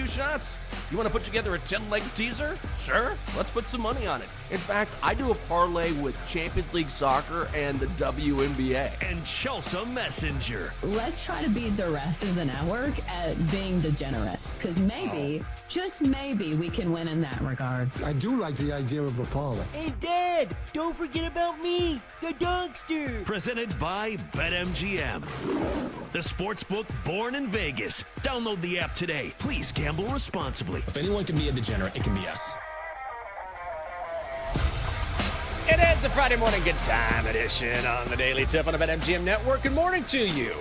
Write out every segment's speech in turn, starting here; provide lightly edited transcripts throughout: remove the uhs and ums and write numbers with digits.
2 shots? You want to put together a 10-leg teaser? Sure, let's put some money on it. In fact, I do a parlay with Champions League soccer and the WNBA. And Chelsea Messenger. Let's try to beat the rest of the network at being degenerates, because maybe, just maybe, we can win in that regard. I do like the idea of a parlay. Hey, Dad, don't forget about me, the dogster. Presented by BetMGM. The sportsbook born in Vegas. Download the app today. Please gamble responsibly. If anyone can be a degenerate, it can be us. It is the Friday morning good time edition on the Daily Tip on the BetMGM Network. Good morning to you.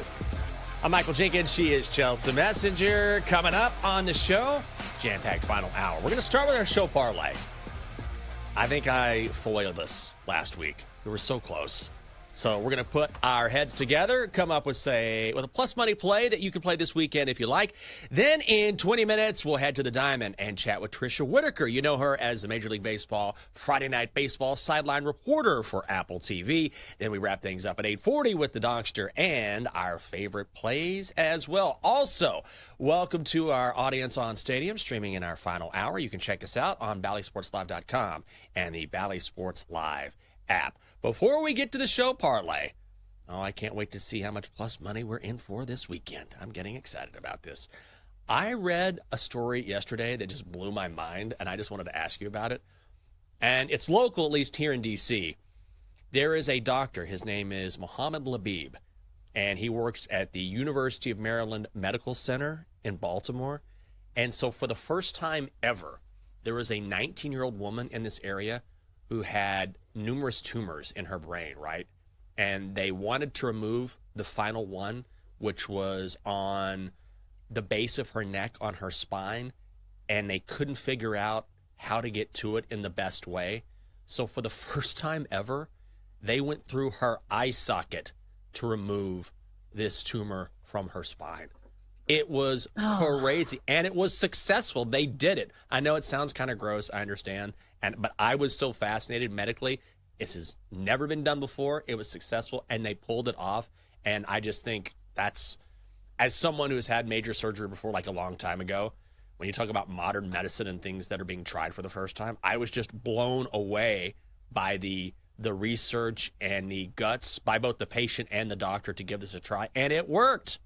I'm Michael Jenkins. She is Chelsea Messenger. Coming up on the show, jam-packed final hour. We're going to start with our show parlay. I think I foiled us last week. We were so close. So we're going to put our heads together, come up with a plus money play that you can play this weekend if you like. Then in 20 minutes, we'll head to the Diamond and chat with Tricia Whitaker. You know her as the Major League Baseball Friday Night Baseball sideline reporter for Apple TV. Then we wrap things up at 8:40 with the Donkster and our favorite plays as well. Also, welcome to our audience on Stadium, streaming in our final hour. You can check us out on BallySportsLive.com and the Bally Sports Live app. Before we get to the show parlay, I can't wait to see how much plus money we're in for this weekend. I'm getting excited about this. I read a story yesterday that just blew my mind, and I just wanted to ask you about it. And it's local, at least here in D.C. There is a doctor. His name is Mohammed Labib, and he works at the University of Maryland Medical Center in Baltimore. And so for the first time ever, there was a 19-year-old woman in this area who had numerous tumors in her brain, right? And they wanted to remove the final one, which was on the base of her neck, on her spine, and they couldn't figure out how to get to it in the best way. So for the first time ever, they went through her eye socket to remove this tumor from her spine. It was crazy, and it was successful. They did it. I know it sounds kind of gross, I understand, but I was so fascinated medically. This has never been done before. It was successful, and they pulled it off, and I just think that's, as someone who has had major surgery before, like a long time ago, when you talk about modern medicine and things that are being tried for the first time, I was just blown away by the research and the guts by both the patient and the doctor to give this a try, and it worked.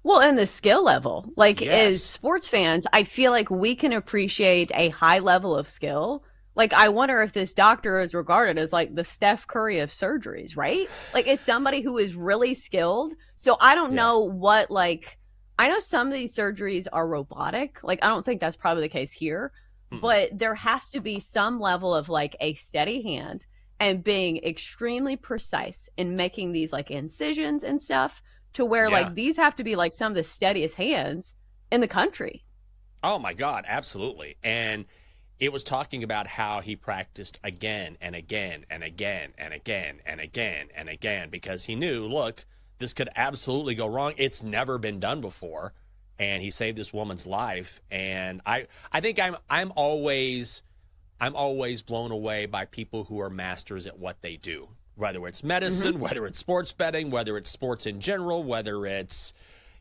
Well, and the skill level, like Yes. as sports fans, I feel like we can appreciate a high level of skill. Like, I wonder if this doctor is regarded as like the Steph Curry of surgeries, right? Like, it's somebody who is really skilled. So I don't know what, like, I know some of these surgeries are robotic. Like, I don't think that's probably the case here, but there has to be some level of like a steady hand and being extremely precise in making these like incisions and stuff, to where like these have to be like some of the steadiest hands in the country. Oh my God, absolutely. And it was talking about how he practiced again and again and again and again and again and again, because he knew, look, this could absolutely go wrong. It's never been done before. And he saved this woman's life. And I think I'm always blown away by people who are masters at what they do. Whether it's medicine, whether it's sports betting, whether it's sports in general, whether it's,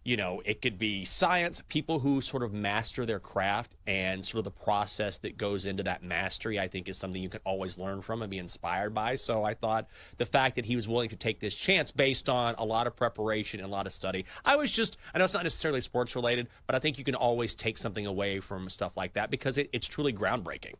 it could be science, people who sort of master their craft, and sort of the process that goes into that mastery, I think is something you can always learn from and be inspired by. So I thought the fact that he was willing to take this chance based on a lot of preparation and a lot of study, I know it's not necessarily sports related, but I think you can always take something away from stuff like that because it's truly groundbreaking.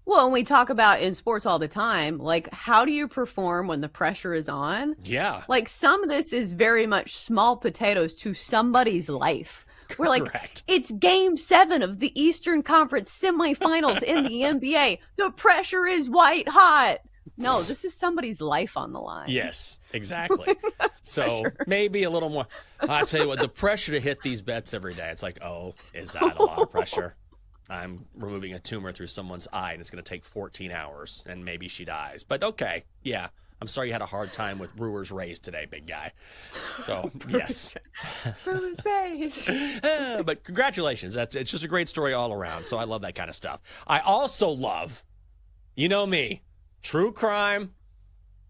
Well, and we talk about in sports all the time, like, how do you perform when the pressure is on? Yeah. Like, some of this is very much small potatoes to somebody's life. We're like, it's game 7 of the Eastern Conference semifinals in the NBA. The pressure is white hot. No, this is somebody's life on the line. Yes, exactly. So maybe a little more. I'll tell you what, the pressure to hit these bets every day, it's like, oh, is that a lot of pressure? I'm removing a tumor through someone's eye, and it's going to take 14 hours, and maybe she dies. But okay, yeah. I'm sorry you had a hard time with Brewers Rays today, big guy. So, yes. Brewers Rays. But congratulations. It's just a great story all around. So I love that kind of stuff. I also love, you know me, true crime,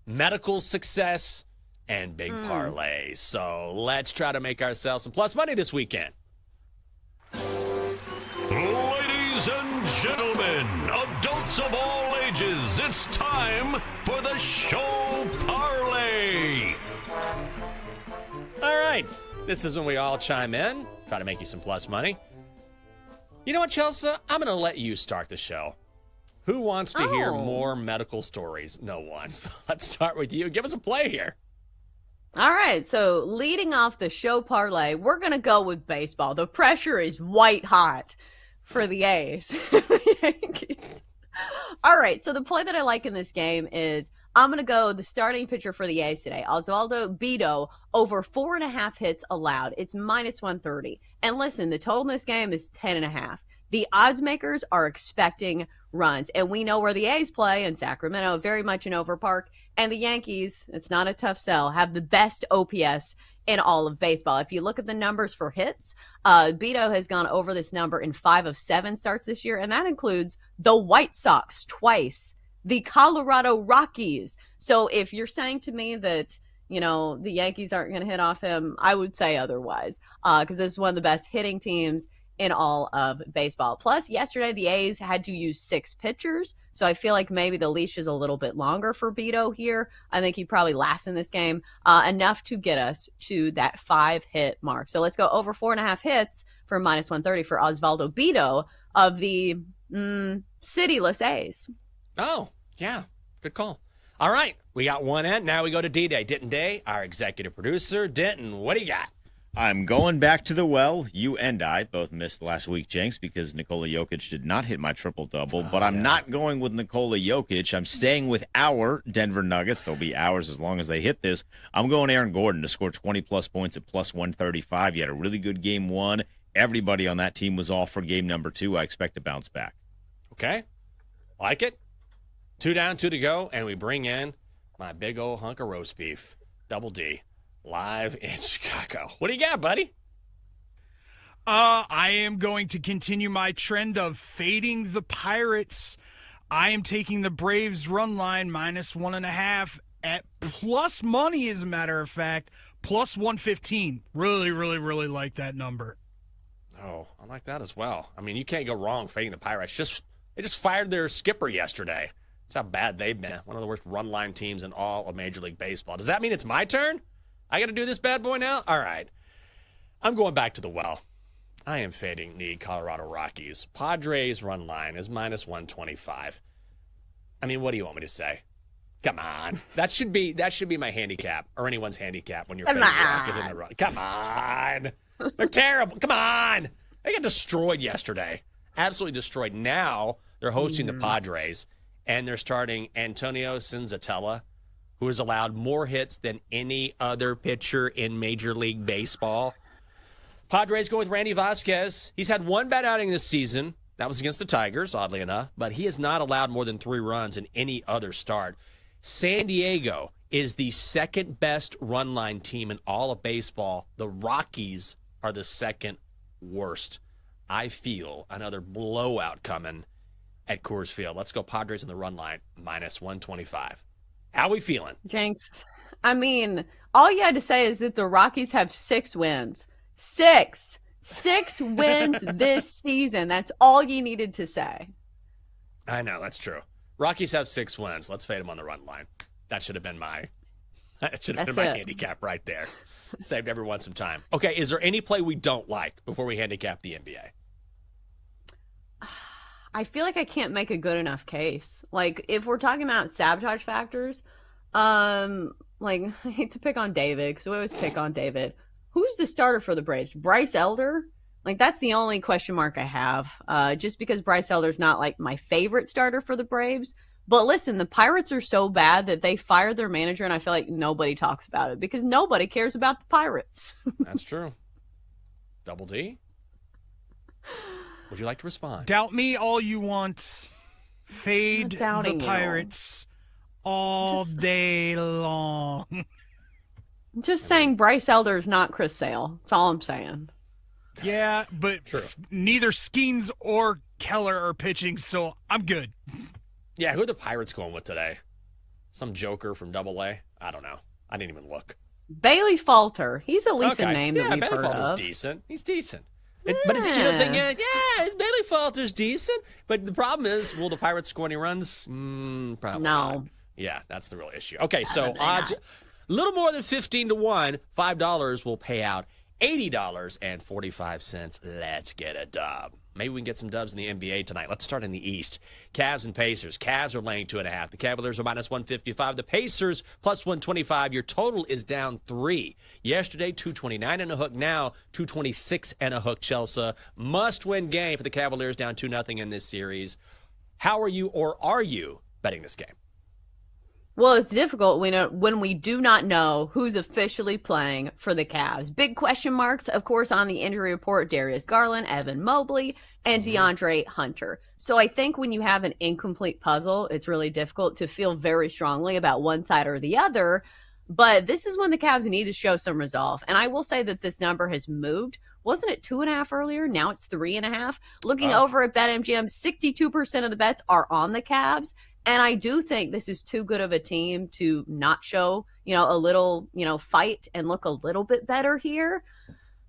medical success, and big parlays. So let's try to make ourselves some plus money this weekend. gentlemen, adults of all ages, it's time for the show parlay. All right. This is when we all chime in, try to make you some plus money. You know what, Chelsea? I'm going to let you start the show. Who wants to hear more medical stories? No one. So let's start with you. Give us a play here. All right, so leading off the show parlay, we're going to go with baseball. The pressure is white hot for the A's. The Yankees. All right, so the play that I like in this game is I'm going to go the starting pitcher for the A's today, Osvaldo Bido, over 4.5 hits allowed. It's minus 130. And listen, the total in this game is 10.5. The odds makers are expecting runs, and we know where the A's play in Sacramento, very much an over park, and the Yankees, it's not a tough sell, have the best OPS in all of baseball. If you look at the numbers for hits, Beto has gone over this number in 5 of 7 starts this year, and that includes the White Sox twice, the Colorado Rockies. So if you're saying to me that, you know, the Yankees aren't going to hit off him, I would say otherwise, because this is one of the best hitting teams in all of baseball. Plus, yesterday the A's had to use 6 pitchers, so I feel like maybe the leash is a little bit longer for Beto here. I think he probably lasts in this game enough to get us to that 5-hit mark. So let's go over 4.5 hits for minus 130 for Osvaldo Beto of the cityless A's. Oh, yeah. Good call. All right. We got one in. Now we go to D-Day. Denton Day, our executive producer. Denton, what do you got? I'm going back to the well. You and I both missed last week, Jenks, because Nikola Jokic did not hit my triple-double. But I'm not going with Nikola Jokic. I'm staying with our Denver Nuggets. They'll be ours as long as they hit this. I'm going Aaron Gordon to score 20-plus points at plus 135. He had a really good game 1. Everybody on that team was off for game number 2. I expect to bounce back. Okay. Like it. 2 down, 2 to go, and we bring in my big old hunk of roast beef, Double D. Live in Chicago. What do you got, buddy? I am going to continue my trend of fading the Pirates. I am taking the Braves run line minus 1.5 at plus money, as a matter of fact, plus 115. Really, really, really like that number. Oh, I like that as well. I mean, you can't go wrong fading the Pirates. They just fired their skipper yesterday. That's how bad they've been. One of the worst run line teams in all of Major League Baseball. Does that mean it's my turn? I got to do this bad boy now? All right. I'm going back to the well. I am fading the Colorado Rockies. Padres run line is minus 125. I mean, what do you want me to say? Come on. That should be my handicap, or anyone's handicap when you're fading the Rockies in the run. Come on. They're terrible. Come on. They got destroyed yesterday. Absolutely destroyed. Now they're hosting the Padres, and they're starting Antonio Senzatella, who has allowed more hits than any other pitcher in Major League Baseball. Padres go with Randy Vasquez. He's had 1 bad outing this season. That was against the Tigers, oddly enough. But he has not allowed more than 3 runs in any other start. San Diego is the second best run line team in all of baseball. The Rockies are the second worst. I feel another blowout coming at Coors Field. Let's go Padres in the run line, minus 125. How we feeling? Jenks, I mean, all you had to say is that the Rockies have 6 wins. 6 wins this season. That's all you needed to say. I know, that's true. Rockies have 6 wins. Let's fade them on the run line. That should have been my handicap right there. Saved everyone some time. Okay, is there any play we don't like before we handicap the NBA? I feel like I can't make a good enough case. Like, if we're talking about sabotage factors, like, I hate to pick on David, because we always pick on David. Who's the starter for the Braves? Bryce Elder? Like, that's the only question mark I have, just because Bryce Elder's not, like, my favorite starter for the Braves. But listen, the Pirates are so bad that they fired their manager, and I feel like nobody talks about it, because nobody cares about the Pirates. That's true. Double D? Would you like to respond? Doubt me all you want. Fade the Pirates all day long. Just saying Bryce Elder is not Chris Sale. That's all I'm saying. Yeah, but neither Skeens or Keller are pitching, so I'm good. Yeah, who are the Pirates going with today? Some joker from Double-A? I don't know. I didn't even look. Bailey Falter. He's at least a name that we've Bailey heard Falter's of. decent. He's decent. But you don't think, Bailey Falter's decent. But the problem is, will the Pirates score any runs? Probably not. Yeah, that's the real issue. Okay, so odds, a little more than 15-1, $5 will pay out $80.45. Let's get a dub. Maybe we can get some dubs in the NBA tonight. Let's start in the East. Cavs and Pacers. Cavs are laying 2.5. The Cavaliers are minus 155. The Pacers plus 125. Your total is down 3. Yesterday, 229 and a hook. Now, 226 and a hook, Chelsea. Must-win game for the Cavaliers, down 2-0 in this series. How are you, or are you, betting this game? Well, it's difficult when we do not know who's officially playing for the Cavs. Big question marks, of course, on the injury report: Darius Garland, Evan Mobley, and DeAndre Hunter. So I think when you have an incomplete puzzle, it's really difficult to feel very strongly about one side or the other. But this is when the Cavs need to show some resolve. And I will say that this number has moved. Wasn't it 2.5 earlier? Now it's 3.5. Looking over at BetMGM, 62% of the bets are on the Cavs. And I do think this is too good of a team to not show, a little, fight and look a little bit better here.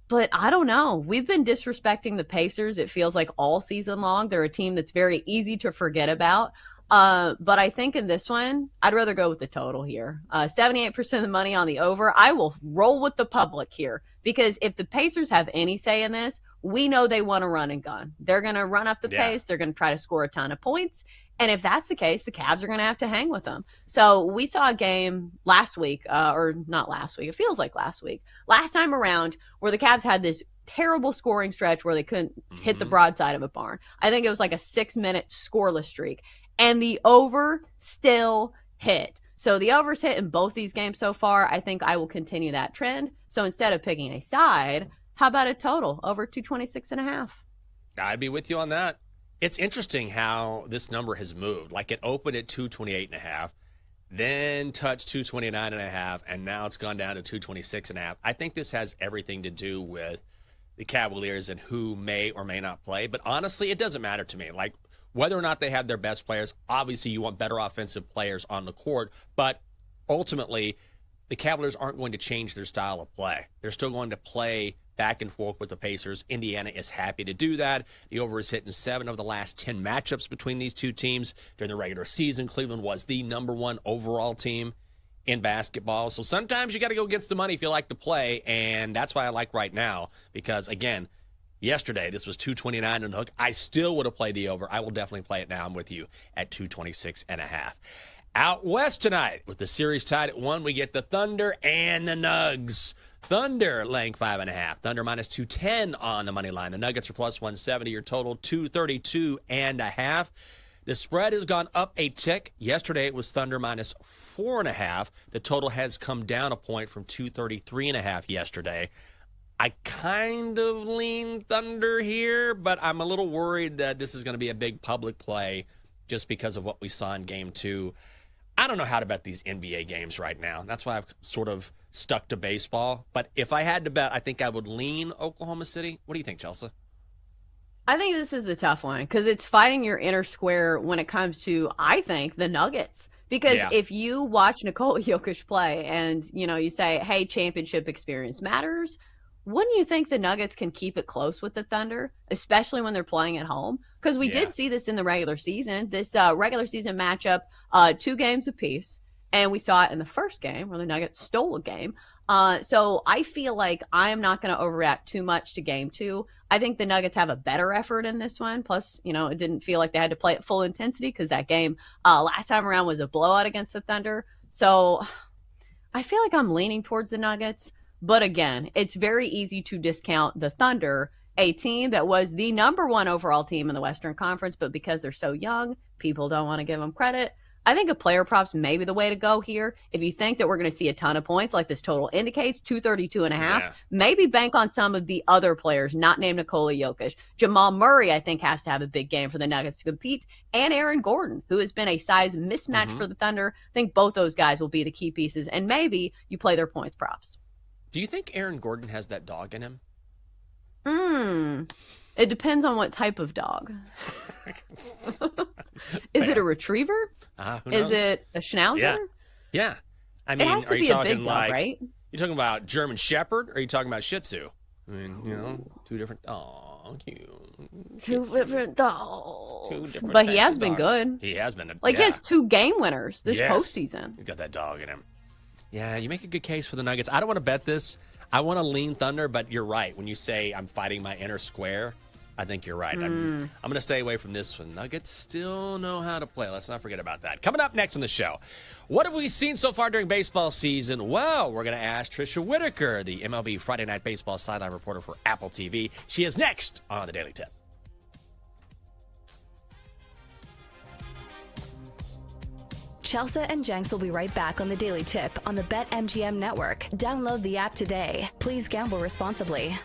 But I don't know. We've been disrespecting the Pacers, it feels like, all season long. They're a team that's very easy to forget about. But I think in this one, I'd rather go with the total here. 78% of the money on the over. I will roll with the public here, because if the Pacers have any say in this, we know they want to run and gun. They're going to run up the pace. They're going to try to score a ton of points. And if that's the case, the Cavs are going to have to hang with them. So we saw a game last week, or not last week. It feels like last week. Last time around, where the Cavs had this terrible scoring stretch where they couldn't hit the broadside of a barn. I think it was like a 6-minute scoreless streak. And the over still hit. So the over's hit in both these games so far. I think I will continue that trend. So instead of picking a side, how about a total over 226.5? I'd be with you on that. It's interesting how this number has moved. Like, it opened at 228.5, then touched 229.5, and now it's gone down to 226.5. I think this has everything to do with the Cavaliers and who may or may not play. But honestly, it doesn't matter to me. Like, whether or not they have their best players, obviously you want better offensive players on the court. But ultimately, the Cavaliers aren't going to change their style of play. They're still going to play back and forth with the Pacers. Indiana is happy to do that. The over is hit in 7 of the last 10 matchups between these two teams. During the regular season, Cleveland was the number 1 overall team in basketball. So sometimes you got to go against the money if you like to play, and that's why I like right now, because, again, yesterday this was 229 and a hook. I still would have played the over. I will definitely play it now. I'm with you at 226.5. Out west tonight, with the series tied at 1, we get the Thunder and the Nugs. Thunder laying 5.5. Thunder minus 210 on the money line. The Nuggets are plus 170. Your total 232.5. The spread has gone up a tick. Yesterday it was Thunder minus 4.5. The total has come down a point from 233.5 yesterday. I kind of lean Thunder here, but I'm a little worried that this is going to be a big public play just because of what we saw in Game 2. I don't know how to bet these NBA games right now. That's why I've sort of stuck to baseball. But if I had to bet, I think I would lean Oklahoma City. What do you think, Chelsea? I think this is a tough one because it's fighting your inner square when it comes to, I think, the Nuggets. Because if you watch Nikola Jokic play and, you say, hey, championship experience matters, wouldn't you think the Nuggets can keep it close with the Thunder, especially when they're playing at home? Because we did see this in the regular season. This regular season matchup, 2 games apiece. And we saw it in the first game where the Nuggets stole a game. So I feel like I am not going to overreact too much to Game 2. I think the Nuggets have a better effort in this one. Plus, it didn't feel like they had to play at full intensity because that game last time around was a blowout against the Thunder. So I feel like I'm leaning towards the Nuggets. But again, it's very easy to discount the Thunder, a team that was the number 1 overall team in the Western Conference, but because they're so young, people don't want to give them credit. I think a player props may be the way to go here. If you think that we're going to see a ton of points like this total indicates, 232.5, maybe bank on some of the other players not named Nikola Jokic. Jamal Murray, I think, has to have a big game for the Nuggets to compete. And Aaron Gordon, who has been a size mismatch for the Thunder. I think both those guys will be the key pieces. And maybe you play their points props. Do you think Aaron Gordon has that dog in him? It depends on what type of dog. Is it a retriever? Who knows? Is it a schnauzer? Yeah. I mean, it has to are you be a talking big dog, right? You talking about German Shepherd or are you talking about Shih Tzu? I mean, two different. Oh, cute. Two different dogs. Two different But he types has of been dogs. good. He has been. Like, he has 2 game winners this Yes. postseason. He's got that dog in him. Yeah, you make a good case for the Nuggets. I don't want to bet this. I want to lean Thunder, but you're right. When you say I'm fighting my inner square, I think you're right. I'm going to stay away from this one. Nuggets still know how to play. Let's not forget about that. Coming up next on the show, what have we seen so far during baseball season? Well, we're going to ask Trisha Whitaker, the MLB Friday Night Baseball sideline reporter for Apple TV. She is next on the Daily Tip. Chelsea and Jenks will be right back on the Daily Tip on the BetMGM network. Download the app today. Please gamble responsibly.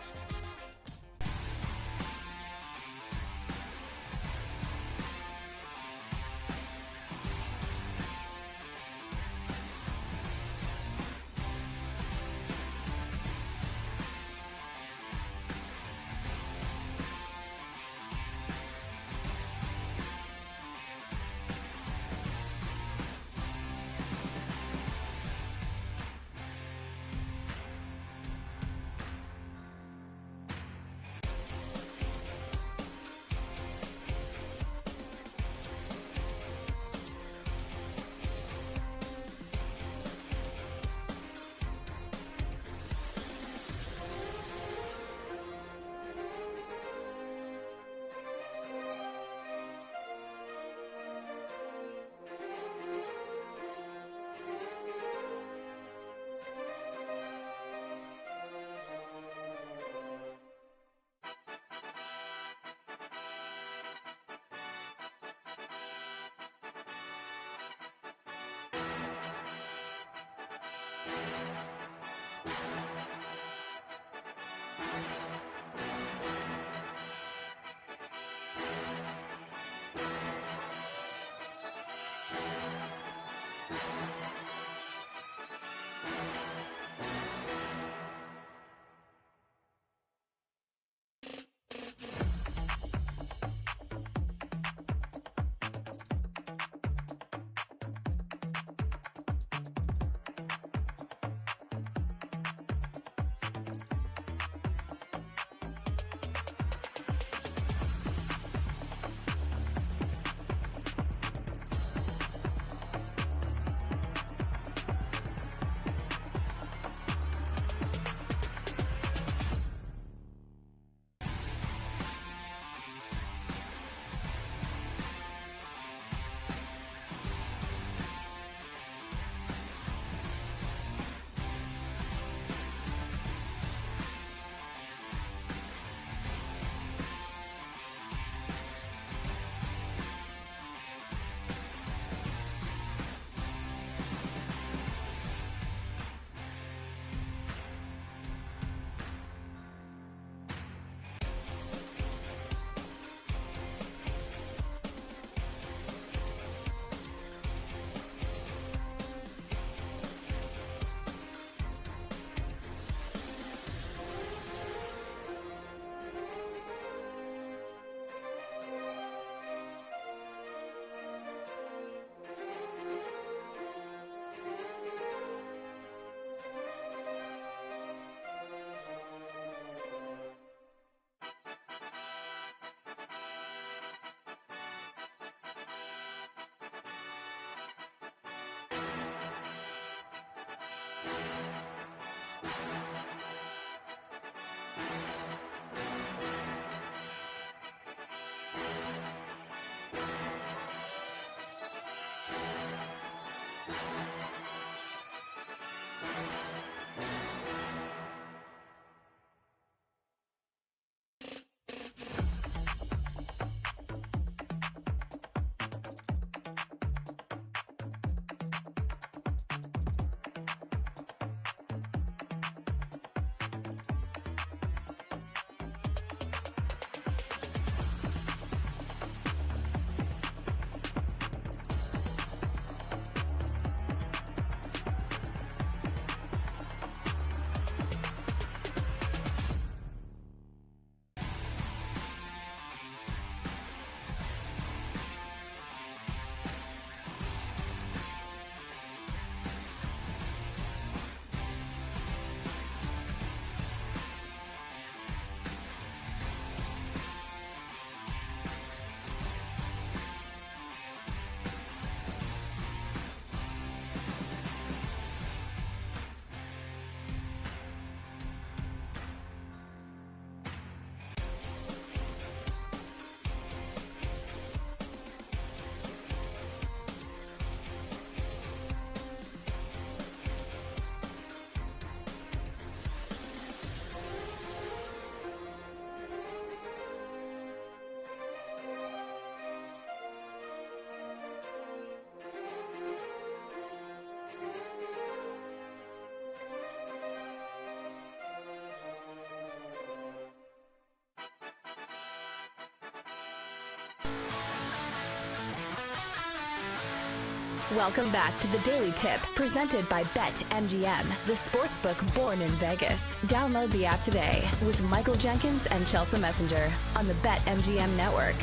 Welcome back to the Daily Tip, presented by BetMGM, the sportsbook born in Vegas. Download the app today with Michael Jenkins and Chelsea Messenger on the BetMGM network.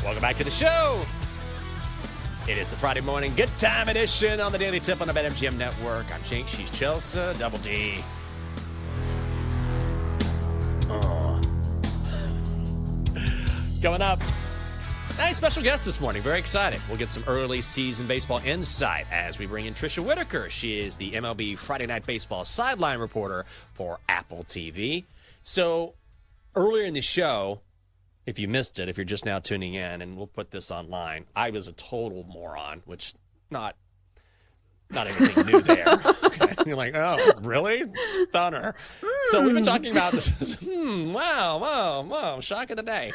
Welcome back to the show. It is the Friday morning good time edition on the Daily Tip on the BetMGM network. I'm Jake. She's Chelsea. Double D. Oh. Coming up. Nice special guest this morning. Very excited. We'll get some early season baseball insight as we bring in Trisha Whitaker. She is the MLB Friday Night Baseball sideline reporter for Apple TV. So earlier in the show, if you missed it, if you're just now tuning in, and we'll put this online, I was a total moron, which not anything new there. Okay. You're like, oh, really? Stunner. So we've been talking about this. Wow, shock of the day.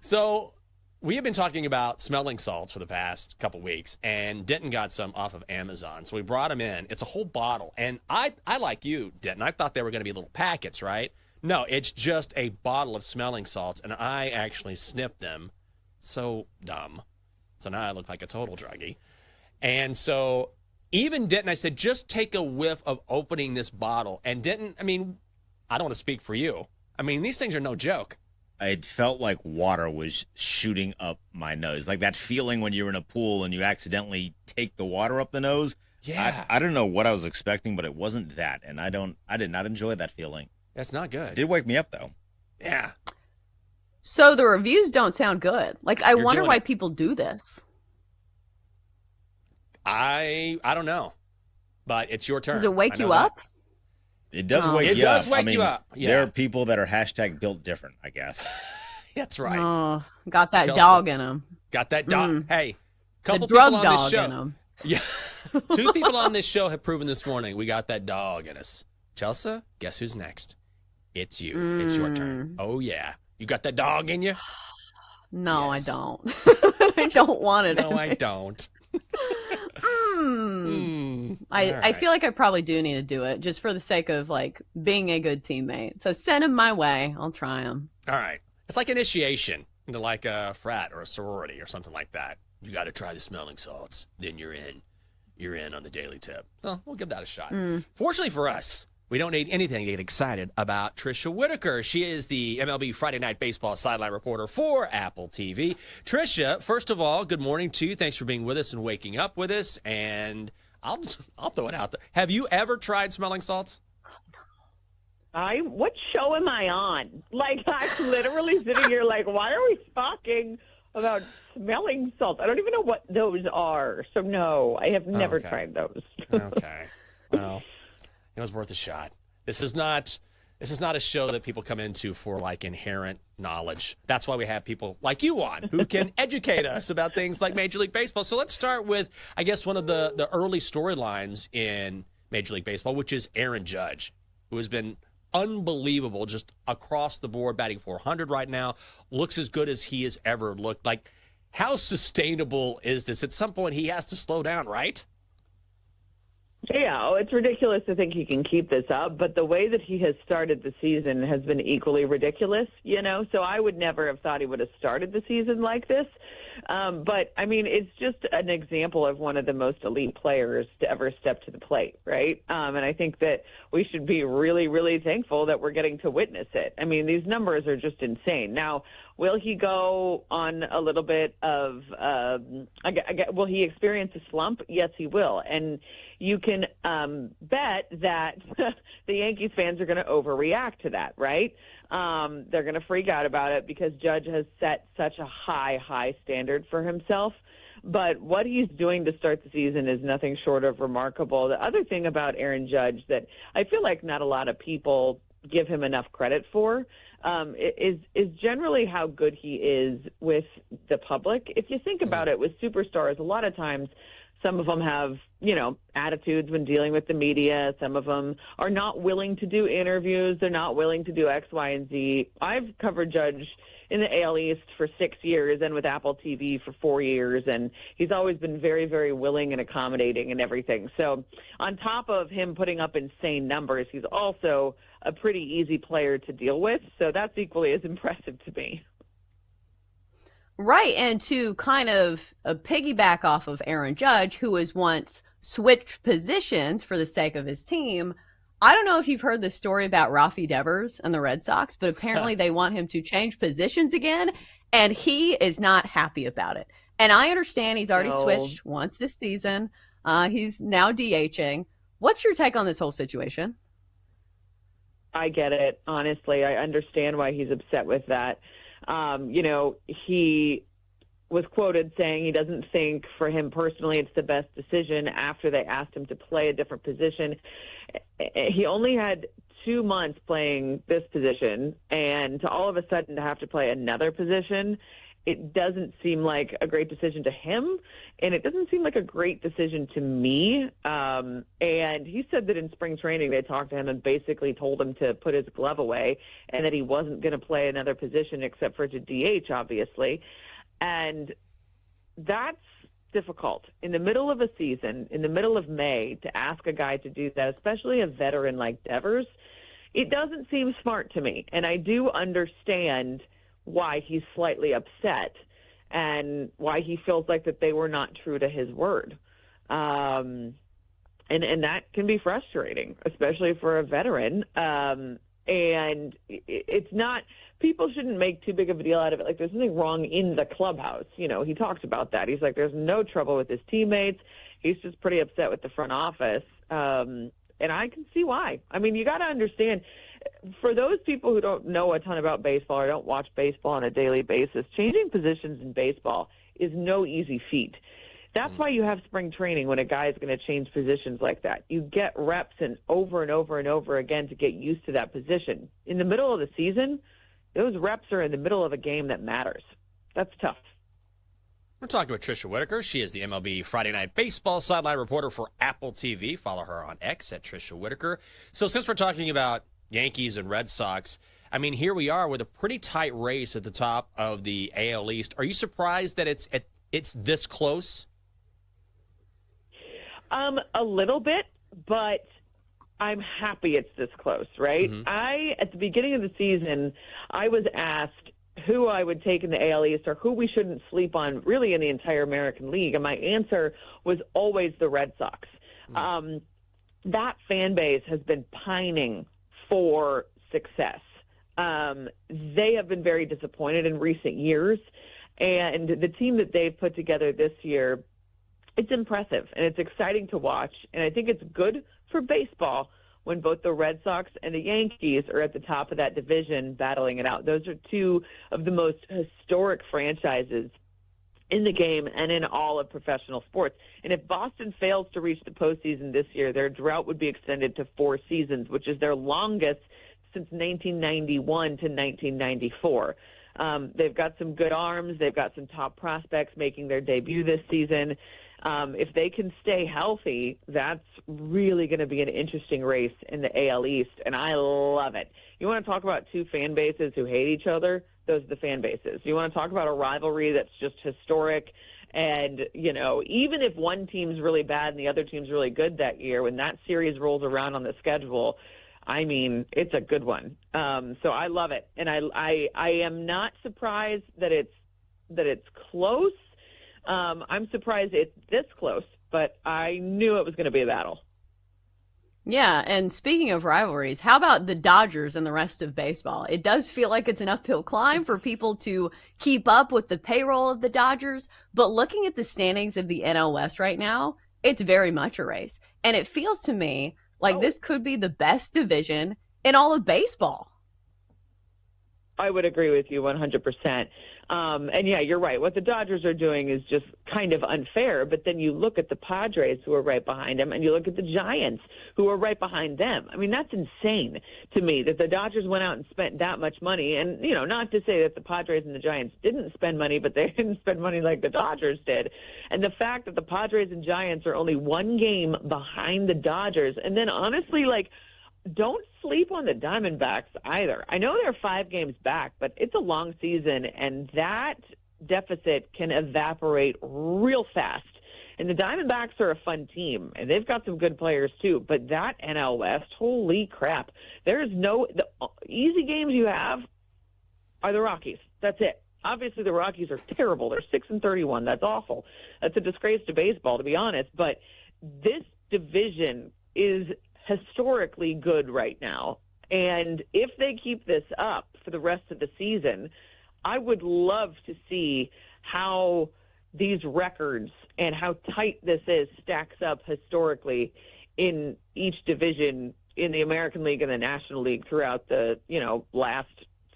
So we have been talking about smelling salts for the past couple weeks, and Denton got some off of Amazon. So we brought them in. It's a whole bottle. And I like you, Denton, I thought they were going to be little packets, right? No, it's just a bottle of smelling salts, and I actually snipped them. So dumb. So now I look like a total druggie. And so even Denton, I said, just take a whiff of opening this bottle. And Denton, I mean, I don't want to speak for you. I mean, these things are no joke. It felt like water was shooting up my nose. Like that feeling when you're in a pool and you accidentally take the water up the nose. Yeah. I don't know what I was expecting, but it wasn't that. And I did not enjoy that feeling. That's not good. It did wake me up, though. Yeah. So the reviews don't sound good. Like, I You're wonder doing why it. people do this. I don't know, but it's your turn. Does it wake I know you that. up? It does Oh. wake It you up. does wake you up. Yeah. There are people that are hashtag built different, I guess. That's right. Oh, got that Chelsea. dog in him. Got that dog. Hey, The couple drug people on this dog show. in him. Yeah. 2 people on this show have proven this morning we got that dog in us. Chelsea, guess who's next? It's you. It's your turn. Oh, yeah. You got that dog in you? No, Yes. I don't. I don't want it. No, in I me. don't. I Alright. feel like I probably do need to do it just for the sake of like being a good teammate. So send him my way. I'll try him. All right. It's like initiation into like a frat or a sorority or something like that. You got to try the smelling salts. Then you're in. You're in on the Daily Tip. So we'll give that a shot. Fortunately for us, we don't need anything to get excited about Trisha Whitaker. She is the MLB Friday Night Baseball sideline reporter for Apple TV. Trisha, first of all, good morning to you. Thanks for being with us and waking up with us. And I'll throw it out there. Have you ever tried smelling salts? What show am I on? Like, I'm literally sitting here like, why are we talking about smelling salts? I don't even know what those are. So, no, I have never Okay. tried those. Okay. Well, it was worth a shot. This is not a show that people come into for like inherent knowledge. That's why we have people like you on who can educate us about things like Major League Baseball. So let's start with, I guess, one of the early storylines in Major League Baseball, which is Aaron Judge, who has been unbelievable just across the board, batting .400 right now, looks as good as he has ever looked. Like, how sustainable is this? At some point, he has to slow down, right? Yeah, it's ridiculous to think he can keep this up, but the way that he has started the season has been equally ridiculous, you know? So I would never have thought he would have started the season like this. But, I mean, it's just an example of one of the most elite players to ever step to the plate, right? And I think that we should be really, really thankful that we're getting to witness it. I mean, these numbers are just insane. Now, will he go on a little bit of, will he experience a slump? Yes, he will. And you can bet that the Yankees fans are going to overreact to that, right? They're going to freak out about it because Judge has set such a high standard for himself. But what he's doing to start the season is nothing short of remarkable. The other thing about Aaron Judge that I feel like not a lot of people give him enough credit for is generally how good he is with the public. If you think about it, with superstars, a lot of times some of them have, you know, attitudes when dealing with the media. Some of them are not willing to do interviews. They're not willing to do X, Y, and Z. I've covered Judge in the AL East for 6 years and with Apple TV for 4 years, and he's always been very, very willing and accommodating and everything. So on top of him putting up insane numbers, he's also a pretty easy player to deal with. So that's equally as impressive to me. Right, and to kind of piggyback off of Aaron Judge, who was once switched positions for the sake of his team, I don't know if you've heard the story about Rafi Devers and the Red Sox, but apparently they want him to change positions again, and he is not happy about it. And I understand he's already switched once this season. He's now DHing. What's your take on this whole situation? I get it. Honestly, I understand why he's upset with that. He was quoted saying he doesn't think for him personally it's the best decision after they asked him to play a different position. He only had 2 months playing this position, and to all of a sudden to have to play another position, it doesn't seem like a great decision to him, and it doesn't seem like a great decision to me. And he said that in spring training they talked to him and basically told him to put his glove away and that he wasn't going to play another position except for to DH, obviously. And that's difficult. In the middle of a season, in the middle of May, to ask a guy to do that, especially a veteran like Devers, it doesn't seem smart to me. And I do understand why he's slightly upset and why he feels like that they were not true to his word. And that can be frustrating, especially for a veteran. And it's not, people shouldn't make too big of a deal out of it. Like, there's nothing wrong in the clubhouse. He talked about that. He's like, there's no trouble with his teammates. He's just pretty upset with the front office. And I can see why. I mean, you got to understand, for those people who don't know a ton about baseball or don't watch baseball on a daily basis, changing positions in baseball is no easy feat. That's why you have spring training when a guy is going to change positions like that. You get reps and over and over again to get used to that position. In the middle of the season, those reps are in the middle of a game that matters. That's tough. We're talking with Trisha Whitaker. She is the MLB Friday Night Baseball sideline reporter for Apple TV. Follow her on X at Trisha Whitaker. So since we're talking about Yankees and Red Sox, I mean, here we are with a pretty tight race at the top of the AL East. Are you surprised that it's this close? A little bit, but I'm happy it's this close, right? At the beginning of the season, I was asked who I would take in the AL East or who we shouldn't sleep on really in the entire American League, and my answer was always the Red Sox. That fan base has been pining for success. They have been very disappointed in recent years, and the team that they've put together this year, it's impressive, and it's exciting to watch, and I think it's good for baseball when both the Red Sox and the Yankees are at the top of that division battling it out. Those are two of the most historic franchises in the game and in all of professional sports. And if Boston fails to reach the postseason this year, their drought would be extended to 4 seasons, which is their longest since 1991 to 1994. They've got some good arms. They've got some top prospects making their debut this season. If they can stay healthy, that's really going to be an interesting race in the AL East, and I love it. You want to talk about two fan bases who hate each other? Those are the fan bases. You want to talk about a rivalry that's just historic, and, even if one team's really bad and the other team's really good that year, when that series rolls around on the schedule, I mean, it's a good one. So I love it, and I am not surprised that it's close. I'm surprised it's this close, but I knew it was going to be a battle. Yeah, and speaking of rivalries, how about the Dodgers and the rest of baseball? It does feel like it's an uphill climb for people to keep up with the payroll of the Dodgers, but looking at the standings of the NL West right now, it's very much a race. And it feels to me like this could be the best division in all of baseball. I would agree with you 100%. And yeah, you're right. What the Dodgers are doing is just kind of unfair. But then you look at the Padres, who are right behind them, and you look at the Giants, who are right behind them. I mean, that's insane to me that the Dodgers went out and spent that much money. And, not to say that the Padres and the Giants didn't spend money, but they didn't spend money like the Dodgers did. And the fact that the Padres and Giants are only 1 game behind the Dodgers, and then honestly, don't sleep on the Diamondbacks either. I know they're 5 games back, but it's a long season, and that deficit can evaporate real fast. And the Diamondbacks are a fun team, and they've got some good players too. But that NL West, holy crap. The easy games you have are the Rockies. That's it. Obviously, the Rockies are terrible. They're 6-31. That's awful. That's a disgrace to baseball, to be honest. But this division is historically good right now. And if they keep this up for the rest of the season, I would love to see how these records and how tight this is stacks up historically in each division in the American League and the National League throughout the, last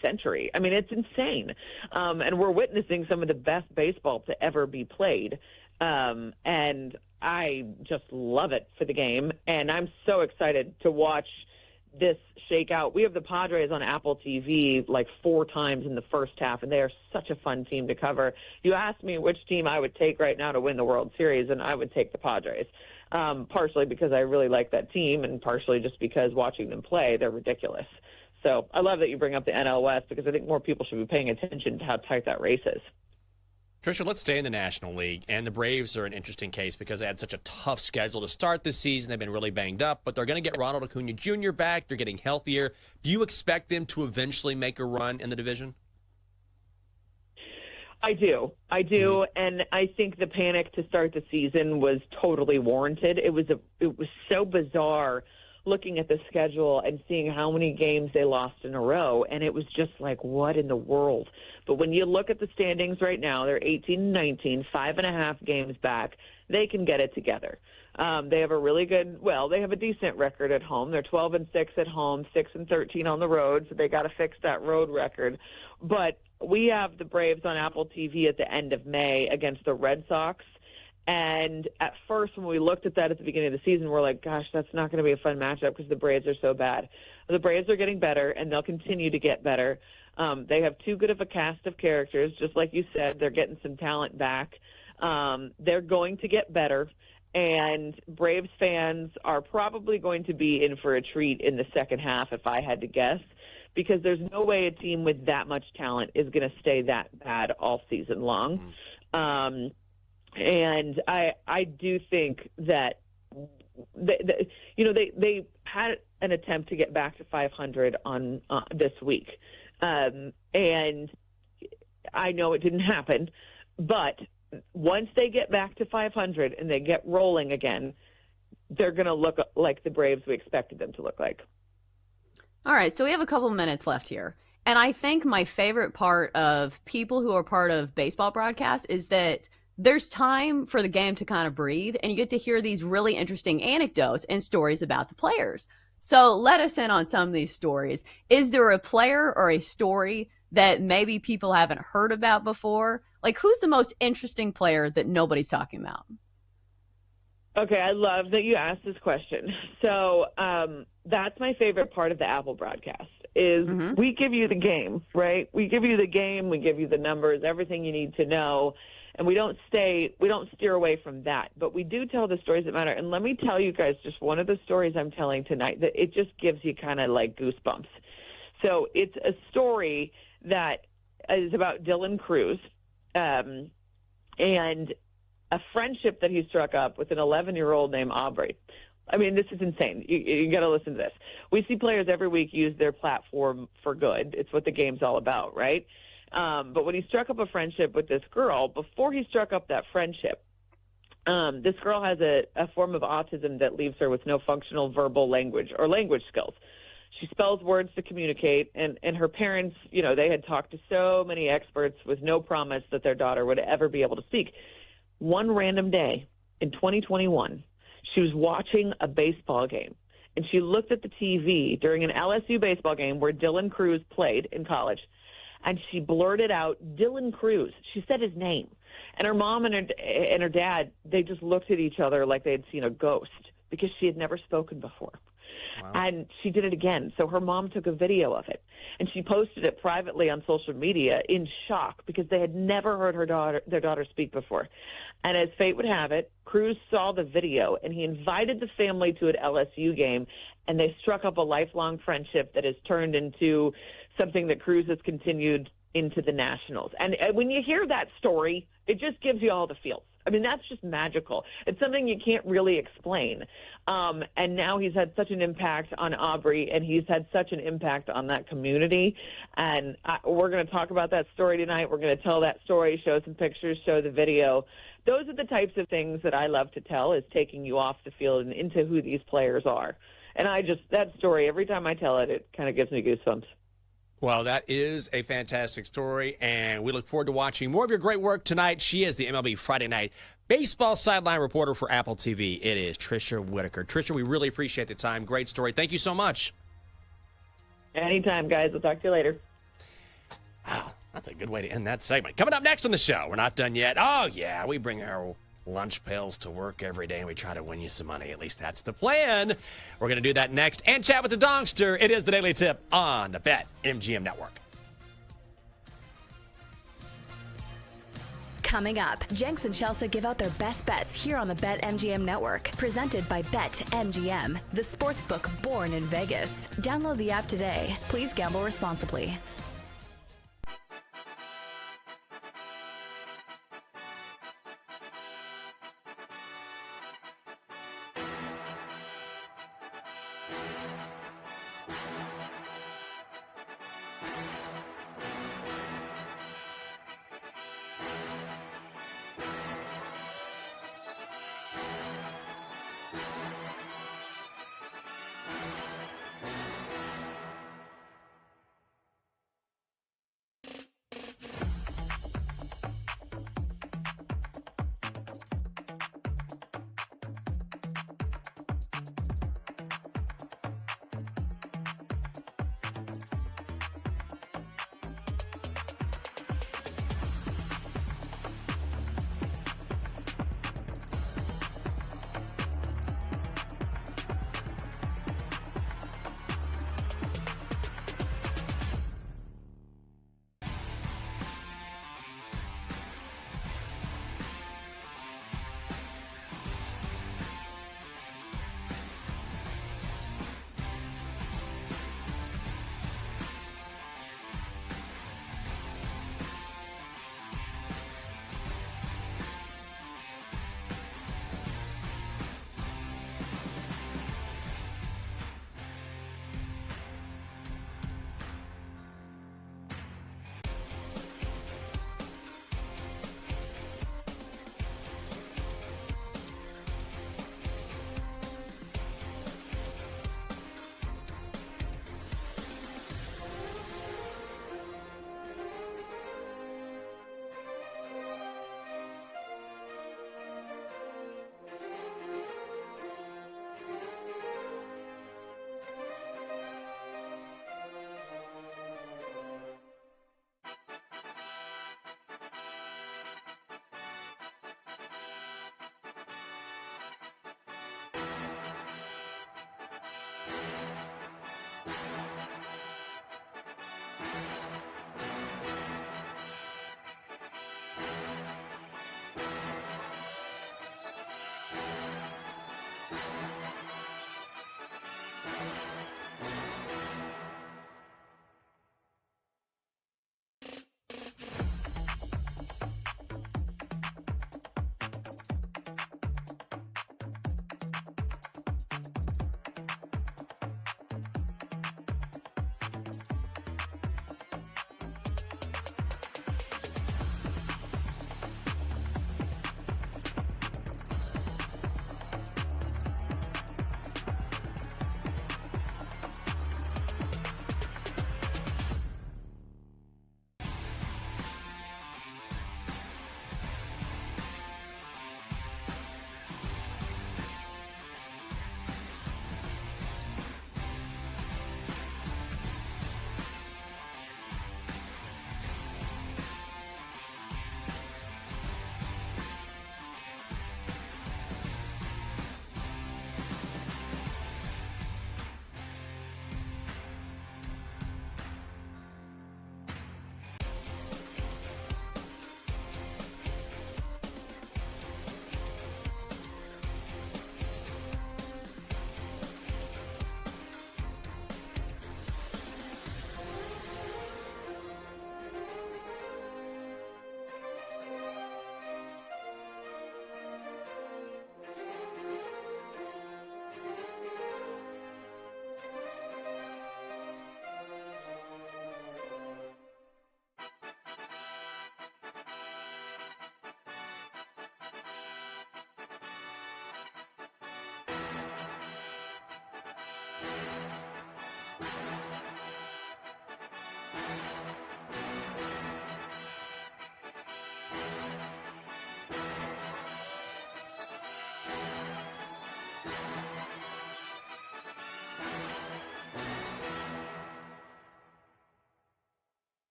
century. I mean, it's insane. And we're witnessing some of the best baseball to ever be played. And I just love it for the game. And I'm so excited to watch this shake out. We have the Padres on Apple TV like 4 times in the first half, and they are such a fun team to cover. You asked me which team I would take right now to win the World Series, and I would take the Padres, partially because I really like that team and partially just because watching them play, they're ridiculous. So I love that you bring up the NL West because I think more people should be paying attention to how tight that race is. Trisha, let's stay in the National League, and the Braves are an interesting case because they had such a tough schedule to start this season. They've been really banged up, but they're going to get Ronald Acuna Jr. back. They're getting healthier. Do you expect them to eventually make a run in the division? I do, and I think the panic to start the season was totally warranted. It was so bizarre looking at the schedule and seeing how many games they lost in a row, and it was just like, what in the world? But when you look at the standings right now, they're 18-19, 5.5 games back. They can get it together. They have they have a decent record at home. They're 12-6 at home, 6-13 on the road, so they got to fix that road record. But we have the Braves on Apple TV at the end of May against the Red Sox. And at first, when we looked at that at the beginning of the season, we're like, gosh, that's not going to be a fun matchup because the Braves are so bad. The Braves are getting better, and they'll continue to get better. They have too good of a cast of characters. Just like you said, they're getting some talent back. They're going to get better, and Braves fans are probably going to be in for a treat in the second half, if I had to guess, because there's no way a team with that much talent is going to stay that bad all season long. And I do think that they had an attempt to get back to 500 on this week, and I know it didn't happen. But once they get back to 500 and they get rolling again, they're going to look like the Braves we expected them to look like. All right, so we have a couple minutes left here. And I think my favorite part of people who are part of baseball broadcasts is that there's time for the game to kind of breathe, and you get to hear these really interesting anecdotes and stories about the players. So let us in on some of these stories. Is there a player or a story that maybe people haven't heard about before? Like, who's the most interesting player that nobody's talking about? Okay, I love that you asked this question. So that's my favorite part of the Apple broadcast is we give you the game, right? We give you the game, we give you the numbers, everything you need to know, and we don't steer away from that. But we do tell the stories that matter. And let me tell you guys just one of the stories I'm telling tonight that it just gives you kind of like goosebumps. So it's a story that is about Dylan Cruz and a friendship that he struck up with an 11-year-old named Aubrey. I mean, this is insane. You got to listen to this. We see players every week use their platform for good. It's what the game's all about, right? But when he struck up a friendship with this girl, before he struck up that friendship, this girl has a form of autism that leaves her with no functional verbal language or language skills. She spells words to communicate, and her parents, they had talked to so many experts with no promise that their daughter would ever be able to speak. One random day in 2021, she was watching a baseball game, and she looked at the TV during an LSU baseball game where Dylan Cruz played in college, and she blurted out, "Dylan Cruz." She said his name. And her mom and her dad, they just looked at each other like they had seen a ghost because she had never spoken before. Wow. And she did it again. So her mom took a video of it, and she posted it privately on social media in shock because they had never heard their daughter speak before. And as fate would have it, Cruz saw the video, and he invited the family to an LSU game, and they struck up a lifelong friendship that has turned into something that Cruz has continued into the Nationals. And when you hear that story, it just gives you all the feels. I mean, that's just magical. It's something you can't really explain. And now he's had such an impact on Aubrey, and he's had such an impact on that community. And we're going to talk about that story tonight. We're going to tell that story, show some pictures, show the video. Those are the types of things that I love to tell, is taking you off the field and into who these players are. And that story, every time I tell it, it kind of gives me goosebumps. Well, that is a fantastic story, and we look forward to watching more of your great work tonight. She is the MLB Friday Night Baseball sideline reporter for Apple TV. It is Trisha Whitaker. Trisha, we really appreciate the time. Great story. Thank you so much. Anytime, guys. We'll talk to you later. Wow, that's a good way to end that segment. Coming up next on the show, we're not done yet. Oh, yeah, we bring our lunch pails to work every day, and we try to win you some money. At least that's the plan. We're going to do that next and chat with the Dongster. It is the Daily Tip on the BetMGM Network. Coming up, Jenks and Chelsea give out their best bets here on the BetMGM Network. Presented by BetMGM, the sportsbook born in Vegas. Download the app today. Please gamble responsibly.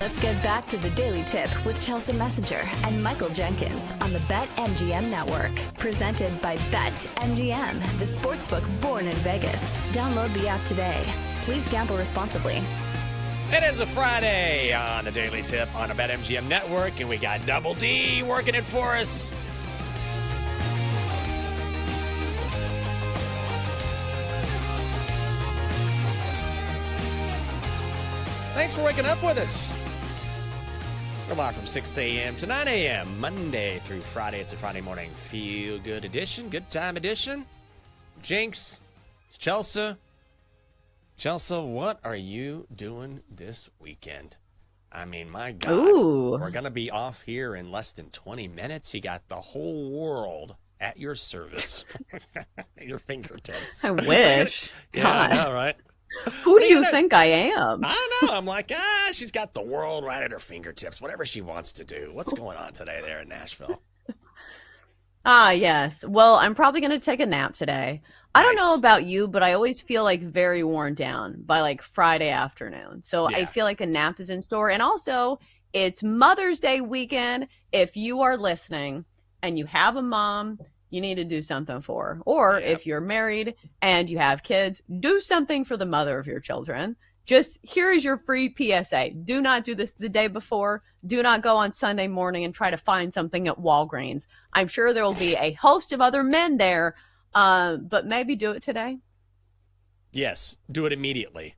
Let's get back to the Daily Tip with Chelsea Messenger and Michael Jenkins on the BetMGM Network. Presented by BetMGM, the sportsbook born in Vegas. Download the app today. Please gamble responsibly. It is a Friday on the Daily Tip on the BetMGM Network, and we got Double D working it for us. Thanks for waking up with us. We're live from 6 a.m. to 9 a.m. Monday through Friday. It's a Friday morning feel-good edition, good time edition. Jinx, it's Chelsea. Chelsea, what are you doing this weekend? I mean, my God, we're going to be off here in less than 20 minutes. You got the whole world at your service, at your fingertips. I wish. Yeah, God. I know, right? Who do you think I am? I don't know. I'm like, she's got the world right at her fingertips, whatever she wants to do. What's going on today there in Nashville? Yes. Well, I'm probably going to take a nap today. I don't know about you, but I always feel like very worn down by like Friday afternoon. So I feel like a nap is in store. And also, it's Mother's Day weekend. If you are listening and you have a mom, you need to do something for her. Or if you're married and you have kids, do something for the mother of your children. Just here is your free PSA. Do not do this the day before. Do not go on Sunday morning and try to find something at Walgreens. I'm sure there will be a host of other men there, but maybe do it today. Yes, do it immediately.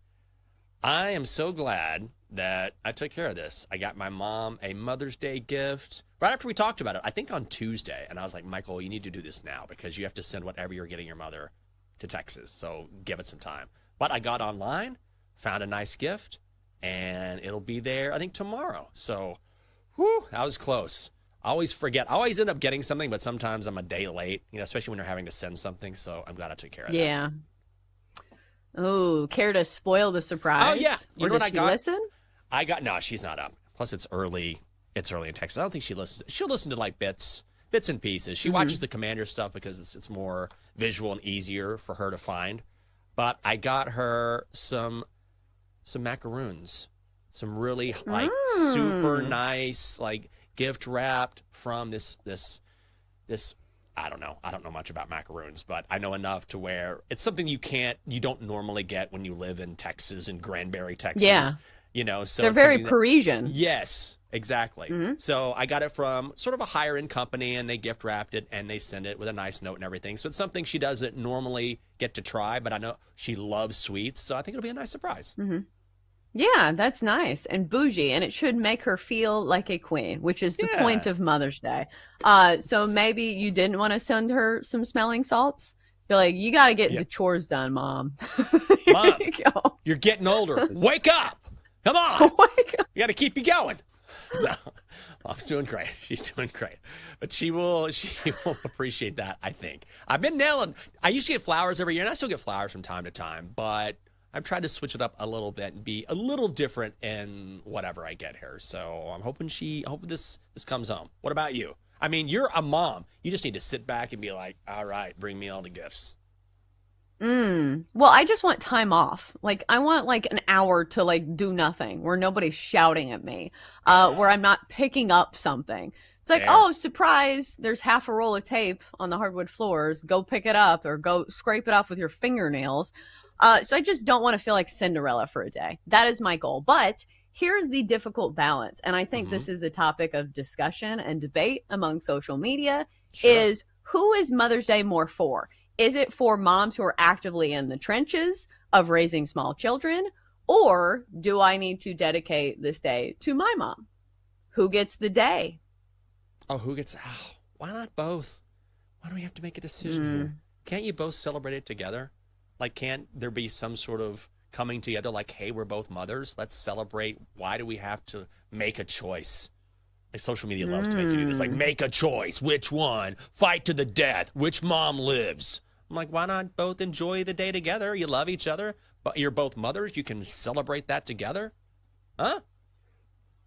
I am so glad that I took care of this. I got my mom a Mother's Day gift right after we talked about it, I think on Tuesday. And I was like, Michael, you need to do this now because you have to send whatever you're getting your mother to Texas. So give it some time. But I got online, found a nice gift, and it'll be there, I think, tomorrow. So, that was close. I always forget. I always end up getting something, but sometimes I'm a day late, especially when you're having to send something. So I'm glad I took care of that. Yeah. Oh, care to spoil the surprise? Oh, yeah. You know what I got? Listen? No, she's not up. Plus, it's early. It's early in Texas. I don't think she listens. She'll listen to like bits and pieces. She watches the Commander stuff because it's more visual and easier for her to find. But I got her some macaroons, some really like super nice like gift wrapped from this. I don't know much about macaroons, but I know enough to where it's something you don't normally get when you live in Texas, in Granbury, Texas. Yeah. So they're very Parisian. Yes, exactly. So I got it from sort of a higher end company, and they gift wrapped it and they send it with a nice note and everything. So it's something she doesn't normally get to try, but I know she loves sweets, so I think it'll be a nice surprise. Yeah, that's nice and bougie, and it should make her feel like a queen, which is the point of Mother's Day. So maybe you didn't want to send her some smelling salts. Be like, you got to get the chores done, Mom. Mom, you're getting older. Wake up! Come on! Wake up. You got to keep you going. No, Mom's doing great. She's doing great, but she will appreciate that. I think I've been nailing. I used to get flowers every year, and I still get flowers from time to time, but I've tried to switch it up a little bit and be a little different in whatever I get her. So I'm hoping this comes home. What about you? I mean, you're a mom. You just need to sit back and be like, all right, bring me all the gifts. Well, I just want time off. Like, I want like an hour to like do nothing where nobody's shouting at me, where I'm not picking up something. It's like, oh, surprise, there's half a roll of tape on the hardwood floors. Go pick it up or go scrape it off with your fingernails. So I just don't want to feel like Cinderella for a day. That is my goal. But here's the difficult balance. And I think this is a topic of discussion and debate among social media is who is Mother's Day more for? Is it for moms who are actively in the trenches of raising small children? Or do I need to dedicate this day to my mom? Who gets the day? Why not both? Why do we have to make a decision here? Can't you both celebrate it together? Like, can't there be some sort of coming together like, hey, we're both mothers. Let's celebrate. Why do we have to make a choice? Like, social media loves to make you do this. Like, make a choice. Which one? Fight to the death. Which mom lives? I'm like, why not both enjoy the day together? You love each other, but you're both mothers. You can celebrate that together. Huh?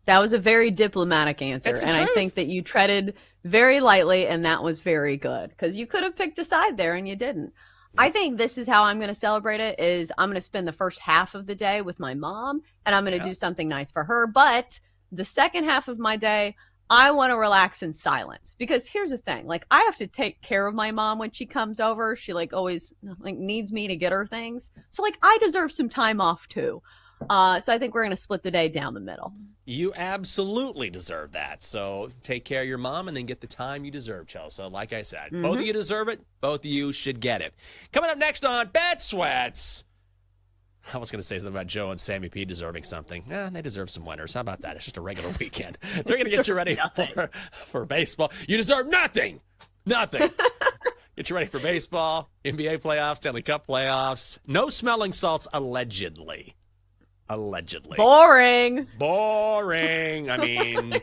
That was a very diplomatic answer. And I think that you treaded very lightly, and that was very good because you could have picked a side there and you didn't. I think this is how I'm going to celebrate it is I'm going to spend the first half of the day with my mom, and I'm going to do something nice for her. But the second half of my day, I want to relax in silence. Because here's the thing. Like, I have to take care of my mom when she comes over. She, like, always like needs me to get her things. So, like, I deserve some time off, too. So I think we're going to split the day down the middle. You absolutely deserve that. So take care of your mom and then get the time you deserve, Chelsea. Like I said, both of you deserve it. Both of you should get it. Coming up next on Bet Sweats. I was going to say something about Joe and Sammy P deserving something. They deserve some winners. How about that? It's just a regular weekend. They're going to get you ready for baseball. You deserve nothing. Nothing. Get you ready for baseball, NBA playoffs, Stanley Cup playoffs. No smelling salts, allegedly. Allegedly. Boring. I mean,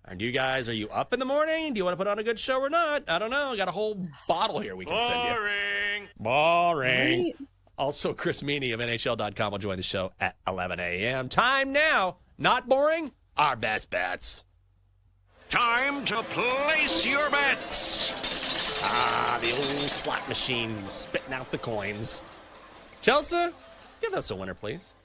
are you up in the morning? Do you want to put on a good show or not? I don't know. I got a whole bottle here we can send you. Boring. Right. Also, Chris Meany of NHL.com will join the show at 11 a.m. Time now. Not boring. Our best bets. Time to place your bets. The old slot machine spitting out the coins. Chelsea, give us a winner, please.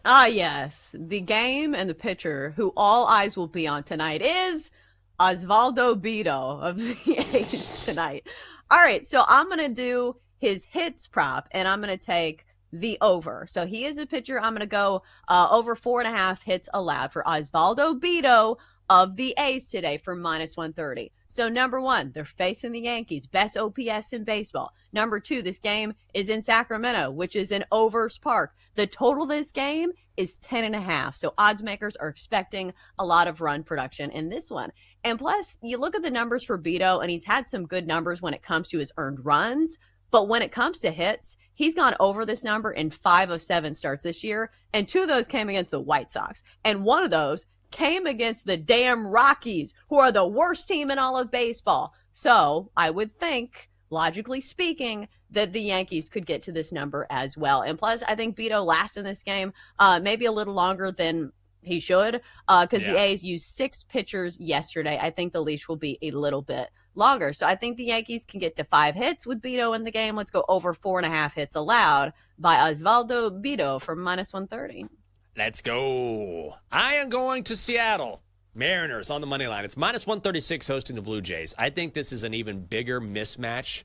Yes. The game and the pitcher who all eyes will be on tonight is Osvaldo Bido of the A's tonight. All right, so I'm going to do his hits prop, and I'm going to take the over. So he is a pitcher. I'm going to go over 4.5 hits allowed for Osvaldo Bido of the A's today for -130. So number one, they're facing the Yankees, best OPS in baseball. Number two, this game is in Sacramento, which is in Overs Park. The total of this game is 10.5. So odds makers are expecting a lot of run production in this one. And plus, you look at the numbers for Bido, and he's had some good numbers when it comes to his earned runs. But when it comes to hits, he's gone over this number in 5 of 7 starts this year. And 2 of those came against the White Sox. And one of those came against the damn Rockies, who are the worst team in all of baseball. So I would think, logically speaking, that the Yankees could get to this number as well. And plus, I think Bido lasts in this game maybe a little longer than he should because the A's used 6 pitchers yesterday. I think the leash will be a little bit longer. So I think the Yankees can get to 5 hits with Bido in the game. Let's go over 4.5 hits allowed by Osvaldo Bido for -130. Let's go. I am going to Seattle. Mariners on the money line. It's -136 hosting the Blue Jays. I think this is an even bigger mismatch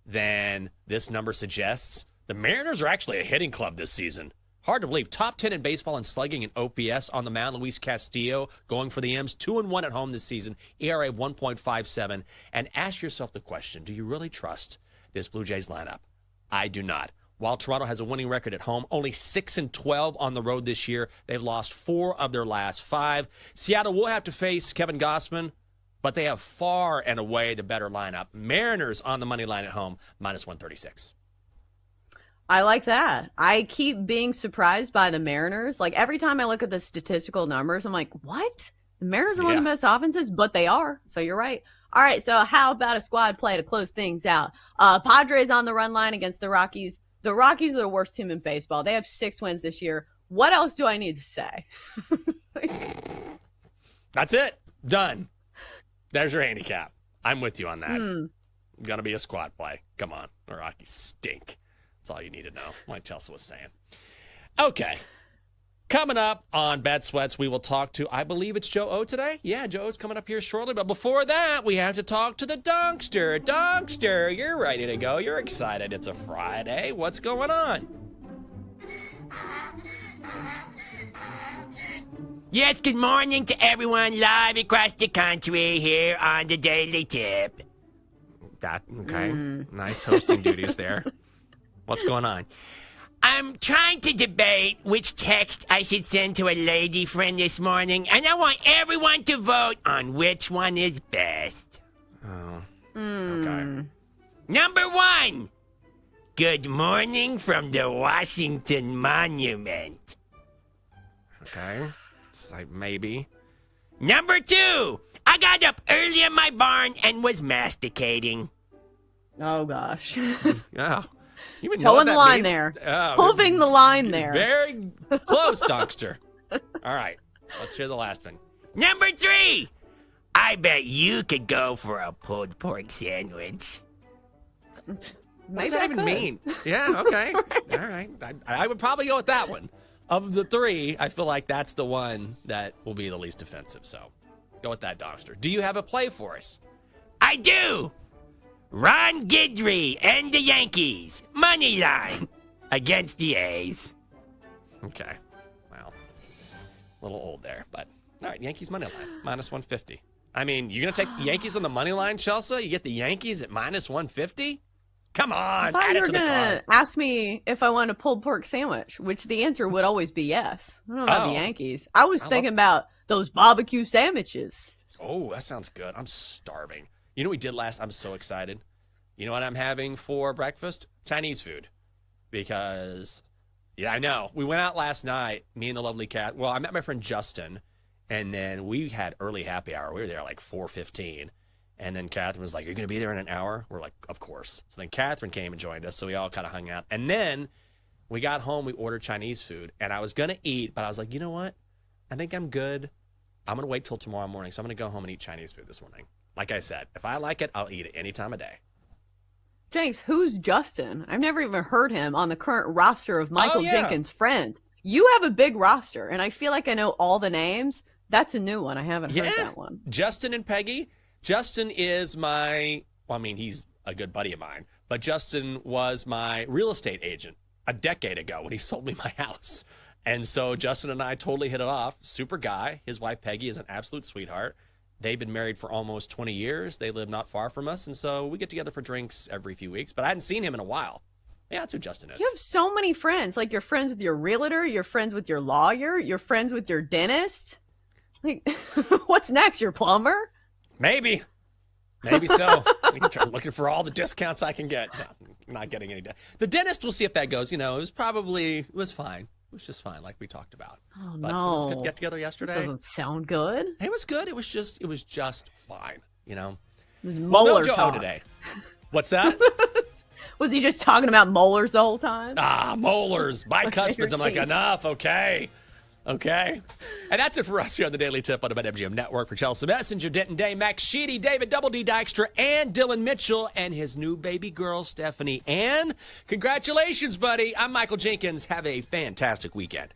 than this number suggests. The Mariners are actually a hitting club this season. Hard to believe. Top 10 in baseball in slugging and OPS on the mound. Luis Castillo going for the M's. 2-1 at home this season. ERA 1.57. And ask yourself the question, do you really trust this Blue Jays lineup? I do not. While Toronto has a winning record at home, only 6-12 on the road this year. They've lost 4 of their last 5. Seattle will have to face Kevin Gausman, but they have far and away the better lineup. Mariners on the money line at home, -136. I like that. I keep being surprised by the Mariners. Like, every time I look at the statistical numbers, I'm like, what? The Mariners are one of the best offenses? But they are. So you're right. All right, so how about a squad play to close things out? Padres on the run line against the Rockies. The Rockies are the worst team in baseball. They have 6 wins this year. What else do I need to say? That's it. Done. There's your handicap. I'm with you on that. Gonna be a squad play. Come on. The Rockies stink. That's all you need to know, like Chelsea was saying. Okay. Coming up on Bet Sweats, we will talk to, I believe it's Joe O today. Yeah, Joe's coming up here shortly. But before that, we have to talk to the Dunkster. Dunkster, you're ready to go. You're excited. It's a Friday. What's going on? Yes, good morning to everyone live across the country here on the Daily Tip. Okay. Nice hosting duties there. What's going on? I'm trying to debate which text I should send to a lady friend this morning, and I want everyone to vote on which one is best. Oh. Okay. Number 1, good morning from the Washington Monument. Okay. It's like maybe. Number 2, I got up early in my barn and was masticating. Oh, gosh. Oh. You even Towing the line there. Pulling the line there. Very close, Dunkster. All right. Let's hear the last one. Number 3, I bet you could go for a pulled pork sandwich. What does that even mean? Yeah, okay. All right. I would probably go with that one. Of the three, I feel like that's the one that will be the least offensive. So go with that, Donster. Do you have a play for us? I do. Ron Guidry and the Yankees. Money line against the A's. Okay. Well, a little old there, but all right. Yankees money line, minus 150. I mean, you're going to take the Yankees on the money line, Chelsea? You get the Yankees at minus 150? Come on, I thought add you it were to the gonna card. ask me if I wanted a pulled pork sandwich, which the answer would always be yes. I don't know about the Yankees. I was thinking about those barbecue sandwiches. Oh, that sounds good. I'm starving. You know what we did last? I'm so excited. You know what I'm having for breakfast? Chinese food. Because, yeah, I know. We went out last night, me and the lovely cat. Well, I met my friend Justin, and then we had early happy hour. We were there like 4:15. And then Catherine was like, "You're going to be there in an hour?" We're like, "Of course." So then Catherine came and joined us, so we all kind of hung out. And then we got home, we ordered Chinese food, and I was going to eat, but I was like, you know what? I think I'm good. I'm going to wait till tomorrow morning, so I'm going to go home and eat Chinese food this morning. Like I said, if I like it, I'll eat it any time of day. Jenks, who's Justin? I've never even heard him on the current roster of Michael Jenkins' friends. You have a big roster, and I feel like I know all the names. That's a new one. I haven't heard that one. Justin and Peggy. Justin is he's a good buddy of mine, but Justin was my real estate agent a decade ago when he sold me my house. And so Justin and I totally hit it off. Super guy. His wife, Peggy, is an absolute sweetheart. They've been married for almost 20 years. They live not far from us. And so we get together for drinks every few weeks, but I hadn't seen him in a while. Yeah, that's who Justin is. You have so many friends. Like, you're friends with your realtor, you're friends with your lawyer, you're friends with your dentist. Like, what's next? Your plumber? Maybe so. I'm looking for all the discounts I can get. No, I'm not getting any. The dentist, we'll see if that goes. It was fine. It was just fine, like we talked about. Oh, but no. It was a good get together yesterday. Doesn't sound good. It was good. It was just fine. Molar no talk today. What's that? Was he just talking about molars the whole time? Molars, bicuspids. I'm like, enough. Okay. And that's it for us here on the Daily Tip on the BetMGM Network. For Chelsea Messenger, Denton Day, Max Sheedy, David Double D Dykstra, and Dylan Mitchell, and his new baby girl, Stephanie Ann. Congratulations, buddy. I'm Michael Jenkins. Have a fantastic weekend.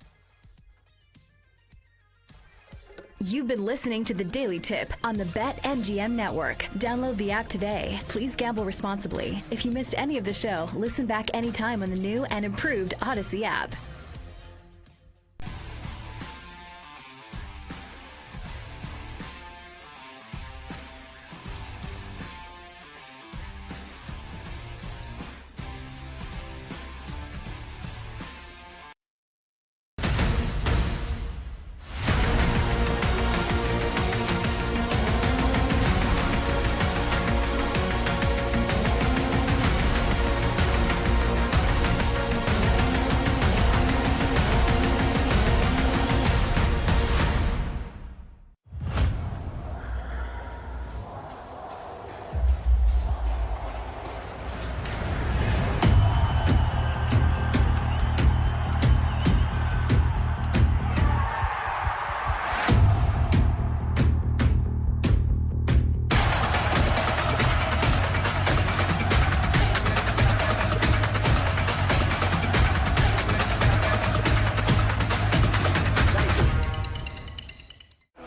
You've been listening to the Daily Tip on the BetMGM Network. Download the app today. Please gamble responsibly. If you missed any of the show, listen back anytime on the new and improved Odyssey app.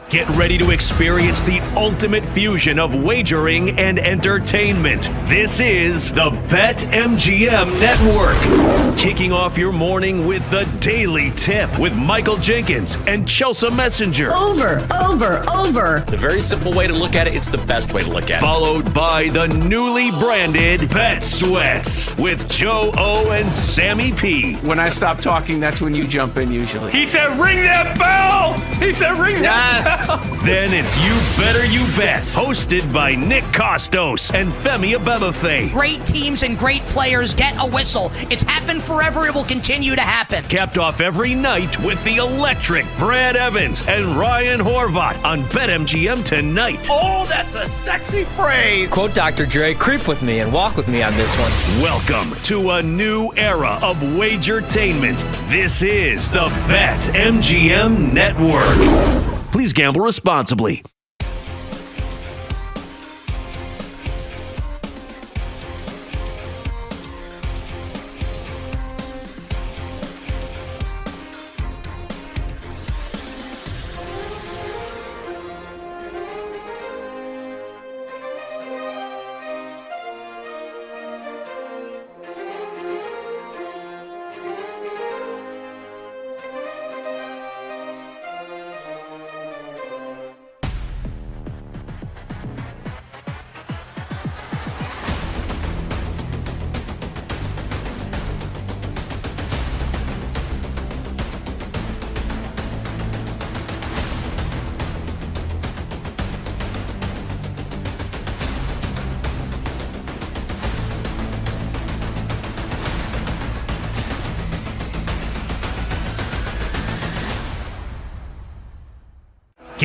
Get ready to experience the ultimate fusion of wagering and entertainment. This is the BetMGM Network. Kicking off your morning with the Daily Tip with Michael Jenkins and Chelsea Messenger. Over. It's a very simple way to look at it. It's the best way to look at it. Followed by the newly branded Bet Sweats with Joe O and Sammy P. When I stop talking, that's when you jump in usually. He said, ring that bell! He said, ring that bell! Then it's You Better You Bet, hosted by Nick Costos and Femi Abebefe. Great teams and great players get a whistle. It's happened forever. It will continue to happen. Capped off every night with the electric Brad Evans and Ryan Horvat on BetMGM tonight. Oh, that's a sexy phrase. Quote Dr. Dre, creep with me and walk with me on this one. Welcome to a new era of Wagertainment. This is the BetMGM Network. Please gamble responsibly.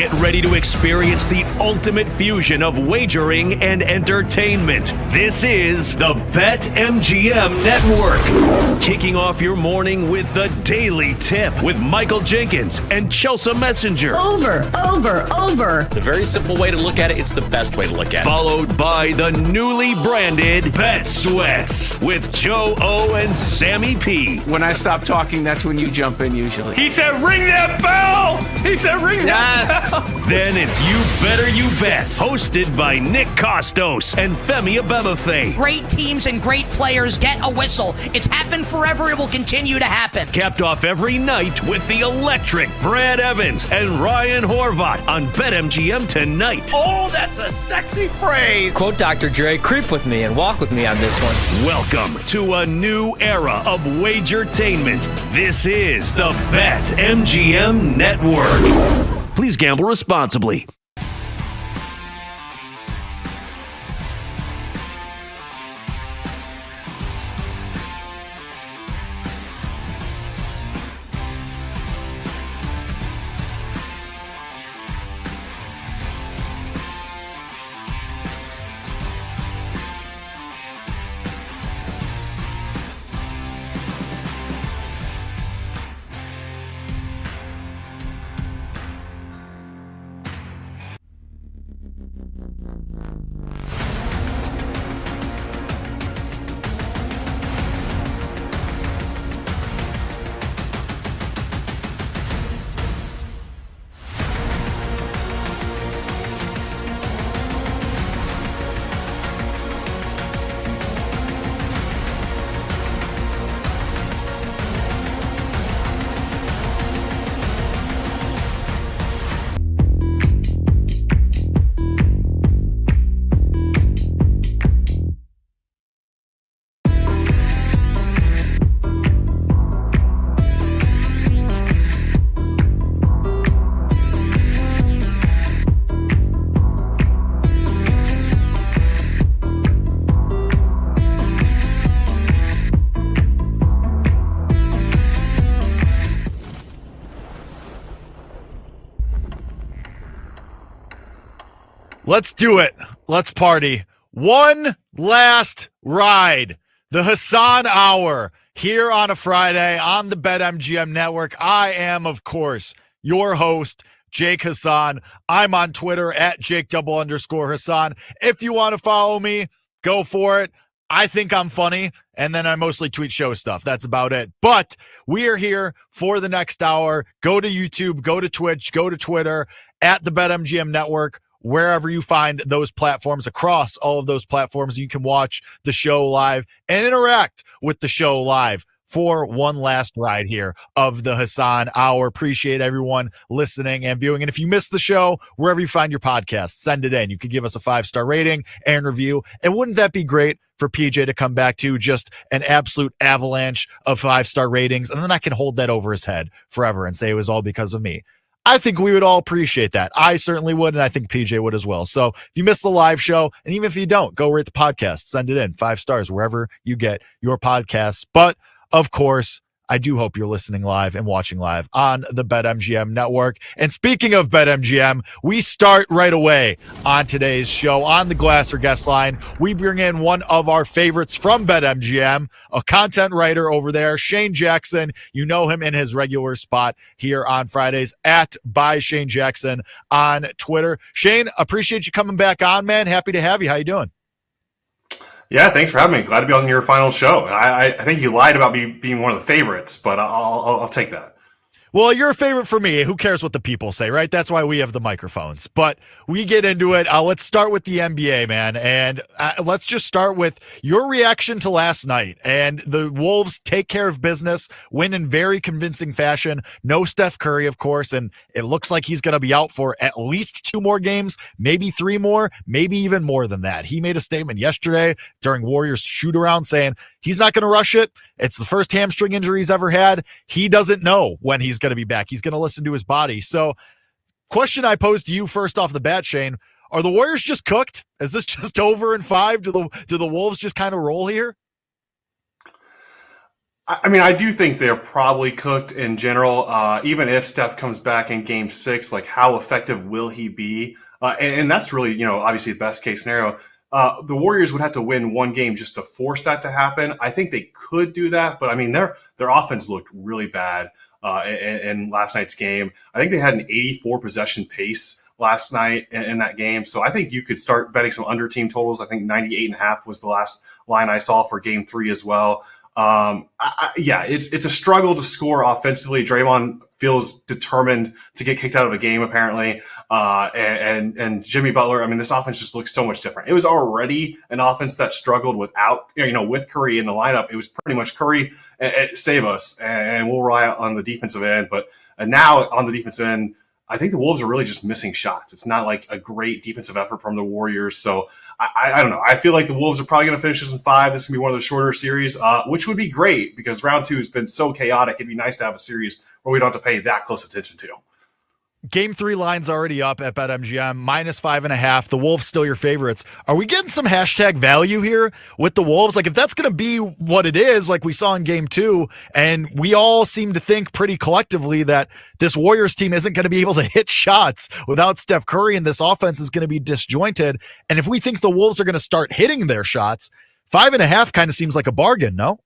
Get ready to experience the ultimate fusion of wagering and entertainment. This is the BetMGM Network. Kicking off your morning with the Daily Tip with Michael Jenkins and Chelsea Messenger. Over. It's a very simple way to look at it. It's the best way to look at it. Followed by the newly branded Bet Sweats with Joe O and Sammy P. When I stop talking, that's when you jump in usually. He said, ring that bell! He said, ring that bell! Then it's You Better You Bet, hosted by Nick Costos and Femi Abebefe. Great teams and great players get a whistle. It's happened forever. It will continue to happen. Capped off every night with the electric Brad Evans and Ryan Horvat on BetMGM tonight. Oh, that's a sexy phrase. Quote Dr. Dre, creep with me and walk with me on this one. Welcome to a new era of Wagertainment. This is the BetMGM Network. Please gamble responsibly. Let's do it. Let's party. One last ride. The Hassan Hour here on a Friday on the BetMGM Network. I am, of course, your host, Jake Hassan. I'm on Twitter at Jake_Hassan. If you want to follow me, go for it. I think I'm funny, and then I mostly tweet show stuff. That's about it. But we are here for the next hour. Go to YouTube, go to Twitch, go to Twitter, at the BetMGM Network. Wherever you find those platforms, across all of those platforms, you can watch the show live and interact with the show live for one last ride here of the Hassan Hour. Appreciate everyone listening and viewing. And if you missed the show, wherever you find your podcast, send it in. You could give us a 5-star rating and review. And wouldn't that be great for PJ to come back to just an absolute avalanche of 5-star ratings? And then I can hold that over his head forever and say it was all because of me. I think we would all appreciate that. I certainly would, and I think PJ would as well. So if you missed the live show, and even if you don't, go rate the podcast, send it in 5 stars wherever you get your podcasts. But of course, I do hope you're listening live and watching live on the BetMGM Network. And speaking of BetMGM, we start right away on today's show. On the Glasser guest line, we bring in one of our favorites from BetMGM, a content writer over there, Shane Jackson. You know him in his regular spot here on Fridays at @ByShaneJackson on Twitter. Shane, appreciate you coming back on, man. Happy to have you. How you doing? Yeah, thanks for having me. Glad to be on your final show. I think you lied about me being one of the favorites, but I'll take that. Well, you're a favorite for me. Who cares what the people say, right? That's why we have the microphones. But we get into it. Let's start with the NBA, man. And let's just start with your reaction to last night. And the Wolves take care of business, win in very convincing fashion. No Steph Curry, of course. And it looks like he's going to be out for at least 2 more games, maybe 3 more, maybe even more than that. He made a statement yesterday during Warriors shoot-around saying he's not going to rush it. It's the first hamstring injury he's ever had. He doesn't know when he's going to be back. He's going to listen to his body. So, question I pose to you first off the bat, Shane, are the Warriors just cooked? Is this just over in 5? Do the Wolves just kind of roll here? I mean, I do think they're probably cooked in general. Even if Steph comes back in Game 6, like how effective will he be? And that's really, obviously the best case scenario. The Warriors would have to win one game just to force that to happen. I think they could do that, but I mean, their offense looked really bad in last night's game. I think they had an 84 possession pace last night in that game. So I think you could start betting some under team totals. I think 98.5 was the last line I saw for Game 3 as well. It's a struggle to score offensively. Draymond feels determined to get kicked out of a game, apparently. And Jimmy Butler, I mean, this offense just looks so much different. It was already an offense that struggled without, with Curry in the lineup. It was pretty much Curry, save us, and we'll rely on the defensive end. But now on the defensive end, I think the Wolves are really just missing shots. It's not like a great defensive effort from the Warriors. So I don't know. I feel like the Wolves are probably going to finish this in 5. This is going to be one of the shorter series, which would be great because round 2 has been so chaotic. It'd be nice to have a series where we don't have to pay that close attention to. Game 3 line's already up at BetMGM, -5.5. The Wolves still your favorites. Are we getting some hashtag value here with the Wolves? Like, if that's going to be what it is, like we saw in Game 2, and we all seem to think pretty collectively that this Warriors team isn't going to be able to hit shots without Steph Curry, and this offense is going to be disjointed. And if we think the Wolves are going to start hitting their shots, 5.5 kind of seems like a bargain, no?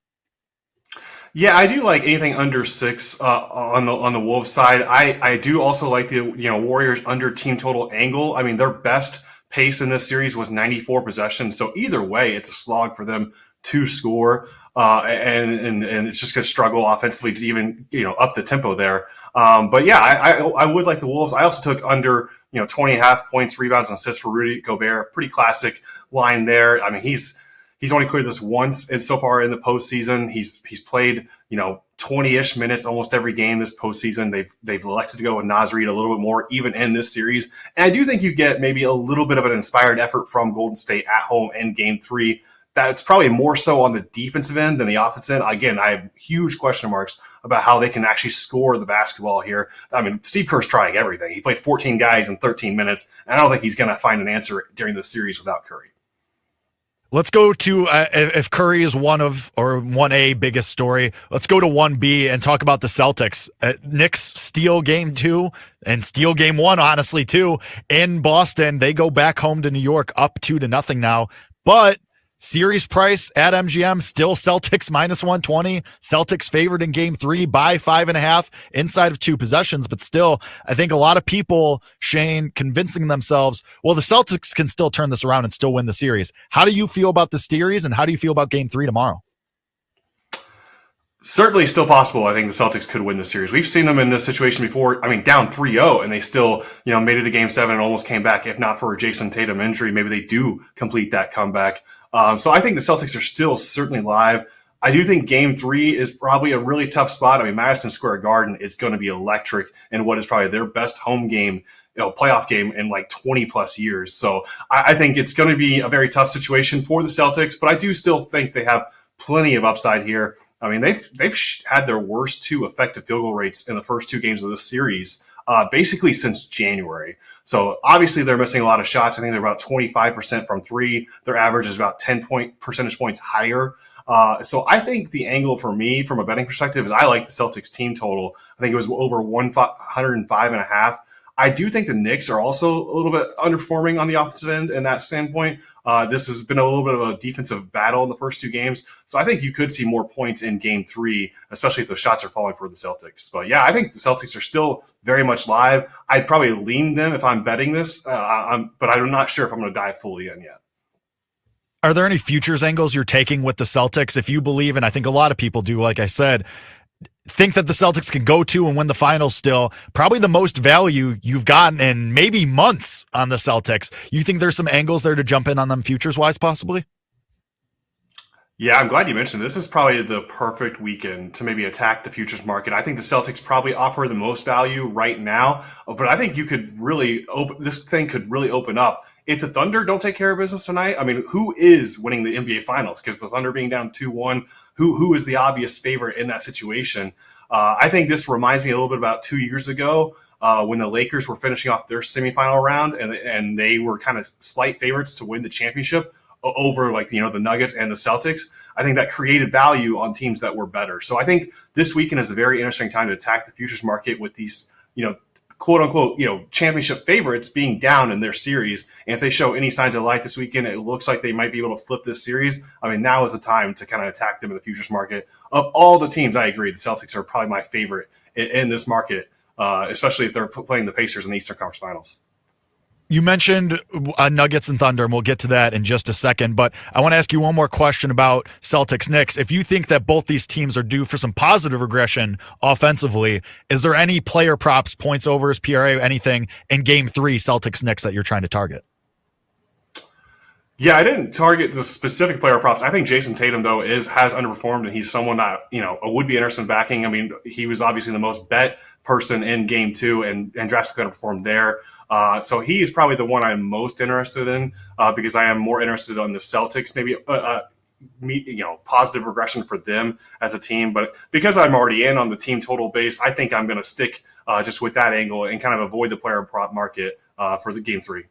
Yeah, I do like anything under 6 on the Wolves side. I do also like the Warriors under team total angle. I mean, their best pace in this series was 94 possessions. So either way, it's a slog for them to score, and it's just going to struggle offensively to even up the tempo there. But yeah, I would like the Wolves. I also took under 20.5 points, rebounds, and assists for Rudy Gobert. Pretty classic line there. I mean, he's only cleared this once, and so far in the postseason, he's played 20-ish minutes almost every game this postseason. They've elected to go with Naz Reid a little bit more, even in this series. And I do think you get maybe a little bit of an inspired effort from Golden State at home in Game 3. That's probably more so on the defensive end than the offensive end. Again, I have huge question marks about how they can actually score the basketball here. I mean, Steve Kerr's trying everything. He played 14 guys in 13 minutes, and I don't think he's going to find an answer during the series without Curry. Let's go to, if Curry is 1A biggest story, let's go to 1B and talk about the Celtics. Knicks steal Game 2 and steal Game 1, honestly, too, in Boston. They go back home to New York up 2-0 now. But series price at MGM, still Celtics -120. Celtics favored in Game 3 by 5.5 inside of 2 possessions. But still, I think a lot of people, Shane, convincing themselves, well, the Celtics can still turn this around and still win the series. How do you feel about the series, and how do you feel about Game 3 tomorrow? Certainly still possible. I think the Celtics could win the series. We've seen them in this situation before. I mean, down 3-0, and they still, made it to Game 7 and almost came back. If not for a Jason Tatum injury, maybe they do complete that comeback. So I think the Celtics are still certainly live. I do think Game 3 is probably a really tough spot. I mean, Madison Square Garden is going to be electric in what is probably their best home game, playoff game in like 20 plus years. So I think it's going to be a very tough situation for the Celtics, but I do still think they have plenty of upside here. I mean, they've had their worst 2 effective field goal rates in the first 2 games of this series, basically since January. So obviously they're missing a lot of shots. I think they're about 25% from 3. Their average is about 10 percentage points higher. So I think the angle for me from a betting perspective is I like the Celtics team total. I think it was over 105.5. I do think the Knicks are also a little bit underperforming on the offensive end in that standpoint. This has been a little bit of a defensive battle in the first 2 games. So I think you could see more points in Game 3, especially if the shots are falling for the Celtics. But yeah, I think the Celtics are still very much live. I'd probably lean them if I'm betting this, but I'm not sure if I'm going to dive fully in yet. Are there any futures angles you're taking with the Celtics? If you believe, and I think a lot of people do, like I said, think that the Celtics can go to and win the finals still, probably the most value you've gotten in maybe months on the Celtics. You think there's some angles there to jump in on them futures-wise, possibly? Yeah, I'm glad you mentioned this. This is probably the perfect weekend to maybe attack the futures market. I think the Celtics probably offer the most value right now, but I think you could really this thing could really open up. If the Thunder don't take care of business tonight, I mean, who is winning the NBA Finals? Because the Thunder being down 2-1, who is the obvious favorite in that situation? I think this reminds me a little bit about 2 years ago when the Lakers were finishing off their semifinal round and they were kind of slight favorites to win the championship over the Nuggets and the Celtics. I think that created value on teams that were better. So I think this weekend is a very interesting time to attack the futures market with these, quote unquote, championship favorites being down in their series. And if they show any signs of life this weekend, it looks like they might be able to flip this series. I mean, now is the time to kind of attack them in the futures market. Of all the teams, I agree, the Celtics are probably my favorite in this market, especially if they're playing the Pacers in the Eastern Conference Finals. You mentioned Nuggets and Thunder, and we'll get to that in just a second. But I want to ask you one more question about Celtics-Knicks. If you think that both these teams are due for some positive regression offensively, is there any player props, points overs, PRA, anything in Game 3 Celtics-Knicks that you're trying to target? Yeah, I didn't target the specific player props. I think Jason Tatum, though, has underperformed, and he's someone that I would be interested in backing. I mean, he was obviously the most bet person in Game 2 and drastically underperformed there. So he is probably the one I'm most interested in because I am more interested on the Celtics, maybe positive regression for them as a team. But because I'm already in on the team total base, I think I'm going to stick just with that angle and kind of avoid the player prop market for the Game 3.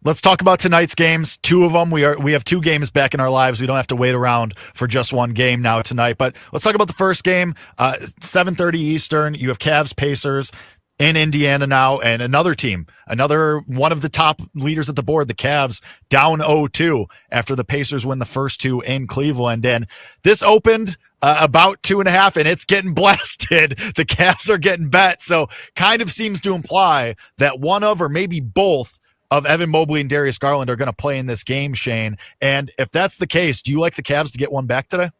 Let's talk about tonight's games. 2 of them. We have 2 games back in our lives. We don't have to wait around for just one game now tonight. But let's talk about the first game. 7:30 Eastern. You have Cavs Pacers in Indiana now, and another team, another one of the top leaders at the board, the Cavs, down 0-2 after the Pacers win the first 2 in Cleveland. And this opened about 2.5, and it's getting blasted. The Cavs are getting bet. So kind of seems to imply that one of, or maybe both, of Evan Mobley and Darius Garland are going to play in this game, Shane. And if that's the case, do you like the Cavs to get one back today?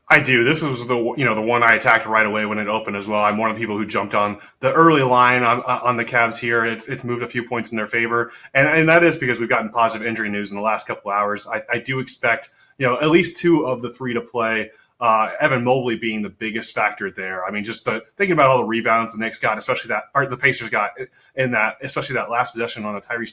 I do. This was the one I attacked right away when it opened as well. I'm one of the people who jumped on the early line on the Cavs here. It's moved a few points in their favor, and that is because we've gotten positive injury news in the last couple of hours. I do expect at least 2 of the 3 to play. Evan Mobley being the biggest factor there. I mean, just thinking about all the rebounds the Knicks got, the Pacers got in that, especially that last possession on a Tyrese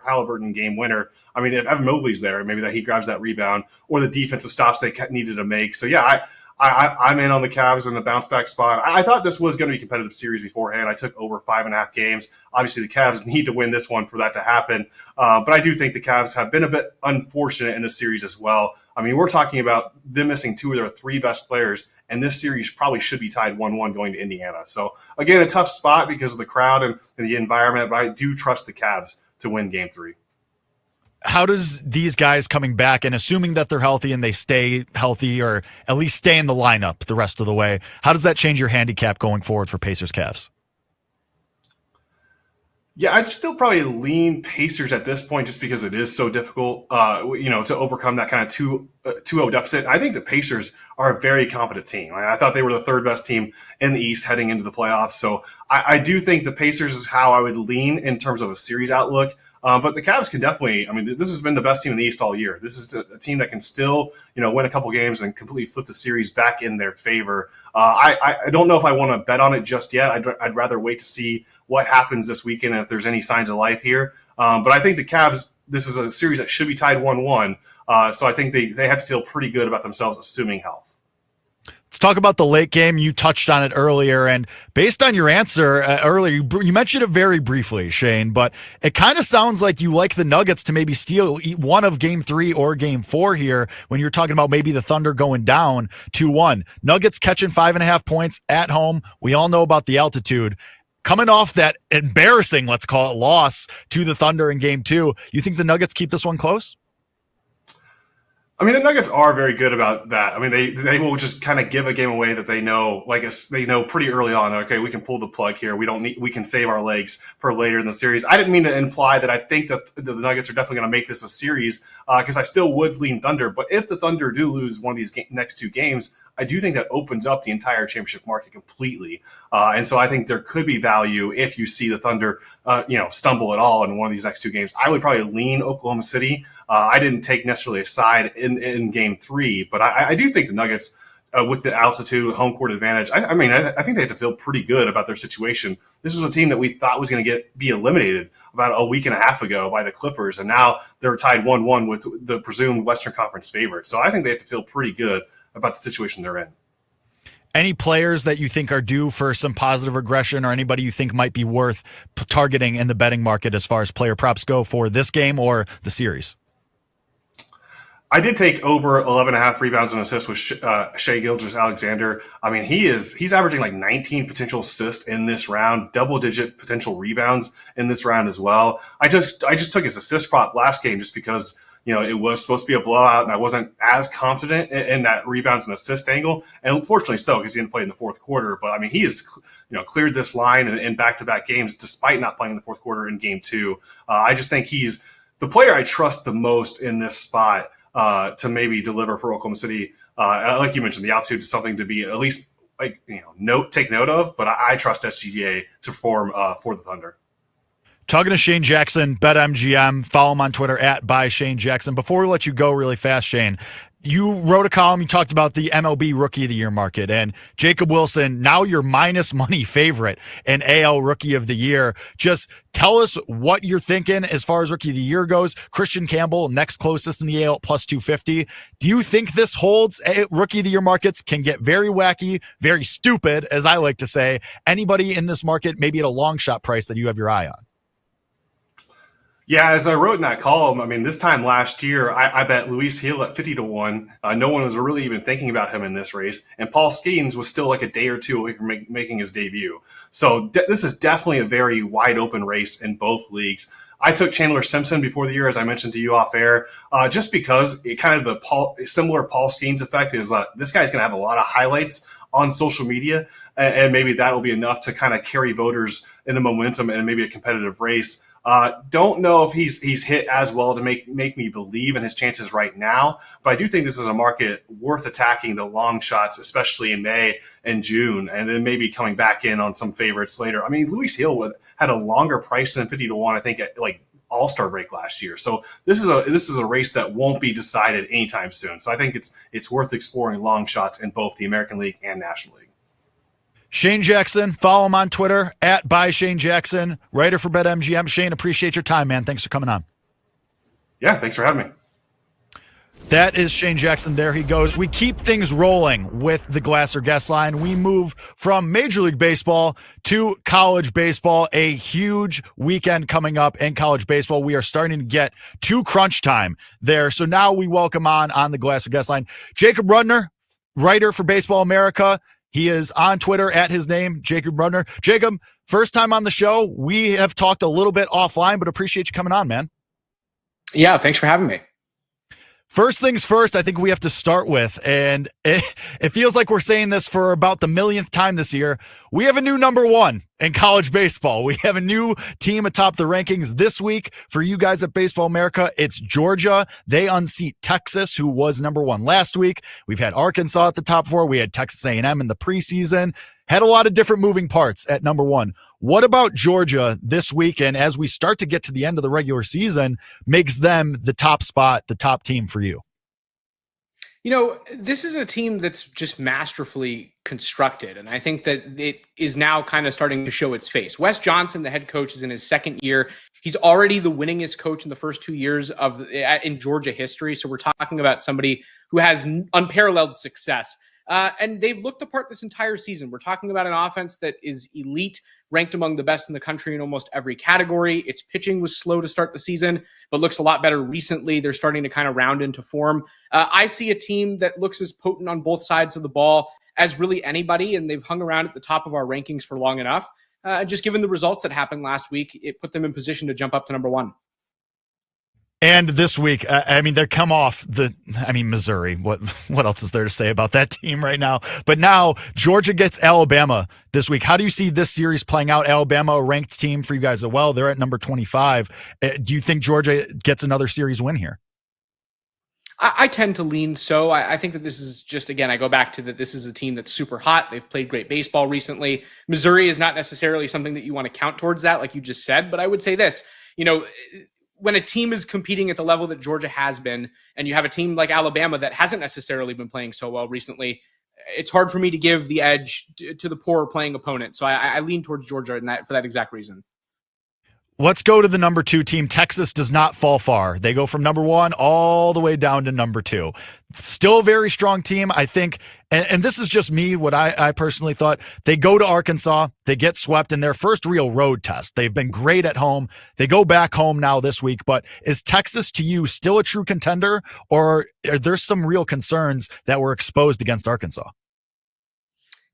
Halliburton game winner. I mean, if Evan Mobley's there, maybe that he grabs that rebound or the defensive stops they needed to make. So yeah, I'm in on the Cavs in the bounce back spot. I thought this was going to be a competitive series beforehand. I took over 5.5 games. Obviously, the Cavs need to win this one for that to happen. But I do think the Cavs have been a bit unfortunate in this series as well. I mean, we're talking about them missing 2 of their 3 best players, and this series probably should be tied 1-1 going to Indiana. So again, a tough spot because of the crowd and the environment, but I do trust the Cavs to win Game 3. How does these guys coming back, and assuming that they're healthy and they stay healthy or at least stay in the lineup the rest of the way, how does that change your handicap going forward for Pacers-Cavs? Yeah, I'd still probably lean Pacers at this point just because it is so difficult, to overcome that kind of 2-0 deficit. I think the Pacers are a very competent team. I thought they were the 3rd best team in the East heading into the playoffs. So I do think the Pacers is how I would lean in terms of a series outlook. But the Cavs can definitely, I mean, this has been the best team in the East all year. This is a team that can still, win a couple games and completely flip the series back in their favor. I don't know if I want to bet on it just yet. I'd rather wait to see what happens this weekend and if there's any signs of life here. But I think the Cavs, this is a series that should be tied 1-1. So I think they have to feel pretty good about themselves, assuming health. Let's talk about the late game. You touched on it earlier, and based on your answer earlier, you mentioned it very briefly, Shane, but it kind of sounds like you like the Nuggets to maybe steal one of Game 3 or Game 4 here when you're talking about maybe the Thunder going down 2-1. Nuggets catching 5.5 points at home. We all know about the altitude. Coming off that embarrassing, let's call it, loss to the Thunder in Game 2, you think the Nuggets keep this one close? I mean, the Nuggets are very good about that. I mean, they will just kind of give a game away that they know pretty early on. Okay, we can pull the plug here. We can save our legs for later in the series. I didn't mean to imply that I think that the Nuggets are definitely going to make this a series because I still would lean Thunder. But if the Thunder do lose one of these next 2 games, I do think that opens up the entire championship market completely. And so I think there could be value if you see the Thunder, stumble at all in one of these next 2 games. I would probably lean Oklahoma City. I didn't take necessarily a side in Game 3, but I do think the Nuggets, with the altitude, home court advantage, I think they have to feel pretty good about their situation. This was a team that we thought was going to be eliminated about a week and a half ago by the Clippers, and now they're tied 1-1 with the presumed Western Conference favorite. So I think they have to feel pretty good about the situation they're in. Any players that you think are due for some positive regression, or anybody you think might be worth targeting in the betting market as far as player props go for this game or the series? I did take over 11.5 rebounds and assists with Shai Gilgeous-Alexander. I mean, he's averaging like 19 potential assists in this round, double-digit potential rebounds in this round as well. I just took his assist prop last game just because it was supposed to be a blowout, and I wasn't as confident in that rebounds and assist angle. And unfortunately so, because he didn't play in the fourth quarter. But I mean, he has cleared this line in back-to-back games despite not playing in the fourth quarter in game 2. I just think he's the player I trust the most in this spot. To maybe deliver for Oklahoma City, like you mentioned, the altitude is something to be at least take note of. But I trust SGA to perform for the Thunder. Talking to Shane Jackson, BetMGM. Follow him on Twitter @ByShaneJackson. Before we let you go really fast, Shane, you wrote a column. You talked about the MLB Rookie of the Year market, and Jacob Wilson, now your minus money favorite in AL Rookie of the Year. Just tell us what you're thinking as far as Rookie of the Year goes. Christian Campbell, next closest in the AL, plus 250. Do you think this holds? Rookie of the Year markets can get very wacky, very stupid, as I like to say. Anybody in this market, maybe at a long shot price that you have your eye on? Yeah, as I wrote in that column, I mean, this time last year, I bet Luis Gil at 50-1. No one was really even thinking about him in this race. And Paul Skeens was still like a day or two away from making his debut. So this is definitely a very wide open race in both leagues. I took Chandler Simpson before the year, as I mentioned to you off air, just because it kind of the similar Paul Skeens effect is this guy's going to have a lot of highlights on social media, and maybe that will be enough to kind of carry voters in the momentum and maybe a competitive race. Don't know if he's hit as well to make me believe in his chances right now, but I do think this is a market worth attacking the long shots, especially in May and June, and then maybe coming back in on some favorites later. I mean, Luis Gil had a longer price than 50-1, I think, at All-Star break last year. So this is a race that won't be decided anytime soon. So I think it's worth exploring long shots in both the American League and National League. Shane Jackson, follow him on Twitter @ByShaneJackson, writer for BetMGM. Shane, appreciate your time, man. Thanks for coming on. Yeah, thanks for having me. That is Shane Jackson. There he goes. We keep things rolling with the Glasser guest line. We move from Major League Baseball to college baseball. A huge weekend coming up in college baseball. We are starting to get to crunch time there. So now we welcome on the Glasser guest line, Jacob Rudner, writer for Baseball America. He is on Twitter his name, Jacob Rudner. Jacob, first time on the show. We have talked a little bit offline, but appreciate you coming on, man. Yeah, thanks for having me. First things first, I think we have to start with, and it feels like we're saying this for about the millionth time this year. We have a new number one in college baseball. We have a new team atop the rankings this week. For you guys at Baseball America, it's Georgia. They unseat Texas, who was number one last week. We've had Arkansas at the top 4. We had Texas A&M in the preseason. Had a lot of different moving parts at number one. What about Georgia this weekend as we start to get to the end of the regular season makes them the top spot, the top team for you? You know, this is a team that's just masterfully constructed, and I think that it is now kind of starting to show its face. Wes Johnson, the head coach, is in his second year. He's already the winningest coach in the first 2 years in Georgia history, so we're talking about somebody who has unparalleled success. And they've looked the part this entire season. We're talking about an offense that is elite, ranked among the best in the country in almost every category. Its pitching was slow to start the season, but looks a lot better recently. They're starting to kind of round into form. I see a team that looks as potent on both sides of the ball as really anybody, and they've hung around at the top of our rankings for long enough. Just given the results that happened last week, it put them in position to jump up to number one. And this week, they come off Missouri. What else is there to say about that team right now? But now Georgia gets Alabama this week. How do you see this series playing out? Alabama, a ranked team for you guys as well. They're at number 25. Do you think Georgia gets another series win here? I tend to lean so. I think that this is just, again, I go back to that this is a team that's super hot. They've played great baseball recently. Missouri is not necessarily something that you want to count towards that, like you just said. But I would say this, when a team is competing at the level that Georgia has been, and you have a team like Alabama that hasn't necessarily been playing so well recently, it's hard for me to give the edge to the poorer playing opponent. So I lean towards Georgia for that exact reason. Let's go to the number 2 team. Texas does not fall far. They go from number 1 all the way down to number 2. Still a very strong team, I think. And this is just me, what I personally thought. They go to Arkansas. They get swept in their first real road test. They've been great at home. They go back home now this week. But is Texas, to you, still a true contender? Or are there some real concerns that were exposed against Arkansas?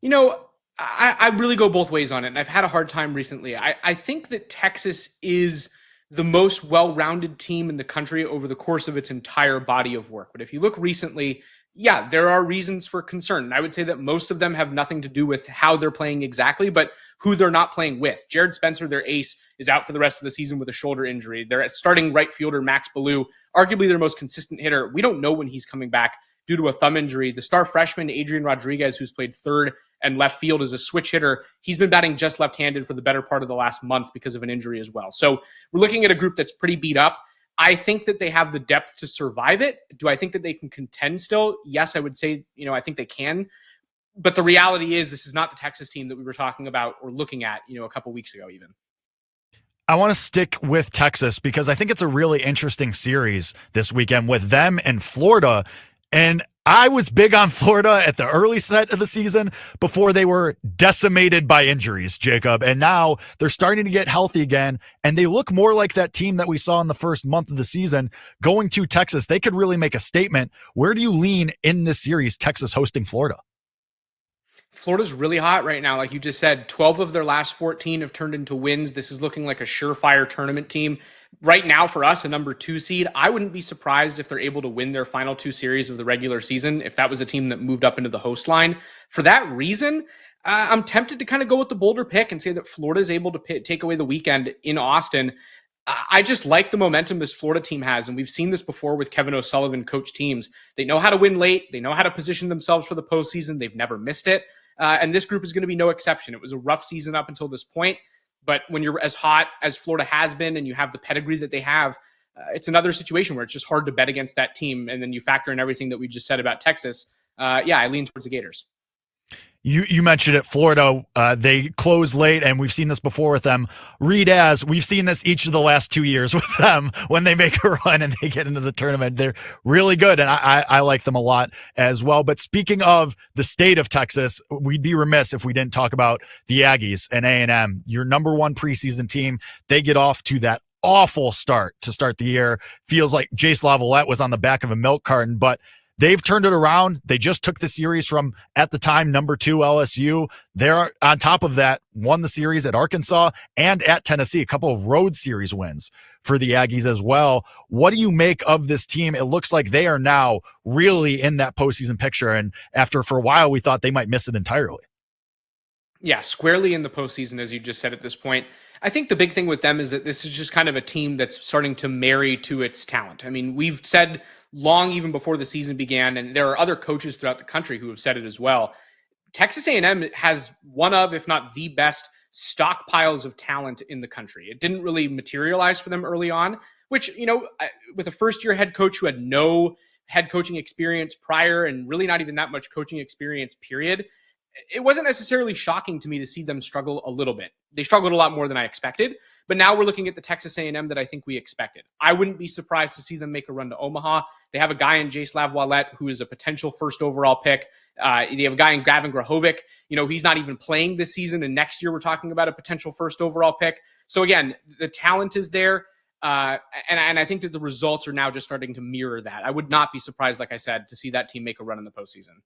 You know, I really go both ways on it, and I've had a hard time recently. I think that Texas is the most well-rounded team in the country over the course of its entire body of work. But if you look recently, yeah, there are reasons for concern. And I would say that most of them have nothing to do with how they're playing exactly, but who they're not playing with. Jared Spencer, their ace, is out for the rest of the season with a shoulder injury. They're starting right fielder Max Ballou, arguably their most consistent hitter. We don't know when he's coming back due to a thumb injury. The star freshman, Adrian Rodriguez, who's played third and left field as a switch hitter, he's been batting just left-handed for the better part of the last month because of an injury as well. So we're looking at a group that's pretty beat up. I think that they have the depth to survive it. Do I think that they can contend still? Yes, I would say, I think they can. But the reality is this is not the Texas team that we were talking about or looking at, a couple weeks ago even. I want to stick with Texas because I think it's a really interesting series this weekend with them and Florida. And I was big on Florida at the early set of the season before they were decimated by injuries, Jacob. And now they're starting to get healthy again, and they look more like that team that we saw in the first month of the season. Going to Texas, they could really make a statement. Where do you lean in this series, Texas hosting Florida? Florida's really hot right now. Like you just said, 12 of their last 14 have turned into wins. This is looking like a surefire tournament team. Right now, for us, a number 2 seed, I wouldn't be surprised if they're able to win their final 2 series of the regular season, if that was a team that moved up into the host line. For that reason, I'm tempted to kind of go with the bolder pick and say that Florida is able to take away the weekend in Austin. I just like the momentum this Florida team has, and we've seen this before with Kevin O'Sullivan coach teams. They know how to win late. They know how to position themselves for the postseason. They've never missed it. And this group is going to be no exception. It was a rough season up until this point. But when you're as hot as Florida has been and you have the pedigree that they have, it's another situation where it's just hard to bet against that team. And then you factor in everything that we just said about Texas. I lean towards the Gators. You mentioned it, Florida. They close late, and we've seen this before with them. We've seen this each of the last 2 years with them when they make a run and they get into the tournament. They're really good, and I like them a lot as well. But speaking of the state of Texas, we'd be remiss if we didn't talk about the Aggies and A&M, your number 1 preseason team. They get off to that awful start to start the year. Feels like Jace Lavalette was on the back of a milk carton, but they've turned it around. They just took the series from, at the time, number 2 LSU. They're on top of that, won the series at Arkansas and at Tennessee, a couple of road series wins for the Aggies as well. What do you make of this team? It looks like they are now really in that postseason picture. And after, for a while, we thought they might miss it entirely. Yeah, squarely in the postseason, as you just said at this point. I think the big thing with them is that this is just kind of a team that's starting to marry to its talent. I mean, we've said long even before the season began, and there are other coaches throughout the country who have said it as well. Texas A&M has one of, if not the best, stockpiles of talent in the country. It didn't really materialize for them early on, which, with a first-year head coach who had no head coaching experience prior and really not even that much coaching experience, period, it wasn't necessarily shocking to me to see them struggle a little bit. They struggled a lot more than I expected, but now we're looking at the Texas A&M that I think we expected. I wouldn't be surprised to see them make a run to Omaha. They have a guy in Jace Lavalette who is a potential first overall pick. They have a guy in Gavin Grahovic. He's not even playing this season, and next year we're talking about a potential first overall pick. So again, the talent is there, and I think that the results are now just starting to mirror that. I would not be surprised, like I said, to see that team make a run in the postseason.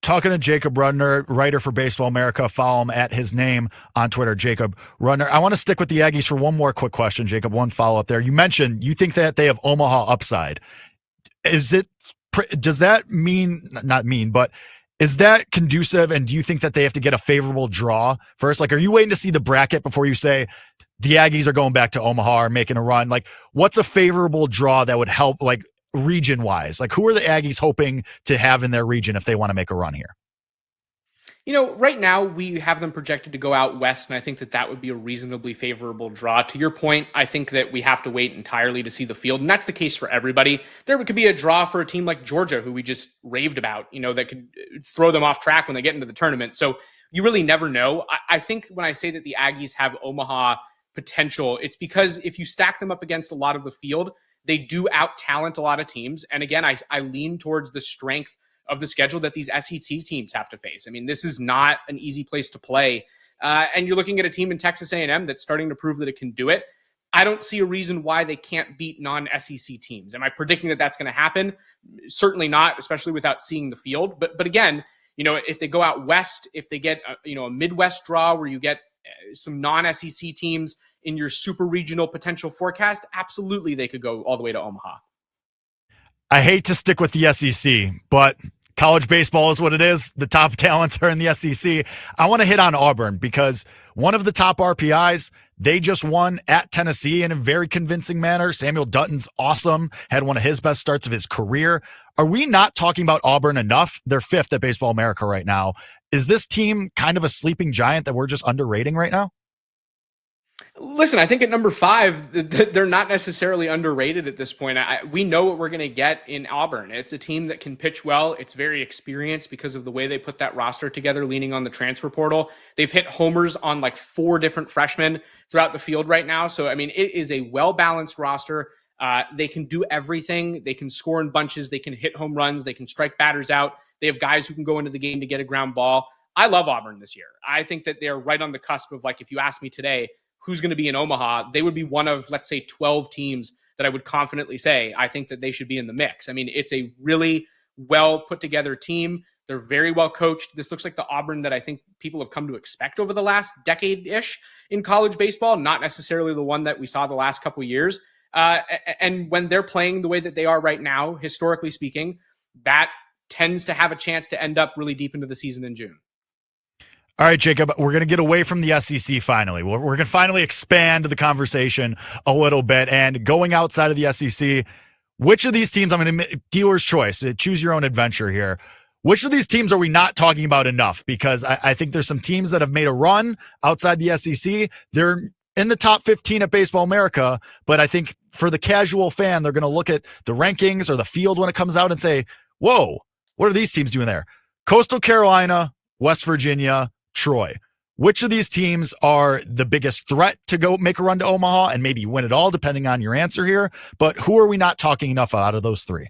Talking to Jacob Rudner, writer for Baseball America. Follow him at his name on Twitter, Jacob Rudner. I want to stick with the Aggies for one more quick question, Jacob. One follow-up there. You mentioned you think that they have Omaha upside. Does that mean, not mean, but is that conducive, and do you think that they have to get a favorable draw first? Like, are you waiting to see the bracket before you say the Aggies are going back to Omaha or making a run? Like, what's a favorable draw that would help, like, region-wise? Like, who are the Aggies hoping to have in their region if they want to make a run here? Right now we have them projected to go out west, and I think that would be a reasonably favorable draw. To your point, I think that we have to wait entirely to see the field, and that's the case for everybody. There could be a draw for a team like Georgia, who we just raved about, that could throw them off track when they get into the tournament. So you really never know. I think when I say that the Aggies have Omaha potential, it's because if you stack them up against a lot of the field, they do out-talent a lot of teams. And again, I lean towards the strength of the schedule that these SEC teams have to face. I mean, this is not an easy place to play. And you're looking at a team in Texas A&M that's starting to prove that it can do it. I don't see a reason why they can't beat non-SEC teams. Am I predicting that that's going to happen? Certainly not, especially without seeing the field. But again, if they go out west, if they get a Midwest draw where you get some non-SEC teams in your super regional potential forecast, absolutely they could go all the way to Omaha. I hate to stick with the SEC, but college baseball is what it is. The top talents are in the SEC. I want to hit on Auburn because one of the top RPIs, they just won at Tennessee in a very convincing manner. Samuel Dutton's awesome, had one of his best starts of his career. Are we not talking about Auburn enough? They're 5th at Baseball America right now. Is this team kind of a sleeping giant that we're just underrating right now? Listen, I think at number 5, they're not necessarily underrated at this point. We know what we're going to get in Auburn. It's a team that can pitch well. It's very experienced because of the way they put that roster together, leaning on the transfer portal. They've hit homers on like 4 different freshmen throughout the field right now. So, I mean, it is a well-balanced roster. They can do everything. They can score in bunches. They can hit home runs. They can strike batters out. They have guys who can go into the game to get a ground ball. I love Auburn this year. I think that they're right on the cusp of, like, if you ask me today, who's going to be in Omaha, they would be one of, let's say, 12 teams that I would confidently say I think that they should be in the mix. I mean, it's a really well put together team. They're very well coached. This looks like the Auburn that I think people have come to expect over the last decade-ish in college baseball, not necessarily the one that we saw the last couple of years. And when they're playing the way that they are right now, historically speaking, that tends to have a chance to end up really deep into the season in June. All right, Jacob, we're going to get away from the SEC finally. We're going to finally expand the conversation a little bit. And going outside of the SEC, which of these teams, I'm going to dealer's choice, choose your own adventure here. Which of these teams are we not talking about enough? Because I think there's some teams that have made a run outside the SEC. They're in the top 15 at Baseball America, but I think for the casual fan, they're going to look at the rankings or the field when it comes out and say, whoa, what are these teams doing there? Coastal Carolina, West Virginia, Troy. Which of these teams are the biggest threat to go make a run to Omaha and maybe win it all, depending on your answer here? But who are we not talking enough out of those 3?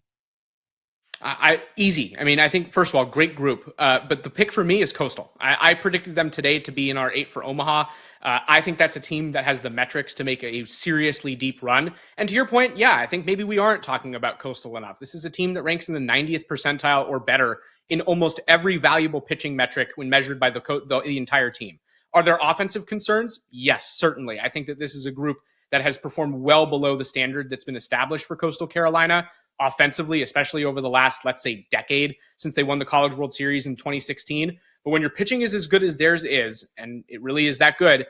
Easy. I mean, I think, first of all, great group. But the pick for me is Coastal. I predicted them today to be in our 8 for Omaha. I think that's a team that has the metrics to make a seriously deep run. And to your point, yeah, I think maybe we aren't talking about Coastal enough. This is a team that ranks in the 90th percentile or better in almost every valuable pitching metric when measured by the entire team. Are there offensive concerns? Yes, certainly. I think that this is a group that has performed well below the standard that's been established for Coastal Carolina offensively, especially over the last, let's say, decade since they won the College World Series in 2016. But when your pitching is as good as theirs is, and it really is that good,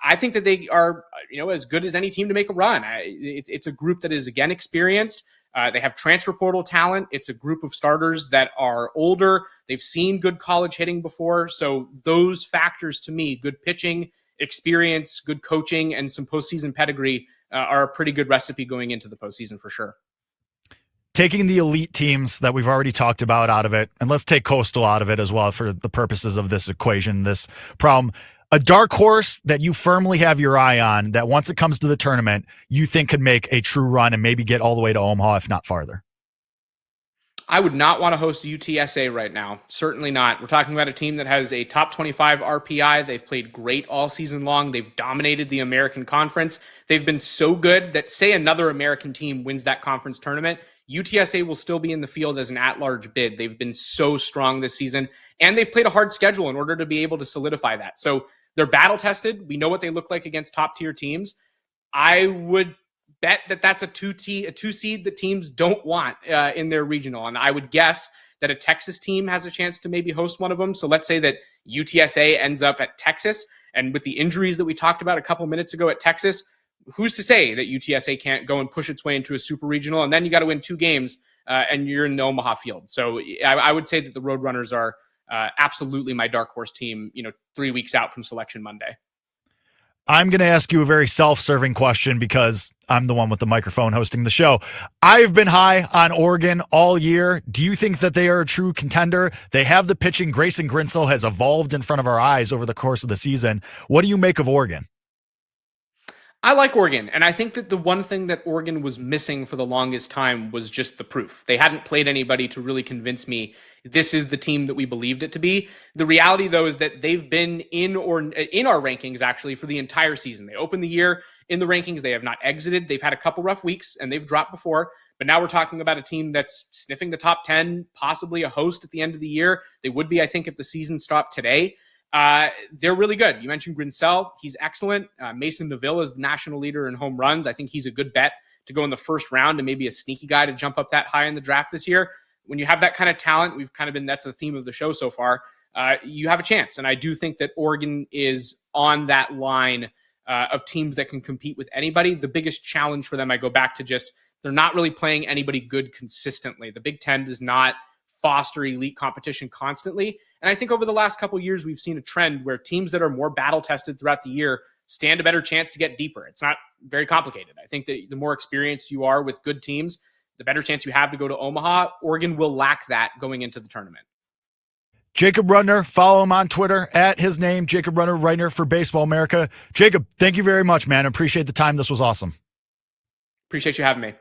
I think that they are, as good as any team to make a run. It's a group that is, again, experienced. They have transfer portal talent. It's a group of starters that are older. They've seen good college hitting before. So those factors, to me, good pitching, experience, good coaching, and some postseason pedigree are a pretty good recipe going into the postseason for sure. Taking the elite teams that we've already talked about out of it, and let's take Coastal out of it as well for the purposes of this equation, this problem. A dark horse that you firmly have your eye on that once it comes to the tournament, you think could make a true run and maybe get all the way to Omaha, if not farther. I would not want to host UTSA right now. Certainly not. We're talking about a team that has a top 25 RPI. They've played great all season long. They've dominated the American Conference. They've been so good that, say, another American team wins that conference tournament, UTSA will still be in the field as an at-large bid. They've been so strong this season, and they've played a hard schedule in order to be able to solidify that. So they're battle-tested. We know what they look like against top-tier teams. I would bet that that's a two seed that teams don't want in their regional. And I would guess that a Texas team has a chance to maybe host one of them. So let's say that UTSA ends up at Texas, and with the injuries that we talked about a couple minutes ago at Texas, who's to say that UTSA can't go and push its way into a super regional? And then you got to win 2 games and you're in the Omaha field. So I would say that the Roadrunners are absolutely my dark horse team, 3 weeks out from Selection Monday. I'm going to ask you a very self-serving question because I'm the one with the microphone hosting the show. I've been high on Oregon all year. Do you think that they are a true contender? They have the pitching. Grayson Grinsell has evolved in front of our eyes over the course of the season. What do you make of Oregon? I like Oregon, and I think that the one thing that Oregon was missing for the longest time was just the proof. They hadn't played anybody to really convince me this is the team that we believed it to be. The reality, though, is that they've been in our rankings actually for the entire season. They opened the year in the rankings. They have not exited. They've had a couple rough weeks, and they've dropped before. But now we're talking about a team that's sniffing the top 10, possibly a host at the end of the year. They would be, I think, if the season stopped today. They're really good. You mentioned Grinsell. He's excellent. Mason Neville is the national leader in home runs. I think he's a good bet to go in the first round and maybe a sneaky guy to jump up that high in the draft this year. When you have that kind of talent, that's the theme of the show so far, you have a chance. And I do think that Oregon is on that line of teams that can compete with anybody. The biggest challenge for them, I go back to just, they're not really playing anybody good consistently. The Big Ten does not foster elite competition constantly. And I think over the last couple of years, we've seen a trend where teams that are more battle tested throughout the year stand a better chance to get deeper. It's not very complicated. I think that the more experienced you are with good teams, the better chance you have to go to Omaha. Oregon will lack that going into the tournament. Jacob Rudner, follow him on Twitter at his name, Jacob Rudner, writer for Baseball America. Jacob, thank you very much, man. Appreciate the time. This was awesome. Appreciate you having me.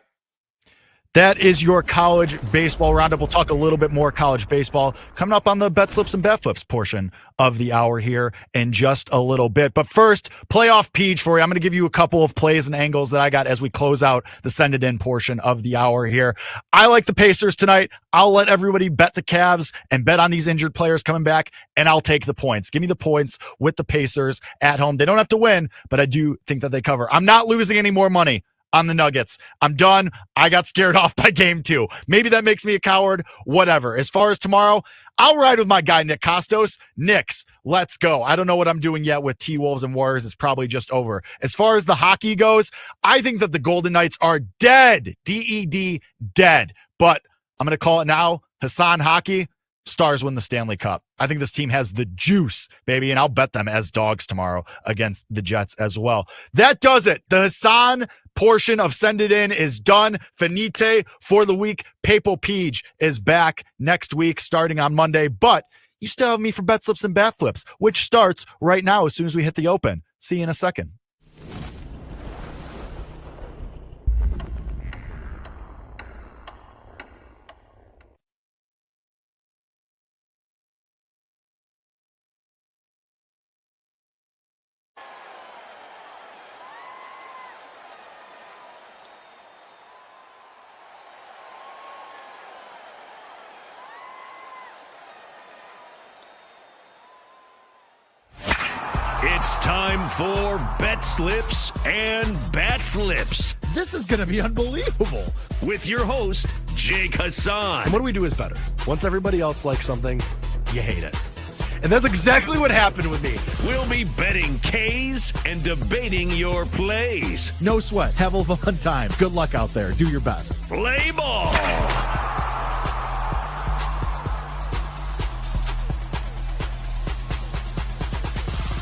That is your college baseball roundup. We'll talk a little bit more college baseball coming up on the Bet Slips and Bet Flips portion of the hour here in just a little bit. But first, playoff Peach for you. I'm going to give you a couple of plays and angles that I got as we close out the Send It In portion of the hour here. I like the Pacers tonight. I'll let everybody bet the Cavs and bet on these injured players coming back, and I'll take the points. Give me the points with the Pacers at home. They don't have to win, but I do think that they cover. I'm not losing any more money on the Nuggets. I'm done. I got scared off by game 2. Maybe that makes me a coward. Whatever. As far as tomorrow, I'll ride with my guy, Nick Costos. Knicks, let's go. I don't know what I'm doing yet with T-Wolves and Warriors. It's probably just over. As far as the hockey goes, I think that the Golden Knights are dead. D-E-D, dead. But I'm going to call it now. Hassan Hockey, Stars win the Stanley Cup. I think this team has the juice, baby, and I'll bet them as dogs tomorrow against the Jets as well. That does it. The Hassan portion of Send It In is done. Finite for the week. Papal Peach is back next week starting on Monday, but you still have me for Bet Slips and Bat Flips, which starts right now as soon as we hit the open. See you in a second. It's time for Bet Slips and Bat Flips. This is going to be unbelievable. With your host, Jake Hassan. And what do we do is better. Once everybody else likes something, you hate it. And that's exactly what happened with me. We'll be betting K's and debating your plays. No sweat. Have a fun time. Good luck out there. Do your best. Play ball.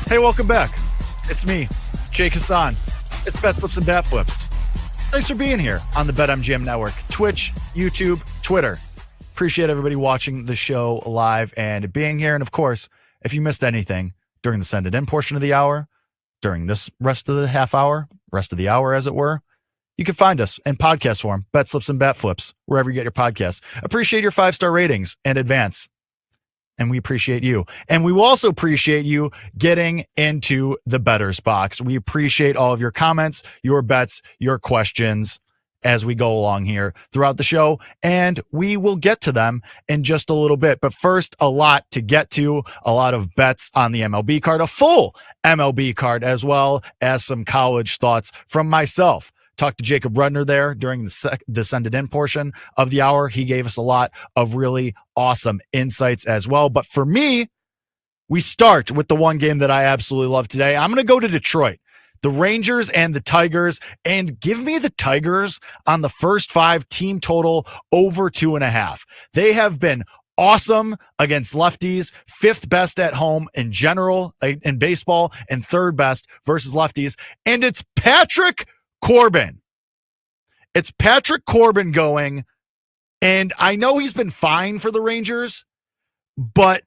Hey, welcome back. It's me, Jake Hassan. It's Bet Flips and Bat Flips. Thanks for being here on the BetMGM Network. Twitch, YouTube, Twitter. Appreciate everybody watching the show live and being here. And of course, if you missed anything during the Send It In portion of the hour, during this rest of the half hour, rest of the hour as it were, you can find us in podcast form, Bet Slips and Bat Flips, wherever you get your podcasts. Appreciate your 5-star ratings in advance. And we appreciate you. And we will also appreciate you getting into the bettors box. We appreciate all of your comments, your bets, your questions as we go along here throughout the show. And we will get to them in just a little bit. But first, a lot to get to, a lot of bets on the MLB card, a full MLB card, as well as some college thoughts from myself. Talked to Jacob Rudner there during the Send It In portion of the hour. He gave us a lot of really awesome insights as well. But for me, we start with the one game that I absolutely love today. I'm going to go to Detroit, the Rangers and the Tigers, and give me the Tigers on the first 5 team total over 2.5. They have been awesome against lefties, 5th best at home in general in baseball, and 3rd best versus lefties. And it's Patrick Corbin. It's Patrick Corbin going, and I know he's been fine for the Rangers, but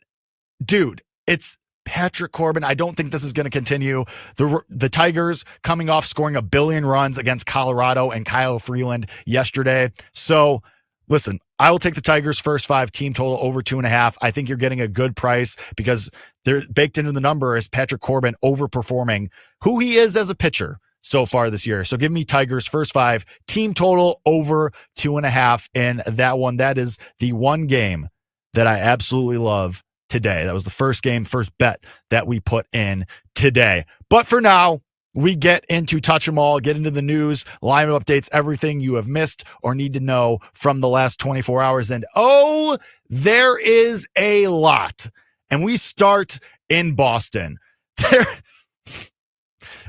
dude, it's Patrick Corbin. I don't think this is going to continue. The Tigers coming off scoring 1 billion runs against Colorado and Kyle Freeland yesterday. So listen, I will take the Tigers first 5 team total over 2.5. I think you're getting a good price because they're baked into the number is Patrick Corbin overperforming who he is as a pitcher so far this year. So give me Tigers first 5 team total over 2.5 in that one. That is the one game that I absolutely love today. That was the first bet that we put in today. But for now, we get into touch 'em all, get into the news, lineup updates, everything you have missed or need to know from the last 24 hours. And there is a lot. And we start in Boston.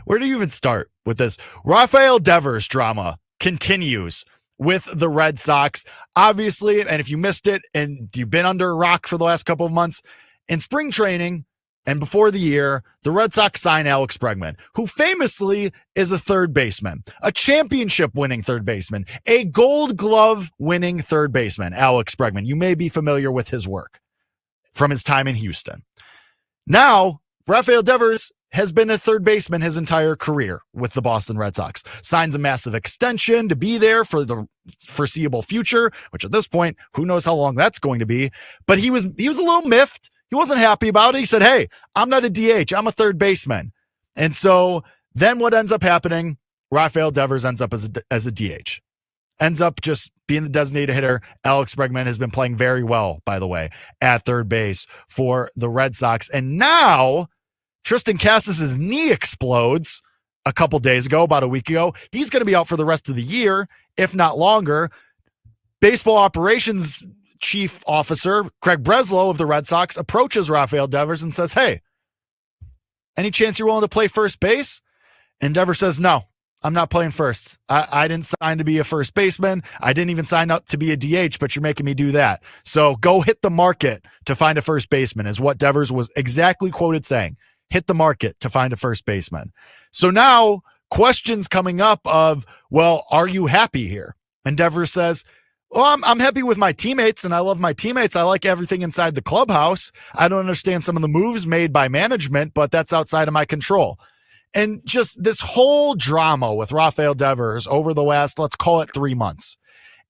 Where do you even start with this? Rafael Devers drama continues with the Red Sox. Obviously, and if you missed it and you've been under a rock for the last couple of months, in spring training and before the year, the Red Sox signed Alex Bregman, who famously is a third baseman, a championship-winning third baseman, a Gold Glove-winning third baseman, Alex Bregman. You may be familiar with his work from his time in Houston. Now, Rafael Devers has been a third baseman his entire career with the Boston Red Sox. Signs a massive extension to be there for the foreseeable future, which at this point, who knows how long that's going to be. But he was a little miffed. He wasn't happy about it. He said, hey, I'm not a DH. I'm a third baseman. And so then what ends up happening, Rafael Devers ends up as a DH. Ends up just being the designated hitter. Alex Bregman has been playing very well, by the way, at third base for the Red Sox. And now Tristan Cassis' knee explodes a couple days ago, about a week ago. He's going to be out for the rest of the year, if not longer. Baseball operations chief officer Craig Breslow of the Red Sox approaches Rafael Devers and says, hey, any chance you're willing to play first base? And Devers says, no, I'm not playing first. I didn't sign to be a first baseman. I didn't even sign up to be a DH, but you're making me do that. So go hit the market to find a first baseman is what Devers was exactly quoted saying. Hit the market to find a first baseman. So now questions coming up of, well, are you happy here? And Devers says, well, I'm happy with my teammates and I love my teammates. I like everything inside the clubhouse. I don't understand some of the moves made by management, but that's outside of my control. And just this whole drama with Rafael Devers over the last, let's call it 3 months.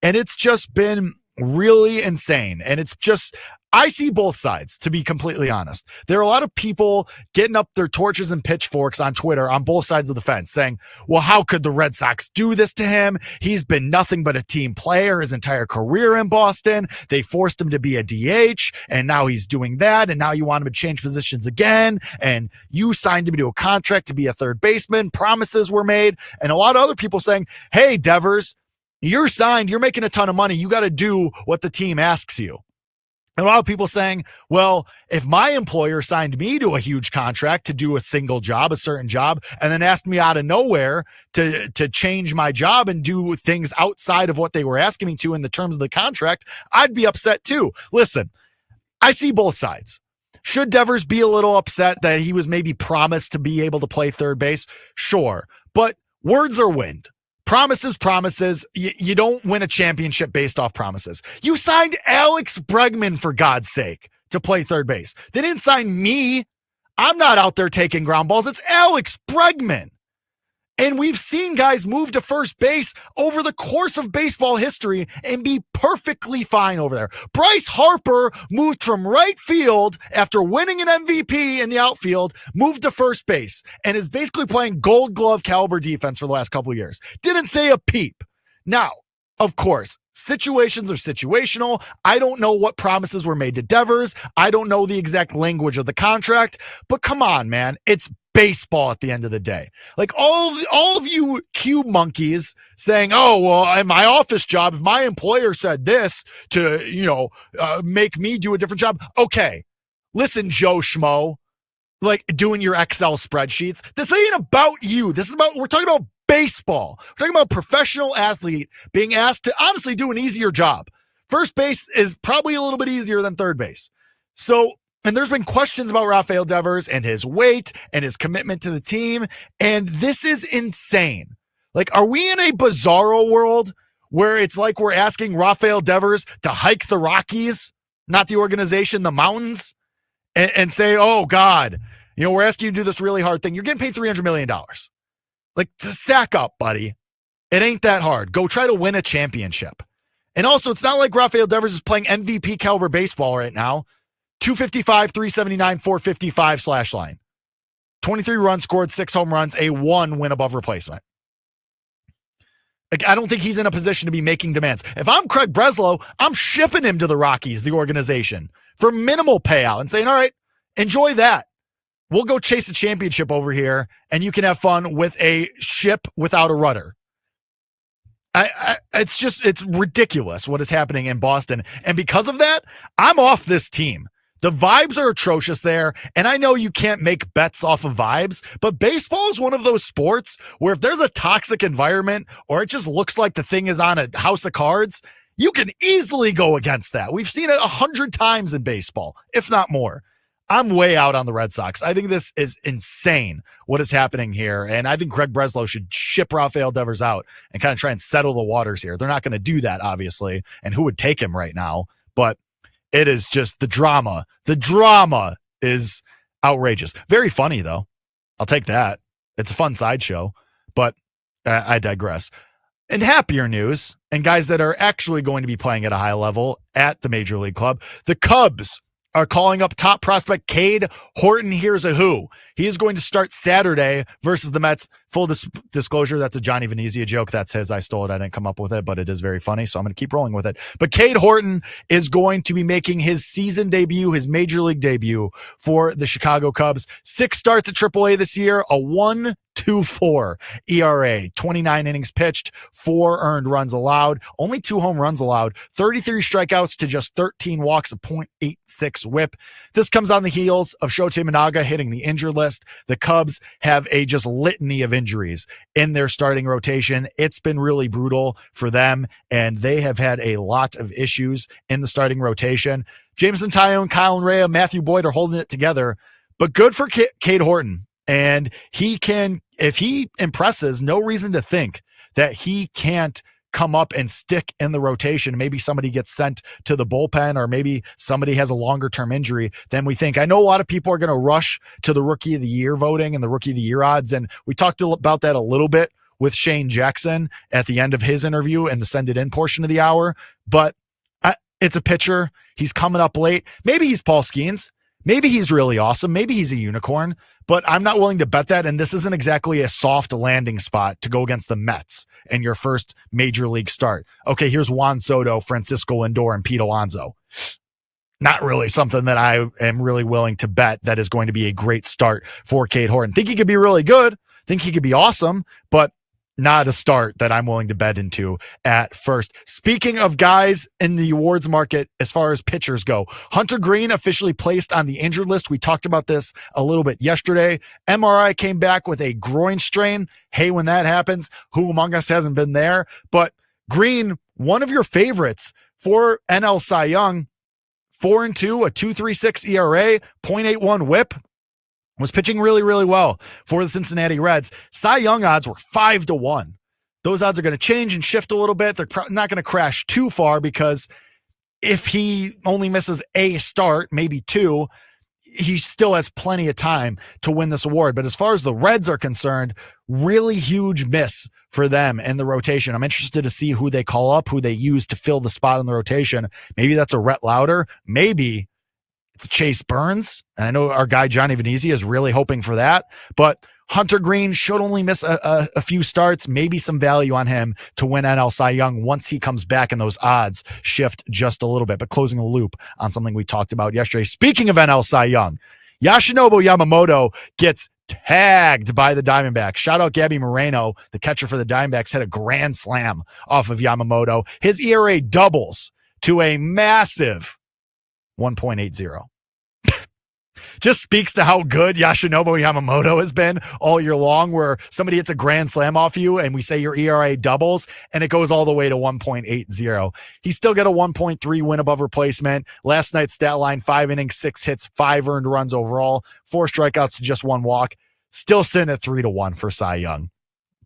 And it's just been really insane. And it's just, I see both sides, to be completely honest. There are a lot of people getting up their torches and pitchforks on Twitter on both sides of the fence saying, well, how could the Red Sox do this to him? He's been nothing but a team player his entire career in Boston. They forced him to be a DH, and now he's doing that, and now you want him to change positions again, and you signed him to a contract to be a third baseman. Promises were made, and a lot of other people saying, hey, Devers, you're signed. You're making a ton of money. You got to do what the team asks you. And a lot of people saying, well, if my employer signed me to a huge contract to do a single job, a certain job, and then asked me out of nowhere to change my job and do things outside of what they were asking me to in the terms of the contract, I'd be upset too. Listen, I see both sides. Should Devers be a little upset that he was maybe promised to be able to play third base? Sure. But words are wind. Promises. You don't win a championship based off promises. You signed Alex Bregman, for God's sake, to play third base. They didn't sign me. I'm not out there taking ground balls. It's Alex Bregman. And we've seen guys move to first base over the course of baseball history and be perfectly fine over there. Bryce Harper moved from right field after winning an MVP in the outfield, moved to first base, and is basically playing Gold Glove caliber defense for the last couple of years. Didn't say a peep. Now, of course, situations are situational. I don't know what promises were made to Devers. I don't know the exact language of the contract, but come on, man. It's baseball at the end of the day. Like all of you cube monkeys saying, oh, well, in my office job, if my employer said this to, make me do a different job. Okay. Listen, Joe Schmo, like doing your Excel spreadsheets. This ain't about you. We're talking about baseball. We're talking about a professional athlete being asked to honestly do an easier job. First base is probably a little bit easier than third base. So, and there's been questions about Rafael Devers and his weight and his commitment to the team. And this is insane. Like, are we in a bizarro world where it's like we're asking Rafael Devers to hike the Rockies, not the organization, the mountains? and say, oh, God, we're asking you to do this really hard thing. You're getting paid $300 million. Like, to sack up, buddy. It ain't that hard. Go try to win a championship. And also, it's not like Rafael Devers is playing MVP caliber baseball right now. 255, 379, 455 slash line. 23 runs scored, 6 home runs, a 1 win above replacement. Like, I don't think he's in a position to be making demands. If I'm Craig Breslow, I'm shipping him to the Rockies, the organization, for minimal payout and saying, all right, enjoy that. We'll go chase a championship over here, and you can have fun with a ship without a rudder. It's ridiculous what is happening in Boston. And because of that, I'm off this team. The vibes are atrocious there, and I know you can't make bets off of vibes, but baseball is one of those sports where if there's a toxic environment or it just looks like the thing is on a house of cards, you can easily go against that. We've seen it 100 times in baseball, if not more. I'm way out on the Red Sox. I think this is insane what is happening here, and I think Craig Breslow should ship Rafael Devers out and kind of try and settle the waters here. They're not going to do that, obviously, and who would take him right now, but it is just the drama. The drama is outrageous. Very funny, though. I'll take that. It's a fun sideshow, but I digress. In happier news, and guys that are actually going to be playing at a high level at the Major League Club, the Cubs are calling up top prospect Cade Horton. Here's a who. He is going to start Saturday versus the Mets. Full disclosure, that's a Johnny Venezia joke. That's his. I stole it. I didn't come up with it, but it is very funny, so I'm going to keep rolling with it. But Cade Horton is going to be making his season debut, his Major League debut for the Chicago Cubs. 6 starts at AAA this year, a 1.24 ERA, 29 innings pitched, 4 earned runs allowed, only 2 home runs allowed, 33 strikeouts to just 13 walks, a .86 whip. This comes on the heels of Shota Imanaga hitting the injured list. The Cubs have a just litany of injuries in their starting rotation. It's been really brutal for them, and they have had a lot of issues in the starting rotation. Jameson Taillon, Kyle Rea, Matthew Boyd are holding it together, but good for Cade Horton. And he can, if he impresses, no reason to think that he can't come up and stick in the rotation. Maybe somebody gets sent to the bullpen, or maybe somebody has a longer term injury than we think. I know a lot of people are going to rush to the Rookie of the Year voting and the Rookie of the Year odds. And we talked about that a little bit with Shane Jackson at the end of his interview and the send it in portion of the hour. But it's a pitcher. He's coming up late. Maybe he's Paul Skeens. Maybe he's really awesome. Maybe he's a unicorn, but I'm not willing to bet that. And this isn't exactly a soft landing spot to go against the Mets in your first major league start. Okay, here's Juan Soto, Francisco Lindor, and Pete Alonso. Not really something that I am really willing to bet that is going to be a great start for Cade Horton. Think he could be really good. Think he could be awesome, but not a start that I'm willing to bet into at first. Speaking of guys in the awards market, as far as pitchers go, Hunter Green officially placed on the injured list. We talked about this a little bit yesterday. MRI came back with a groin strain. Hey, when that happens, who among us hasn't been there? But Green, one of your favorites for NL Cy Young, 4-2, a 2.36 ERA, 0.81 whip. Was pitching really, really well for the Cincinnati Reds. Cy Young odds were 5-1. Those odds are going to change and shift a little bit. They're not going to crash too far, because if he only misses a start, maybe 2, he still has plenty of time to win this award. But as far as the Reds are concerned, really huge miss for them in the rotation. I'm interested to see who they call up, who they use to fill the spot in the rotation. Maybe that's a Rhett Lauder. Maybe it's Chase Burns. And I know our guy Johnny Venezia is really hoping for that. But Hunter Green should only miss a few starts, maybe some value on him to win NL Cy Young once he comes back and those odds shift just a little bit. But closing the loop on something we talked about yesterday. Speaking of NL Cy Young, Yoshinobu Yamamoto gets tagged by the Diamondbacks. Shout out Gabby Moreno, the catcher for the Diamondbacks, had a grand slam off of Yamamoto. His ERA doubles to a massive 1.80. Just speaks to how good Yoshinobu Yamamoto has been all year long, where somebody hits a grand slam off you and we say your ERA doubles and it goes all the way to 1.80. He still got a 1.3 win above replacement. Last night's stat line, 5 innings, 6 hits, 5 earned runs overall, 4 strikeouts to just 1 walk. Still sitting at 3-1 for Cy Young.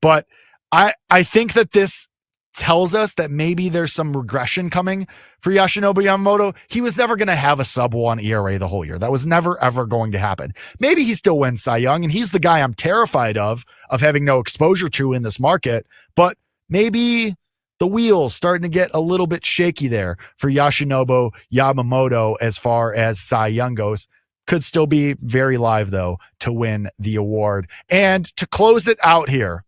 But I think that this tells us that maybe there's some regression coming for Yoshinobu Yamamoto. He was never going to have a sub-1 ERA the whole year. That was never, ever going to happen. Maybe he still wins Cy Young, and he's the guy I'm terrified of having no exposure to in this market, but maybe the wheels starting to get a little bit shaky there for Yoshinobu Yamamoto as far as Cy Young goes. Could still be very live, though, to win the award. And to close it out here,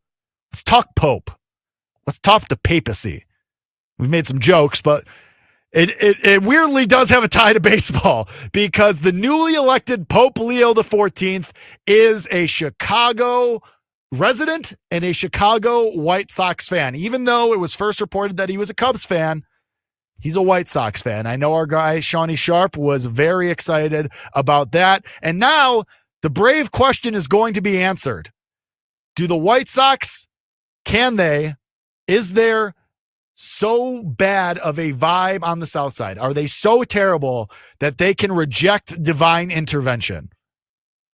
let's talk Pope. Let's talk the papacy. We've made some jokes, but it weirdly does have a tie to baseball because the newly elected Pope Leo XIV is a Chicago resident and a Chicago White Sox fan. Even though it was first reported that he was a Cubs fan, he's a White Sox fan. I know our guy, Shawnee Sharp, was very excited about that. And now the brave question is going to be answered. Do the White Sox, is there so bad of a vibe on the South Side? Are they so terrible that they can reject divine intervention?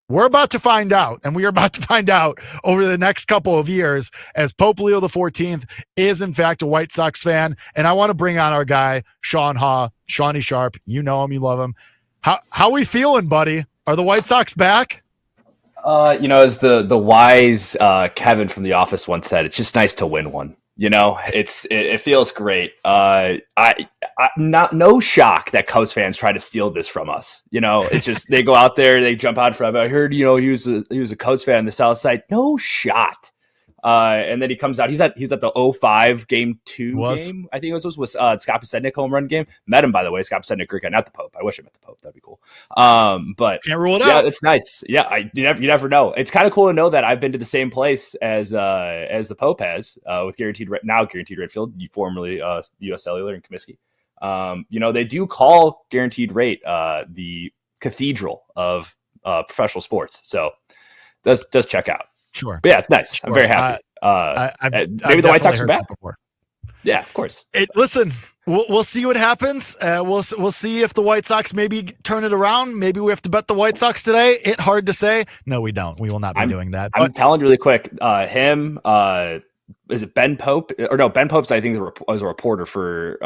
We're about to find out, and we are about to find out over the next couple of years as Pope Leo XIV is, in fact, a White Sox fan. And I want to bring on our guy, Sean Haw, Shawnee Sharp. You know him. You love him. How we feeling, buddy? Are the White Sox back? As the wise Kevin from The Office once said, it's just nice to win one. It feels great. No shock that Cubs fans try to steal this from us. It's just they go out there, they jump out front. I heard, he was a Cubs fan on the South Side. No shot. And then he comes out. He was at the 05 game 2 game. I think it was Scott Pasednik home run game. Met him, by the way. Scott Pasednik, great guy, not the Pope. I wish I met the Pope. That'd be cool. But can't rule it out. Yeah, it's nice. Yeah, you never know. It's kind of cool to know that I've been to the same place as the Pope has with Guaranteed Rate Field, formerly U.S. Cellular in Comiskey. They do call Guaranteed Rate the cathedral of professional sports. So does check out. Sure. But yeah, it's nice. Sure. I'm very happy. Maybe the White Sox are back. Yeah, of course. Listen, we'll see what happens. We'll see if the White Sox maybe turn it around. Maybe we have to bet the White Sox today. It's hard to say. No, we don't. We will not be doing that. I'm telling you really quick. Is it Ben Pope? Or no, Ben Pope's, I think, was a reporter for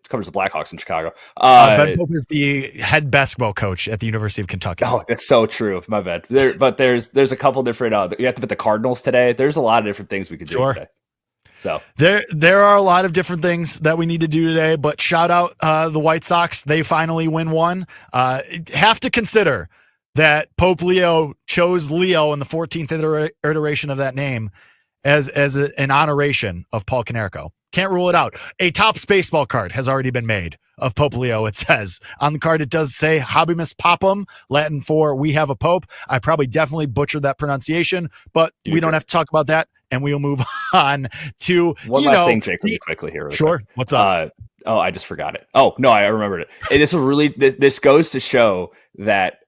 covers the Blackhawks in Chicago. Ben Pope is the head basketball coach at the University of Kentucky. Oh, that's so true. My bad. But there's a couple different. You have to bet the Cardinals today. There's a lot of different things we could do today. So there are a lot of different things that we need to do today. But shout out the White Sox. They finally win one. Have to consider that Pope Leo chose Leo in the 14th iteration of that name as an honoration of Paul Konerko. Can't rule it out. A Topps baseball card has already been made of Pope Leo. It says on the card, it does say Habemus Papam, Latin for we have a Pope. I probably definitely butchered that pronunciation, but we don't have to talk about that. And we will move on to, one last thing, Jake, really quickly here. Sure. Quick. What's up? I just forgot it. Oh, no, I remembered it. This will really, this goes to show that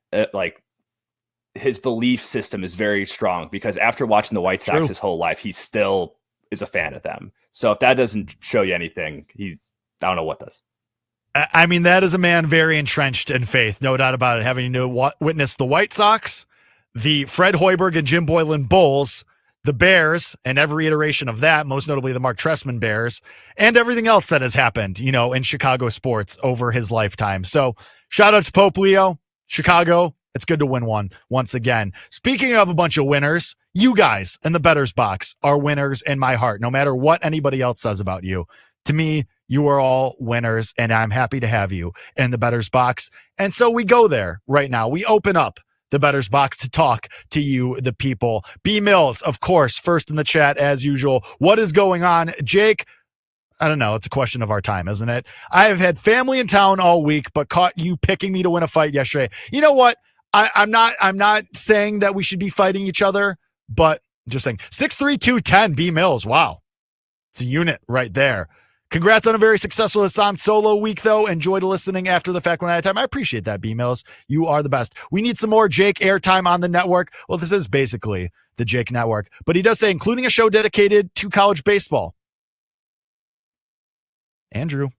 his belief system is very strong because after watching the White Sox his whole life, he still is a fan of them. So if that doesn't show you anything, I don't know what does. I mean, that is a man very entrenched in faith, no doubt about it. Having to witness the White Sox, the Fred Hoiberg and Jim Boylan Bulls, the Bears, and every iteration of that, most notably the Mark Trestman Bears, and everything else that has happened, in Chicago sports over his lifetime. So shout out to Pope Leo, Chicago. It's good to win one once again. Speaking of a bunch of winners, you guys in the Bettor's Box are winners in my heart, no matter what anybody else says about you. To me, you are all winners, and I'm happy to have you in the Bettor's Box. And so we go there right now. We open up the Bettor's Box to talk to you, the people. B. Mills, of course, first in the chat as usual. What is going on? Jake, I don't know. It's a question of our time, isn't it? I have had family in town all week, but caught you picking me to win a fight yesterday. You know what? I'm not saying that we should be fighting each other, but just saying 6'3", B. Mills. Wow. It's a unit right there. Congrats on a very successful Hassan Solo week, though. Enjoyed listening after the fact when I had time. I appreciate that, B. Mills. You are the best. We need some more Jake airtime on the network. Well, this is basically the Jake Network. But he does say, including a show dedicated to college baseball. Andrew.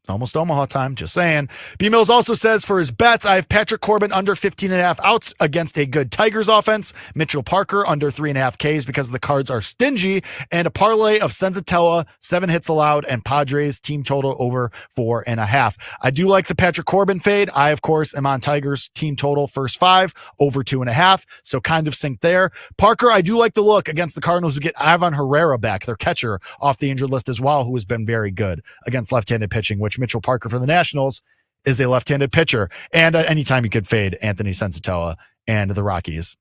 Almost Omaha time, just saying. B Mills also says for his bets, I have Patrick Corbin under 15.5 outs against a good Tigers offense, Mitchell Parker under 3.5 Ks because the Cards are stingy, and a parlay of Senzatella, 7 hits allowed, and Padres team total over 4.5. I do like the Patrick Corbin fade. I, of course, am on Tigers team total first 5 over 2.5, so kind of synced there. Parker, I do like the look against the Cardinals who get Ivan Herrera back, their catcher, off the injured list as well, who has been very good against left-handed pitching, which Mitchell Parker for the Nationals is a left-handed pitcher. And anytime you could fade Anthony Senzatella and the Rockies,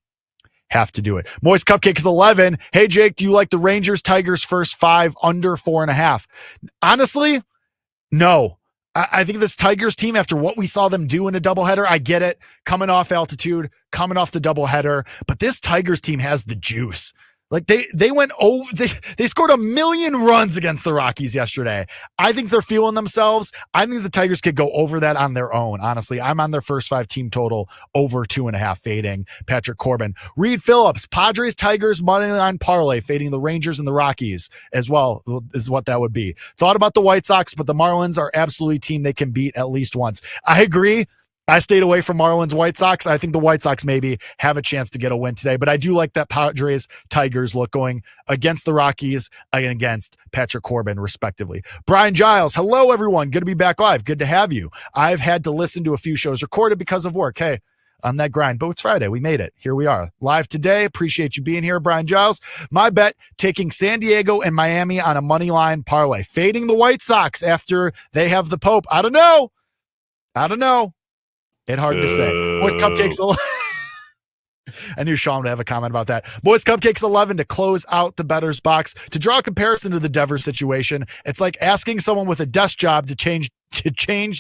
have to do it. Moist Cupcake is 11. Hey, Jake, do you like the Rangers Tigers first 5 under 4.5? Honestly, no. I think this Tigers team, after what we saw them do in a doubleheader, I get it. Coming off altitude, coming off the doubleheader, but this Tigers team has the juice. Like they went over, they scored 1 million runs against the Rockies yesterday. I think they're feeling themselves. I think the Tigers could go over that on their own. Honestly, I'm on their first 5 team total over 2.5 fading Patrick Corbin. Reed Phillips, Padres Tigers moneyline parlay fading the Rangers and the Rockies as well is what that would be. Thought about the White Sox, but the Marlins are absolutely a team they can beat at least once. I agree. I stayed away from Marlins White Sox. I think the White Sox maybe have a chance to get a win today, but I do like that Padres Tigers look going against the Rockies and against Patrick Corbin, respectively. Brian Giles, hello everyone. Good to be back live. Good to have you. I've had to listen to a few shows recorded because of work. Hey, on that grind, but it's Friday. We made it. Here we are live today. Appreciate you being here, Brian Giles. My bet, taking San Diego and Miami on a money line parlay, fading the White Sox after they have the Pope. I don't know. It's hard to say. Boys Cupcakes 11. I knew Sean would have a comment about that. Boys Cupcakes 11 to close out the bettor's box. To draw a comparison to the Devers situation, it's like asking someone with a desk job to change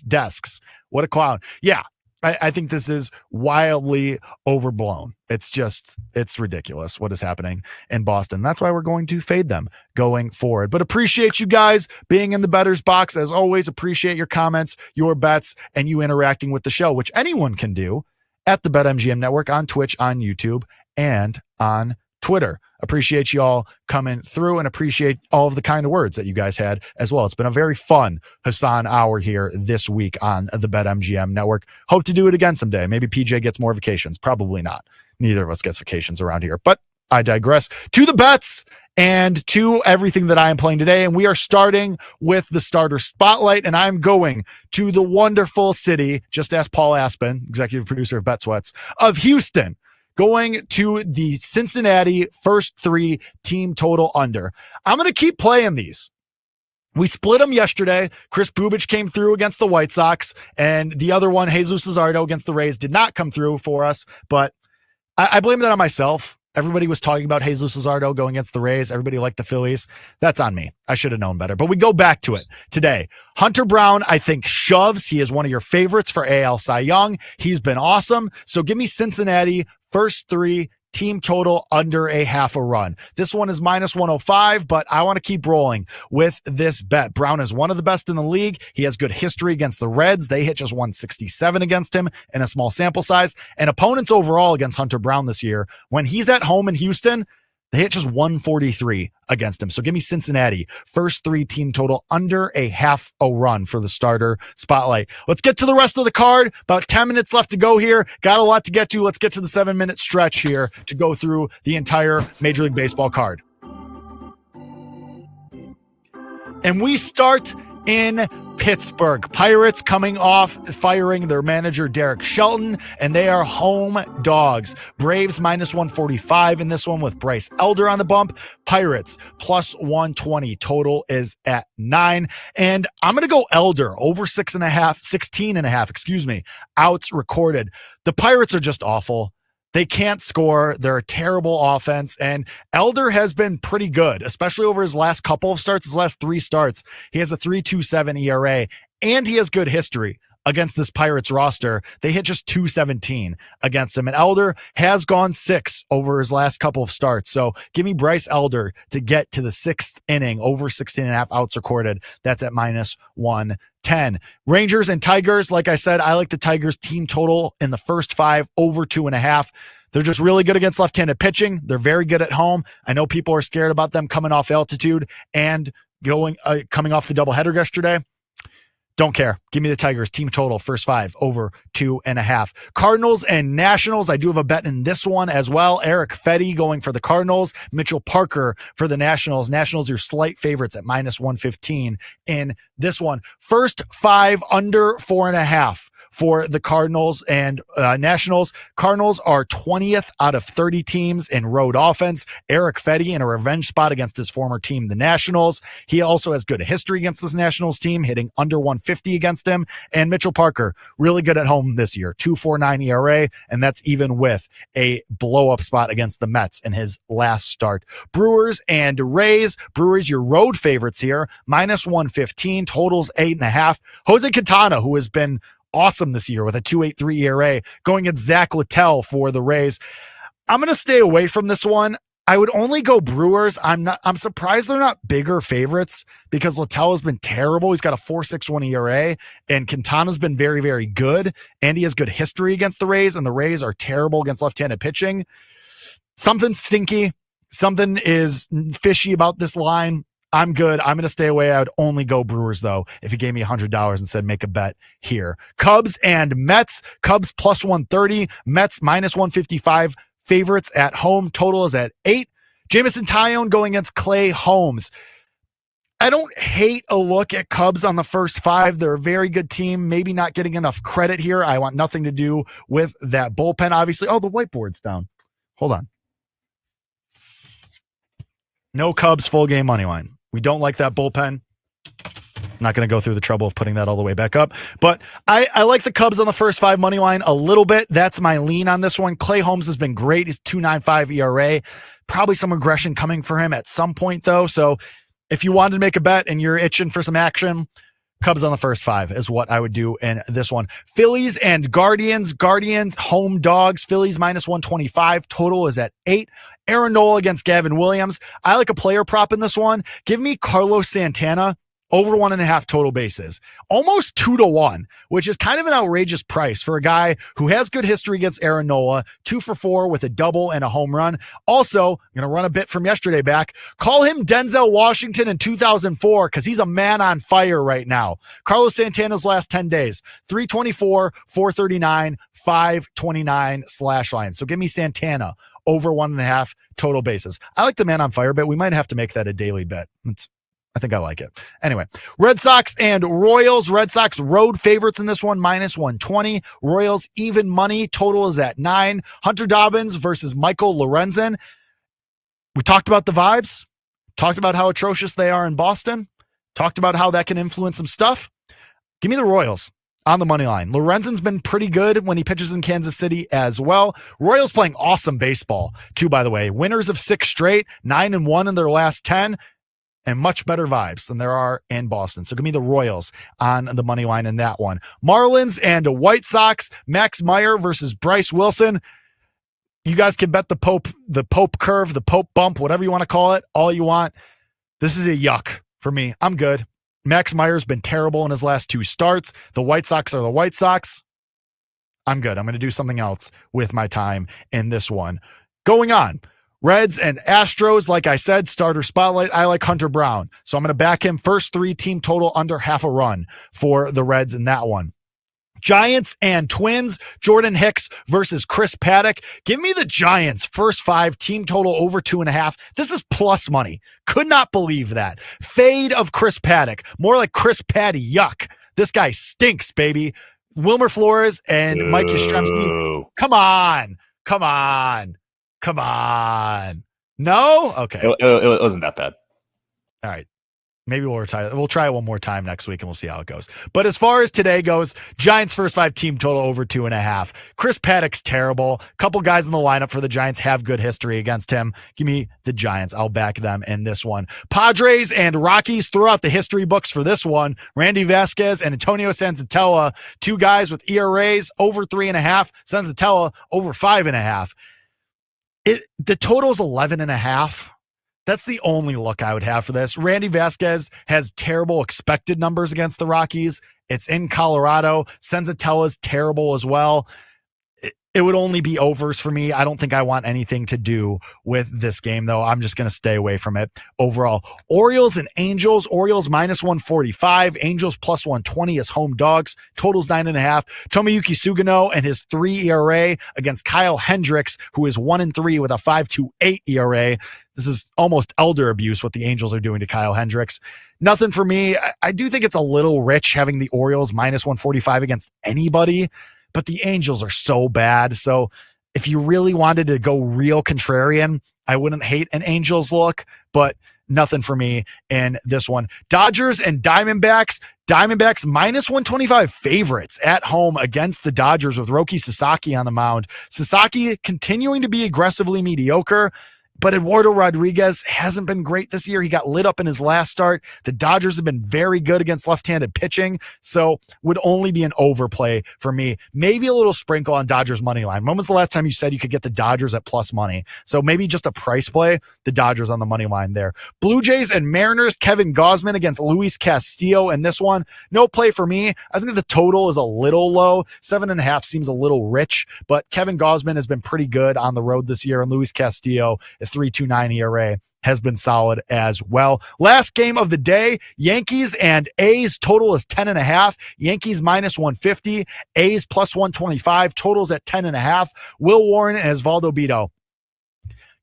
desks. What a clown. Yeah, I think this is wildly overblown. It's ridiculous what is happening in Boston. That's why we're going to fade them going forward. But appreciate you guys being in the bettor's box. As always, appreciate your comments, your bets, and you interacting with the show, which anyone can do at the BetMGM Network on Twitch, on YouTube, and on Twitter. Appreciate you all coming through and appreciate all of the kind of words that you guys had as well. It's been a very fun Hassan hour here this week on the BetMGM Network. Hope to do it again someday. Maybe PJ gets more vacations. Probably not. Neither of us gets vacations around here, but I digress. To the bets and to everything that I am playing today. And we are starting with the starter spotlight, and I'm going to the wonderful city, just ask Paul Aspen, executive producer of Bet Sweats, of Houston. Going to the Cincinnati first 3 team total under. I'm going to keep playing these. We split them yesterday. Chris Bubich came through against the White Sox, and the other one, Jesus Luzardo against the Rays, did not come through for us, but I blame that on myself. Everybody was talking about Jesus Luzardo going against the Rays. Everybody liked the Phillies. That's on me. I should have known better. But we go back to it today. Hunter Brown, I think, shoves. He is one of your favorites for AL Cy Young. He's been awesome. So give me Cincinnati first 3 team total under a half a run. This one is minus 105, but I want to keep rolling with this bet. Brown is one of the best in the league. He has good history against the Reds. They hit just 167 against him in a small sample size. And opponents overall against Hunter Brown this year, when he's at home in Houston, they hit just 143 against him. So give me Cincinnati first 3 team total under a half a run for the starter spotlight. Let's get to the rest of the card. About 10 minutes left to go here. Got a lot to get to. Let's get to the 7-minute stretch here to go through the entire Major League Baseball card. And we start in Pittsburgh. Pirates coming off firing their manager Derek Shelton, and they are home dogs. Braves minus 145 in this one with Bryce Elder on the bump. Pirates plus 120. Total is at 9. And I'm going to go Elder over 16 and a half, outs recorded. The Pirates are just awful. They can't score. They're a terrible offense. And Elder has been pretty good, especially over his last couple of starts, his last 3 starts. He has a 3.27 ERA, and he has good history against this Pirates roster. They hit just 217 against him. And Elder has gone 6 over his last couple of starts. So give me Bryce Elder to get to the 6th inning, over 16 and a half outs recorded. That's at minus 110. Rangers and Tigers, like I said, I like the Tigers team total in the first 5 over 2.5. They're just really good against left-handed pitching. They're very good at home. I know people are scared about them coming off altitude and coming off the doubleheader yesterday. Don't care. Give me the Tigers team total first 5 over 2.5. Cardinals and Nationals. I do have a bet in this one as well. Eric Fetty going for the Cardinals. Mitchell Parker for the Nationals. Nationals are slight favorites at -115 in this one. First 5 under 4.5 for the Cardinals and Nationals. Cardinals are 20th out of 30 teams in road offense. Eric Fetty in a revenge spot against his former team, the Nationals. He also has good history against this Nationals team, hitting under 150 against him. And Mitchell Parker, really good at home this year, 2.49 ERA, and that's even with a blow-up spot against the Mets in his last start. Brewers and Rays. Brewers, your road favorites here, -115, totals 8.5. Jose Quintana, who has been awesome this year with a 2.83 ERA, going at Zach Littell for the Rays. I'm going to stay away from this one. I would only go Brewers. I'm surprised they're not bigger favorites because Littell has been terrible. He's got a 4.61 ERA, and Quintana's been very, very good, and he has good history against the Rays, and the Rays are terrible against left-handed pitching. Something stinky. Something is fishy about this line. I'm good. I'm going to stay away. I would only go Brewers, though, if you gave me $100 and said make a bet here. Cubs and Mets. Cubs +130. Mets -155. Favorites at home. Total is at 8. Jameson Taillon going against Clay Holmes. I don't hate a look at Cubs on the first 5. They're a very good team. Maybe not getting enough credit here. I want nothing to do with that bullpen, obviously. Oh, the whiteboard's down. Hold on. No Cubs full game money line. We don't like that bullpen. I'm not going to go through the trouble of putting that all the way back up. But I like the Cubs on the first 5 money line a little bit. That's my lean on this one. Clay Holmes has been great. He's 2.95 ERA. Probably some aggression coming for him at some point, though. So if you wanted to make a bet and you're itching for some action, Cubs on the first 5 is what I would do in this one. Phillies and Guardians. Guardians, home dogs. Phillies -125. Total is at 8. Aaron Nola against Gavin Williams. I like a player prop in this one. Give me Carlos Santana over 1.5 total bases. Almost 2-1, which is kind of an outrageous price for a guy who has good history against Aaron Nola, 2 for 4 with a double and a home run. Also, I'm going to run a bit from yesterday back. Call him Denzel Washington in 2004 because he's a man on fire right now. Carlos Santana's last 10 days, 324, 439, 529 slash line. So give me Santana over 1.5 total bases. I like the man on fire bet. We might have to make that a daily bet. I think I like it. Anyway, Red Sox and Royals. Red Sox road favorites in this one, -120. Royals even money. Total is at 9. Hunter Dobbins versus Michael Lorenzen. We talked about the vibes. Talked about how atrocious they are in Boston. Talked about how that can influence some stuff. Give me the Royals on the money line. Lorenzen's been pretty good when he pitches in Kansas City as well. Royals playing awesome baseball, too, by the way. Winners of 6 straight, 9-1 in their last 10. And much better vibes than there are in Boston. So give me the Royals on the money line in that one. Marlins and White Sox. Max Meyer versus Bryce Wilson. You guys can bet the Pope curve, the Pope bump, whatever you want to call it, all you want. This is a yuck for me. I'm good. Max Meyer's been terrible in his last 2 starts. The White Sox are the White Sox. I'm good. I'm going to do something else with my time in this one. Going on. Reds and Astros, like I said, starter spotlight. I like Hunter Brown. So I'm going to back him first 3 team total under half a run for the Reds in that one. Giants and Twins, Jordan Hicks versus Chris Paddock. Give me the Giants first 5 team total over 2.5. This is plus money. Could not believe that. Fade of Chris Paddock. More like Chris Paddy. Yuck. This guy stinks, baby. Wilmer Flores and Mike Yastrzemski. Come on. No? Okay. It wasn't that bad. All right. Maybe we'll retire. We'll try it one more time next week and we'll see how it goes. But as far as today goes, Giants first 5 team total over 2.5. Chris Paddock's terrible. A couple guys in the lineup for the Giants have good history against him. Give me the Giants. I'll back them in this one. Padres and Rockies, throw out the history books for this one. Randy Vasquez and Antonio Senzatella, 2 guys with ERAs over 3.5. Senzatella over 5.5. The total is 11.5. That's the only look I would have for this. Randy Vasquez has terrible expected numbers against the Rockies. It's in Colorado. Senzatella's terrible as well. It would only be overs for me. I don't think I want anything to do with this game, though. I'm just going to stay away from it overall. Orioles and Angels. Orioles minus 145. Angels plus 120 as home dogs. Totals 9.5. Tomoyuki Sugano and his 3 ERA against Kyle Hendricks, who is 1-3 with a 5.28 ERA. This is almost elder abuse what the Angels are doing to Kyle Hendricks. Nothing for me. I do think it's a little rich having the Orioles minus 145 against anybody, but the Angels are so bad. So if you really wanted to go real contrarian, I wouldn't hate an Angels look, but nothing for me in this one. Dodgers and Diamondbacks. Diamondbacks minus 125 favorites at home against the Dodgers with Roki Sasaki on the mound. Sasaki continuing to be aggressively mediocre, but Eduardo Rodriguez hasn't been great this year. He got lit up in his last start. The Dodgers have been very good against left-handed pitching, so would only be an overplay for me. Maybe a little sprinkle on Dodgers money line. When was the last time you said you could get the Dodgers at plus money? So maybe just a price play, the Dodgers on the money line there. Blue Jays and Mariners, Kevin Gausman against Luis Castillo in this one. No play for me. I think the total is a little low. 7.5 seems a little rich, but Kevin Gausman has been pretty good on the road this year, and Luis Castillo, 3.29 ERA, has been solid as well. Last game of the day, Yankees and A's. Total is 10.5. Yankees minus 150. A's plus 125. Totals at 10.5. Will Warren and Osvaldo Bido.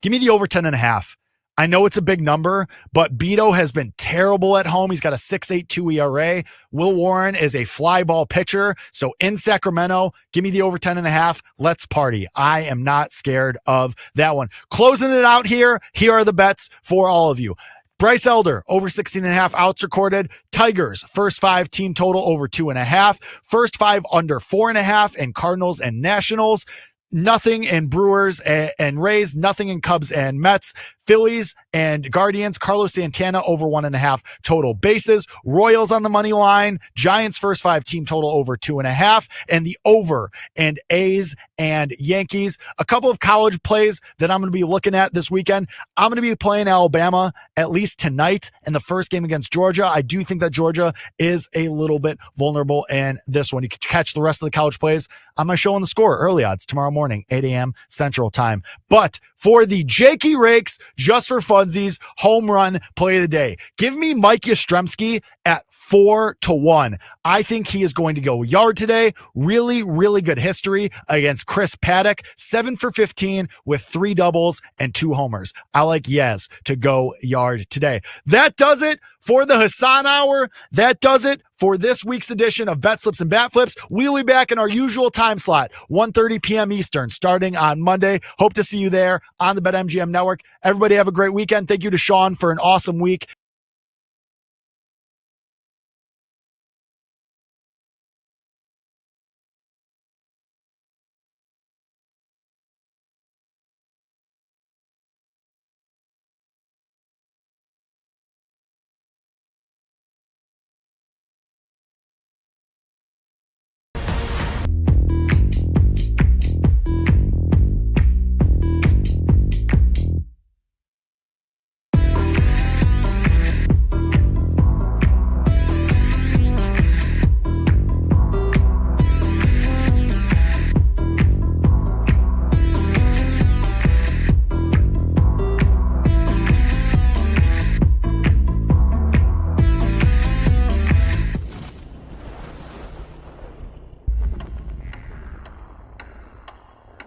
Give me the over 10.5. I know it's a big number, but Beto has been terrible at home. He's got a 6.82 ERA. Will Warren is a fly ball pitcher. So in Sacramento, give me the over 10.5. Let's party. I am not scared of that one. Closing it out here. Here are the bets for all of you. Bryce Elder, over 16.5 outs recorded. Tigers, first 5 team total over 2.5. First 5 under 4.5. And Cardinals and Nationals. Nothing in Brewers and Rays, nothing in Cubs and Mets. Phillies and Guardians, Carlos Santana over 1.5 total bases. Royals on the money line. Giants first 5 team total over 2.5, and the over and A's and Yankees. A couple of college plays that I'm going to be looking at this weekend. I'm going to be playing Alabama at least tonight in the first game against Georgia. I do think that Georgia is a little bit vulnerable in this one. You can catch the rest of the college plays on my show on the Score, early odds tomorrow morning, 8 a.m. Central Time. But for the Jakey Rakes, just for funsies, home run play of the day, give me Mike Yastrzemski at 4-1. I think he is going to go yard today. Really, really good history against Chris Paddock. 7 for 15 with 3 doubles and 2 homers. I like Yaz to go yard today. That does it for the Hassan Hour. That does it for this week's edition of Bet Slips and Bat Flips. We'll be back in our usual time slot, 1:30 p.m. Eastern, starting on Monday. Hope to see you there on the BetMGM Network. Everybody have a great weekend. Thank you to Sean for an awesome week.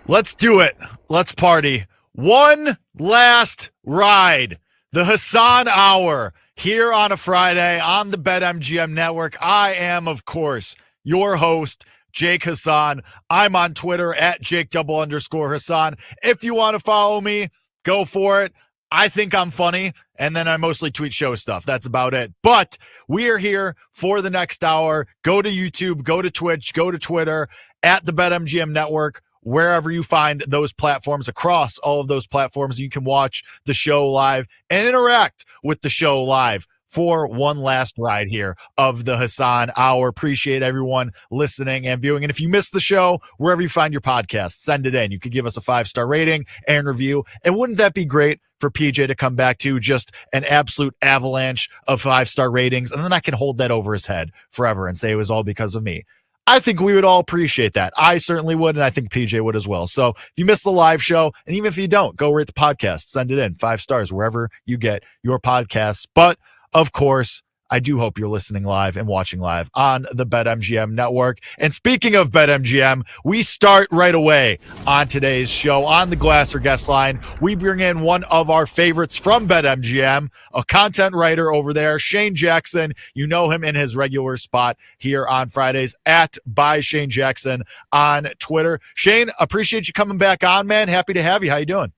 Let's do it. Let's party. One last ride. The Hassan Hour here on a Friday on the BetMGM Network. I am, of course, your host, Jake Hassan. I'm on Twitter at Jake_Hassan. If you want to follow me, go for it. I think I'm funny, and then I mostly tweet show stuff. That's about it. But we are here for the next hour. Go to YouTube, go to Twitch, go to Twitter, at the BetMGM Network. Wherever you find those platforms, across all of those platforms, you can watch the show live and interact with the show live for one last ride here of the Hassan Hour. Appreciate everyone listening and viewing. And if you missed the show, wherever you find your podcast, send it in. You could give us a 5-star rating and review. And wouldn't that be great for PJ to come back to just an absolute avalanche of 5-star ratings? And then I can hold that over his head forever and say it was all because of me. I think we would all appreciate that. I certainly would, and I think PJ would as well. So if you missed the live show, and even if you don't, go rate the podcast, send it in 5 stars wherever you get your podcasts. But of course, I do hope you're listening live and watching live on the BetMGM network. And speaking of BetMGM, we start right away on today's show. On the Glasser guest line, we bring in one of our favorites from BetMGM, a content writer over there, Shane Jackson. You know him in his regular spot here on Fridays at by Shane Jackson on Twitter. Shane, appreciate you coming back on, man. Happy to have you. How you doing?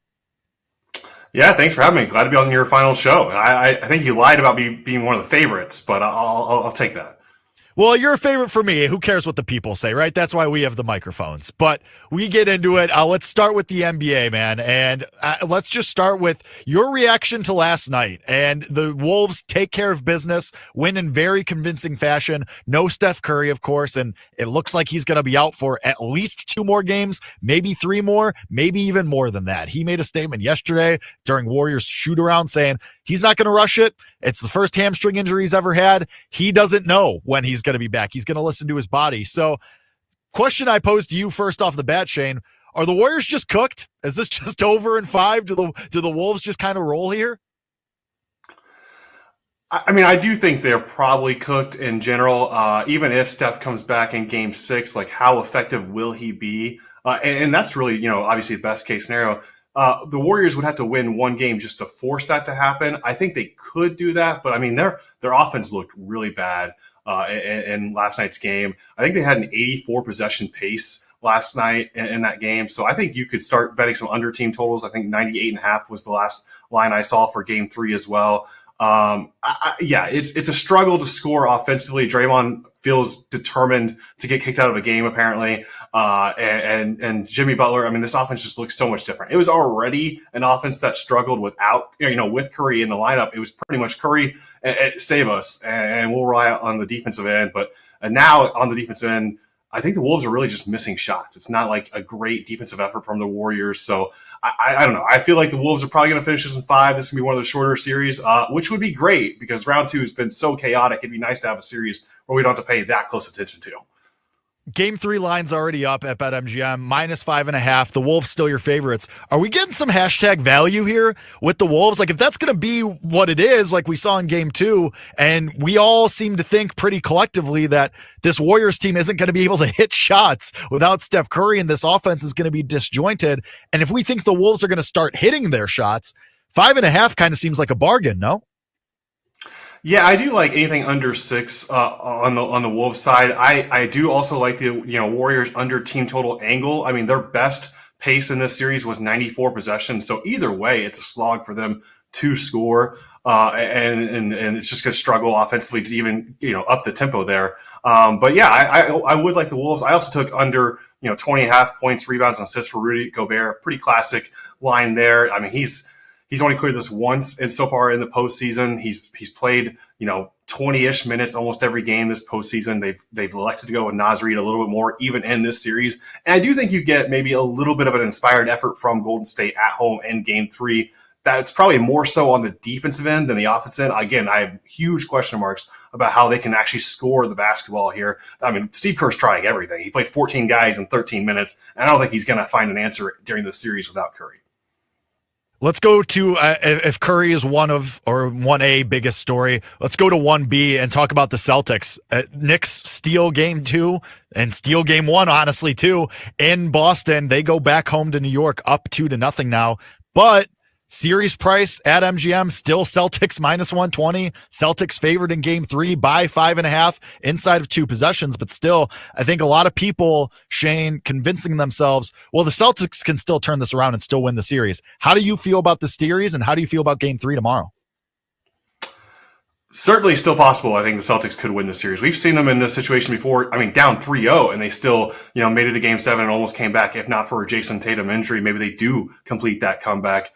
Yeah, thanks for having me. Glad to be on your final show. I think you lied about me being one of the favorites, but I'll take that. Well, you're a favorite for me. Who cares what the people say, right? That's why we have the microphones. But we get into it. Let's start with the NBA, man. And let's just start with your reaction to last night. And the Wolves take care of business, win in very convincing fashion. No Steph Curry, of course. And it looks like he's going to be out for at least 2 more games, maybe 3 more, maybe even more than that. He made a statement yesterday during Warriors shoot-around saying he's not going to rush it. It's the first hamstring injury he's ever had. He doesn't know when he's going to be back. He's going to listen to his body. So, question I pose to you first off the bat, Shane, are the Warriors just cooked? Is this just over in 5? Do the Wolves just kind of roll here? I mean, I do think they're probably cooked in general. Even if Steph comes back in Game 6, like how effective will he be? And that's really, obviously the best case scenario. The Warriors would have to win 1 game just to force that to happen. I think they could do that, but I mean, their offense looked really bad in last night's game. I think they had an 84 possession pace last night in that game. So I think you could start betting some under team totals. I think 98.5 was the last line I saw for Game 3 as well. It's a struggle to score offensively. Draymond feels determined to get kicked out of a game, apparently. And Jimmy Butler, I mean, this offense just looks so much different. It was already an offense that struggled without, with Curry in the lineup. It was pretty much Curry, save us, and we'll rely on the defensive end. But now on the defensive end, I think the Wolves are really just missing shots. It's not like a great defensive effort from the Warriors. So I don't know. I feel like the Wolves are probably going to finish this in 5. This is going to be one of the shorter series, which would be great because round 2 has been so chaotic. It'd be nice to have a series where we don't have to pay that close attention to. Game 3 line's already up at BetMGM, -5.5. The Wolves still your favorites. Are we getting some hashtag value here with the Wolves? Like, if that's going to be what it is, like we saw in Game 2, and we all seem to think pretty collectively that this Warriors team isn't going to be able to hit shots without Steph Curry, and this offense is going to be disjointed. And if we think the Wolves are going to start hitting their shots, 5.5 kind of seems like a bargain, no? Yeah, I do like anything under 6 on the Wolves side. I do also like the Warriors under team total angle. I mean, their best pace in this series was 94 possessions. So either way, it's a slog for them to score, and it's just going to struggle offensively to even up the tempo there. But yeah, I would like the Wolves. I also took under 20.5 points, rebounds, and assists for Rudy Gobert. Pretty classic line there. I mean, he's only cleared this once, and so far in the postseason, he's played 20-ish minutes almost every game this postseason. They've elected to go with Naz Reid a little bit more, even in this series. And I do think you get maybe a little bit of an inspired effort from Golden State at home in Game 3. That's probably more so on the defensive end than the offensive end. Again, I have huge question marks about how they can actually score the basketball here. I mean, Steve Kerr's trying everything. He played 14 guys in 13 minutes, and I don't think he's going to find an answer during the series without Curry. Let's go to, if Curry is 1A biggest story, let's go to 1B and talk about the Celtics. Knicks steal Game 2 and steal Game 1, honestly, too, in Boston. They go back home to New York up 2-0 now. But series price at MGM, still Celtics -120. Celtics favored in Game 3 by 5.5 inside of 2 possessions. But still, I think a lot of people, Shane, convincing themselves, well, the Celtics can still turn this around and still win the series. How do you feel about the series, and how do you feel about Game 3 tomorrow? Certainly still possible. I think the Celtics could win the series. We've seen them in this situation before. I mean, down 3-0, and they still, made it to Game 7 and almost came back. If not for a Jason Tatum injury, maybe they do complete that comeback.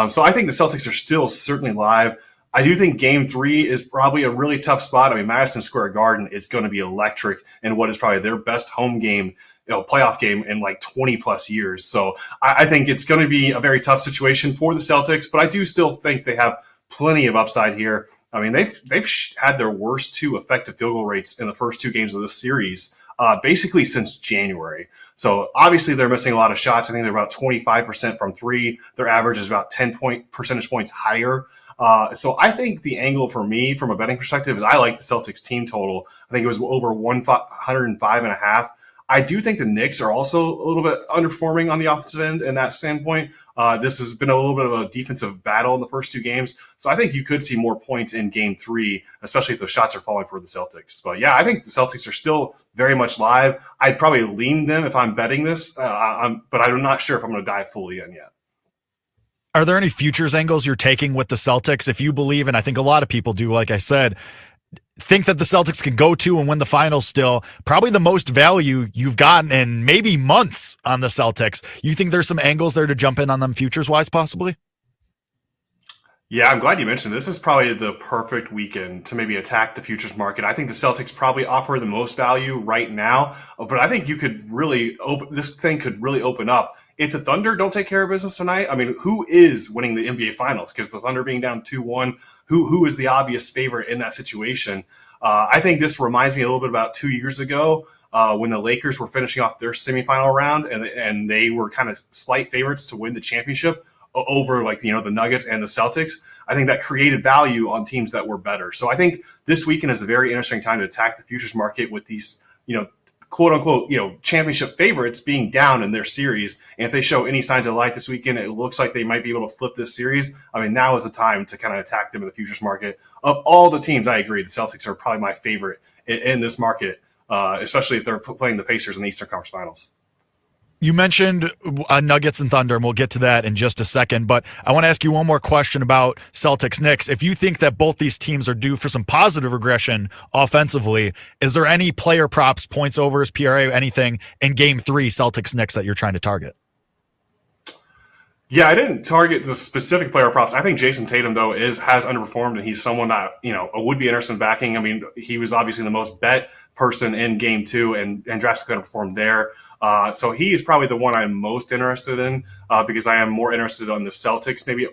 So I think the Celtics are still certainly live. I do think Game 3 is probably a really tough spot. I mean, Madison Square Garden is going to be electric in what is probably their best home game, playoff game in like 20 plus years. So I think it's going to be a very tough situation for the Celtics, but I do still think they have plenty of upside here. I mean, they've had their worst 2 effective field goal rates in the first 2 games of this series. basically since January. So obviously they're missing a lot of shots. I think they're about 25% from three. Their average is about 10 percentage points higher. So I think the angle for me from a betting perspective is I like the Celtics team total. I think it was over 105.5. I do think the Knicks are also a little bit underperforming on the offensive end in that standpoint. This has been a little bit of a defensive battle in the first two games. So I think you could see more points in game three, especially if those shots are falling for the Celtics. But yeah, I think the Celtics are still very much live. I'd probably lean them if I'm betting this, but I'm not sure if I'm going to dive fully in yet. Are there any futures angles you're taking with the Celtics? If you believe, and I think a lot of people do, like I said, think that the Celtics can go to and win the finals still, probably the most value you've gotten in maybe months on the Celtics. You think there's some angles there to jump in on them futures-wise possibly? Yeah, I'm glad you mentioned this. This is probably the perfect weekend to maybe attack the futures market. I think the Celtics probably offer the most value right now, but I think you could really this thing could really open up. If the Thunder don't take care of business tonight, I mean, who is winning the NBA Finals? Because the Thunder being down 2-1, who is the obvious favorite in that situation? I think this reminds me a little bit about 2 years ago when the Lakers were finishing off their semifinal round and they were kind of slight favorites to win the championship over the Nuggets and the Celtics. I think that created value on teams that were better. So I think this weekend is a very interesting time to attack the futures market with these, quote unquote, championship favorites being down in their series. And if they show any signs of life this weekend, it looks like they might be able to flip this series. I mean, now is the time to kind of attack them in the futures market. Of all the teams, I agree, the Celtics are probably my favorite in this market, especially if they're playing the Pacers in the Eastern Conference Finals. You mentioned Nuggets and Thunder, and we'll get to that in just a second. But I want to ask you one more question about Celtics-Knicks. If you think that both these teams are due for some positive regression offensively, is there any player props, points overs, PRA, anything in Game 3 Celtics-Knicks that you're trying to target? Yeah, I didn't target the specific player props. I think Jason Tatum, though, has underperformed, and he's someone that I would be interested in backing. I mean, he was obviously the most bet person in Game 2 and drastically underperformed there. So he is probably the one I'm most interested in because I am more interested on the Celtics, maybe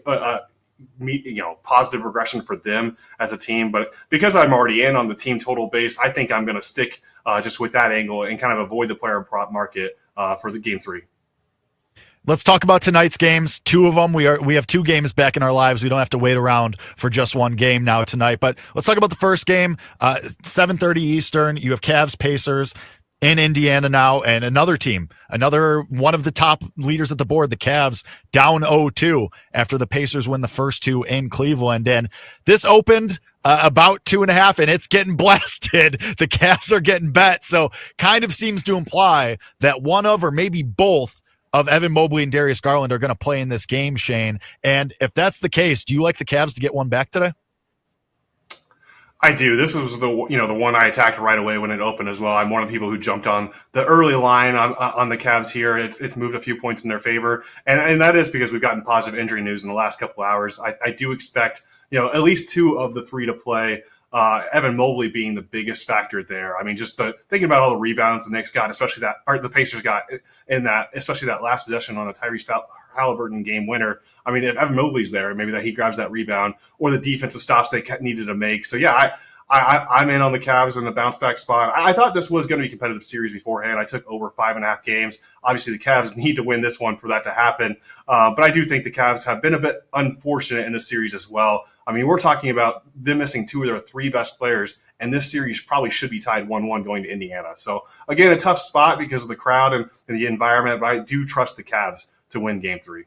positive regression for them as a team. But because I'm already in on the team total base, I think I'm going to stick just with that angle and kind of avoid the player prop market for the Game 3. Let's talk about tonight's games. Two of them. We have two games back in our lives. We don't have to wait around for just one game now tonight. But let's talk about the first game, 7:30 Eastern. You have Cavs Pacers in Indiana now, and another team, another one of the top leaders at the board, the Cavs, down 0-2 after the Pacers win the first two in Cleveland. And this opened about 2.5, and it's getting blasted. The Cavs are getting bet. So kind of seems to imply that one of, or maybe both, of Evan Mobley and Darius Garland are going to play in this game, Shane. And if that's the case, do you like the Cavs to get one back today? I do. This was the one I attacked right away when it opened as well. I'm one of the people who jumped on the early line on the Cavs here. It's moved a few points in their favor, and that is because we've gotten positive injury news in the last couple of hours. I do expect at least two of the three to play. Evan Mobley being the biggest factor there. I mean, just thinking about all the rebounds the Knicks got, especially the Pacers got in that, especially that last possession on a Tyrese Halliburton game winner. I mean, if Evan Mobley's there, maybe that he grabs that rebound or the defensive stops they needed to make. So yeah, I'm in on the Cavs in the bounce back spot. I thought this was going to be a competitive series beforehand. I took over 5.5 games. Obviously, the Cavs need to win this one for that to happen. But I do think the Cavs have been a bit unfortunate in this series as well. I mean, we're talking about them missing two of their three best players, and this series probably should be tied 1-1 going to Indiana. So again, a tough spot because of the crowd and the environment, but I do trust the Cavs to win Game 3.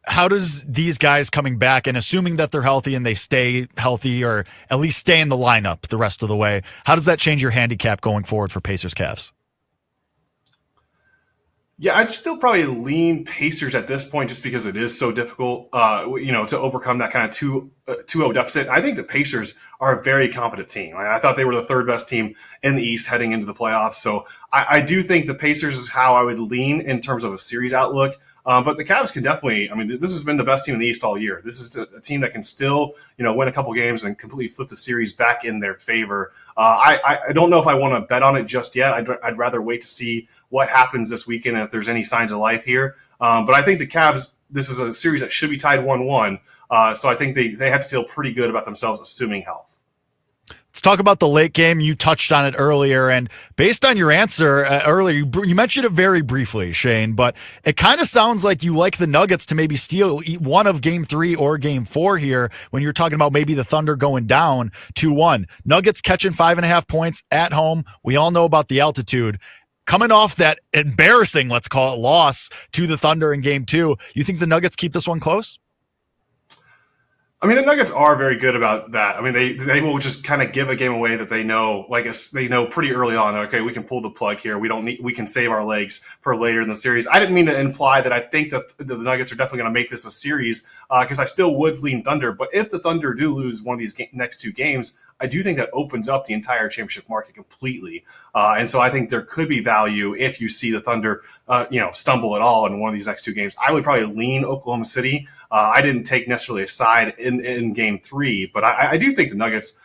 How does these guys coming back, and assuming that they're healthy and they stay healthy or at least stay in the lineup the rest of the way, how does that change your handicap going forward for Pacers Cavs? Yeah, I'd still probably lean Pacers at this point just because it is so difficult, to overcome that kind of 2-0 deficit. I think the Pacers are a very competent team. I thought they were the third best team in the East heading into the playoffs. So I do think the Pacers is how I would lean in terms of a series outlook. But the Cavs can definitely, I mean, this has been the best team in the East all year. This is a team that can still, win a couple games and completely flip the series back in their favor. I don't know if I want to bet on it just yet. I'd rather wait to see what happens this weekend and if there's any signs of life here. But I think the Cavs, this is a series that should be tied 1-1. So I think they have to feel pretty good about themselves, assuming health. talk about the late game. You touched on it earlier, and based on your answer earlier, you mentioned it very briefly, Shane, but it kind of sounds like you like the Nuggets to maybe steal one of Game 3 or Game 4 here when you're talking about maybe the Thunder going down 2-1. Nuggets catching 5.5 points at home. We all know about the altitude. Coming off that embarrassing, let's call it, loss to the Thunder in Game 2, you think the Nuggets keep this one close? I mean, the Nuggets are very good about that. I mean, they will just kind of give a game away that they know, they know pretty early on. Okay, we can pull the plug here. We can save our legs for later in the series. I didn't mean to imply that I think that the Nuggets are definitely going to make this a series because I still would lean Thunder. But if the Thunder do lose one of these next two games, I do think that opens up the entire championship market completely. And so I think there could be value if you see the Thunder, stumble at all in one of these next two games. I would probably lean Oklahoma City. I didn't take necessarily a side in Game 3, but I do think the Nuggets,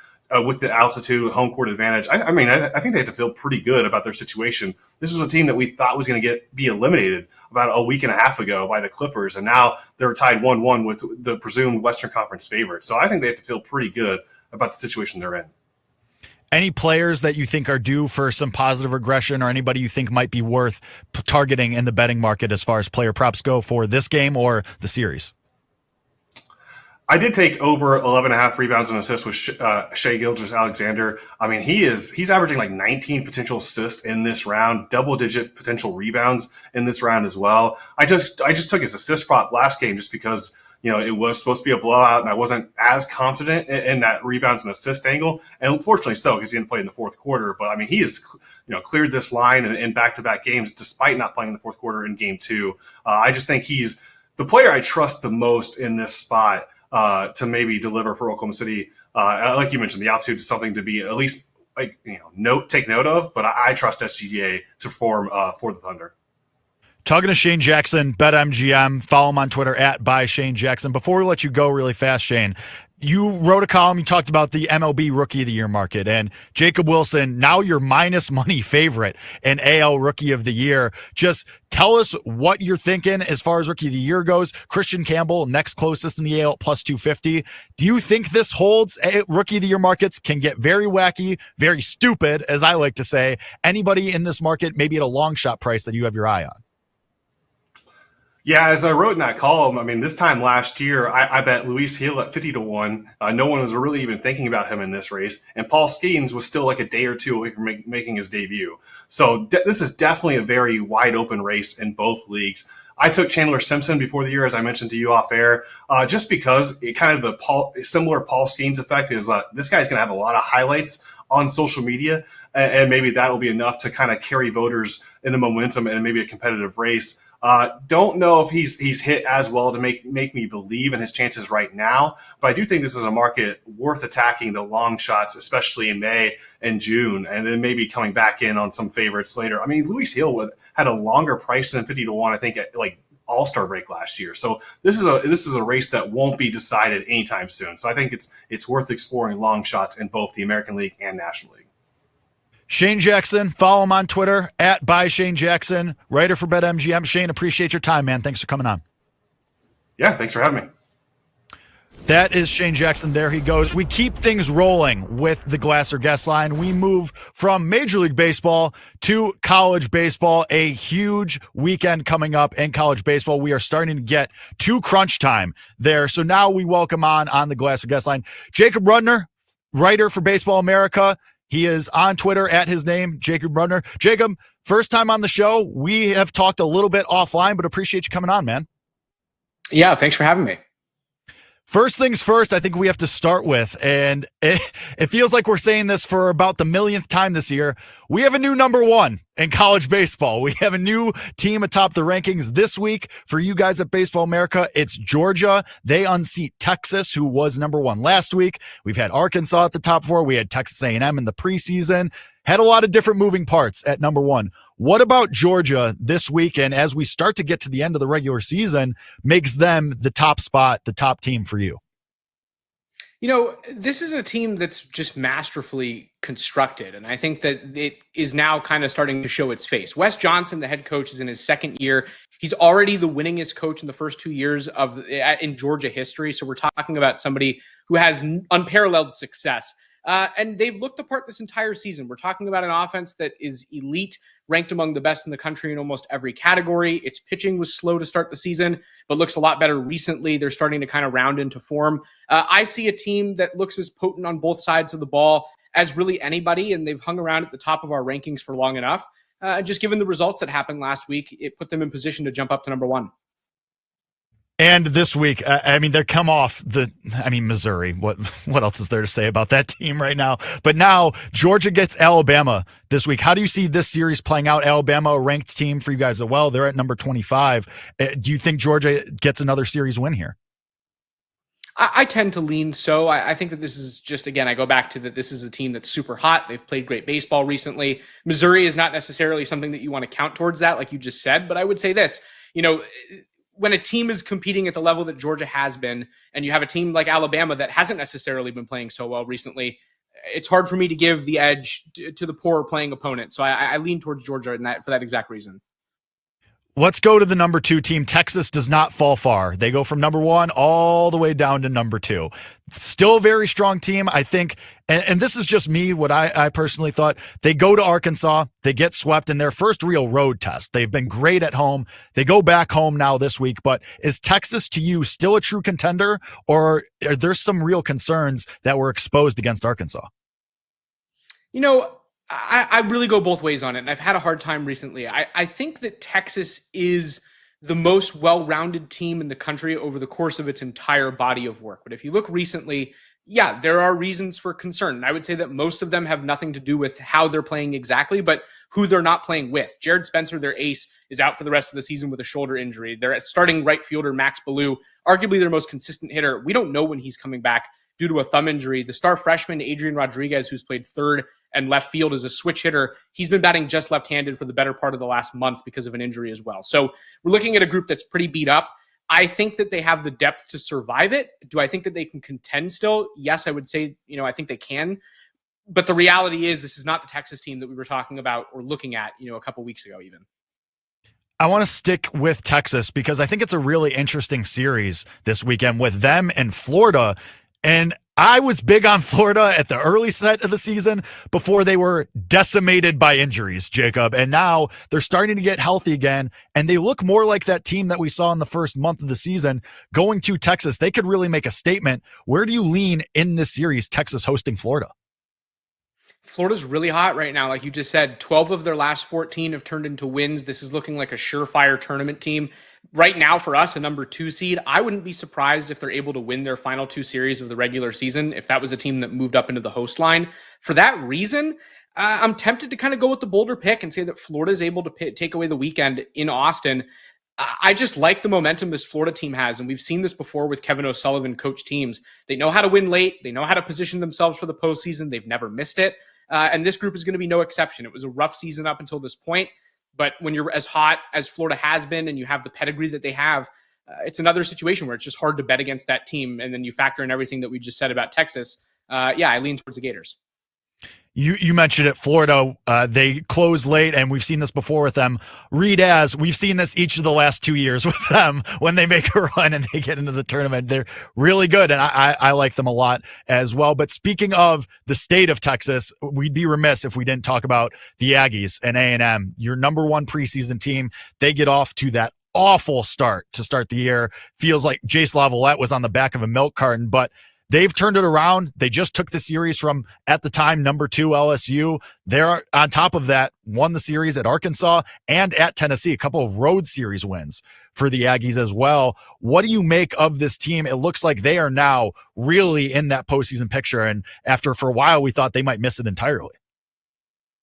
with the altitude, home court advantage, I think they have to feel pretty good about their situation. This was a team that we thought was going to be eliminated about a week and a half ago by the Clippers, and now they're tied 1-1 with the presumed Western Conference favorite. So I think they have to feel pretty good about the situation they're in. Any players that you think are due for some positive regression, or anybody you think might be worth targeting in the betting market as far as player props go for this game or the series? I did take over 11.5 rebounds and assists with Shai Gilgeous-Alexander. I mean, he's averaging like 19 potential assists in this round, double-digit potential rebounds in this round as well. I just took his assist prop last game just because it was supposed to be a blowout, and I wasn't as confident in that rebounds and assist angle. And unfortunately so, because he didn't play in the fourth quarter. But I mean, he has cleared this line in back-to-back games despite not playing in the fourth quarter in Game 2. I just think he's the player I trust the most in this spot to maybe deliver for Oklahoma City. Like you mentioned, the altitude is something to be at least take note of. But I trust SGA to perform for the Thunder. Talking to Shane Jackson, BetMGM. Follow him on Twitter @ByShaneJackson. Before we let you go really fast, Shane, you wrote a column. You talked about the MLB Rookie of the Year market, and Jacob Wilson, now your minus money favorite in AL Rookie of the Year. Just tell us what you're thinking as far as Rookie of the Year goes. Christian Campbell, next closest in the AL, plus 250. Do you think this holds? Rookie of the Year markets can get very wacky, very stupid, as I like to say. Anybody in this market, maybe at a long shot price that you have your eye on? Yeah, as I wrote in that column, I mean, this time last year, I bet Luis Gil at 50-1. No one was really even thinking about him in this race. And Paul Skeens was still like a day or two away from making his debut. So this is definitely a very wide open race in both leagues. I took Chandler Simpson before the year, as I mentioned to you off air, just because it kind of the similar Paul Skeens effect is this guy's going to have a lot of highlights on social media, and maybe that will be enough to kind of carry voters in the momentum and maybe a competitive race. Don't know if he's hit as well to make me believe in his chances right now, but I do think this is a market worth attacking the long shots, especially in May and June, and then maybe coming back in on some favorites later. I mean, Luis Gil had a longer price than 50-1, I think, at like All-Star break last year. So this is a race that won't be decided anytime soon. So I think it's worth exploring long shots in both the American League and National League. Shane Jackson, follow him on Twitter @ByShaneJackson, writer for BetMGM. Shane, appreciate your time, man. Thanks for coming on. Yeah, thanks for having me. That is Shane Jackson. There he goes. We keep things rolling with the Glasser guest line. We move from Major League Baseball to college baseball. A huge weekend coming up in college baseball. We are starting to get to crunch time there. So now we welcome on the Glasser guest line, Jacob Rudner, writer for Baseball America. He is on Twitter his name, Jacob Rudner. Jacob, first time on the show. We have talked a little bit offline, but appreciate you coming on, man. Yeah, thanks for having me. First things first, I think we have to start with, and it feels like we're saying this for about the millionth time this year. We have a new number one in college baseball. We have a new team atop the rankings this week. For you guys at Baseball America, it's Georgia. They unseat Texas, who was number one last week. We've had Arkansas at the top four. We had Texas A&M in the preseason. Had a lot of different moving parts at number one. What about Georgia this weekend as we start to get to the end of the regular season makes them the top spot, the top team for you? This is a team that's just masterfully constructed, and I think that it is now kind of starting to show its face. Wes Johnson, the head coach, is in his second year. He's already the winningest coach in the first 2 years in Georgia history, so we're talking about somebody who has unparalleled success And they've looked apart this entire season. We're talking about an offense that is elite, ranked among the best in the country in almost every category. Its pitching was slow to start the season, but looks a lot better recently. They're starting to kind of round into form. I see a team that looks as potent on both sides of the ball as really anybody, and they've hung around at the top of our rankings for long enough. Just given the results that happened last week, it put them in position to jump up to number one. And this week, they come off Missouri. What else is there to say about that team right now? But now Georgia gets Alabama this week. How do you see this series playing out? Alabama, a ranked team for you guys as well. They're at number 25. Do you think Georgia gets another series win here? I tend to lean so. I think that this is just, again, I go back to that this is a team that's super hot. They've played great baseball recently. Missouri is not necessarily something that you want to count towards that, like you just said. But I would say this, when a team is competing at the level that Georgia has been, and you have a team like Alabama that hasn't necessarily been playing so well recently, it's hard for me to give the edge to the poorer playing opponent. So I lean towards Georgia for that exact reason. Let's go to the number 2 team. Texas does not fall far. They go from number 1 all the way down to number 2. Still a very strong team, I think. And this is just me, what I personally thought. They go to Arkansas. They get swept in their first real road test. They've been great at home. They go back home now this week. But is Texas, to you, still a true contender? Or are there some real concerns that were exposed against Arkansas? I really go both ways on it, and I've had a hard time recently. I think that Texas is the most well-rounded team in the country over the course of its entire body of work. But if you look recently, yeah, there are reasons for concern. And I would say that most of them have nothing to do with how they're playing exactly, but who they're not playing with. Jared Spencer, their ace, is out for the rest of the season with a shoulder injury. They're starting right fielder Max Ballou, arguably their most consistent hitter. We don't know when he's coming back due to a thumb injury. The star freshman, Adrian Rodriguez, who's played third and left field as a switch hitter, he's been batting just left-handed for the better part of the last month because of an injury as well. So we're looking at a group that's pretty beat up. I think that they have the depth to survive it. Do I think that they can contend still? Yes, I would say, I think they can. But the reality is this is not the Texas team that we were talking about or looking at, a couple weeks ago even. I want to stick with Texas because I think it's a really interesting series this weekend with them and Florida. And I was big on Florida at the early set of the season before they were decimated by injuries, Jacob. And now they're starting to get healthy again. And they look more like that team that we saw in the first month of the season. Going to Texas, they could really make a statement. Where do you lean in this series, Texas hosting Florida? Florida's really hot right now. Like you just said, 12 of their last 14 have turned into wins. This is looking like a surefire tournament team. Right now, for us, a number 2 seed, I wouldn't be surprised if they're able to win their final 2 series of the regular season, if that was a team that moved up into the host line. For that reason, I'm tempted to kind of go with the bolder pick and say that Florida's able to take away the weekend in Austin. I just like the momentum this Florida team has, and we've seen this before with Kevin O'Sullivan coach teams. They know how to win late. They know how to position themselves for the postseason. They've never missed it. And this group is going to be no exception. It was a rough season up until this point, but when you're as hot as Florida has been and you have the pedigree that they have, it's another situation where it's just hard to bet against that team. And then you factor in everything that we just said about Texas. I lean towards the Gators. You mentioned it, Florida. They close late, and we've seen this before with them. We've seen this each of the last 2 years with them when they make a run and they get into the tournament. They're really good, and I like them a lot as well. But speaking of the state of Texas, we'd be remiss if we didn't talk about the Aggies and A&M. Your number 1 preseason team. They get off to that awful start to start the year. Feels like Jace Lavalette was on the back of a milk carton, but they've turned it around. They just took the series from, at the time, number 2 LSU. They're on top of that, won the series at Arkansas and at Tennessee, a couple of road series wins for the Aggies as well. What do you make of this team? It looks like they are now really in that postseason picture. And for a while, we thought they might miss it entirely.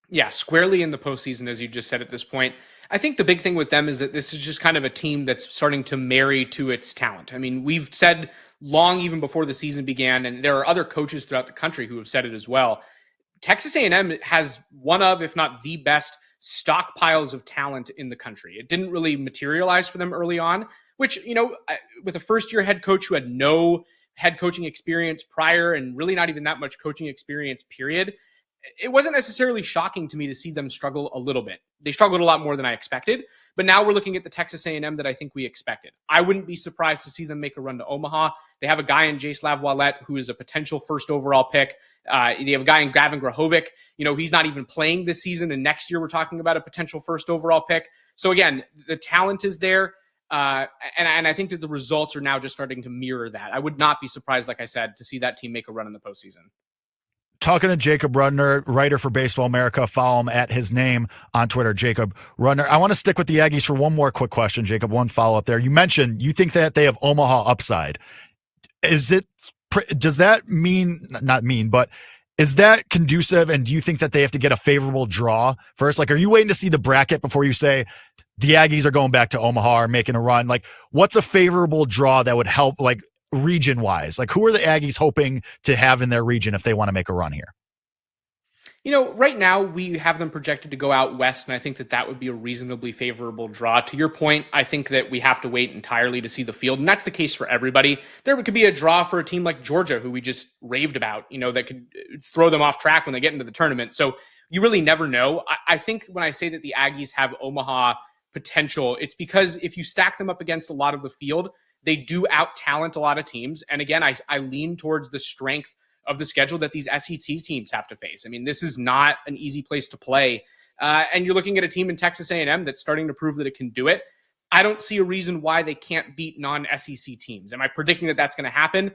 Yeah, squarely in the postseason, as you just said at this point. I think the big thing with them is that this is just kind of a team that's starting to marry to its talent. I mean, we've said long even before the season began, and there are other coaches throughout the country who have said it as well. Texas A&M has one of, if not the best, stockpiles of talent in the country. It didn't really materialize for them early on, which, with a first-year head coach who had no head coaching experience prior and really not even that much coaching experience, period, it wasn't necessarily shocking to me to see them struggle a little bit. They struggled a lot more than I expected, but now we're looking at the Texas A&M that I think we expected. I wouldn't be surprised to see them make a run to Omaha. They have a guy in Jace Lavalette who is a potential first overall pick. They have a guy in Gavin Grahovic. He's not even playing this season, and next year we're talking about a potential first overall pick. So again, the talent is there. And I think that the results are now just starting to mirror that. I would not be surprised, like I said, to see that team make a run in the postseason. Talking to Jacob Rudner, writer for Baseball America. Follow him at his name on Twitter, Jacob Rudner. I want to stick with the Aggies for one more quick question, Jacob. One follow-up there. You mentioned you think that they have Omaha upside. Does that mean, not mean, but is that conducive, and do you think that they have to get a favorable draw first? Like, are you waiting to see the bracket before you say the Aggies are going back to Omaha or making a run? Like, what's a favorable draw that would help, like, region-wise? Like, who are the Aggies hoping to have in their region if they want to make a run here? Right now we have them projected to go out west, and I think that would be a reasonably favorable draw. To your point, I think that we have to wait entirely to see the field, and that's the case for everybody. There could be a draw for a team like Georgia, who we just raved about, that could throw them off track when they get into the tournament. So you really never know. I think when I say that the Aggies have Omaha potential, it's because if you stack them up against a lot of the field, they do out-talent a lot of teams. And again, I lean towards the strength of the schedule that these SEC teams have to face. I mean, this is not an easy place to play. And you're looking at a team in Texas A&M that's starting to prove that it can do it. I don't see a reason why they can't beat non-SEC teams. Am I predicting that that's going to happen?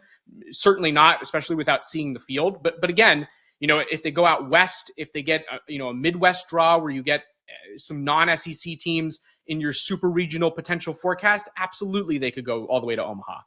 Certainly not, especially without seeing the field. But again, if they go out west, if they get a Midwest draw where you get some non-SEC teams in your super regional potential forecast, absolutely they could go all the way to Omaha.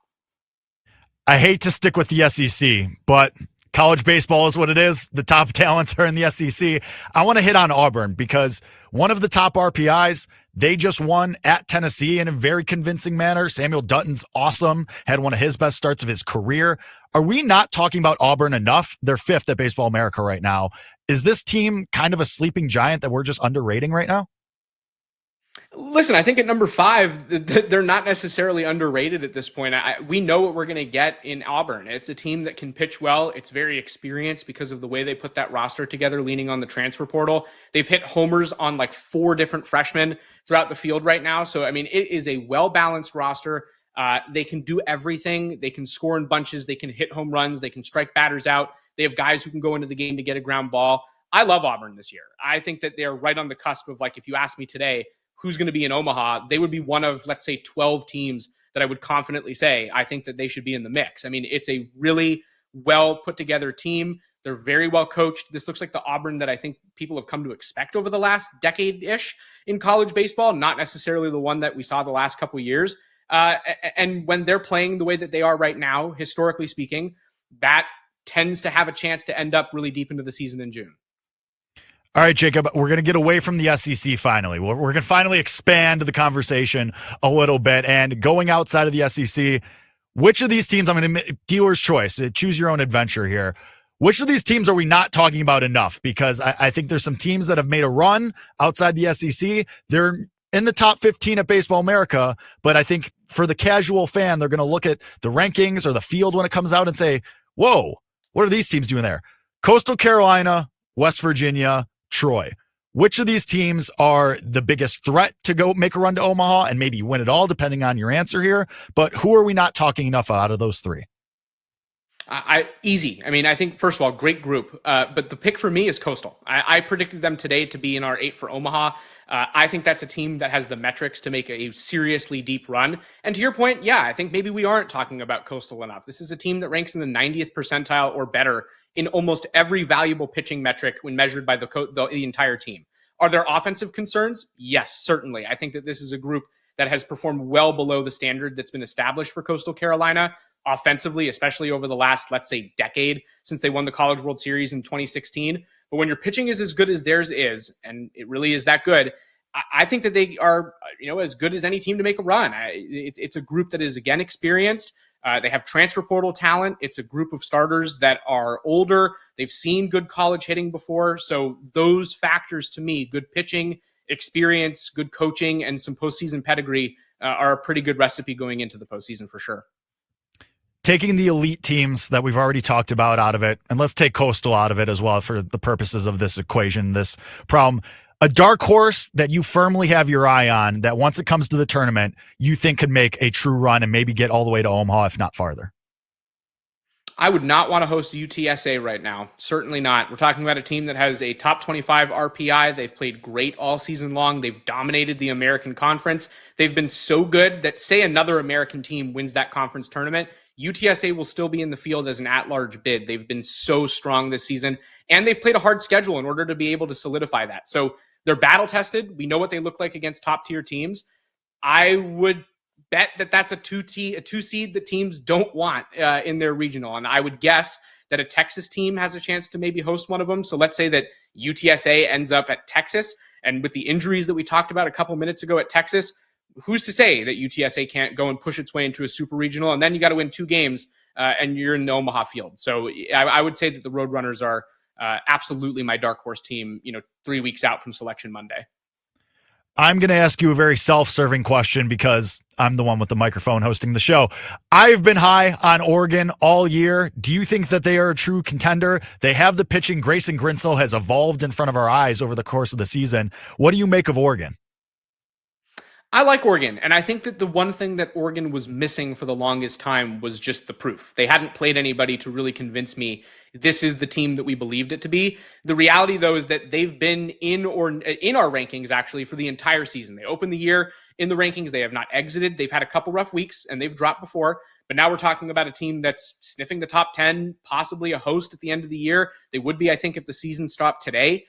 I hate to stick with the SEC, but college baseball is what it is. The top talents are in the SEC. I want to hit on Auburn because one of the top RPIs, they just won at Tennessee in a very convincing manner. Samuel Dutton's awesome, had one of his best starts of his career. Are we not talking about Auburn enough? They're fifth at Baseball America right now. Is this team kind of a sleeping giant that we're just underrating right now? Listen, I think at number 5, they're not necessarily underrated at this point. We know what we're going to get in Auburn. It's a team that can pitch well. It's very experienced because of the way they put that roster together, leaning on the transfer portal. They've hit homers on like 4 different freshmen throughout the field right now. So, I mean, it is a well-balanced roster. They can do everything. They can score in bunches. They can hit home runs. They can strike batters out. They have guys who can go into the game to get a ground ball. I love Auburn this year. I think that they're right on the cusp of, like, if you ask me today, who's going to be in Omaha, they would be one of, let's say, 12 teams that I would confidently say I think that they should be in the mix. I mean, it's a really well put together team. They're very well coached. This looks like the Auburn that I think people have come to expect over the last decade-ish in college baseball, not necessarily the one that we saw the last couple of years. And when they're playing the way that they are right now, historically speaking, that tends to have a chance to end up really deep into the season in June. All right, Jacob, we're going to get away from the SEC finally. We're going to finally expand the conversation a little bit. And going outside of the SEC, which of these teams, I'm going to dealer's choice, choose your own adventure here. Which of these teams are we not talking about enough? Because I think there's some teams that have made a run outside the SEC. They're in the top 15 at Baseball America, but I think for the casual fan, they're going to look at the rankings or the field when it comes out and say, whoa, what are these teams doing there? Coastal Carolina, West Virginia, Troy. Which of these teams are the biggest threat to go make a run to Omaha and maybe win it all, depending on your answer here? But who are we not talking enough out of those 3? Easy. I mean, I think, first of all, great group. But the pick for me is Coastal. I predicted them today to be in our 8 for Omaha. I think that's a team that has the metrics to make a seriously deep run. And to your point, yeah, I think maybe we aren't talking about Coastal enough. This is a team that ranks in the 90th percentile or better in almost every valuable pitching metric when measured by the entire team. Are there offensive concerns? Yes, certainly. I think that this is a group that has performed well below the standard that's been established for Coastal Carolina offensively, especially over the last, let's say, decade since they won the College World Series in 2016. But when your pitching is as good as theirs is, and it really is that good, I think that they are, as good as any team to make a run. It's a group that is, again, experienced. They have transfer portal talent. It's a group of starters that are older. They've seen good college hitting before. So those factors, to me, good pitching, experience, good coaching, and some postseason pedigree are a pretty good recipe going into the postseason for sure. taking the elite teams that we've already talked about out of it, and let's take Coastal out of it as well for the purposes of this equation, this problem. A dark horse that you firmly have your eye on that once it comes to the tournament, you think could make a true run and maybe get all the way to Omaha, if not farther. I would not want to host UTSA right now. Certainly not. We're talking about a team that has a top 25 RPI. They've played great all season long. They've dominated the American Conference. They've been so good that, say, another American team wins that conference tournament, UTSA will still be in the field as an at-large bid. They've been so strong this season, and they've played a hard schedule in order to be able to solidify that. So they're battle-tested. We know what they look like against top-tier teams. I would bet that that's a two seed that teams don't want in their regional. And I would guess that a Texas team has a chance to maybe host one of them. So let's say that UTSA ends up at Texas. And with the injuries that we talked about a couple minutes ago at Texas, who's to say that UTSA can't go and push its way into a super regional? And then you got to win 2 games and you're in the Omaha field. So I would say that the Roadrunners are absolutely my dark horse team, 3 weeks out from Selection Monday. I'm going to ask you a very self-serving question because I'm the one with the microphone hosting the show. I've been high on Oregon all year. Do you think that they are a true contender? They have the pitching. Grayson Grinsell has evolved in front of our eyes over the course of the season. What do you make of Oregon? I like Oregon, and I think that the one thing that Oregon was missing for the longest time was just the proof. They hadn't played anybody to really convince me this is the team that we believed it to be. The reality, though, is that they've been in our rankings, actually, for the entire season. They opened the year in the rankings. They have not exited. They've had a couple rough weeks, and they've dropped before. But now we're talking about a team that's sniffing the top 10, possibly a host at the end of the year. They would be, I think, if the season stopped today.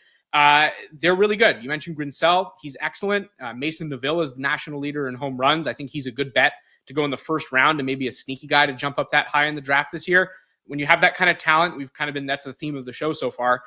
They're really good. You mentioned Grinsell. He's excellent. Mason Neville is the national leader in home runs. I think he's a good bet to go in the first round and maybe a sneaky guy to jump up that high in the draft this year. When you have that kind of talent, that's the theme of the show so far,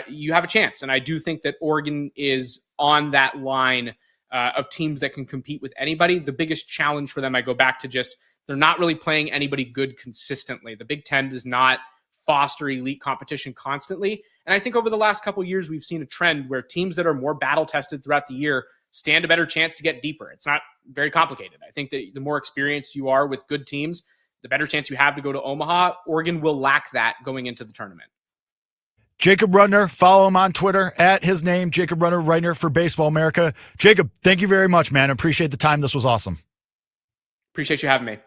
you have a chance. And I do think that Oregon is on that line of teams that can compete with anybody. The biggest challenge for them, I go back to just, they're not really playing anybody good consistently. The Big Ten does not foster elite competition constantly. And I think over the last couple of years, we've seen a trend where teams that are more battle tested throughout the year stand a better chance to get deeper. It's not very complicated. I think that the more experienced you are with good teams, the better chance you have to go to Omaha. Oregon will lack that going into the tournament. Jacob Rudner, follow him on Twitter at his name, Jacob Rudner, writer for Baseball America. Jacob, thank you very much, man. Appreciate the time. This was awesome. Appreciate you having me.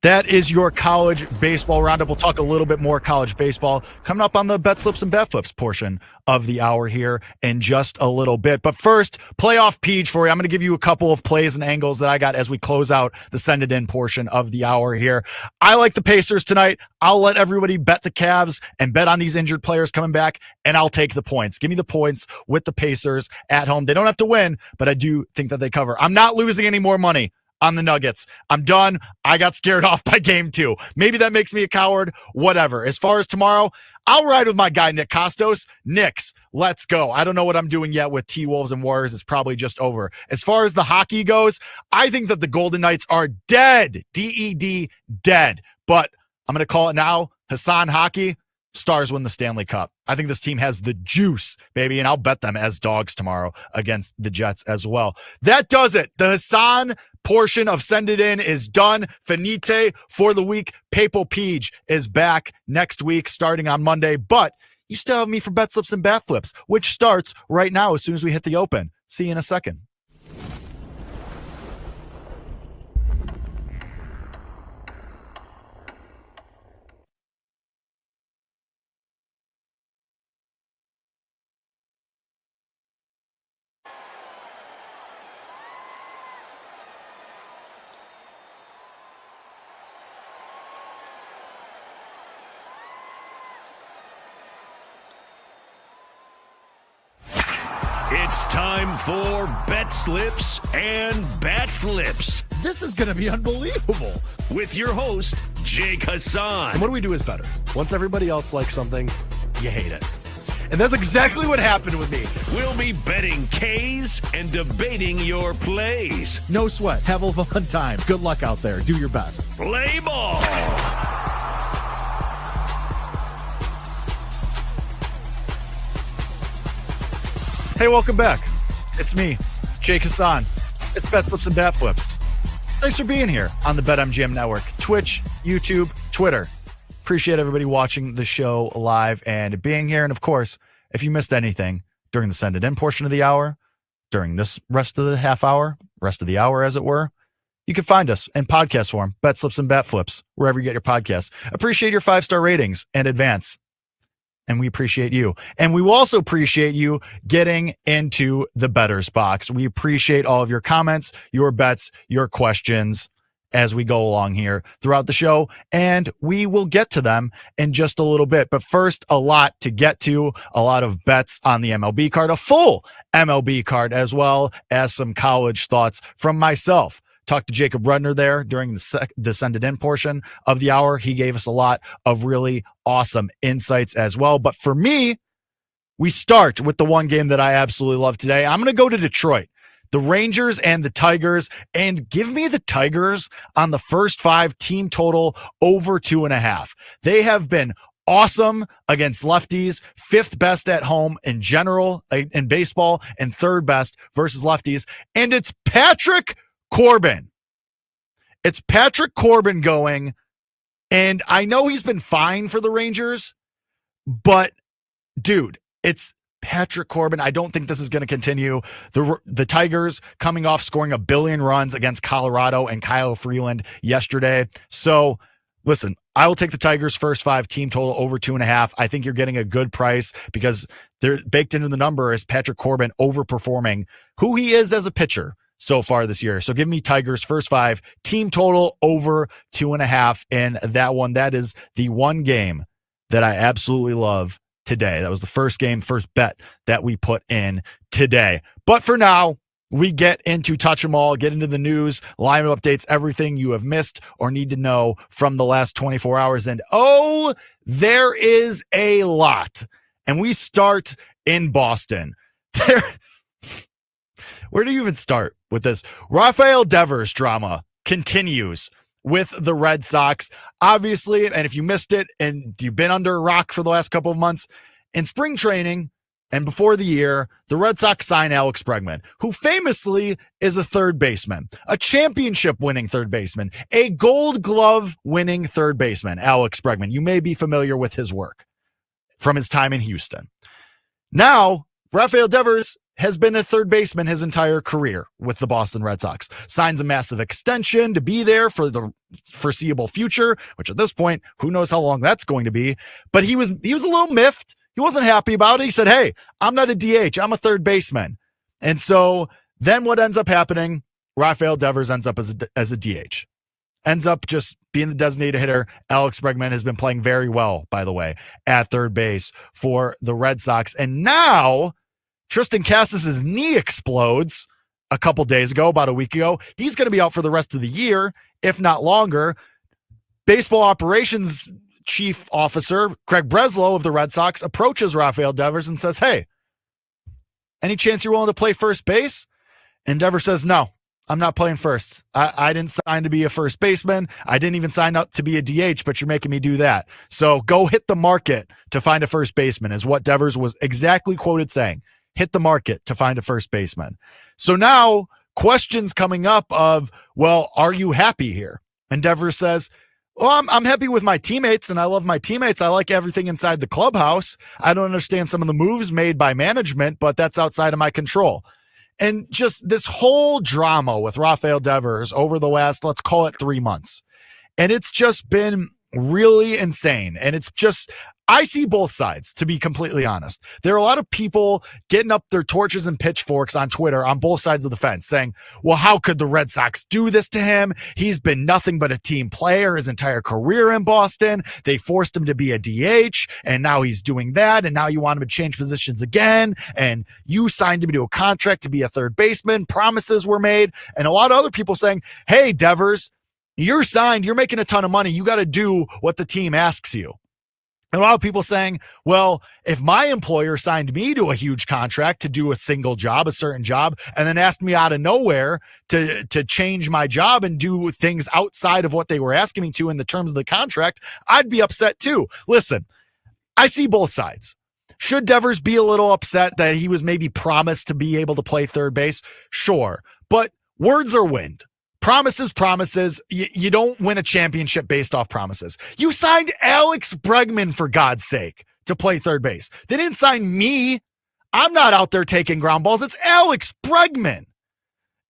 That is your college baseball roundup. We'll talk a little bit more college baseball coming up on the Bet Slips and Bet Flips portion of the hour here in just a little bit. But first, playoff Peach for you. I'm going to give you a couple of plays and angles that I got as we close out the Send It In portion of the hour here. I like the Pacers tonight. I'll let everybody bet the Cavs and bet on these injured players coming back, and I'll take the points. Give me the points with the Pacers at home. They don't have to win, but I do think that they cover. I'm not losing any more money on the Nuggets. I'm done. I got scared off by game 2. Maybe that makes me a coward. Whatever. As far as tomorrow, I'll ride with my guy, Nick Costos. Knicks, let's go. I don't know what I'm doing yet with T-Wolves and Warriors. It's probably just over. As far as the hockey goes, I think that the Golden Knights are dead. D-E-D, dead. But I'm going to call it now. Hassan Hockey, Stars win the Stanley Cup. I think this team has the juice, baby, and I'll bet them as dogs tomorrow against the Jets as well. That does it. The Hassan portion of Send It In is done. Finite for the week. Papal Peach is back next week starting on Monday, but you still have me for Bet Slips and Bat Flips, which starts right now as soon as we hit the open. See you in a second. It's time for Bet Slips and Bat Flips. This is going to be unbelievable. With your host, Jake Hassan. And what do we do is better. Once everybody else likes something, you hate it. And that's exactly what happened with me. We'll be betting K's and debating your plays. No sweat. Have a fun time. Good luck out there. Do your best. Play ball. Hey, welcome back. It's me, Jake Hassan. It's Bet Flips and Bat Flips. Thanks for being here on the BetMGM Network, Twitch, YouTube, Twitter. Appreciate everybody watching the show live and being here. And of course, if you missed anything during the Send It In portion of the hour, during this rest of the half hour, rest of the hour, as it were, you can find us in podcast form, Bet Slips and Bet Flips, wherever you get your podcasts. Appreciate your 5-star ratings in advance. And we appreciate you. And we will also appreciate you getting into the Bettors Box. We appreciate all of your comments, your bets, your questions as we go along here throughout the show. And we will get to them in just a little bit. But first, a lot to get to, a lot of bets on the MLB card, a full MLB card, as well as some college thoughts from myself. Talked to Jacob Rudner there during the Send It In portion of the hour. He gave us a lot of really awesome insights as well. But for me, we start with the one game that I absolutely love today. I'm going to go to Detroit, the Rangers and the Tigers, and give me the Tigers on the first 5 team total over 2.5. They have been awesome against lefties, 5th best at home in general in baseball, and 3rd best versus lefties. And it's Patrick Corbin. It's Patrick Corbin going, and I know he's been fine for the Rangers, but dude, it's Patrick Corbin. I don't think this is going to continue. The Tigers coming off scoring 1 billion runs against Colorado and Kyle Freeland yesterday. So listen, I will take the Tigers first 5 team total over 2.5. I think you're getting a good price because they're baked into the number is Patrick Corbin overperforming who he is as a pitcher so far this year. So give me Tigers first 5 team total over 2.5 in that one. That is the one game that I absolutely love today. That was the first game, first bet that we put in today. But for now, we get into touch 'em all, get into the news, lineup updates, everything you have missed or need to know from the last 24 hours. And oh, there is a lot. And we start in Boston. Where do you even start with this? Rafael Devers drama continues with the Red Sox. Obviously, and if you missed it and you've been under a rock for the last couple of months, in spring training and before the year, the Red Sox signed Alex Bregman, who famously is a third baseman, a championship-winning third baseman, a Gold Glove-winning third baseman, Alex Bregman. You may be familiar with his work from his time in Houston. Now, Rafael Devers has been a third baseman his entire career with the Boston Red Sox. Signs a massive extension to be there for the foreseeable future, which at this point, who knows how long that's going to be. But he was a little miffed. He wasn't happy about it. He said, hey, I'm not a DH. I'm a third baseman. And so then what ends up happening, Rafael Devers ends up as a DH. Ends up just being the designated hitter. Alex Bregman has been playing very well, by the way, at third base for the Red Sox. And now Tristan Cassis' knee explodes a couple days ago, about a week ago. He's going to be out for the rest of the year, if not longer. Baseball operations chief officer Craig Breslow of the Red Sox approaches Rafael Devers and says, hey, any chance you're willing to play first base? And Devers says, no, I'm not playing first. I didn't sign to be a first baseman. I didn't even sign up to be a DH, but you're making me do that. So go hit the market to find a first baseman is what Devers was exactly quoted saying. Hit the market to find a first baseman. So now questions coming up of, well, are you happy here? And Devers says, well, I'm happy with my teammates and I love my teammates. I like everything inside the clubhouse. I don't understand some of the moves made by management, but that's outside of my control. And just this whole drama with Rafael Devers over the last, let's call it 3 months. And it's just been really insane. And it's just, I see both sides, to be completely honest. There are a lot of people getting up their torches and pitchforks on Twitter on both sides of the fence saying, well, how could the Red Sox do this to him? He's been nothing but a team player his entire career in Boston. They forced him to be a DH, and now he's doing that, and now you want him to change positions again, and you signed him to a contract to be a third baseman. Promises were made, and a lot of other people saying, hey, Devers, you're signed. You're making a ton of money. You got to do what the team asks you. And a lot of people saying, well, if my employer signed me to a huge contract to do a single job, a certain job, and then asked me out of nowhere to change my job and do things outside of what they were asking me to in the terms of the contract, I'd be upset too. Listen, I see both sides. Should Devers be a little upset that he was maybe promised to be able to play third base? Sure. But words are wind. promises. You don't win a championship based off promises. You signed Alex Bregman, for God's sake, to play third base. They didn't sign me. I'm not out there taking ground balls. It's Alex Bregman.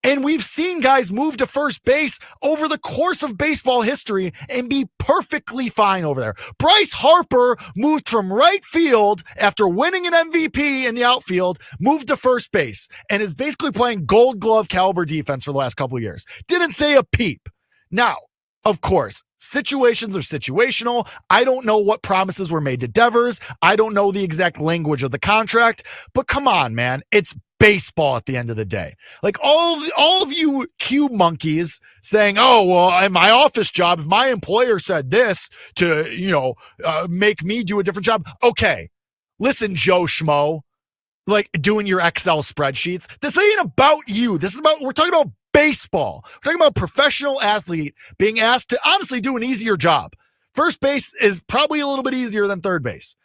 And we've seen guys move to first base over the course of baseball history and be perfectly fine over there. Bryce Harper moved from right field after winning an MVP in the outfield, moved to first base, and is basically playing Gold Glove caliber defense for the last couple of years. Didn't say a peep. Now, of course, situations are situational. I don't know what promises were made to Devers. I don't know the exact language of the contract, but come on, man. It's baseball at the end of the day. Like all of you cube monkeys saying, oh, well, in my office job, if my employer said this to, make me do a different job. Okay. Listen, Joe Schmo, like doing your Excel spreadsheets. This ain't about you. We're talking about baseball. We're talking about a professional athlete being asked to honestly do an easier job. First base is probably a little bit easier than third base.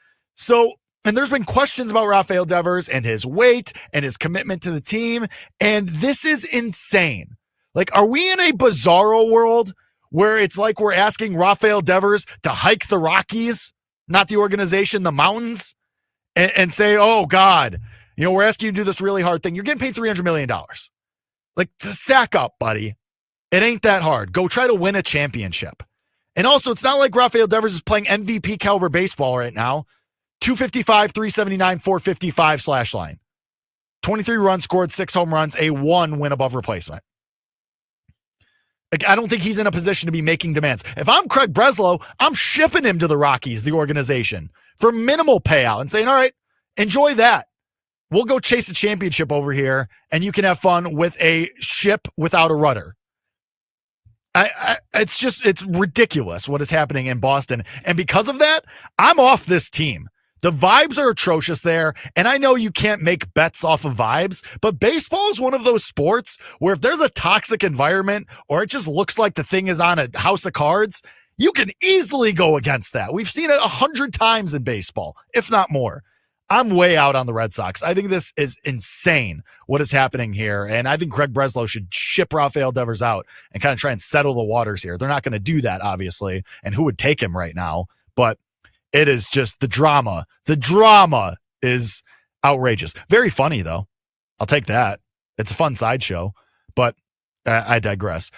And there's been questions about Rafael Devers and his weight and his commitment to the team. And this is insane. Like, are we in a bizarro world where it's like we're asking Rafael Devers to hike the Rockies, not the organization, the mountains, and say, oh, God, we're asking you to do this really hard thing. You're getting paid $300 million. Like, to sack up, buddy. It ain't that hard. Go try to win a championship. And also, it's not like Rafael Devers is playing MVP caliber baseball right now. 255, 379, 455 slash line. 23 runs scored, 6 home runs, a 1 win above replacement. Like, I don't think he's in a position to be making demands. If I'm Craig Breslow, I'm shipping him to the Rockies, the organization, for minimal payout and saying, all right, enjoy that. We'll go chase a championship over here, and you can have fun with a ship without a rudder. It's ridiculous what is happening in Boston. And because of that, I'm off this team. The vibes are atrocious there, and I know you can't make bets off of vibes, but baseball is one of those sports where if there's a toxic environment or it just looks like the thing is on a house of cards, you can easily go against that. We've seen it 100 times in baseball, if not more. I'm way out on the Red Sox. I think this is insane what is happening here, and I think Craig Breslow should ship Rafael Devers out and kind of try and settle the waters here. They're not going to do that, obviously, and who would take him right now, but it is just the drama. The drama is outrageous. Very funny, though. I'll take that. It's a fun sideshow, but I digress.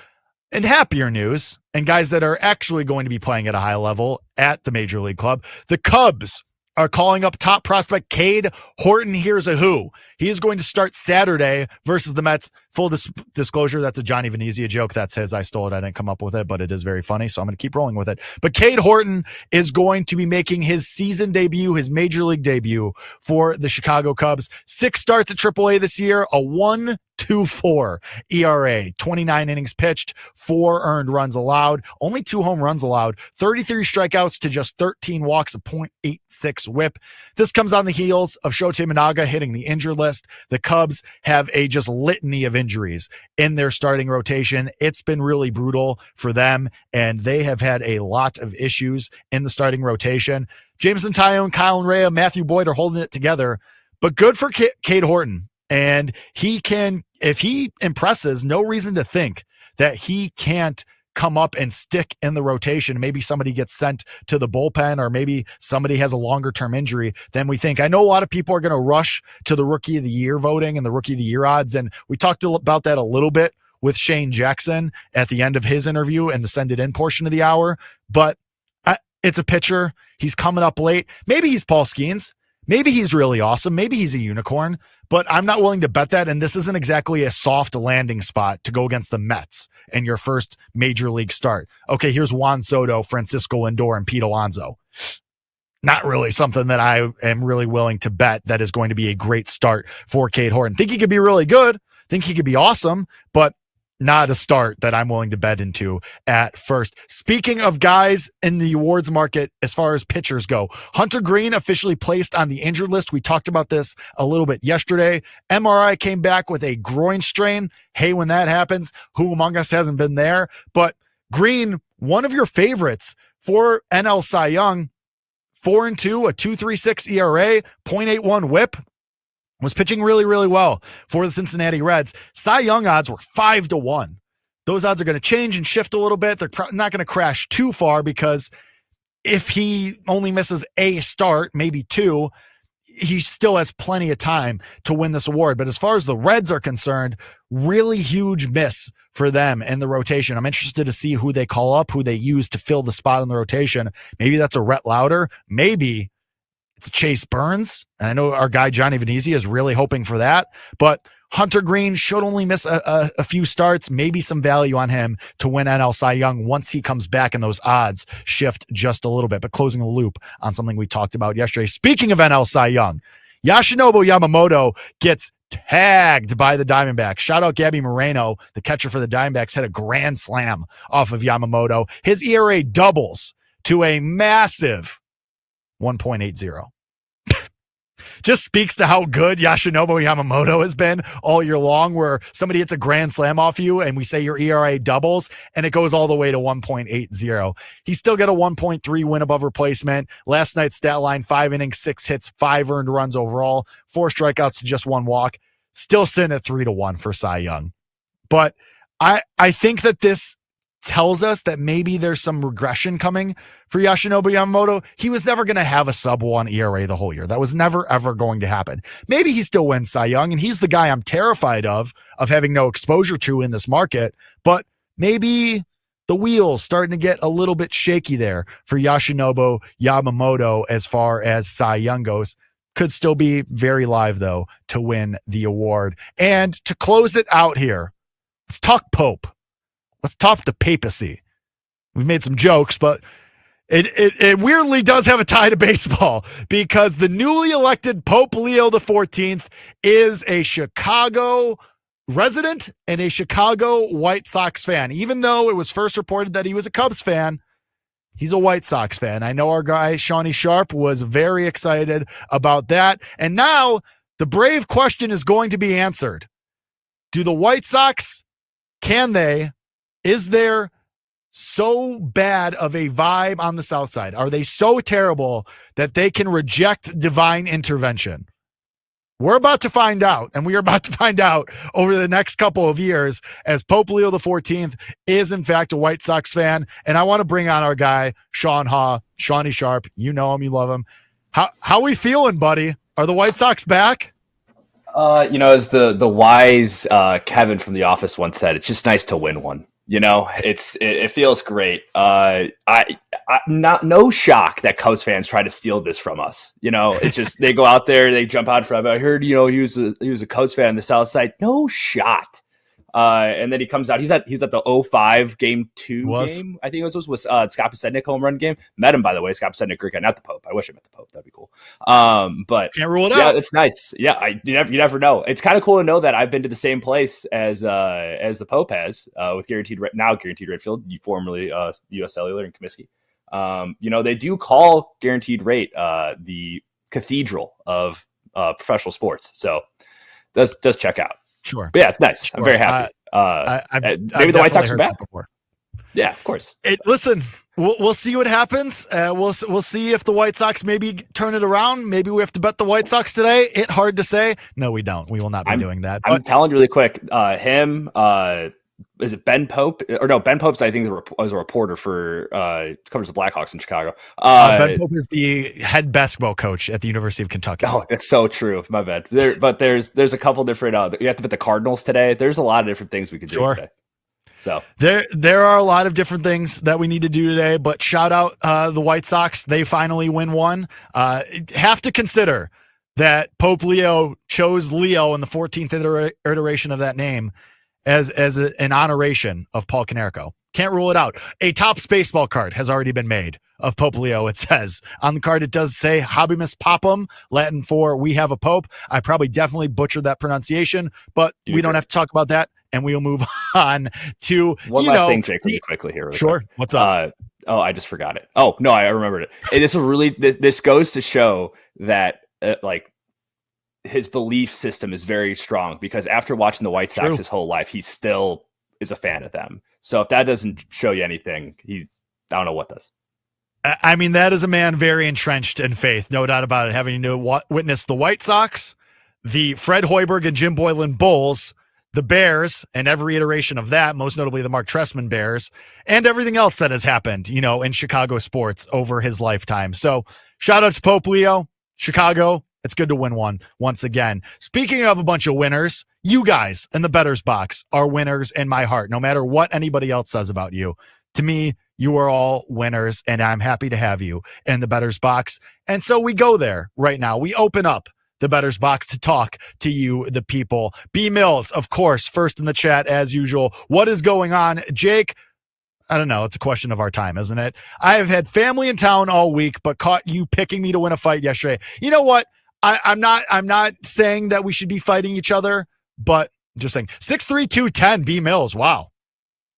In happier news, and guys that are actually going to be playing at a high level at the Major League Club, the Cubs are calling up top prospect Cade Horton. Here's a who. He is going to start Saturday versus the Mets. Full disclosure, that's a Johnny Venezia joke. That's his. I stole it. I didn't come up with it, but it is very funny, so I'm going to keep rolling with it. But Cade Horton is going to be making his season debut, his Major League debut for the Chicago Cubs. 6 starts at AAA this year, a 1.24 ERA, 29 innings pitched, 4 earned runs allowed, only 2 home runs allowed, 33 strikeouts to just 13 walks, a .86 whip. This comes on the heels of Shota Imanaga hitting the injured list. The Cubs have a just litany of injuries in their starting rotation. It's been really brutal for them, and they have had a lot of issues in the starting rotation. Jameson Taillon, Kyle Rea, Matthew Boyd are holding it together, but good for Cade Horton. And he can, if he impresses, no reason to think that he can't come up and stick in the rotation. Maybe somebody gets sent to the bullpen, or maybe somebody has a longer term injury than we think. I know a lot of people are going to rush to the Rookie of the Year voting and the Rookie of the Year odds. And we talked about that a little bit with Shane Jackson at the end of his interview and the send it in portion of the hour. But it's a pitcher. He's coming up late. Maybe he's Paul Skeens. Maybe he's really awesome. Maybe he's a unicorn, but I'm not willing to bet that. And this isn't exactly a soft landing spot to go against the Mets in your first major league start. Okay, here's Juan Soto, Francisco Lindor, and Pete Alonso. Not really something that I am really willing to bet that is going to be a great start for Cade Horton. Think he could be really good. Think he could be awesome, but not a start that I'm willing to bet into at first. Speaking of guys in the awards market, as far as pitchers go, Hunter Green officially placed on the injured list. We talked about this a little bit yesterday. MRI came back with a groin strain. Hey, when that happens, who among us hasn't been there? But Green, one of your favorites for NL Cy Young, 4-2, a 2.36 ERA, .81 whip. Was pitching really, really well for the Cincinnati Reds. Cy Young odds were 5-1. those odds are going to change and shift a little bit. They're not going to crash too far because if he only misses a start, maybe two, he still has plenty of time to win this award. But as far as the Reds are concerned, really huge miss for them in the rotation. I'm interested to see who they call up, who they use to fill the spot in the rotation. Maybe that's a Rhett Lauder. Maybe it's a Chase Burns. And I know our guy Johnny Venezia is really hoping for that. But Hunter Green should only miss a few starts, maybe some value on him to win NL Cy Young once he comes back and those odds shift just a little bit. But closing the loop on something we talked about yesterday. Speaking of NL Cy Young, Yoshinobu Yamamoto gets tagged by the Diamondbacks. Shout out Gabby Moreno, the catcher for the Diamondbacks, had a grand slam off of Yamamoto. His ERA doubles to a massive 1.80. Just speaks to how good Yoshinobu Yamamoto has been all year long, where somebody hits a grand slam off you and we say your ERA doubles and it goes all the way to 1.80. He still got a 1.3 win above replacement. Last night's stat line, 5 innings, 6 hits, 5 earned runs overall, 4 strikeouts to just 1 walk. Still sitting at 3-1 for Cy Young. But I think that this tells us that maybe there's some regression coming for Yoshinobu Yamamoto. He was never going to have a sub-1 ERA the whole year. That was never, ever going to happen. Maybe he still wins Cy Young, and he's the guy I'm terrified of having no exposure to in this market, but maybe the wheels starting to get a little bit shaky there for Yoshinobu Yamamoto as far as Cy Young goes. Could still be very live, though, to win the award. And to close it out here, let's talk Pope. Let's talk the papacy. We've made some jokes, but it weirdly does have a tie to baseball because the newly elected Pope Leo XIV is a Chicago resident and a Chicago White Sox fan. Even though it was first reported that he was a Cubs fan, he's a White Sox fan. I know our guy, Shawnee Sharp, was very excited about that. And now the brave question is going to be answered. Do the White Sox, is there so bad of a vibe on the South Side? Are they so terrible that they can reject divine intervention? We're about to find out, and we are about to find out over the next couple of years as Pope Leo XIV is, in fact, a White Sox fan. And I want to bring on our guy, Sean Haw, Shawnee Sharp. You know him, you love him. How we feeling, buddy? Are the White Sox back? As the wise Kevin from The Office once said, it's just nice to win one. It feels great. No shock that Cubs fans try to steal this from us. It's just they go out there, they jump out forever. I heard, he was a Cubs fan on the South Side. No shot. And then he comes out. He was at the 05 game 2 game. I think it was Scott Pasednik home run game. Met him, by the way. Scott Pasednik, great guy, not the Pope. I wish I met the Pope. That'd be cool. But can't rule it out. Yeah, it's nice. Yeah, you never know. It's kind of cool to know that I've been to the same place as the Pope has with guaranteed rate field, formerly U.S. Cellular in Comiskey. They do call guaranteed rate the cathedral of professional sports. So does check out. Sure. But yeah, it's nice. Sure. I'm very happy. Maybe the White Sox are back. Yeah, of course. Listen, we'll see what happens. We'll see if the White Sox maybe turn it around. Maybe we have to bet the White Sox today. It's hard to say. No, we don't. We will not be doing that. I'm telling you really quick. Is it Ben Pope? Or no, Ben Pope's, I think, was a reporter for covers the Blackhawks in Chicago. Ben Pope is the head basketball coach at the University of Kentucky. Oh, that's so true. My bad. But there's a couple different. You have to bet the Cardinals today. There's a lot of different things we could do today. So there are a lot of different things that we need to do today. But shout out the White Sox. They finally win one. Have to consider that Pope Leo chose Leo in the 14th iteration of that name as an honoration of Paul Konerko. Can't rule it out. A Topps baseball card has already been made of Pope Leo. It says on the card, it does say Habemus Papam, Latin for we have a Pope. I probably definitely butchered that pronunciation, but we don't have to talk about that. And we'll move on to one last thing, Jake, really quickly here. Sure. Quick. What's up? I just forgot it. Oh no, I remembered it. This will really this goes to show that his belief system is very strong because after watching the White Sox his whole life, he still is a fan of them. So if that doesn't show you anything, I don't know what does. I mean, that is a man very entrenched in faith, no doubt about it. Having to witness the White Sox, the Fred Hoiberg and Jim Boylan Bulls, the Bears and every iteration of that, most notably the Mark Trestman Bears, and everything else that has happened, in Chicago sports over his lifetime. So shout out to Pope Leo, Chicago. It's good to win one once again. Speaking of a bunch of winners, you guys in the Bettors Box are winners in my heart, no matter what anybody else says about you. To me, you are all winners, and I'm happy to have you in the Bettors Box. And so we go there right now. We open up the Bettors Box to talk to you, the people. B Mills, of course, first in the chat as usual. What is going on? Jake, I don't know. It's a question of our time, isn't it? I have had family in town all week, but caught you picking me to win a fight yesterday. You know what? I'm not saying that we should be fighting each other, but just saying 6'3", B Mills. Wow.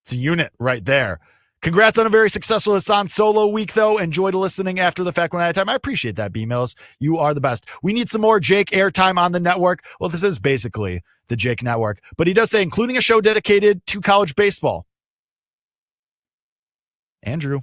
It's a unit right there. Congrats on a very successful Hassan solo week, though. Enjoyed listening after the fact when I had time. I appreciate that, B Mills. You are the best. We need some more Jake airtime on the network. Well, this is basically the Jake Network, but he does say including a show dedicated to college baseball. Andrew.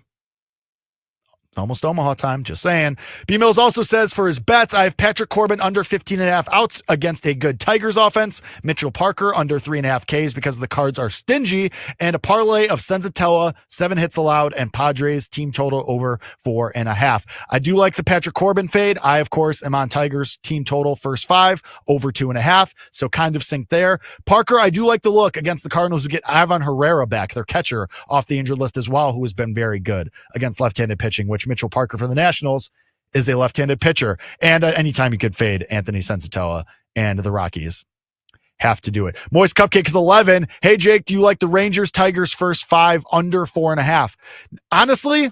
Almost Omaha time, just saying. B Mills also says for his bets, I have Patrick Corbin under 15.5 outs against a good Tigers offense, Mitchell Parker under 3.5 Ks because the Cards are stingy, and a parlay of Senzatella, 7 hits allowed, and Padres team total over 4.5. I do like the Patrick Corbin fade. I, of course, am on Tigers team total first 5 over 2.5, so kind of synced there. Parker, I do like the look against the Cardinals who get Ivan Herrera back, their catcher, off the injured list as well, who has been very good against left-handed pitching, which Mitchell Parker for the Nationals is a left-handed pitcher. And anytime you could fade Anthony Senzatella and the Rockies, have to do it. Moist Cupcake is 11. Hey, Jake, do you like the Rangers Tigers first 5 under 4.5? Honestly,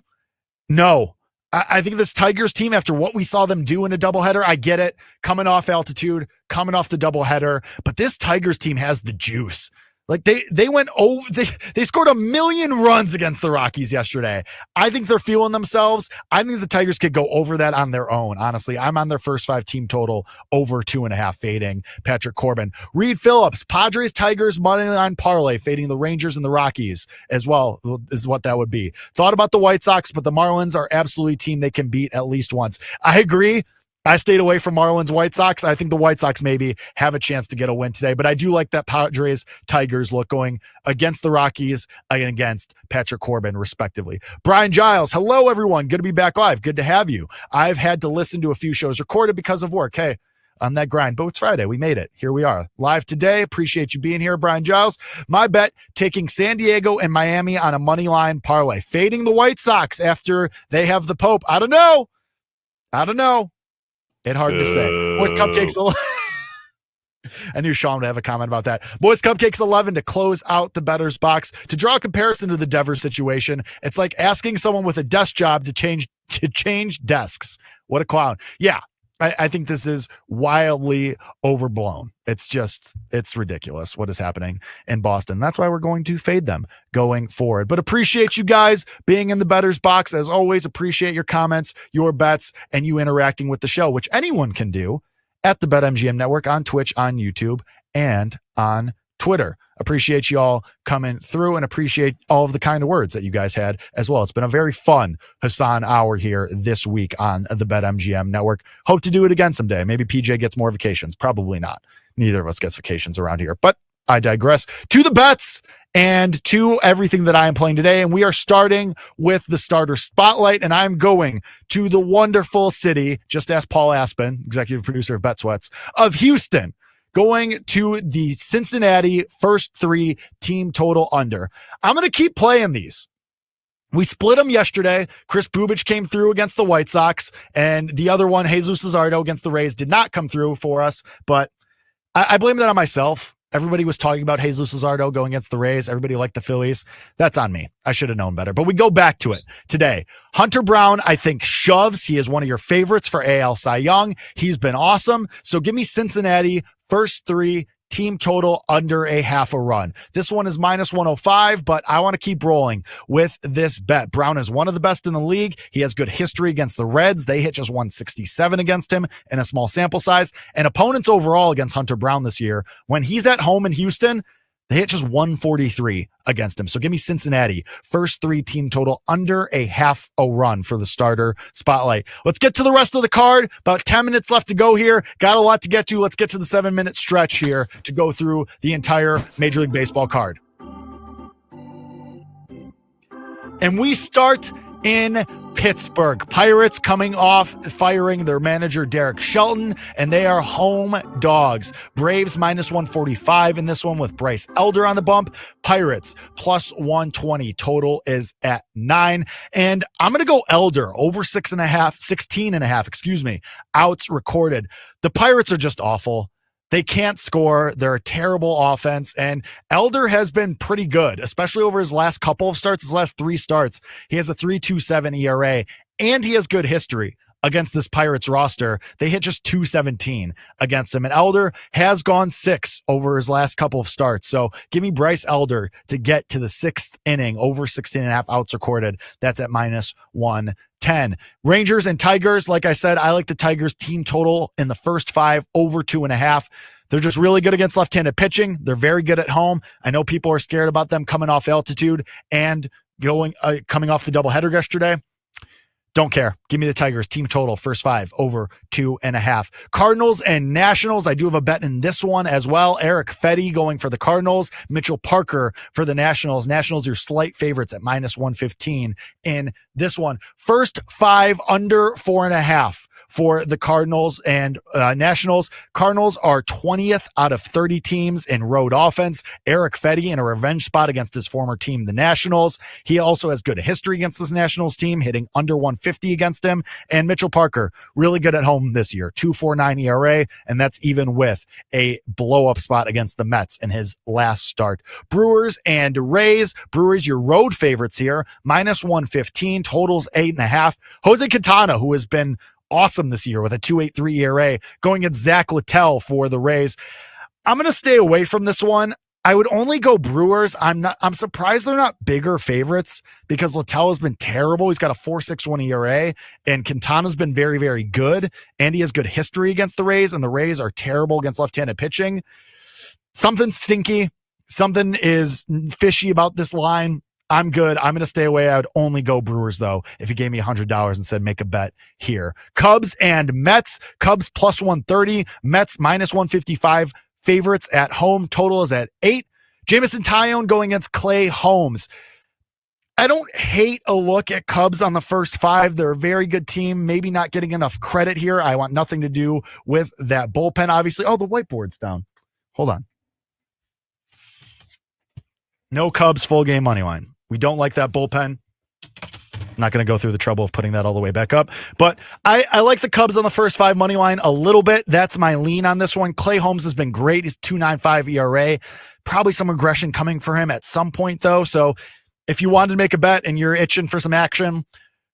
no. I think this Tigers team, after what we saw them do in a doubleheader, I get it. Coming off altitude, coming off the doubleheader, but this Tigers team has the juice. Like they went over, they scored 1 million runs against the Rockies yesterday. I think they're feeling themselves. I think the Tigers could go over that on their own. Honestly, I'm on their first 5 team total over 2.5 fading Patrick Corbin. Reed Phillips, Padres, Tigers, moneyline parlay fading the Rangers and the Rockies as well is what that would be. Thought about the White Sox, but the Marlins are absolutely a team they can beat at least once. I agree. I stayed away from Marlins White Sox. I think the White Sox maybe have a chance to get a win today, but I do like that Padres Tigers look going against the Rockies and against Patrick Corbin, respectively. Brian Giles, hello everyone. Good to be back live. Good to have you. I've had to listen to a few shows recorded because of work. Hey, on that grind, but it's Friday. We made it. Here we are live today. Appreciate you being here, Brian Giles. My bet, taking San Diego and Miami on a money line parlay, fading the White Sox after they have the Pope. I don't know. It's hard to say. Boys Cupcakes 11. I knew Sean would have a comment about that. Boys Cupcakes 11 to close out the Bettors Box. To draw a comparison to the Devers situation, it's like asking someone with a desk job to change desks. What a clown. Yeah, I think this is wildly overblown. It's ridiculous what is happening in Boston. That's why we're going to fade them going forward. But appreciate you guys being in the Bettors Box. As always, appreciate your comments, your bets, and you interacting with the show, which anyone can do at the BetMGM Network on Twitch, on YouTube, and on Twitter. Appreciate you all coming through and appreciate all of the kind of words that you guys had as well. It's been a very fun Hassan hour here this week on the BetMGM Network. Hope to do it again someday. Maybe PJ gets more vacations. Probably not. Neither of us gets vacations around here, but I digress. To the bets and to everything that I am playing today. And we are starting with the starter spotlight, and I'm going to the wonderful city, just ask Paul Aspen, executive producer of Bet Sweats, of Houston. Going to the Cincinnati first 3 team total under. I'm going to keep playing these. We split them yesterday. Chris Bubich came through against the White Sox, and the other one, Jesus Luzardo against the Rays, did not come through for us, but I blame that on myself. Everybody was talking about Jesus Luzardo going against the Rays. Everybody liked the Phillies. That's on me. I should have known better. But we go back to it today. Hunter Brown, I think, shoves. He is one of your favorites for AL Cy Young. He's been awesome. So give me Cincinnati first 3 team total under a half a run. This one is minus 105, but I want to keep rolling with this bet. Brown is one of the best in the league. He has good history against the Reds. They hit just 167 against him in a small sample size. And opponents overall against Hunter Brown this year, when he's at home in Houston, They hit just 143 against him. So give me Cincinnati. First 3 team total under a half a run for the starter spotlight. Let's get to the rest of the card. About 10 minutes left to go here. Got a lot to get to. Let's get to the 7-minute stretch here to go through the entire Major League Baseball card. And we start in Pittsburgh. Pirates coming off firing their manager Derek Shelton, and they are home dogs. Braves minus 145 in this one with Bryce Elder on the bump. Pirates plus 120. Total is at 9. And I'm going to go Elder over 16 and a half, outs recorded. The Pirates are just awful. They can't score. They're a terrible offense. And Elder has been pretty good, especially over his last couple of starts, his last 3 starts. He has a 3.27 ERA, and he has good history against this Pirates roster. They hit just 217 against him. And Elder has gone 6 over his last couple of starts. So give me Bryce Elder to get to the 6th inning, over 16 and a half outs recorded. That's at minus 110. Rangers and Tigers, like I said, I like the Tigers team total in the first 5 over 2.5. They're just really good against left-handed pitching. They're very good at home. I know people are scared about them coming off altitude and coming off the doubleheader yesterday. Don't care. Give me the Tigers team total first 5 over 2.5. Cardinals and Nationals. I do have a bet in this one as well. Eric Fetty going for the Cardinals. Mitchell Parker for the Nationals. Nationals are slight favorites at minus 115 in this one. First 5 under 4.5 for the Cardinals and Nationals. Cardinals are 20th out of 30 teams in road offense. Eric Fetty in a revenge spot against his former team, the Nationals. He also has good history against this Nationals team, hitting under 150 against him. And Mitchell Parker, really good at home this year, 2.49 ERA, and that's even with a blow-up spot against the Mets in his last start. Brewers and Rays. Brewers, your road favorites here, minus 115, totals 8.5. Jose Quintana, who has been awesome this year with a 2.83 ERA, going at Zach Littell for the Rays. I'm going to stay away from this one. I would only go Brewers. I'm surprised they're not bigger favorites because Littell has been terrible. He's got a 4.61 ERA, and Quintana's been very, very good, and he has good history against the Rays, and the Rays are terrible against left-handed pitching. Something stinky. Something is fishy about this line. I'm good. I'm going to stay away. I would only go Brewers, though, if you gave me $100 and said make a bet here. Cubs and Mets. Cubs plus 130. Mets minus 155. Favorites at home. Total is at 8. Jamison Tyone going against Clay Holmes. I don't hate a look at Cubs on the first 5. They're a very good team. Maybe not getting enough credit here. I want nothing to do with that bullpen, obviously. Oh, the whiteboard's down. Hold on. No Cubs full game money line. We don't like that bullpen. I'm not going to go through the trouble of putting that all the way back up. But I like the Cubs on the first 5 money line a little bit. That's my lean on this one. Clay Holmes has been great. He's 2.95 ERA. Probably some aggression coming for him at some point, though. So if you wanted to make a bet and you're itching for some action,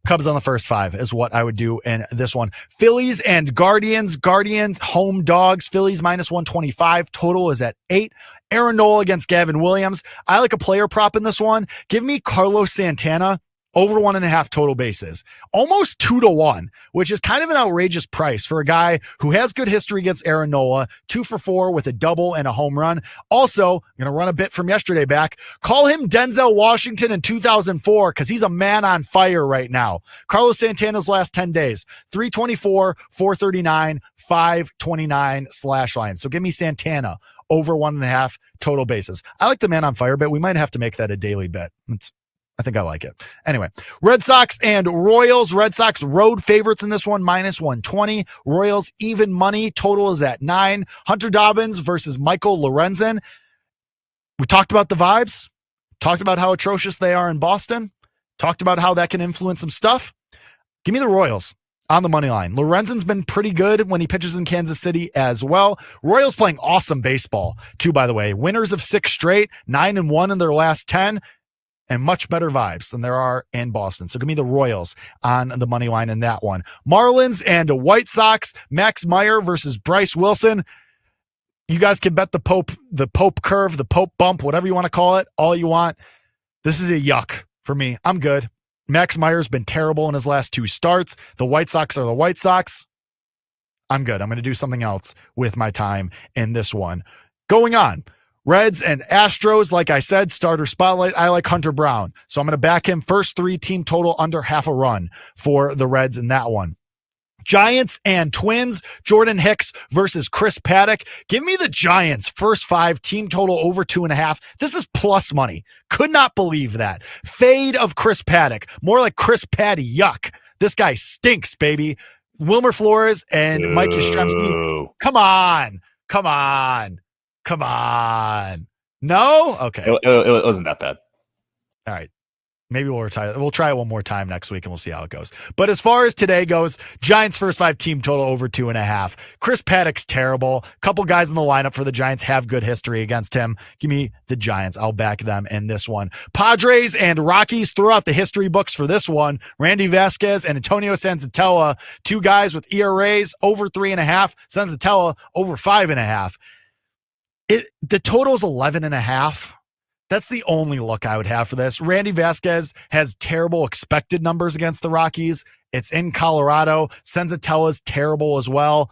Cubs on the first 5 is what I would do in this one. Phillies and Guardians. Guardians, home dogs. Phillies minus 125. Total is at 8. Aaron Nola against Gavin Williams. I like a player prop in this one. Give me Carlos Santana over 1.5 total bases. Almost 2-1, which is kind of an outrageous price for a guy who has good history against Aaron Nola, 2 for 4 with a double and a home run. Also, I'm going to run a bit from yesterday back. Call him Denzel Washington in 2004 because he's a man on fire right now. Carlos Santana's last 10 days, 324, 439, 529 slash line. So give me Santana over 1.5 total bases. I like the man on fire bet. We might have to make that a daily bet. I think I like it. Anyway, Red Sox and Royals. Red Sox road favorites in this one, minus 120. Royals even money. Total is at 9. Hunter Dobbins versus Michael Lorenzen. We talked about the vibes. Talked about how atrocious they are in Boston. Talked about how that can influence some stuff. Give me the Royals on the money line. Lorenzen's been pretty good when he pitches in Kansas City as well. Royals playing awesome baseball, too, by the way. Winners of 6 straight, 9-1 in their last 10. And much better vibes than there are in Boston. So give me the Royals on the money line in that one. Marlins and White Sox. Max Meyer versus Bryce Wilson. You guys can bet the Pope curve, the Pope bump, whatever you want to call it, all you want. This is a yuck for me. I'm good. Max Meyer's been terrible in his last 2 starts. The White Sox are the White Sox. I'm good. I'm going to do something else with my time in this one. Going on. Reds and Astros, like I said, starter spotlight. I like Hunter Brown. So I'm going to back him first 3 team total under half a run for the Reds in that one. Giants and Twins, Jordan Hicks versus Chris Paddock. Give me the Giants first 5 team total over 2.5. This is plus money. Could not believe that. Fade of Chris Paddock. More like Chris Patty. Yuck. This guy stinks, baby. Wilmer Flores and Mike Yastrzemski. Come on. No? Okay. It wasn't that bad. All right. Maybe we'll retire. We'll try it one more time next week and we'll see how it goes. But as far as today goes, Giants first 5 team total over 2.5. Chris Paddock's terrible. Couple guys in the lineup for the Giants have good history against him. Give me the Giants. I'll back them in this one. Padres and Rockies, throw out the history books for this one. Randy Vasquez and Antonio Senzatella, 2 guys with ERAs over 3.5. Senzatella over 5.5. The total is 11.5. That's the only look I would have for this. Randy Vasquez has terrible expected numbers against the Rockies. It's in Colorado. Senzatella's terrible as well.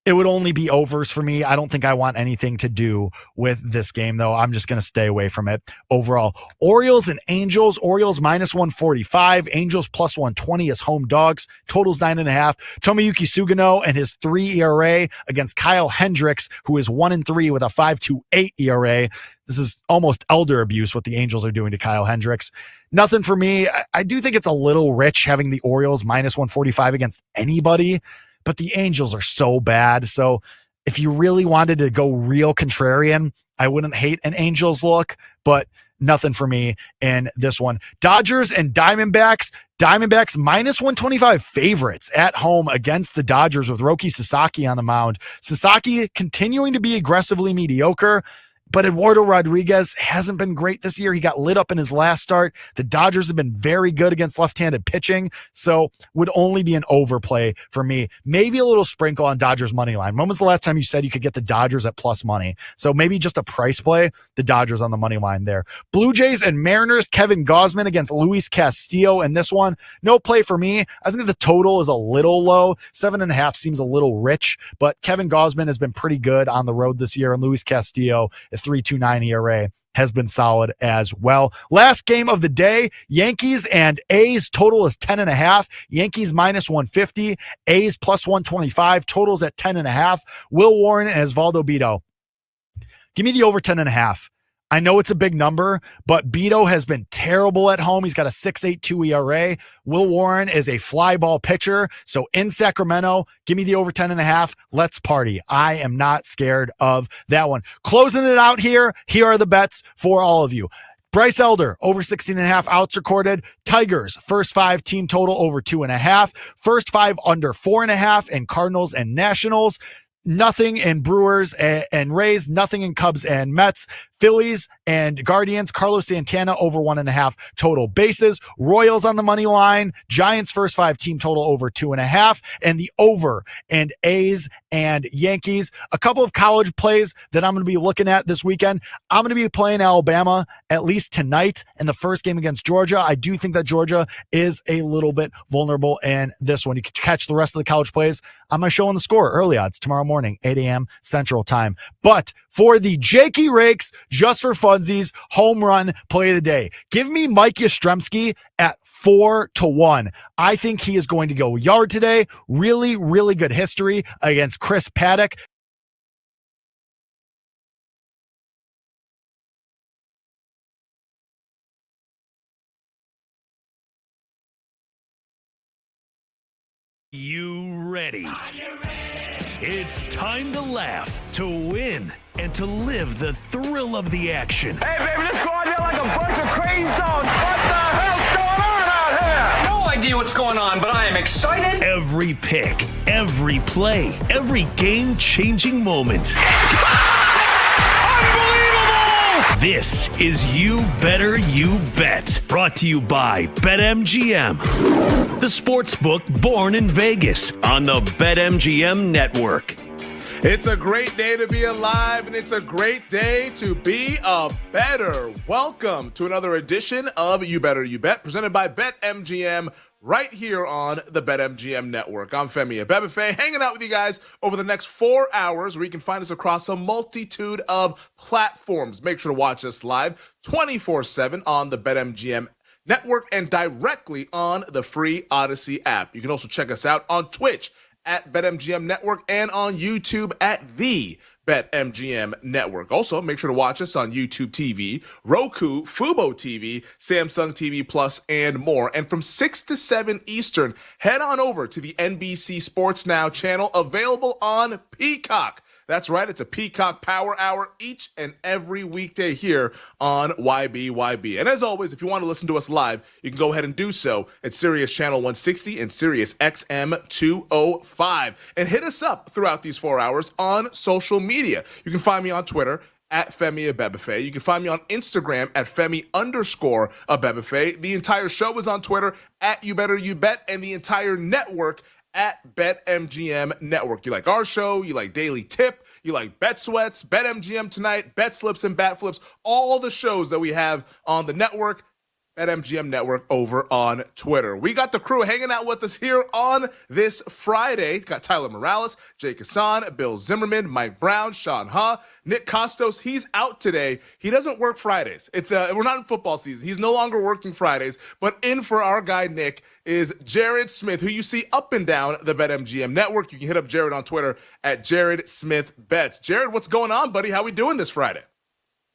It would only be overs for me. I don't think I want anything to do with this game, though. I'm just going to stay away from it overall. Orioles and Angels. Orioles minus 145. Angels plus 120 as home dogs. Totals 9.5. Tomoyuki Sugano and his 3 ERA against Kyle Hendricks, who is 1-3 with a 5.28 ERA. This is almost elder abuse what the Angels are doing to Kyle Hendricks. Nothing for me. I do think it's a little rich having the Orioles minus 145 against anybody, but the Angels are so bad. So if you really wanted to go real contrarian, I wouldn't hate an Angels look, but nothing for me in this one. Dodgers and Diamondbacks. Diamondbacks minus 125 favorites at home against the Dodgers with Roki Sasaki on the mound. Sasaki continuing to be aggressively mediocre, but Eduardo Rodriguez hasn't been great this year. He got lit up in his last start. The Dodgers have been very good against left-handed pitching, so would only be an overplay for me. Maybe a little sprinkle on Dodgers money line. When was the last time you said you could get the Dodgers at plus money? So maybe just a price play, the Dodgers on the money line there. Blue Jays and Mariners, Kevin Gausman against Luis Castillo in this one. No play for me. I think the total is a little low. 7.5 seems a little rich, but Kevin Gausman has been pretty good on the road this year, and Luis Castillo, 3.29 ERA, has been solid as well. Last game of the day, Yankees and A's. Total is 10.5. Yankees minus 150. A's plus 125. Totals at 10.5. Will Warren and Osvaldo Bido. Give me the over 10.5. I know it's a big number, but Bido has been terrible at home. He's got a 6.82 ERA. Will Warren is a fly ball pitcher. So in Sacramento, give me the over 10.5. Let's party. I am not scared of that one. Closing it out here. Here are the bets for all of you. Bryce Elder, over 16.5 outs recorded. Tigers, first 5 team total over 2.5. First 5 under 4.5. And Cardinals and Nationals. Nothing in Brewers and Rays. Nothing in Cubs and Mets. Phillies and Guardians. Carlos Santana over 1.5 total bases. Royals on the money line. Giants first 5 team total over 2.5. And the over and A's and Yankees. A couple of college plays that I'm going to be looking at this weekend. I'm going to be playing Alabama at least tonight in the first game against Georgia. I do think that Georgia is a little bit vulnerable in this one. You can catch the rest of the college plays on my show on The Score, early odds, tomorrow morning, 8 a.m. Central Time. But for the Jakey Rakes, just for funsies, home run play of the day, give me Mike Yastrzemski at 4-1. I think he is going to go yard today. Really, really good history against Chris Paddock. You ready? It's time to laugh, to win, and to live the thrill of the action. Hey, baby, let's go out there like a bunch of crazy dogs. What the hell's going on out here? No idea what's going on, but I am excited. Every pick, every play, every game-changing moment. This is You Better You Bet, brought to you by BetMGM, the sportsbook born in Vegas on the BetMGM network. It's a great day to be alive, and it's a great day to be a better. Welcome to another edition of You Better You Bet, presented by BetMGM, right here on the BetMGM Network. I'm Femi Abebefe, hanging out with you guys over the next 4 hours, where you can find us across a multitude of platforms. Make sure to watch us live 24/7 on the BetMGM Network and directly on the free Odyssey app. You can also check us out on Twitch at BetMGM Network and on YouTube at the BetMGM Network. Also, make sure to watch us on YouTube TV, Roku, Fubo TV, Samsung TV Plus, and more. And from 6 to 7 Eastern, head on over to the NBC Sports Now channel, available on Peacock. That's right, it's a Peacock Power Hour each and every weekday here on YBYB. And as always, if you want to listen to us live, you can go ahead and do so at Sirius Channel 160 and Sirius XM 205. And hit us up throughout these 4 hours on social media. You can find me on Twitter at Femi Abebefe. You can find me on Instagram at Femi_Abebefe. The entire show is on Twitter at You Better You Bet, and the entire network at BetMGM Network. You like our show, you like Daily Tip, you like Bet Sweats, BetMGM Tonight, Bet Slips and Bat Flips, all the shows that we have on the network, BetMGM Network over on Twitter. We got the crew hanging out with us here on this Friday. Got Tyler Morales, Jake Hassan, Bill Zimmerman, Mike Brown, Sean Ha, Nick Costos. He's out today. He doesn't work Fridays. We're not in football season. He's no longer working Fridays, but in for our guy Nick is Jared Smith, who you see up and down the BetMGM Network. You can hit up Jared on Twitter at Jared Smith Bets. Jared, what's going on, buddy? How we doing this Friday?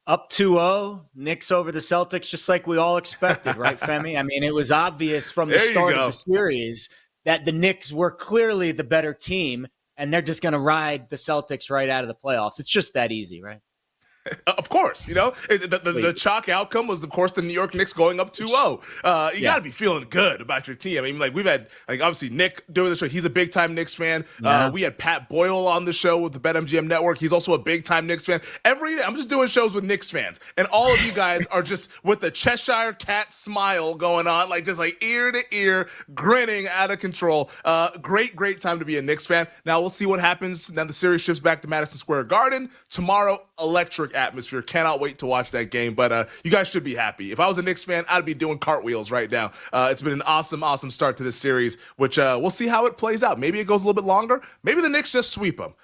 Up 2-0, Knicks over the Celtics, just like we all expected, right, Femi? I mean, it was obvious from the start of the series that the Knicks were clearly the better team, and they're just going to ride the Celtics right out of the playoffs. It's just that easy, right? Of course, the chalk outcome was, of course, the New York Knicks going up 2-0. You got to be feeling good about your team. I mean, we've had, obviously Nick doing the show. He's a big-time Knicks fan. Yeah. We had Pat Boyle on the show with the BetMGM Network. He's also a big-time Knicks fan. Every day, I'm just doing shows with Knicks fans, and all of you guys are just with the Cheshire Cat smile going on, just ear to ear, grinning out of control. Great time to be a Knicks fan. Now, we'll see what happens. Now, the series shifts back to Madison Square Garden. Tomorrow, electric atmosphere. Cannot wait to watch that game, but you guys should be happy. If I was a Knicks fan, I'd be doing cartwheels right now. It's been an awesome start to this series, which we'll see how it plays out. Maybe it goes a little bit longer. Maybe the Knicks just sweep them.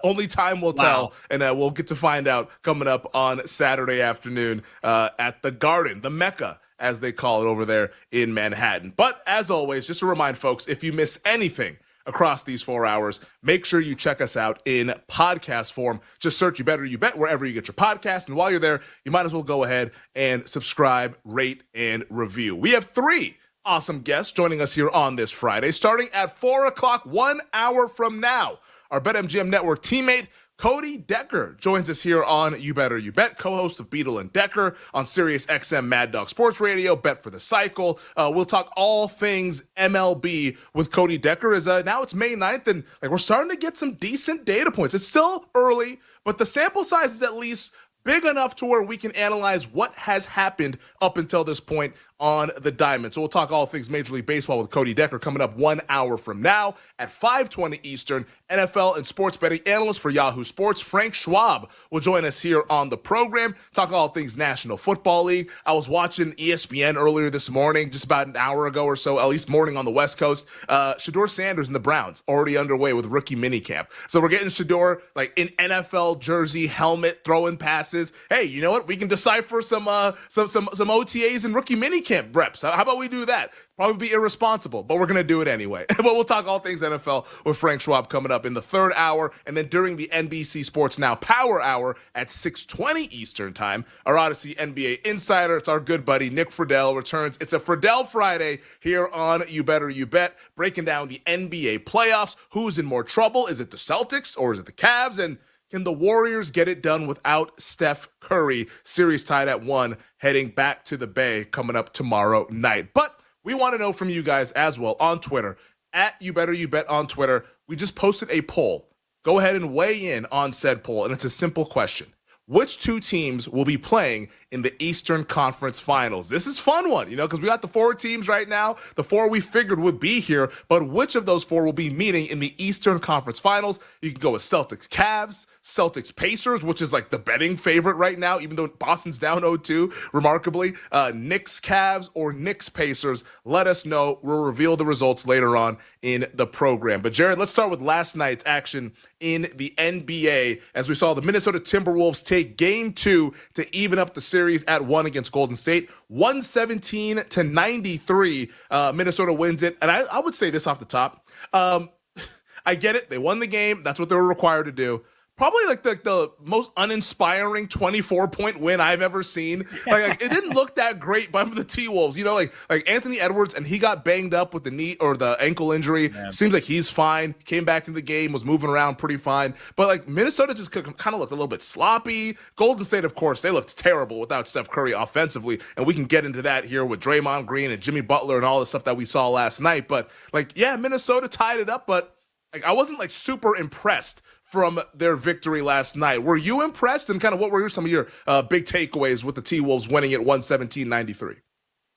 Only time will tell, and we'll get to find out coming up on Saturday afternoon at the Garden, the Mecca, as they call it over there in Manhattan. But as always, just to remind folks, if you miss anything across these 4 hours, make sure you check us out in podcast form. Just search You Better You Bet wherever you get your podcast. And while you're there, you might as well go ahead and subscribe, rate, and review. We have 3 awesome guests joining us here on this Friday, starting at 4 o'clock, 1 hour from now. Our BetMGM Network teammate, Cody Decker, joins us here on You Better You Bet, co-host of Beadle and Decker on Sirius XM Mad Dog Sports Radio, Bet for the Cycle. We'll talk all things MLB with Cody Decker. Now it's May 9th, and we're starting to get some decent data points. It's still early, but the sample size is at least big enough to where we can analyze what has happened up until this point on the diamond. So we'll talk all things Major League Baseball with Cody Decker coming up 1 hour from now at 5:20 Eastern. NFL and sports betting analyst for Yahoo Sports, Frank Schwab, will join us here on the program, talk all things National Football League. I was watching ESPN earlier this morning, just about an hour ago or so, at least morning on the West Coast. Shador Sanders and the Browns already underway with rookie minicamp. So we're getting Shador in NFL jersey, helmet, throwing passes. Hey, you know what? We can decipher some OTAs and rookie minicamp reps. How about we do that? Probably be irresponsible, but we're going to do it anyway. But we'll talk all things NFL with Frank Schwab coming up in the 3rd hour. And then during the NBC Sports Now Power Hour at 6:20 Eastern Time, our Odyssey NBA Insider, it's our good buddy Nick Friedel, returns. It's a Friedel Friday here on You Better You Bet, breaking down the NBA playoffs. Who's in more trouble? Is it the Celtics or is it the Cavs? And can the Warriors get it done without Steph Curry? Series tied at 1, heading back to the Bay coming up tomorrow night. But we want to know from you guys as well on Twitter, at You Better You Bet on Twitter. We just posted a poll. Go ahead and weigh in on said poll, and it's a simple question. Which 2 teams will be playing in the Eastern Conference Finals. This is a fun one, because we got the 4 teams right now, the 4 we figured would be here, but which of those 4 will be meeting in the Eastern Conference Finals? You can go with Celtics Cavs, Celtics Pacers, which is like the betting favorite right now, even though Boston's down 0-2, remarkably. Knicks Cavs or Knicks Pacers. Let us know. We'll reveal the results later on in the program. But Jared, let's start with last night's action in the NBA, as we saw the Minnesota Timberwolves take game 2 to even up the series at 1 against Golden State. 117-93. Minnesota wins it. And I would say this off the top. I get it. They won the game. That's what they were required to do. Probably like the most uninspiring 24-point win I've ever seen. Like it didn't look that great by the T-Wolves. Like Anthony Edwards, and he got banged up with the knee or the ankle injury. Yeah. Seems like he's fine. Came back in the game, was moving around pretty fine. But like Minnesota just kind of looked a little bit sloppy. Golden State, of course, they looked terrible without Steph Curry offensively. And we can get into that here with Draymond Green and Jimmy Butler and all the stuff that we saw last night. But Minnesota tied it up, but I wasn't super impressed from their victory last night. Were you impressed? And kind of what were some of your big takeaways with the T-Wolves winning at 117-93?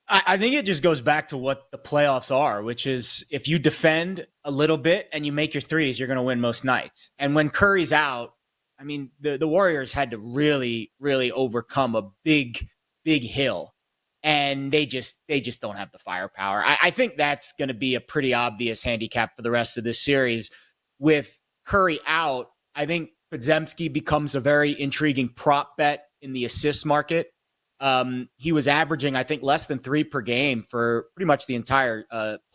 I think it just goes back to what the playoffs are, which is if you defend a little bit and you make your threes, you're going to win most nights. And when Curry's out, I mean, the Warriors had to really, really overcome a big, big hill. And they just don't have the firepower. I think that's going to be a pretty obvious handicap for the rest of this series. With Curry out, I think Podziemski becomes a very intriguing prop bet in the assist market. He was averaging, I think, less than 3 per game for pretty much the entire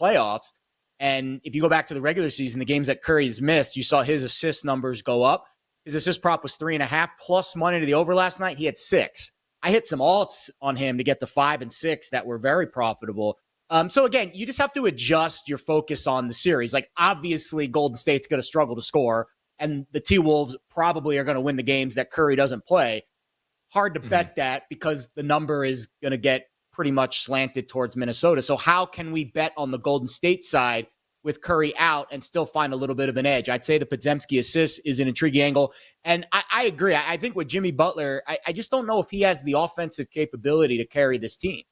playoffs. And if you go back to the regular season, the games that Curry's missed, you saw his assist numbers go up. His assist prop was 3.5 plus money to the over last night. He had 6. I hit some alts on him to get the 5 and 6 that were very profitable. So again, you just have to adjust your focus on the series. Like obviously Golden State's going to struggle to score, and the T-Wolves probably are going to win the games that Curry doesn't play. Hard to bet that because the number is going to get pretty much slanted towards Minnesota. So how can we bet on the Golden State side with Curry out and still find a little bit of an edge? I'd say the Podziemski assist is an intriguing angle. And I agree. I think with Jimmy Butler, I just don't know if he has the offensive capability to carry this team.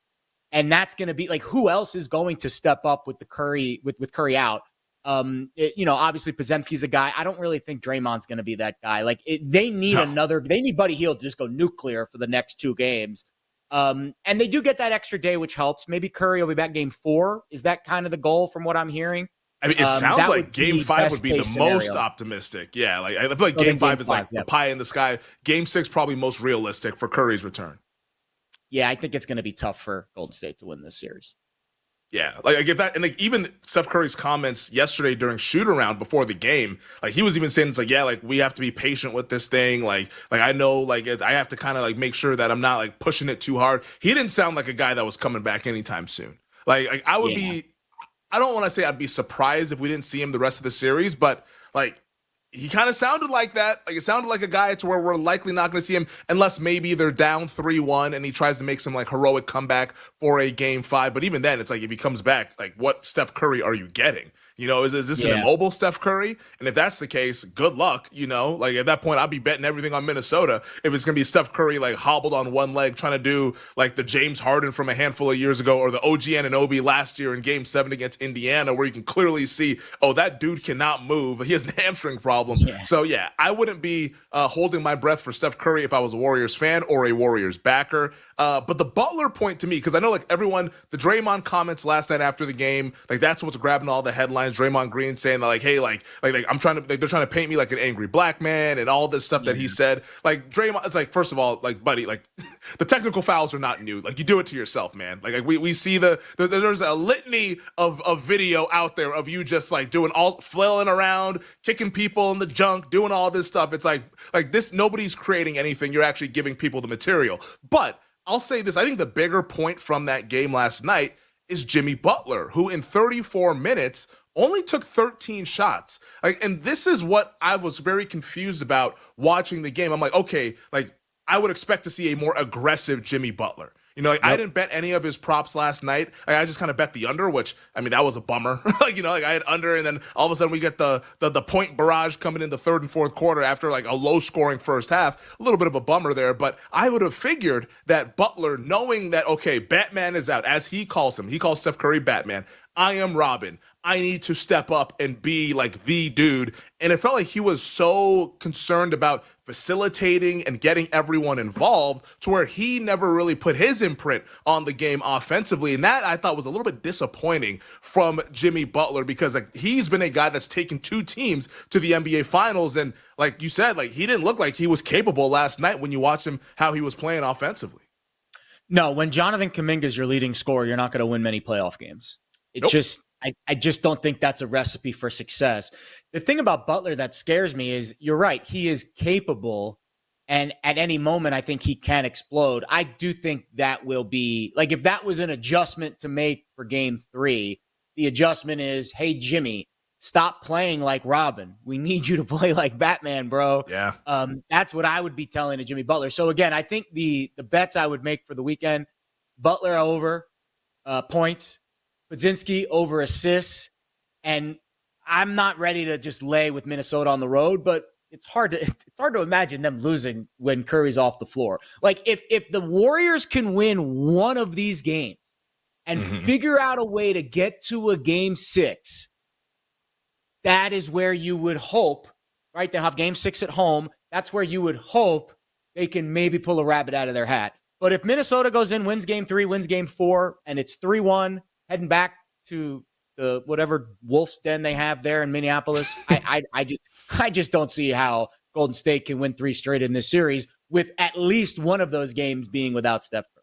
And that's going to be who else is going to step up with the Curry, with Curry out? Obviously Podziemski's a guy. I don't really think Draymond's going to be that guy. They need they need Buddy Hield to just go nuclear for the next 2 games. And they do get that extra day, which helps. Maybe Curry will be back game 4. Is that kind of the goal from what I'm hearing? I mean, it sounds like game 5 would be the most optimistic. Yeah, I feel like game 5 is the pie in the sky. Game 6 probably most realistic for Curry's return. Yeah, I think it's going to be tough for Golden State to win this series. Yeah, if that, and even Steph Curry's comments yesterday during shoot around before the game, he was even saying we have to be patient with this thing. I know, I have to kind of make sure that I'm not pushing it too hard. He didn't sound like a guy that was coming back anytime soon. I would be. I don't want to say I'd be surprised if we didn't see him the rest of the series, but he kind of sounded like that. It sounded like a guy to where we're likely not going to see him unless maybe they're down 3-1 and he tries to make some heroic comeback for a game 5. But even then, it's if he comes back, what Steph Curry are you getting? Is this an immobile Steph Curry? And if that's the case, good luck. At that point, I'd be betting everything on Minnesota if it's going to be Steph Curry hobbled on one leg trying to do the James Harden from a handful of years ago or the OG Anunoby last year in Game 7 against Indiana, where you can clearly see, that dude cannot move. He has an hamstring problem. Yeah. So, I wouldn't be holding my breath for Steph Curry if I was a Warriors fan or a Warriors backer. But the Butler point to me, because I know everyone, the Draymond comments last night after the game, that's what's grabbing all the headlines. Draymond Green saying that hey, I'm trying to, they're trying to paint me like an angry black man and all this stuff that he said. Draymond, it's first of all, buddy, the technical fouls are not new. You do it to yourself, man. We see there's a litany of video out there of you just doing all flailing around, kicking people in the junk, doing all this stuff. It's this, nobody's creating anything. You're actually giving people the material. But I'll say this, I think the bigger point from that game last night is Jimmy Butler, who in 34 minutes only took 13 shots. And this is what I was very confused about watching the game. I'm okay, I would expect to see a more aggressive Jimmy Butler. You know, like I didn't bet any of his props last night. I just kind of bet the under, which, I mean, that was a bummer. Like, you know, like I had under, and then all of a sudden we get the point barrage coming in the third and fourth quarter after like a low scoring first half. A little bit of a bummer there, but I would have figured that Butler, knowing that, okay, Batman is out, as he calls him, he calls Steph Curry Batman. I am Robin. I need to step up and be like the dude. And it felt like he was so concerned about facilitating and getting everyone involved to where he never really put his imprint on the game offensively. And that I thought was a little bit disappointing from Jimmy Butler, because like he's been a guy that's taken two teams to the NBA Finals. And like you said, like he didn't look like he was capable last night when you watched him, how he was playing offensively. No, when Jonathan Kuminga is your leading scorer, you're not going to win many playoff games. I just don't think that's a recipe for success. The thing about Butler that scares me is, you're right, he is capable, and at any moment I think he can explode. I do think that will be, like, if that was an adjustment to make for game 3, the adjustment is, hey, Jimmy, stop playing like Robin. We need you to play like Batman, bro. Yeah. That's what I would be telling to Jimmy Butler. So again, I think the bets I would make for the weekend, Butler over points, Podzinski over assists, and I'm not ready to just lay with Minnesota on the road, but it's hard to imagine them losing when Curry's off the floor. Like if the Warriors can win one of these games and figure out a way to get to a game 6, that is where you would hope, right? They'll have game 6 at home. That's where you would hope they can maybe pull a rabbit out of their hat. But if Minnesota goes in, wins game 3, wins game 4, and it's 3-1, heading back to the whatever Wolf's Den they have there in Minneapolis, I just don't see how Golden State can win 3 straight in this series, with at least one of those games being without Steph Curry.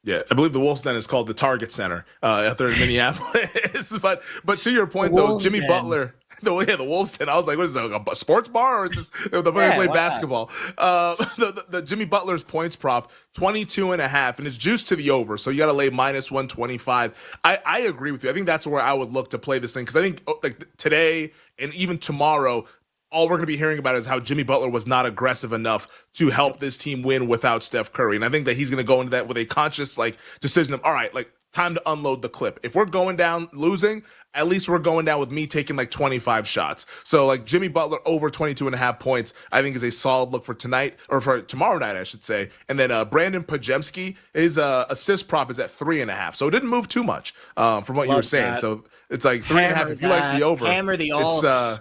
Yeah, I believe the Wolf's Den is called the Target Center out there in Minneapolis. But to your point, though, Jimmy Butler, the Wolf's Den, I was like, what is that, a sports bar, or is this the way they play basketball? The Jimmy Butler's points prop, 22.5, and it's juiced to the over, so you got to lay minus 125. I agree with you. I think that's where I would look to play this thing, because I think like today and even tomorrow, all we're going to be hearing about is how Jimmy Butler was not aggressive enough to help this team win without Steph Curry. And I think that he's going to go into that with a conscious like decision of, all right, like time to unload the clip. If we're going down losing, at least we're going down with me taking like 25 shots. So like Jimmy Butler over 22.5 points, I think is a solid look for tonight, or for tomorrow night, I should say. And then Brandon Podzinski, his assist prop is at 3.5. So it didn't move too much from what you were saying. That. So it's like 3.5. If you like the over, hammer the alts.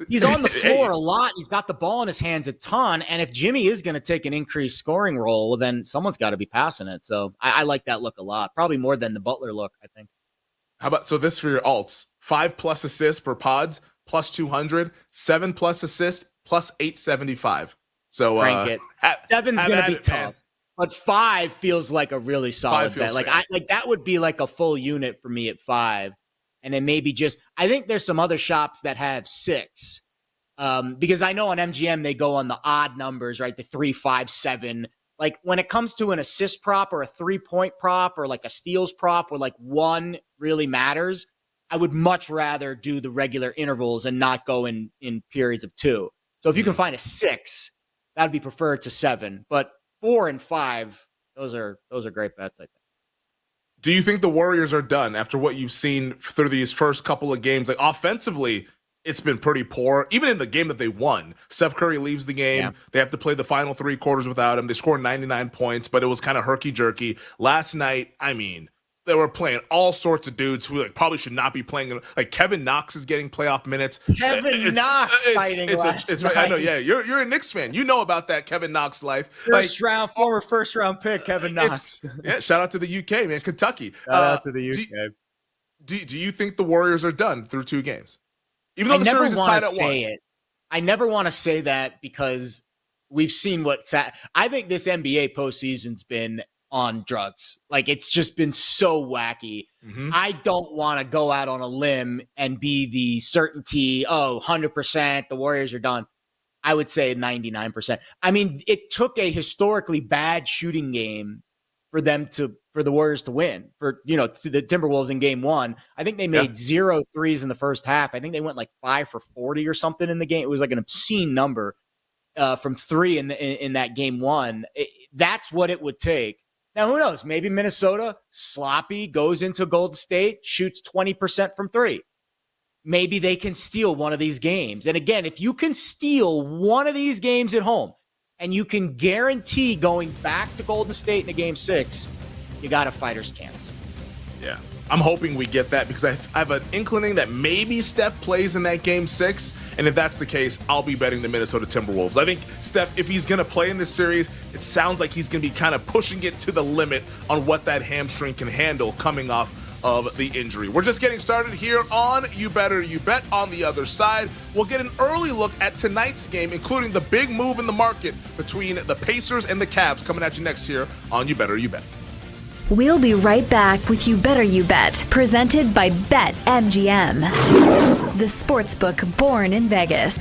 He's on the floor a lot. He's got the ball in his hands a ton. And if Jimmy is going to take an increased scoring role, well, then someone's got to be passing it. So I like that look a lot. Probably more than the Butler look, I think. How about, so this for your alts, 5+ assists per pods, plus 200, 7+ assists, plus 875. So crank it. 7's going to be tough. Man. But 5 feels like a really solid bet. Like that would be like a full unit for me at 5. And then maybe just, I think there's some other shops that have 6. Because I know on MGM, they go on the odd numbers, right? The 3, 5, 7. Like when it comes to an assist prop or a 3-point prop or like a steals prop where like 1 really matters, I would much rather do the regular intervals and not go in periods of 2. So if you can find a 6, that'd be preferred to 7. But 4 and 5, those are great bets, I think. Do you think the Warriors are done after what you've seen through these first couple of games? Like offensively, it's been pretty poor. Even in the game that they won, Steph Curry leaves the game. Yeah. They have to play the final 3 quarters without him. They scored 99 points, but it was kind of herky-jerky. Last night, I mean, they were playing all sorts of dudes who like probably should not be playing. Like Kevin Knox is getting playoff minutes. Kevin Knox sighting last night. I know, yeah. You're a Knicks fan. You know about that Kevin Knox life. Former first round pick, Kevin Knox. Yeah, shout out to the UK, man. Kentucky. Shout out to the UK. Do you think the Warriors are done through 2 games? Even though the series is tied at 1. I never want to say that because we've seen what's I think this NBA postseason's been on drugs. Like it's just been so wacky. Mm-hmm. I don't want to go out on a limb and be the certainty, 100%, the Warriors are done. I would say 99%. I mean, it took a historically bad shooting game for the Warriors to win. For the Timberwolves in game 1, I think they made 0 threes in the first half. I think they went like 5 for 40 or something in the game. It was like an obscene number from 3 in that game 1. That's what it would take. Now, who knows? Maybe Minnesota, sloppy, goes into Golden State, shoots 20% from three. Maybe they can steal one of these games. And again, if you can steal one of these games at home and you can guarantee going back to Golden State in a game 6, you got a fighter's chance. Yeah. I'm hoping we get that because I have an inclining that maybe Steph plays in that game 6. And if that's the case, I'll be betting the Minnesota Timberwolves. I think Steph, if he's going to play in this series, it sounds like he's going to be kind of pushing it to the limit on what that hamstring can handle coming off of the injury. We're just getting started here on You Better You Bet. On the other side, we'll get an early look at tonight's game, including the big move in the market between the Pacers and the Cavs coming at you next here on You Better You Bet. We'll be right back with You Better You Bet, presented by BetMGM, the sportsbook born in Vegas.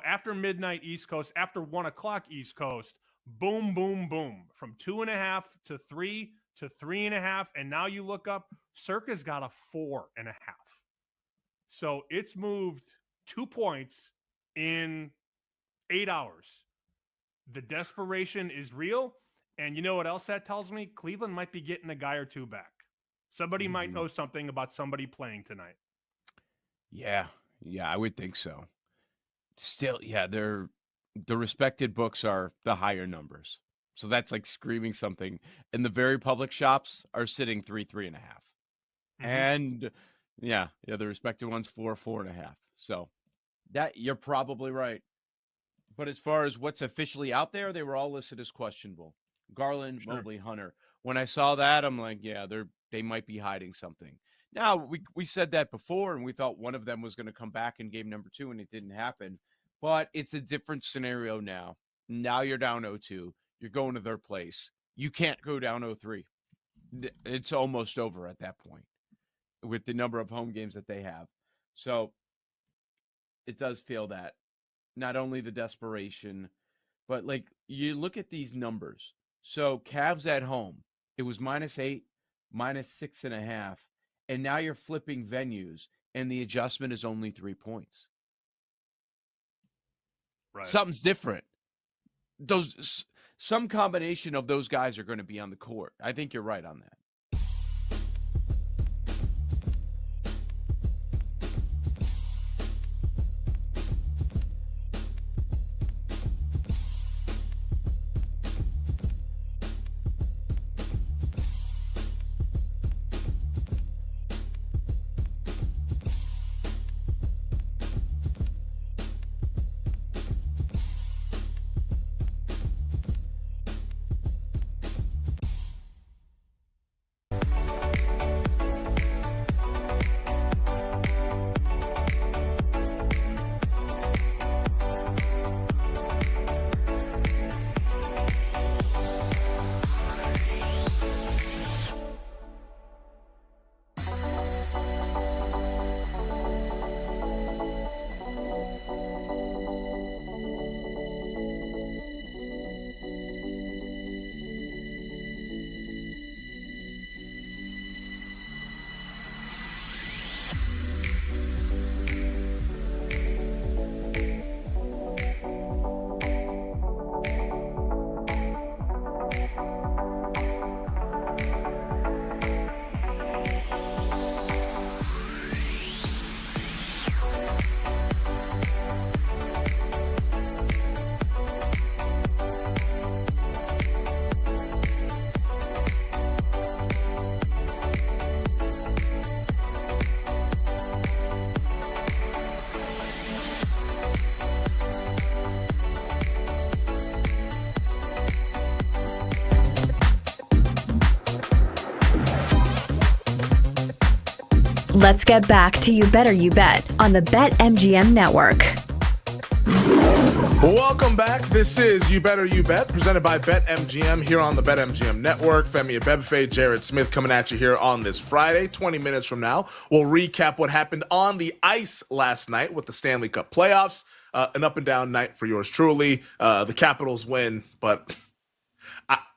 After midnight East Coast, after 1 o'clock East Coast, boom, boom, boom. From 2.5 to 3 to 3.5. And now you look up, Circa's got a 4.5. So it's moved 2 points in 8 hours. The desperation is real. And you know what else that tells me? Cleveland might be getting a guy or two back. Somebody might know something about somebody playing tonight. Yeah, I would think so. Still, yeah, the respected books are the higher numbers. So that's like screaming something. And the very public shops are sitting 3.5. And yeah, the respected ones 4.5. So that you're probably right. But as far as what's officially out there, they were all listed as questionable. Garland, Mobley, Hunter. When I saw that, I'm like, yeah, they might be hiding something. Now, we said that before, and we thought one of them was going to come back in game number 2, and it didn't happen. But it's a different scenario now. Now you're down 0-2. You're going to their place. You can't go down 0-3. It's almost over at that point with the number of home games that they have. So it does feel that. Not only the desperation, but like you look at these numbers. So Cavs at home, it was -8, -6.5. And now you're flipping venues, and the adjustment is only 3 points. Right. Something's different. Some combination of those guys are going to be on the court. I think you're right on that. Let's get back to You Better You Bet on the BetMGM Network. Welcome back. This is You Better You Bet, presented by BetMGM here on the BetMGM Network. Femi Abebefe, Jared Smith coming at you here on this Friday. 20 minutes from now, we'll recap what happened on the ice last night with the Stanley Cup playoffs. An up and down night for yours truly. The Capitals win, but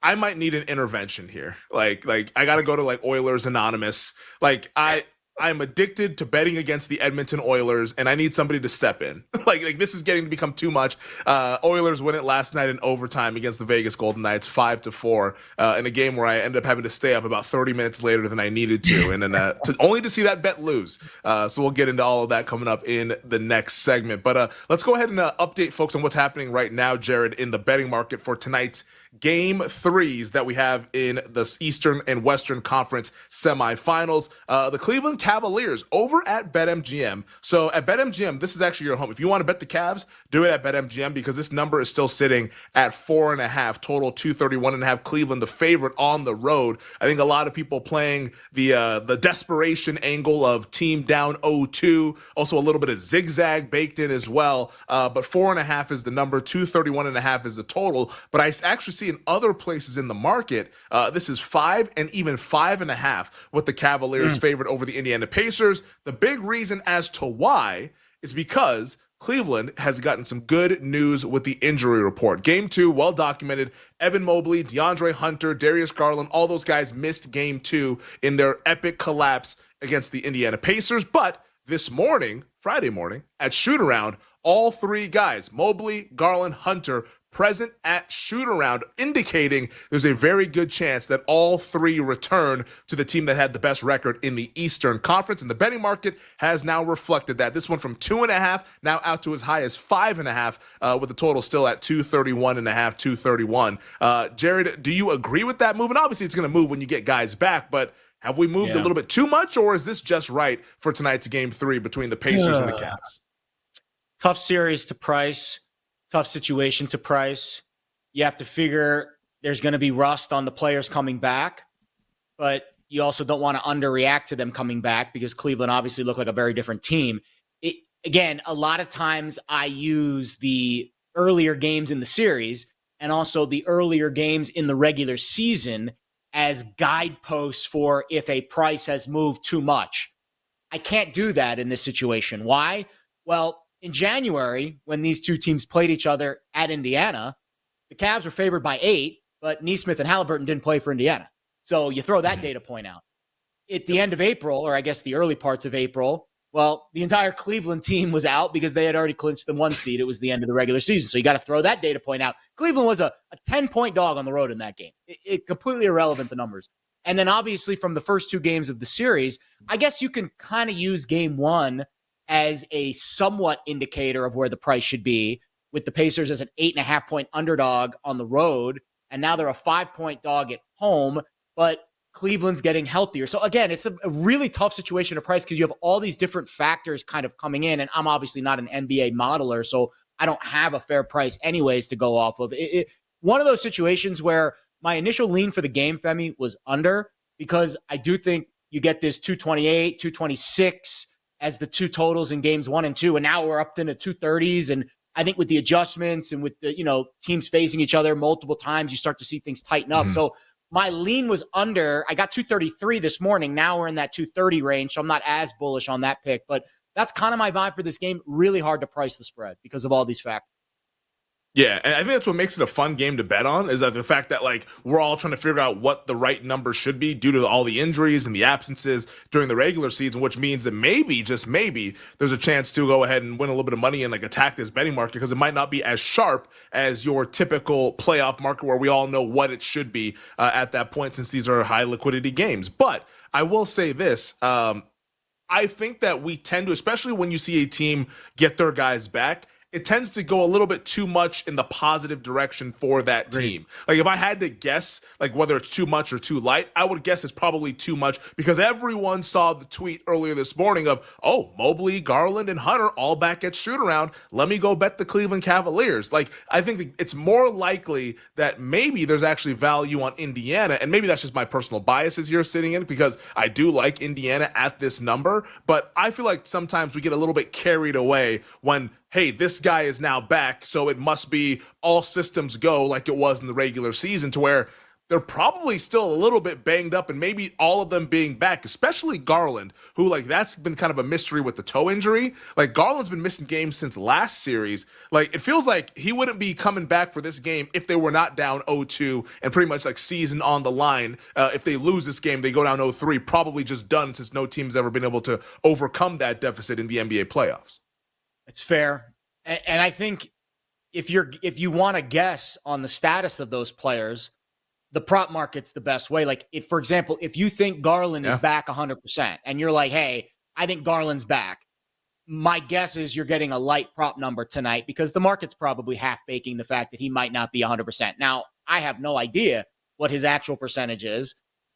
I might need an intervention here. Like I got to go to like Oilers Anonymous. Like I'm addicted to betting against the Edmonton Oilers, and I need somebody to step in. like this is getting to become too much. Oilers win it last night in overtime against the Vegas Golden Knights, 5-4, in a game where I ended up having to stay up about 30 minutes later than I needed to, and then only to see that bet lose. So we'll get into all of that coming up in the next segment. But let's go ahead and update folks on what's happening right now, Jared, in the betting market for tonight's Game 3s that we have in the Eastern and Western Conference semifinals. The Cleveland Cavaliers over at BetMGM. So at BetMGM, this is actually your home. If you want to bet the Cavs, do it at BetMGM because this number is still sitting at 4.5, total 231.5. Cleveland, the favorite on the road. I think a lot of people playing the desperation angle of team down 0-2. Also a little bit of zigzag baked in as well. But 4.5 is the number, 231.5 is the total. But I actually see in other places in the market, this is 5 and even 5.5 with the Cavaliers favorite over the Indiana Pacers. The big reason as to why is because Cleveland has gotten some good news with the injury report. Game 2, well documented. Evan Mobley, DeAndre Hunter, Darius Garland, all those guys missed Game 2 in their epic collapse against the Indiana Pacers. But this morning, Friday morning, at shoot-around, all three guys, Mobley, Garland, Hunter, present at shoot-around, indicating there's a very good chance that all three return to the team that had the best record in the Eastern Conference. And the betting market has now reflected that. This one from 2.5 now out to as high as 5.5, with the total still at 231.5, 231. Jared, do you agree with that move? And obviously it's going to move when you get guys back, but have we moved a little bit too much, or is this just right for tonight's Game 3 between the Pacers and the Cavs? Tough series to price. Tough situation to price. You have to figure there's going to be rust on the players coming back, but you also don't want to underreact to them coming back because Cleveland obviously looked like a very different team. Again, a lot of times I use the earlier games in the series and also the earlier games in the regular season as guideposts for if a price has moved too much. I can't do that in this situation. Why? Well, in January, when these two teams played each other at Indiana, the Cavs were favored by 8, but Nesmith and Halliburton didn't play for Indiana. So you throw that data point out. At the end of April, or I guess the early parts of April, well, the entire Cleveland team was out because they had already clinched the 1 seed. It was the end of the regular season. So you got to throw that data point out. Cleveland was a 10-point dog on the road in that game. It completely irrelevant, the numbers. And then obviously from the first 2 games of the series, I guess you can kind of use Game 1 as a somewhat indicator of where the price should be, with the Pacers as an 8.5-point underdog on the road. And now they're a 5-point dog at home, but Cleveland's getting healthier. So again, it's a really tough situation to price because you have all these different factors kind of coming in. And I'm obviously not an NBA modeler, so I don't have a fair price anyways to go off of. One of those situations where my initial lean for the game, Femi, was under, because I do think you get this 228, 226 as the two totals in games 1 and 2. And now we're up into 230s. And I think with the adjustments and with the, teams facing each other multiple times, you start to see things tighten up. So my lean was under. I got 233 this morning. Now we're in that 230 range. So I'm not as bullish on that pick, but that's kind of my vibe for this game. Really hard to price the spread because of all these factors. Yeah, and I think that's what makes it a fun game to bet on, is that the fact that we're all trying to figure out what the right number should be due to all the injuries and the absences during the regular season, which means that maybe, just maybe, there's a chance to go ahead and win a little bit of money and attack this betting market, because it might not be as sharp as your typical playoff market where we all know what it should be at that point, since these are high liquidity games. But I will say this, I think that we tend to, especially when you see a team get their guys back, it tends to go a little bit too much in the positive direction for that team. Like if I had to guess, like whether it's too much or too light, I would guess it's probably too much because everyone saw the tweet earlier this morning of, oh, Mobley, Garland, and Hunter all back at shoot around. Let me go bet the Cleveland Cavaliers. Like I think it's more likely that maybe there's actually value on Indiana, and maybe that's just my personal biases here sitting in because I do like Indiana at this number, but I feel like sometimes we get a little bit carried away when, hey, this guy is now back, so it must be all systems go like it was in the regular season, to where they're probably still a little bit banged up, and maybe all of them being back, especially Garland, who, like, that's been kind of a mystery with the toe injury. Like, Garland's been missing games since last series. Like, it feels like he wouldn't be coming back for this game if they were not down 0-2 and pretty much, like, season on the line. If they lose this game, they go down 0-3, probably just done since no team's ever been able to overcome that deficit in the NBA playoffs. It's fair. And I think if you want to guess on the status of those players, the prop market's the best way. Like, if, for example, if you think Garland is back 100% and you're like, hey, I think Garland's back, my guess is you're getting a light prop number tonight because the market's probably half baking the fact that he might not be 100%. Now, I have no idea what his actual percentage is,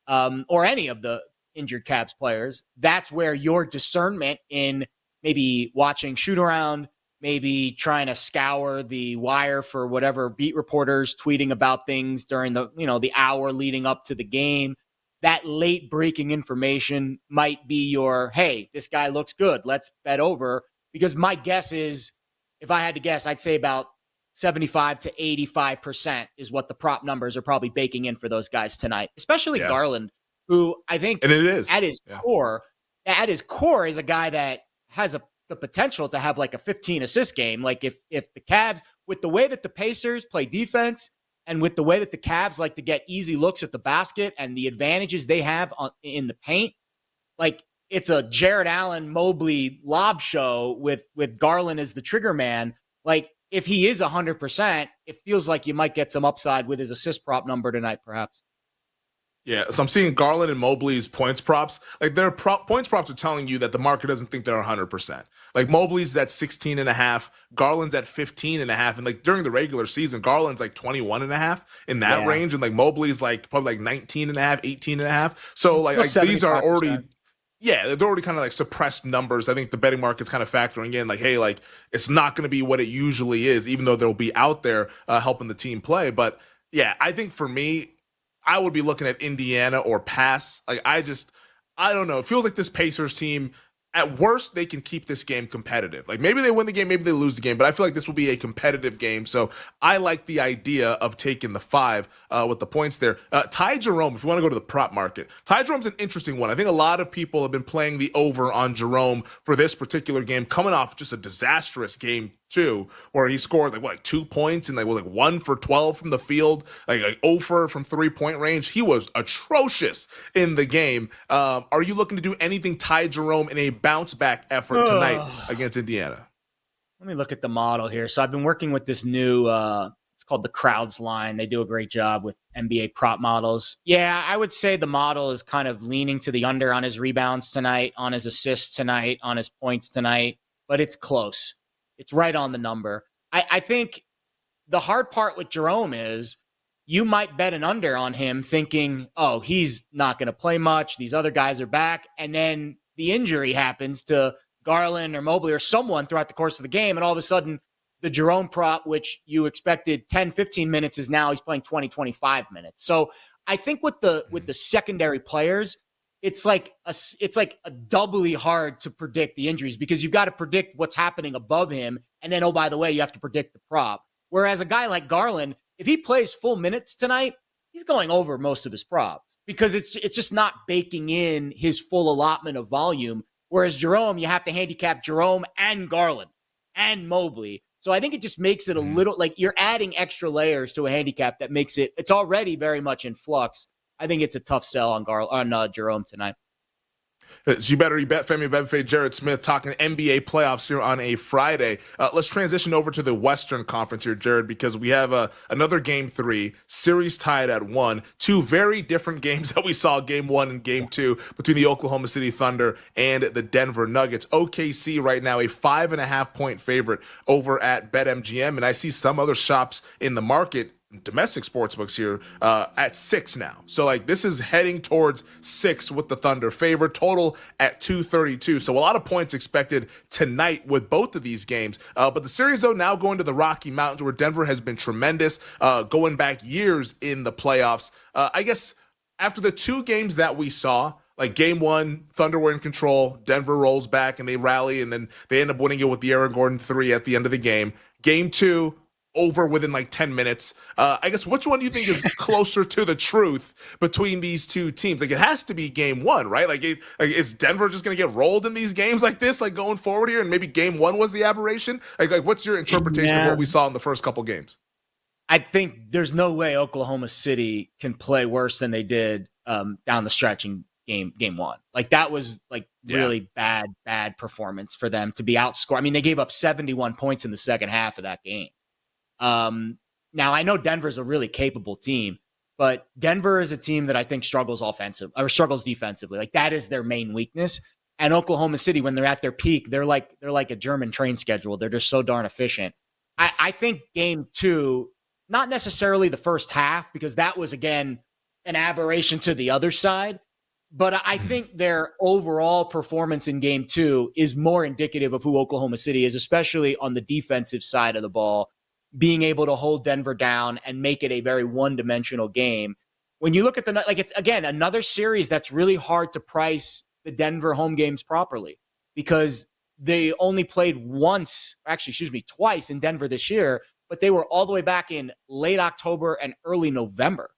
or any of the injured Cavs players. That's where your discernment in maybe watching shoot around, maybe trying to scour the wire for whatever beat reporters tweeting about things during the hour leading up to the game. That late breaking information might be your, hey, this guy looks good, let's bet over. Because my guess is, if I had to guess, I'd say about 75 to 85% is what the prop numbers are probably baking in for those guys tonight, especially Garland, who I think and it is. At his core is a guy that has the potential to have like a 15 assist game. Like if the Cavs, with the way that the Pacers play defense and with the way that the Cavs like to get easy looks at the basket and the advantages they have in the paint, like it's a Jared Allen Mobley lob show with Garland as the trigger man. Like if he is 100%, it feels like you might get some upside with his assist prop number tonight, perhaps. Yeah, so I'm seeing Garland and Mobley's points props. Like their points props are telling you that the market doesn't think they're 100%. Like Mobley's at 16.5, Garland's at 15.5, and like during the regular season, Garland's like 21.5 in that range, and like Mobley's like probably like 19.5, 18.5. So like these are already. Yeah, they're already kind of like suppressed numbers. I think the betting market's kind of factoring in like, hey, like it's not going to be what it usually is, even though they'll be out there helping the team play. But yeah, I think for me, I would be looking at Indiana or pass. Like I don't know. It feels like this Pacers team, at worst, they can keep this game competitive. Like maybe they win the game, maybe they lose the game, but I feel like this will be a competitive game. So I like the idea of taking the 5 with the points there. Ty Jerome, if you want to go to the prop market, Ty Jerome's an interesting one. I think a lot of people have been playing the over on Jerome for this particular game, coming off just a disastrous game too, where he scored like 2 points and was 1 for 12 from the field, like 0 for from 3-point range. He was atrocious in the game. Are you looking to do anything Ty Jerome in a bounce back effort tonight against Indiana? Let me look at the model here. So I've been working with this new, it's called the Crowds line. They do a great job with NBA prop models. Yeah, I would say the model is kind of leaning to the under on his rebounds tonight, on his assists tonight, on his points tonight, but it's close. It's right on the number. I think the hard part with Jerome is you might bet an under on him thinking, oh, he's not going to play much. These other guys are back. And then the injury happens to Garland or Mobley or someone throughout the course of the game. And all of a sudden, the Jerome prop, which you expected 10, 15 minutes, is now he's playing 20, 25 minutes. So I think with the secondary players, it's like a doubly hard to predict the injuries because you've got to predict what's happening above him. And then, oh, by the way, you have to predict the prop. Whereas a guy like Garland, if he plays full minutes tonight, he's going over most of his props because it's just not baking in his full allotment of volume. Whereas Jerome, you have to handicap Jerome and Garland and Mobley. So I think it just makes it a little like you're adding extra layers to a handicap that makes it's already very much in flux. I think it's a tough sell on Jerome tonight. It's You Better You Bet, Femi Bebefe, Jared Smith talking NBA playoffs here on a Friday. Let's transition over to the Western Conference here, Jared, because we have another Game 3, series tied at 1. Two very different games that we saw, Game 1 and Game 2, between the Oklahoma City Thunder and the Denver Nuggets. OKC right now a 5.5-point favorite over at BetMGM, and I see some other shops in the market, domestic sportsbooks here, at 6 now. So like this is heading towards 6 with the Thunder favor, total at 232. So a lot of points expected tonight with both of these games. But the series though now going to the Rocky Mountains, where Denver has been tremendous, going back years in the playoffs. I guess after the 2 games that we saw, like Game 1, Thunder were in control, Denver rolls back and they rally, and then they end up winning it with the Aaron Gordon 3 at the end of the game. Game 2, over within like 10 minutes. I guess which one do you think is closer to the truth between these two teams? Like it has to be Game 1, right? Like is Denver just going to get rolled in these games like this, like going forward here, and maybe Game 1 was the aberration? Like what's your interpretation of what we saw in the first couple games? I think there's no way Oklahoma City can play worse than they did down the stretch in game 1. Like that was like really bad performance for them to be outscored. I mean, they gave up 71 points in the second half of that game. Now I know Denver's a really capable team, but Denver is a team that I think struggles defensively. Like that is their main weakness. And Oklahoma City, when they're at their peak, they're like a German train schedule. They're just so darn efficient. I think Game 2, not necessarily the first half, because that was again an aberration to the other side. But I think their overall performance in Game 2 is more indicative of who Oklahoma City is, especially on the defensive side of the ball, being able to hold Denver down and make it a very one-dimensional game. When you look at it's again another series that's really hard to price the Denver home games properly, because they only played twice in Denver this year, but they were all the way back in late October and early November.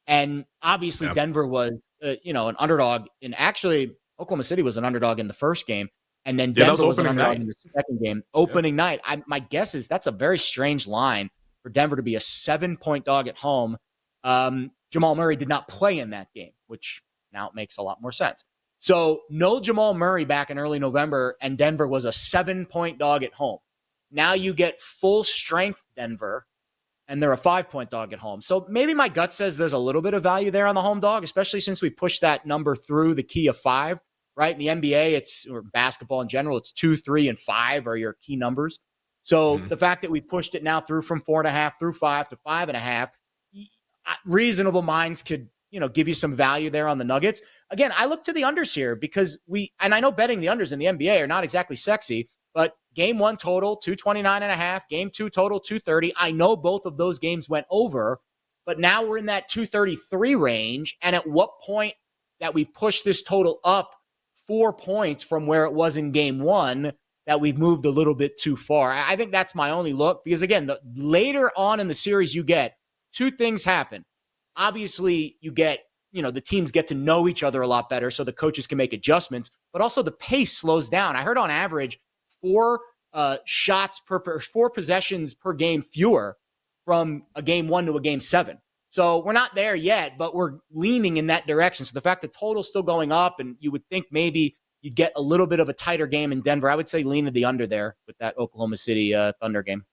And obviously Denver was an underdog actually Oklahoma City was an underdog in the first game. And then Denver was an underdog in the second game. Opening night. My guess is that's a very strange line for Denver to be a 7-point dog at home. Jamal Murray did not play in that game, which now makes a lot more sense. So no Jamal Murray back in early November, and Denver was a 7-point dog at home. Now you get full strength Denver, and they're a 5-point dog at home. So maybe my gut says there's a little bit of value there on the home dog, especially since we pushed that number through the key of 5. Right? In the NBA, or basketball in general, it's 2, 3, and 5 are your key numbers. So the fact that we pushed it now through from 4.5 through 5 to 5.5, reasonable minds could, give you some value there on the Nuggets. Again, I look to the unders here because and I know betting the unders in the NBA are not exactly sexy, but Game 1 total 229.5, Game 2 total 230. I know both of those games went over, but now we're in that 233 range. And at what point that we've pushed this total up 4 points from where it was in Game 1, that we've moved a little bit too far. I think that's my only look, because again, the later on in the series you get, 2 things happen. Obviously, you get, the teams get to know each other a lot better, so the coaches can make adjustments, but also the pace slows down. I heard on average 4 possessions per game fewer from a Game 1 to a Game 7. So we're not there yet, but we're leaning in that direction. So the fact that total's still going up, and you would think maybe you get a little bit of a tighter game in Denver, I would say lean to the under there with that Oklahoma City Thunder game.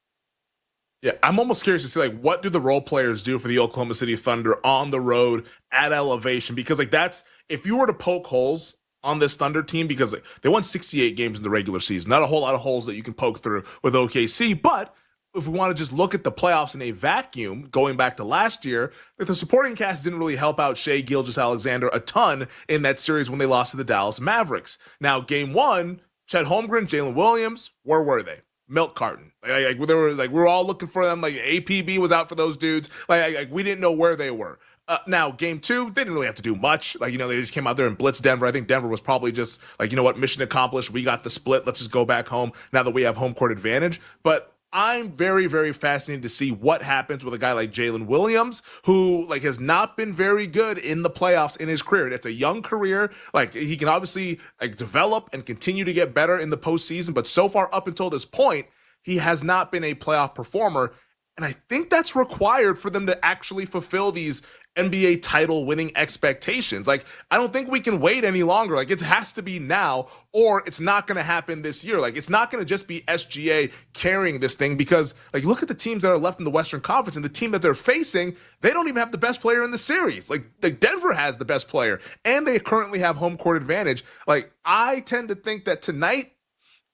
Yeah, I'm almost curious to see, like, what do the role players do for the Oklahoma City Thunder on the road at elevation? Because, like, that's, if you were to poke holes on this Thunder team, because they won 68 games in the regular season, not a whole lot of holes that you can poke through with OKC, but if we want to just look at the playoffs in a vacuum, going back to last year, like the supporting cast didn't really help out Shai Gilgeous-Alexander a ton in that series when they lost to the Dallas Mavericks. Now, Game 1, Chet Holmgren, Jalen Williams, where were they? Milk carton. We were all looking for them. Like APB was out for those dudes. We didn't know where they were. Now, Game 2, they didn't really have to do much. They just came out there and blitzed Denver. I think Denver was probably just mission accomplished. We got the split. Let's just go back home now that we have home court advantage. But I'm very, very fascinated to see what happens with a guy like Jalen Williams, who has not been very good in the playoffs in his career. It's a young career. He can obviously develop and continue to get better in the postseason, but so far up until this point, he has not been a playoff performer. And I think that's required for them to actually fulfill these NBA title winning expectations. Like, I don't think we can wait any longer. Like, it has to be now, or it's not going to happen this year. Like, it's not going to just be SGA carrying this thing, because, like, look at the teams that are left in the Western Conference, and the team that they're facing, they don't even have the best player in the series. Like Denver has the best player, and they currently have home court advantage. Like, I tend to think that tonight,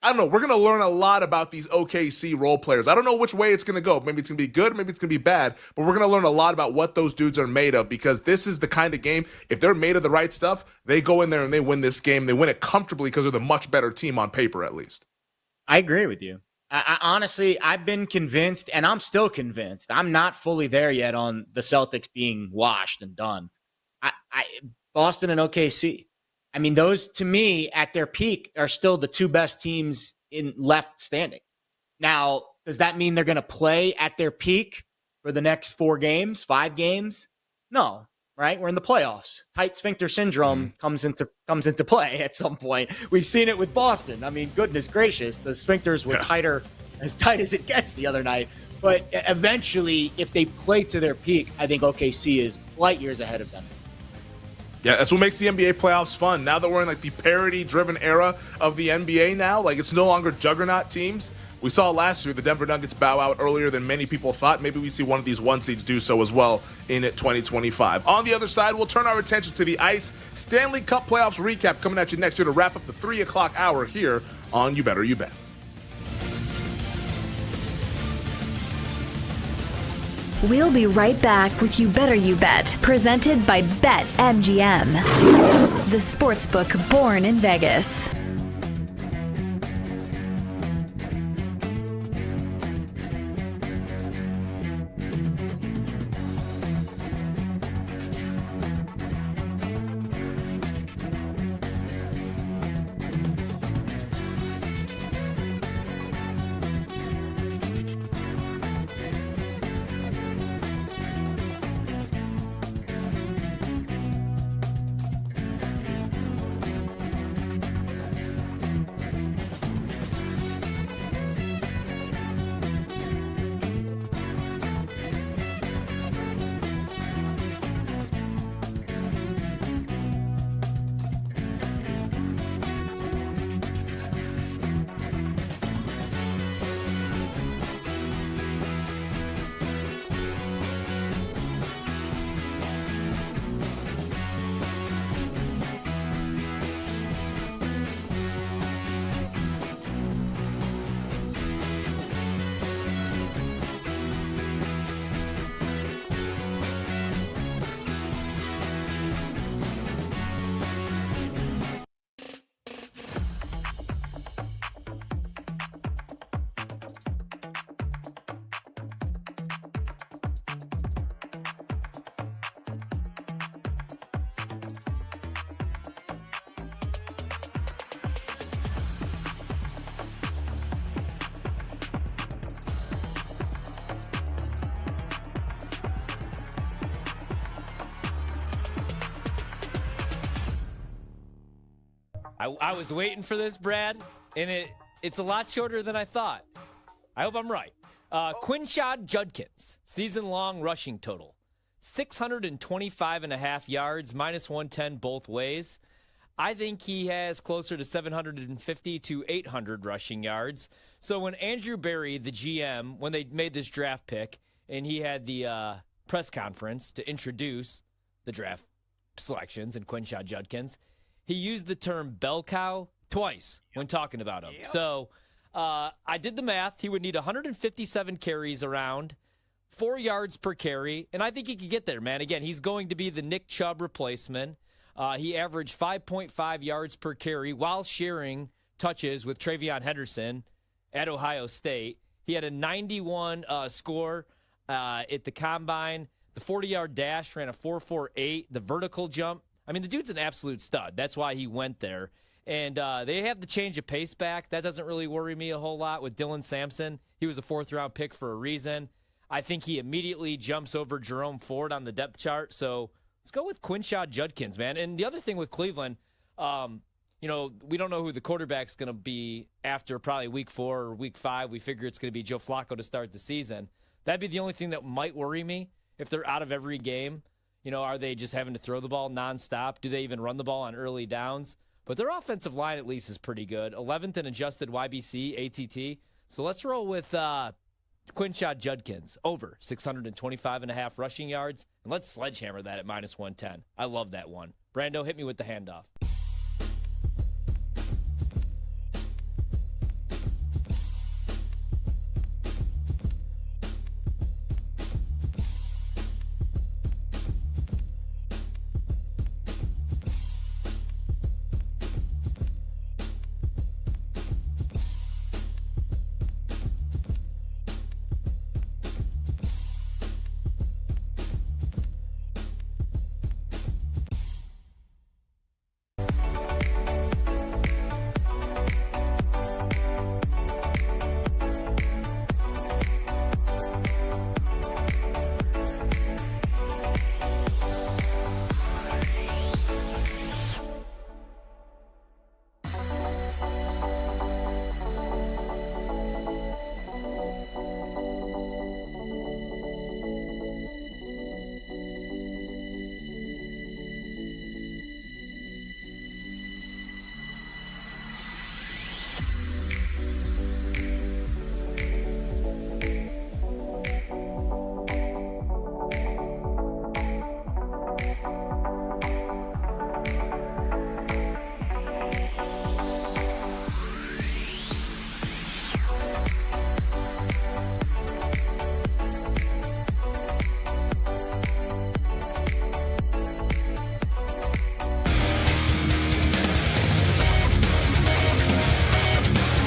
I don't know, we're going to learn a lot about these OKC role players. I don't know which way it's going to go. Maybe it's going to be good, maybe it's going to be bad, but we're going to learn a lot about what those dudes are made of, because this is the kind of game, if they're made of the right stuff, they go in there and they win this game. They win it comfortably because they're the much better team on paper, at least. I agree with you. I honestly, I've been convinced, and I'm still convinced. I'm not fully there yet on the Celtics being washed and done. Boston and OKC. I mean, those, to me, at their peak, are still the two best teams in left standing. Now, does that mean they're going to play at their peak for the next 4 games, 5 games? No, right? We're in the playoffs. Tight sphincter syndrome comes into play at some point. We've seen it with Boston. I mean, goodness gracious, the sphincters were tighter, as tight as it gets the other night. But eventually, if they play to their peak, I think OKC is light years ahead of them. Yeah, that's what makes the NBA playoffs fun. Now that we're in like the parity-driven era of the NBA now, like it's no longer juggernaut teams. We saw last year the Denver Nuggets bow out earlier than many people thought. Maybe we see one of these 1 seeds do so as well in 2025. On the other side, we'll turn our attention to the Ice Stanley Cup playoffs recap coming at you next year to wrap up the 3 o'clock hour here on You Better You Bet. We'll be right back with You Better You Bet, presented by BetMGM, the sportsbook born in Vegas. I was waiting for this, Brad, and it's a lot shorter than I thought. I hope I'm right. Quinshad Judkins, season-long rushing total, 625.5 yards, minus 110 both ways. I think he has closer to 750 to 800 rushing yards. So when Andrew Berry, the GM, when they made this draft pick, and he had the press conference to introduce the draft selections and Quinshad Judkins, he used the term bell cow twice when talking about him. So I did the math. He would need 157 carries around, 4 yards per carry, and I think he could get there, man. Again, he's going to be the Nick Chubb replacement. He averaged 5.5 yards per carry while sharing touches with Travion Henderson at Ohio State. He had a 91 score at the combine. The 40-yard dash ran a 4.48. The vertical jump, I mean, the dude's an absolute stud. That's why he went there. And they have the change of pace back. That doesn't really worry me a whole lot with Dylan Sampson. He was a 4th-round pick for a reason. I think he immediately jumps over Jerome Ford on the depth chart. So let's go with Quinshad Judkins, man. And the other thing with Cleveland, we don't know who the quarterback's going to be after probably week 4 or week 5. We figure it's going to be Joe Flacco to start the season. That'd be the only thing that might worry me. If they're out of every game, are they just having to throw the ball nonstop? Do they even run the ball on early downs? But their offensive line at least is pretty good. 11th in adjusted YBC, ATT. So let's roll with Quinshad Judkins over 625.5 rushing yards. And let's sledgehammer that at -110. I love that one. Brando, hit me with the handoff.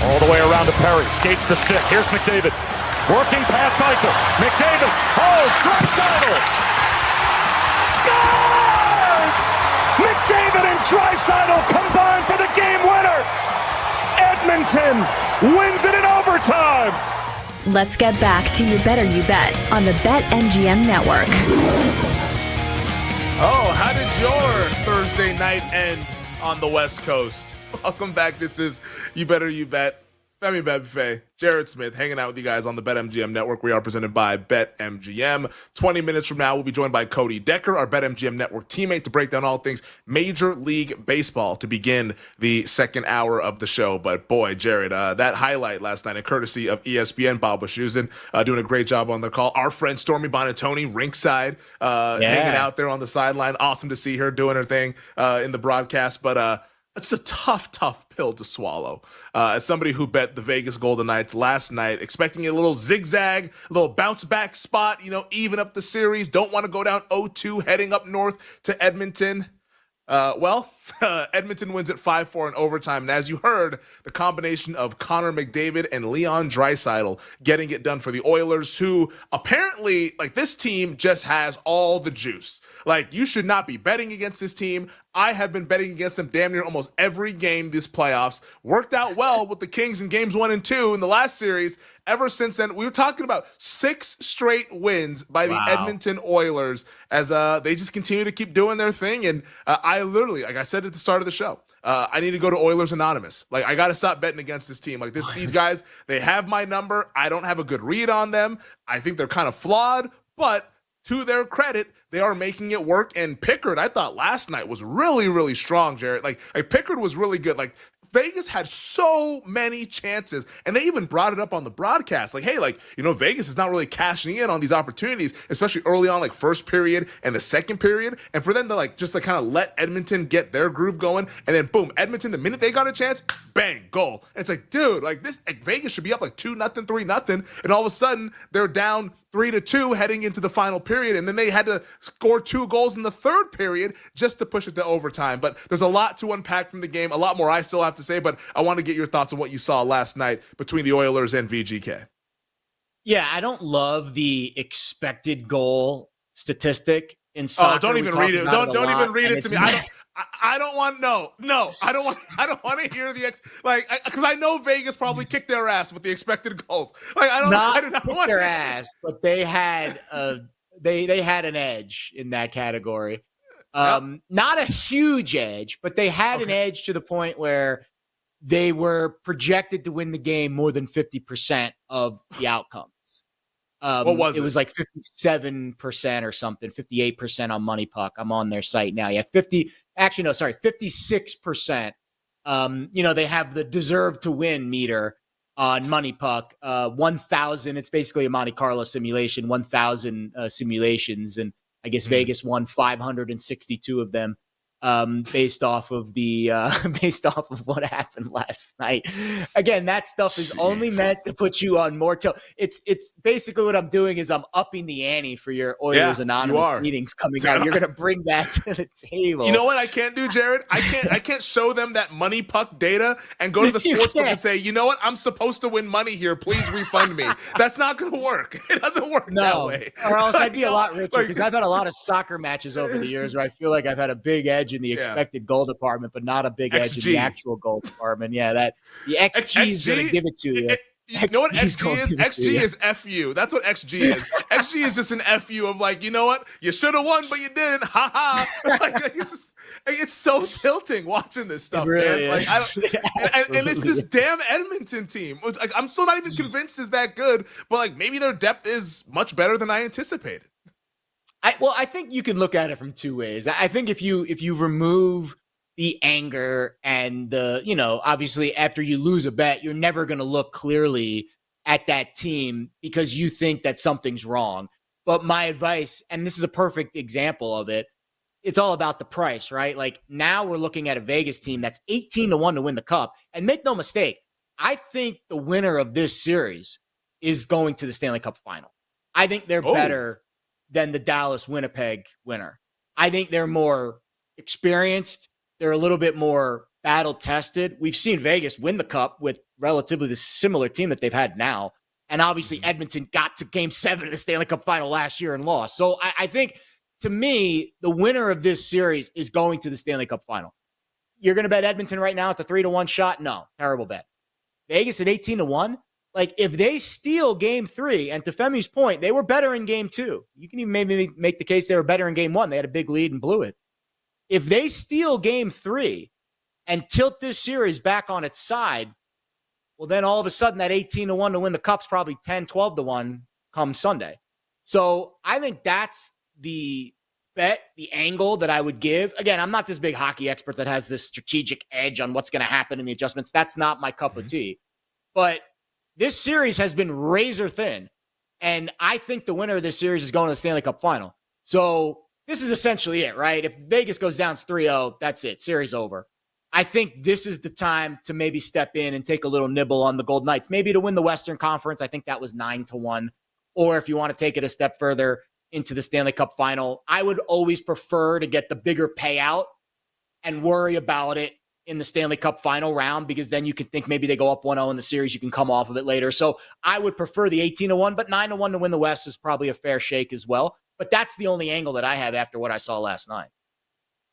All the way around to Perry. Skates to stick. Here's McDavid. Working past Eichel. McDavid holds. Draisaitl. Scores! McDavid and Draisaitl combine for the game winner. Edmonton wins it in overtime. Let's get back to You Better You Bet on the BetMGM Network. Oh, how did your Thursday night end on the West Coast? Welcome back. This is You Better You Bet. Femi Bebefe, Jared Smith, hanging out with you guys on the BetMGM Network. We are presented by BetMGM. 20 minutes from now, we'll be joined by Cody Decker, our BetMGM Network teammate, to break down all things Major League Baseball to begin the second hour of the show. But boy, Jared, that highlight last night, a courtesy of ESPN, Bob Wischusen, doing a great job on the call. Our friend Stormy Bonatoni, rinkside, hanging out there on the sideline. Awesome to see her doing her thing in the broadcast. But it's a tough pill to swallow. As somebody who bet the Vegas Golden Knights last night, expecting a little zigzag, a little bounce back spot, even up the series. Don't want to go down 0-2 heading up north to Edmonton. Edmonton wins at 5-4 in overtime. And as you heard, the combination of Connor McDavid and Leon Draisaitl getting it done for the Oilers, who apparently, this team just has all the juice. You should not be betting against this team. I have been betting against them damn near almost every game this playoffs. Worked out well with the Kings in games 1 and 2 in the last series. Ever since then, we were talking about 6 straight wins by the Edmonton Oilers as they just continue to keep doing their thing. And I literally, like I said at the start of the show, I need to go to Oilers Anonymous. I got to stop betting against this team. These guys, they have my number. I don't have a good read on them. I think they're kind of flawed, but to their credit, they are making it work. And Pickard, I thought last night was really, really strong, Jared. Pickard was really good. Vegas had so many chances, and they even brought it up on the broadcast. Vegas is not really cashing in on these opportunities, especially early on, first period and the second period. And for them to just kind of let Edmonton get their groove going, and then boom, Edmonton, the minute they got a chance, bang, goal. And it's dude, Vegas should be up 2-0, 3-0, and all of a sudden they're down 3-2 heading into the final period, and then they had to score 2 goals in the third period just to push it to overtime. But there's a lot to unpack from the game, a lot more I still have to say, but I want to get your thoughts on what you saw last night between the Oilers and VGK. Yeah, I don't love the expected goal statation in soccer. Oh, don't even read it. Don't even read it to me. I don't want I don't want to hear the because I know Vegas probably kicked their ass with the expected goals. I do not want their ass, but they had they had an edge in that category. Not a huge edge, but they had an edge to the point where they were projected to win the game more than 50% of the outcomes. What was it? It was like 57% or something, 58% on Money Puck. I'm on their site now. Yeah, 56%. They have the deserve to win meter on Money Puck. 1,000. It's basically a Monte Carlo simulation. 1,000 simulations, and I guess Vegas won 562 of them. Based off of what happened last night. Again, that stuff is only meant to put you on more tilt. It's basically what I'm doing is I'm upping the ante for your Oilers Anonymous meetings coming out. You're gonna bring that to the table. You know what I can't do, Jared? I can't show them that Money Puck data and go to the sportsbook and say, you know what? I'm supposed to win money here. Please refund me. That's not gonna work. It doesn't work that way. Or else I'd be a lot richer because I've had a lot of soccer matches over the years where I feel like I've had a big edge in the expected goal department, but not a big edge in the actual goal department. Yeah, that the XG is going to give it to you. You know what XG is? XG is FU. That's what XG is. XG is just an FU of like, you know what? You should have won, but you didn't. Ha ha. Like, it's so tilting watching this stuff, man. Like, and it's this damn Edmonton team. Which, like, I'm still not even convinced is that good, but like maybe their depth is much better than I anticipated. I think you can look at it from two ways. I think if you remove the anger and obviously after you lose a bet, you're never going to look clearly at that team because you think that something's wrong. But my advice, and this is a perfect example of it, it's all about the price, right? Like now we're looking at a Vegas team that's 18-1 to win the cup. And make no mistake, I think the winner of this series is going to the Stanley Cup final. I think they're better than the Dallas-Winnipeg winner. I think they're more experienced. They're a little bit more battle-tested. We've seen Vegas win the cup with relatively the similar team that they've had now. And obviously Edmonton got to Game 7 of the Stanley Cup final last year and lost. So I think, to me, the winner of this series is going to the Stanley Cup final. You're going to bet Edmonton right now at the 3-1 shot? No, terrible bet. Vegas at 18-1? Like, if they steal Game 3, and to Femi's point, they were better in Game 2. You can even maybe make the case they were better in Game 1. They had a big lead and blew it. If they steal Game 3 and tilt this series back on its side, well, then all of a sudden that 18-1 to win the cup's probably 10, 12-1 come Sunday. So I think that's the bet, the angle that I would give. Again, I'm not this big hockey expert that has this strategic edge on what's going to happen in the adjustments. That's not my cup of tea. But this series has been razor thin, and I think the winner of this series is going to the Stanley Cup final. So this is essentially it, right? If Vegas goes down 3-0, that's it. Series over. I think this is the time to maybe step in and take a little nibble on the Golden Knights, maybe to win the Western Conference. I think that was 9-1. Or if you want to take it a step further into the Stanley Cup final, I would always prefer to get the bigger payout and worry about it in the Stanley Cup final round, because then you can think maybe they go up 1-0 in the series. You can come off of it later. So I would prefer the 18-1, but 9-1 to win the West is probably a fair shake as well. But that's the only angle that I have after what I saw last night.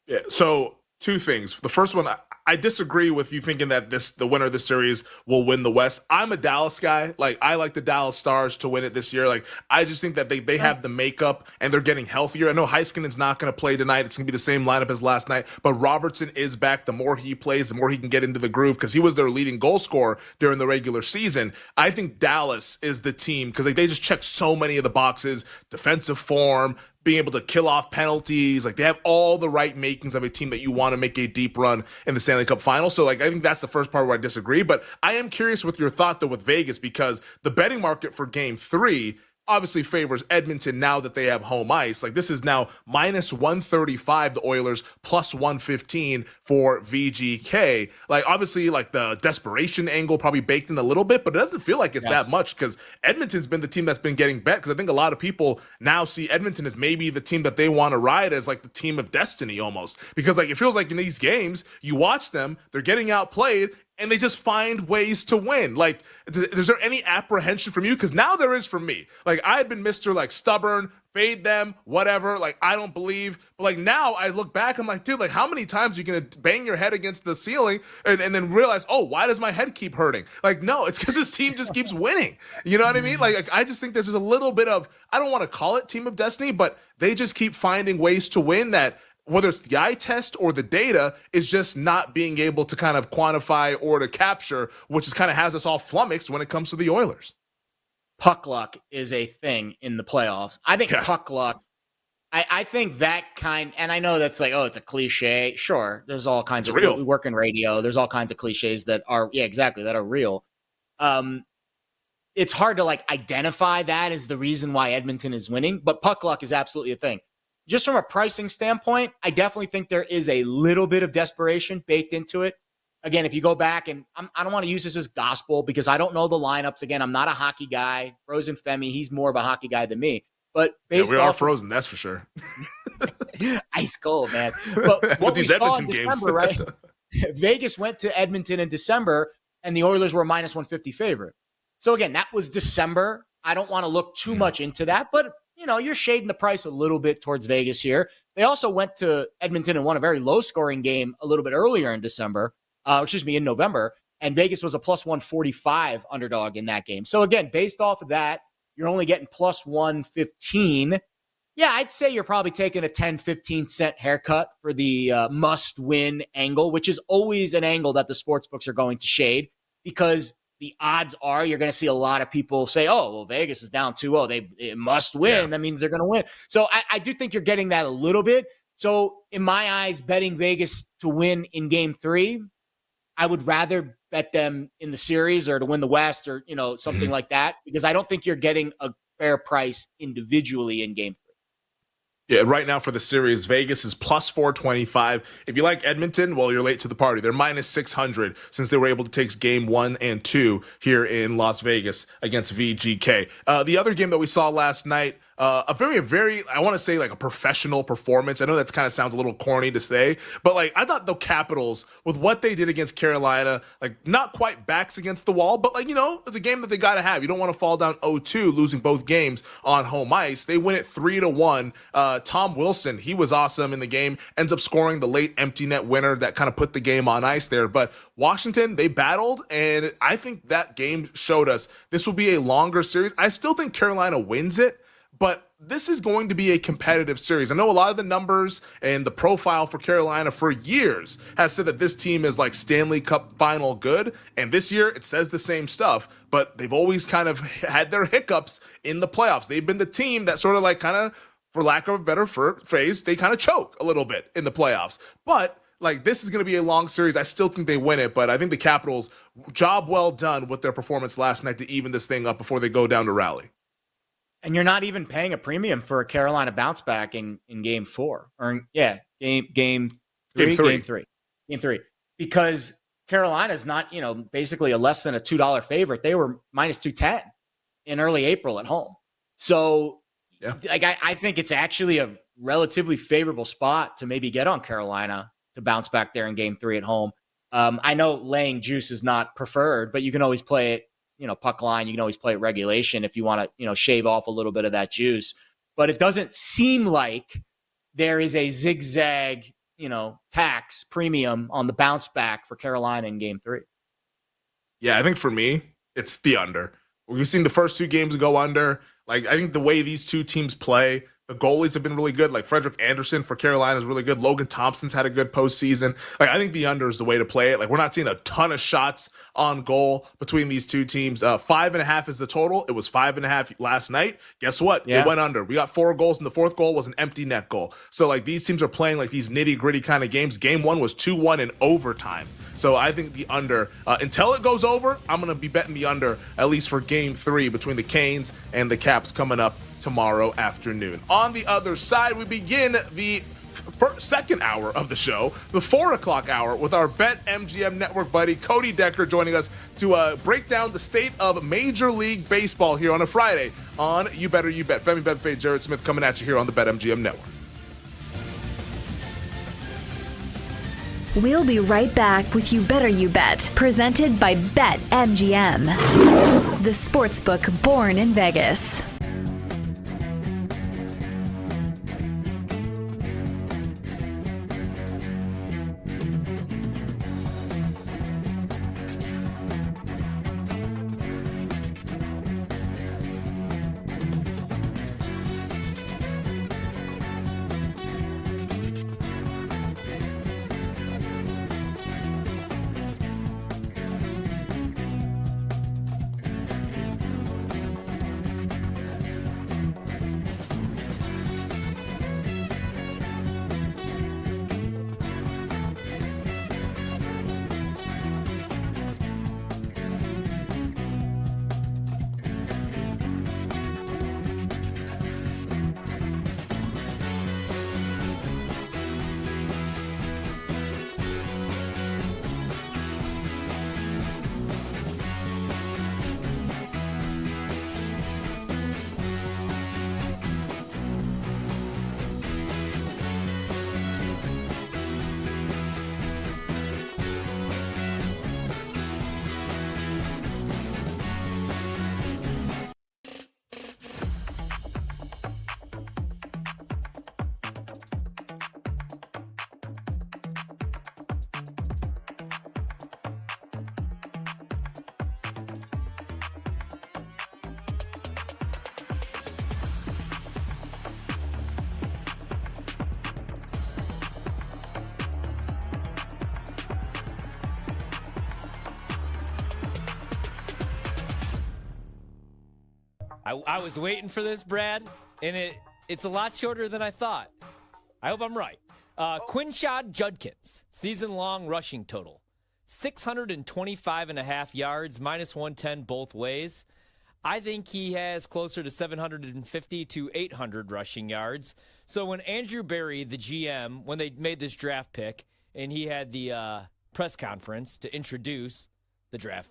Yeah. So two things. The first one, I disagree with you thinking that the winner of this series will win the West. I'm a Dallas guy. Like, I like the Dallas Stars to win it this year. Like, I just think that they have the makeup and they're getting healthier. I know Heiskanen's not going to play tonight. It's going to be the same lineup as last night. But Robertson is back. The more he plays, the more he can get into the groove because he was their leading goal scorer during the regular season. I think Dallas is the team because they just check so many of the boxes. Defensive form, being able to kill off penalties. Like, they have all the right makings of a team that you want to make a deep run in the Stanley Cup final. So, like, I think that's the first part where I disagree. But I am curious with your thought, though, with Vegas, because the betting market for Game 3 obviously favors Edmonton now that they have home ice. Like, this is now minus 135, the Oilers, plus 115 for VGK. Like, obviously, like, the desperation angle probably baked in a little bit, but it doesn't feel like it's that much because Edmonton's been the team that's been getting bet, because I think a lot of people now see Edmonton as maybe the team that they want to ride as, like, the team of destiny almost. Because, like, it feels like in these games, you watch them, they're getting outplayed, and they just find ways to win. Like, is there any apprehension from you? Because now there is from me. Like, I've been Mr. like stubborn, fade them, whatever. Like, I don't believe. But like now I look back, I'm like, dude, like how many times are you going to bang your head against the ceiling and then realize, oh, why does my head keep hurting? Like, no, it's because this team just keeps winning. You know what I mean? Like, I just think there's just a little bit of, I don't want to call it team of destiny, but they just keep finding ways to win that, whether it's the eye test or the data, is just not being able to kind of quantify or to capture, which is kind of has us all flummoxed when it comes to the Oilers. puck luck is a thing in the playoffs. I think puck luck, I think that and I know that's like, oh, it's a cliche. Sure, there's all kinds of real. We work in radio. There's all kinds of cliches that are, that are real. It's hard to like identify that as the reason why Edmonton is winning, but puck luck is absolutely a thing. Just from a pricing standpoint, I definitely think there is a little bit of desperation baked into it. Again, if you go back, and I don't want to use this as gospel because I don't know the lineups. Again, I'm not a hockey guy. Frozen Femi, he's more of a hockey guy than me. But based we are frozen, that's for sure. Ice cold, man. But what we saw in December, right? Vegas went to Edmonton in December, and the Oilers were a minus 150 favorite. So again, that was December. I don't want to look too much into that, but you're shading the price a little bit towards Vegas here. They also went to Edmonton and won a very low-scoring game a little bit earlier in in November, and Vegas was a plus 145 underdog in that game. So again, based off of that, you're only getting plus 115. Yeah, I'd say you're probably taking a 10, 15 cent haircut for the must-win angle, which is always an angle that the sportsbooks are going to shade because the odds are you're going to see a lot of people say, oh, well, Vegas is down 2-0. They must win. Yeah. That means they're going to win. So I do think you're getting that a little bit. So in my eyes, betting Vegas to win in game 3, I would rather bet them in the series or to win the West or, something like that, because I don't think you're getting a fair price individually in game 3. Yeah, right now for the series, Vegas is plus 425. If you like Edmonton, well, you're late to the party. They're minus 600 since they were able to take game 1 and 2 here in Las Vegas against VGK. The other game that we saw last night, a very, very, I want to say like a professional performance. I know that kind of sounds a little corny to say, but like I thought the Capitals, with what they did against Carolina, like not quite backs against the wall, but like, it's a game that they got to have. You don't want to fall down 0-2, losing both games on home ice. They win it 3-1. Tom Wilson, he was awesome in the game, ends up scoring the late empty net winner that kind of put the game on ice there. But Washington, they battled, and I think that game showed us this will be a longer series. I still think Carolina wins it, but this is going to be a competitive series. I know a lot of the numbers and the profile for Carolina for years has said that this team is like Stanley Cup final good. And this year it says the same stuff, but they've always kind of had their hiccups in the playoffs. They've been the team that sort of like kind of, for lack of a better phrase, they kind of choke a little bit in the playoffs. But like this is going to be a long series. I still think they win it, but I think the Capitals, job well done with their performance last night to even this thing up before they go down to rally. And you're not even paying a premium for a Carolina bounce back in game 4 or game three, because Carolina's not, basically a less than a $2 favorite. They were minus 210 in early April at home. So like, I think it's actually a relatively favorable spot to maybe get on Carolina to bounce back there in game 3 at home. I know laying juice is not preferred, but you can always play it, puck line. You can always play it regulation if you want to, shave off a little bit of that juice. But it doesn't seem like there is a zigzag, tax premium on the bounce back for Carolina in game 3. Yeah, I think for me, it's the under. We've seen the first 2 games go under. Like, I think the way these two teams play, the goalies have been really good. Like, Frederik Andersen for Carolina is really good. Logan Thompson's had a good postseason. Like, I think the under is the way to play it. Like, we're not seeing a ton of shots on goal between these two teams. 5.5 is the total. It was 5.5 last night. Guess what? It went under. We got 4 goals, and the 4th goal was an empty net goal. So, like, these teams are playing like these nitty-gritty kind of games. Game 1 was 2-1 in overtime. So I think the under, until it goes over, I'm going to be betting the under, at least for game 3 between the Canes and the Caps coming up tomorrow afternoon. On the other side, we begin the second hour of the show, the 4 o'clock hour, with our BetMGM Network buddy Cody Decker joining us to break down the state of Major League Baseball here on a Friday on You Better You Bet. Femi Benfait, Jared Smith coming at you here on the BetMGM Network. We'll be right back with You Better You Bet, presented by BetMGM, the sportsbook born in Vegas. I was waiting for this, Brad, and it's a lot shorter than I thought. I hope I'm right. Quinshad Judkins, season-long rushing total, 625.5 yards, minus 110 both ways. I think he has closer to 750 to 800 rushing yards. So when Andrew Berry, the GM, when they made this draft pick, and he had the press conference to introduce the draft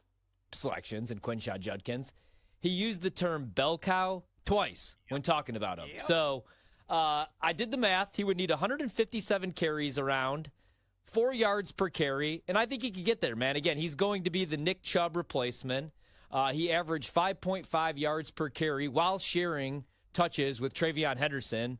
selections and Quinshad Judkins, he used the term bell cow twice when talking about him. So I did the math. He would need 157 carries around, 4 yards per carry, and I think he could get there, man. Again, he's going to be the Nick Chubb replacement. He averaged 5.5 yards per carry while sharing touches with Travion Henderson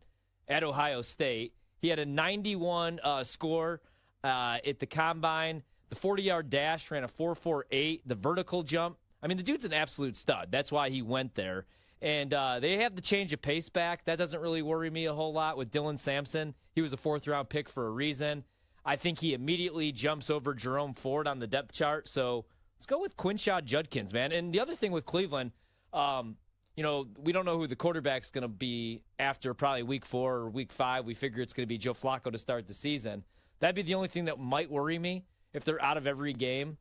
at Ohio State. He had a 91 score at the combine. The 40-yard dash ran a 4.48. The vertical jump, I mean, the dude's an absolute stud. That's why he went there. And they have the change of pace back. That doesn't really worry me a whole lot with Dylan Sampson. He was a 4th-round pick for a reason. I think he immediately jumps over Jerome Ford on the depth chart. So let's go with Quinshad Judkins, man. And the other thing with Cleveland, we don't know who the quarterback's going to be after probably week 4 or week 5. We figure it's going to be Joe Flacco to start the season. That'd be the only thing that might worry me if they're out of every game.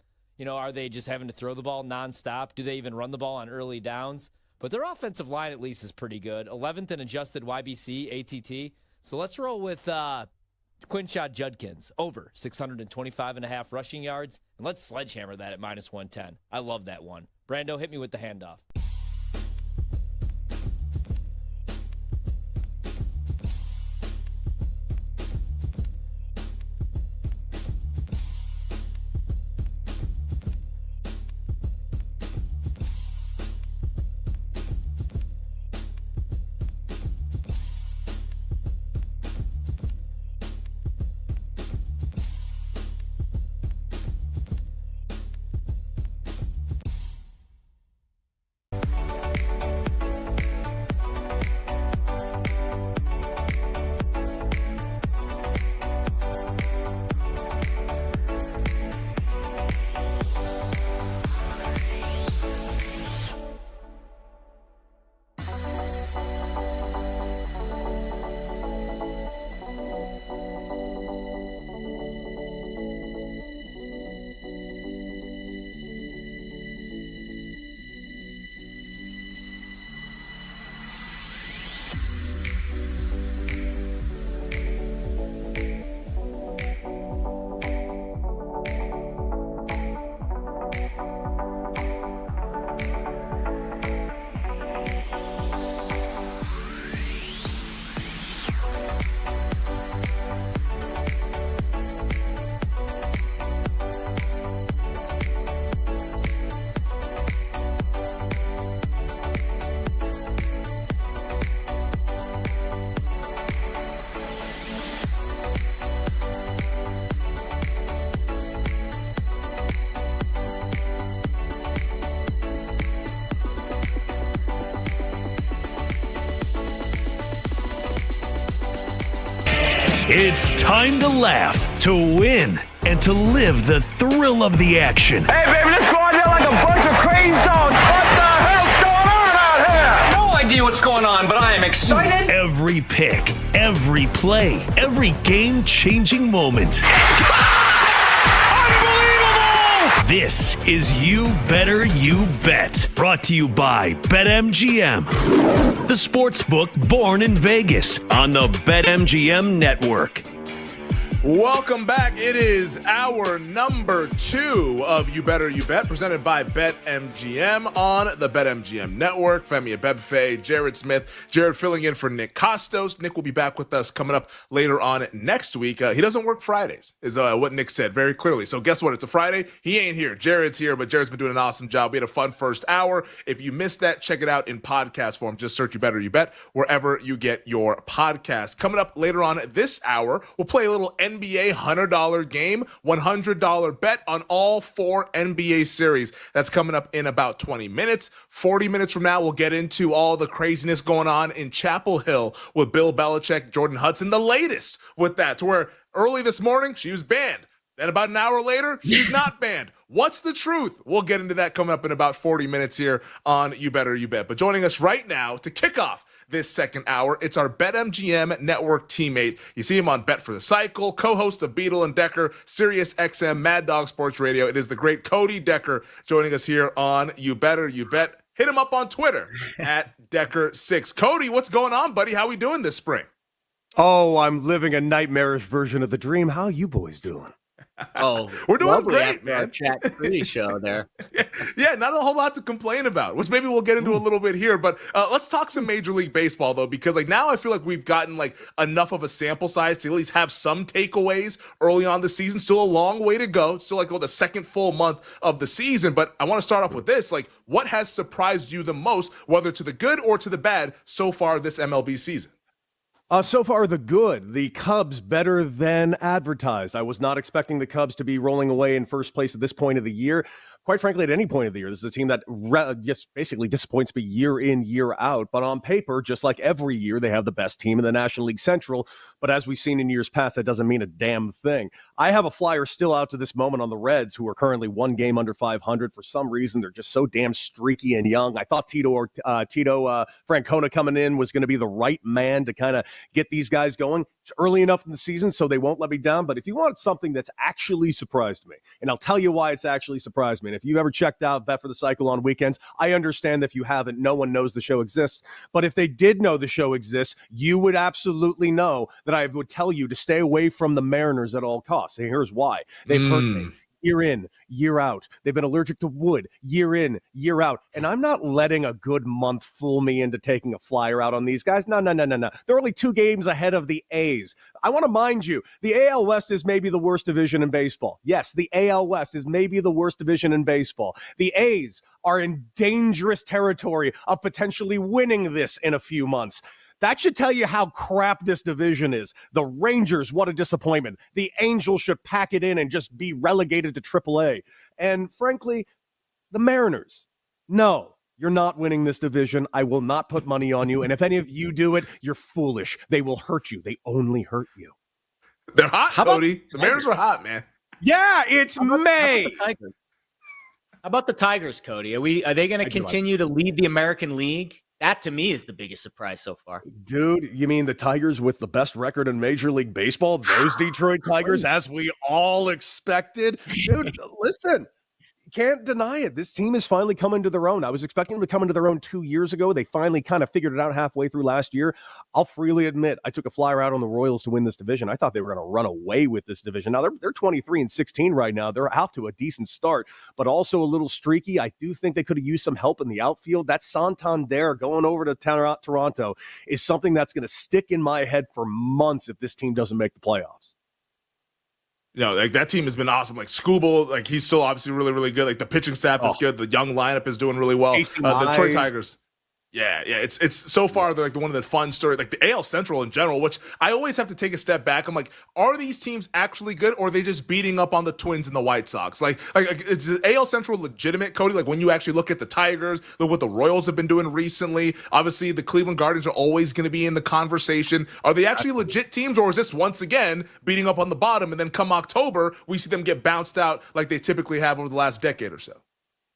Are they just having to throw the ball nonstop? Do they even run the ball on early downs? But their offensive line at least is pretty good. 11th in adjusted YBC, ATT. So let's roll with Quinshad Judkins over 625.5 rushing yards. And let's sledgehammer that at minus 110. I love that one. Brando, hit me with the handoff. It's time to laugh, to win, and to live the thrill of the action. Hey, baby, let's go out there like a bunch of crazy dogs. What the hell's going on out here? No idea what's going on, but I am excited. Every pick, every play, every game-changing moment. This is You Better You Bet, brought to you by BetMGM, the sportsbook born in Vegas on the BetMGM network. Welcome back. It is hour number 2 of You Better You Bet, presented by BetMGM on the BetMGM network. Femi Abebefe, Jared Smith, Jared filling in for Nick Costos. Nick will be back with us coming up later on next week. He doesn't work Fridays, is what Nick said very clearly. So guess what? It's a Friday. He ain't here. Jared's here, but Jared's been doing an awesome job. We had a fun first hour. If you missed that, check it out in podcast form. Just search You Better You Bet wherever you get your podcast. Coming up later on this hour, we'll play a little NBA $100 game, $100 bet on all 4 NBA series. That's coming up in about 20 minutes. 40 minutes from now, we'll get into all the craziness going on in Chapel Hill with Bill Belichick, Jordan Hudson, the latest with that, to where early this morning, she was banned. Then about an hour later, he's not banned. What's the truth? We'll get into that coming up in about 40 minutes here on You Better You Bet. But joining us right now to kick off this second hour, it's our BetMGM network teammate. You see him on Bet for the Cycle, co-host of Beetle and Decker, Sirius XM, Mad Dog Sports Radio. It is the great Cody Decker joining us here on You Better You Bet. Hit him up on Twitter at Decker6. Cody, what's going on, buddy? How we doing this spring? Oh, I'm living a nightmarish version of the dream. How you boys doing? Oh, we're doing lovely great, after man. our chat free show there. Yeah, not a whole lot to complain about, which maybe we'll get into a little bit here. But let's talk some Major League Baseball, though, because like now I feel like we've gotten like enough of a sample size to at least have some takeaways early on the season. Still a long way to go. Still like the second full month of the season. But I want to start off with this. Like, what has surprised you the most, whether to the good or to the bad, so far this MLB season? So far, the good. The Cubs better than advertised. I was not expecting the Cubs to be rolling away in first place at this point of the year. Quite frankly, at any point of the year, this is a team that just basically disappoints me year in, year out. But on paper, just like every year, they have the best team in the National League Central. But as we've seen in years past, that doesn't mean a damn thing. I have a flyer still out to this moment on the Reds, who are currently one game under 500. For some reason, they're just so damn streaky and young. I thought Tito Francona coming in was going to be the right man to kind of get these guys going. It's early enough in the season, so they won't let me down. But if you want something that's actually surprised me, and I'll tell you why it's actually surprised me. And if you've ever checked out Bet for the Cycle on weekends, I understand that if you haven't, no one knows the show exists. But if they did know the show exists, you would absolutely know that I would tell you to stay away from the Mariners at all costs. And here's why. They've hurt me. Year in, year out. They've been allergic to wood year in, year out. And I'm not letting a good month fool me into taking a flyer out on these guys. No. They're only 2 games ahead of the A's. I want to mind you, the AL West is maybe the worst division in baseball. Yes, the AL West is maybe the worst division in baseball. The A's are in dangerous territory of potentially winning this in a few months. That should tell you how crap this division is. The Rangers, what a disappointment. The Angels should pack it in and just be relegated to AAA. And frankly, the Mariners, no, you're not winning this division. I will not put money on you. And if any of you do it, you're foolish. They will hurt you. They only hurt you. They're hot, Cody. The Mariners are hot, man. Yeah, it's May. How about the Tigers, Cody? Are they going to continue to lead the American League? That, to me, is the biggest surprise so far. Dude, you mean the Tigers with the best record in Major League Baseball? Those Detroit Tigers, as we all expected? Dude, listen. Can't deny it. This team is finally coming to their own. I was expecting them to come into their own 2 years ago. They finally kind of figured it out halfway through last year. I'll freely admit I took a flyer out on the Royals to win this division. I thought they were going to run away with this division. Now they're 23-16 right now. They're off to a decent start, but also a little streaky. I do think they could have used some help in the outfield. That Santander going over to Toronto is something that's going to stick in my head for months if this team doesn't make the playoffs. You know, like that team has been awesome. Like Skubal, like he's still obviously really, really good. Like the pitching staff is good. The young lineup is doing really well. The Detroit Tigers. Yeah. It's so far they're like one of the fun stories, like the AL Central in general, which I always have to take a step back. I'm like, are these teams actually good, or are they just beating up on the Twins and the White Sox? Like is the AL Central legitimate, Cody? Like when you actually look at the Tigers, look what the Royals have been doing recently. Obviously, the Cleveland Guardians are always going to be in the conversation. Are they actually legit teams, or is this once again beating up on the bottom, and then come October we see them get bounced out like they typically have over the last decade or so?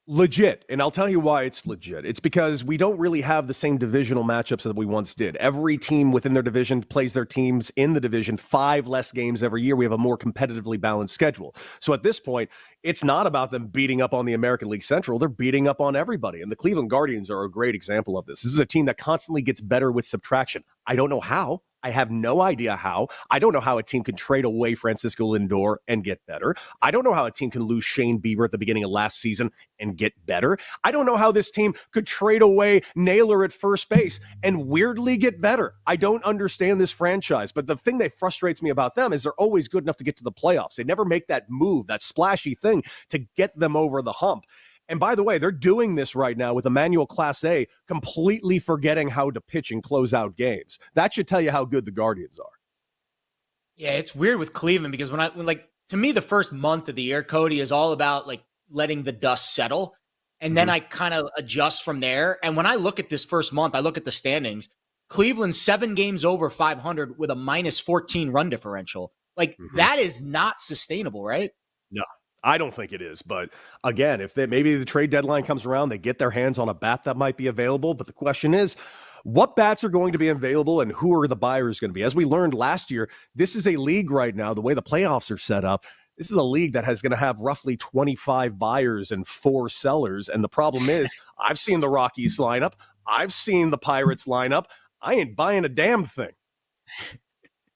Legit, and I'll tell you why it's legit. It's because we don't really have the same divisional matchups that we once did. Every team within their division plays their teams in the division 5 less games every year. We have a more competitively balanced schedule. So at this point, it's not about them beating up on the American League Central. They're beating up on everybody, and the Cleveland Guardians are a great example of this. This is a team that constantly gets better with subtraction. I don't know how. I have no idea how. I don't know how a team can trade away Francisco Lindor and get better. I don't know how a team can lose Shane Bieber at the beginning of last season and get better. I don't know how this team could trade away Naylor at first base and weirdly get better. I don't understand this franchise, but the thing that frustrates me about them is they're always good enough to get to the playoffs. They never make that move, that splashy thing to get them over the hump. And by the way, they're doing this right now with Emmanuel Clase completely forgetting how to pitch and close out games. That should tell you how good the Guardians are. Yeah, it's weird with Cleveland because when to me, the first month of the year, Cody, is all about like letting the dust settle. And then I kind of adjust from there. And when I look at this first month, I look at the standings. Cleveland 7 games over 500 with a -14 run differential. Like that is not sustainable, right? No, I don't think it is. But again, if maybe the trade deadline comes around, they get their hands on a bat that might be available. But the question is, what bats are going to be available and who are the buyers going to be? As we learned last year, this is a league right now, the way the playoffs are set up. This is a league that has going to have roughly 25 buyers and 4 sellers. And the problem is, I've seen the Rockies lineup. I've seen the Pirates lineup. I ain't buying a damn thing.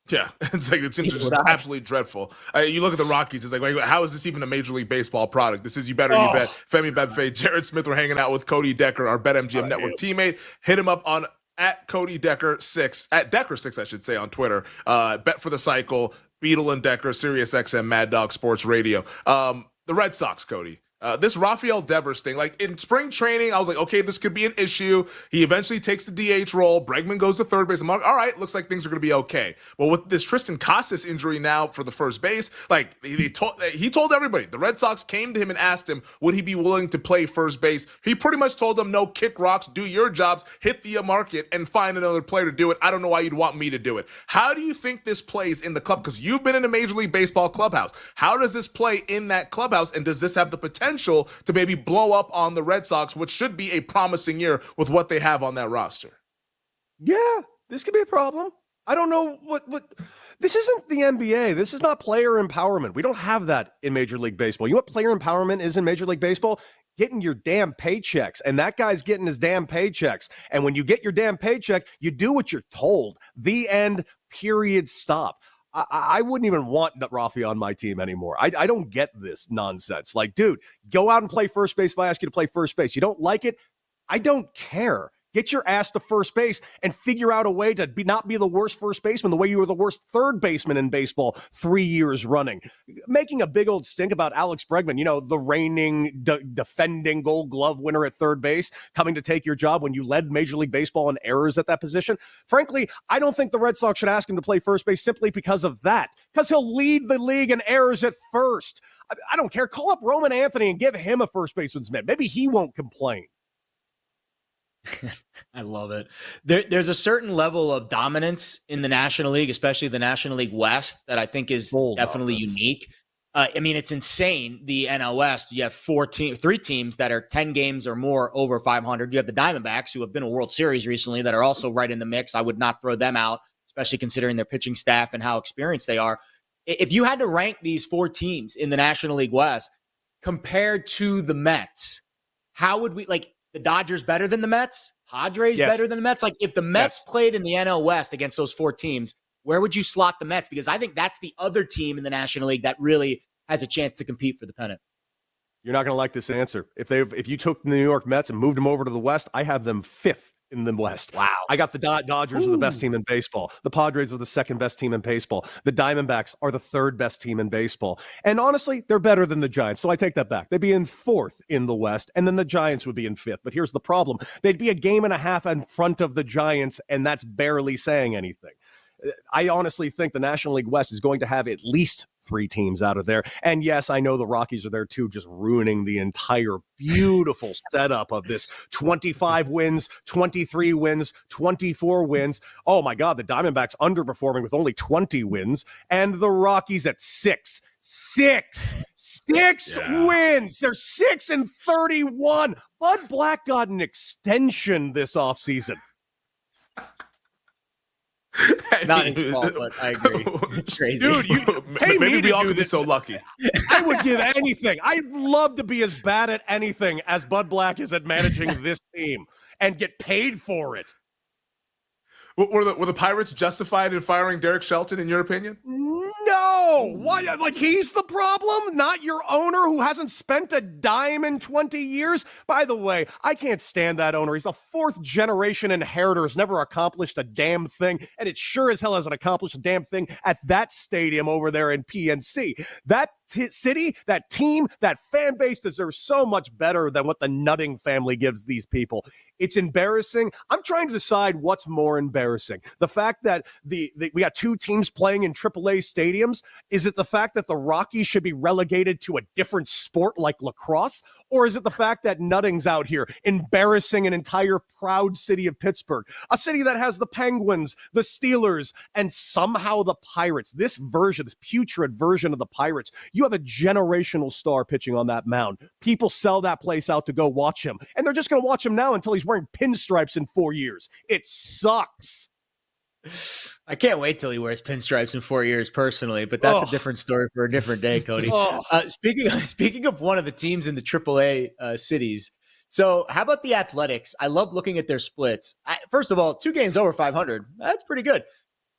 Yeah, it's just absolutely dreadful. You look at the Rockies, it's like, how is this even a Major League Baseball product? This is You Better, You Bet. Femi Betfair, Jared Smith, we're hanging out with Cody Decker, our BetMGM Network teammate. Hit him up on at Cody Decker 6, at Decker 6, I should say, on Twitter. Bet for the Cycle, Beetle and Decker, Sirius XM, Mad Dog Sports Radio. The Red Sox, Cody. This Rafael Devers thing, like in spring training, I was like, okay, this could be an issue. He eventually takes the DH role. Bregman goes to third base. I'm like, all right, looks like things are going to be okay. Well, with this Tristan Casas injury now for the first base, like he told everybody, the Red Sox came to him and asked him, would he be willing to play first base? He pretty much told them, no, kick rocks, do your jobs, hit the market, and find another player to do it. I don't know why you'd want me to do it. How do you think this plays in the club? Because you've been in a Major League Baseball clubhouse. How does this play in that clubhouse? And does this have the potential to maybe blow up on the Red Sox, which should be a promising year with what they have on that roster? Yeah, this could be a problem. I don't know what this isn't the NBA. This is not player empowerment. We don't have that in Major League Baseball. You know what player empowerment is in Major League Baseball? Getting your damn paychecks. And that guy's getting his damn paychecks. And when you get your damn paycheck, you do what you're told. The end, period, stop. I wouldn't even want Rafi on my team anymore. I don't get this nonsense. Like, dude, go out and play first base if I ask you to play first base. You don't like it? I don't care. Get your ass to first base and figure out a way to not be the worst first baseman the way you were the worst third baseman in baseball 3 years running. Making a big old stink about Alex Bregman, you know, the reigning defending Gold Glove winner at third base, coming to take your job when you led Major League Baseball in errors at that position. Frankly, I don't think the Red Sox should ask him to play first base simply because of that, because he'll lead the league in errors at first. I don't care. Call up Roman Anthony and give him a first baseman's mitt. Maybe he won't complain. I love it. There's a certain level of dominance in the National League, especially the National League West, that I think is definitely unique. I mean, it's insane. The NL West, you have 3 teams that are 10 games or more over 500. You have the Diamondbacks, who have been a World Series recently, that are also right in the mix. I would not throw them out, especially considering their pitching staff and how experienced they are. If you had to rank these 4 teams in the National League West compared to the Mets, how would we, like, the Dodgers better than the Mets? Padres better than the Mets? Like, if the Mets played in the NL West against those 4 teams, where would you slot the Mets? Because I think that's the other team in the National League that really has a chance to compete for the pennant. You're not going to like this answer. If you took the New York Mets and moved them over to the West, I have them 5th in the West. Wow. I got the Dodgers are the best team in baseball. The Padres are the 2nd best team in baseball. The Diamondbacks are the 3rd best team in baseball. And honestly, they're better than the Giants. So I take that back. They'd be in 4th in the West, and then the Giants would be in 5th. But here's the problem. They'd be a game and a half in front of the Giants, and that's barely saying anything. I honestly think the National League West is going to have at least 3 teams out of there. And yes, I know the Rockies are there too, just ruining the entire beautiful setup of this 25 wins, 23 wins, 24 wins. Oh my God, the Diamondbacks underperforming with only 20 wins, and the Rockies at 6 wins. They're 6-31. Bud Black got an extension this offseason. Not his fault, but I agree. It's crazy. Dude, maybe we all could be so lucky. I would give anything. I'd love to be as bad at anything as Bud Black is at managing this team and get paid for it. Were the Pirates justified in firing Derek Shelton, in your opinion? No! Why? Like, he's the problem, not your owner who hasn't spent a dime in 20 years? By the way, I can't stand that owner. He's a 4th-generation inheritor, has never accomplished a damn thing, and it sure as hell hasn't accomplished a damn thing at that stadium over there in PNC. That city, that team, that fan base deserves so much better than what the Nutting family gives these people. It's embarrassing. I'm trying to decide what's more embarrassing. The fact that we got 2 teams playing in AAA stadiums. Is it the fact that the Rockies should be relegated to a different sport like lacrosse? Or is it the fact that Nutting's out here embarrassing an entire proud city of Pittsburgh, a city that has the Penguins, the Steelers, and somehow the Pirates? This putrid version of the Pirates. You have a generational star pitching on that mound. People sell that place out to go watch him, and they're just going to watch him now until he's wearing pinstripes in 4 years. It sucks. I can't wait till he wears pinstripes in 4 years personally, but that's a different story for a different day, Cody. Speaking of one of the teams in the AAA cities, so how about the Athletics? I love looking at their splits. First of all, 2 games over 500. That's pretty good.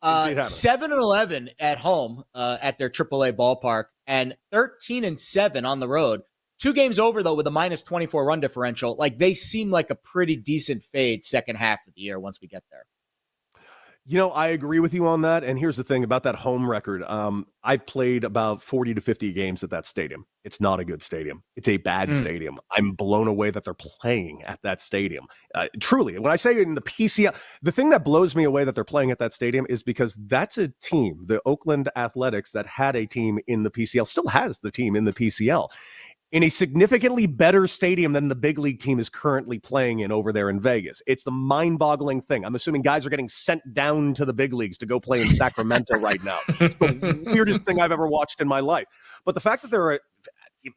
7-11 at home at their AAA ballpark and 13-7 on the road. 2 games over, though, with a minus 24 run differential. Like, they seem like a pretty decent fade second half of the year once we get there. You know, I agree with you on that. And here's the thing about that home record. I've played about 40 to 50 games at that stadium. It's not a good stadium. It's a bad stadium. I'm blown away that they're playing at that stadium. Truly, when I say in the PCL, the thing that blows me away that they're playing at that stadium is because that's a team, the Oakland Athletics, that had a team in the PCL, still has the team in the PCL, in a significantly better stadium than the big league team is currently playing in over there in Vegas. It's the mind-boggling thing. I'm assuming guys are getting sent down to the big leagues to go play in Sacramento right now. It's the weirdest thing I've ever watched in my life. But the fact that they're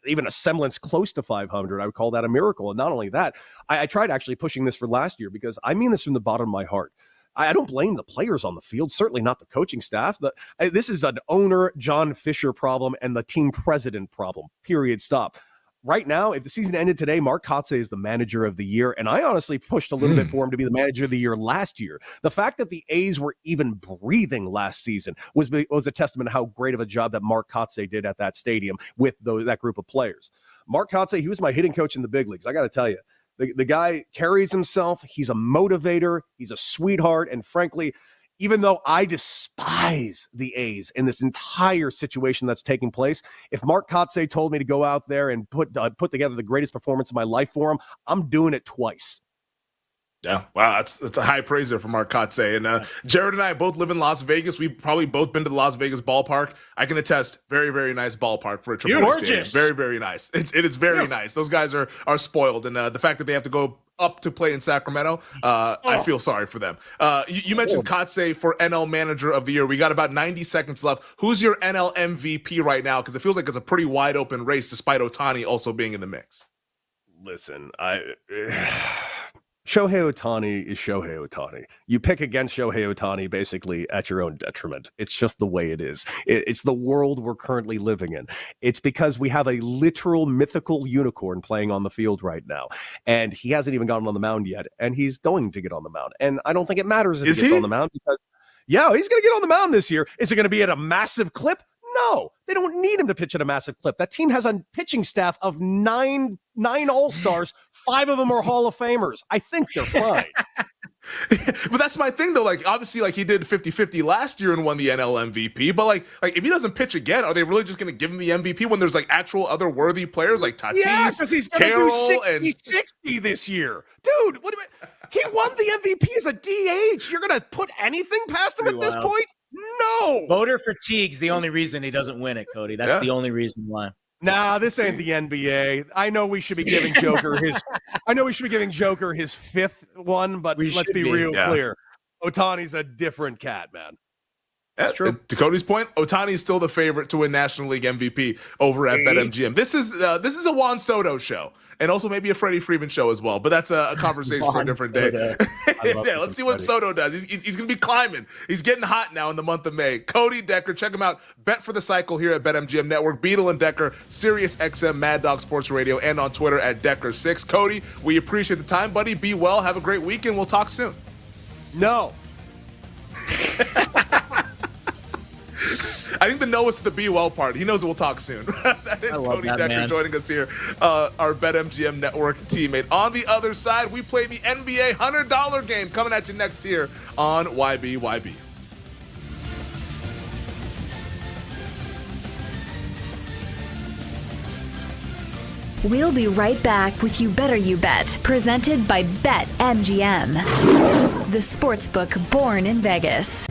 even a semblance close to 500, I would call that a miracle. And not only that, I tried actually pushing this for last year because I mean this from the bottom of my heart. I don't blame the players on the field, certainly not the coaching staff. This is an owner, John Fisher problem and the team president problem, period, stop. Right now, if the season ended today, Mark Kotsay is the manager of the year, and I honestly pushed a little bit for him to be the manager of the year last year. The fact that the A's were even breathing last season was a testament to how great of a job that Mark Kotsay did at that stadium with that group of players. Mark Kotsay, he was my hitting coach in the big leagues. I got to tell you. The guy carries himself. He's a motivator. He's a sweetheart. And frankly, even though I despise the A's in this entire situation that's taking place, if Mark Kotsay told me to go out there and put together the greatest performance of my life for him, I'm doing it twice. Yeah, wow, that's a high praiser for Mark Kotsay. And Jared and I both live in Las Vegas. We've probably both been to the Las Vegas ballpark. I can attest, very, very nice ballpark for a AAA stadium. Very, very nice. It is very nice. Those guys are spoiled. And the fact that they have to go up to play in Sacramento, I feel sorry for them. You mentioned Kotsay for NL Manager of the Year. We got about 90 seconds left. Who's your NL MVP right now? Because it feels like it's a pretty wide open race despite Ohtani also being in the mix. Listen, Shohei Ohtani is Shohei Ohtani. You pick against Shohei Ohtani basically at your own detriment. It's just the way it is. It's the world we're currently living in. It's because we have a literal mythical unicorn playing on the field right now. And he hasn't even gotten on the mound yet. And he's going to get on the mound. And I don't think it matters if he gets on the mound because, yeah, he's going to get on the mound this year. Is it going to be at a massive clip? No, they don't need him to pitch at a massive clip. That team has a pitching staff of nine all-stars. 5 of them are Hall of Famers. I think they're fine. But that's my thing, though. Like, obviously, like he did 50-50 last year and won the NL MVP. But like if he doesn't pitch again, are they really just going to give him the MVP when there's like actual other worthy players like Tatis, because he's going to do 60 this year, dude. What do you mean? He won the MVP as a DH. You're going to put anything past him at this point? No. Voter fatigue's the only reason he doesn't win it, Cody. That's the only reason why. Nah, this ain't the NBA. I know we should be giving Joker his 5th one, but let's be real clear. Ohtani's a different cat, man. That's true. To Cody's point, Ohtani is still the favorite to win National League MVP over at BetMGM. This is a Juan Soto show, and also maybe a Freddie Freeman show as well. But that's a conversation for a different day. Yeah, let's see what Soto does. He's going to be climbing. He's getting hot now in the month of May. Cody Decker, check him out. Bet for the Cycle here at BetMGM Network. Beetle and Decker, Sirius XM, Mad Dog Sports Radio, and on Twitter at Decker6. Cody, we appreciate the time, buddy. Be well. Have a great weekend. We'll talk soon. No. I think the no is the be well part. He knows we'll talk soon. That is Cody Decker joining us here, our BetMGM Network teammate. On the other side, we play the NBA $100 game coming at you next here on YBYB. We'll be right back with You Better You Bet, presented by BetMGM, the sportsbook born in Vegas.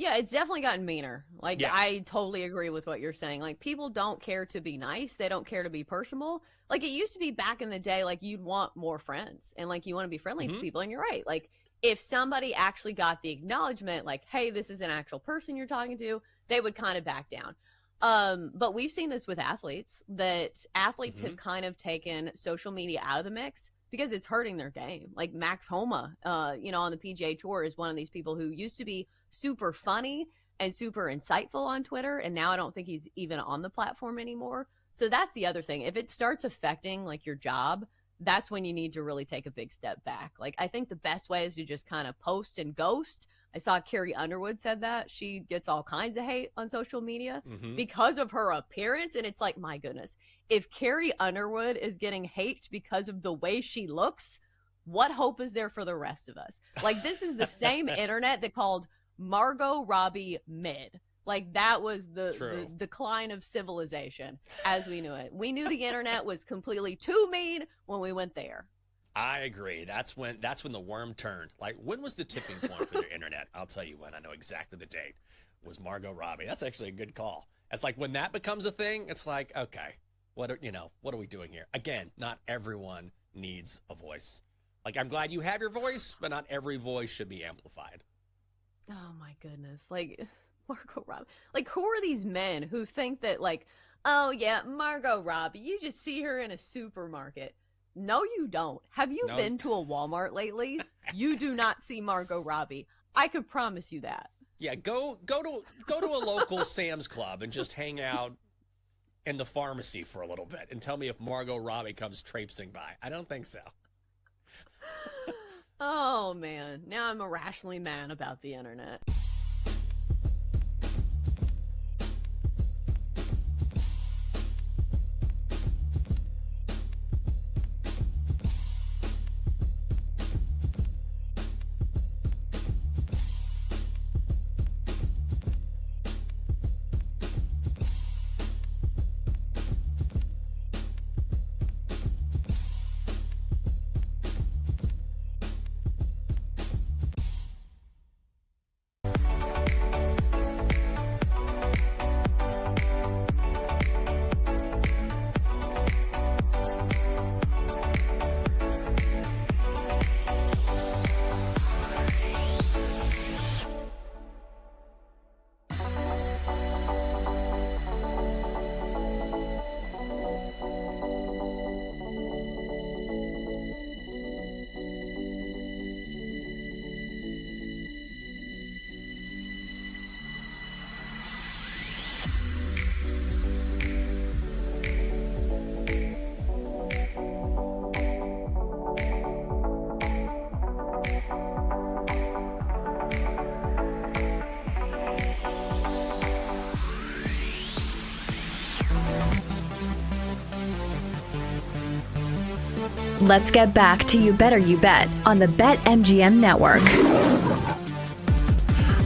Yeah, it's definitely gotten meaner. Like, Yeah. I totally agree with what you're saying. Like, people don't care to be nice. They don't care to be personable. Like, it used to be back in the day, like, you'd want more friends and, like, you want to be friendly to people. And you're right. Like, if somebody actually got the acknowledgement, like, hey, this is an actual person you're talking to, they would kind of back down. But we've seen this with athletes, that athletes have kind of taken social media out of the mix because it's hurting their game. Like Max Homa, on the PGA Tour is one of these people who used to be super funny and super insightful on Twitter, and now I don't think he's even on the platform anymore. So that's the other thing. If it starts affecting like your job, that's when you need to really take a big step back. Like, I think the best way is to just kind of post and ghost. I saw Carrie Underwood said that she gets all kinds of hate on social media because of her appearance. And it's like, my goodness, if Carrie Underwood is getting hate because of the way she looks, what hope is there for the rest of us? Like, this is the same internet that called Margot Robbie mid. Like, that was the decline of civilization as we knew it. We knew the internet was completely too mean when we went there. I agree. That's when the worm turned. Like, when was the tipping point for the internet? I'll tell you when. I know exactly the date. It was Margot Robbie. That's actually a good call. It's like when that becomes a thing, it's like, okay, what are we doing here? Again, not everyone needs a voice. Like, I'm glad you have your voice, but not every voice should be amplified. Oh my goodness. Like, Margot Robbie. Like, who are these men who think that, like, oh yeah, Margot Robbie, you just see her in a supermarket? No, you don't. Have you been to a Walmart lately? You do not see Margot Robbie. I could promise you that. Yeah, go to a local Sam's Club and just hang out in the pharmacy for a little bit and tell me if Margot Robbie comes traipsing by. I don't think so. Oh man, now I'm irrationally mad about the internet. Let's get back to You Better You Bet on the BetMGM Network.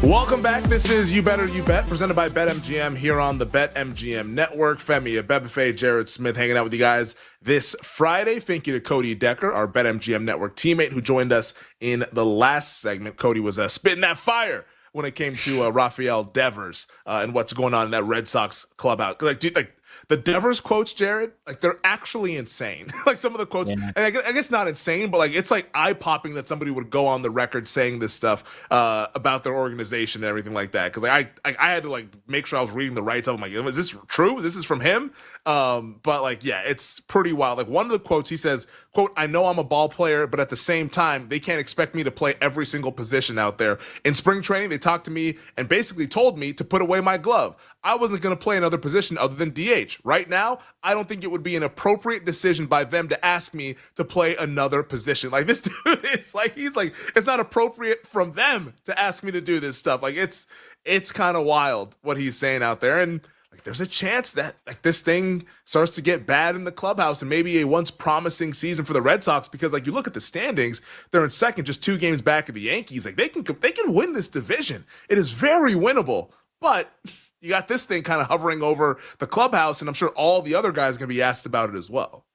Welcome back. This is You Better You Bet, presented by BetMGM here on the BetMGM Network. Femi Abebefe, Jared Smith hanging out with you guys this Friday. Thank you to Cody Decker, our BetMGM Network teammate who joined us in the last segment. Cody was spitting that fire when it came to Rafael Devers and what's going on in that Red Sox clubhouse. Like, dude, like the Devers quotes, Jared, like they're actually insane. Like some of the quotes, and I guess not insane, but like it's like eye-popping that somebody would go on the record saying this stuff about their organization and everything like that. Because like I had to like make sure I was reading the right stuff. I'm like, is this true? This is from him? But like, yeah, it's pretty wild. Like one of the quotes, he says, quote, "I know I'm a ball player, but at the same time, they can't expect me to play every single position out there. In spring training, they talked to me and basically told me to put away my glove. I wasn't going to play another position other than DH. Right now, I don't think it would be an appropriate decision by them to ask me to play another position." Like this dude, it's like, he's like, it's not appropriate from them to ask me to do this stuff. Like it's kind of wild what he's saying out there. And like, there's a chance that like this thing starts to get bad in the clubhouse and maybe a once promising season for the Red Sox, because like you look at the standings, they're in second, just 2 games back of the Yankees. Like they can win this division. It is very winnable, but you got this thing kind of hovering over the clubhouse, and I'm sure all the other guys are going to be asked about it as well.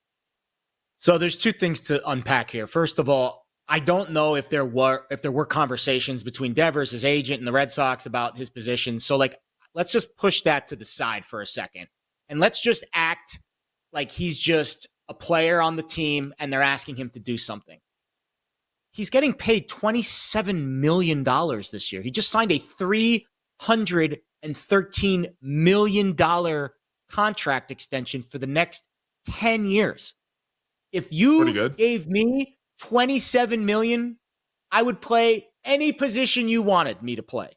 So there's 2 things to unpack here. First of all, I don't know if there were conversations between Devers, his agent, and the Red Sox about his position. So, like, let's just push that to the side for a second. And let's just act like he's just a player on the team and they're asking him to do something. He's getting paid $27 million this year. He just signed a $313 million contract extension for the next 10 years. If you gave me $27 million, I would play any position you wanted me to play.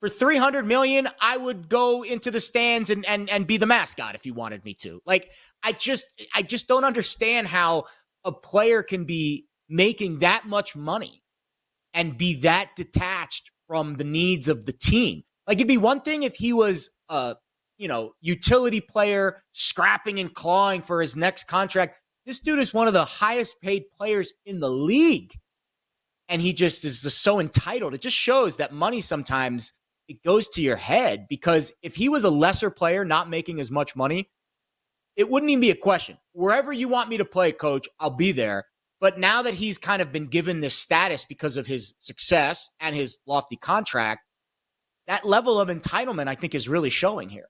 For $300 million, I would go into the stands and be the mascot if you wanted me to. Like, I just don't understand how a player can be making that much money and be that detached from the needs of the team. Like, it'd be one thing if he was a, utility player scrapping and clawing for his next contract. This dude is one of the highest paid players in the league. And he just is just so entitled. It just shows that money sometimes it goes to your head, because if he was a lesser player not making as much money, it wouldn't even be a question. Wherever you want me to play, coach, I'll be there. But now that he's kind of been given this status because of his success and his lofty contract, that level of entitlement, I think, is really showing here.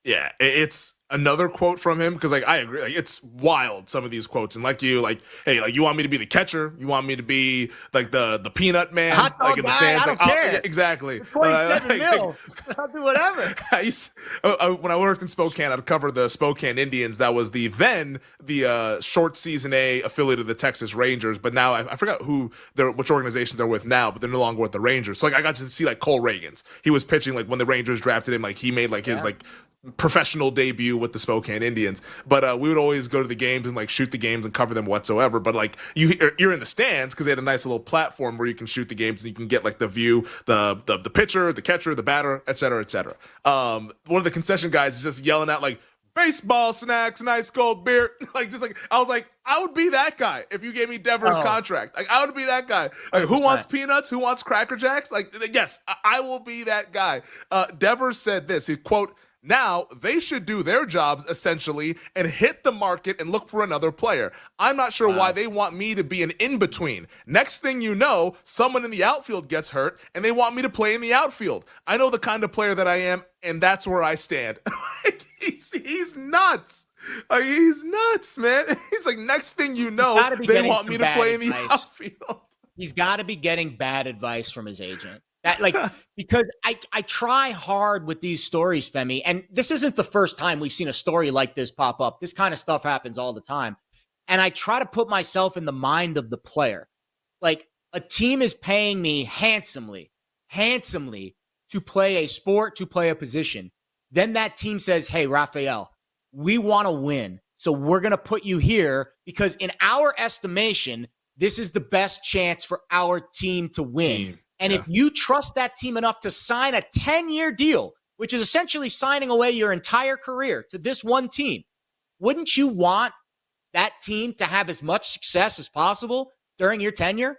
Yeah, it's another quote from him, because, like, I agree. Like, it's wild, some of these quotes. And like you, like, hey, like, you want me to be the catcher? You want me to be like the peanut man? Hot dog like in the guy, sands? I don't Like, care. yeah, exactly. 27 mil. I'll do whatever. When I worked in Spokane, I'd cover the Spokane Indians. That was the short season A affiliate of the Texas Rangers. But now I forgot which organization they're with now, but they're no longer with the Rangers. So, like, I got to see, like, Cole Reagans. He was pitching, like, when the Rangers drafted him. Like, he made, like, his, like, professional debut with the Spokane Indians. But we would always go to the games and, like, shoot the games and cover them whatsoever. But, like, you're in the stands because they had a nice little platform where you can shoot the games and you can get, like, the view, the pitcher, the catcher, the batter, et cetera, et cetera. One of the concession guys is just yelling out, like, baseball snacks, nice cold beer. Like, just like, I was like, I would be that guy if you gave me Devers' contract. Like, I would be that guy. Like, who wants peanuts? Who wants Cracker Jacks? Like, yes, I will be that guy. Devers said this, he quote, "Now they should do their jobs essentially and hit the market and look for another player. I'm not sure why they want me to be an in-between. Next thing you know, someone in the outfield gets hurt and they want me to play in the outfield. I know the kind of player that I am, and that's where I stand." Like, he's nuts. Like, he's nuts, man. He's like, next thing you know, they want me to play in the outfield. He's got to be getting bad advice from his agent. Because I try hard with these stories, Femi, and this isn't the first time we've seen a story like this pop up. This kind of stuff happens all the time. And I try to put myself in the mind of the player. Like, a team is paying me handsomely to play a sport, to play a position. Then that team says, "Hey, Rafael, we want to win. So we're going to put you here because in our estimation, this is the best chance for our team to win." And if you trust that team enough to sign a 10-year deal, which is essentially signing away your entire career to this one team, wouldn't you want that team to have as much success as possible during your tenure?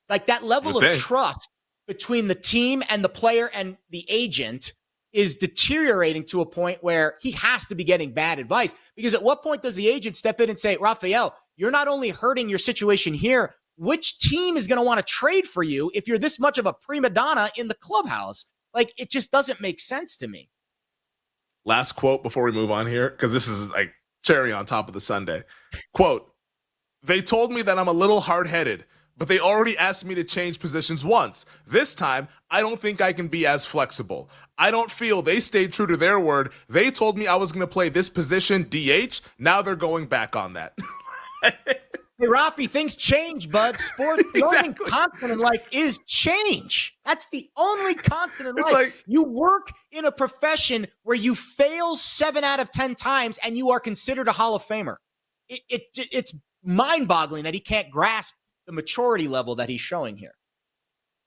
Like, that level of trust between the team and the player and the agent is deteriorating to a point where he has to be getting bad advice. Because at what point does the agent step in and say, "Rafael, you're not only hurting your situation here, which team is going to want to trade for you if you're this much of a prima donna in the clubhouse?" Like, it just doesn't make sense to me. Last quote before we move on here, because this is like cherry on top of the sundae. Quote, "They told me that I'm a little hard-headed, but they already asked me to change positions once. This time, I don't think I can be as flexible. I don't feel they stayed true to their word. They told me I was going to play this position, DH. Now they're going back on that." Hey, Rafi, things change, bud. Sports, the only constant in life is change. That's the only constant in life. Like, you work in a profession where you fail 7 out of 10 times and you are considered a Hall of Famer. It's mind-boggling that he can't grasp the maturity level that he's showing here.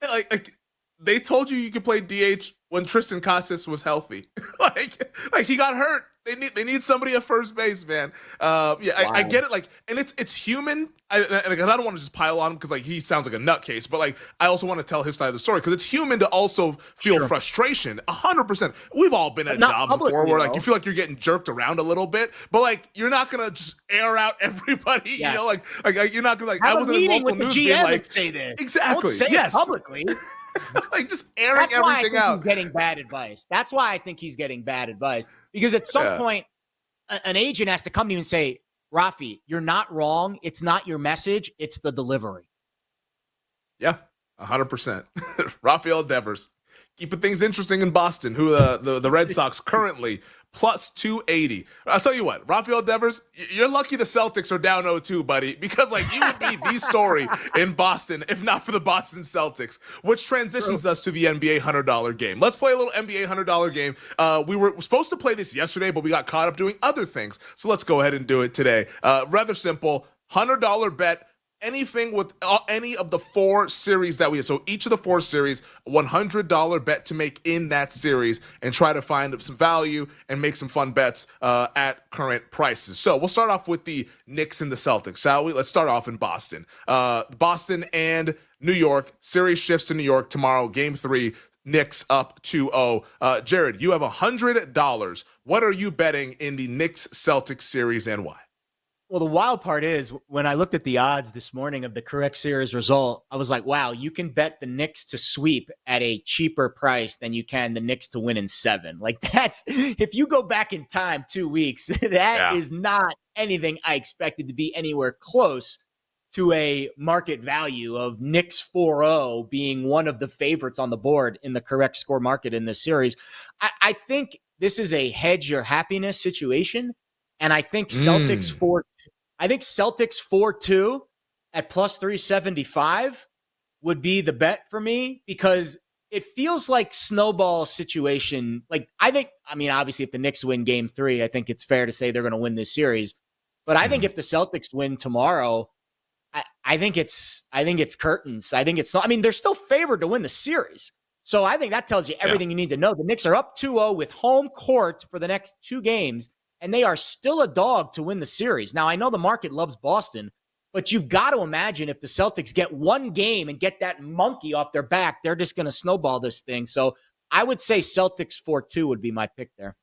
Like they told you could play DH when Tristan Casas was healthy. like he got hurt. They need somebody at first base, man. Wow. I get it. Like, and it's human. And I don't want to just pile on him because like he sounds like a nutcase, but like I also want to tell his side of the story because it's human to also feel frustration. 100%. We've all been at jobs before where like you feel like you're getting jerked around a little bit, but like you're not gonna just air out everybody. You know, like you're not gonna like have I was in a local news game. Like say this exactly. Don't say it publicly. Like just airing everything out. He's getting bad advice. That's why I think he's getting bad advice because at some point, an agent has to come to you and say, "Rafi, you're not wrong. It's not your message. It's the delivery." Yeah, 100%. Rafael Devers keeping things interesting in Boston. Who the Red Sox currently plus 280. I'll tell you what, Rafael Devers, you're lucky the Celtics are down 0-2, buddy, because like you would be the story in Boston if not for the Boston Celtics, which transitions us to the NBA $100 game. Let's play a little NBA $100 game. We were supposed to play this yesterday, but we got caught up doing other things. So let's go ahead and do it today. Rather simple, $100 bet. Anything with any of the 4 series that we have. So each of the 4 series, $100 bet to make in that series and try to find some value and make some fun bets at current prices. So we'll start off with the Knicks and the Celtics, shall we? Let's start off in Boston. Boston and New York. Series shifts to New York tomorrow, game 3. Knicks up 2-0. Jared, you have $100. What are you betting in the Knicks-Celtics series and why? Well, the wild part is when I looked at the odds this morning of the correct series result, I was like, wow, you can bet the Knicks to sweep at a cheaper price than you can the Knicks to win in 7. Like that's, if you go back in time 2 weeks, that is not anything I expected to be anywhere close to a market value of Knicks 4-0 being one of the favorites on the board in the correct score market in this series. I think this is a hedge your happiness situation. And I think Celtics 4-2 at plus 375 would be the bet for me because it feels like snowball situation. Like obviously if the Knicks win game 3, I think it's fair to say they're going to win this series. But I think if the Celtics win tomorrow, I think it's curtains. I think it's not. I mean, they're still favored to win the series. So I think that tells you everything you need to know. The Knicks are up 2-0 with home court for the next 2 games. And they are still a dog to win the series. Now, I know the market loves Boston, but you've got to imagine if the Celtics get 1 game and get that monkey off their back, they're just going to snowball this thing. So I would say Celtics 4-2 would be my pick there.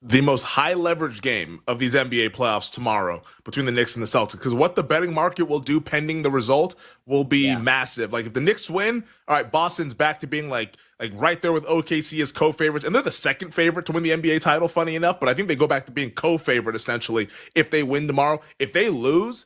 The most high leverage game of these NBA playoffs tomorrow between the Knicks and the Celtics. Because what the betting market will do pending the result will be massive. Like if the Knicks win, all right, Boston's back to being like right there with OKC as co-favorites. And they're the second favorite to win the NBA title, funny enough. But I think they go back to being co-favorite essentially if they win tomorrow. If they lose,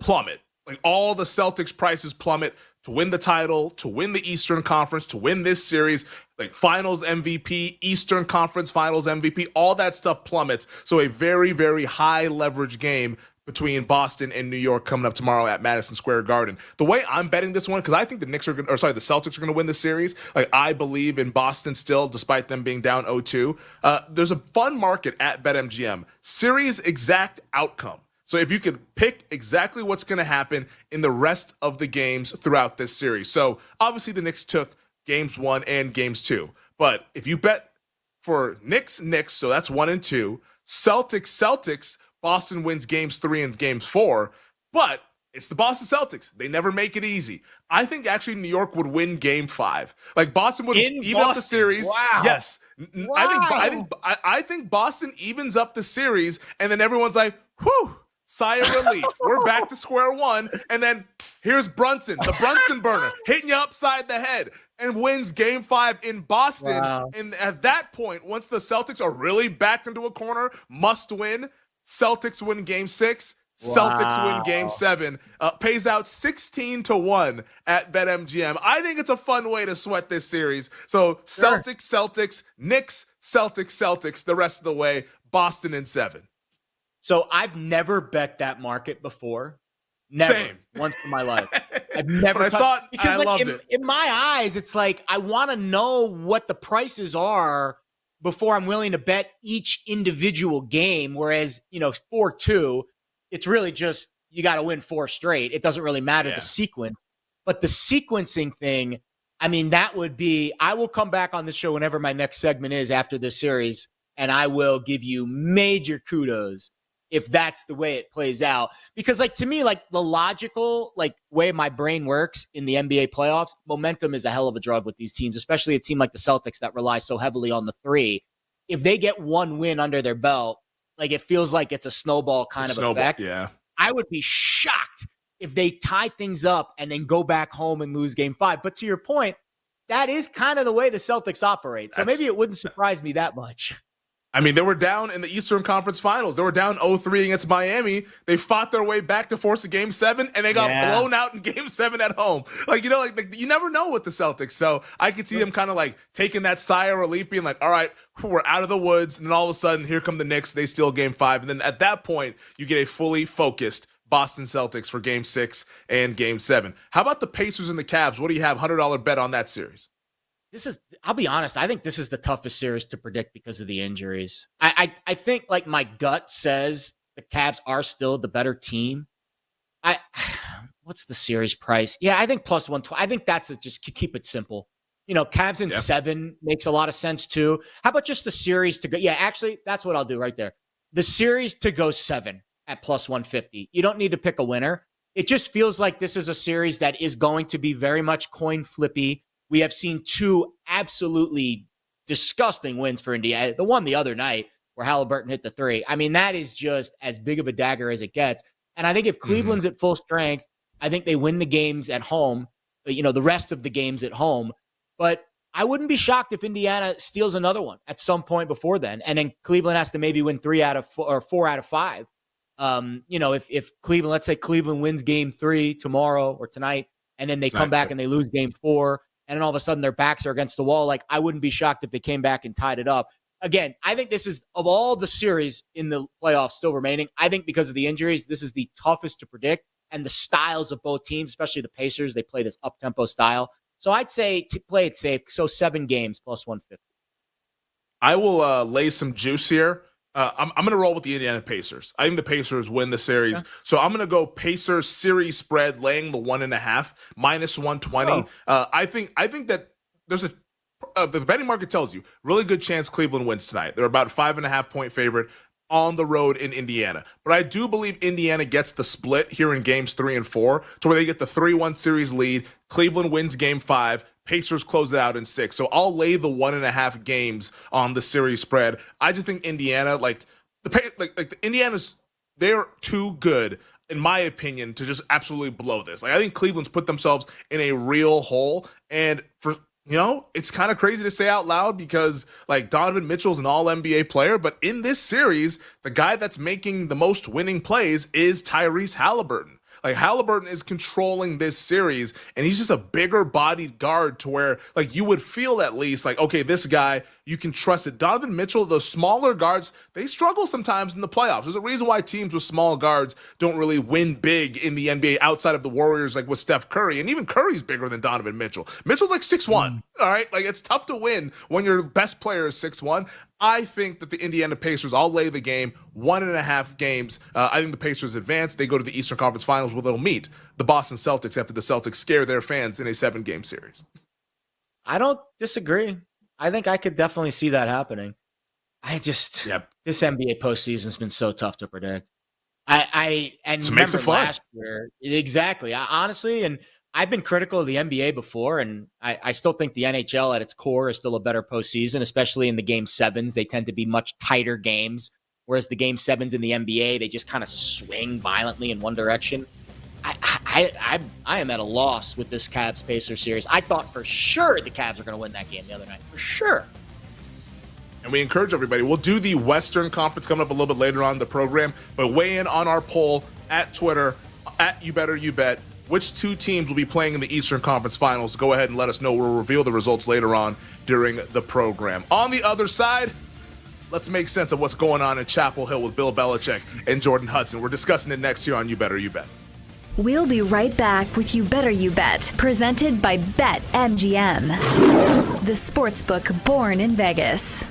plummet. Like all the Celtics prices plummet to win the title, to win the Eastern Conference, to win this series, like finals MVP, Eastern Conference finals MVP, all that stuff plummets. So a very, very high leverage game between Boston and New York coming up tomorrow at Madison Square Garden. The way I'm betting this one, because I think the Celtics are going to win the series. Like I believe in Boston still, despite them being down 0-2. There's a fun market at BetMGM. Series exact outcome. So if you could pick exactly what's going to happen in the rest of the games throughout this series. So obviously the Knicks took games 1 and games 2. But if you bet for Knicks, so that's 1 and 2. Celtics, Boston wins games 3 and games 4. But it's the Boston Celtics. They never make it easy. I think actually New York would win game 5. Like Boston would even up the series. Wow. Yes. Wow. I think Boston evens up the series and then everyone's like, whew. Sigh of relief. We're back to square one. And then here's Brunson, the Brunson burner, hitting you upside the head and wins game 5 in Boston. Wow. And at that point, once the Celtics are really backed into a corner, must win, Celtics win game 6. Celtics win game 7. Pays out 16-1 at BetMGM. I think it's a fun way to sweat this series. So Celtics, Knicks, Celtics, the rest of the way, Boston in 7. So I've never bet that market before. Never. Same. Once in my life. I've never. But I saw it. Because I loved it. In my eyes, it's like I want to know what the prices are before I'm willing to bet each individual game. Whereas 4-2, it's really just you got to win 4 straight. It doesn't really matter the sequence. But the sequencing thing, I mean, that would be, I will come back on the show whenever my next segment is after this series, and I will give you major kudos if that's the way it plays out. Because like, to me, like the logical, like way my brain works in the NBA playoffs, momentum is a hell of a drug with these teams, especially a team like the Celtics that relies so heavily on the three. If they get one win under their belt, like it feels like it's a snowball kind of effect. Yeah. I would be shocked if they tie things up and then go back home and lose game 5. But to your point, that is kind of the way the Celtics operate. So maybe it wouldn't surprise me that much. I mean, they were down in the Eastern Conference Finals. They were down 0-3 against Miami. They fought their way back to force a Game 7, and they got blown out in Game 7 at home. Like, you know, like you never know with the Celtics. So I could see them kind of like taking that sigh of relief, being like, all right, we're out of the woods. And then all of a sudden, here come the Knicks. They steal Game 5. And then at that point, you get a fully focused Boston Celtics for Game 6 and Game 7. How about the Pacers and the Cavs? What do you have? $100 bet on that series? I'll be honest, I think this is the toughest series to predict because of the injuries. I think like my gut says the Cavs are still the better team. What's the series price? Yeah, I think plus 120. I think that's it. Just keep it simple. You know, Cavs in 7 makes a lot of sense too. How about just the series to go? Yeah, actually, that's what I'll do right there. The series to go 7 at plus 150. You don't need to pick a winner. It just feels like this is a series that is going to be very much coin flippy. We have seen 2 absolutely disgusting wins for Indiana. The one the other night where Halliburton hit the 3. I mean, that is just as big of a dagger as it gets. And I think if Cleveland's at full strength, I think they win the games at home, you know, the rest of the games at home. But I wouldn't be shocked if Indiana steals another one at some point before then. And then Cleveland has to maybe win 3 out of 4 or 4 out of 5. You know, if Cleveland, let's say Cleveland wins Game 3 tomorrow or tonight, and then they come back and they lose Game 4, and then all of a sudden their backs are against the wall. Like, I wouldn't be shocked if they came back and tied it up. Again, I think this is, of all the series in the playoffs still remaining, I think because of the injuries, this is the toughest to predict. And the styles of both teams, especially the Pacers, they play this up-tempo style. So I'd say to play it safe. So 7 games plus 150. I will lay some juice here. I'm going to roll with the Indiana Pacers. I think the Pacers win the series. Yeah. So I'm going to go Pacers series spread laying the 1.5 minus 120. I think that there's the betting market tells you really good chance Cleveland wins tonight. They're about 5.5 point favorite on the road in Indiana. But I do believe Indiana gets the split here in games 3 and 4 to where they get the 3-1 series lead. Cleveland wins game 5. Pacers close it out in 6. So I'll lay the 1.5 games on the series spread. I just think Indiana, the Indiana's, they're too good, in my opinion, to just absolutely blow this. Like, I think Cleveland's put themselves in a real hole. And it's kind of crazy to say out loud because like Donovan Mitchell's an all-NBA player, but in this series, the guy that's making the most winning plays is Tyrese Halliburton. Like, Halliburton is controlling this series, and he's just a bigger bodied guard to where, like, you would feel at least like, okay, this guy, you can trust it. Donovan Mitchell, those smaller guards, they struggle sometimes in the playoffs. There's a reason why teams with small guards don't really win big in the NBA outside of the Warriors, like with Steph Curry. And even Curry's bigger than Donovan Mitchell. Mitchell's like 6'1", all right? Like, it's tough to win when your best player is 6'1". I think that the Indiana Pacers, I'll lay the game, 1.5 games. I think the Pacers advance. They go to the Eastern Conference Finals where they'll meet the Boston Celtics after the Celtics scare their fans in a 7-game series. I don't disagree. I think I could definitely see that happening. This NBA postseason has been so tough to predict. It makes it fun. Last year, exactly. Honestly, and I've been critical of the NBA before, and I still think the NHL at its core is still a better postseason, especially in the Game 7s. They tend to be much tighter games, whereas the Game 7s in the NBA, they just kind of swing violently in one direction. I am at a loss with this Cavs-Pacers series. I thought for sure the Cavs were going to win that game the other night. For sure. And we encourage everybody. We'll do the Western Conference coming up a little bit later on in the program, but weigh in on our poll at Twitter, at YouBetterYouBet. Which 2 teams will be playing in the Eastern Conference Finals? Go ahead and let us know. We'll reveal the results later on during the program. On the other side, let's make sense of what's going on in Chapel Hill with Bill Belichick and Jordan Hudson. We're discussing it next here on You Better You Bet. We'll be right back with You Better You Bet, presented by BetMGM, the sportsbook born in Vegas.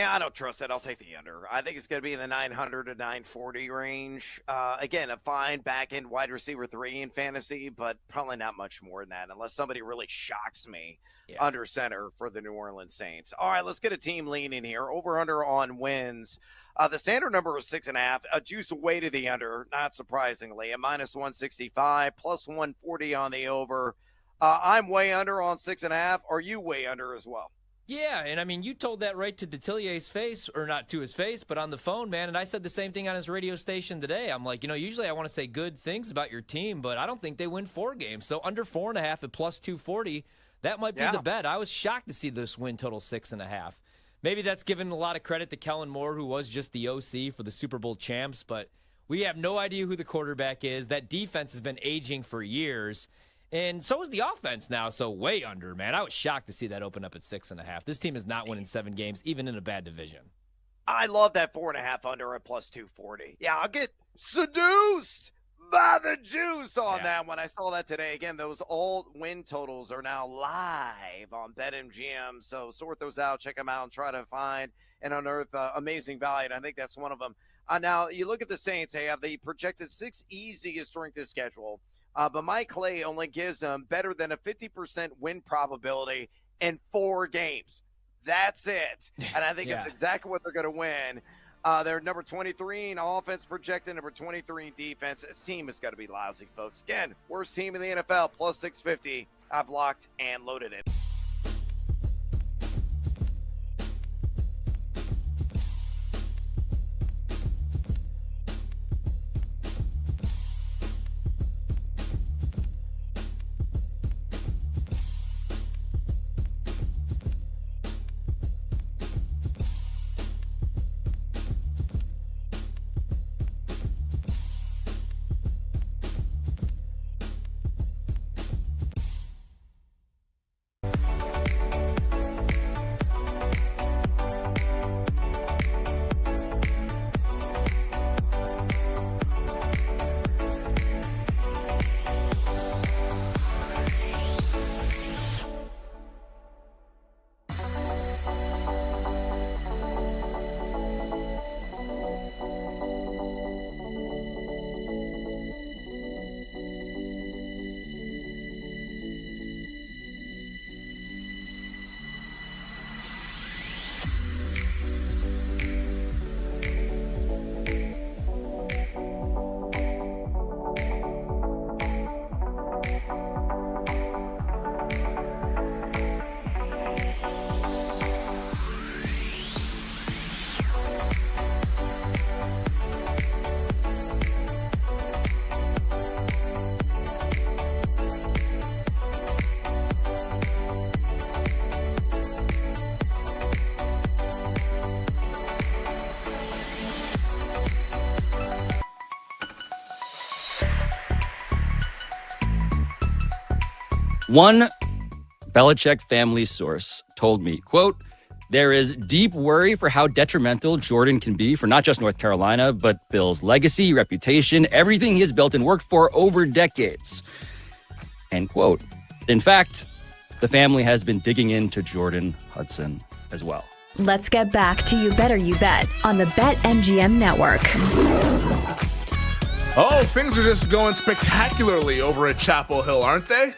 Yeah, I don't trust that. I'll take the under. I think it's going to be in the 900 to 940 range. Again, a fine back-end wide receiver 3 in fantasy, but probably not much more than that unless somebody really shocks me under center for the New Orleans Saints. All right, let's get a team lean in here. Over-under on wins. The standard number is 6.5. A juice way to the under, not surprisingly, at minus 165, plus 140 on the over. I'm way under on 6.5. Are you way under as well? Yeah, and I mean, you told that right to Detillier's face, or not to his face, but on the phone, man, and I said the same thing on his radio station today. I'm like, usually I want to say good things about your team, but I don't think they win 4 games. So under 4.5 at plus 240, that might be the bet. I was shocked to see this win total 6.5. Maybe that's giving a lot of credit to Kellen Moore, who was just the OC for the Super Bowl champs, but we have no idea who the quarterback is. That defense has been aging for years. And so is the offense now, so way under, man. I was shocked to see that open up at 6.5. This team is not winning 7 games, even in a bad division. I love that 4.5 under at plus 240. Yeah, I'll get seduced by the juice on that one. I saw that today. Again, those old win totals are now live on BetMGM, so sort those out, check them out, and try to find and unearth amazing value, and I think that's one of them. Now, you look at the Saints. They have the projected 6 easiest strength of schedule. But Mike Clay only gives them better than a 50% win probability in 4 games. That's it. And I think it's exactly what they're going to win. They're number 23 in offense projected, number 23 in defense. This team is going to be lousy, folks. Again, worst team in the NFL, plus 650. I've locked and loaded it. One Belichick family source told me, quote, there is deep worry for how detrimental Jordan can be for not just North Carolina, but Bill's legacy, reputation, everything he has built and worked for over decades. End quote. In fact, the family has been digging into Jordan Hudson as well. Let's get back to You Better You Bet on the BetMGM Network. Oh, things are just going spectacularly over at Chapel Hill, aren't they?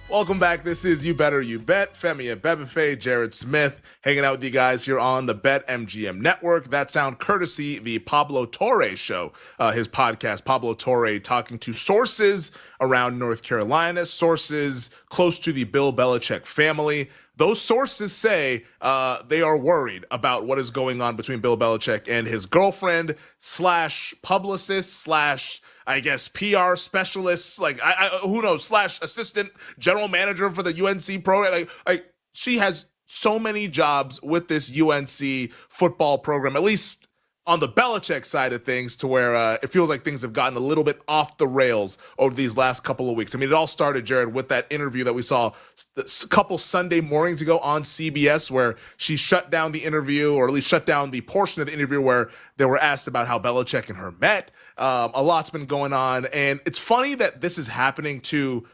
Welcome back. This is You Better You Bet. Femi Abebefe, Jared Smith, hanging out with you guys here on the BetMGM Network. That sound courtesy the Pablo Torre Show, his podcast. Pablo Torre talking to sources around North Carolina, sources close to the Bill Belichick family. Those sources say they are worried about what is going on between Bill Belichick and his girlfriend slash publicist slash, I guess, PR specialist, like who knows, slash assistant general manager for the UNC program. Like she has so many jobs with this UNC football program, at least on the Belichick side of things, to where it feels like things have gotten a little bit off the rails over these last couple of weeks. I mean, it all started, Jared, with that interview that we saw a couple Sunday mornings ago on CBS, where she shut down the interview, or at least shut down the portion of the interview where they were asked about how Belichick and her met. A lot's been going on, and it's funny that this is happening to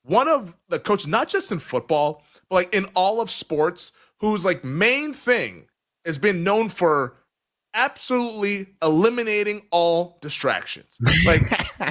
one of the coaches, not just in football, but like in all of sports, whose like main thing has been known for absolutely eliminating all distractions. Like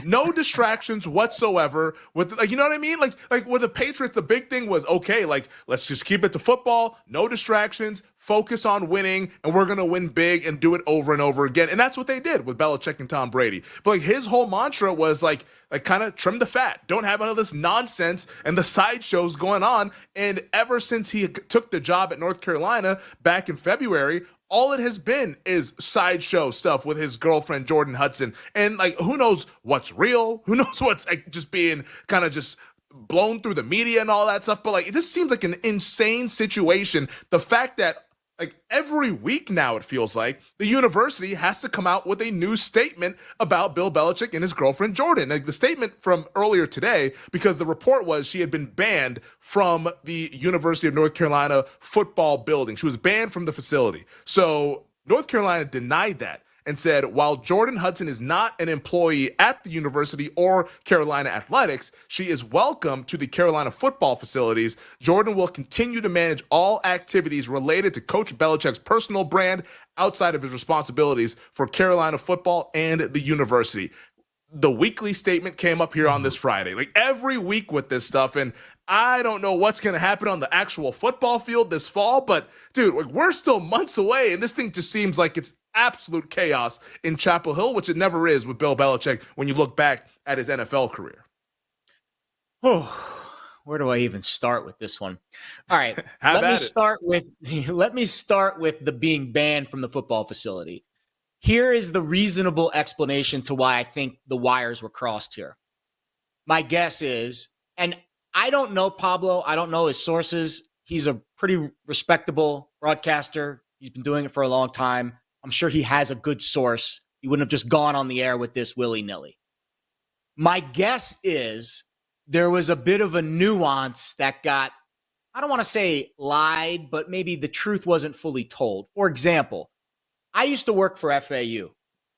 no distractions whatsoever with, like, you know what I mean? Like with the Patriots, the big thing was, okay, like let's just keep it to football, no distractions, focus on winning, and we're going to win big and do it over and over again. And that's what they did with Belichick and Tom Brady. But like his whole mantra was like kind of trim the fat. Don't have none of this nonsense and the sideshows going on. And ever since he took the job at North Carolina back in February, all it has been is sideshow stuff with his girlfriend, Jordan Hudson. And like, who knows what's real? Who knows what's like just being kind of just blown through the media and all that stuff. But like, this seems like an insane situation. The fact that like every week now, it feels like the university has to come out with a new statement about Bill Belichick and his girlfriend, Jordan. Like the statement from earlier today, because the report was she had been banned from the University of North Carolina football building. She was banned from the facility. So North Carolina denied that and said, while Jordan Hudson is not an employee at the university or Carolina Athletics, she is welcome to the Carolina football facilities. Jordan will continue to manage all activities related to Coach Belichick's personal brand outside of his responsibilities for Carolina football and the university. The weekly statement came up here on this Friday, like every week with this stuff. And I don't know what's going to happen on the actual football field this fall, but dude, like we're still months away. And this thing just seems like it's absolute chaos in Chapel Hill, which it never is with Bill Belichick when you look back at his NFL career. Oh, where do I even start with this one? All right, let me start with the being banned from the football facility. Here is the reasonable explanation to why I think the wires were crossed here. My guess is, and I don't know Pablo, I don't know his sources. He's a pretty respectable broadcaster. He's been doing it for a long time. I'm sure he has a good source. He wouldn't have just gone on the air with this willy-nilly. My guess is there was a bit of a nuance that got, I don't want to say lied, but maybe the truth wasn't fully told. For example, I used to work for FAU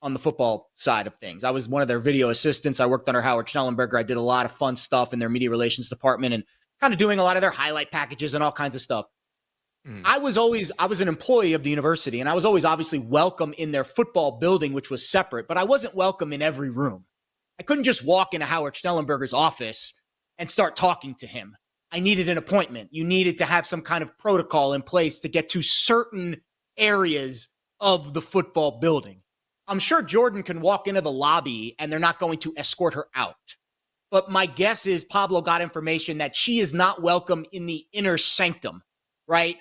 on the football side of things. I was one of their video assistants. I worked under Howard Schnellenberger. I did a lot of fun stuff in their media relations department and kind of doing a lot of their highlight packages and all kinds of stuff. I was an employee of the university, and I was always obviously welcome in their football building, which was separate, but I wasn't welcome in every room. I couldn't just walk into Howard Schnellenberger's office and start talking to him. I needed an appointment. You needed to have some kind of protocol in place to get to certain areas of the football building. I'm sure Jordan can walk into the lobby and they're not going to escort her out. But my guess is Pablo got information that she is not welcome in the inner sanctum, right?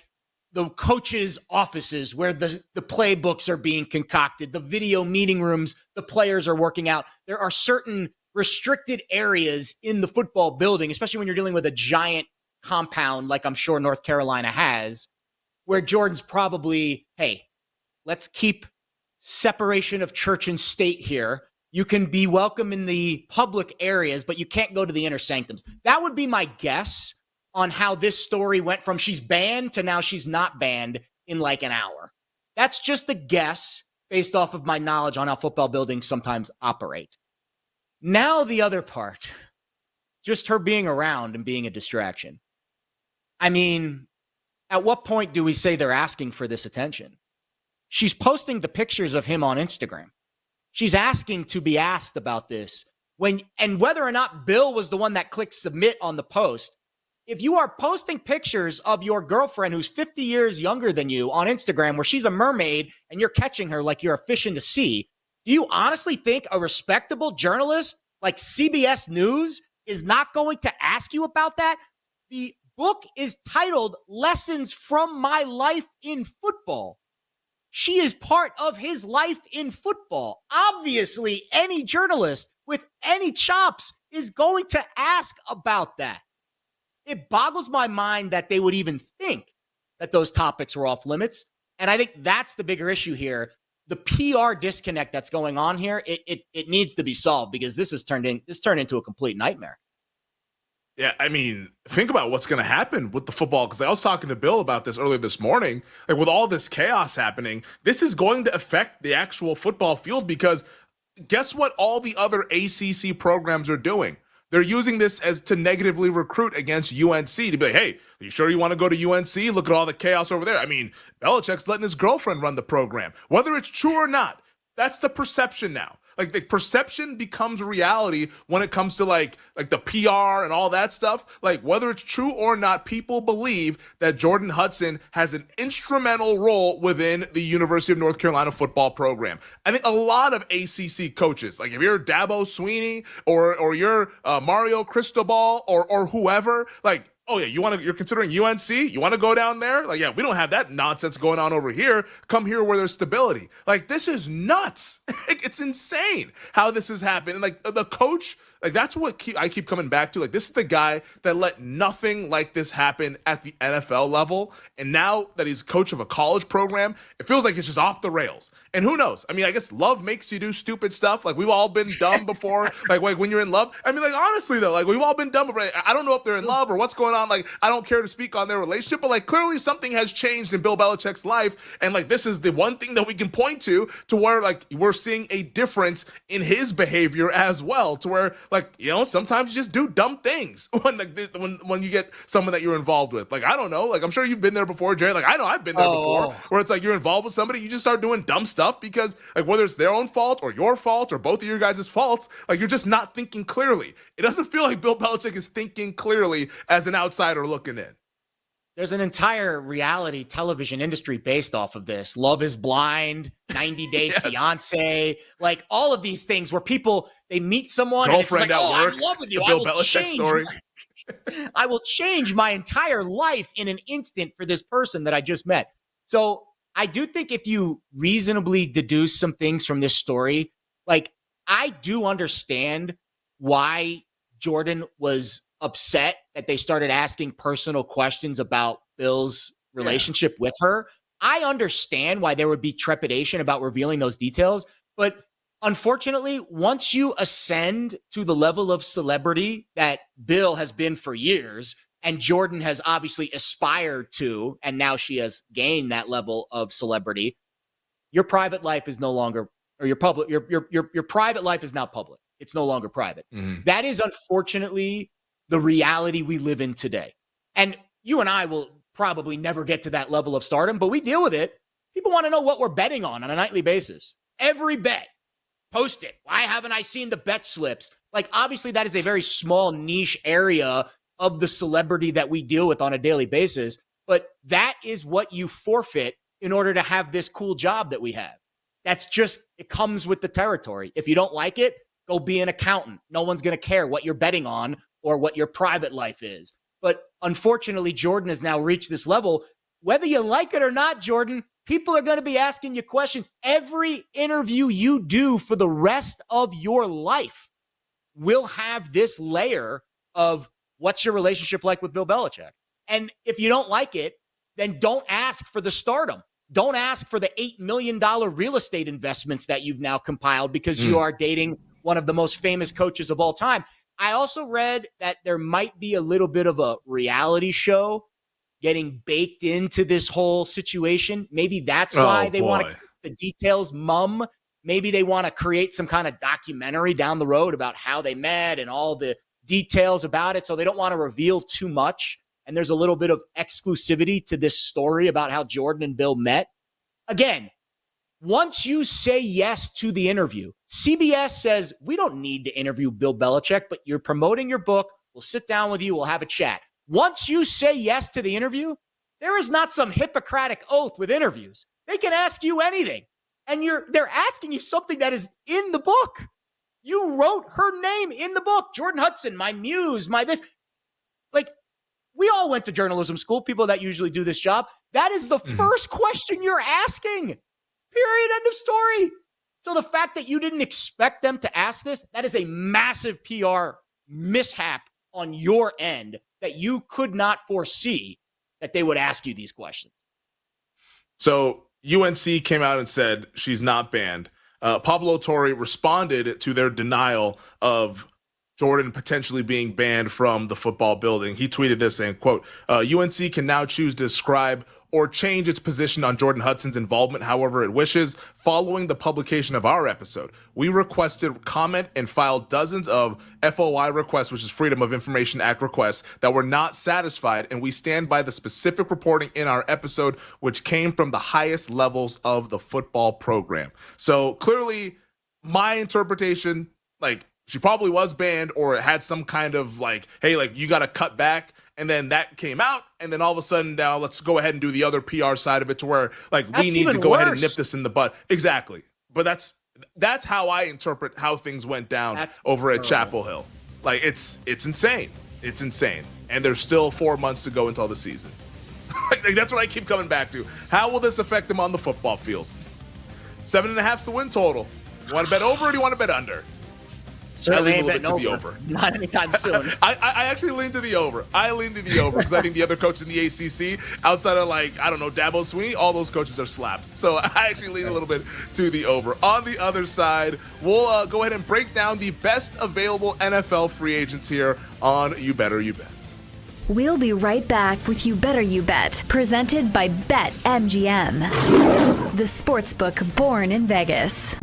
The coaches' offices where the playbooks are being concocted, the video meeting rooms the players are working out. There are certain restricted areas in the football building, especially when you're dealing with a giant compound like I'm sure North Carolina has, where Jordan's probably, hey, let's keep separation of church and state here. You can be welcome in the public areas, but you can't go to the inner sanctums. That would be my guess on how this story went from she's banned to now she's not banned in like an hour. That's just a guess based off of my knowledge on how football buildings sometimes operate. Now the other part, just her being around and being a distraction. I mean, at what point do we say they're asking for this attention? She's posting the pictures of him on Instagram. She's asking to be asked about this. And whether or not Bill was the one that clicked submit on the post, if you are posting pictures of your girlfriend who's 50 years younger than you on Instagram where she's a mermaid and you're catching her like you're a fish in the sea, do you honestly think a respectable journalist like CBS News is not going to ask you about that? The book is titled Lessons from My Life in Football. She is part of his life in football. Obviously, any journalist with any chops is going to ask about that. It boggles my mind that they would even think that those topics were off limits. And I think that's the bigger issue here. The PR disconnect that's going on here, it needs to be solved because this turned into a complete nightmare. Yeah, I mean, think about what's going to happen with the football, because I was talking to Bill about this earlier this morning. Like, with all this chaos happening, this is going to affect the actual football field, because guess what all the other ACC programs are doing? they're using this as to negatively recruit against UNC to be like, hey, are you sure you want to go to UNC? Look at all the chaos over there. I mean, Belichick's letting his girlfriend run the program. Whether it's true or not, that's the perception now. Like the perception becomes reality when it comes to like the PR and all that stuff. Like whether it's true or not, people believe that Jordan Hudson has an instrumental role within the University of North Carolina football program. I think a lot of ACC coaches, like if you're Dabo Sweeney or you're Mario Cristobal or whoever, like, oh yeah, you're considering UNC? You want to go down there? Like, yeah, we don't have that nonsense going on over here. Come here where there's stability. Like, this is nuts. It's insane how this has happened. And like the coach, like that's what I keep coming back to. Like, this is the guy that let nothing like this happen at the NFL level. And now that he's coach of a college program, it feels like it's just off the rails. And who knows? I mean, I guess love makes you do stupid stuff. Like, we've all been dumb before. like when you're in love. I mean, like, honestly, though, like, we've all been dumb before. I don't know if they're in love or what's going on. Like, I don't care to speak on their relationship. But, like, clearly something has changed in Bill Belichick's life. And, like, this is the one thing that we can point to where, like, we're seeing a difference in his behavior as well. To where, like, you know, sometimes you just do dumb things when you get someone that you're involved with. Like, I don't know. Like, I'm sure you've been there before, Jerry. Like, I know I've been there before, where it's like you're involved with somebody, you just start doing dumb stuff because, like, whether it's their own fault or your fault or both of your guys' faults, like, you're just not thinking clearly. It doesn't feel like Bill Belichick is thinking clearly as an outsider looking in. There's an entire reality television industry based off of this. Love is Blind, 90 Day Fiance, like all of these things where people, they meet someone Girlfriend and it's like, at work, I'm in love with you. the Bill Belichick story. I will change my entire life in an instant for this person that I just met. So I do think if you reasonably deduce some things from this story, like I do understand why Jordan was upset that they started asking personal questions about Bill's relationship with her. I understand why there would be trepidation about revealing those details, but unfortunately, once you ascend to the level of celebrity that Bill has been for years, and Jordan has obviously aspired to, and now she has gained that level of celebrity, your private life is no longer, or your private life is now public. It's no longer private. Mm-hmm. That is unfortunately the reality we live in today. And you and I will probably never get to that level of stardom, but we deal with it. People want to know what we're betting on a nightly basis. Every bet, post it. Why haven't I seen the bet slips? Like, obviously that is a very small niche area of the celebrity that we deal with on a daily basis, but that is what you forfeit in order to have this cool job that we have. That's just, it comes with the territory. If you don't like it, go be an accountant. No one's going to care what you're betting on or what your private life is. But unfortunately, Jordan has now reached this level. Whether you like it or not, Jordan, people are going to be asking you questions. Every interview you do for the rest of your life will have this layer of what's your relationship like with Bill Belichick. And if you don't like it, then don't ask for the stardom. Don't ask for the $8 million real estate investments that you've now compiled because you are dating one of the most famous coaches of all time. I also read that there might be a little bit of a reality show getting baked into this whole situation. Maybe that's why they want to keep the details mum. Maybe they want to create some kind of documentary down the road about how they met and all the details about it. So they don't want to reveal too much. And there's a little bit of exclusivity to this story about how Jordan and Bill met. Again, once you say yes to the interview, CBS says, we don't need to interview Bill Belichick, but you're promoting your book. We'll sit down with you. We'll have a chat. Once you say yes to the interview, there is not some Hippocratic oath with interviews. They can ask you anything. And they're asking you something that is in the book. You wrote her name in the book. Jordan Hudson, my muse, my this. Like, we all went to journalism school, people that usually do this job. That is the first question you're asking. Period. End of story. So the fact that you didn't expect them to ask this, that is a massive PR mishap on your end that you could not foresee that they would ask you these questions. So UNC came out and said she's not banned. Pablo Torre responded to their denial of Jordan potentially being banned from the football building. He tweeted this saying, quote, UNC can now choose to describe or change its position on Jordan Hudson's involvement however it wishes. Following the publication of our episode, we requested comment and filed dozens of FOI requests, which is Freedom of Information Act requests, that were not satisfied, and we stand by the specific reporting in our episode, which came from the highest levels of the football program. So clearly, my interpretation, like, she probably was banned, or it had some kind of like, hey, like, you got to cut back. And then that came out. And then all of a sudden now let's go ahead and do the other PR side of it to where, like, we need to go ahead and nip this in the bud. Exactly. But that's how I interpret how things went down over at Chapel Hill. Like, it's insane. It's insane. And there's still 4 months to go until the season. Like, that's what I keep coming back to. How will this affect them on the football field? 7.5's the win total. You want to bet over or do you want to bet under? Certainly I lean a little bit to the over. Not anytime soon. I actually lean to the over. I lean to the over because I think the other coaches in the ACC, outside of, like, I don't know, Dabo Swinney, all those coaches are slaps. So I actually lean a little bit to the over. On the other side, we'll go ahead and break down the best available NFL free agents here on You Better You Bet. We'll be right back with You Better You Bet, presented by BetMGM, the sportsbook born in Vegas.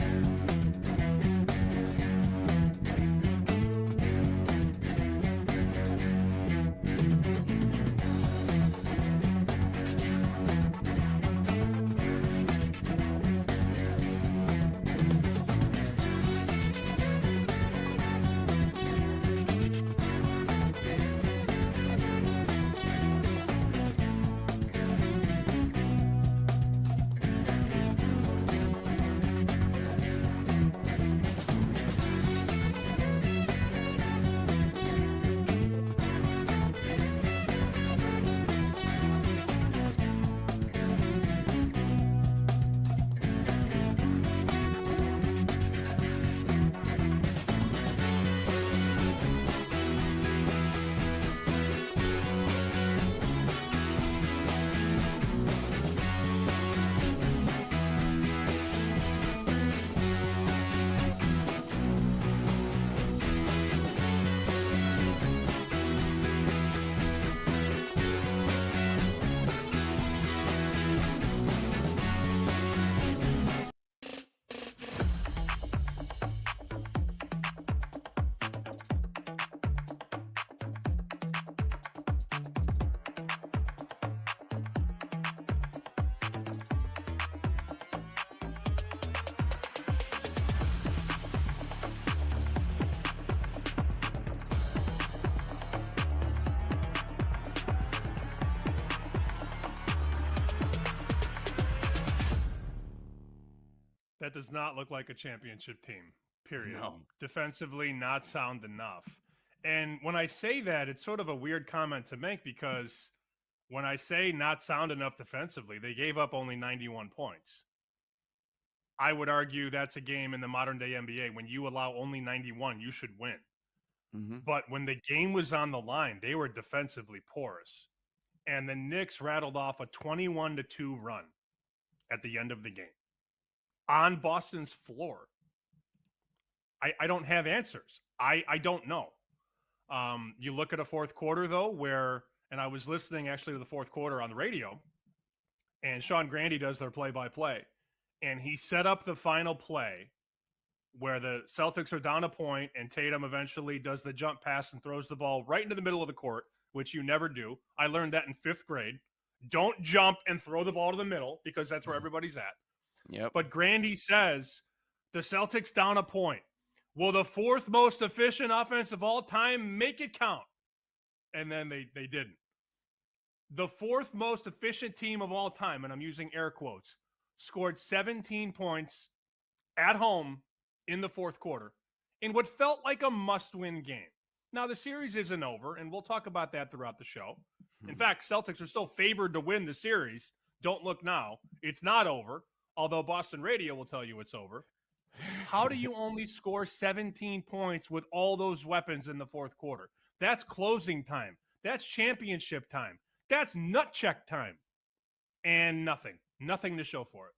That does not look like a championship team, period. No. Defensively, not sound enough. And when I say that, it's sort of a weird comment to make because when I say not sound enough defensively, they gave up only 91 points. I would argue that's a game in the modern day NBA. When you allow only 91, you should win. Mm-hmm. But when the game was on the line, they were defensively porous. And the Knicks rattled off a 21-2 run at the end of the game on Boston's floor. I don't have answers. I don't know. You look at a fourth quarter, though, where, and I was listening actually to the fourth quarter on the radio, and Sean Grandy does their play-by-play, and he set up the final play where the Celtics are down a point, and Tatum eventually does the jump pass and throws the ball right into the middle of the court, which you never do. I learned that in 5th grade. Don't jump and throw the ball to the middle because that's where everybody's at. Yep. But Grandy says the Celtics down a point. Will the 4th most efficient offense of all time make it count? And then they didn't. The 4th most efficient team of all time, and I'm using air quotes, scored 17 points at home in the 4th quarter in what felt like a must-win game. Now, the series isn't over, and we'll talk about that throughout the show. In fact, Celtics are still favored to win the series. Don't look now. It's not over. Although Boston Radio will tell you it's over. How do you only score 17 points with all those weapons in the 4th quarter? That's closing time. That's championship time. That's nut check time. And nothing. Nothing to show for it.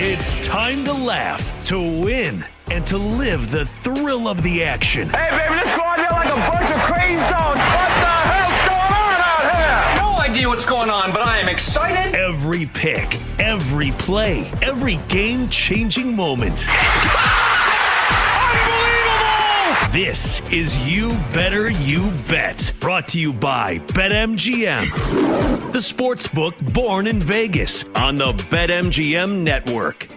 It's time to laugh, to win, and to live the thrill of the action. Hey, baby, let's go out there like a bunch of crazy dogs. What the hell's going on out here? No idea what's going on, but I am excited. Every pick, every play, every game-changing moment. This is You Better You Bet, brought to you by BetMGM, the sportsbook born in Vegas on the BetMGM network.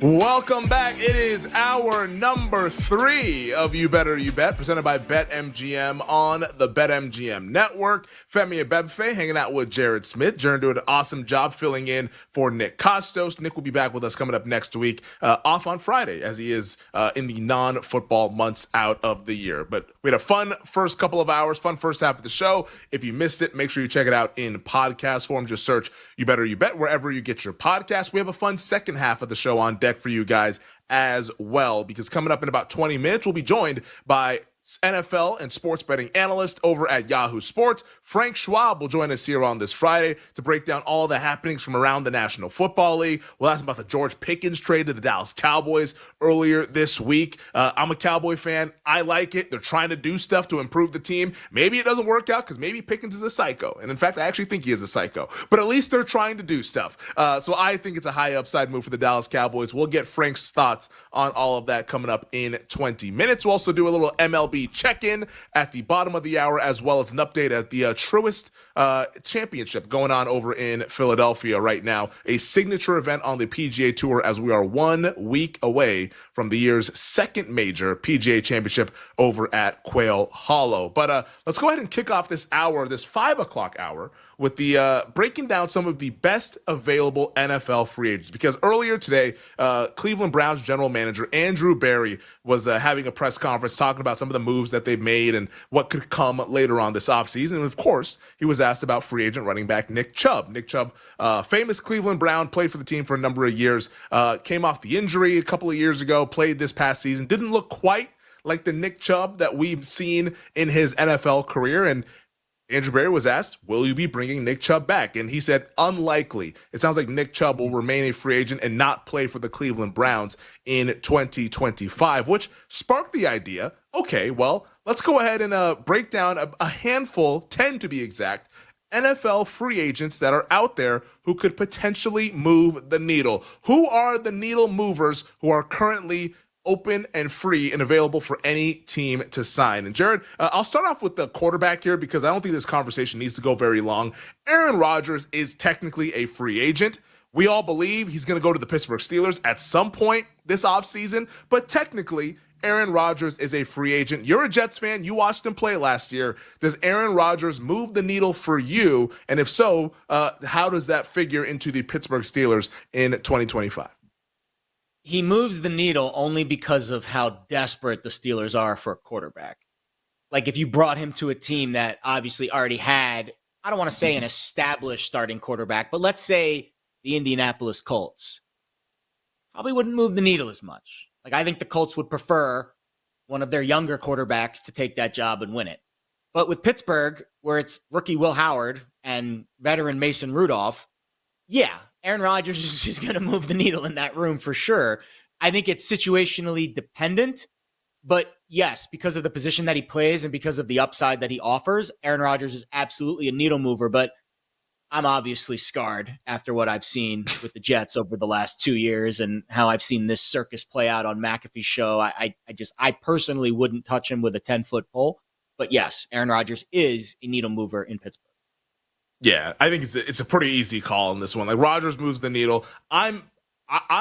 Welcome back. It is hour number 3 of You Better You Bet, presented by BetMGM on the BetMGM network. Femi Abebefe hanging out with Jared Smith. Jared doing an awesome job filling in for Nick Costos. Nick will be back with us coming up next week, off on Friday, as he is in the non-football months out of the year. But we had a fun first couple of hours, fun first half of the show. If you missed it, make sure you check it out in podcast form. Just search You Better You Bet wherever you get your podcast. We have a fun second half of the show on deck for you guys as well, because coming up in about 20 minutes, we'll be joined by NFL and sports betting analyst over at Yahoo Sports. Frank Schwab will join us here on this Friday to break down all the happenings from around the National Football League. We'll ask about the George Pickens trade to the Dallas Cowboys earlier this week. I'm a Cowboy fan. I like it. They're trying to do stuff to improve the team. Maybe it doesn't work out because maybe Pickens is a psycho. And in fact, I actually think he is a psycho. But at least they're trying to do stuff. So I think it's a high upside move for the Dallas Cowboys. We'll get Frank's thoughts on all of that coming up in 20 minutes. We'll also do a little MLB check-in at the bottom of the hour, as well as an update at the Truist Championship going on over in Philadelphia right now, a signature event on the PGA Tour, as we are 1 week away from the year's second major PGA Championship over at Quail Hollow. But let's go ahead and kick off this hour, this 5 o'clock hour, with the breaking down some of the best available NFL free agents. Because earlier today, Cleveland Browns general manager Andrew Berry was having a press conference talking about some of the moves that they've made and what could come later on this offseason. And of course, he was asked about free agent running back Nick Chubb. Nick Chubb, famous Cleveland Brown, played for the team for a number of years, came off the injury a couple of years ago, played this past season, didn't look quite like the Nick Chubb that we've seen in his NFL career. And Andrew Berry was asked, will you be bringing Nick Chubb back? And he said, unlikely. It sounds like Nick Chubb will remain a free agent and not play for the Cleveland Browns in 2025, which sparked the idea, okay, well, let's go ahead and break down a handful, 10 to be exact, NFL free agents that are out there who could potentially move the needle. Who are the needle movers who are currently open and free and available for any team to sign? And Jared, I'll start off with the quarterback here because I don't think this conversation needs to go very long. Aaron Rodgers is technically a free agent. We all believe he's going to go to the Pittsburgh Steelers at some point this offseason, but technically Aaron Rodgers is a free agent. You're a Jets fan. You watched him play last year. Does Aaron Rodgers move the needle for you? And if so, how does that figure into the Pittsburgh Steelers in 2025? He moves the needle only because of how desperate the Steelers are for a quarterback. Like if you brought him to a team that obviously already had, I don't want to say an established starting quarterback, but let's say the Indianapolis Colts, probably wouldn't move the needle as much. Like I think the Colts would prefer one of their younger quarterbacks to take that job and win it. But with Pittsburgh, where it's rookie Will Howard and veteran Mason Rudolph, yeah, Aaron Rodgers is just going to move the needle in that room for sure. I think it's situationally dependent, but yes, because of the position that he plays and because of the upside that he offers, Aaron Rodgers is absolutely a needle mover, but I'm obviously scarred after what I've seen with the Jets over the last 2 years and how I've seen this circus play out on McAfee's show. I personally wouldn't touch him with a 10-foot pole, but yes, Aaron Rodgers is a needle mover in Pittsburgh. Yeah, I think it's a pretty easy call in this one. Like Rodgers moves the needle. I'm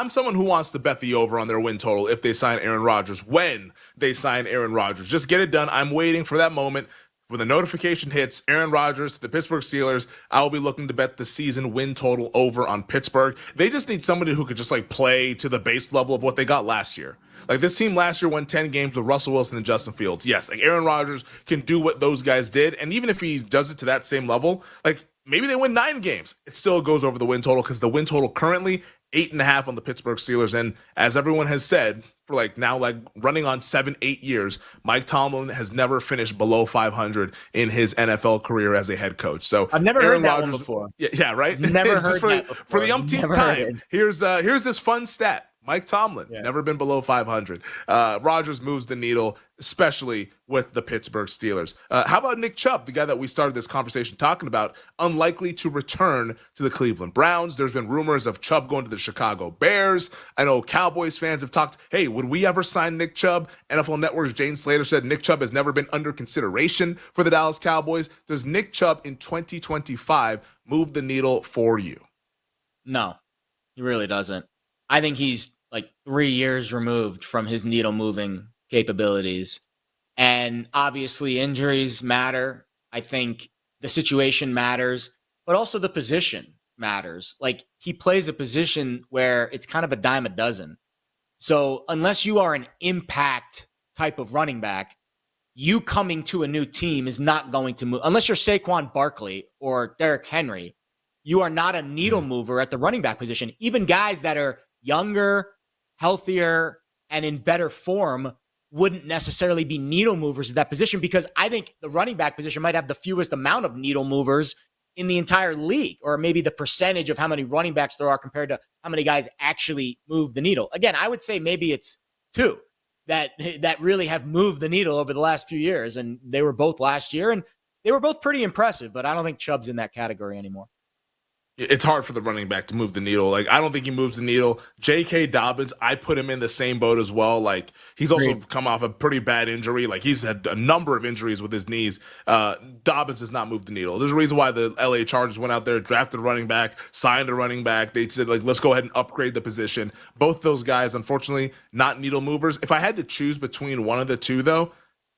someone who wants to bet the over on their win total if they sign Aaron Rodgers, when they sign Aaron Rodgers. Just get it done. I'm waiting for that moment. When the notification hits, Aaron Rodgers to the Pittsburgh Steelers, I will be looking to bet the season win total over on Pittsburgh. They just need somebody who could just like play to the base level of what they got last year. Like this team last year won 10 games with Russell Wilson and Justin Fields. Yes, like Aaron Rodgers can do what those guys did. And even if he does it to that same level, like maybe they win 9 games. It still goes over the win total because the win total currently 8.5 on the Pittsburgh Steelers. And as everyone has said, for like now, like running on 7-8 years, Mike Tomlin has never finished below 500 in his NFL career as a head coach. So I've never Aaron heard that Rodgers, one before. Yeah, right. Never heard for, that before. For the umpteenth Never heard time, here's this fun stat. Mike Tomlin, never been below 500. Rodgers moves the needle, especially with the Pittsburgh Steelers. How about Nick Chubb, the guy that we started this conversation talking about, unlikely to return to the Cleveland Browns? There's been rumors of Chubb going to the Chicago Bears. I know Cowboys fans have talked, hey, would we ever sign Nick Chubb? NFL Network's Jane Slater said Nick Chubb has never been under consideration for the Dallas Cowboys. Does Nick Chubb in 2025 move the needle for you? No, he really doesn't. I think he's like 3 years removed from his needle moving capabilities. And obviously injuries matter. I think the situation matters, but also the position matters. Like he plays a position where it's kind of a dime a dozen. So unless you are an impact type of running back, you coming to a new team is not going to move. Unless you're Saquon Barkley or Derrick Henry, you are not a needle mover at the running back position. Even guys that are younger, healthier, and in better form wouldn't necessarily be needle movers at that position, because I think the running back position might have the fewest amount of needle movers in the entire league, or maybe the percentage of how many running backs there are compared to how many guys actually move the needle. Again, I would say maybe it's 2 that really have moved the needle over the last few years, and they were both last year, and they were both pretty impressive, but I don't think Chubb's in that category anymore. It's hard for the running back to move the needle. Like, I don't think he moves the needle. J.K. Dobbins, I put him in the same boat as well. Like, he's also come off a pretty bad injury. Like, he's had a number of injuries with his knees. Dobbins does not move the needle. There's a reason why the L.A. Chargers went out there, drafted a running back, signed a running back. They said, like, let's go ahead and upgrade the position. Both those guys, unfortunately, not needle movers. If I had to choose between one of the two, though,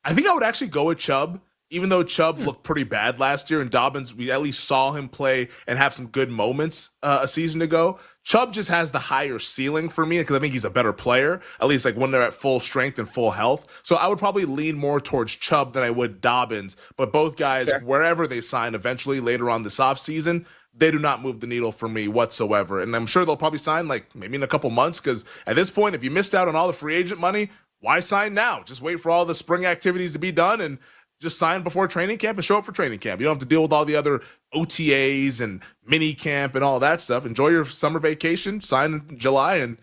I think I would actually go with Chubb. Even though Chubb looked pretty bad last year, and Dobbins, we at least saw him play and have some good moments a season ago. Chubb just has the higher ceiling for me because I think he's a better player, at least like when they're at full strength and full health. So I would probably lean more towards Chubb than I would Dobbins. But both guys, wherever they sign eventually later on this offseason, they do not move the needle for me whatsoever. And I'm sure they'll probably sign like maybe in a couple months, because at this point, if you missed out on all the free agent money, why sign now? Just wait for all the spring activities to be done and just sign before training camp and show up for training camp. You don't have to deal with all the other OTAs and mini camp and all that stuff. Enjoy your summer vacation, sign in July, and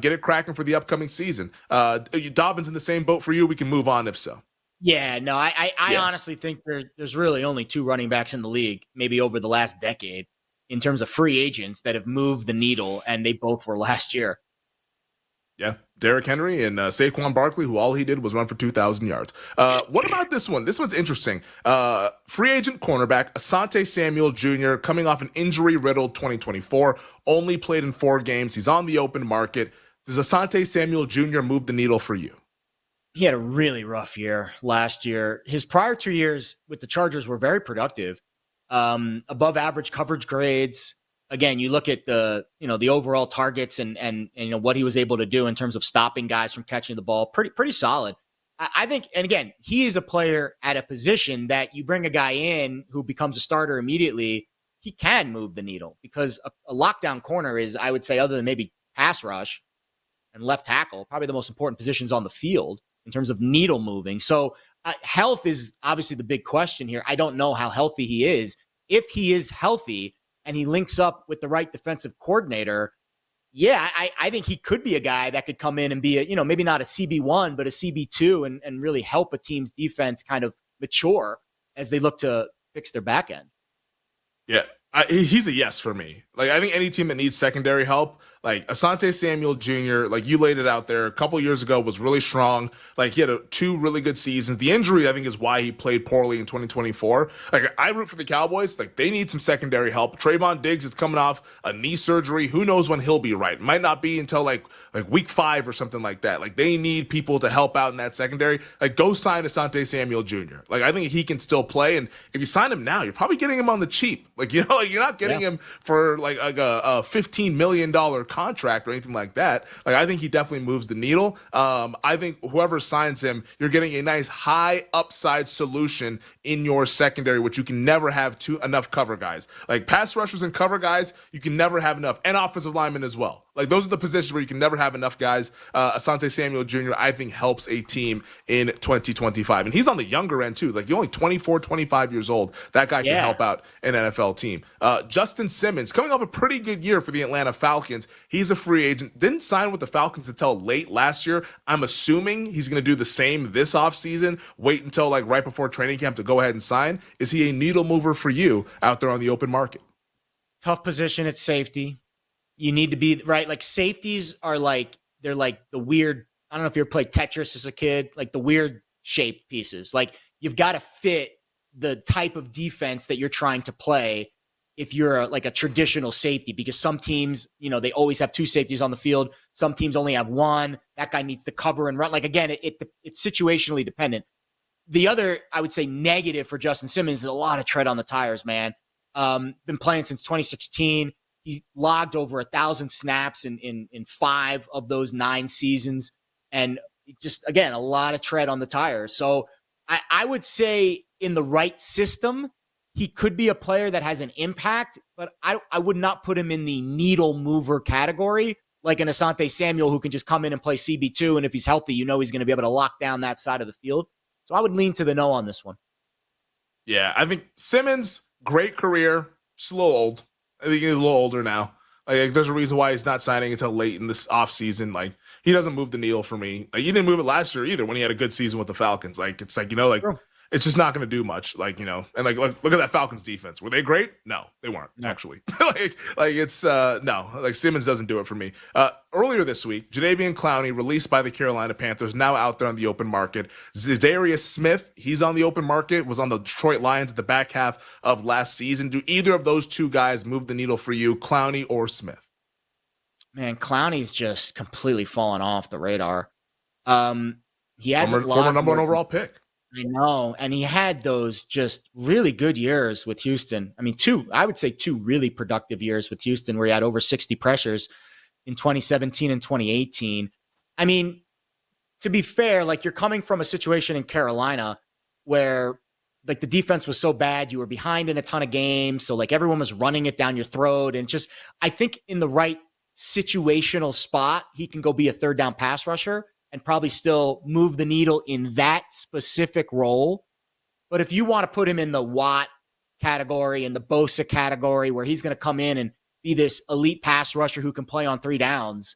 get it cracking for the upcoming season. Dobbins in the same boat for you. We can move on if so. Yeah, no, I honestly think there's really only 2 running backs in the league, maybe over the last decade, in terms of free agents that have moved the needle, and they both were last year. Yeah, Derrick Henry and Saquon Barkley, who all he did was run for 2,000 yards. What about this one? This one's interesting. Free agent cornerback Asante Samuel Jr. coming off an injury-riddled 2024, only played in 4 games. He's on the open market. Does Asante Samuel Jr. move the needle for you? He had a really rough year last year. His prior 2 years with the Chargers were very productive, above average coverage grades. Again, you look at the overall targets and what he was able to do in terms of stopping guys from catching the ball. Pretty solid. I think, and again, he is a player at a position that you bring a guy in who becomes a starter immediately, he can move the needle, because a lockdown corner is, I would say, other than maybe pass rush and left tackle, probably the most important positions on the field in terms of needle moving. So health is obviously the big question here. I don't know how healthy he is. If he is healthy and he links up with the right defensive coordinator, yeah, I think he could be a guy that could come in and be maybe not a CB1, but a CB2 and really help a team's defense kind of mature as they look to fix their back end. Yeah, he's a yes for me. Like, I think any team that needs secondary help, like Asante Samuel Jr., like you laid it out there a couple years ago, was really strong. Like, he had 2 really good seasons. The injury, I think, is why he played poorly in 2024. Like, I root for the Cowboys. Like, they need some secondary help. Trayvon Diggs is coming off a knee surgery. Who knows when he'll be right? Might not be until like week 5 or something like that. Like, they need people to help out in that secondary. Like, go sign Asante Samuel Jr. Like, I think he can still play. And if you sign him now, you're probably getting him on the cheap. Like, you're not getting him for a $15 million contract or anything like that. Like, I think he definitely moves the needle. I think whoever signs him, you're getting a nice high upside solution in your secondary, which you can never have enough cover guys. Like, pass rushers and cover guys, you can never have enough, and offensive linemen as well. Like, those are the positions where you can never have enough guys. Asante Samuel Jr., I think, helps a team in 2025. And he's on the younger end, too. Like, you're only 24, 25 years old. That guy can help out an NFL team. Justin Simmons, coming off a pretty good year for the Atlanta Falcons. He's a free agent. Didn't sign with the Falcons until late last year. I'm assuming he's going to do the same this offseason. Wait until, like, right before training camp to go ahead and sign. Is he a needle mover for you out there on the open market? Tough position at safety. You need to be right. Like, safeties are they're like the weird, I don't know if you ever played Tetris as a kid, like the weird shaped pieces. Like, you've got to fit the type of defense that you're trying to play if you're a traditional safety, because some teams, they always have two safeties on the field. Some teams only have one. That guy needs to cover and run. Like, again, it's situationally dependent. The other, I would say, negative for Justin Simmons is a lot of tread on the tires, man. Been playing since 2016. He's logged over 1,000 snaps in 5 of those 9 seasons. And just, again, a lot of tread on the tires. So I would say in the right system, he could be a player that has an impact, but I would not put him in the needle mover category, like an Asante Samuel who can just come in and play CB2. And if he's healthy, he's going to be able to lock down that side of the field. So I would lean to the no on this one. Yeah, I think Simmons, great career, just a little old. I think he's a little older now. Like, there's a reason why he's not signing until late in this offseason. Like, he doesn't move the needle for me. Like, he didn't move it last year either when he had a good season with the Falcons. Like, it's like, sure. It's just not going to do much. Like, and like look at that Falcons defense. Were they great? No, they weren't, actually. It's no. Like, Simmons doesn't do it for me. Earlier this week, Jadeveon Clowney, released by the Carolina Panthers, now out there on the open market. Za'Darius Smith, he's on the open market, was on the Detroit Lions at the back half of last season. Do either of those two guys move the needle for you, Clowney or Smith? Man, Clowney's just completely fallen off the radar. He hasn't former number 1 overall pick. I know. And he had those just really good years with Houston. I mean, I would say 2 really productive years with Houston where he had over 60 pressures in 2017 and 2018. I mean, to be fair, like, you're coming from a situation in Carolina where, like, the defense was so bad, you were behind in a ton of games. So, like, everyone was running it down your throat. And just, I think in the right situational spot, he can go be a third down pass rusher and probably still move the needle in that specific role. But if you want to put him in the Watt category and the Bosa category where he's going to come in and be this elite pass rusher who can play on 3 downs,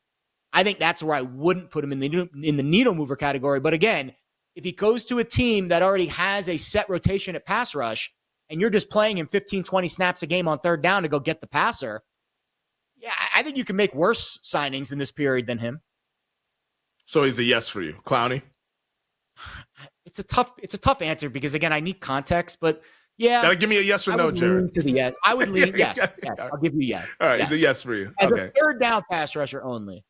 I think that's where I wouldn't put him in the needle mover category. But again, if he goes to a team that already has a set rotation at pass rush and you're just playing him 15, 20 snaps a game on 3rd down to go get the passer, yeah, I think you can make worse signings in this period than him. So he's a yes for you, Clowney? It's a tough answer because, again, I need context, but yeah. Gotta give me a yes or no, Jared. To the yes. I would lean yes. I'll give you yes. All right, yes. He's a yes for you. As okay. a 3rd down pass rusher only.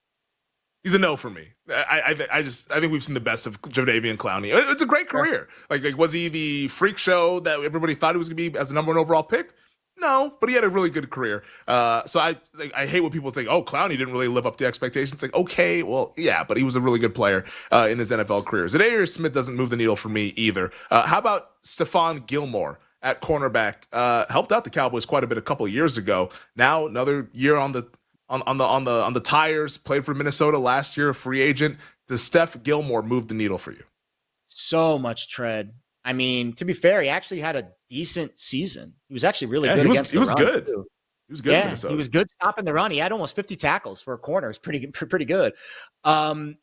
He's a no for me. I think we've seen the best of Jadeveon Clowney. It's a great career. Like, was he the freak show that everybody thought he was going to be as the number 1 overall pick? No, but he had a really good career. So I hate when people think, oh, Clowney didn't really live up to expectations. Like, okay, well, yeah, but he was a really good player in his NFL career. Za'Darius Smith doesn't move the needle for me either. How about Stephon Gilmore at cornerback? Helped out the Cowboys quite a bit a couple of years ago. Now another year on the tires. Played for Minnesota last year, a free agent. Does Steph Gilmore move the needle for you? So much tread. I mean, to be fair, he actually had a decent season. He was actually really good against the run. He was good. Too. He was good. Yeah, he was good stopping the run. He had almost 50 tackles for a corner. It's pretty good. I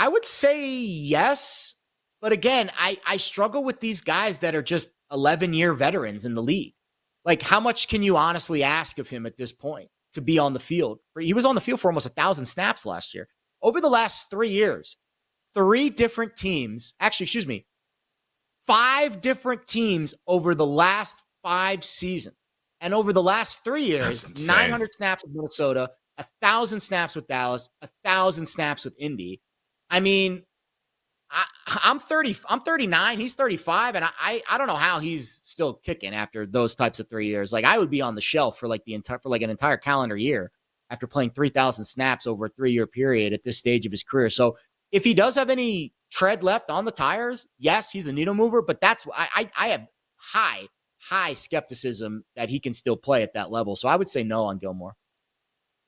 would say yes, but again, I struggle with these guys that are just 11-year veterans in the league. Like, how much can you honestly ask of him at this point to be on the field? He was on the field for almost 1,000 snaps last year. Over the last 3 years, 3 different teams, 5 different teams over the last 5 seasons. And over the last 3 years, 900 snaps with Minnesota, 1,000 snaps with Dallas, 1,000 snaps with Indy. I mean, I'm 30. I'm 39. He's 35, and I don't know how he's still kicking after those types of 3 years. Like I would be on the shelf for like an entire calendar year after playing 3,000 snaps over a 3-year period at this stage of his career. So if he does have any tread left on the tires, yes, he's a needle mover. But that's I have high skepticism that he can still play at that level. So I would say no on Gilmore.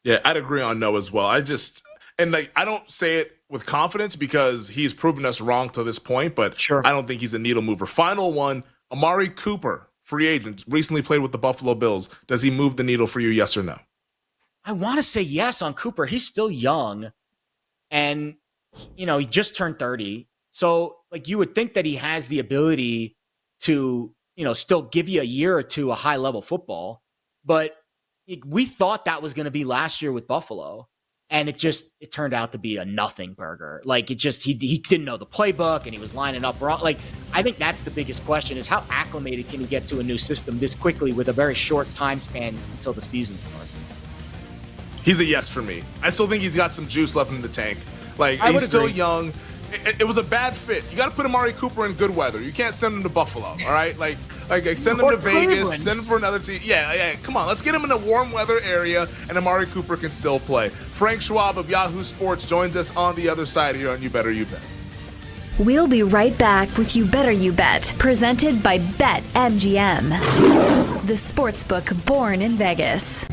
Yeah, I'd agree on no as well. I don't say it with confidence because he's proven us wrong to this point, but I don't think he's a needle mover. Final one, Amari Cooper, free agent, recently played with the Buffalo Bills. Does he move the needle for you, yes or no? I want to say yes on Cooper. He's still young and, he just turned 30. So like you would think that he has the ability to, still give you a year or two of high level football, but we thought that was going to be last year with Buffalo, and it turned out to be a nothing burger. Like he didn't know the playbook and he was lining up wrong. Like I think that's the biggest question is how acclimated can he get to a new system this quickly with a very short time span until the season starts? He's a yes for me. I still think he's got some juice left in the tank. Like he's still young. It was a bad fit. You got to put Amari Cooper in good weather. You can't send him to Buffalo, all right? Like send him to Vegas, send him for another team. Yeah, come on. Let's get him in a warm weather area, and Amari Cooper can still play. Frank Schwab of Yahoo Sports joins us on the other side here on You Better You Bet. We'll be right back with You Better You Bet, presented by BetMGM, the sportsbook born in Vegas.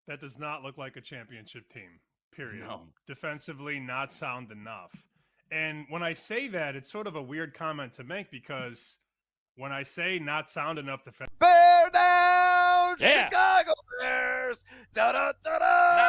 That does not look like a championship team, period. No. Defensively, not sound enough. And when I say that, it's sort of a weird comment to make because when I say not sound enough defensively. Bear down, Yeah. Chicago Bears. Da-da-da-da.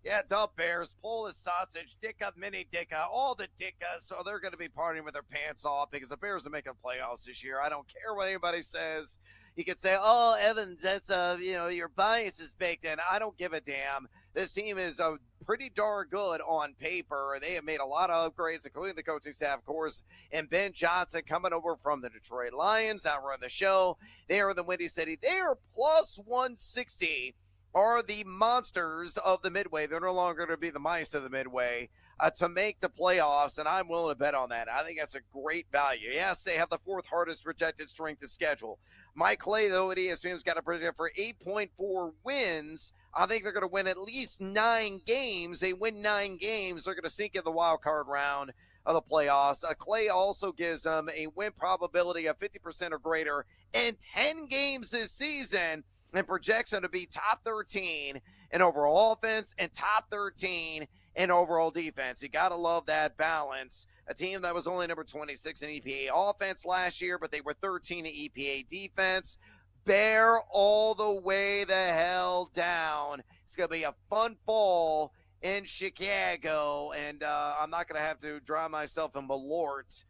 Yeah, dump Bears, Polish sausage, Dicka, mini Dicka, all the Dickas. So they're going to be partying with their pants off because the Bears are making playoffs this year. I don't care what anybody says. You could say, oh, Evans, that's, your bias is baked in. I don't give a damn. This team is pretty darn good on paper. They have made a lot of upgrades, including the coaching staff, of course, and Ben Johnson coming over from the Detroit Lions out run the show. They are in the Windy City. They are plus 160, are the monsters of the Midway. They're no longer going to be the mice of the Midway to make the playoffs, and I'm willing to bet on that. I think that's a great value. Yes, they have the fourth hardest projected strength of schedule. Mike Clay, though, at ESPN's got a prediction for 8.4 wins. I think they're going to win at least 9 games. They win 9 games, they're going to sink in the wild card round of the playoffs. Clay also gives them a win probability of 50% or greater in 10 games this season and projects them to be top 13 in overall offense and top 13 in overall defense. You got to love that balance. A team that was only number 26 in EPA offense last year, but they were 13 in EPA defense. Bear all the way the hell down. It's going to be a fun fall in Chicago, and I'm not going to have to drown myself in Malort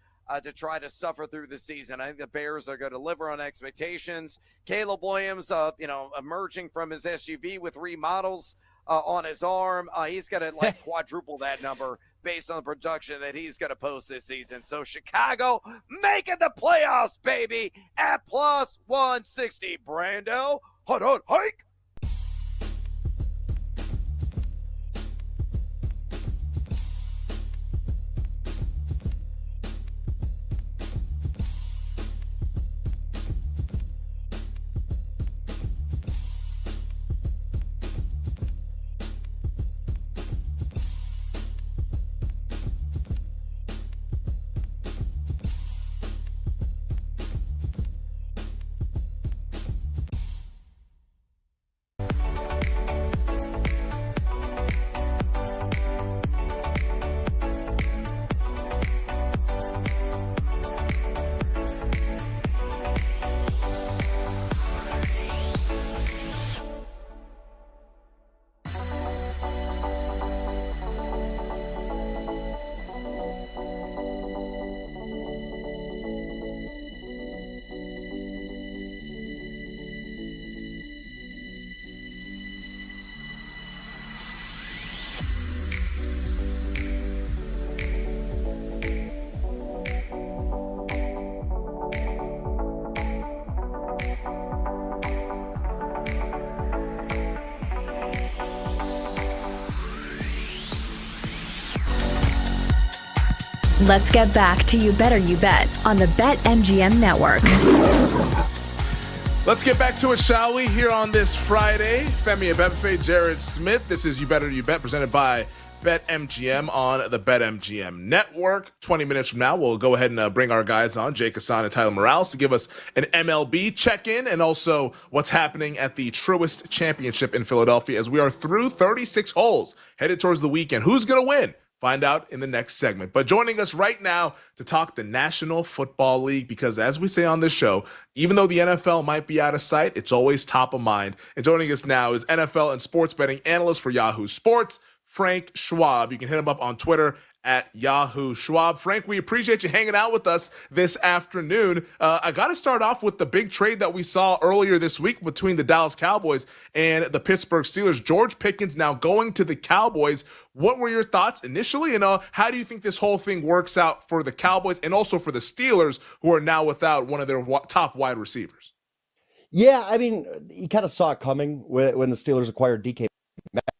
to try to suffer through the season. I think the Bears are going to deliver on expectations. Caleb Williams, emerging from his SUV with remodels on his arm. He's going to like quadruple that number based on the production that he's going to post this season. So Chicago making the playoffs, baby, at plus 160. Brando, hike. Let's get back to You Better You Bet on the BetMGM Network. Let's get back to it, shall we? Here on this Friday, Femi Abebefe, Jared Smith. This is You Better You Bet, presented by BetMGM on the BetMGM Network. 20 minutes from now, we'll go ahead and bring our guys on, Jake Hassan and Tyler Morales, to give us an MLB check-in and also what's happening at the Truist Championship in Philadelphia as we are through 36 holes, headed towards the weekend. Who's going to win? Find out in the next segment. But joining us right now to talk the National Football League, because as we say on this show, even though the NFL might be out of sight, it's always top of mind. And joining us now is NFL and sports betting analyst for Yahoo Sports, Frank Schwab. You can hit him up on Twitter at Yahoo Schwab. Frank, we appreciate you hanging out with us this afternoon. I got to start off with the big trade that we saw earlier this week between the Dallas Cowboys and the Pittsburgh Steelers. George Pickens now going to the Cowboys. What were your thoughts initially, and how do you think this whole thing works out for the Cowboys and also for the Steelers, who are now without one of their top wide receivers? Yeah, I mean, you kind of saw it coming when the Steelers acquired DK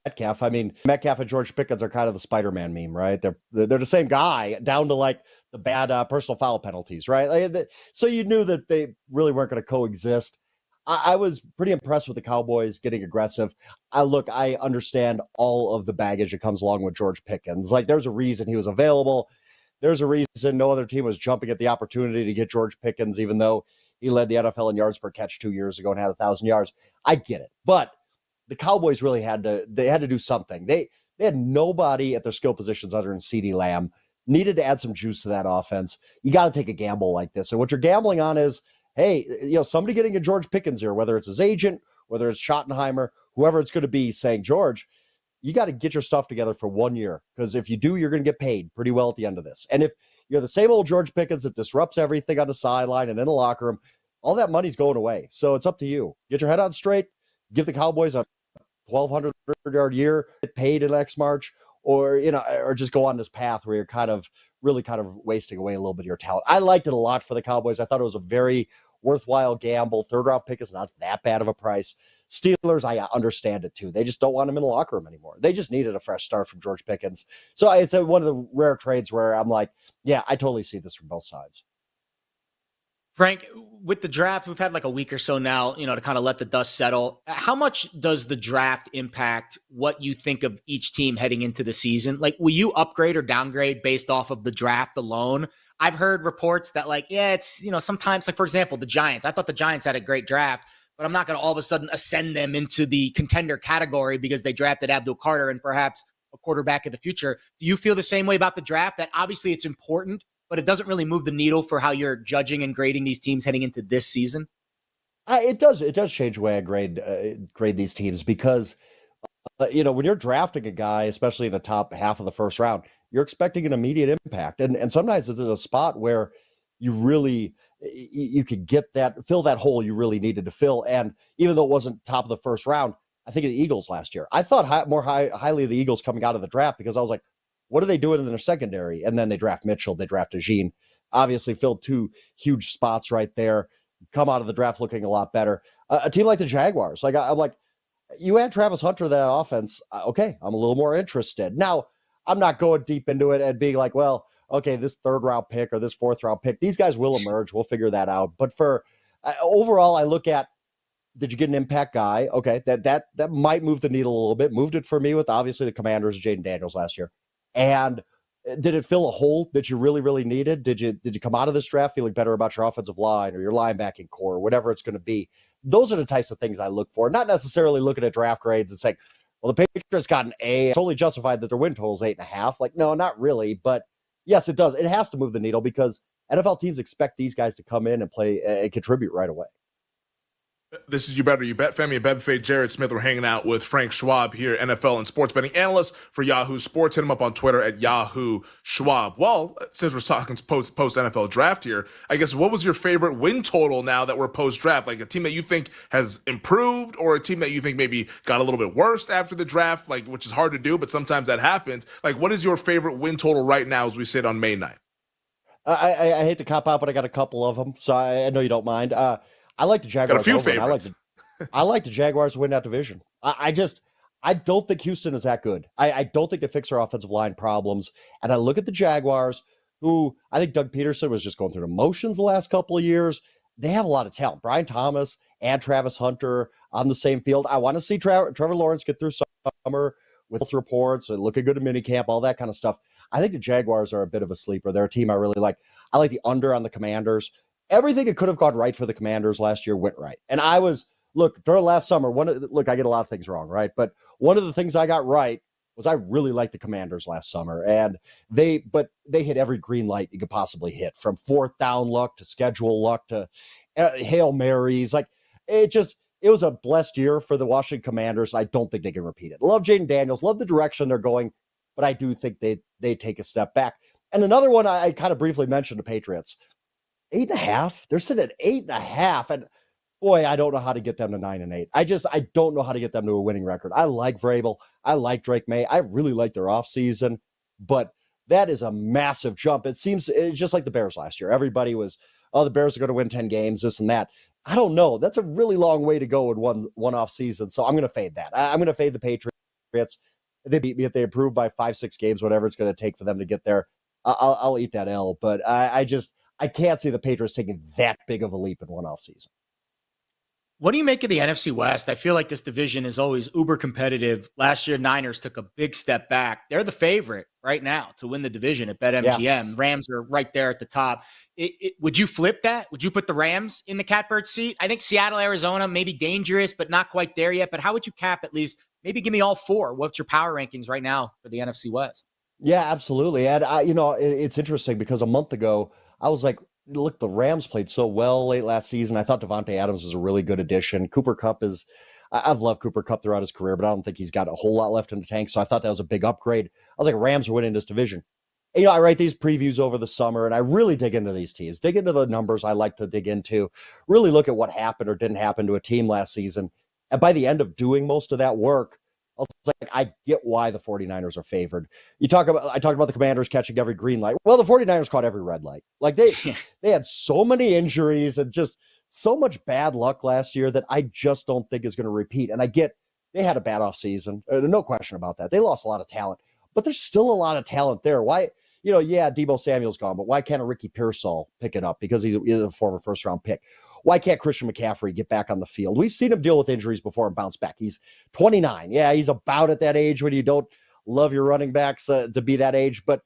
Metcalf. I mean, Metcalf and George Pickens are kind of the Spider-Man meme, right? They're the same guy, down to like the bad personal foul penalties, right? So you knew that they really weren't going to coexist. I was pretty impressed with the Cowboys getting aggressive. I understand all of the baggage that comes along with George Pickens. Like, there's a reason he was available. There's a reason no other team was jumping at the opportunity to get George Pickens, even though he led the NFL in yards per catch 2 years ago and had 1,000 yards. I get it, but the Cowboys really had to do something. They had nobody at their skill positions other than CeeDee Lamb. Needed to add some juice to that offense. You got to take a gamble like this. And what you're gambling on is, hey, somebody getting a George Pickens here, whether it's his agent, whether it's Schottenheimer, whoever it's going to be, saying, George, you got to get your stuff together for 1 year, because if you do, you're going to get paid pretty well at the end of this. And if you're the same old George Pickens that disrupts everything on the sideline and in the locker room, all that money's going away. So it's up to you. Get your head on straight. Give the Cowboys a 1,200-yard year, get paid in X March, or just go on this path where you're really wasting away a little bit of your talent. I liked it a lot for the Cowboys. I thought it was a very worthwhile gamble. 3rd-round pick is not that bad of a price. Steelers, I understand it too. They just don't want him in the locker room anymore. They just needed a fresh start from George Pickens. So it's one of the rare trades where I'm like, yeah, I totally see this from both sides. Frank, with the draft, we've had like a week or so now, to kind of let the dust settle. How much does the draft impact what you think of each team heading into the season? Like, will you upgrade or downgrade based off of the draft alone? I've heard reports that it's, sometimes, like, for example, the Giants. I thought the Giants had a great draft, but I'm not going to all of a sudden ascend them into the contender category because they drafted Abdul Carter and perhaps a quarterback of the future. Do you feel the same way about the draft, that obviously it's important, but it doesn't really move the needle for how you're judging and grading these teams heading into this season? It does change the way I grade these teams, because when you're drafting a guy, especially in the top half of the first round, you're expecting an immediate impact. And sometimes it's a spot where you really you could fill that hole you really needed to fill. And even though it wasn't top of the first round, I think of the Eagles last year. I thought highly of the Eagles coming out of the draft because I was like, what are they doing in their secondary? And then they draft Mitchell, they draft Jean. Obviously filled two huge spots right there. Come out of the draft looking a lot better. A team like the Jaguars, I'm like, you add Travis Hunter to that offense. Okay, I'm a little more interested. Now, I'm not going deep into it and being like, well, okay, this third round pick or this fourth round pick, these guys will emerge. We'll figure that out. But for overall, I look at, did you get an impact guy? Okay, that might move the needle a little bit. Moved it for me with obviously the Commanders, Jaden Daniels last year. And did it fill a hole that you really, really needed? Did you come out of this draft feeling better about your offensive line or your linebacking core, or whatever it's going to be? Those are the types of things I look for, not necessarily looking at draft grades and saying, well, the Patriots got an A. It's totally justified that their win total is 8.5. Like, no, not really. But yes, it does. It has to move the needle because NFL teams expect these guys to come in and play and contribute right away. This is You Better You Bet, Femi and Bebface. Jared Smith. We're hanging out with Frank Schwab here, NFL and sports betting analyst for Yahoo Sports. Hit him up on Twitter at Yahoo Schwab. Well, since we're talking post NFL draft here, I guess what was your favorite win total now that we're post draft? Like a team that you think has improved, or a team that you think maybe got a little bit worse after the draft, like which is hard to do, but sometimes that happens. Like, what is your favorite win total right now as we sit on May 9th? I hate to cop out, but I got a couple of them, so I know you don't mind. I like the Jaguars. Got a few favorites. I like the Jaguars to win that division. I don't think Houston is that good. I don't think they fix their offensive line problems. And I look at the Jaguars, who I think Doug Peterson was just going through the motions the last couple of years. They have a lot of talent. Brian Thomas and Travis Hunter on the same field. I want to see Trevor Lawrence get through summer with health reports and looking good at minicamp, all that kind of stuff. I think the Jaguars are a bit of a sleeper. They're a team I really like. I like the under on the Commanders. Everything that could have gone right for the Commanders last year went right. And during last summer, I get a lot of things wrong, right? But one of the things I got right was I really liked the Commanders last summer. And they hit every green light you could possibly hit, from fourth down luck to schedule luck to Hail Marys. Like, it was a blessed year for the Washington Commanders. I don't think they can repeat it. Love Jaden Daniels, love the direction they're going, but I do think they take a step back. And another one I kind of briefly mentioned, the Patriots. 8.5. They're sitting at 8.5. And boy, I don't know how to get them to 9-8. I don't know how to get them to a winning record. I like Vrabel. I like Drake May. I really like their offseason, but that is a massive jump. It's just like the Bears last year. Everybody was, the Bears are going to win 10 games, this and that. I don't know. That's a really long way to go in one off season. So I'm going to fade that. I'm going to fade the Patriots. If they beat me, if they improve by 5-6 games, whatever it's going to take for them to get there, I'll eat that L. But I can't see the Patriots taking that big of a leap in one off season. What do you make of the NFC West? I feel like this division is always uber competitive. Last year, Niners took a big step back. They're the favorite right now to win the division at BetMGM. Yeah. Rams are right there at the top. Would you flip that? Would you put the Rams in the catbird seat? I think Seattle, Arizona, maybe dangerous, but not quite there yet. But how would you cap at least? Maybe give me all four. What's your power rankings right now for the NFC West? Yeah, absolutely. And it's interesting because a month ago, I was like, look, the Rams played so well late last season. I thought Devontae Adams was a really good addition. Cooper Kupp I've loved Cooper Kupp throughout his career, but I don't think he's got a whole lot left in the tank. So I thought that was a big upgrade. I was like, Rams are winning this division. And, I write these previews over the summer and I really dig into these teams, dig into the numbers I like to dig into, really look at what happened or didn't happen to a team last season. And by the end of doing most of that work, I get why the 49ers are favored. I talked about the Commanders catching every green light. Well, the 49ers caught every red light. Like they had so many injuries and just so much bad luck last year that I just don't think is going to repeat. And I get they had a bad offseason. No question about that. They lost a lot of talent, but there's still a lot of talent there. Why? Deebo Samuel's gone, but why can't a Ricky Pearsall pick it up? Because he's a former first-round pick. Why can't Christian McCaffrey get back on the field? We've seen him deal with injuries before and bounce back. He's 29. Yeah, he's about at that age when you don't love your running backs to be that age. But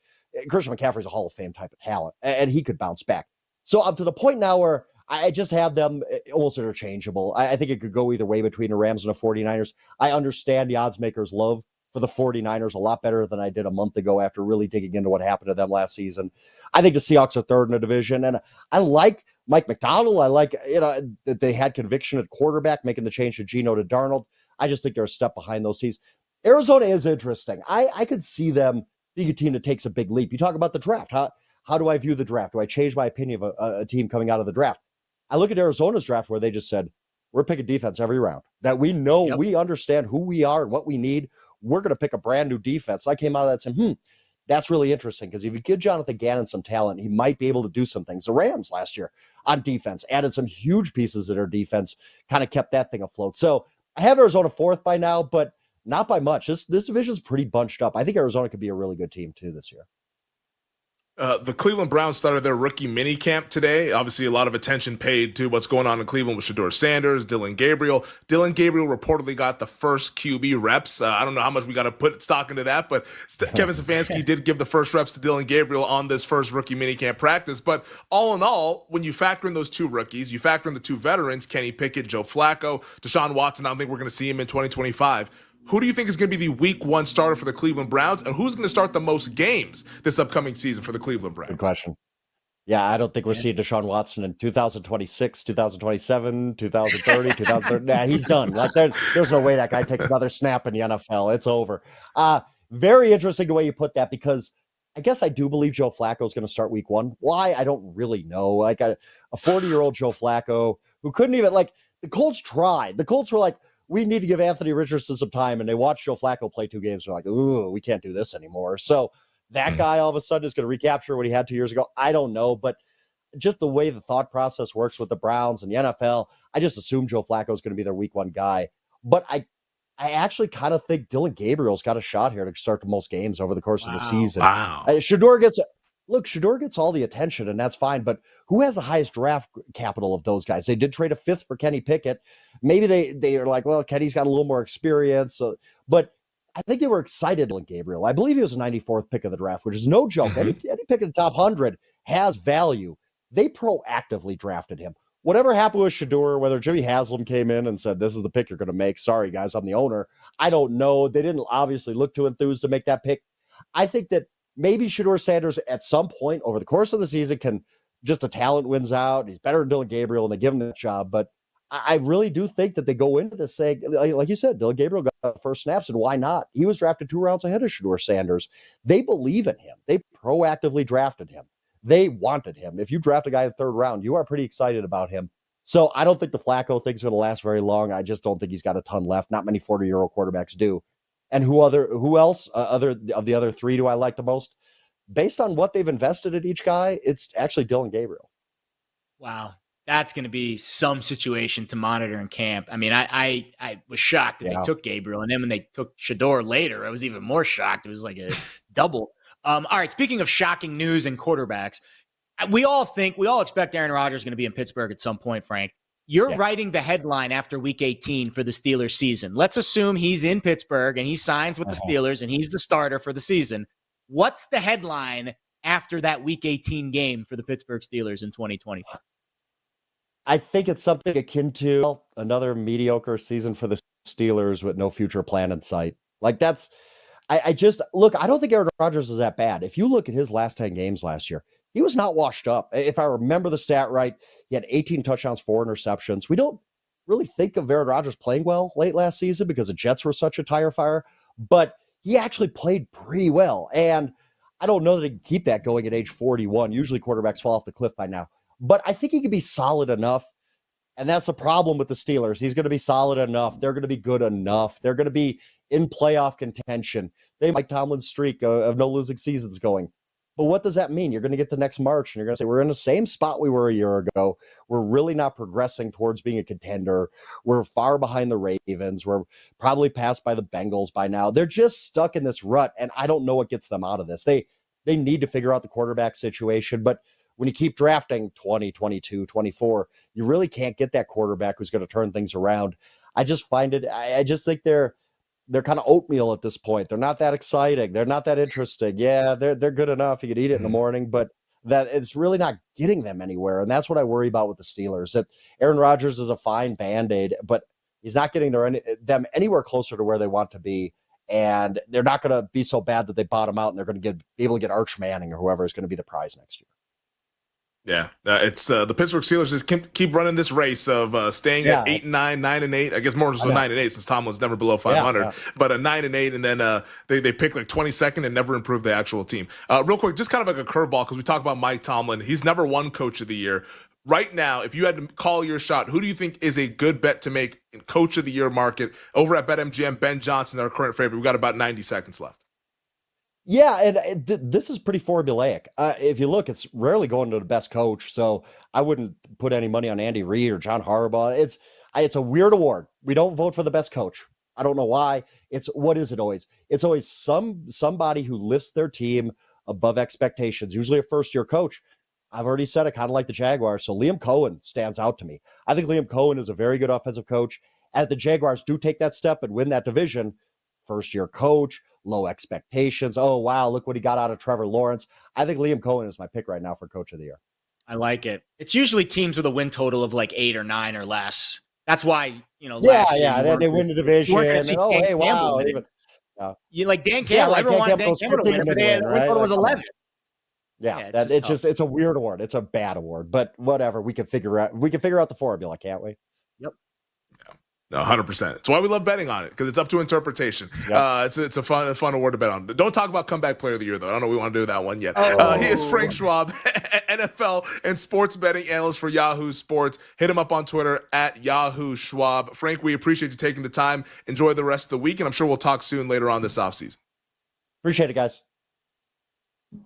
Christian McCaffrey's a Hall of Fame type of talent, and he could bounce back. So I'm to the point now where I just have them almost interchangeable. I think it could go either way between the Rams and the 49ers. I understand the odds makers' love for the 49ers a lot better than I did a month ago after really digging into what happened to them last season. I think the Seahawks are third in the division, and I like Mike McDonald. I like, that they had conviction at quarterback, making the change to Geno to Darnold. I just think they're a step behind those teams. Arizona is interesting. I could see them being a team that takes a big leap. You talk about the draft. How do I view the draft? Do I change my opinion of a team coming out of the draft? I look at Arizona's draft where they just said, we're picking defense every round. That we know, we understand who we are and what we need. We're going to pick a brand new defense. I came out of that saying, that's really interesting because if you give Jonathan Gannon some talent, he might be able to do some things. The Rams last year on defense added some huge pieces of their defense, kind of kept that thing afloat. So I have Arizona fourth by now, but not by much. This division is pretty bunched up. I think Arizona could be a really good team too this year. The Cleveland Browns started their rookie mini camp today. Obviously, a lot of attention paid to what's going on in Cleveland with Shedeur Sanders, Dylan Gabriel. Dylan Gabriel reportedly got the first QB reps. I don't know how much we got to put stock into that, but Kevin Stefanski did give the first reps to Dylan Gabriel on this first rookie mini camp practice. But all in all, when you factor in those two rookies, you factor in the two veterans, Kenny Pickett, Joe Flacco, Deshaun Watson, I don't think we're going to see him in 2025. Who do you think is going to be the week one starter for the Cleveland Browns, and who's going to start the most games this upcoming season for the Cleveland Browns? Good question. Yeah, I don't think we're seeing Deshaun Watson in 2026, 2027, 2030, 2030. Nah, he's done. Like there's no way that guy takes another snap in the NFL. It's over. Very interesting the way you put that because I guess I do believe Joe Flacco is going to start week one. Why? I don't really know. Like a 40-year-old Joe Flacco who couldn't even the Colts tried. The Colts were like, we need to give Anthony Richardson some time. And they watched Joe Flacco play 2 games. They're like, ooh, we can't do this anymore. So that guy all of a sudden is going to recapture what he had 2 years ago. I don't know. But just the way the thought process works with the Browns and the NFL, I just assume Joe Flacco is going to be their week one guy. But I actually kind of think Dylan Gabriel's got a shot here to start the most games over the course of the season. Wow. Shedeur gets all the attention, and that's fine. But who has the highest draft capital of those guys? They did trade a 5th for Kenny Pickett. Maybe they are like, well, Kenny's got a little more experience. But I think they were excited on Gabriel. I believe he was a 94th pick of the draft, which is no joke. Any pick in the top 100 has value. They proactively drafted him. Whatever happened with Shedeur, whether Jimmy Haslam came in and said, this is the pick you're going to make. Sorry, guys, I'm the owner. I don't know. They didn't obviously look too enthused to make that pick. I think that maybe Shedeur Sanders at some point over the course of the season can just a talent wins out. He's better than Dylan Gabriel and they give him that job. But I really do think that they go into this saying, like you said, Dylan Gabriel got the first snaps, and why not? He was drafted 2 rounds ahead of Shedeur Sanders. They believe in him. They proactively drafted him. They wanted him. If you draft a guy in the 3rd round, you are pretty excited about him. So I don't think the Flacco thing's going to last very long. I just don't think he's got a ton left. Not many 40-year-old quarterbacks do. And who else other of the other 3 do I like the most? Based on what they've invested in each guy, it's actually Dylan Gabriel. Wow. That's going to be some situation to monitor in camp. I mean, I was shocked that they took Gabriel. And then when they took Shedeur later, I was even more shocked. It was like a double. All right. Speaking of shocking news and quarterbacks, we all expect Aaron Rodgers is going to be in Pittsburgh at some point, Frank. You're writing the headline after week 18 for the Steelers season. Let's assume he's in Pittsburgh and he signs with the Steelers and he's the starter for the season. What's the headline after that week 18 game for the Pittsburgh Steelers in 2025? I think it's something akin to another mediocre season for the Steelers with no future plan in sight. Like that's, I don't think Aaron Rodgers is that bad. If you look at his last 10 games last year, he was not washed up. If I remember the stat right, he had 18 touchdowns, 4 interceptions. We don't really think of Aaron Rodgers playing well late last season because the Jets were such a tire fire, but he actually played pretty well. And I don't know that he can keep that going at age 41. Usually quarterbacks fall off the cliff by now. But I think he can be solid enough. And that's a problem with the Steelers. He's going to be solid enough. They're going to be good enough. They're going to be in playoff contention. They Mike Tomlin's streak of no losing seasons going. But what does that mean? You're going to get to next March and you're going to say, we're in the same spot we were a year ago. We're really not progressing towards being a contender. We're far behind the Ravens. We're probably passed by the Bengals by now. They're just stuck in this rut, and I don't know what gets them out of this. They need to figure out the quarterback situation, but when you keep drafting 20, 22, 24, you really can't get that quarterback who's going to turn things around. I just think they're kind of oatmeal at this point. They're not that exciting. They're not that interesting. Yeah, they're good enough. You could eat it in the morning, but that it's really not getting them anywhere. And that's what I worry about with the Steelers, that Aaron Rodgers is a fine Band-Aid, but he's not getting them anywhere closer to where they want to be. And they're not going to be so bad that they bottom out and they're going to be able to get Arch Manning or whoever is going to be the prize next year. Yeah, it's the Pittsburgh Steelers just keep running this race of staying at 8-9, 9-8. I guess more so 9-8 since Tomlin's never below 500. But a 9-8, and then they pick like 22nd and never improve the actual team. Real quick, just kind of like a curveball because we talk about Mike Tomlin. He's never won Coach of the Year. Right now, if you had to call your shot, who do you think is a good bet to make in Coach of the Year market over at BetMGM? Ben Johnson, our current favorite. We've got about 90 seconds left. Yeah, and this is pretty formulaic. If you look, it's rarely going to the best coach, so I wouldn't put any money on Andy Reid or John Harbaugh. It's a weird award. We don't vote for the best coach. I don't know why. What is it always? It's always somebody who lifts their team above expectations, usually a first-year coach. I've already said it, kind of like the Jaguars, so Liam Cohen stands out to me. I think Liam Cohen is a very good offensive coach. As the Jaguars do take that step and win that division, first-year coach, low expectations. Oh, wow, look what he got out of Trevor Lawrence. I think Liam Cohen is my pick right now for Coach of the Year. I like it. It's usually teams with a win total of like 8 or 9 or less. That's why, They win the division. Hey, wow. You like Dan Campbell. Everyone wanted Dan Campbell to win it, but the win total was 11. Yeah, it's a weird award. It's a bad award, but whatever. We can figure out the formula, can't we? Yep. No, 100%. It's why we love betting on it, because it's up to interpretation. Yep. It's a fun award to bet on. Don't talk about comeback player of the year, though. I don't know if we want to do that one yet. He is Frank Schwab, NFL and sports betting analyst for Yahoo Sports. Hit him up on Twitter at Yahoo Schwab. Frank, we appreciate you taking the time. Enjoy the rest of the week, and I'm sure we'll talk soon later on this offseason. Appreciate it, guys.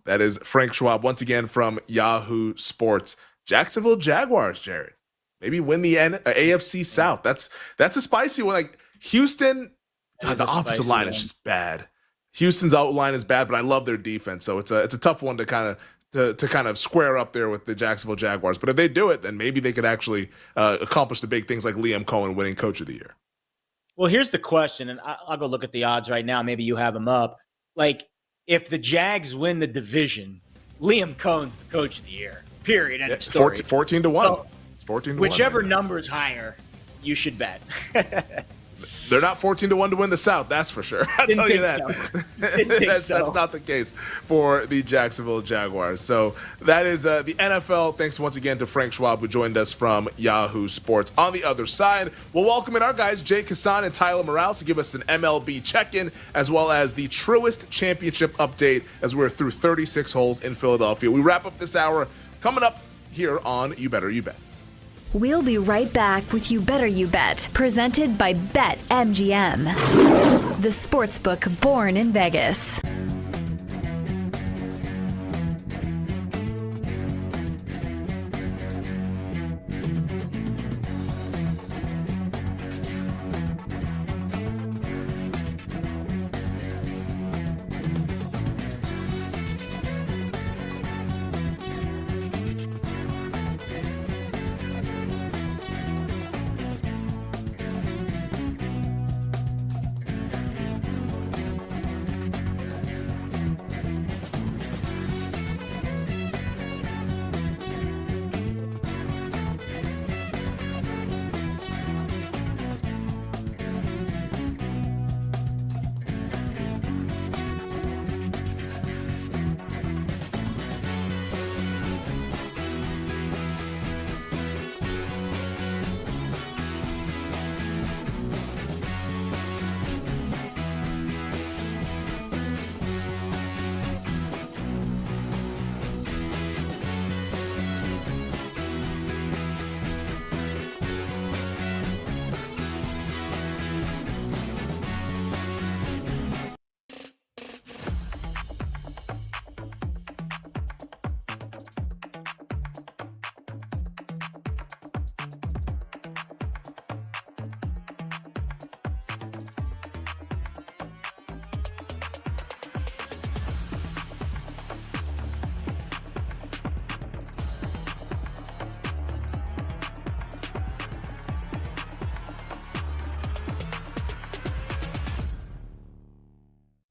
That is Frank Schwab, once again from Yahoo Sports. Jacksonville Jaguars, Jared. Maybe win the AFC South. That's a spicy one. Like Houston, the offensive line is just bad. Houston's outline is bad, but I love their defense. So it's a tough one to kind of square up there with the Jacksonville Jaguars. But if they do it, then maybe they could actually accomplish the big things like Liam Cohen winning Coach of the Year. Well, here's the question, and I'll go look at the odds right now. Maybe you have them up. Like, if the Jags win the division, Liam Cohen's the Coach of the Year. Period. End of story. 14 to 1. So, it's 14 to 1. Whichever number is higher, you should bet. They're not 14 to 1 to win the South, that's for sure. I'll tell you that. That's not the case for the Jacksonville Jaguars. So that is the NFL. Thanks once again to Frank Schwab, who joined us from Yahoo Sports. On the other side, we'll welcome in our guys, Jake Hassan and Tyler Morales, to give us an MLB check-in, as well as the Truist Championship update as we're through 36 holes in Philadelphia. We wrap up this hour coming up here on You Better You Bet. We'll be right back with You Better You Bet, presented by BetMGM, the sportsbook born in Vegas.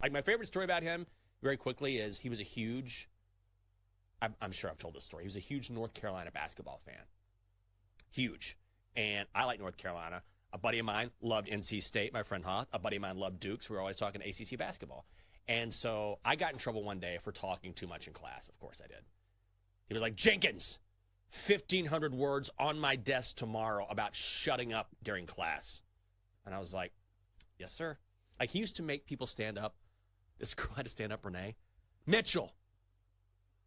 Like, my favorite story about him, very quickly, is he was a huge, I'm sure I've told this story, he was a huge North Carolina basketball fan. Huge. And I like North Carolina. A buddy of mine loved NC State, my friend Hoth. A buddy of mine loved Duke, so we were always talking ACC basketball. And so I got in trouble one day for talking too much in class. Of course I did. He was like, Jenkins, 1,500 words on my desk tomorrow about shutting up during class. And I was like, yes, sir. Like, he used to make people stand up. This girl had to stand up, Renee. Mitchell,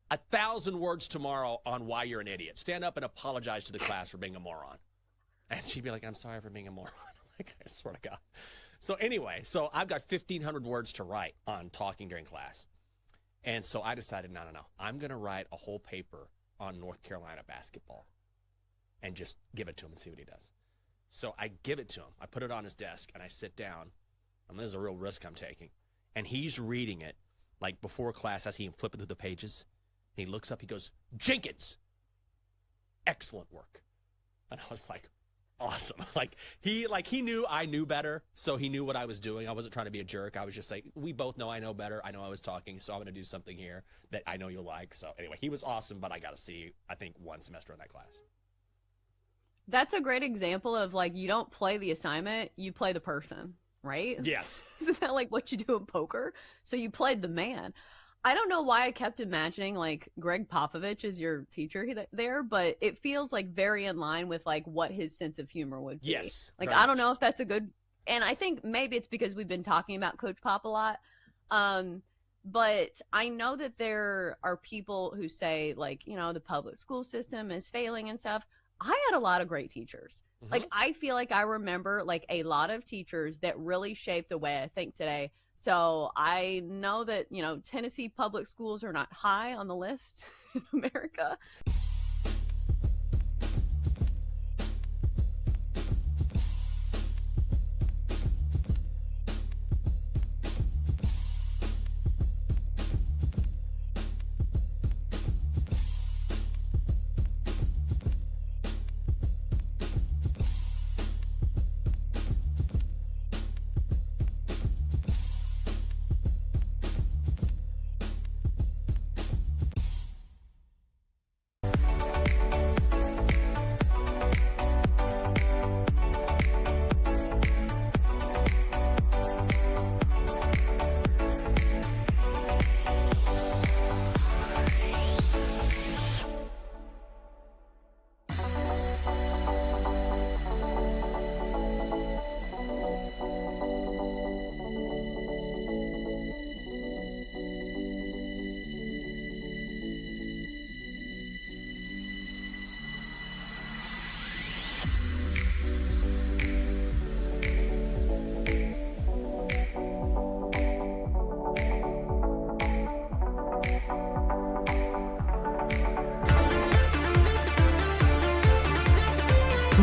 1,000 words tomorrow on why you're an idiot. Stand up and apologize to the class for being a moron. And she'd be like, I'm sorry for being a moron. Like, I swear to God. So anyway, I've got 1,500 words to write on talking during class. And so I decided, no. I'm going to write a whole paper on North Carolina basketball and just give it to him and see what he does. So I give it to him. I put it on his desk, and I sit down. And this is a real risk I'm taking. And he's reading it, like, before class. I see him flipping through the pages. And he looks up. He goes, Jenkins, excellent work. And I was like, awesome. He knew I knew better, so he knew what I was doing. I wasn't trying to be a jerk. I was just like, we both know I know better. I know I was talking, so I'm going to do something here that I know you'll like. So anyway, he was awesome, but I got to see, I think, one semester in that class. That's a great example of, like, you don't play the assignment, you play the person, right? Yes. Isn't that like what you do in poker? So you played the man. I don't know why I kept imagining, like, Greg Popovich is your teacher there, but it feels, like, very in line with, like, what his sense of humor would be. Yes. Like, I don't know if that's a good, and I think maybe it's because we've been talking about Coach Pop a lot. But I know that there are people who say, like, you know, the public school system is failing and stuff. I had a lot of great teachers. Mm-hmm. Like, I feel like I remember, like, a lot of teachers that really shaped the way I think today. So I know that, you know, Tennessee public schools are not high on the list in America.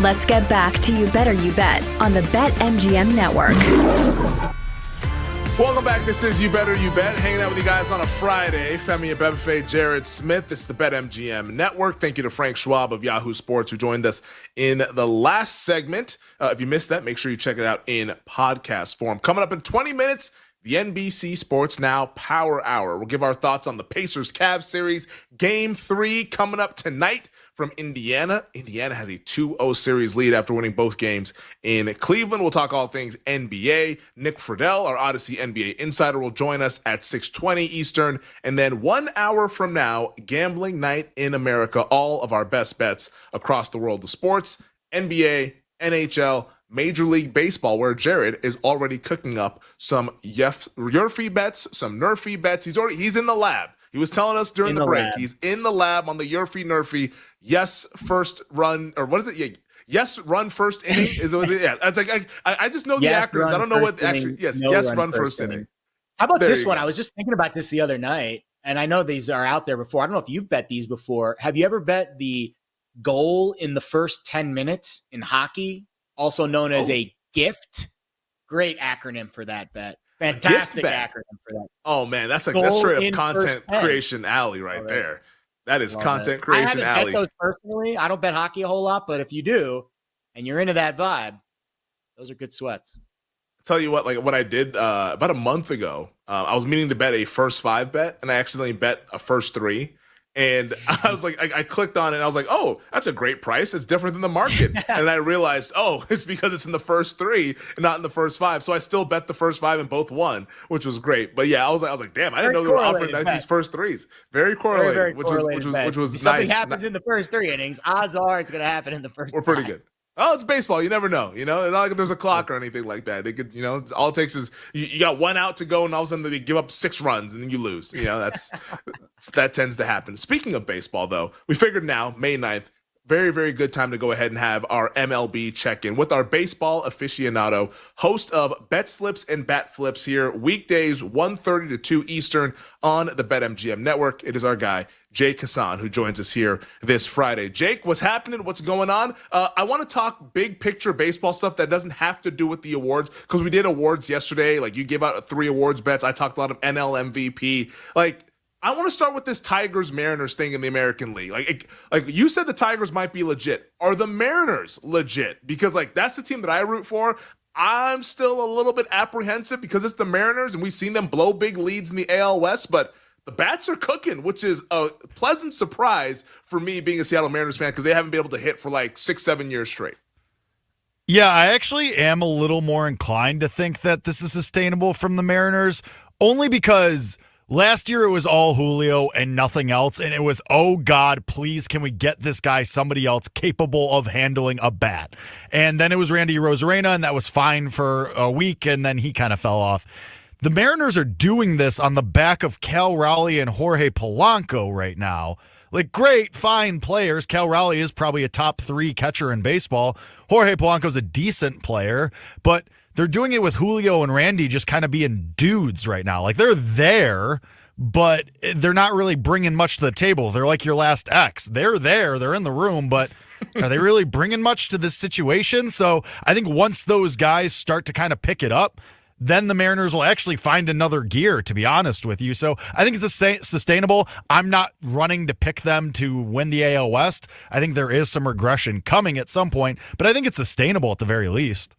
Let's get back to You Better You Bet on the BetMGM Network. Welcome back. This is You Better You Bet. Hanging out with you guys on a Friday. Femi Abebefe, Jared Smith. This is the BetMGM Network. Thank you to Frank Schwab of Yahoo Sports who joined us in the last segment. If you missed that, make sure you check it out in podcast form. Coming up in 20 minutes, the NBC Sports Now Power Hour. We'll give our thoughts on the Pacers-Cavs series. Game 3 coming up tonight from Indiana. Indiana has a 2-0 series lead after winning both games in Cleveland. We'll talk all things NBA. Nick Friedel, our Odyssey NBA insider, will join us at 6:20 Eastern. And then 1 hour from now, Gambling Night in America. All of our best bets across the world of sports. NBA, NHL, Major League Baseball, where Jared is already cooking up some Yerfie bets, some Nerfie bets. He's in the lab. He was telling us during the break. He's in the lab on the Yerfie Nerfie. Yes, first run, or what is it? Yeah, yes, run first inning. Is it? Yeah, it's like I just know the acronyms. I don't know what actually. Yes, run first inning. How about this one? I was just thinking about this the other night, and I know these are out there before. I don't know if you've bet these before. Have you ever bet the goal in the first 10 minutes in hockey, also known as a gift? Great acronym for that bet. Fantastic acronym for that. Oh man, that's straight up content creation alley right there. That is content creation alley. I haven't bet those personally. I don't bet hockey a whole lot, but if you do, and you're into that vibe, those are good sweats. I'll tell you what, like what I did about a month ago, I was meaning to bet a first 5 bet, and I accidentally bet a first 3. And I was like, I clicked on it and I was like, oh, that's a great price. It's different than the market. And I realized, oh, it's because it's in the first 3 and not in the first 5. So I still bet the first 5 and both won, which was great. But yeah, I was like, damn, I didn't know they were offering these first 3s. Very correlated, very which correlated was if nice. something happens in the first 3 innings, odds are it's going to happen in the first. We're pretty good. Oh, it's baseball. You never know. It's not like there's a clock or anything like that. They could, all it takes is you got 1 out to go, and all of a sudden they give up 6 runs, and then you lose. That tends to happen. Speaking of baseball, though, we figured now, May 9th, very, very good time to go ahead and have our MLB check-in with our baseball aficionado, host of Bet Slips and Bat Flips here, weekdays 1:30 to 2 Eastern on the BetMGM network. It is our guy, Jake Hassan, who joins us here this Friday. Jake, what's happening? What's going on? I want to talk big picture baseball stuff that doesn't have to do with the awards, because we did awards yesterday. Like, you gave out 3 awards bets. I talked a lot of NL MVP. I want to start with this Tigers-Mariners thing in the American League. Like you said, the Tigers might be legit. Are the Mariners legit? Because that's the team that I root for. I'm still a little bit apprehensive because it's the Mariners, and we've seen them blow big leads in the AL West, but the bats are cooking, which is a pleasant surprise for me being a Seattle Mariners fan, because they haven't been able to hit for 6-7 years straight. Yeah, I actually am a little more inclined to think that this is sustainable from the Mariners, only because last year it was all Julio and nothing else, and it was, oh God, please can we get this guy somebody else capable of handling a bat? And then it was Randy Arozarena, and that was fine for a week, and then he kind of fell off. The Mariners are doing this on the back of Cal Raleigh and Jorge Polanco right now. Great, fine players. Cal Raleigh is probably a top 3 catcher in baseball. Jorge Polanco's a decent player, but they're doing it with Julio and Randy just kind of being dudes right now. They're there, but they're not really bringing much to the table. They're like your last ex. They're there. They're in the room, but are they really bringing much to this situation? So I think once those guys start to kind of pick it up, then the Mariners will actually find another gear, to be honest with you. So I think it's sustainable. I'm not running to pick them to win the AL West. I think there is some regression coming at some point, but I think it's sustainable at the very least.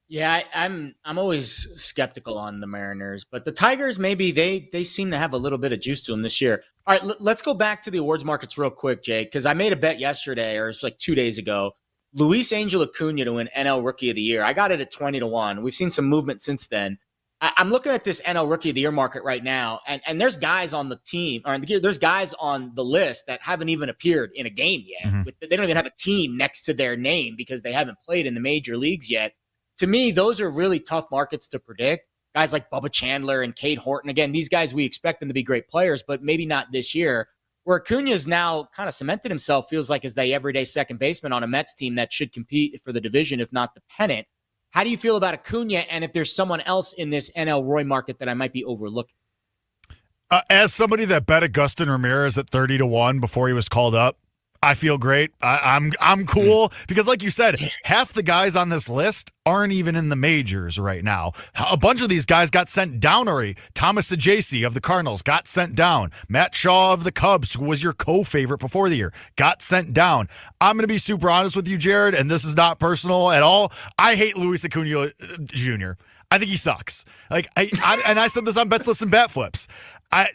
Yeah, I'm always skeptical on the Mariners, but the Tigers, maybe they seem to have a little bit of juice to them this year. All right, let's go back to the awards markets real quick, Jake, because I made a bet yesterday, or it's 2 days ago. Luis Angel Acuna to win NL Rookie of the Year. I got it at 20-1. We've seen some movement since then. I'm looking at this NL Rookie of the Year market right now, and there's guys on the team, or there's guys on the list that haven't even appeared in a game yet. Mm-hmm. They don't even have a team next to their name because they haven't played in the major leagues yet. To me, those are really tough markets to predict. Guys like Bubba Chandler and Cade Horton, again, these guys, we expect them to be great players, but maybe not this year. Where Acuna's now kind of cemented himself, feels like as the everyday second baseman on a Mets team that should compete for the division, if not the pennant. How do you feel about Acuna, and if there's someone else in this NL Roy market that I might be overlooking? As somebody that bet Agustin Ramirez at 30-1 before he was called up, I feel great. I'm cool because, like you said, half the guys on this list aren't even in the majors right now. A bunch of these guys got sent down already. Thomas Ajacey of the Cardinals got sent down. Matt Shaw of the Cubs, who was your co-favorite before the year, got sent down. I'm going to be super honest with you, Jared, and this is not personal at all. I hate Luis Acuna Jr. I think he sucks. And I said this on Bet Slips and Bat Flips.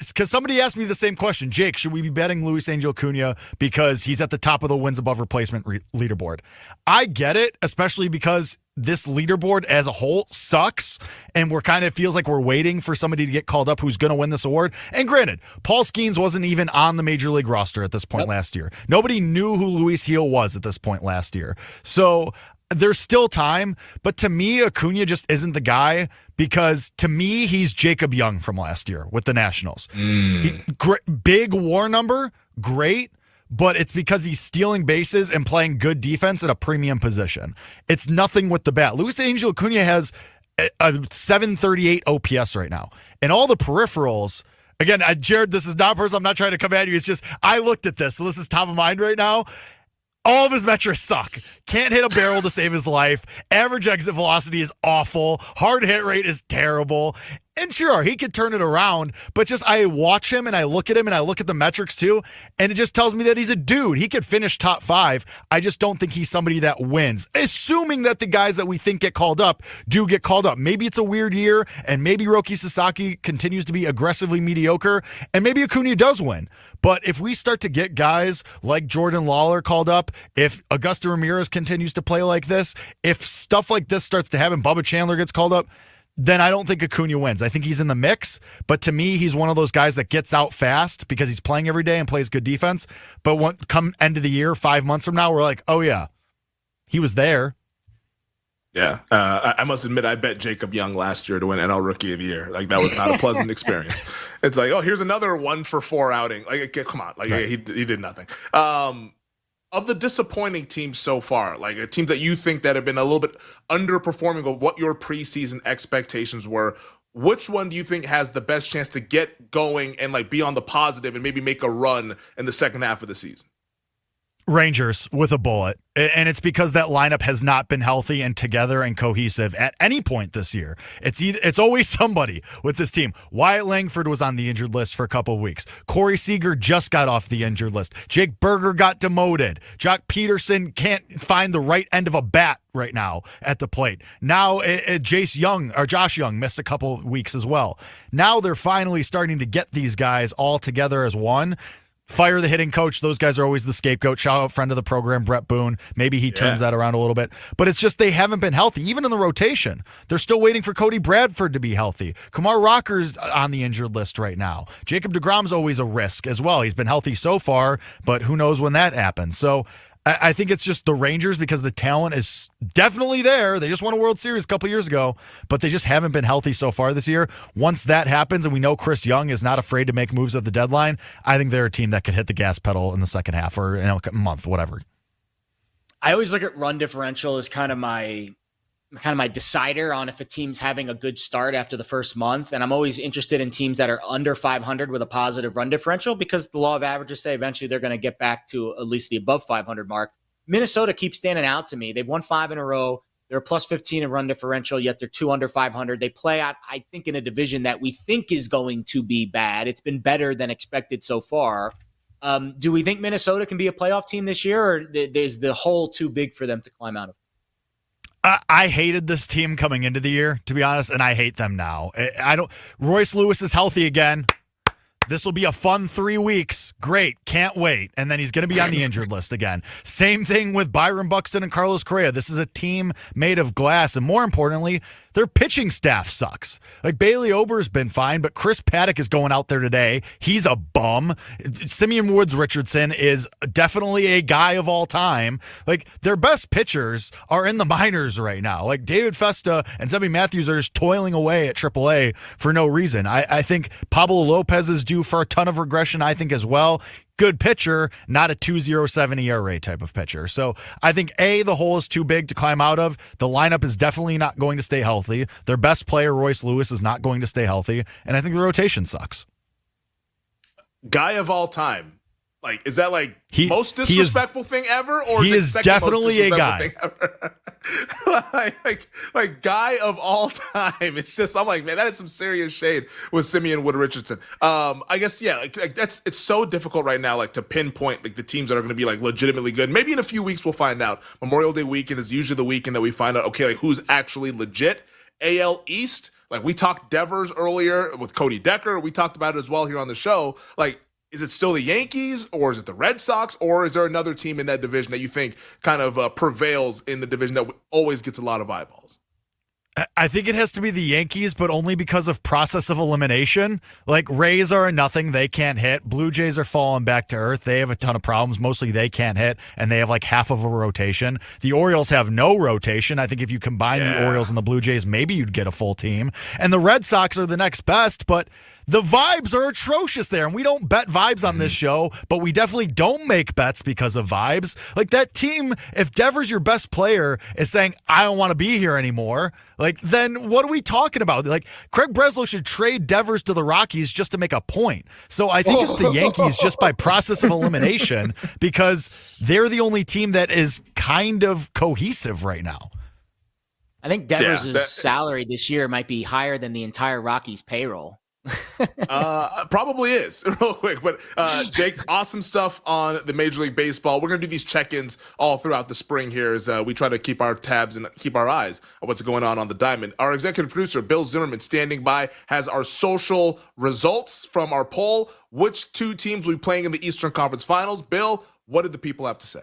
Because somebody asked me the same question, Jake, should we be betting Luis Angel Acuna because he's at the top of the wins above replacement leaderboard? I get it, especially because this leaderboard as a whole sucks, and feels like we're waiting for somebody to get called up who's going to win this award. And granted, Paul Skeens wasn't even on the Major League roster at this point last year. Nobody knew who Luis Gil was at this point last year. So there's still time, but to me, Acuna just isn't the guy because to me, he's Jacob Young from last year with the Nationals. Big WAR number, great, but it's because he's stealing bases and playing good defense at a premium position. It's nothing with the bat. Luis Angel Acuna has a 738 OPS right now, and all the peripherals. Again, Jared, this is not personal. I'm not trying to come at you. It's just I looked at this, so this is top of mind right now. All of his metrics suck. Can't hit a barrel to save his life. Average exit velocity is awful. Hard hit rate is terrible. And sure, he could turn it around, but just I watch him and I look at him and I look at the metrics too, and it just tells me that he's a dude. He could finish top 5. I just don't think he's somebody that wins, assuming that the guys that we think get called up do get called up. Maybe it's a weird year, and maybe Roki Sasaki continues to be aggressively mediocre, and maybe Acuna does win. But if we start to get guys like Jordan Lawler called up, if Augusto Ramirez continues to play like this, if stuff like this starts to happen, Bubba Chandler gets called up, then I don't think Acuna wins. I think he's in the mix, but to me, he's one of those guys that gets out fast because he's playing every day and plays good defense. But come end of the year, 5 months from now, we're like, oh yeah, he was there. Yeah, I must admit, I bet Jacob Young last year to win NL Rookie of the Year. Like, that was not a pleasant experience. It's like, oh, here's another 1-for-4 outing. Like, come on, like right. he did nothing. Of the disappointing teams so far, like teams that you think that have been a little bit underperforming of what your preseason expectations were, which one do you think has the best chance to get going and like be on the positive and maybe make a run in the second half of the season? Rangers with a bullet. And it's because that lineup has not been healthy and together and cohesive at any point this year. It's always somebody with this team. Wyatt Langford was on the injured list for a couple of weeks. Corey Seager just got off the injured list. Jake Berger got demoted. Jock Peterson can't find the right end of a bat right now at the plate. Now Josh Young missed a couple of weeks as well. Now they're finally starting to get these guys all together as one. Fire the hitting coach. Those guys are always the scapegoat. Shout out friend of the program, Brett Boone. Maybe he turns that around a little bit. But it's just they haven't been healthy. Even in the rotation, they're still waiting for Cody Bradford to be healthy. Kumar Rocker's on the injured list right now. Jacob deGrom's always a risk as well. He's been healthy so far, but who knows when that happens. So I think it's just the Rangers because the talent is definitely there. They just won a World Series a couple years ago, but they just haven't been healthy so far this year. Once that happens and we know Chris Young is not afraid to make moves at the deadline, I think they're a team that could hit the gas pedal in the second half or in a month, whatever. I always look at run differential as kind of my decider on if a team's having a good start after the first month. And I'm always interested in teams that are under 500 with a positive run differential because the law of averages say eventually they're going to get back to at least the above 500 mark. Minnesota keeps standing out to me. They've won 5 in a row. They're plus 15 in run differential, yet they're 2 under 500. They play out, I think, in a division that we think is going to be bad. It's been better than expected so far. Do we think Minnesota can be a playoff team this year, or is the hole too big for them to climb out of? I hated this team coming into the year, to be honest, and I hate them now. Royce Lewis is healthy again. This will be a fun 3 weeks. Great. Can't wait. And then he's going to be on the injured list again. Same thing with Byron Buxton and Carlos Correa. This is a team made of glass. And more importantly, their pitching staff sucks. Like Bailey Ober's been fine, but Chris Paddock is going out there today. He's a bum. Simeon Woods Richardson is definitely a guy of all time. Like their best pitchers are in the minors right now. Like David Festa and Semmy Matthews are just toiling away at AAA for no reason. I think Pablo Lopez is due for a ton of regression, I think, as well. Good pitcher, not a 2.07 ERA type of pitcher. So I think, A, the hole is too big to climb out of. The lineup is definitely not going to stay healthy. Their best player, Royce Lewis, is not going to stay healthy. And I think the rotation sucks. Guy of all time. Like, is that like most disrespectful thing ever? Or he is definitely a guy. like guy of all time. It's just, I'm like, man, that is some serious shade with Simeon Wood Richardson. I guess, yeah, it's so difficult right now, like to pinpoint like the teams that are going to be like legitimately good. Maybe in a few weeks we'll find out. Memorial Day weekend is usually the weekend that we find out, okay, like who's actually legit. AL East, like we talked Devers earlier with Cody Decker. We talked about it as well here on the show. Like, is it still the Yankees or is it the Red Sox or is there another team in that division that you think kind of prevails in the division that always gets a lot of eyeballs? I think it has to be the Yankees, but only because of process of elimination. Like Rays are a nothing. They can't hit. Blue Jays are falling back to earth. They have a ton of problems. Mostly they can't hit, and they have like half of a rotation. The Orioles have no rotation. I think if you combine the Orioles and the Blue Jays, maybe you'd get a full team. And the Red Sox are the next best, but the vibes are atrocious there. And we don't bet vibes on this show, but we definitely don't make bets because of vibes. Like that team, if Devers, your best player, is saying, I don't want to be here anymore, like, then what are we talking about? Like, Craig Breslow should trade Devers to the Rockies just to make a point. So I think it's the Yankees just by process of elimination because they're the only team that is kind of cohesive right now. I think Devers' salary this year might be higher than the entire Rockies payroll. Probably is real quick, but Jake, awesome stuff on the Major League Baseball. We're gonna do these check-ins all throughout the spring here as we try to keep our tabs and keep our eyes on what's going on the diamond. Our executive producer Bill Zimmerman standing by has our social results from our poll. Which two teams will be playing in the Eastern Conference Finals? Bill, what did the people have to say?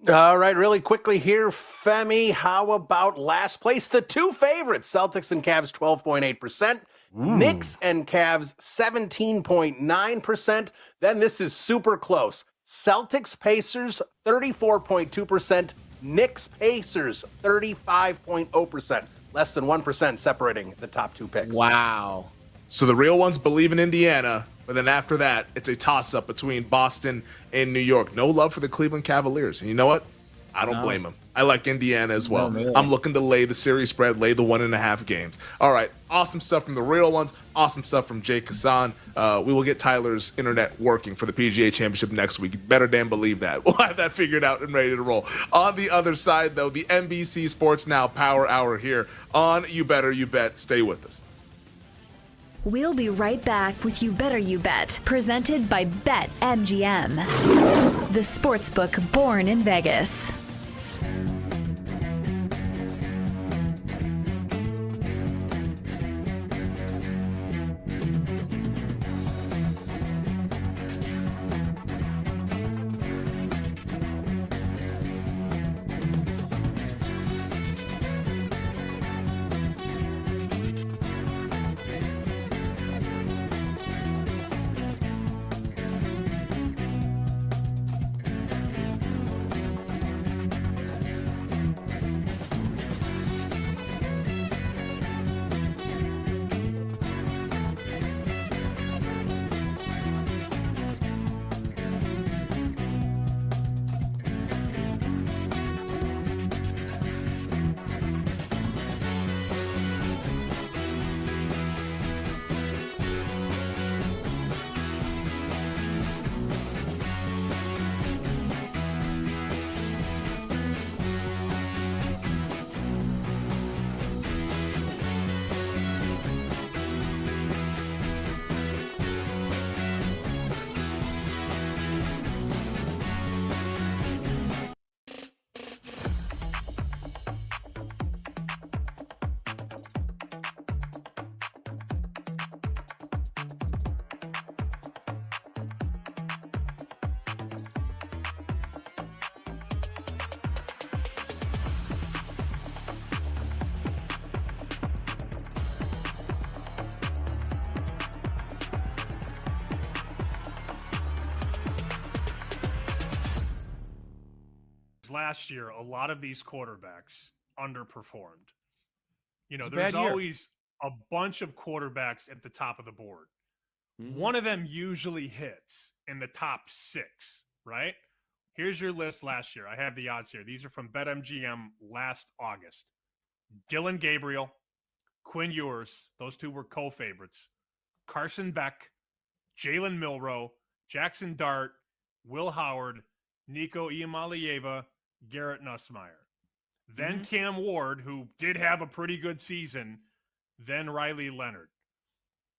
All right, really quickly here, Femi, how about last place? The two favorites, Celtics and Cavs, 12.8%. Knicks and Cavs, 17.9%. Then this is super close. Celtics Pacers, 34.2%. Knicks Pacers, 35.0%. Less than 1% separating the top two picks. Wow. So the real ones believe in Indiana, but then after that, it's a toss-up between Boston and New York. No love for the Cleveland Cavaliers. And you know what? I don't blame them. I like Indiana as well. I'm looking to lay the series spread, lay the 1.5 games. All right, awesome stuff from the real ones. Awesome stuff from Jake Hassan. We will get Tyler's internet working for the PGA Championship next week. Better damn believe that. We'll have that figured out and ready to roll. On the other side, though, the NBC Sports Now Power Hour here on You Better You Bet. Stay with us. We'll be right back with You Better You Bet, presented by BetMGM, the sportsbook born in Vegas. Last year, a lot of these quarterbacks underperformed. You know, there's always a bunch of quarterbacks at the top of the board. Mm-hmm. One of them usually hits in the top 6, right? Here's your list last year. I have the odds here. These are from BetMGM last August. Dylan Gabriel, Quinn Ewers, those two were co-favorites. Carson Beck, Jalen Milroe, Jackson Dart, Will Howard, Nico Iamaleava, Garrett Nussmeier. Then Cam Ward, who did have a pretty good season, then Riley Leonard.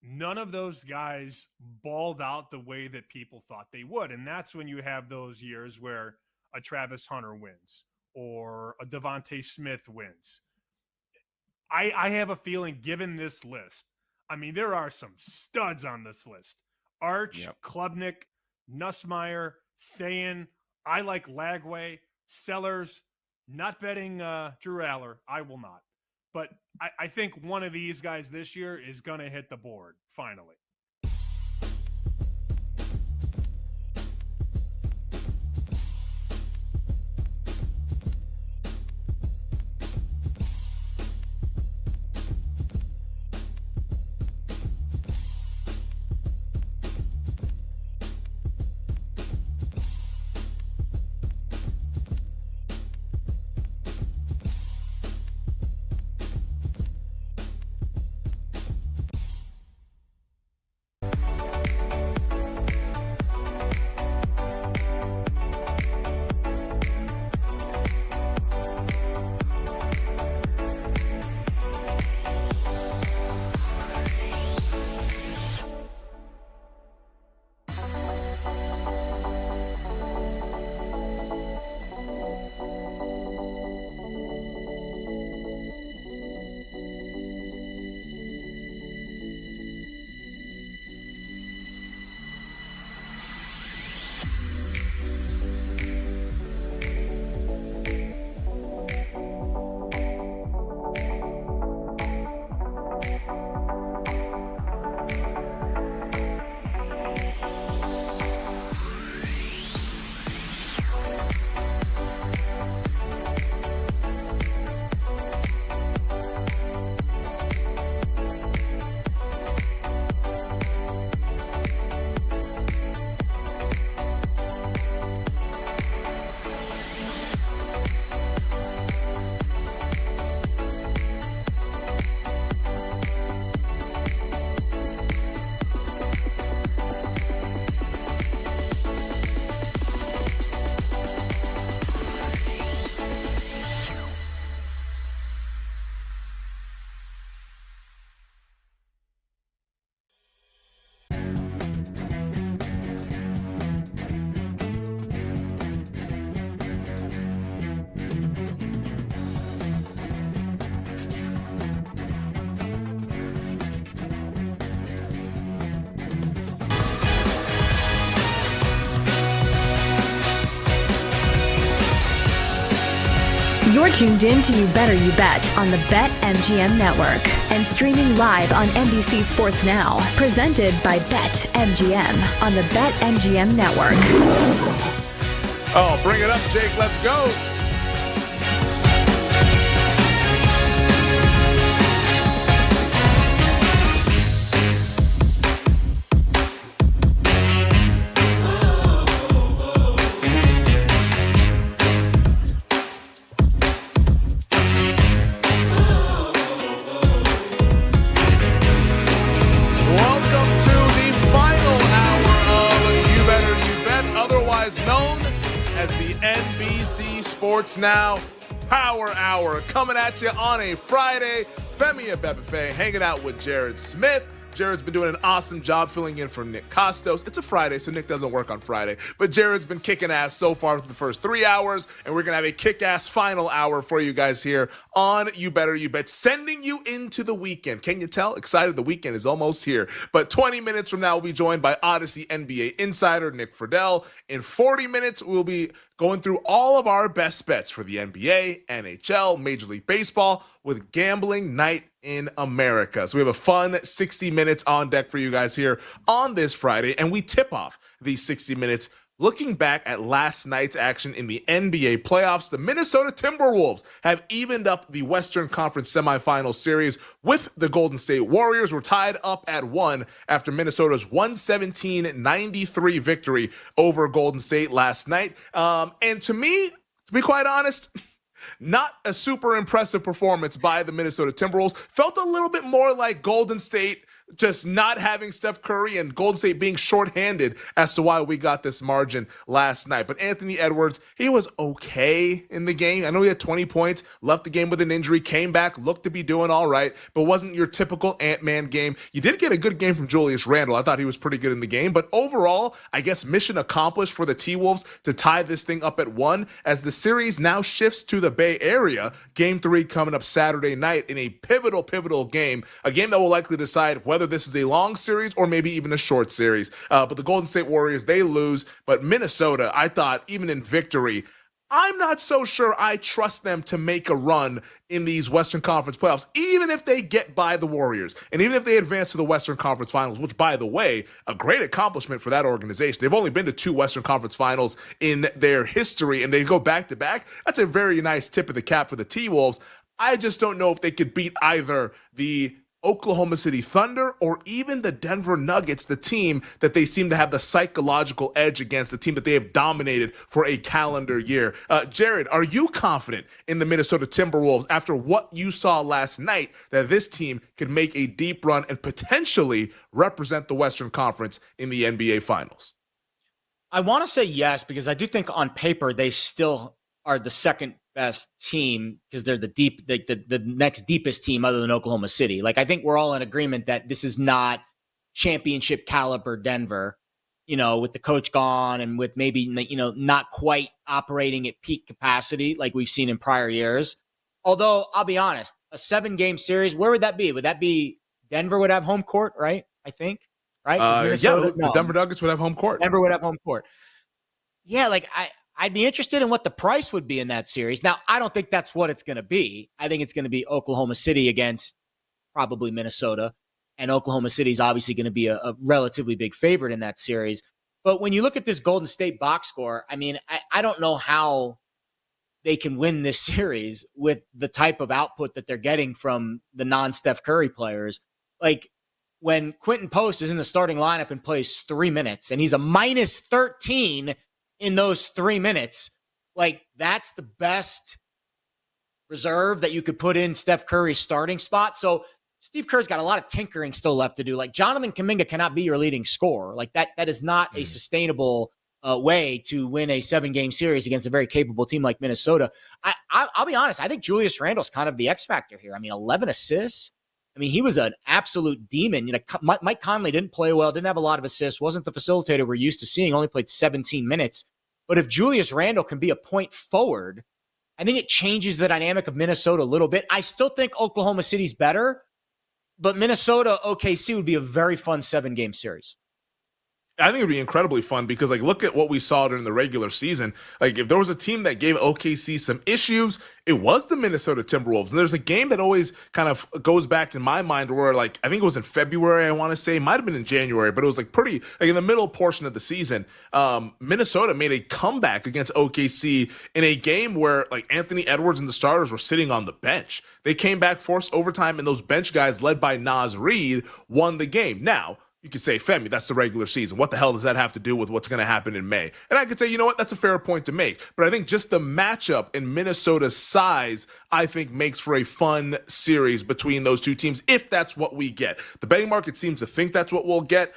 None of those guys balled out the way that people thought they would. And that's when you have those years where a Travis Hunter wins or a Devontae Smith wins. I have a feeling, given this list, I mean, there are some studs on this list. Arch, Klubnik, Nussmeier, Sayin, I like Lagway, Sellers, not betting Drew Aller. I will not. But I think one of these guys this year is going to hit the board, finally. You're tuned in to You Better You Bet on the BetMGM Network and streaming live on NBC Sports Now, presented by BetMGM on the BetMGM Network. Oh, bring it up, Jake. Let's go. Sports Now Power Hour coming at you on a Friday. Femi Abebefe hanging out with Jared Smith. Jared's been doing an awesome job filling in for Nick Costos. It's a Friday, so Nick doesn't work on Friday. But Jared's been kicking ass so far for the first 3 hours, and we're going to have a kick-ass final hour for you guys here on You Better You Bet, sending you into the weekend. Can you tell? Excited, the weekend is almost here. But 20 minutes from now, we'll be joined by Odyssey NBA insider Nick Friedel. In 40 minutes, we'll be going through all of our best bets for the NBA, NHL, Major League Baseball with Gambling Night in America. So we have a fun 60 minutes on deck for you guys here on this Friday, and we tip off these 60 minutes looking back at last night's action in the NBA playoffs. The Minnesota Timberwolves have evened up the Western Conference semifinal series with the Golden State Warriors. We're tied up at 1 after Minnesota's 117-93 victory over Golden State last night. And to me, to be quite honest, not a super impressive performance by the Minnesota Timberwolves. Felt a little bit more like Golden State just not having Steph Curry and Golden State being shorthanded as to why we got this margin last night. But Anthony Edwards, he was okay in the game. I know he had 20 points, left the game with an injury, came back, looked to be doing all right, but wasn't your typical Ant-Man game. You did get a good game from Julius Randle. I thought he was pretty good in the game. But overall, I guess mission accomplished for the T-Wolves to tie this thing up at 1 as the series now shifts to the Bay Area. Game 3 coming up Saturday night in a pivotal game, a game that will likely decide whether this is a long series or maybe even a short series. But the Golden State Warriors, they lose. But Minnesota, I thought, even in victory, I'm not so sure I trust them to make a run in these Western Conference playoffs, even if they get by the Warriors and even if they advance to the Western Conference Finals, which, by the way, a great accomplishment for that organization. They've only been to 2 Western Conference Finals in their history, and they go back-to-back. That's a very nice tip of the cap for the T-Wolves. I just don't know if they could beat either the Oklahoma City Thunder or even the Denver Nuggets, the team that they seem to have the psychological edge against, the team that they have dominated for a calendar year. Jared, are you confident in the Minnesota Timberwolves after what you saw last night that this team could make a deep run and potentially represent the Western Conference in the NBA Finals? I want to say yes, because I do think on paper they still are the second best team because they're the next deepest team other than Oklahoma City. Like, I think we're all in agreement that this is not championship caliber Denver, with the coach gone and with maybe, not quite operating at peak capacity like we've seen in prior years. Although I'll be honest, a 7-game series, where would that be? Would that be Denver would have home court, right? I think, right? The Denver Nuggets would have home court. Denver would have home court. Yeah, I'd be interested in what the price would be in that series. Now, I don't think that's what it's going to be. I think it's going to be Oklahoma City against probably Minnesota. And Oklahoma City is obviously going to be a relatively big favorite in that series. But when you look at this Golden State box score, I mean, I don't know how they can win this series with the type of output that they're getting from the non-Steph Curry players. Like, when Quentin Post is in the starting lineup and plays 3 minutes, and he's a minus 13 in those 3 minutes, like, that's the best reserve that you could put in Steph Curry's starting spot. So Steve Kerr's got a lot of tinkering still left to do. Like, Jonathan Kuminga cannot be your leading scorer. Like, that is not a sustainable way to win a 7-game series against a very capable team like Minnesota. I'll be honest, I think Julius Randle's kind of the X factor here. I mean, 11 assists, I mean, he was an absolute demon. Mike Conley didn't play well, didn't have a lot of assists, wasn't the facilitator we're used to seeing, only played 17 minutes. But if Julius Randle can be a point forward, I think it changes the dynamic of Minnesota a little bit. I still think Oklahoma City's better, but Minnesota OKC would be a very fun 7-game series. I think it'd be incredibly fun because, like, look at what we saw during the regular season. Like, if there was a team that gave OKC some issues, it was the Minnesota Timberwolves. And there's a game that always kind of goes back in my mind where, like, I think it was in February, I want to say. It might have been in January, but it was, like, pretty, like, in the middle portion of the season. Minnesota made a comeback against OKC in a game where, like, Anthony Edwards and the starters were sitting on the bench. They came back, forced overtime, and those bench guys, led by Naz Reid, won the game. Now, you could say, Femi, that's the regular season. What the hell does that have to do with what's going to happen in May? And I could say, you know what? That's a fair point to make. But I think just the matchup in Minnesota's size, I think, makes for a fun series between those two teams, if that's what we get. The betting market seems to think that's what we'll get.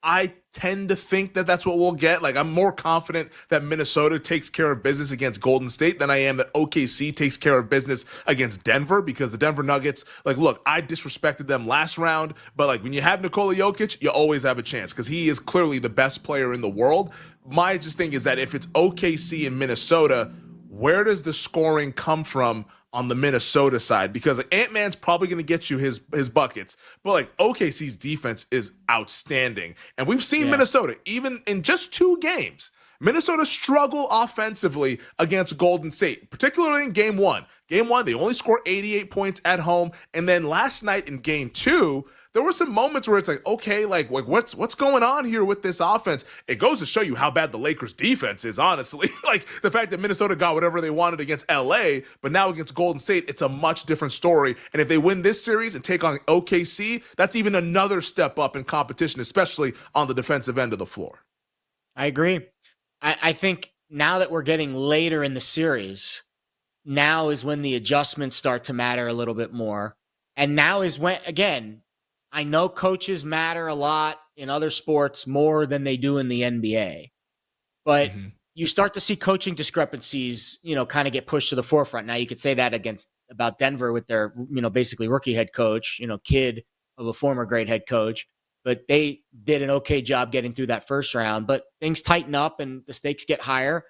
I tend to think that that's what we'll get. Like, I'm more confident that Minnesota takes care of business against Golden State than I am that OKC takes care of business against Denver, because the Denver Nuggets, like, look, I disrespected them last round, but, like, when you have Nikola Jokic, you always have a chance because he is clearly the best player in the world. My just thing is that if it's OKC and Minnesota, where does the scoring come from on the Minnesota side? Because, like, Ant-Man's probably going to get you his buckets, but, like, OKC's defense is outstanding. And we've seen Minnesota, even in just 2 games, Minnesota struggle offensively against Golden State, particularly in game 1. Game 1, they only scored 88 points at home. And then last night in game 2, there were some moments where it's like, okay, like what's going on here with this offense? It goes to show you how bad the Lakers defense is, honestly. Like, the fact that Minnesota got whatever they wanted against LA, but now against Golden State, it's a much different story. And if they win this series and take on OKC, that's even another step up in competition, especially on the defensive end of the floor. I agree. I think now that we're getting later in the series, now is when the adjustments start to matter a little bit more. And now is when, again, I know coaches matter a lot in other sports more than they do in the NBA, but you start to see coaching discrepancies, kind of get pushed to the forefront. Now you could say that about Denver with their, basically rookie head coach, kid of a former great head coach, but they did an okay job getting through that first round, but things tighten up and the stakes get higher.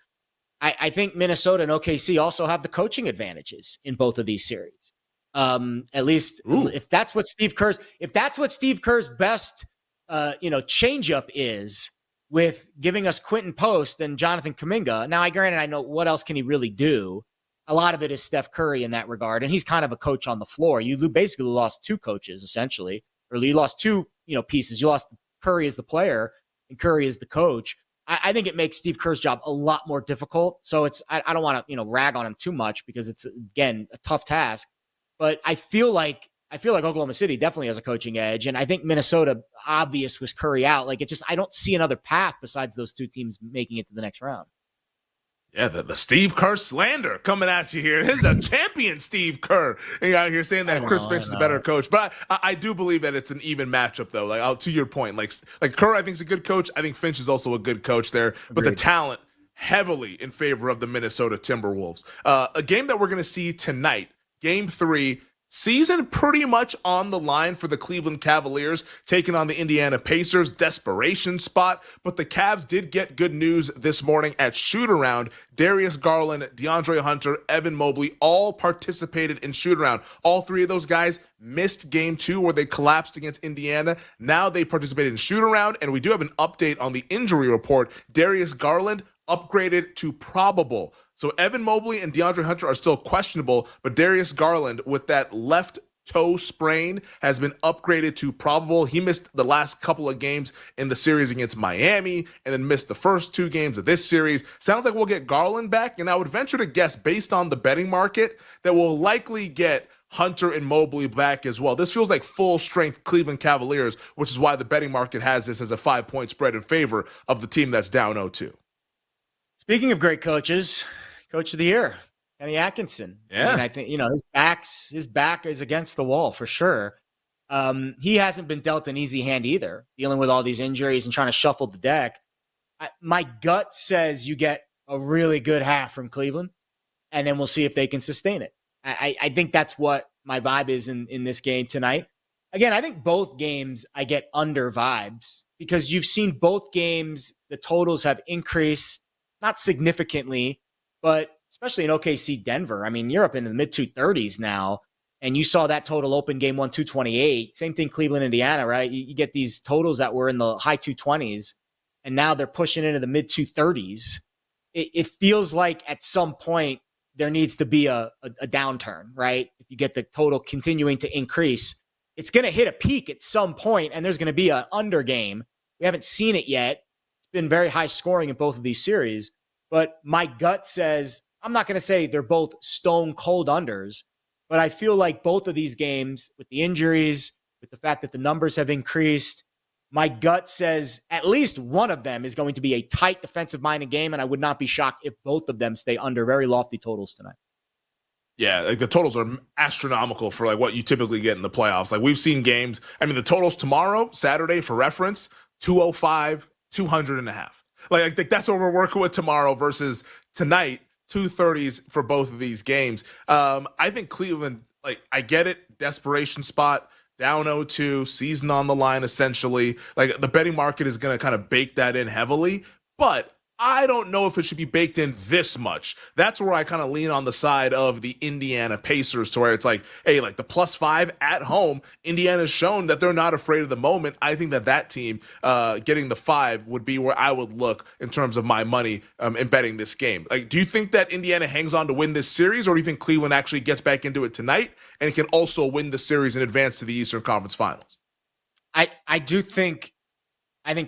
I think Minnesota and OKC also have the coaching advantages in both of these series. At least if that's what Steve Kerr's best, changeup is, with giving us Quentin Post and Jonathan Kuminga. Now, I know what else can he really do. A lot of it is Steph Curry in that regard, and he's kind of a coach on the floor. You basically lost 2 coaches essentially, or you lost 2, pieces. You lost Curry as the player and Curry as the coach. I think it makes Steve Kerr's job a lot more difficult. So I don't want to, rag on him too much because it's, again, a tough task. But I feel like Oklahoma City definitely has a coaching edge. And I think Minnesota, obvious was Curry out. Like, I don't see another path besides those 2 teams making it to the next round. Yeah, the Steve Kerr slander coming at you here. This is a champion Steve Kerr. And you're out here saying that Chris Finch is a better coach. But I do believe that it's an even matchup, though. Like, to your point, like Kerr, I think, is a good coach. I think Finch is also a good coach there. But the talent heavily in favor of the Minnesota Timberwolves. A game that we're going to see tonight, Game 3, season pretty much on the line for the Cleveland Cavaliers, taking on the Indiana Pacers. Desperation spot, but the Cavs did get good news this morning at shoot-around. Darius Garland, DeAndre Hunter, Evan Mobley all participated in shoot-around. All 3 of those guys missed Game 2 where they collapsed against Indiana. Now they participated in shoot-around, and we do have an update on the injury report. Darius Garland upgraded to probable. So Evan Mobley and DeAndre Hunter are still questionable, but Darius Garland, with that left toe sprain, has been upgraded to probable. He missed the last couple of games in the series against Miami and then missed the first 2 games of this series. Sounds like we'll get Garland back, and I would venture to guess, based on the betting market, that we'll likely get Hunter and Mobley back as well. This feels like full-strength Cleveland Cavaliers, which is why the betting market has this as a 5-point spread in favor of the team that's down 0-2. Speaking of great coaches, Coach of the Year, Kenny Atkinson. Yeah. I mean, I think, his back is against the wall for sure. He hasn't been dealt an easy hand either, dealing with all these injuries and trying to shuffle the deck. My gut says you get a really good half from Cleveland, and then we'll see if they can sustain it. I think that's what my vibe is in this game tonight. again, I think both games I get under vibes because you've seen both games, the totals have increased, not significantly, but especially in OKC Denver. I mean, you're up in the mid 230s now, and you saw that total open game 1, 228. Same thing, Cleveland, Indiana, right? You get these totals that were in the high 220s, and now they're pushing into the mid 230s. It feels like at some point there needs to be a downturn, right? If you get the total continuing to increase, it's going to hit a peak at some point, and there's going to be an under game. We haven't seen it yet. It's been very high scoring in both of these series, but my gut says, I'm not going to say they're both stone cold unders, but I feel like both of these games, with the injuries, with the fact that the numbers have increased, my gut says at least one of them is going to be a tight defensive-minded game, and I would not be shocked if both of them stay under very lofty totals tonight. Yeah, like the totals are astronomical for like what you typically get in the playoffs. Like we've seen games. I mean, the totals tomorrow, Saturday, for reference, 205, 200.5. Like I think that's what we're working with tomorrow versus tonight, 230s for both of these games. I think Cleveland, like I get it, desperation spot. Down 0-2, season on the line, essentially. Like, the betting market is going to kind of bake that in heavily, but I don't know if it should be baked in this much. That's where I kind of lean on the side of the Indiana Pacers, to where it's like, hey, like the +5 at home, Indiana's shown that they're not afraid of the moment. I think that team getting the 5 would be where I would look in terms of my money in betting this game. Like, do you think that Indiana hangs on to win this series, or do you think Cleveland actually gets back into it tonight and can also win the series and advance to the Eastern Conference Finals? I think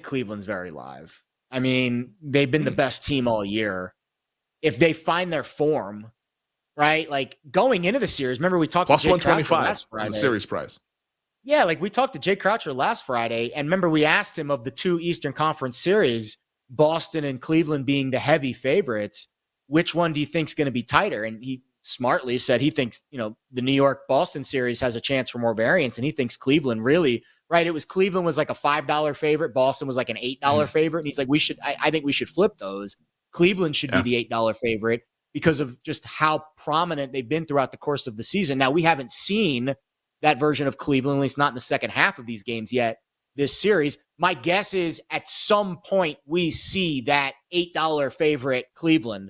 Cleveland's very live. I mean, they've been the best team all year. If they find their form, right? Like going into the series, remember we talked plus to Jay 125 last Friday. on the series price. Yeah, like we talked to Jay Croucher last Friday, and remember we asked him of the two Eastern Conference series, Boston and Cleveland being the heavy favorites, which one do you think is going to be tighter? And he smartly said he thinks, the New York-Boston series has a chance for more variance, and he thinks Cleveland really, right? It was Cleveland was like a $5 favorite. Boston was like an $8 favorite. And he's like, I think we should flip those. Cleveland should be the $8 favorite because of just how prominent they've been throughout the course of the season. Now, we haven't seen that version of Cleveland, at least not in the second half of these games yet this series. My guess is at some point we see that $8 favorite Cleveland.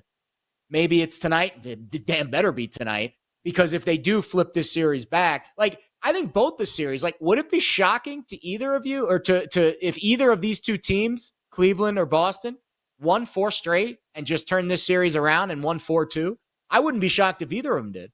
Maybe it's tonight. The damn better be tonight, because if they do flip this series back, like I think both the series, like would it be shocking to either of you, or to if either of these two teams, Cleveland or Boston, won 4 straight and just turned this series around and won 4-2? I wouldn't be shocked if either of them did.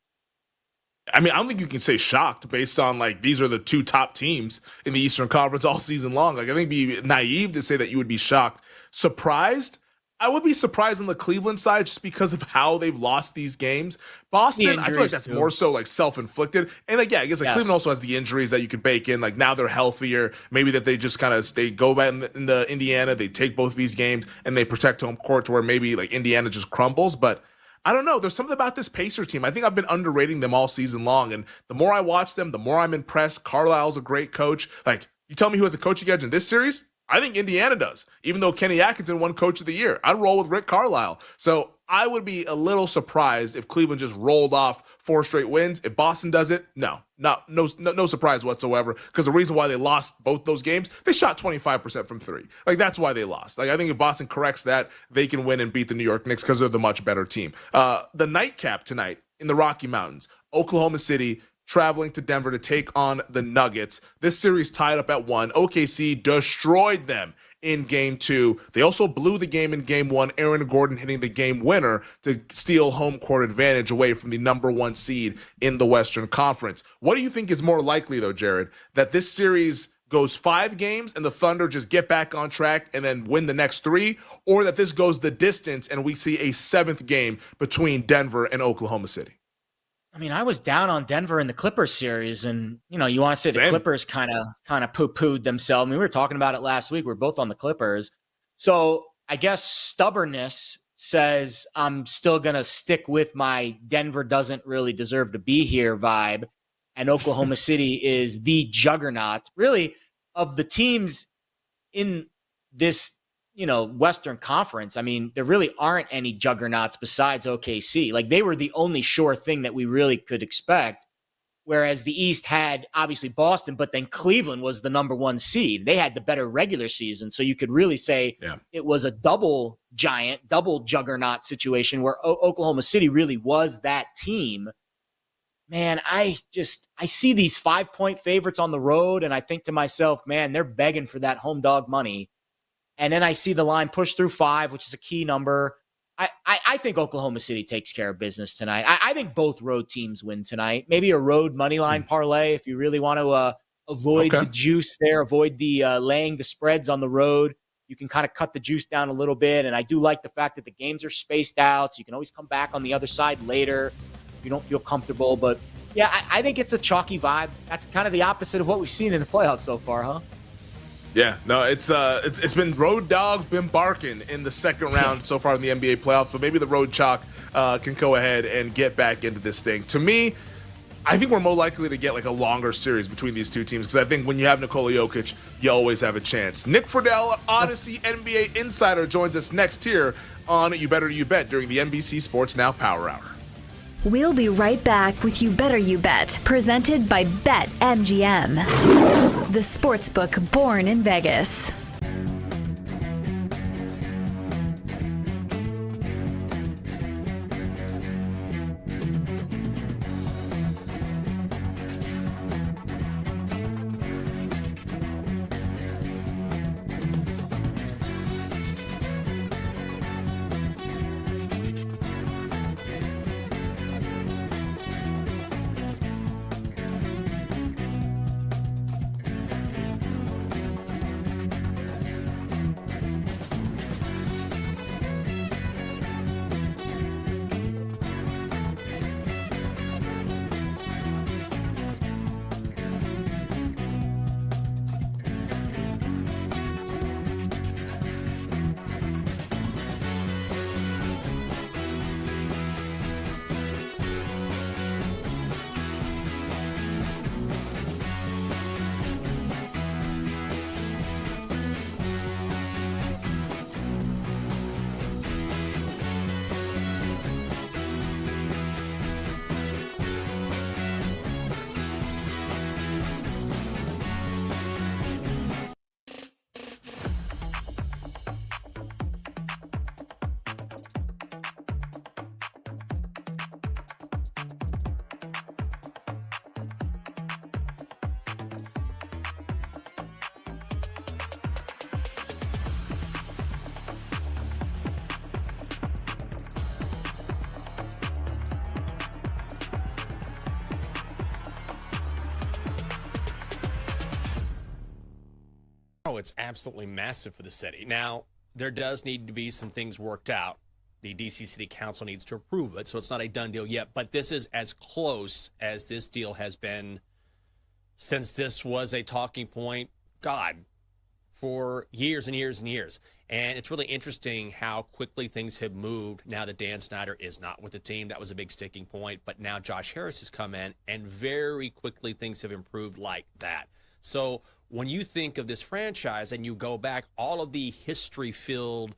I mean, I don't think you can say shocked based on like these are the two top teams in the Eastern Conference all season long. Like I think it'd be naive to say that you would be shocked. Surprised? I would be surprised on the Cleveland side just because of how they've lost these games. Boston, I feel like that's more so like self-inflicted. And like, yeah, I guess like Cleveland also has the injuries that you could bake in. Like now they're healthier. Maybe that they just kind of they go back into Indiana, they take both of these games and they protect home court to where maybe like Indiana just crumbles. But I don't know. There's something about this Pacer team. I think I've been underrating them all season long. And the more I watch them, the more I'm impressed. Carlisle's a great coach. Like, you tell me who has a coaching edge in this series? I think Indiana does, even though Kenny Atkinson won Coach of the Year. I'd roll with Rick Carlisle. So I would be a little surprised if Cleveland just rolled off 4 straight wins. If Boston does it, no surprise whatsoever, because the reason why they lost both those games, they shot 25% from 3. Like, that's why they lost. Like, I think if Boston corrects that, they can win and beat the New York Knicks because they're the much better team. The nightcap tonight in the Rocky Mountains, Oklahoma City traveling to Denver to take on the Nuggets. This series tied up at 1. OKC destroyed them in Game 2. They also blew the game in Game 1, Aaron Gordon hitting the game winner to steal home court advantage away from the number 1 seed in the Western Conference. What do you think is more likely, though, Jared, that this series goes 5 games and the Thunder just get back on track and then win the next 3, or that this goes the distance and we see a 7th game between Denver and Oklahoma City? I mean, I was down on Denver in the Clippers series, and you want to say the Clippers kind of poo-pooed themselves. I mean, we were talking about it last week. We're both on the Clippers. So I guess stubbornness says I'm still going to stick with my Denver doesn't really deserve to be here vibe, and Oklahoma City is the juggernaut, really, of the teams in this Western Conference. I mean, there really aren't any juggernauts besides OKC. Like, they were the only sure thing that we really could expect whereas the East had obviously Boston, but then Cleveland was the number 1 seed. They had the better regular season. So you could really say it was a double juggernaut situation where Oklahoma City really was that team. Man, I see these 5-point favorites on the road, and I think to myself, man, they're begging for that home dog money. And then I see the line push through 5, which is a key number. I think Oklahoma City takes care of business tonight. I think both road teams win tonight. Maybe a road money line parlay if you really want to avoid the juice there, avoid the laying the spreads on the road. You can kind of cut the juice down a little bit. And I do like the fact that the games are spaced out, so you can always come back on the other side later if you don't feel comfortable. But, yeah, I think it's a chalky vibe. That's kind of the opposite of what we've seen in the playoffs so far, huh? Yeah, no, it's been road dogs been barking in the second round so far in the NBA playoffs, but maybe the road chalk can go ahead and get back into this thing. To me, I think we're more likely to get like a longer series between these two teams because I think when you have Nikola Jokic, you always have a chance. Nick Friedel, Odyssey NBA Insider, joins us next here on You Better You Bet during the NBC Sports Now Power Hour. We'll be right back with You Better You Bet, presented by BetMGM, the sportsbook born in Vegas. Oh, it's absolutely massive for the city. Now, there does need to be some things worked out. The D.C. City Council needs to approve it, so it's not a done deal yet. But this is as close as this deal has been since this was a talking point, God, for years and years and years. And it's really interesting how quickly things have moved now that Dan Snyder is not with the team. That was a big sticking point. But now Josh Harris has come in, and very quickly things have improved like that. So when you think of this franchise and you go back, all of the history-filled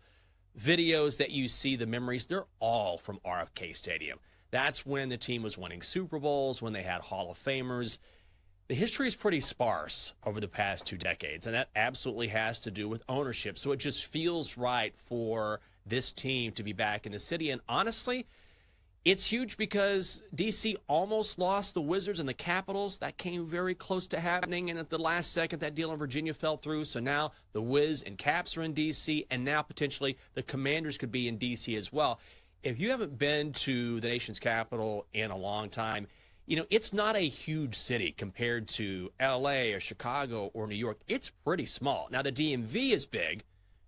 videos that you see, the memories, they're all from RFK Stadium. That's when the team was winning Super Bowls, when they had Hall of Famers. The history is pretty sparse over the past 2 decades, and that absolutely has to do with ownership. So it just feels right for this team to be back in the city. And honestly, it's huge because D.C. almost lost the Wizards and the Capitals. That came very close to happening, and at the last second, that deal in Virginia fell through. So now the Wiz and Caps are in D.C., and now potentially the Commanders could be in D.C. as well. If you haven't been to the nation's capital in a long time, you know, it's not a huge city compared to L.A. or Chicago or New York. It's pretty small. Now, the DMV is big,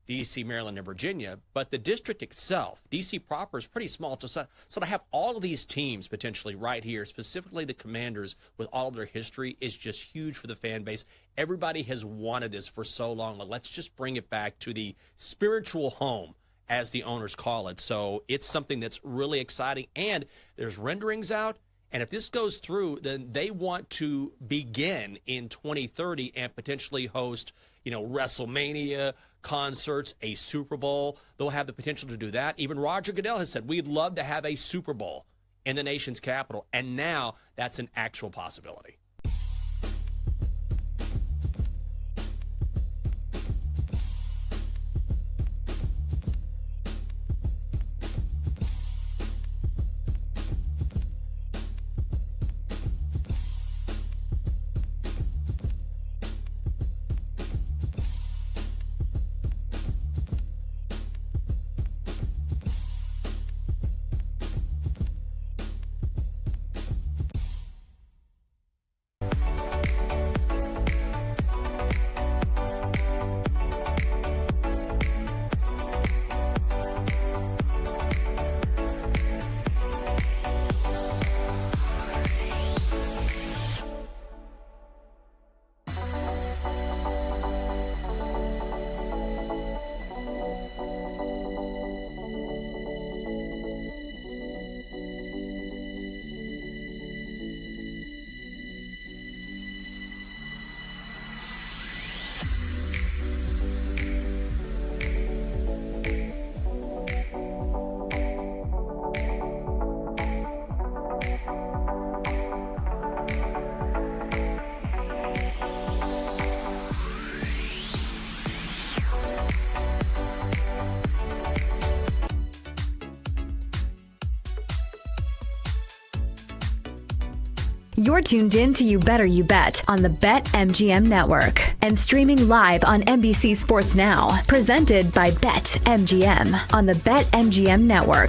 D.C., Maryland, and Virginia, but the district itself, D.C. proper, is pretty small. So to have all of these teams potentially right here, specifically the Commanders, with all of their history, is just huge for the fan base. Everybody has wanted this for so long. Let's just bring it back to the spiritual home, as the owners call it. So it's something that's really exciting, and there's renderings out. And if this goes through, then they want to begin in 2030 and potentially host, you know, WrestleMania, concerts, a Super Bowl. They'll have the potential to do that. Even Roger Goodell has said, we'd love to have a Super Bowl in the nation's capital. And now that's an actual possibility. You're tuned in to You Better You Bet on the BetMGM network and streaming live on NBC Sports Now, presented by BetMGM on the BetMGM network.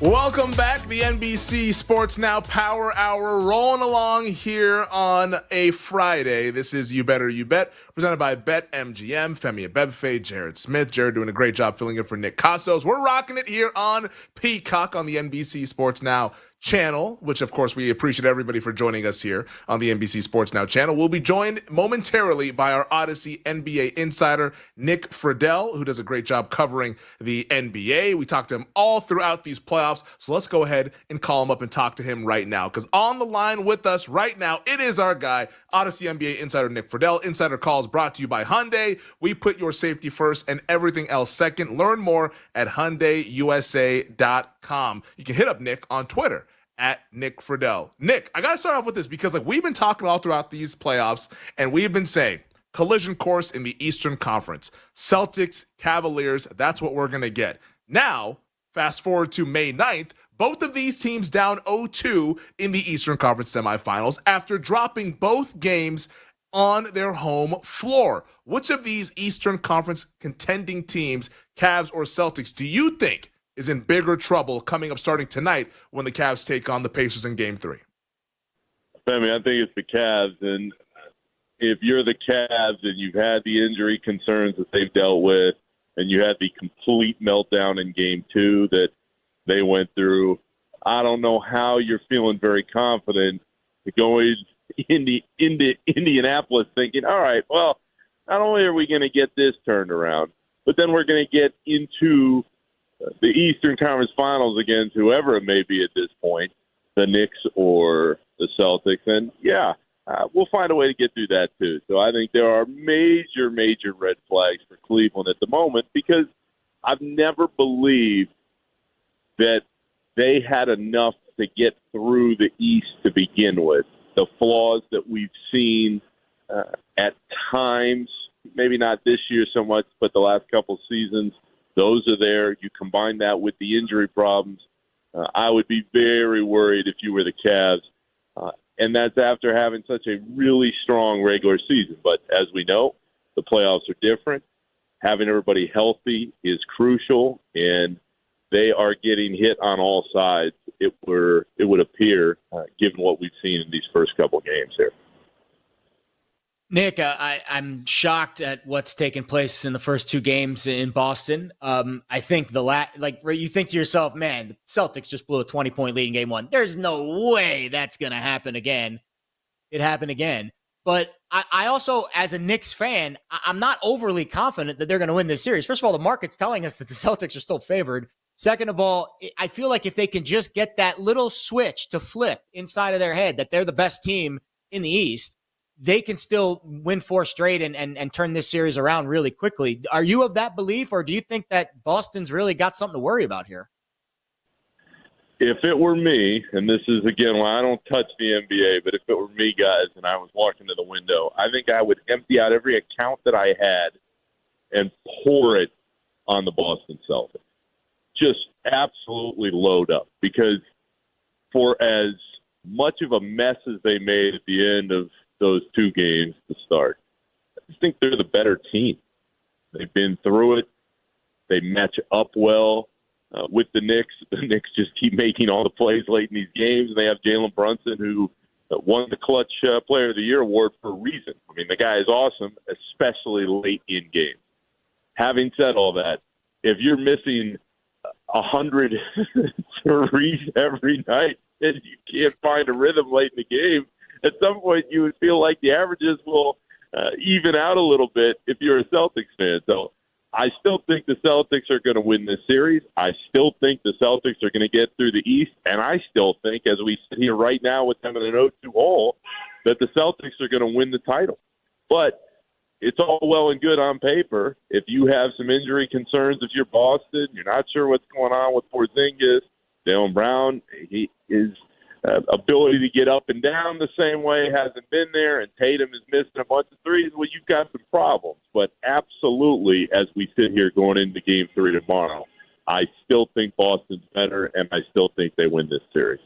Welcome back, the NBC Sports Now Power Hour, rolling along here on a Friday. This is You Better You Bet, presented by BetMGM. Femi Abebefe, Jared Smith. Jared doing a great job filling in for Nick Costos. We're rocking it here on Peacock on the NBC Sports Now channel, which of course we appreciate everybody for joining us here on the NBC Sports Now channel. We'll be joined momentarily by our Odyssey NBA insider, Nick Friedel, who does a great job covering the NBA. We talked to him all throughout these playoffs, so let's go ahead and call him up and talk to him right now, because on the line with us right now, it is our guy, Odyssey NBA insider Nick Friedel. Insider Calls brought to you by Hyundai. We put your safety first and everything else second. Learn more at HyundaiUSA.com. You can hit up Nick on Twitter at Nick Friedel. Nick, I got to start off with this because we've been talking all throughout these playoffs, and we've been saying collision course in the Eastern Conference. Celtics, Cavaliers, that's what we're going to get. Now, fast forward to May 9th, both of these teams down 0-2 in the Eastern Conference semifinals after dropping both games on their home floor. Which of these Eastern Conference contending teams, Cavs or Celtics, do you think is in bigger trouble coming up starting tonight when the Cavs take on the Pacers in Game 3? I mean, I think it's the Cavs, and if you're the Cavs and you've had the injury concerns that they've dealt with, and you had the complete meltdown in Game 2 that they went through, I don't know how you're feeling very confident going into Indianapolis thinking, all right, well, not only are we going to get this turned around, but then we're going to get into the Eastern Conference Finals against whoever it may be at this point, the Knicks or the Celtics. And, we'll find a way to get through that, too. So I think there are major, major red flags for Cleveland at the moment, because I've never believed that they had enough to get through the East to begin with. The flaws that we've seen at times, maybe not this year so much, but the last couple seasons, those are there. You combine that with the injury problems, I would be very worried if you were the Cavs. And that's after having such a really strong regular season. But as we know, the playoffs are different. Having everybody healthy is crucial, and they are getting hit on all sides, it would appear, given what we've seen in these first couple games here. Nick, I'm shocked at what's taken place in the first two games in Boston. I think you think to yourself, man, the Celtics just blew a 20-point lead in Game 1. There's no way that's going to happen again. It happened again. But I also, as a Knicks fan, I'm not overly confident that they're going to win this series. First of all, the market's telling us that the Celtics are still favored. Second of all, I feel like if they can just get that little switch to flip inside of their head that they're the best team in the East, they can still win 4 straight and turn this series around really quickly. Are you of that belief, or do you think that Boston's really got something to worry about here? If it were me, and this is, again, why I don't touch the NBA, but if it were me, guys, and I was walking to the window, I think I would empty out every account that I had and pour it on the Boston Celtics. Just absolutely load up. Because for as much of a mess as they made at the end of those two games to start, I just think they're the better team. They've been through it. They match up well. With the Knicks just keep making all the plays late in these games. And they have Jalen Brunson, who won the Clutch Player of the Year award for a reason. I mean, the guy is awesome, especially late in games. Having said all that, if you're missing 100 threes every night and you can't find a rhythm late in the game, at some point you would feel like the averages will even out a little bit if you're a Celtics fan. So I still think the Celtics are going to win this series. I still think the Celtics are going to get through the East. And I still think, as we sit here right now with them in an 0-2 hole, that the Celtics are going to win the title. But it's all well and good on paper. If you have some injury concerns, if you're Boston, you're not sure what's going on with Porzingis, Jaylen Brown, his ability to get up and down the same way hasn't been there, and Tatum is missing a bunch of threes, well, you've got some problems. But absolutely, as we sit here going into Game 3 tomorrow, I still think Boston's better, and I still think they win this series.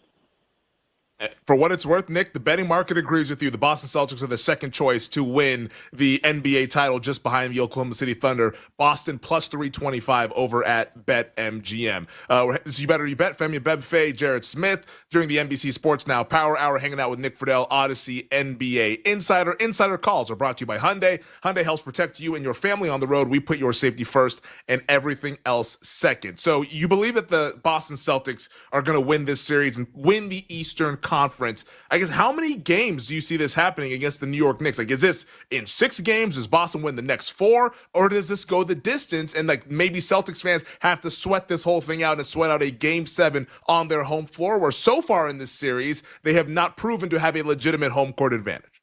For what it's worth, Nick, the betting market agrees with you. The Boston Celtics are the second choice to win the NBA title, just behind the Oklahoma City Thunder. Boston plus 325 over at BetMGM. So you bet, Femi Bebfe, Jared Smith during the NBC Sports Now Power Hour, hanging out with Nick Friedel, Odyssey NBA Insider. Insider calls are brought to you by Hyundai. Hyundai helps protect you and your family on the road. We put your safety first and everything else second. So you believe that the Boston Celtics are going to win this series and win the Eastern Conference. I guess, how many games do you see this happening against the New York Knicks? Like, is this in 6 games? Does Boston win the next 4? Or does this go the distance and, like, maybe Celtics fans have to sweat this whole thing out and sweat out a Game 7 on their home floor, where so far in this series, they have not proven to have a legitimate home court advantage?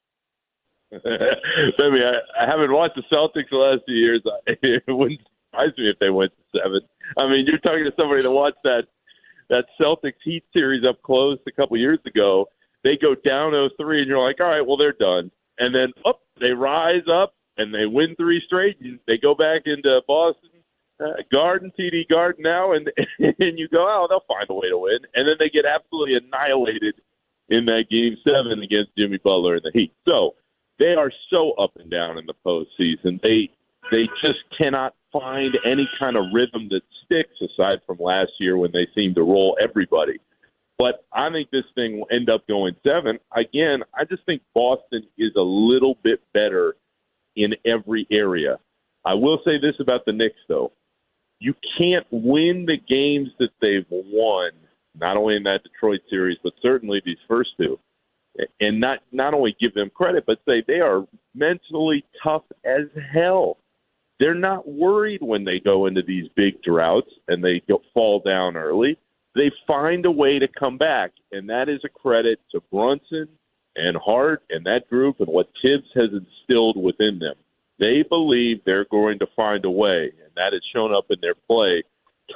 Maybe I haven't watched the Celtics the last few years. It wouldn't surprise me if they went to 7. I mean, you're talking to somebody that watched that Celtics Heat series up close a couple years ago. They go down 0-3, and you're like, all right, well, they're done. And then they rise up, and they win 3 straight. And they go back into Boston Garden, TD Garden now, and you go, oh, they'll find a way to win. And then they get absolutely annihilated in that Game 7 against Jimmy Butler and the Heat. So they are so up and down in the postseason. They just cannot find any kind of rhythm that sticks, aside from last year when they seemed to roll everybody. But I think this thing will end up going 7. Again, I just think Boston is a little bit better in every area. I will say this about the Knicks, though. You can't win the games that they've won, not only in that Detroit series, but certainly these first 2, and not only give them credit, but say they are mentally tough as hell. They're not worried when they go into these big droughts and they fall down early. They find a way to come back, and that is a credit to Brunson and Hart and that group and what Tibbs has instilled within them. They believe they're going to find a way, and that has shown up in their play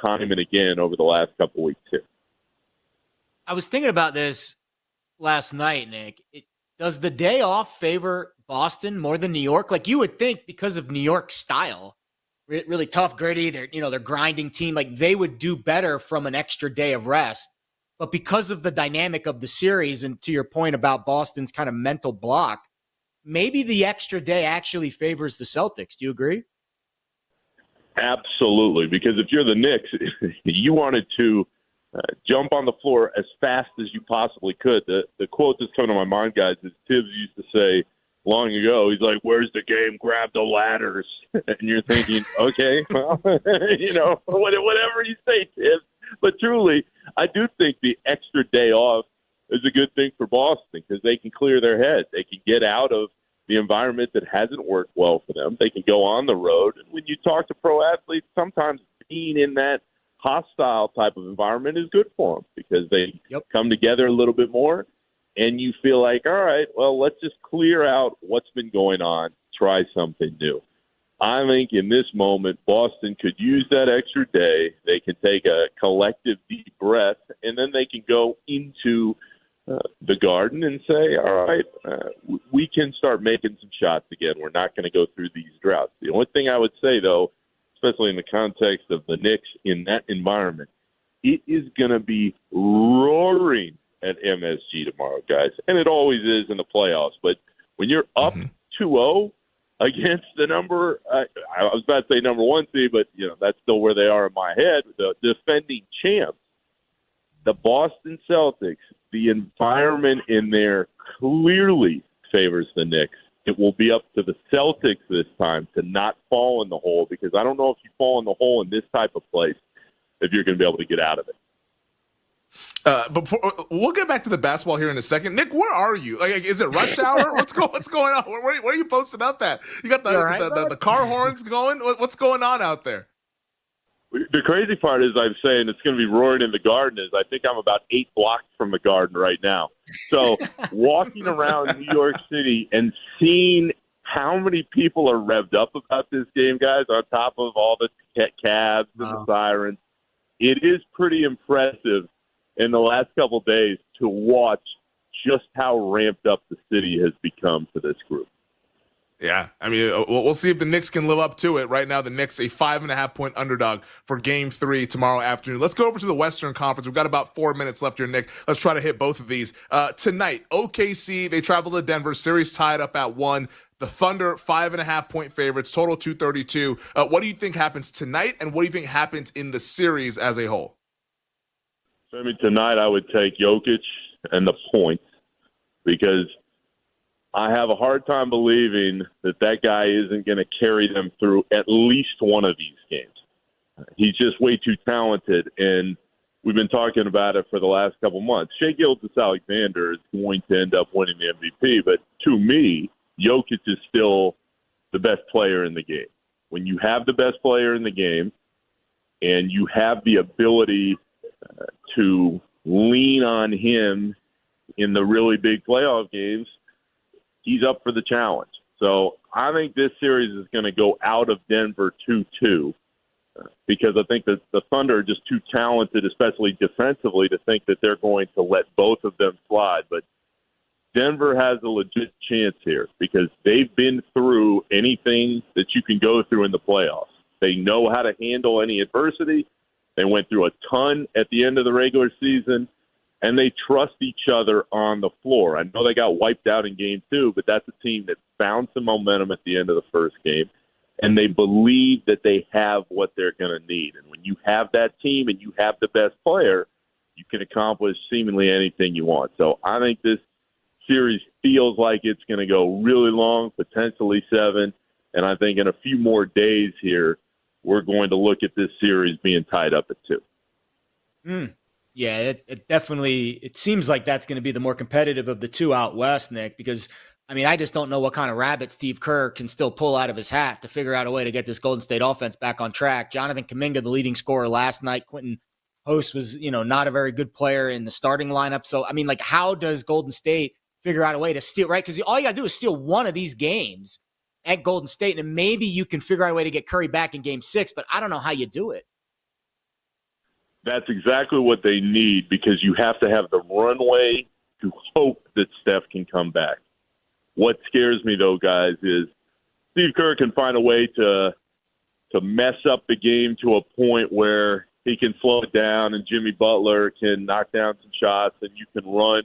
time and again over the last couple weeks here. I was thinking about this last night, Nick. Does the day off favor Boston more than New York? Like, you would think, because of New York's style, really tough, gritty, they're grinding team, like they would do better from an extra day of rest. But because of the dynamic of the series, and to your point about Boston's kind of mental block, maybe the extra day actually favors the Celtics. Do you agree? Absolutely, because if you're the Knicks, you wanted to jump on the floor as fast as you possibly could. The quote that's coming to my mind, guys, is Tibbs used to say long ago, he's like, where's the game? Grab the ladders. And you're thinking, okay, well, whatever you say, Tibbs. But truly, I do think the extra day off is a good thing for Boston, because they can clear their head. They can get out of the environment that hasn't worked well for them. They can go on the road. And when you talk to pro athletes, sometimes being in that hostile type of environment is good for them, because they come together a little bit more, and you feel like, all right, well, let's just clear out what's been going on, try something new. I think in this moment, Boston could use that extra day. They can take a collective deep breath, and then they can go into the Garden and say, all right, we can start making some shots again. We're not going to go through these droughts. The only thing I would say, though, especially in the context of the Knicks in that environment, it is going to be roaring at MSG tomorrow, guys. And it always is in the playoffs. But when you're up 2-0 against the number, I was about to say number one seed, but that's still where they are in my head, the defending champs, the Boston Celtics, the environment in there clearly favors the Knicks. It will be up to the Celtics this time to not fall in the hole, because I don't know if you fall in the hole in this type of place if you're going to be able to get out of it. But we'll get back to the basketball here in a second. Nick, where are you? Like, is it rush hour? What's going on? Where are you posted up at? You got the car horns going? What's going on out there? The crazy part is I'm saying it's going to be roaring in the Garden is I think I'm about 8 blocks from the Garden right now. So walking around New York City and seeing how many people are revved up about this game, guys, on top of all the cabs and the sirens, it is pretty impressive in the last couple of days to watch just how ramped up the city has become for this group. Yeah, I mean, we'll see if the Knicks can live up to it. Right now, the Knicks a 5.5-point underdog for Game 3 tomorrow afternoon. Let's go over to the Western Conference. We've got about 4 minutes left here, Nick. Let's try to hit both of these. Tonight, OKC, they travel to Denver. Series tied up at 1. The Thunder, 5.5-point favorites, total 232. What do you think happens tonight, and what do you think happens in the series as a whole? I mean, tonight I would take Jokic and the points, because I have a hard time believing that guy isn't going to carry them through at least one of these games. He's just way too talented, and we've been talking about it for the last couple months. Shai Gilgeous-Alexander is going to end up winning the MVP, but to me, Jokic is still the best player in the game. When you have the best player in the game and you have the ability to lean on him in the really big playoff games, he's up for the challenge. So I think this series is going to go out of Denver 2-2 because I think that the Thunder are just too talented, especially defensively, to think that they're going to let both of them slide. But Denver has a legit chance here because they've been through anything that you can go through in the playoffs. They know how to handle any adversity. They went through a ton at the end of the regular season, and they trust each other on the floor. I know they got wiped out in Game 2, but that's a team that found some momentum at the end of the first game, and they believe that they have what they're going to need. And when you have that team and you have the best player, you can accomplish seemingly anything you want. So I think this series feels like it's going to go really long, potentially 7, and I think in a few more days here, we're going to look at this series being tied up at 2. Yeah, it definitely – it seems like that's going to be the more competitive of the two out west, Nick, because, I mean, I just don't know what kind of rabbit Steve Kerr can still pull out of his hat to figure out a way to get this Golden State offense back on track. Jonathan Kuminga, the leading scorer last night. Quentin Host was, not a very good player in the starting lineup. So, I mean, like, how does Golden State figure out a way to steal – right? Because all you got to do is steal one of these games at Golden State, and maybe you can figure out a way to get Curry back in Game 6, but I don't know how you do it. That's exactly what they need, because you have to have the runway to hope that Steph can come back. What scares me, though, guys, is Steve Kerr can find a way to mess up the game to a point where he can slow it down and Jimmy Butler can knock down some shots and you can run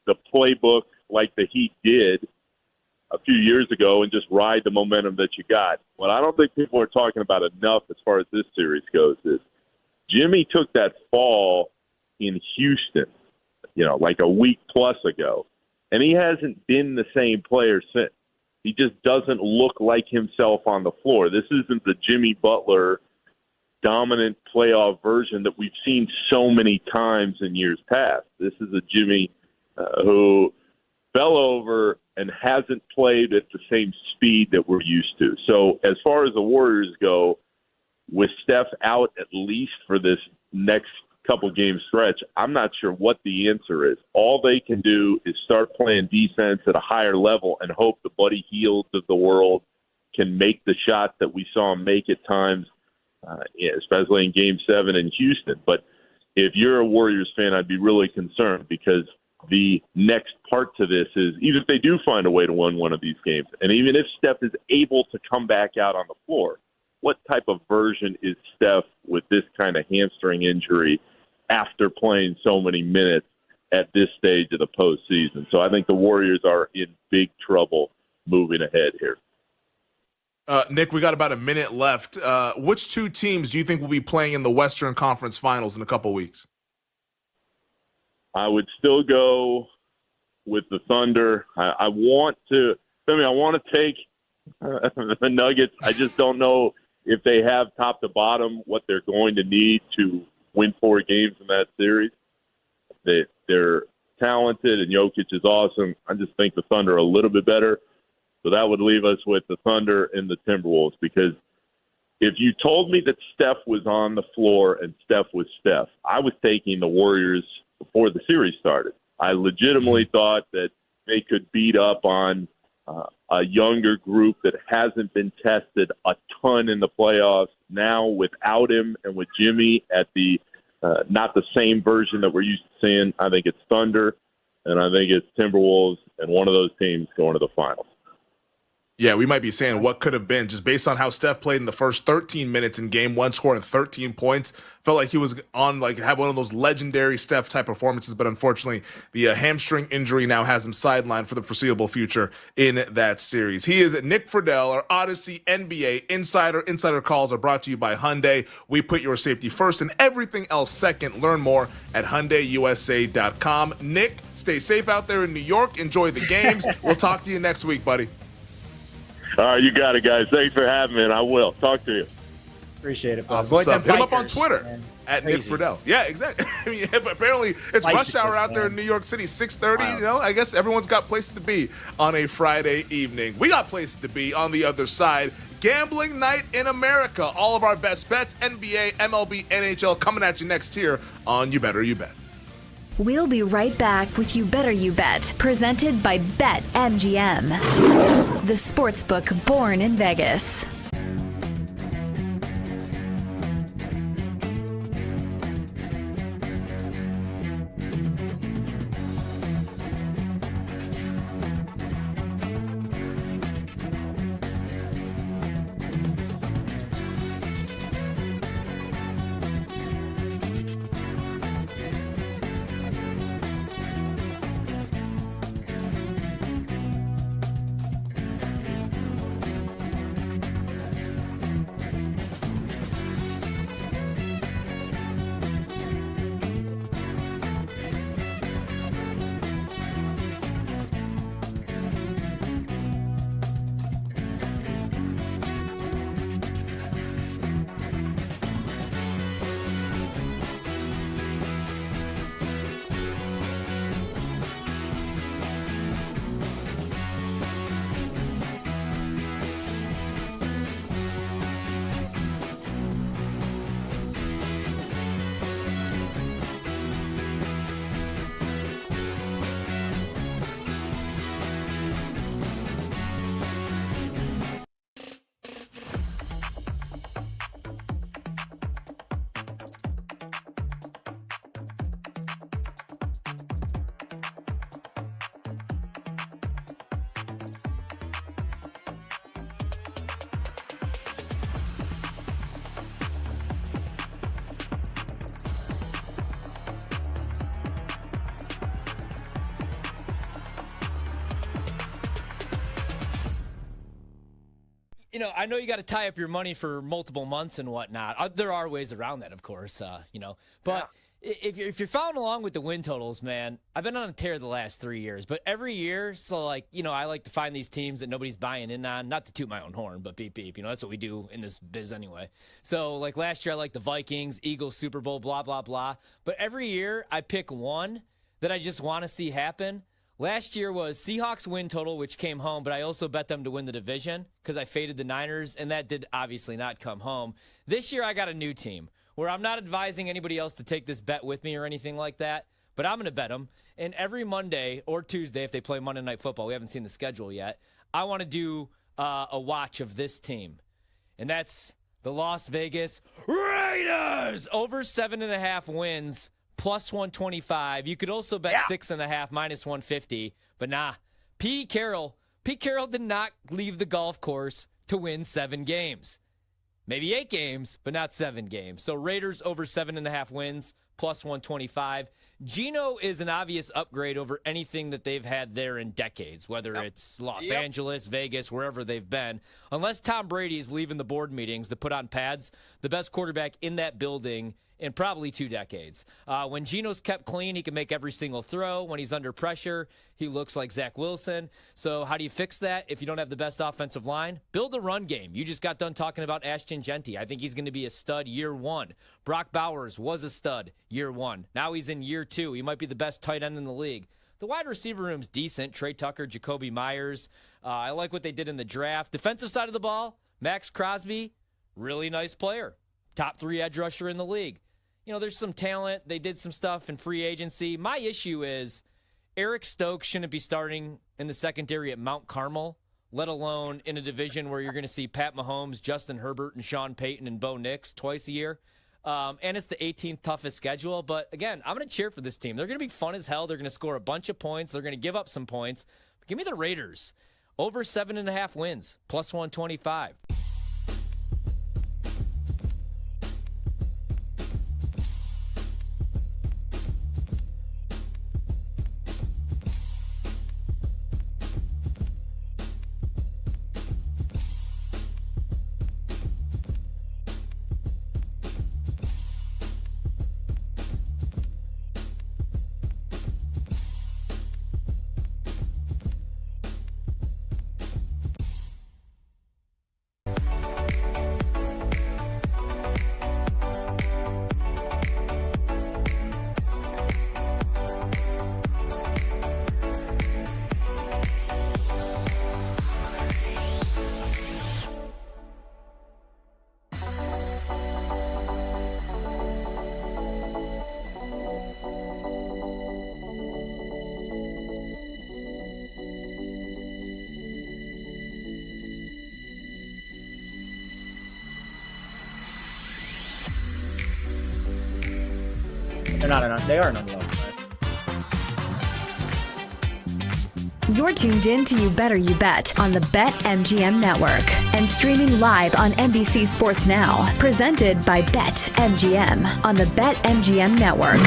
the playbook like the Heat did a few years ago and just ride the momentum that you got. What I don't think people are talking about enough as far as this series goes is Jimmy took that fall in Houston, like a week plus ago, and he hasn't been the same player since. He just doesn't look like himself on the floor. This isn't the Jimmy Butler dominant playoff version that we've seen so many times in years past. This is a Jimmy who fell over and hasn't played at the same speed that we're used to. So as far as the Warriors go, with Steph out at least for this next couple game stretch, I'm not sure what the answer is. All they can do is start playing defense at a higher level and hope the Buddy Hields of the world can make the shots that we saw him make at times, especially in Game 7 in Houston. But if you're a Warriors fan, I'd be really concerned because the next part to this is even if they do find a way to win one of these games, and even if Steph is able to come back out on the floor, what type of version is Steph with this kind of hamstring injury after playing so many minutes at this stage of the postseason? So I think the Warriors are in big trouble moving ahead here. Nick, we got about a minute left. Which two teams do you think will be playing in the Western Conference Finals in a couple weeks? I would still go with the Thunder. I want to take the Nuggets. I just don't know if they have top to bottom what they're going to need to win 4 games in that series. They're talented and Jokic is awesome. I just think the Thunder are a little bit better. So that would leave us with the Thunder and the Timberwolves, because if you told me that Steph was on the floor and Steph was Steph, I was taking the Warriors before the series started. I legitimately thought that they could beat up on a younger group that hasn't been tested a ton in the playoffs. Now without him and with Jimmy at the not the same version that we're used to seeing, I think it's Thunder and I think it's Timberwolves, and one of those teams going to the finals. Yeah, we might be saying what could have been just based on how Steph played in the first 13 minutes in Game 1, scoring 13 points. Felt like he was had one of those legendary Steph type performances, but unfortunately the hamstring injury now has him sidelined for the foreseeable future in that series. He is Nick Friedel, our Odyssey NBA Insider. Insider calls are brought to you by Hyundai. We put your safety first and everything else second. Learn more at HyundaiUSA.com. Nick, stay safe out there in New York. Enjoy the games. We'll talk to you next week, buddy. All right, you got it, guys. Thanks for having me, and I will. Talk to you. Appreciate it, awesome stuff. Hit him up on Twitter at Nick Friedel. Yeah, exactly. I mean, apparently it's rush hour out there in New York City, 6:30. Wow. You know, I guess everyone's got places to be on a Friday evening. We got places to be on the other side. Gambling night in America. All of our best bets, NBA, MLB, NHL, coming at you next here on You Better You Bet. We'll be right back with You Better You Bet, presented by BetMGM, the sportsbook born in Vegas. You know, I know you got to tie up your money for multiple months and whatnot. There are ways around that, of course, But if you're following along with the win totals, man, I've been on a tear the last 3 years. But every year, I like to find these teams that nobody's buying in on. Not to toot my own horn, but beep, beep. That's what we do in this biz anyway. So, like last year, I liked the Vikings, Eagles, Super Bowl, blah, blah, blah. But every year, I pick one that I just want to see happen. Last year was Seahawks win total, which came home, but I also bet them to win the division because I faded the Niners, and that did obviously not come home. This year I got a new team where I'm not advising anybody else to take this bet with me or anything like that, but I'm going to bet them. And every Monday or Tuesday, if they play Monday Night Football, we haven't seen the schedule yet, I want to do a watch of this team, and that's the Las Vegas Raiders. Over 7.5 wins, plus 125. You could also bet 6.5, minus 150. But nah, Pete Carroll did not leave the golf course to win 7 games. Maybe 8 games, but not 7 games. So Raiders over 7.5 wins, plus 125. Geno is an obvious upgrade over anything that they've had there in decades, whether it's Los Angeles, Vegas, wherever they've been. Unless Tom Brady is leaving the board meetings to put on pads, the best quarterback in that building in probably 2 decades. When Geno's kept clean, he can make every single throw. When he's under pressure, he looks like Zach Wilson. So how do you fix that if you don't have the best offensive line? Build a run game. You just got done talking about Ashton Genty. I think he's going to be a stud year 1. Brock Bowers was a stud year 1. Now he's in year 2. He might be the best tight end in the league. The wide receiver room's decent. Trey Tucker, Jacoby Myers. I like what they did in the draft. Defensive side of the ball, Max Crosby, really nice player. Top 3 edge rusher in the league. You know, there's some talent. They did some stuff in free agency. My issue is Eric Stokes shouldn't be starting in the secondary at Mount Carmel, let alone in a division where you're going to see Pat Mahomes, Justin Herbert, and Sean Payton and Bo Nix twice a year. And it's the 18th toughest schedule. But, again, I'm going to cheer for this team. They're going to be fun as hell. They're going to score a bunch of points. They're going to give up some points. But give me the Raiders. Over 7.5 wins, plus 125. They are an underdog. You're tuned in to You Better You Bet on the BetMGM Network and streaming live on NBC Sports Now. Presented by BetMGM on the BetMGM Network.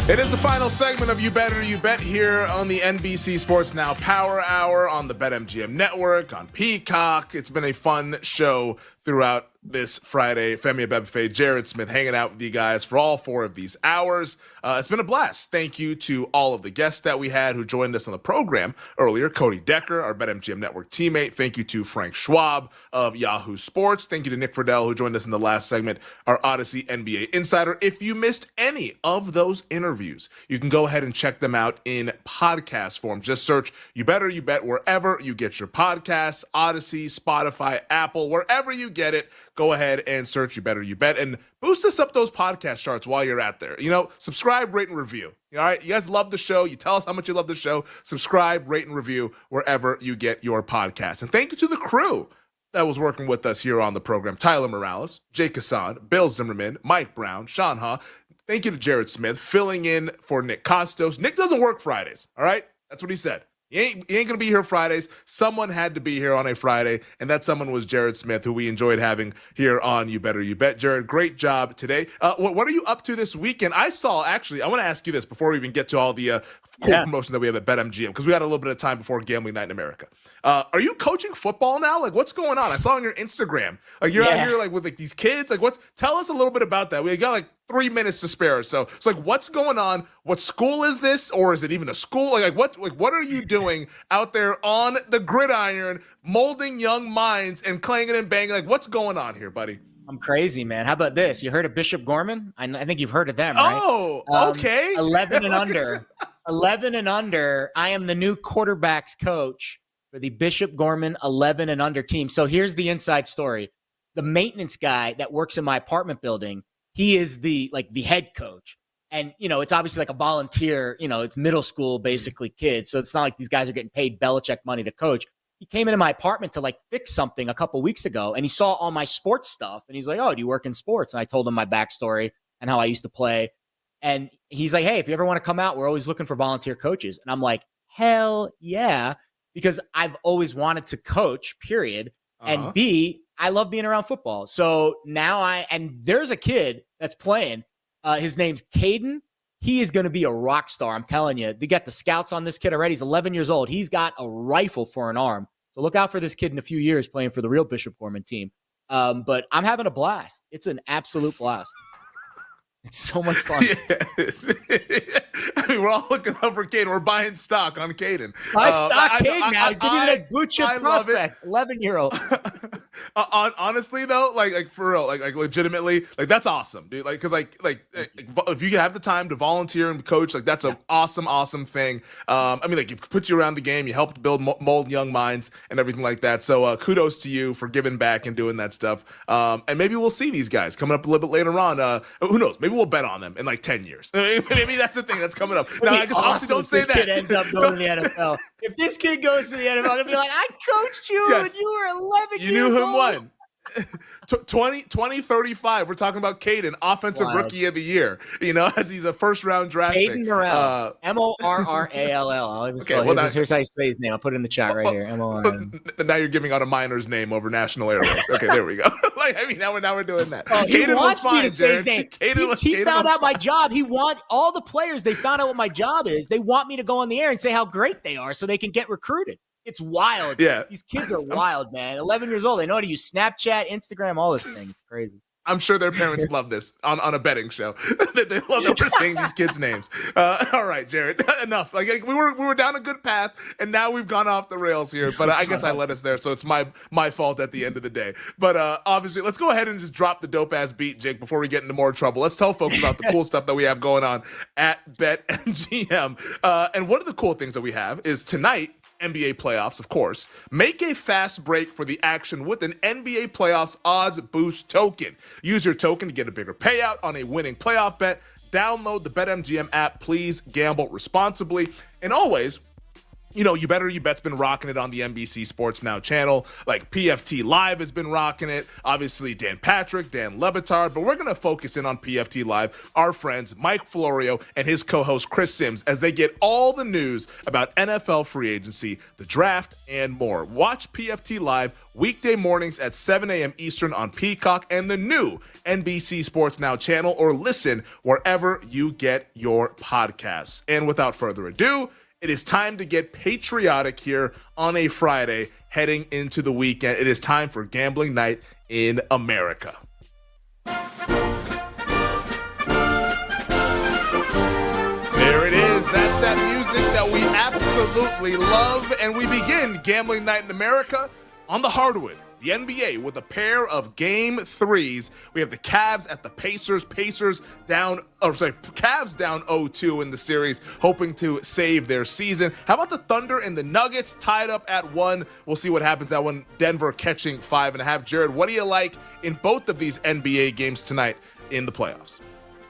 It is the final segment of You Better You Bet here on the NBC Sports Now Power Hour on the BetMGM Network, on Peacock. It's been a fun show throughout this Friday. Femi Abebefe, Jared Smith hanging out with you guys for all 4 of these hours. It's been a blast. Thank you to all of the guests that we had who joined us on the program earlier. Cody Decker, our BetMGM Network teammate. Thank you to Frank Schwab of Yahoo Sports. Thank you to Nick Friedel, who joined us in the last segment, our Odyssey NBA Insider. If you missed any of those interviews, you can go ahead and check them out in podcast form. Just search You Better You Bet wherever you get your podcasts, Odyssey, Spotify, Apple, wherever you get it. Go ahead and search You Better You Bet and boost us up those podcast charts while you're out there. You know, subscribe, rate, and review. All right, you guys love the show. You tell us how much you love the show. Subscribe, rate, and review wherever you get your podcasts. And thank you to the crew that was working with us here on the program. Tyler Morales, Jake Hassan, Bill Zimmerman, Mike Brown, Sean Ha. Thank you to Jared Smith, filling in for Nick Costos. Nick doesn't work Fridays, all right? That's what he said. He ain't going to be here Fridays. Someone had to be here on a Friday, and that someone was Jared Smith, who we enjoyed having here on You Better You Bet. Jared, great job today. What are you up to this weekend? I want to ask you this before we even get to all the cool promotion that we have at BetMGM, because we got a little bit of time before Gambling Night in America. Are you coaching football now? Like, what's going on? I saw on your Instagram, like you're out here like with like these kids. Like, tell us a little bit about that. We got like 3 minutes to spare. So it's like, what's going on? What school is this? Or is it even a school? What are you doing out there on the gridiron, molding young minds and clanging and banging? Like, what's going on here, buddy? I'm crazy, man. How about this? You heard of Bishop Gorman? I think you've heard of them, right? Oh, okay. 11 and under. 11 and under. I am the new quarterbacks coach for the Bishop Gorman 11 and under team. So here's the inside story. The maintenance guy that works in my apartment building, he is the head coach. And, you know, it's obviously like a volunteer, you know, it's middle school, basically kids. So it's not like these guys are getting paid Belichick money to coach. he came into my apartment to like fix something a couple weeks ago, and he saw all my sports stuff, and he's like, "Oh, do you work in sports?" And I told him my backstory and how I used to play. And he's like, "Hey, if you ever want to come out, we're always looking for volunteer coaches." And I'm like, "Hell yeah," because I've always wanted to coach, period. And B, I love being around football. So now and there's a kid that's playing. His name's Caden. He is going to be a rock star. I'm telling you. They got the scouts on this kid already. He's 11 years old. He's got a rifle for an arm. So look out for this kid in a few years playing for the real Bishop Gorman team. But I'm having a blast. It's an absolute blast. It's so much fun. Yes. I mean, we're all looking up for Caden. We're buying stock on Caden. Buy stock Caden now. He's going to be the next blue chip prospect. 11-year-old. Honestly, though, like for real, like legitimately, like that's awesome, dude. Like, because like if you have the time to volunteer and coach, like that's an awesome thing. I mean, like it puts you around the game. You help build mold young minds and everything like that. So kudos to you for giving back and doing that stuff. And maybe we'll see these guys coming up a little bit later on. Who knows? Maybe we'll bet on them in like 10 years. Maybe that's the thing that's coming up. Now, I guess obviously don't say that. This kid ends up going to the NFL. If this kid goes to the NFL, I'm going to be like, I coached you when you were 11 years old. You knew him when? 2035. We're talking about Caden, offensive rookie of the year. You know, as he's a first-round draft pick. Caden Morrell. Morrall. Here's how you say his name. I'll put it in the chat right here. M-O-R-L. Now you're giving out a minor's name over national airways. Okay, there we go. Like, I mean, now we're doing that. Oh, he Caden wants was fine, me to say his name. He found out my job. He wants all the players. They found out what my job is. They want me to go on the air and say how great they are so they can get recruited. It's wild. Yeah. These kids are wild, man. 11 years old. They know how to use Snapchat, Instagram, all this thing. It's crazy. I'm sure their parents love this on a betting show. They love that we're saying these kids' names. All right, Jared, enough. Like we were down a good path, and now we've gone off the rails here. But I guess I led us there, so it's my fault at the end of the day. But obviously, let's go ahead and just drop the dope ass beat, Jake, before we get into more trouble. Let's tell folks about the cool stuff that we have going on at BetMGM. And one of the cool things that we have is tonight. NBA playoffs, of course. Make a fast break for the action with an NBA playoffs odds boost token. Use your token to get a bigger payout on a winning playoff bet. Download the BetMGM app. Please gamble responsibly. And always, you know, You Better You Bet's been rocking it on the NBC Sports Now channel. Like PFT Live has been rocking it. Obviously, Dan Patrick, Dan Lebitard. But we're going to focus in on PFT Live, our friends Mike Florio and his co-host Chris Sims, as they get all the news about NFL free agency, the draft, and more. Watch PFT Live weekday mornings at 7 a.m. Eastern on Peacock and the new NBC Sports Now channel, or listen wherever you get your podcasts. And without further ado, it is time to get patriotic here on a Friday heading into the weekend. It is time for Gambling Night in America. There it is. That's that music that we absolutely love. And we begin Gambling Night in America on the hardwood. The NBA with a pair of game threes. We have the Cavs at the Pacers. Cavs down 0-2 in the series, hoping to save their season. How about the Thunder and the Nuggets tied up at 1? We'll see what happens that one. Denver catching 5.5. Jared, what do you like in both of these NBA games tonight in the playoffs?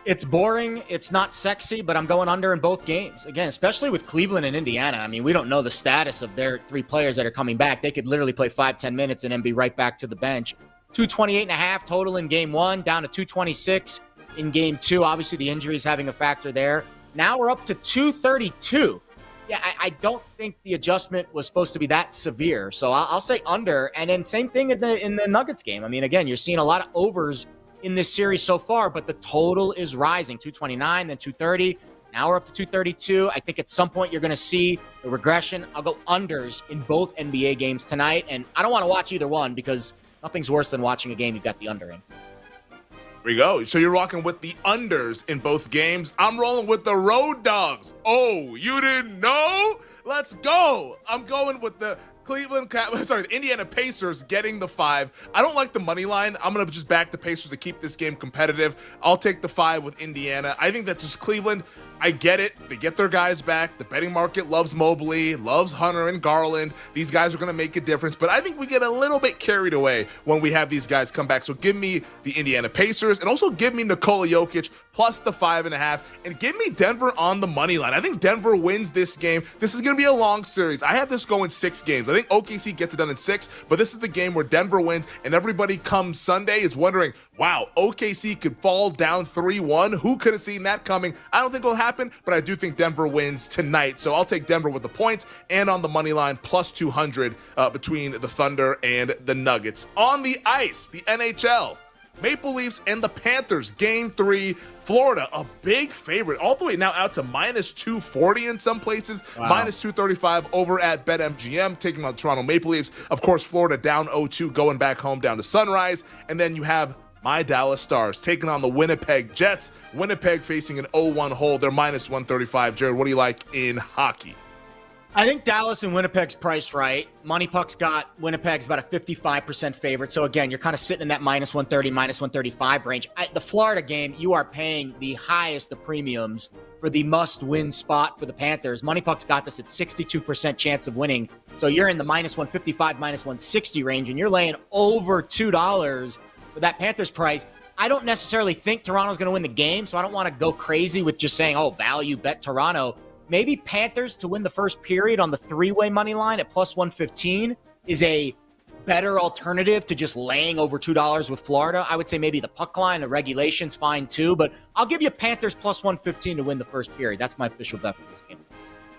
It's boring. It's not sexy, but I'm going under in both games. Again, especially with Cleveland and Indiana. I mean, we don't know the status of their three players that are coming back. They could literally play 5-10 minutes and then be right back to the bench. 228.5 total in game 1, down to 226 in game 2. Obviously, the injuries having a factor there. Now we're up to 232. Yeah, I don't think the adjustment was supposed to be that severe. So I'll say under. And then same thing in the Nuggets game. I mean, again, you're seeing a lot of overs in this series so far, but the total is rising. 229, then 230. Now we're up to 232. I think at some point you're going to see the regression. I'll go unders in both NBA games tonight, and I don't want to watch either one because nothing's worse than watching a game you've got the under in. There you go. So you're rocking with the unders in both games. I'm rolling with the road dogs. Oh, you didn't know? Let's go. I'm going with the the Indiana Pacers getting the 5. I don't like the money line. I'm going to just back the Pacers to keep this game competitive. I'll take the 5 with Indiana. I think that's just Cleveland. I get it. They get their guys back. The betting market loves Mobley, loves Hunter and Garland. These guys are going to make a difference, but I think we get a little bit carried away when we have these guys come back. So give me the Indiana Pacers, and also give me Nikola Jokic plus the 5.5, and give me Denver on the money line. I think Denver wins this game. This is going to be a long series. I have this going 6 games. I think OKC gets it done in 6, but this is the game where Denver wins, and everybody come Sunday is wondering, wow, OKC could fall down 3-1. Who could have seen that coming? I don't think it'll happen, but I do think Denver wins tonight. So I'll take Denver with the points and on the money line plus 200 between the Thunder and the Nuggets. On the ice, the NHL. Maple Leafs and the Panthers, Game 3. Florida, a big favorite, all the way now out to minus 240 in some places, minus 235 over at BetMGM, taking on the Toronto Maple Leafs. Of course, Florida down 0-2, going back home down to Sunrise. And then you have my Dallas Stars taking on the Winnipeg Jets. Winnipeg facing an 0-1 hole. They're minus 135. Jared, what do you like in hockey? I think Dallas and Winnipeg's priced right. Money Puck's got Winnipeg's about a 55% favorite. So again, you're kind of sitting in that minus 130, minus 135 range. The Florida game, you are paying the highest of premiums for the must-win spot for the Panthers. Money Puck's got this at 62% chance of winning. So you're in the minus 155, minus 160 range, and you're laying over $2 for that Panthers price. I don't necessarily think Toronto's going to win the game, so I don't want to go crazy with just saying, oh, value bet Toronto. Maybe Panthers to win the first period on the three-way money line at plus 115 is a better alternative to just laying over $2 with Florida. I would say maybe the puck line, the regulation's fine too, but I'll give you Panthers plus 115 to win the first period. That's my official bet for this game.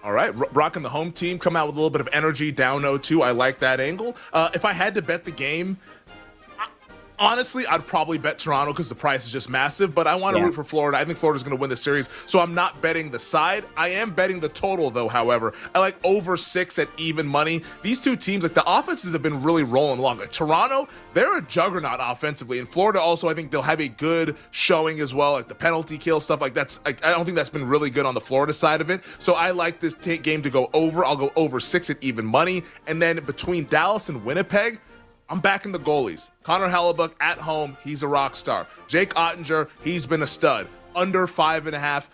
All right, rocking the home team, come out with a little bit of energy, down 0-2. I like that angle. If I had to bet the game, honestly, I'd probably bet Toronto because the price is just massive, but I want to root for Florida. I think Florida's going to win the series, so I'm not betting the side. I am betting the total, though, however. I like over 6 at even money. These two teams, like the offenses have been really rolling along. Like Toronto, they're a juggernaut offensively, and Florida also, I think they'll have a good showing as well, like the penalty kill stuff like that's. I don't think that's been really good on the Florida side of it, so I like this game to go over. I'll go over 6 at even money, and then between Dallas and Winnipeg, I'm backing the goalies. Connor Hellebuck at home, he's a rock star. Jake Ottinger, he's been a stud. Under 5.5.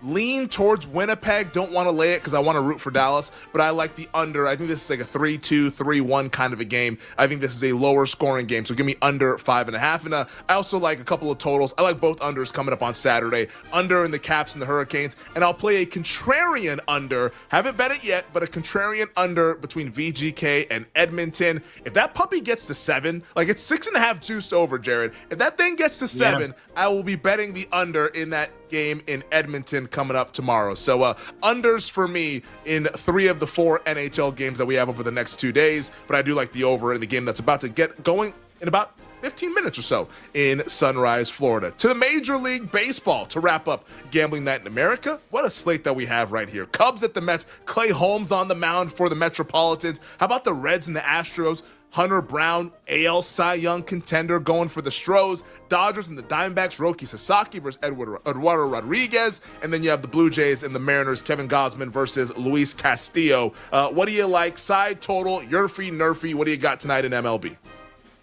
Lean towards Winnipeg. Don't want to lay it because I want to root for Dallas, but I like the under. I think this is like a 3-2, 3-1 kind of a game. I think this is a lower scoring game, so give me under 5.5. And I also like a couple of totals. I like both unders coming up on Saturday. Under in the Caps and the Hurricanes, and I'll play a contrarian under. Haven't bet it yet, but a contrarian under between VGK and Edmonton. If that puppy gets to 7, like it's 6.5 juiced over, Jared. If that thing gets to 7, I will be betting the under in that game in Edmonton coming up tomorrow. So unders for me in 3 of the 4 NHL games that we have over the next 2 days, but I do like the over in the game that's about to get going in about 15 minutes or so in Sunrise, Florida. To the Major League Baseball to wrap up Gambling Night in America. What a slate that we have right here. Cubs at the Mets. Clay Holmes on the mound for the Metropolitans. How about the Reds and the Astros? Hunter Brown, AL Cy Young contender, going for the Stros. Dodgers and the Diamondbacks, Roki Sasaki versus Eduardo Rodriguez. And then you have the Blue Jays and the Mariners, Kevin Gausman versus Luis Castillo. What do you like? Side total, Yurfie, Nerfie. What do you got tonight in MLB?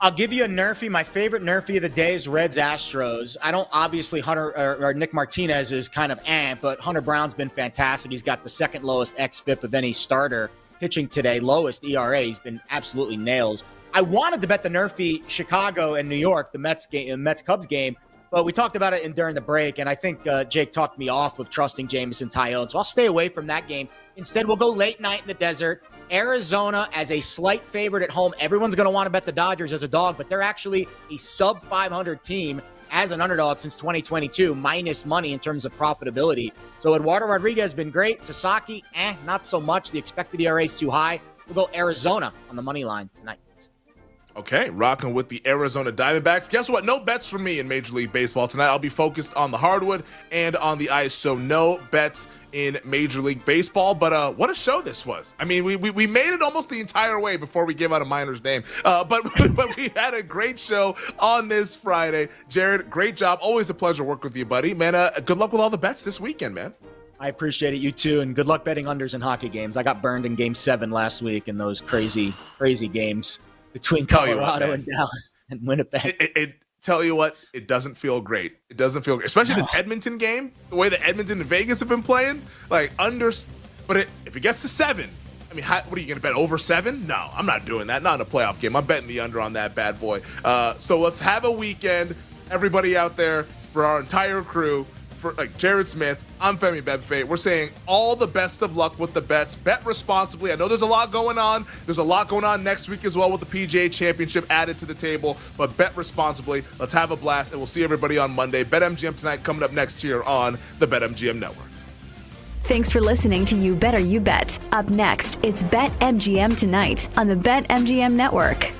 I'll give you a Nerfie. My favorite Nerfie of the day is Reds Astros. I don't obviously Hunter or Nick Martinez is kind of but Hunter Brown's been fantastic. He's got the second lowest xFIP of any starter pitching today, lowest ERA. He's been absolutely nails. I wanted to bet the Nerfie Chicago and New York, the Mets-Cubs game, but we talked about it during the break, and I think Jake talked me off of trusting Jameson Taillon, so I'll stay away from that game. Instead, we'll go late night in the desert. Arizona as a slight favorite at home. Everyone's going to want to bet the Dodgers as a dog, but they're actually a sub-500 team as an underdog since 2022, minus money in terms of profitability. So Eduardo Rodriguez has been great. Sasaki, not so much. The expected ERA is too high. We'll go Arizona on the money line tonight. Okay, rocking with the Arizona Diamondbacks. Guess what? No bets for me in Major League Baseball tonight. I'll be focused on the hardwood and on the ice, so no bets in Major League Baseball. But what a show this was. I mean, we made it almost the entire way before we gave out a miner's name. But we had a great show on this Friday. Jared, great job. Always a pleasure working with you, buddy. Man, good luck with all the bets this weekend, man. I appreciate it. You too. And good luck betting unders in hockey games. I got burned in Game 7 last week in those crazy, crazy games between Colorado and Dallas and Winnipeg. Tell you what, it doesn't feel great. It doesn't feel great. Especially this Edmonton game, the way that Edmonton and Vegas have been playing. Like, unders. But if it gets to 7, I mean, what are you going to bet, over 7? No, I'm not doing that. Not in a playoff game. I'm betting the under on that bad boy. So let's have a weekend, everybody out there, for our entire crew. for like Jared Smith, I'm Femi Bedfay. We're saying all the best of luck with the bets. Bet responsibly. I know there's a lot going on. There's a lot going on next week as well with the PGA Championship added to the table, but bet responsibly. Let's have a blast, and we'll see everybody on Monday. BetMGM tonight coming up next here on the BetMGM Network. Thanks for listening to You Better You Bet. Up next, it's BetMGM Tonight on the BetMGM Network.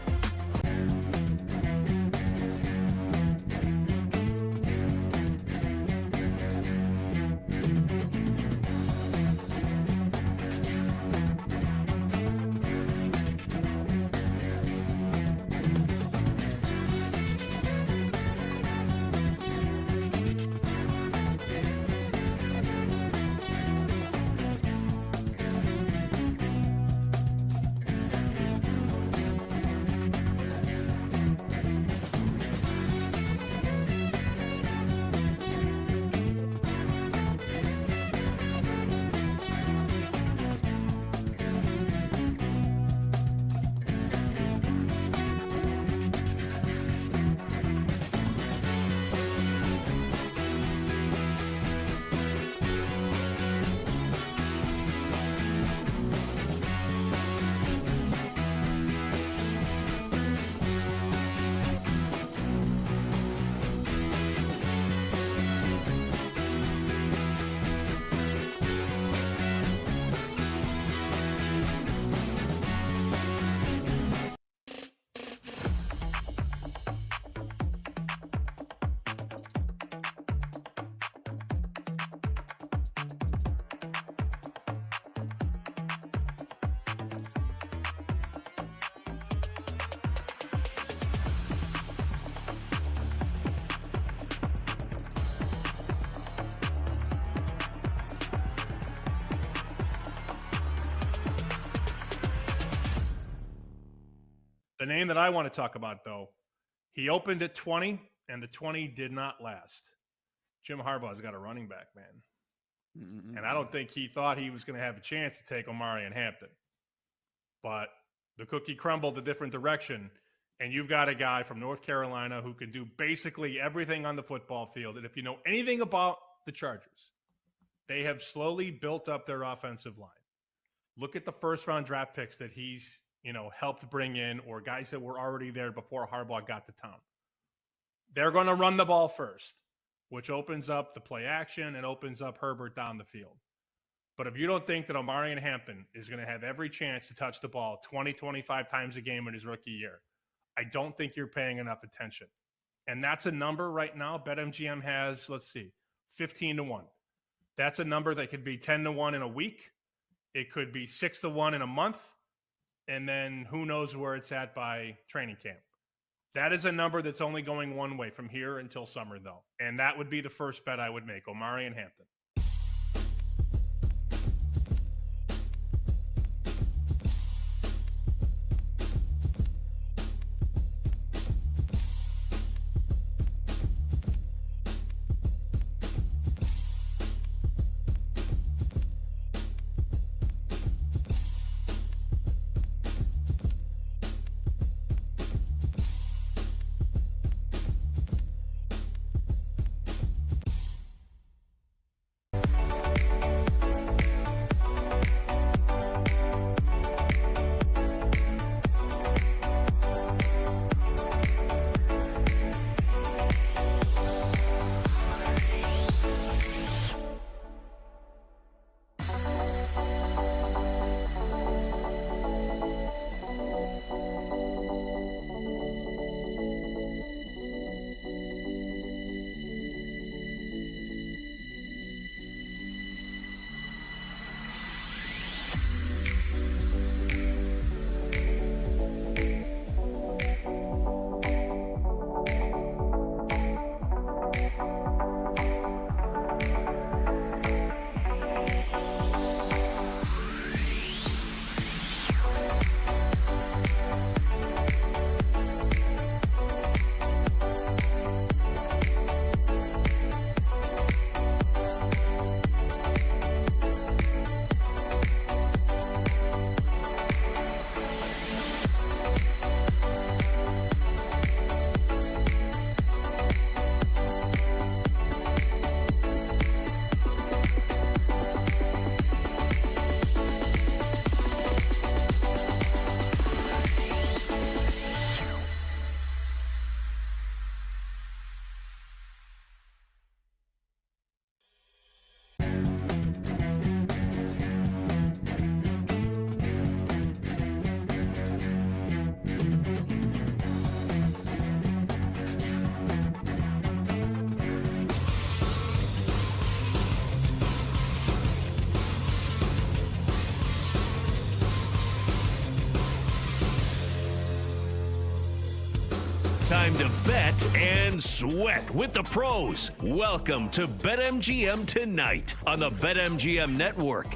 The name that I want to talk about, though, he opened at 20, and the 20 did not last. Jim Harbaugh's got a running back, man. And I don't think he thought he was going to have a chance to take Omari and Hampton. But the cookie crumbled a different direction, and you've got a guy from North Carolina who can do basically everything on the football field. And if you know anything about the Chargers, they have slowly built up their offensive line. Look at the first-round draft picks that he's helped bring in, or guys that were already there before Harbaugh got to town. They're going to run the ball first, which opens up the play action and opens up Herbert down the field. But if you don't think that Omari and Hampton is going to have every chance to touch the ball 20, 25 times a game in his rookie year, I don't think you're paying enough attention. And that's a number right now. BetMGM has, 15-1. That's a number that could be 10-1 in a week. It could be 6-1 in a month. And then who knows where it's at by training camp. That is a number that's only going one way from here until summer, though. And that would be the first bet I would make, Omari and Hampton. time to bet and sweat with the pros. Welcome to BetMGM Tonight on the BetMGM Network.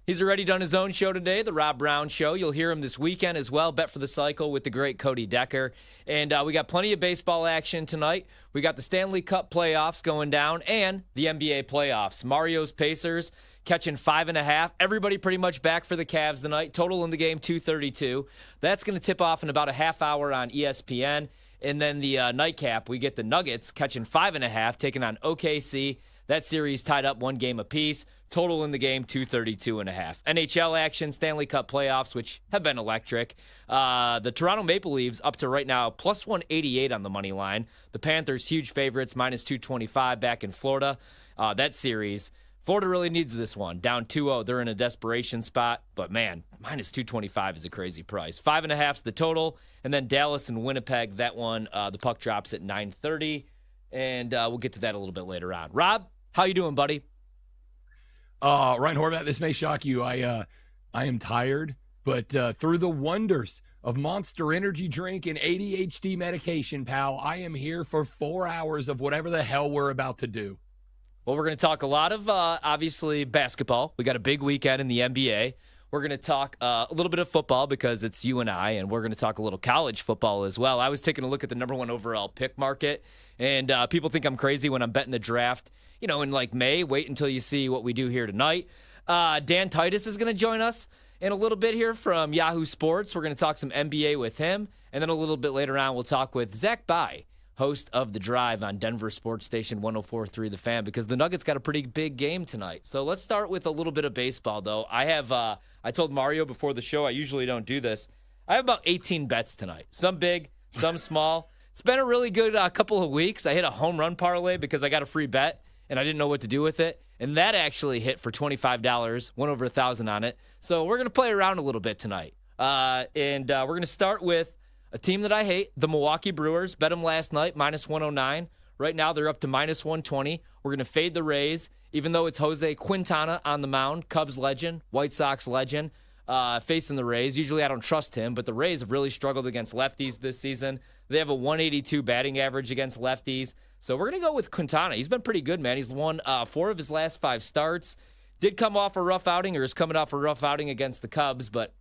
He's already done his own show today, The Rob Brown Show. You'll hear him this weekend as well, Bet for the Cycle with the great Cody Decker. And we got plenty of baseball action tonight. We got the Stanley Cup playoffs going down and the NBA playoffs. Mario's Pacers catching 5.5. Everybody pretty much back for the Cavs tonight. Total in the game, 232. That's going to tip off in about a half hour on ESPN. And then the nightcap, we get the Nuggets catching 5.5, taking on OKC. That series tied up 1 game apiece. Total in the game, 232.5. NHL action, Stanley Cup playoffs, which have been electric. The Toronto Maple Leafs up to right now, plus 188 on the money line. The Panthers, huge favorites, minus 225 back in Florida. That series, Florida really needs this one. Down 2-0, they're in a desperation spot. But, man, minus 225 is a crazy price. 5.5's the total. And then Dallas and Winnipeg, that one, the puck drops at 9:30. And we'll get to that a little bit later on. Rob, how you doing, buddy? Ryan Horvat, this may shock you. I am tired, but through the wonders of Monster Energy drink and ADHD medication, pal, I am here for 4 hours of whatever the hell we're about to do. Well, we're going to talk a lot of, obviously, basketball. We got a big weekend in the NBA. We're going to talk a little bit of football because it's you and I, and we're going to talk a little college football as well. I was taking a look at the number 1 overall pick market, and people think I'm crazy when I'm betting the draft, in like May. Wait until you see what we do here tonight. Dan Titus is going to join us in a little bit here from Yahoo Sports. We're going to talk some NBA with him, and then a little bit later on we'll talk with Zach Bai, host of The Drive on Denver Sports Station 104.3 The Fan, because the Nuggets got a pretty big game tonight. So let's start with a little bit of baseball, though. I told Mario before the show, I usually don't do this. I have about 18 bets tonight. Some big, some small. It's been a really good couple of weeks. I hit a home run parlay because I got a free bet, and I didn't know what to do with it. And that actually hit for $25, went over 1,000 on it. So we're going to play around a little bit tonight. And we're going to start with a team that I hate, the Milwaukee Brewers. Bet them last night, minus 109. Right now, they're up to minus 120. We're going to fade the Rays, even though it's Jose Quintana on the mound, Cubs legend, White Sox legend, facing the Rays. Usually I don't trust him, but the Rays have really struggled against lefties this season. They have a 182 batting average against lefties. So we're going to go with Quintana. He's been pretty good, man. He's won 4 of his last 5 starts. Did come off a rough outing, or is coming off a rough outing against the Cubs, but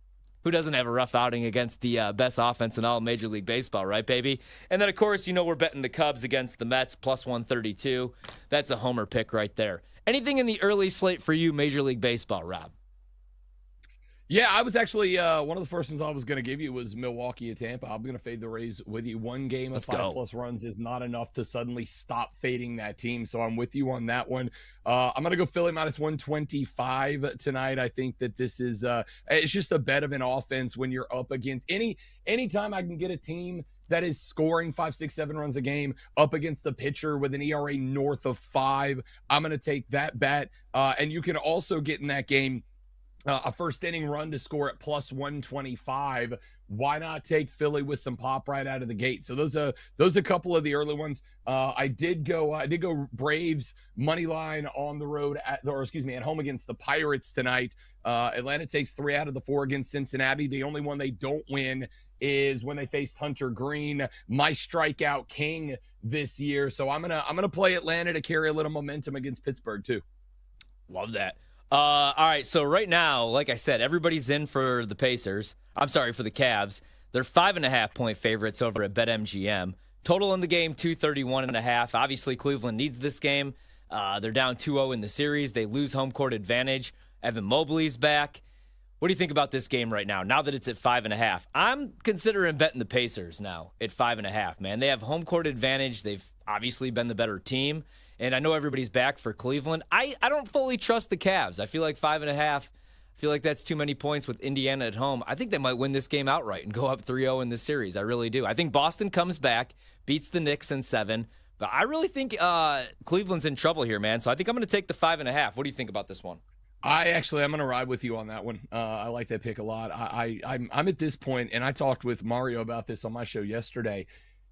who doesn't have a rough outing against the best offense in all of Major League Baseball, right, baby? And then, of course, we're betting the Cubs against the Mets, plus 132. That's a homer pick right there. Anything in the early slate for you, Major League Baseball, Rob? Yeah, I was actually one of the first ones I was going to give you was Milwaukee at Tampa. I'm going to fade the Rays with you. 1 game of 5+ runs is not enough to suddenly stop fading that team, so I'm with you on that one. I'm going to go Philly minus 125 tonight. I think that this is it's just a bet of an offense when you're up against anytime I can get a team that is scoring 5, 6, 7 runs a game up against the pitcher with an ERA north of 5. I'm going to take that bet, and you can also get in that game a first inning run to score at plus 125. Why not take Philly with some pop right out of the gate? So those are a couple of the early ones. I did go Braves money line on the road at home against the Pirates tonight. Atlanta takes 3 out of the 4 against Cincinnati. The only one they don't win is when they faced Hunter Green, my strikeout king this year. So I'm gonna play Atlanta to carry a little momentum against Pittsburgh too. Love that. All right, so right now, like I said, everybody's in for the Pacers. I'm sorry, for the Cavs. They're 5.5-point favorites over at BetMGM. Total in the game, 231.5. Obviously, Cleveland needs this game. They're down 2-0 in the series. They lose home court advantage. Evan Mobley's back. What do you think about this game right now that it's at 5.5? I'm considering betting the Pacers now at 5.5, man. They have home court advantage. They've obviously been the better team. And I know everybody's back for Cleveland. I don't fully trust the Cavs. I feel like 5.5. I feel like that's too many points with Indiana at home. I think they might win this game outright and go up 3-0 in this series. I really do. I think Boston comes back, beats the Knicks in 7. But I really think Cleveland's in trouble here, man. So I think I'm going to take the 5.5. What do you think about this one? I'm going to ride with you on that one. I like that pick a lot. I'm at this point, and I talked with Mario about this on my show yesterday.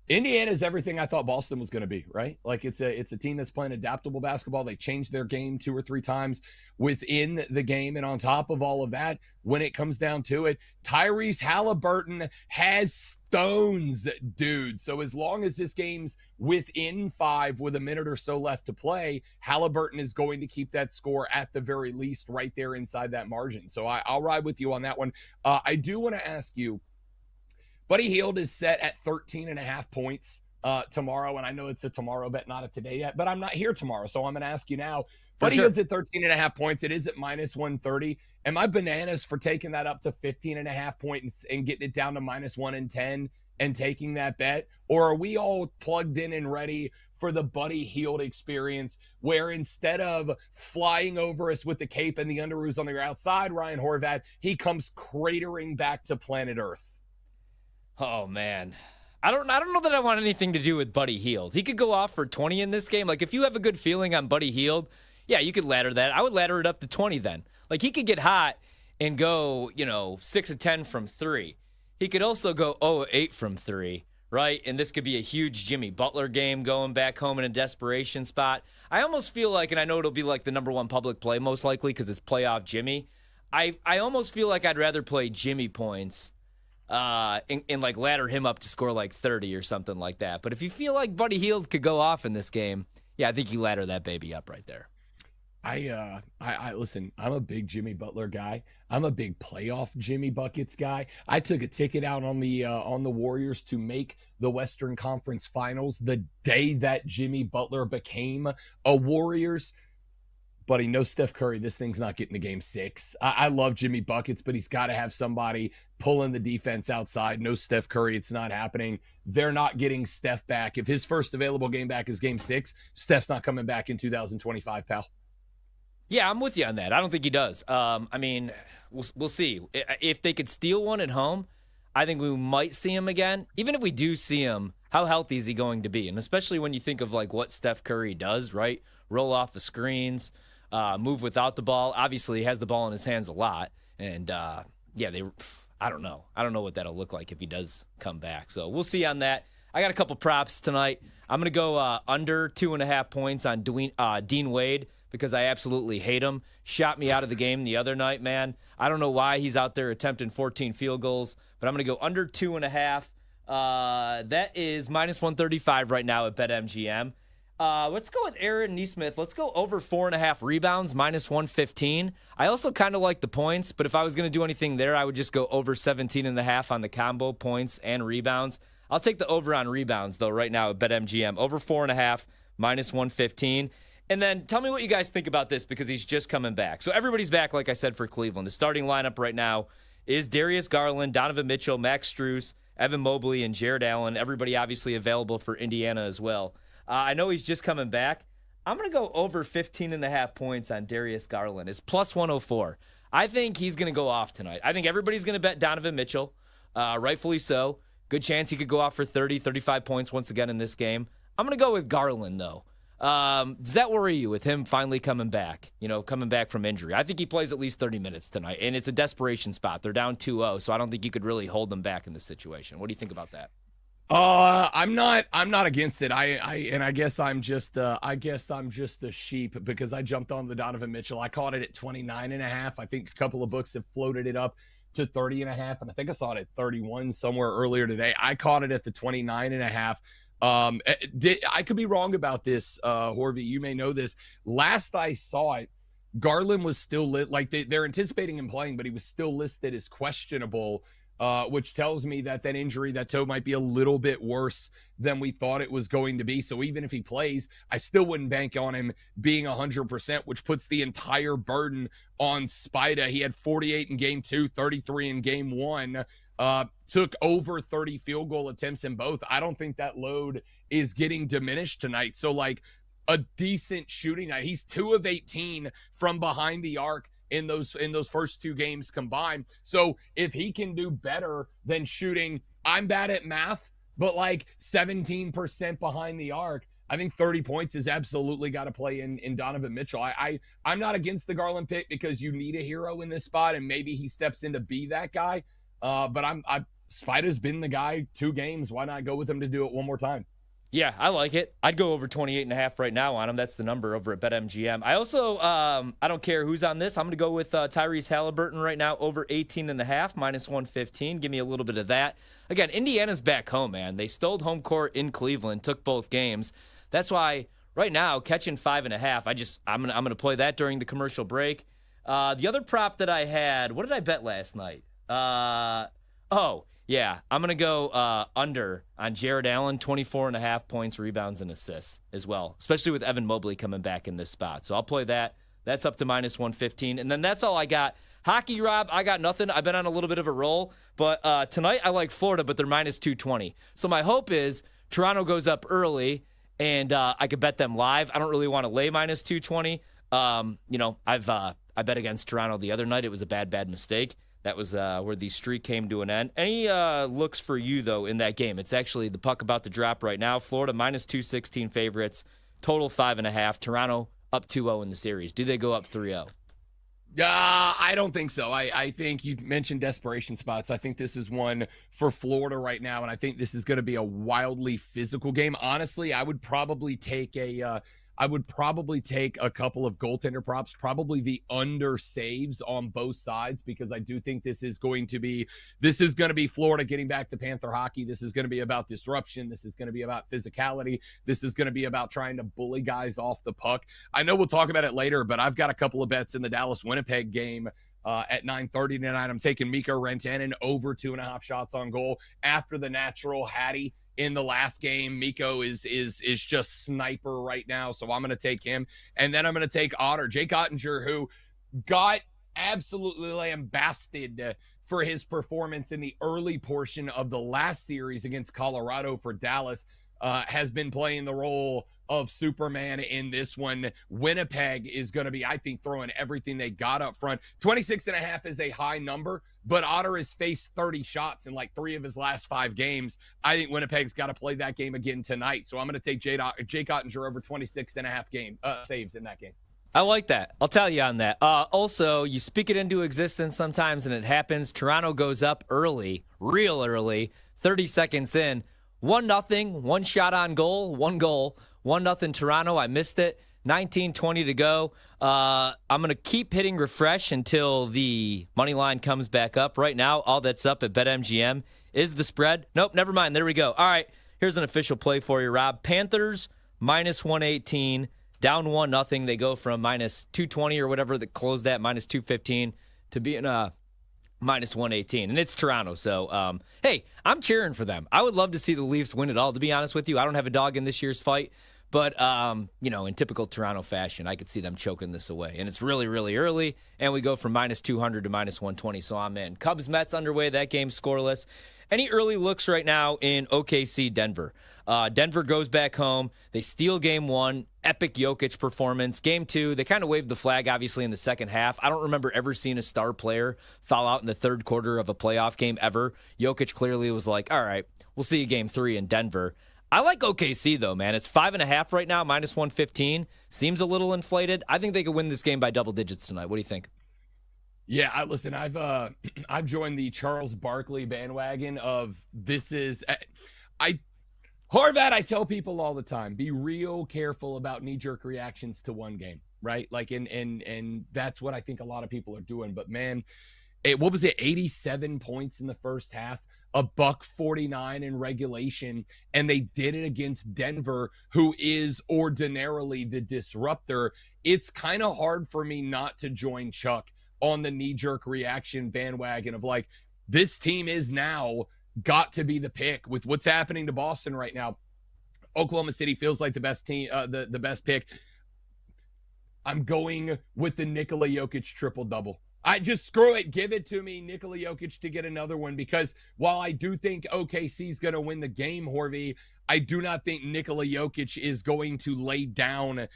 Indiana is everything I thought Boston was going to be, right? Like it's a team that's playing adaptable basketball. They changed their game 2 or 3 times within the game. And on top of all of that, when it comes down to it, Tyrese Halliburton has stones, dude. So as long as this game's within 5 with a minute or so left to play, Halliburton is going to keep that score at the very least right there inside that margin. So I'll ride with you on that one. I do want to ask you, Buddy Hield is set at 13.5 points tomorrow, and I know it's a tomorrow bet, not a today yet, but I'm not here tomorrow, so I'm going to ask you now. Buddy Hield's at 13.5 points. It is at minus 130. Am I bananas for taking that up to 15.5 points and getting it down to minus 110 and taking that bet? Or are we all plugged in and ready for the Buddy Hield experience, where instead of flying over us with the cape and the underoos on the outside, Ryan Horvat, he comes cratering back to planet Earth? Oh, man. I don't know that I want anything to do with Buddy Hield. He could go off for 20 in this game. Like, if you have a good feeling on Buddy Hield, yeah, you could ladder that. I would ladder it up to 20 then. Like, he could get hot and go, 6 of 10 from 3. He could also go 0 of 8 from 3, right? And this could be a huge Jimmy Butler game going back home in a desperation spot. I almost feel like, and I know it'll be like the number 1 public play most likely because it's playoff Jimmy. I almost feel like I'd rather play Jimmy points and like ladder him up to score like 30 or something like that. But if you feel like Buddy Hield could go off in this game, yeah, I think you ladder that baby up right there. I listen, I'm a big Jimmy Butler guy. I'm a big playoff Jimmy Buckets guy. I took a ticket out on the Warriors to make the Western Conference Finals the day that Jimmy Butler became a Warriors. Buddy, no Steph Curry. This thing's not getting to game 6. I love Jimmy Buckets, but he's got to have somebody pulling the defense outside. No Steph Curry. It's not happening. They're not getting Steph back. If his first available game back is game 6, Steph's not coming back in 2025, pal. Yeah, I'm with you on that. I don't think he does. I mean, we'll see. If they could steal one at home, I think we might see him again. Even if we do see him, how healthy is he going to be? And especially when you think of like what Steph Curry does, right? Roll off the screens. Move without the ball. Obviously, he has the ball in his hands a lot. And, I don't know. I don't know what that'll look like if he does come back. So we'll see on that. I got a couple props tonight. I'm going to go under 2.5 points on Dean Wade because I absolutely hate him. Shot me out of the game the other night, man. I don't know why he's out there attempting 14 field goals, but I'm going to go under 2.5. That is minus 135 right now at BetMGM. Let's go with Aaron Nesmith. Let's go over 4.5 rebounds, minus 115. I also kind of like the points, but if I was going to do anything there, I would just go over 17.5 on the combo points and rebounds. I'll take the over on rebounds, though, right now at BetMGM. Over 4.5, minus 115. And then tell me what you guys think about this because he's just coming back. So everybody's back, like I said, for Cleveland. The starting lineup right now is Darius Garland, Donovan Mitchell, Max Strus, Evan Mobley, and Jared Allen. Everybody obviously available for Indiana as well. I know he's just coming back. I'm going to go over 15.5 points on Darius Garland. It's plus 104. I think he's going to go off tonight. I think everybody's going to bet Donovan Mitchell, rightfully so. Good chance he could go off for 30, 35 points once again in this game. I'm going to go with Garland, though. Does that worry you with him finally coming back, coming back from injury? I think he plays at least 30 minutes tonight, and it's a desperation spot. They're down 2-0, so I don't think you could really hold them back in this situation. What do you think about that? I'm not against it. I guess I'm just a sheep because I jumped on the Donovan Mitchell. I caught it at 29.5. I think a couple of books have floated it up to 30.5, and I think I saw it at 31 somewhere earlier today. I caught it at the 29.5. I could be wrong about this, Horvey. You may know this. Last I saw it, Garland was still like they're anticipating him playing, but he was still listed as questionable. Which tells me that injury, that toe, might be a little bit worse than we thought it was going to be. So even if he plays, I still wouldn't bank on him being 100%, which puts the entire burden on Spida. He had 48 in game 2, 33 in game 1, took over 30 field goal attempts in both. I don't think that load is getting diminished tonight. So like a decent shooting night. He's 2 of 18 from behind the arc in those first 2 games combined. So if he can do better than shooting, I'm bad at math, but like 17% behind the arc, I think 30 points is absolutely got to play in Donovan Mitchell. I'm not against the Garland pick because you need a hero in this spot, and maybe he steps in to be that guy. But Spider's been the guy 2 games. Why not go with him to do it one more time? Yeah, I like it. I'd go over 28.5 right now on him. That's the number over at BetMGM. I also, I don't care who's on this. I'm going to go with Tyrese Halliburton right now, over 18.5, minus 115. Give me a little bit of that. Again, Indiana's back home, man. They stole home court in Cleveland, took both games. That's why right now, catching 5.5, I'm gonna play that during the commercial break. The other prop that I had, what did I bet last night? Yeah, I'm going to go under on Jared Allen, 24.5 points, rebounds, and assists as well, especially with Evan Mobley coming back in this spot. So I'll play that. That's up to minus 115. And then that's all I got. Hockey, Rob, I got nothing. I've been on a little bit of a roll. But tonight I like Florida, but they're minus 220. So my hope is Toronto goes up early, and I could bet them live. I don't really want to lay minus 220. I bet against Toronto the other night. It was a bad mistake. That was where the streak came to an end. Any looks for you, though, in that game? It's actually the puck about to drop right now. Florida minus 216 favorites, total 5.5. Toronto up 2-0 in the series. Do they go up 3-0? I don't think so. I think you mentioned desperation spots. I think this is one for Florida right now, and I think this is going to be a wildly physical game. Honestly, I would probably take a couple of goaltender props, probably the under saves on both sides, because I do think this is going to be Florida getting back to Panther hockey. This is going to be about disruption. This is going to be about physicality. This is going to be about trying to bully guys off the puck. I know we'll talk about it later, but I've got a couple of bets in the Dallas-Winnipeg game at 9:30 tonight. I'm taking Mikko Rantanen over 2.5 shots on goal after the natural Hattie in the last game. Mikko is just sniper right now, so I'm going to take him. And then I'm going to take Jake Ottinger, who got absolutely lambasted for his performance in the early portion of the last series against Colorado for Dallas, has been playing the role of Superman in this one. Winnipeg is going to be, I think, throwing everything they got up front. 26.5 is a high number, but Otter has faced 30 shots in like 3 of his last 5 games. I think Winnipeg's got to play that game again tonight. So I'm going to take Jake Ottinger over 26.5 saves in that game. I like that. I'll tell you on that. Also, you speak it into existence sometimes, and it happens. Toronto goes up early, real early, 30 seconds in. 1-0, 1 shot on goal, 1 goal. 1-0 Toronto. I missed it. 19:20 to go. I'm going to keep hitting refresh until the money line comes back up. Right now, all that's up at BetMGM is the spread. Nope, never mind. There we go. All right, here's an official play for you, Rob. Panthers minus 118, down 1-0. They go from minus 220 or whatever that closed that, minus 215 to being minus 118. And it's Toronto, so hey, I'm cheering for them. I would love to see the Leafs win it all, to be honest with you. I don't have a dog in this year's fight. But, in typical Toronto fashion, I could see them choking this away. And it's really, really early, and we go from minus 200 to minus 120, so I'm in. Cubs-Mets underway, that game scoreless. Any early looks right now in OKC Denver? Denver goes back home. They steal game 1, epic Jokic performance. Game 2, they kind of waved the flag, obviously, in the second half. I don't remember ever seeing a star player foul out in the third quarter of a playoff game ever. Jokic clearly was like, all right, we'll see you game 3 in Denver. I like OKC, though, man. It's 5.5 right now, minus 115. Seems a little inflated. I think they could win this game by double digits tonight. What do you think? Yeah, listen, I've joined the Charles Barkley bandwagon of this is Horvat. I tell people all the time, be real careful about knee-jerk reactions to one game, right? Like, and that's what I think a lot of people are doing. But man, what was it? 87 points in the first half. $149 in regulation, and they did it against Denver, who is ordinarily the disruptor. It's kind of hard for me not to join Chuck on the knee-jerk reaction bandwagon of like, this team is now got to be the pick with what's happening to Boston right now. Oklahoma City feels like the best team, the best pick. I'm going with the Nikola Jokic triple-double. I just screw it. Give it to me, Nikola Jokic, to get another one, because while I do think OKC's going to win the game, Horvey, I do not think Nikola Jokic is going to lay down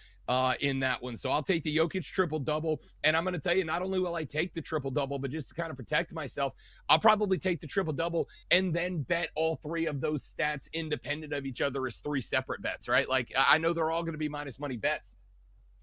in that one. So I'll take the Jokic triple-double, and I'm going to tell you, not only will I take the triple-double, but just to kind of protect myself, I'll probably take the triple-double and then bet all 3 of those stats independent of each other as 3 separate bets, right? Like, I know they're all going to be minus money bets,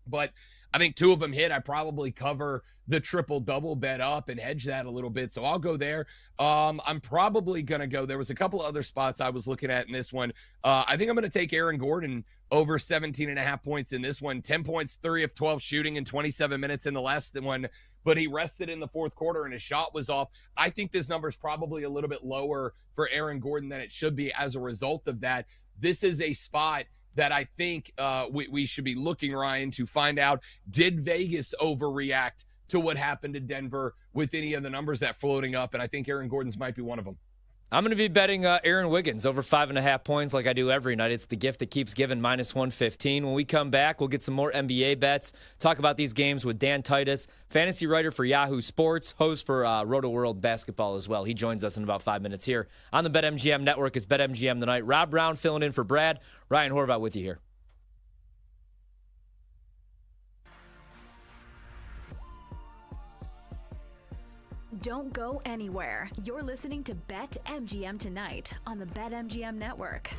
but I think 2 of them hit. I probably cover the triple-double bet up and hedge that a little bit. So I'll go there. I'm probably going to go. There was a couple other spots I was looking at in this one. I think I'm going to take Aaron Gordon over 17.5 points in this one. 10 points, 3 of 12 shooting in 27 minutes in the last one, but he rested in the fourth quarter and his shot was off. I think this number is probably a little bit lower for Aaron Gordon than it should be as a result of that. This is a spot that I think we should be looking, Ryan, to find out, did Vegas overreact to what happened to Denver with any of the numbers that floating up? And I think Aaron Gordon's might be one of them. I'm going to be betting Aaron Wiggins over 5.5 points like I do every night. It's the gift that keeps giving, -115. When we come back, we'll get some more NBA bets, talk about these games with Dan Titus, fantasy writer for Yahoo Sports, host for Roto World Basketball as well. He joins us in about 5 minutes here on the BetMGM Network. It's BetMGM Tonight. Rob Brown filling in for Brad. Ryan Horvath with you here. Don't go anywhere. You're listening to BetMGM Tonight on the BetMGM Network.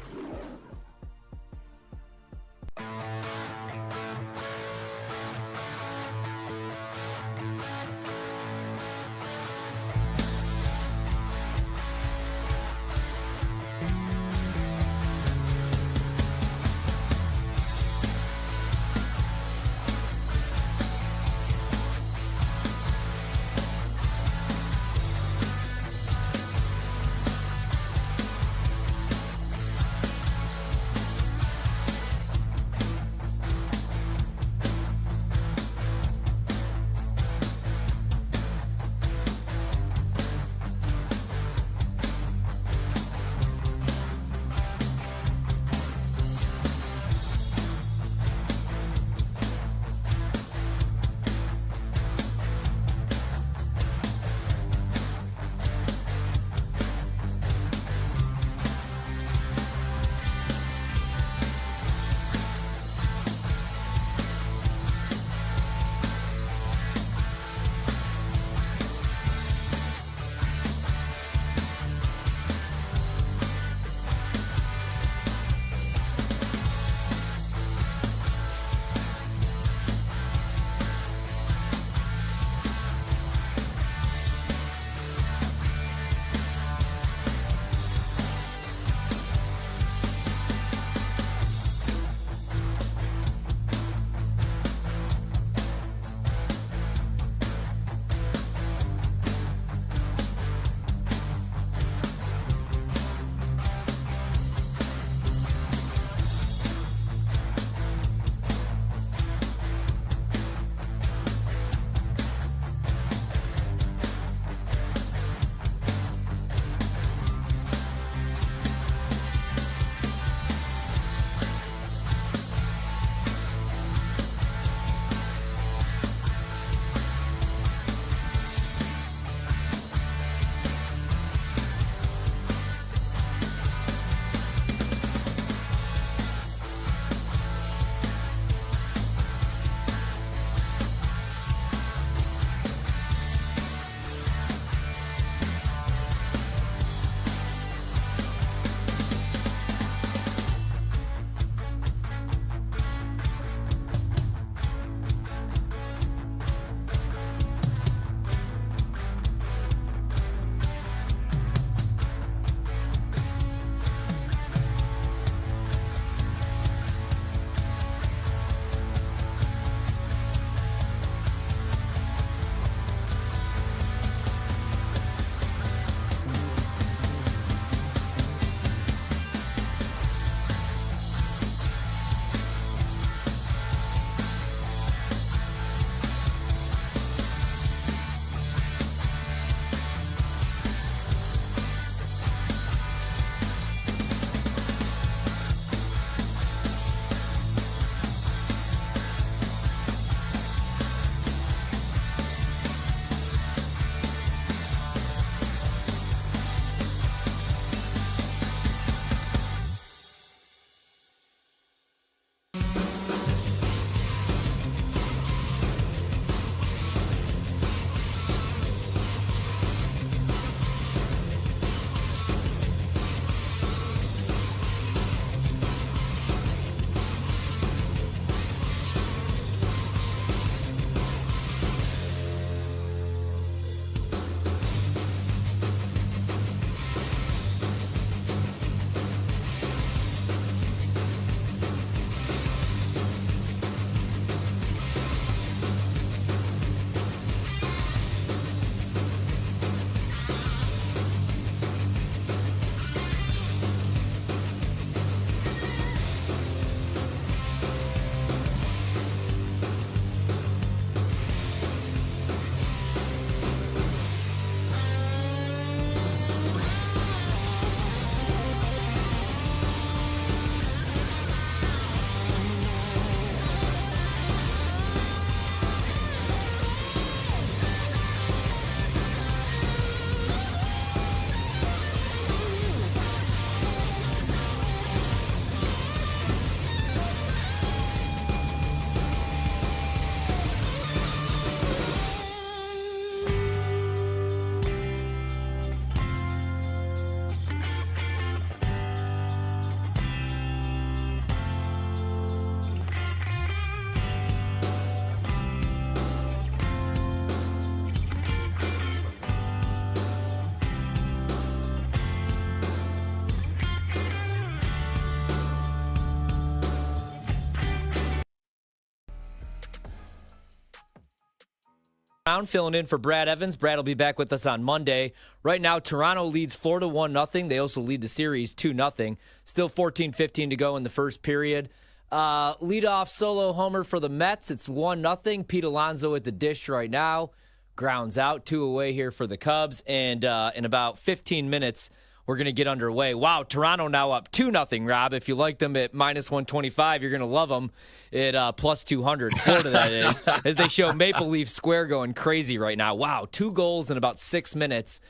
Brown filling in for Brad Evans. Brad will be back with us on Monday. Right now, Toronto leads Florida 1-0. They also lead the series 2-0. Still 14-15 to go in the first period. Leadoff solo homer for the Mets. It's 1-0. Pete Alonso at the dish right now. Grounds out, 2 away here for the Cubs. And in about 15 minutes, we're going to get underway. Wow, Toronto now up 2-0, Rob. If you like them at -125, you're going to love them at plus 200. Florida, that is, as they show Maple Leaf Square going crazy right now. Wow, 2 goals in about 6 minutes,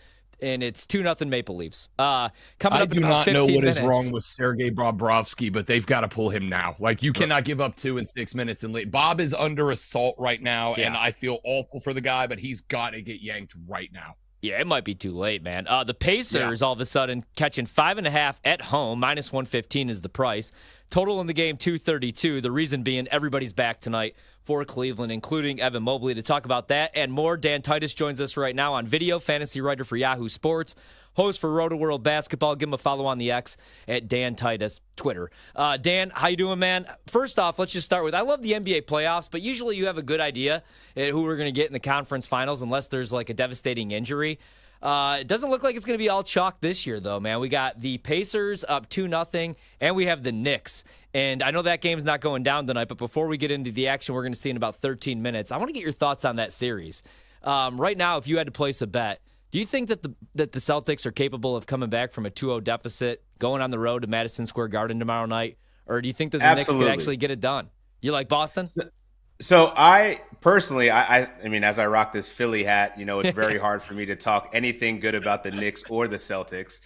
and it's 2-0 Maple Leafs. Coming I up do in about not 15 know what minutes. is wrong with Sergei Bobrovsky, but they've got to pull him now. Like, you cannot give up 2 in 6 minutes. And Bob is under assault right now, and I feel awful for the guy, but he's got to get yanked right now. Yeah, it might be too late, man. The Pacers all of a sudden catching 5.5 at home, -115 is the price. Total in the game 232. The reason being everybody's back tonight for Cleveland, including Evan Mobley. To talk about that and more, Dan Titus joins us right now on video, fantasy writer for Yahoo Sports, host for Roto World Basketball. Give him a follow on the X at Dan Titus, Twitter. Dan, how you doing, man? First off, let's just start with, I love the NBA playoffs, but usually you have a good idea at who we're going to get in the conference finals unless there's like a devastating injury. It doesn't look like it's going to be all chalk this year, though, man. We got the Pacers up 2-0, and we have the Knicks. And I know that game's not going down tonight, but before we get into the action we're going to see in about 13 minutes, I want to get your thoughts on that series. Right now, if you had to place a bet, do you think that the Celtics are capable of coming back from a 2-0 deficit, going on the road to Madison Square Garden tomorrow night? Or do you think that the Knicks could actually get it done? You like Boston? So I personally, I mean, as I rock this Philly hat, you know, it's very hard for me to talk anything good about the Knicks or the Celtics.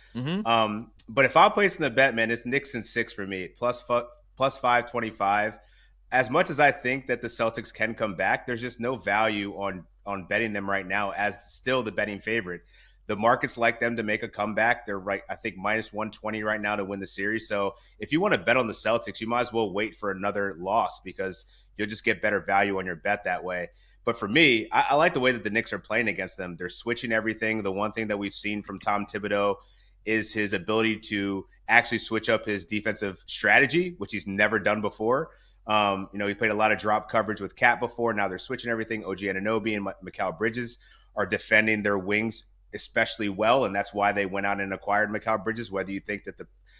But if I'm placing the bet, man, it's Knicks and 6 for me, plus 525. As much as I think that the Celtics can come back, there's just no value on betting them right now as still the betting favorite. The markets like them to make a comeback. They're right, I think, -120 right now to win the series. So if you want to bet on the Celtics, you might as well wait for another loss because you'll just get better value on your bet that way. But for me, I like the way that the Knicks are playing against them. They're switching everything. The one thing that we've seen from Tom Thibodeau is his ability to actually switch up his defensive strategy, which he's never done before. You know, he played a lot of drop coverage with Cat before. Now they're switching everything. OG Anunoby and Mikal Bridges are defending their wings especially well, and that's why they went out and acquired Mikal Bridges. Whether you think that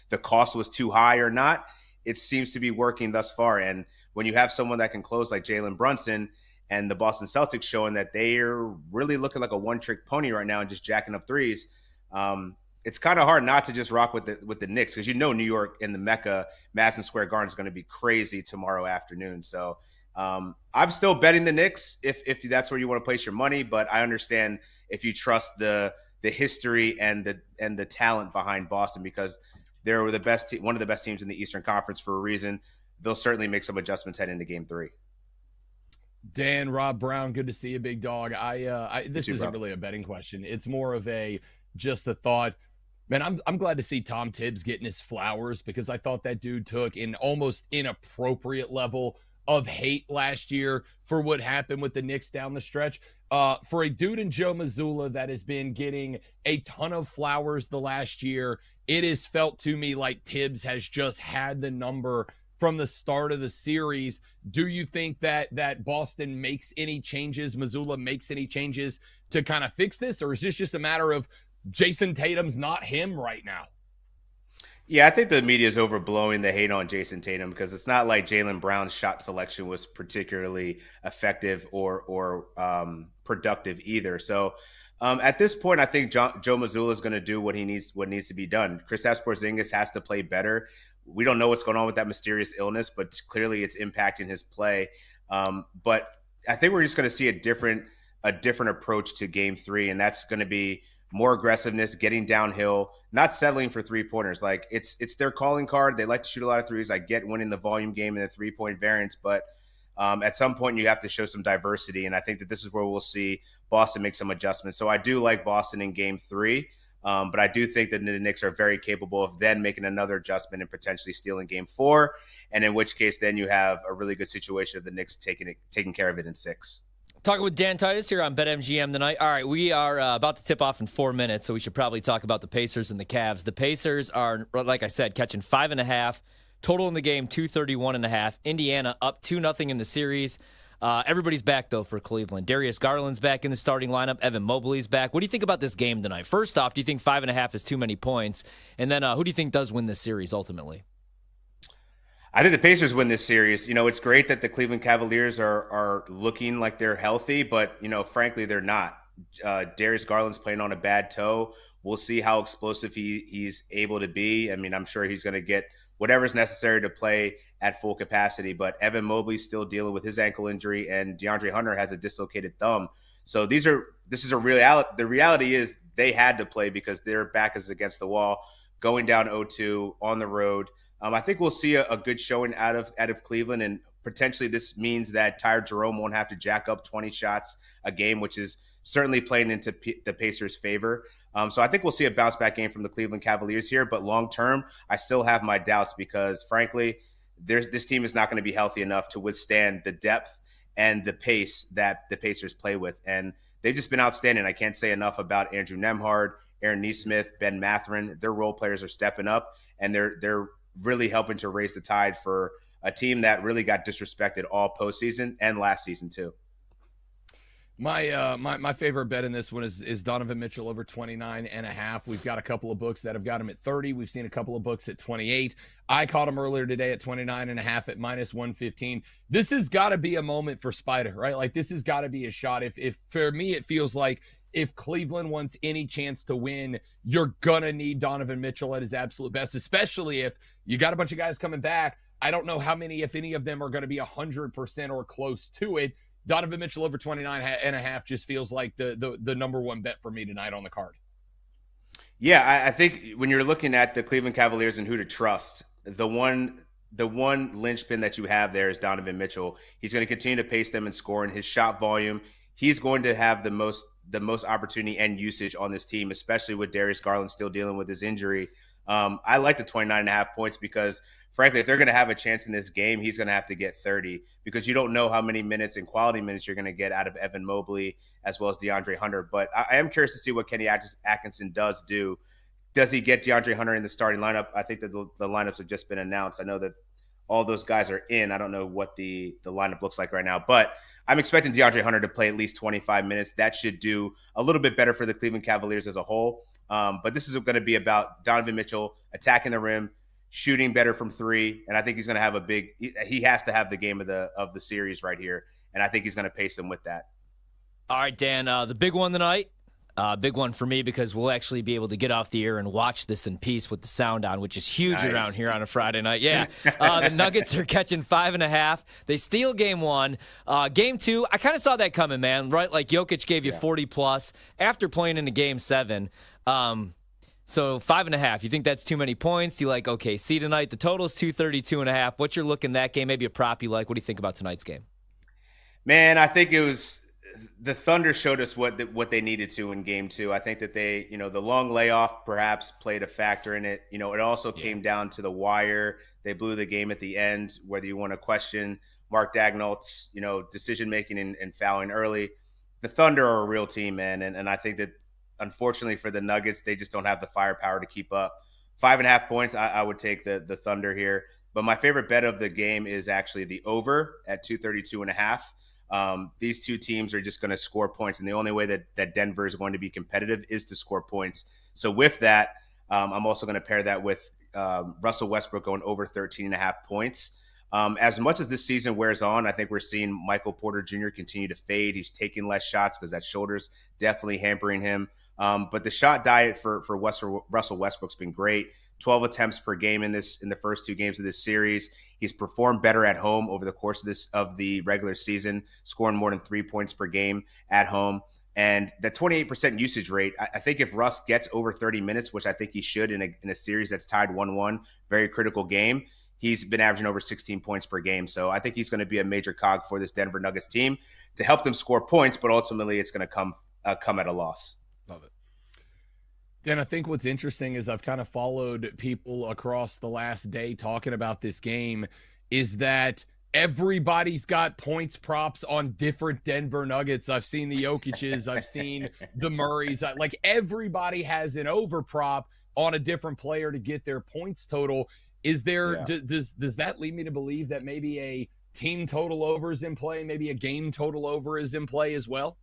the cost was too high or not, it seems to be working thus far. And when you have someone that can close like Jalen Brunson and the Boston Celtics showing that they're really looking like a one-trick pony right now and just jacking up threes, it's kind of hard not to just rock with the Knicks because you know New York in the Mecca, Madison Square Garden is going to be crazy tomorrow afternoon. So I'm still betting the Knicks if that's where you want to place your money, but I understand if you trust the history and the talent behind Boston because they're one of the best teams in the Eastern Conference for a reason. They'll certainly make some adjustments heading into Game 3. Dan, Rob Brown, good to see you, big dog. This isn't really a betting question. It's more of just a thought. Man, I'm glad to see Tom Tibbs getting his flowers because I thought that dude took an almost inappropriate level of hate last year for what happened with the Knicks down the stretch. For a dude in Joe Mazzulla that has been getting a ton of flowers the last year, it has felt to me like Tibbs has just had the number from the start of the series. Do you think that Boston makes any changes, Mazzulla makes any changes to kind of fix this, or is this just a matter of Jason Tatum's not him right now? Yeah, I think the media is overblowing the hate on Jason Tatum because it's not like Jaylen Brown's shot selection was particularly effective or productive either. So at this point, I think Joe Mazzulla is going to do what needs to be done. Kristaps Porzingis has to play better. We don't know what's going on with that mysterious illness, but clearly it's impacting his play. But I think we're just going to see a different approach to Game 3, and that's going to be more aggressiveness, getting downhill, not settling for three-pointers. Like it's their calling card. They like to shoot a lot of threes. I get winning the volume game and the three-point variance, but at some point you have to show some diversity, and I think that this is where we'll see Boston make some adjustments. So I do like Boston in Game 3, but I do think that the Knicks are very capable of then making another adjustment and potentially stealing Game 4, and in which case then you have a really good situation of the Knicks taking care of it in 6. Talking with Dan Titus here on BetMGM tonight. All right, we are about to tip off in 4 minutes, so we should probably talk about the Pacers and the Cavs. The Pacers are, like I said, catching 5.5. Total in the game, 231.5. Indiana up 2-0 in the series. Everybody's back, though, for Cleveland. Darius Garland's back in the starting lineup. Evan Mobley's back. What do you think about this game tonight? First off, do you think 5.5 is too many points? And then who do you think does win this series ultimately? I think the Pacers win this series. It's great that the Cleveland Cavaliers are looking like they're healthy, but, frankly, they're not. Darius Garland's playing on a bad toe. We'll see how explosive he's able to be. I mean, I'm sure he's going to get whatever's necessary to play at full capacity, but Evan Mobley's still dealing with his ankle injury, and DeAndre Hunter has a dislocated thumb. So this is a reality. The reality is they had to play because their back is against the wall, going down 0-2 on the road. I think we'll see a good showing out of Cleveland, and potentially this means that Tyler Jerome won't have to jack up 20 shots a game, which is certainly playing into the Pacers' favor. So I think we'll see a bounce-back game from the Cleveland Cavaliers here, but long-term, I still have my doubts because, frankly, this team is not going to be healthy enough to withstand the depth and the pace that the Pacers play with. And they've just been outstanding. I can't say enough about Andrew Nembhard, Aaron Nesmith, Ben Mathurin. Their role players are stepping up, and they're really helping to raise the tide for a team that really got disrespected all postseason and last season too. My favorite bet in this one is Donovan Mitchell over 29.5. We've got a couple of books that have got him at 30. We've seen a couple of books at 28. I caught him earlier today at 29.5 at -115. This has got to be a moment for Spider, right? Like, this has got to be a shot. If for me, it feels like if Cleveland wants any chance to win, you're gonna need Donovan Mitchell at his absolute best, especially if you got a bunch of guys coming back. I don't know how many, if any of them, are going to be 100% or close to it. Donovan Mitchell over 29.5 just feels like the number one bet for me tonight on the card. Yeah, I think when you're looking at the Cleveland Cavaliers and who to trust, the one linchpin that you have there is Donovan Mitchell. He's going to continue to pace them and score in his shot volume. He's going to have the most opportunity and usage on this team, especially with Darius Garland still dealing with his injury. I like the 29.5 points because, frankly, if they're going to have a chance in this game, he's going to have to get 30 because you don't know how many minutes and quality minutes you're going to get out of Evan Mobley as well as DeAndre Hunter. But I am curious to see what Kenny Atkinson does do. Does he get DeAndre Hunter in the starting lineup? I think that the lineups have just been announced. I know that all those guys are in. I don't know what the lineup looks like right now, but I'm expecting DeAndre Hunter to play at least 25 minutes. That should do a little bit better for the Cleveland Cavaliers as a whole. But this is going to be about Donovan Mitchell attacking the rim, shooting better from three, and I think he's going to have he has to have the game of the series right here, and I think he's going to pace them with that. All right, Dan, the big one tonight, big one for me because we'll actually be able to get off the air and watch this in peace with the sound on, which is huge around here on a Friday night. Yeah, the Nuggets are catching 5.5. They steal game one. Game two, I kind of saw that coming, man, right? Like Jokic gave you 40+ after playing in a game 7. So 5.5, you think that's too many points? You like OKC tonight? The total is 232.5. What you're looking that game? Maybe a prop you like. What do you think about tonight's game? Man, I think it was the Thunder showed us what they needed to in game 2. I think that they, the long layoff perhaps played a factor in it. It also came down to the wire. They blew the game at the end, whether you want to question Mark Dagnall's, decision making and fouling early. The Thunder are a real team, man, and I think that unfortunately for the Nuggets, they just don't have the firepower to keep up. 5.5 points, I would take the Thunder here. But my favorite bet of the game is actually the over at 232.5. These two teams are just going to score points, and the only way that Denver is going to be competitive is to score points. So with that, I'm also going to pair that with Russell Westbrook going over 13.5 points. As much as this season wears on, I think we're seeing Michael Porter Jr. continue to fade. He's taking less shots because that shoulder's definitely hampering him. But the shot diet for Russell Westbrook's been great. 12 attempts per game in the first 2 games of this series. He's performed better at home over the course of the regular season, scoring more than 3 points per game at home. And the 28% usage rate, I think if Russ gets over 30 minutes, which I think he should in a series that's tied 1-1, very critical game, he's been averaging over 16 points per game. So I think he's going to be a major cog for this Denver Nuggets team to help them score points, but ultimately it's going to come at a loss. Love it. Dan, I think what's interesting is I've kind of followed people across the last day talking about this game is that everybody's got points props on different Denver Nuggets. I've seen the Jokic's, I've seen the Murrays. Like everybody has an over prop on a different player to get their points total. Is there does that lead me to believe that maybe a team total over is in play. Maybe a game total over is in play as well.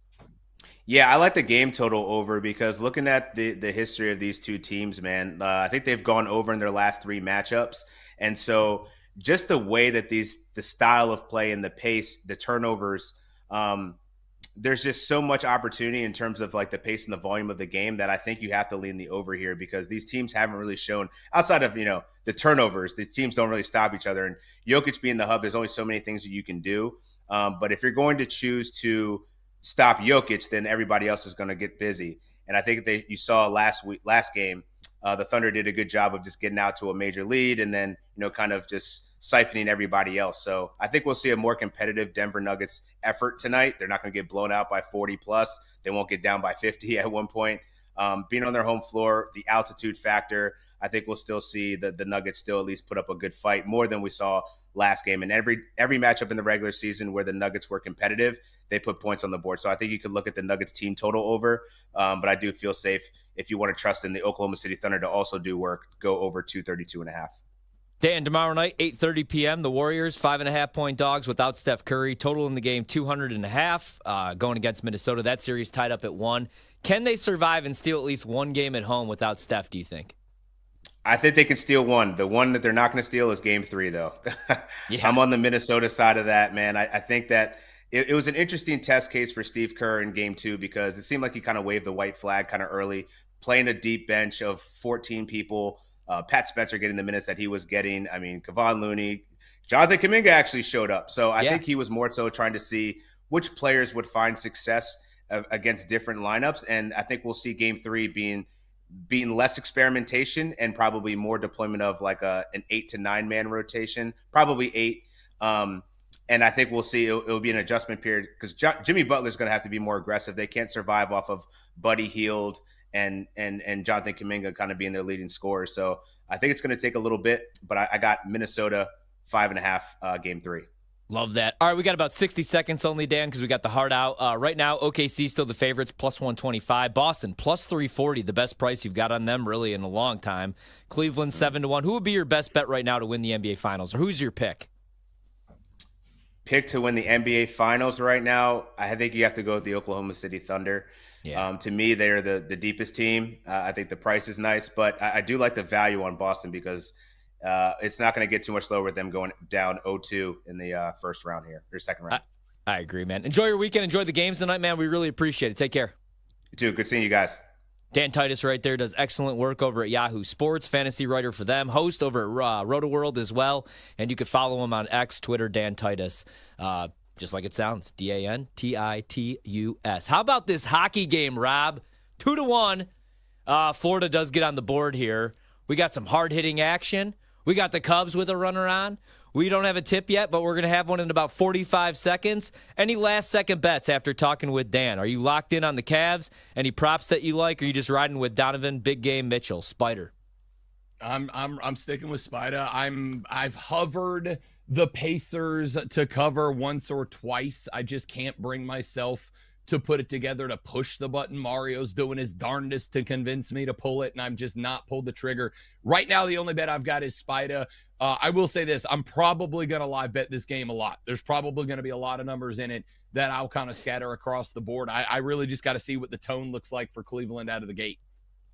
Yeah, I like the game total over because looking at the history of these two teams, man, I think they've gone over in their last 3 matchups. And so just the way that the style of play and the pace, the turnovers, there's just so much opportunity in terms of like the pace and the volume of the game that I think you have to lean the over here because these teams haven't really shown outside of, the turnovers, these teams don't really stop each other. And Jokic being the hub, there's only so many things that you can do. But if you're going to choose to stop Jokic, then everybody else is going to get busy. And I think you saw last game, the Thunder did a good job of just getting out to a major lead and then, kind of just siphoning everybody else. So I think we'll see a more competitive Denver Nuggets effort tonight. They're not going to get blown out by 40 plus. They won't get down by 50 at one point. Being on their home floor, the altitude factor, I think we'll still see the Nuggets still at least put up a good fight, more than we saw last game. And every matchup in the regular season where the Nuggets were competitive, they put points on the board. So I think you could look at the Nuggets team total over, but I do feel safe if you want to trust in the Oklahoma City Thunder to also do work, go over 232.5. Dan, tomorrow night, 8:30 p.m., the Warriors, 5.5-point dogs without Steph Curry. Total in the game, 200.5, going against Minnesota. That series tied up at 1. Can they survive and steal at least one game at home without Steph, do you think? I think they can steal one. The one that they're not going to steal is game 3, though. Yeah. I'm on the Minnesota side of that, man. I think that it was an interesting test case for Steve Kerr in game 2 because it seemed like he kind of waved the white flag kind of early, playing a deep bench of 14 people. Pat Spencer getting the minutes that he was getting. I mean, Kevon Looney, Jonathan Kuminga actually showed up. So I think he was more so trying to see which players would find success against different lineups. And I think we'll see game 3 being less experimentation and probably more deployment of like an 8 to 9 man rotation, probably 8. And I think we'll see it'll be an adjustment period because Jimmy Butler's going to have to be more aggressive. They can't survive off of Buddy Hield and Jonathan Kuminga kind of being their leading scorers. So I think it's going to take a little bit, but I got Minnesota 5.5 game 3. Love that. All right, we got about 60 seconds only, Dan, because we got the heart out. Right now, OKC still the favorites, plus 125. Boston, plus 340, the best price you've got on them really in a long time. Cleveland, 7-1. Who would be your best bet right now to win the NBA Finals, or who's your pick? Pick to win the NBA Finals right now, I think you have to go with the Oklahoma City Thunder. Yeah. To me, they're the deepest team. I think the price is nice, but I do like the value on Boston because it's not going to get too much lower with them going down 0-2 in the first round here, or second round. I agree, man. Enjoy your weekend. Enjoy the games tonight, man. We really appreciate it. Take care. You too. Good seeing you guys. Dan Titus right there does excellent work over at Yahoo Sports, fantasy writer for them, host over at RotoWorld as well, and you can follow him on X, Twitter, Dan Titus. Just like it sounds, DANTITUS. How about this hockey game, Rob? 2-1. Florida does get on the board here. We got some hard-hitting action. We got the Cubs with a runner on. We don't have a tip yet, but we're going to have one in about 45 seconds. Any last-second bets after talking with Dan? Are you locked in on the Cavs? Any props that you like, or are you just riding with Donovan, Big Game, Mitchell, Spider? I'm sticking with Spider. I've hovered the Pacers to cover once or twice. I just can't bring myself to put it together to push the button. Mario's doing his darndest to convince me to pull it, and I've just not pulled the trigger. Right now, the only bet I've got is Spida. I will say this. I'm probably going to live bet this game a lot. There's probably going to be a lot of numbers in it that I'll kind of scatter across the board. I really just got to see what the tone looks like for Cleveland out of the gate.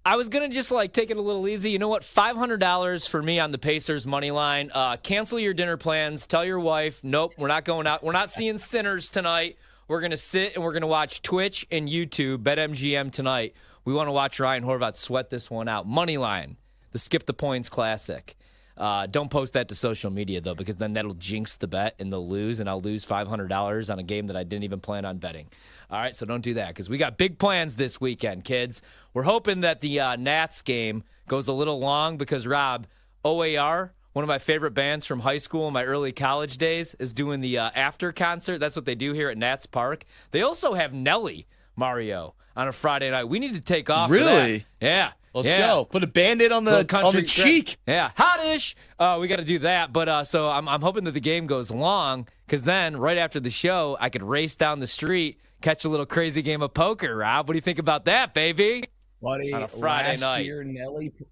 I was going to just take it a little easy. You know what? $500 for me on the Pacers money line. Cancel your dinner plans. Tell your wife, nope, we're not going out. We're not seeing Sinners tonight. We're going to sit and we're going to watch Twitch and YouTube, BetMGM tonight. We want to watch Ryan Horvath sweat this one out. Money line, the Skip the Points classic. Don't post that to social media, though, because then that'll jinx the bet and they'll lose, and I'll lose $500 on a game that I didn't even plan on betting. All right, so don't do that because we got big plans this weekend, kids. We're hoping that the Nats game goes a little long because, Rob, OAR, one of my favorite bands from high school and my early college days, is doing the after concert. That's what they do here at Nats Park. They also have Nelly, Mario, on a Friday night. We need to take off. Really? For that. Yeah. Let's go. Put a Band-Aid on the cheek. Yeah, hot-ish. We got to do that. But so I'm hoping that the game goes long because then right after the show, I could race down the street, catch a little crazy game of poker. Rob, what do you think about that, baby? Buddy, on a Friday last night. year,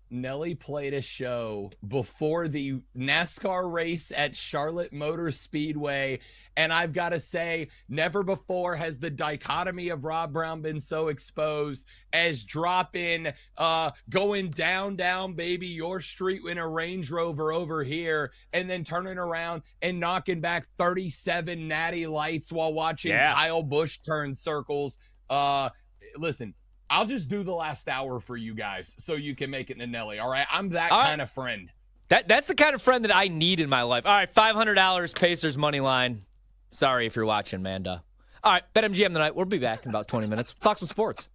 Nelly played a show before the NASCAR race at Charlotte Motor Speedway. And I've got to say, never before has the dichotomy of Rob Brown been so exposed as dropping, going down, baby, your street in a Range Rover over here, and then turning around and knocking back 37 natty lights while watching Kyle Busch turn circles. Listen, I'll just do the last hour for you guys so you can make it to Nelly. All right. I'm that kind of friend. That's the kind of friend that I need in my life. All right, $500 Pacers money line. Sorry if you're watching, Manda. All right, BetMGM tonight. We'll be back in about 20 minutes. We'll talk some sports.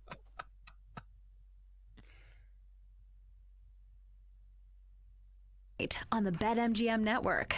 On the BetMGM network.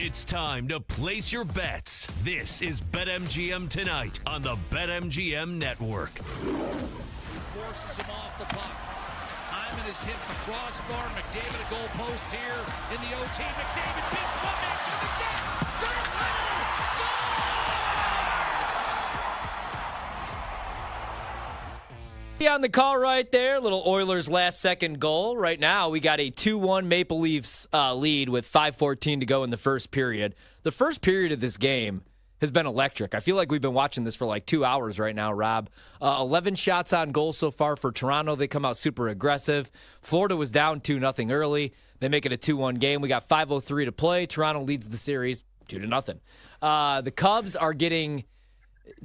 It's time to place your bets. This is BetMGM Tonight on the BetMGM Network. Forces him off the puck. Hyman has hit the crossbar. McDavid a goal post here in the OT. McDavid beats one man to the net. Turns Hyman scores! On the call right there, little Oilers last-second goal. Right now, we got a 2-1 Maple Leafs lead with 5:14 to go in the first period. The first period of this game has been electric. I feel like we've been watching this for like 2 hours right now, Rob. 11 shots on goal so far for Toronto. They come out super aggressive. Florida was down 2-0 early. They make it a 2-1 game. We got 5:03 to play. Toronto leads the series 2-0. The Cubs are getting...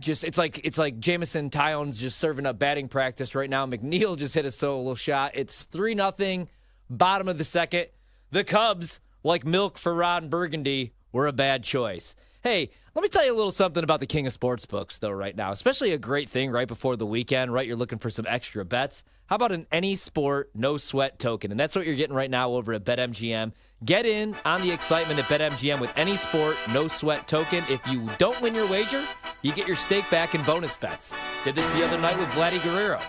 it's like Jamison Tyon's just serving up batting practice right now. McNeil just hit a solo shot. It's 3-0, bottom of the second. The Cubs, like milk for Ron Burgundy, were a bad choice. Hey, let me tell you a little something about the king of sportsbooks, though, right now. Especially a great thing right before the weekend, right? You're looking for some extra bets. How about an any sport, no sweat token? And that's what you're getting right now over at BetMGM. Get in on the excitement at BetMGM with any sport, no sweat token. If you don't win your wager, you get your stake back in bonus bets. Did this the other night with Vladdy Guerrero.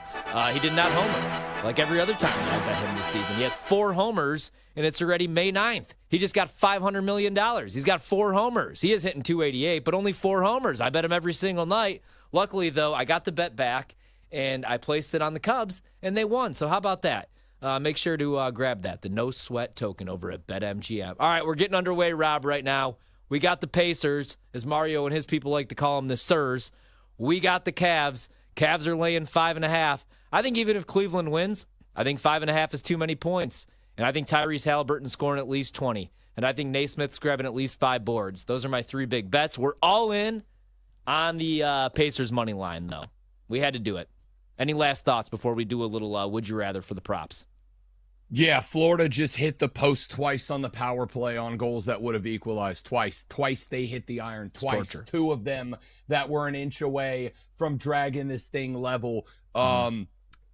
He did not homer like every other time I bet him this season. He has 4 homers, and it's already May 9th. He just got $500 million. He's got 4 homers. He is hitting 288, but only 4 homers. I bet him every single night. Luckily, though, I got the bet back, and I placed it on the Cubs, and they won. So how about that? Make sure to grab that, the no sweat token over at BetMGM. All right, we're getting underway, Rob, right now. We got the Pacers, as Mario and his people like to call them, the Sirs. We got the Cavs. Cavs are laying 5.5. I think even if Cleveland wins, I think 5.5 is too many points. And I think Tyrese Halliburton scoring at least 20. And I think Naismith's grabbing at least 5 boards. Those are my 3 big bets. We're all in on the Pacers money line, though. We had to do it. Any last thoughts before we do a little would you rather for the props? Yeah, Florida just hit the post twice on the power play on goals that would have equalized twice. Twice they hit the iron. Twice. Torture. 2 of them that were an inch away from dragging this thing level.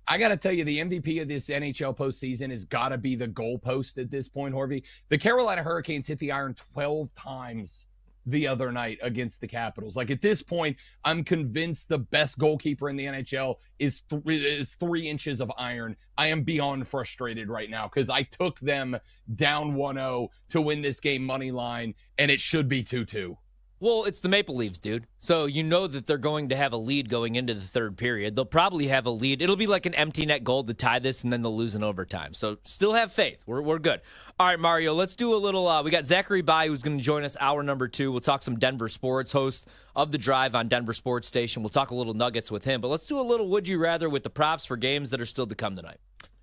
I got to tell you, the MVP of this NHL postseason has got to be the goalpost at this point, Horvey. The Carolina Hurricanes hit the iron 12 times the other night against the Capitals. Like, at this point, I'm convinced the best goalkeeper in the NHL is 3 inches of iron. I am beyond frustrated right now because I took them down 1-0 to win this game money line, and it should be 2-2. Well, it's the Maple Leafs, dude. So you know that they're going to have a lead going into the third period. They'll probably have a lead. It'll be like an empty net goal to tie this, and then they'll lose in overtime. So still have faith. We're good. All right, Mario, let's do a little we got Zachary Bai, who's going to join us hour number 2. We'll talk some Denver sports, host of The Drive on Denver Sports Station. We'll talk a little Nuggets with him. But let's do a little would you rather with the props for games that are still to come tonight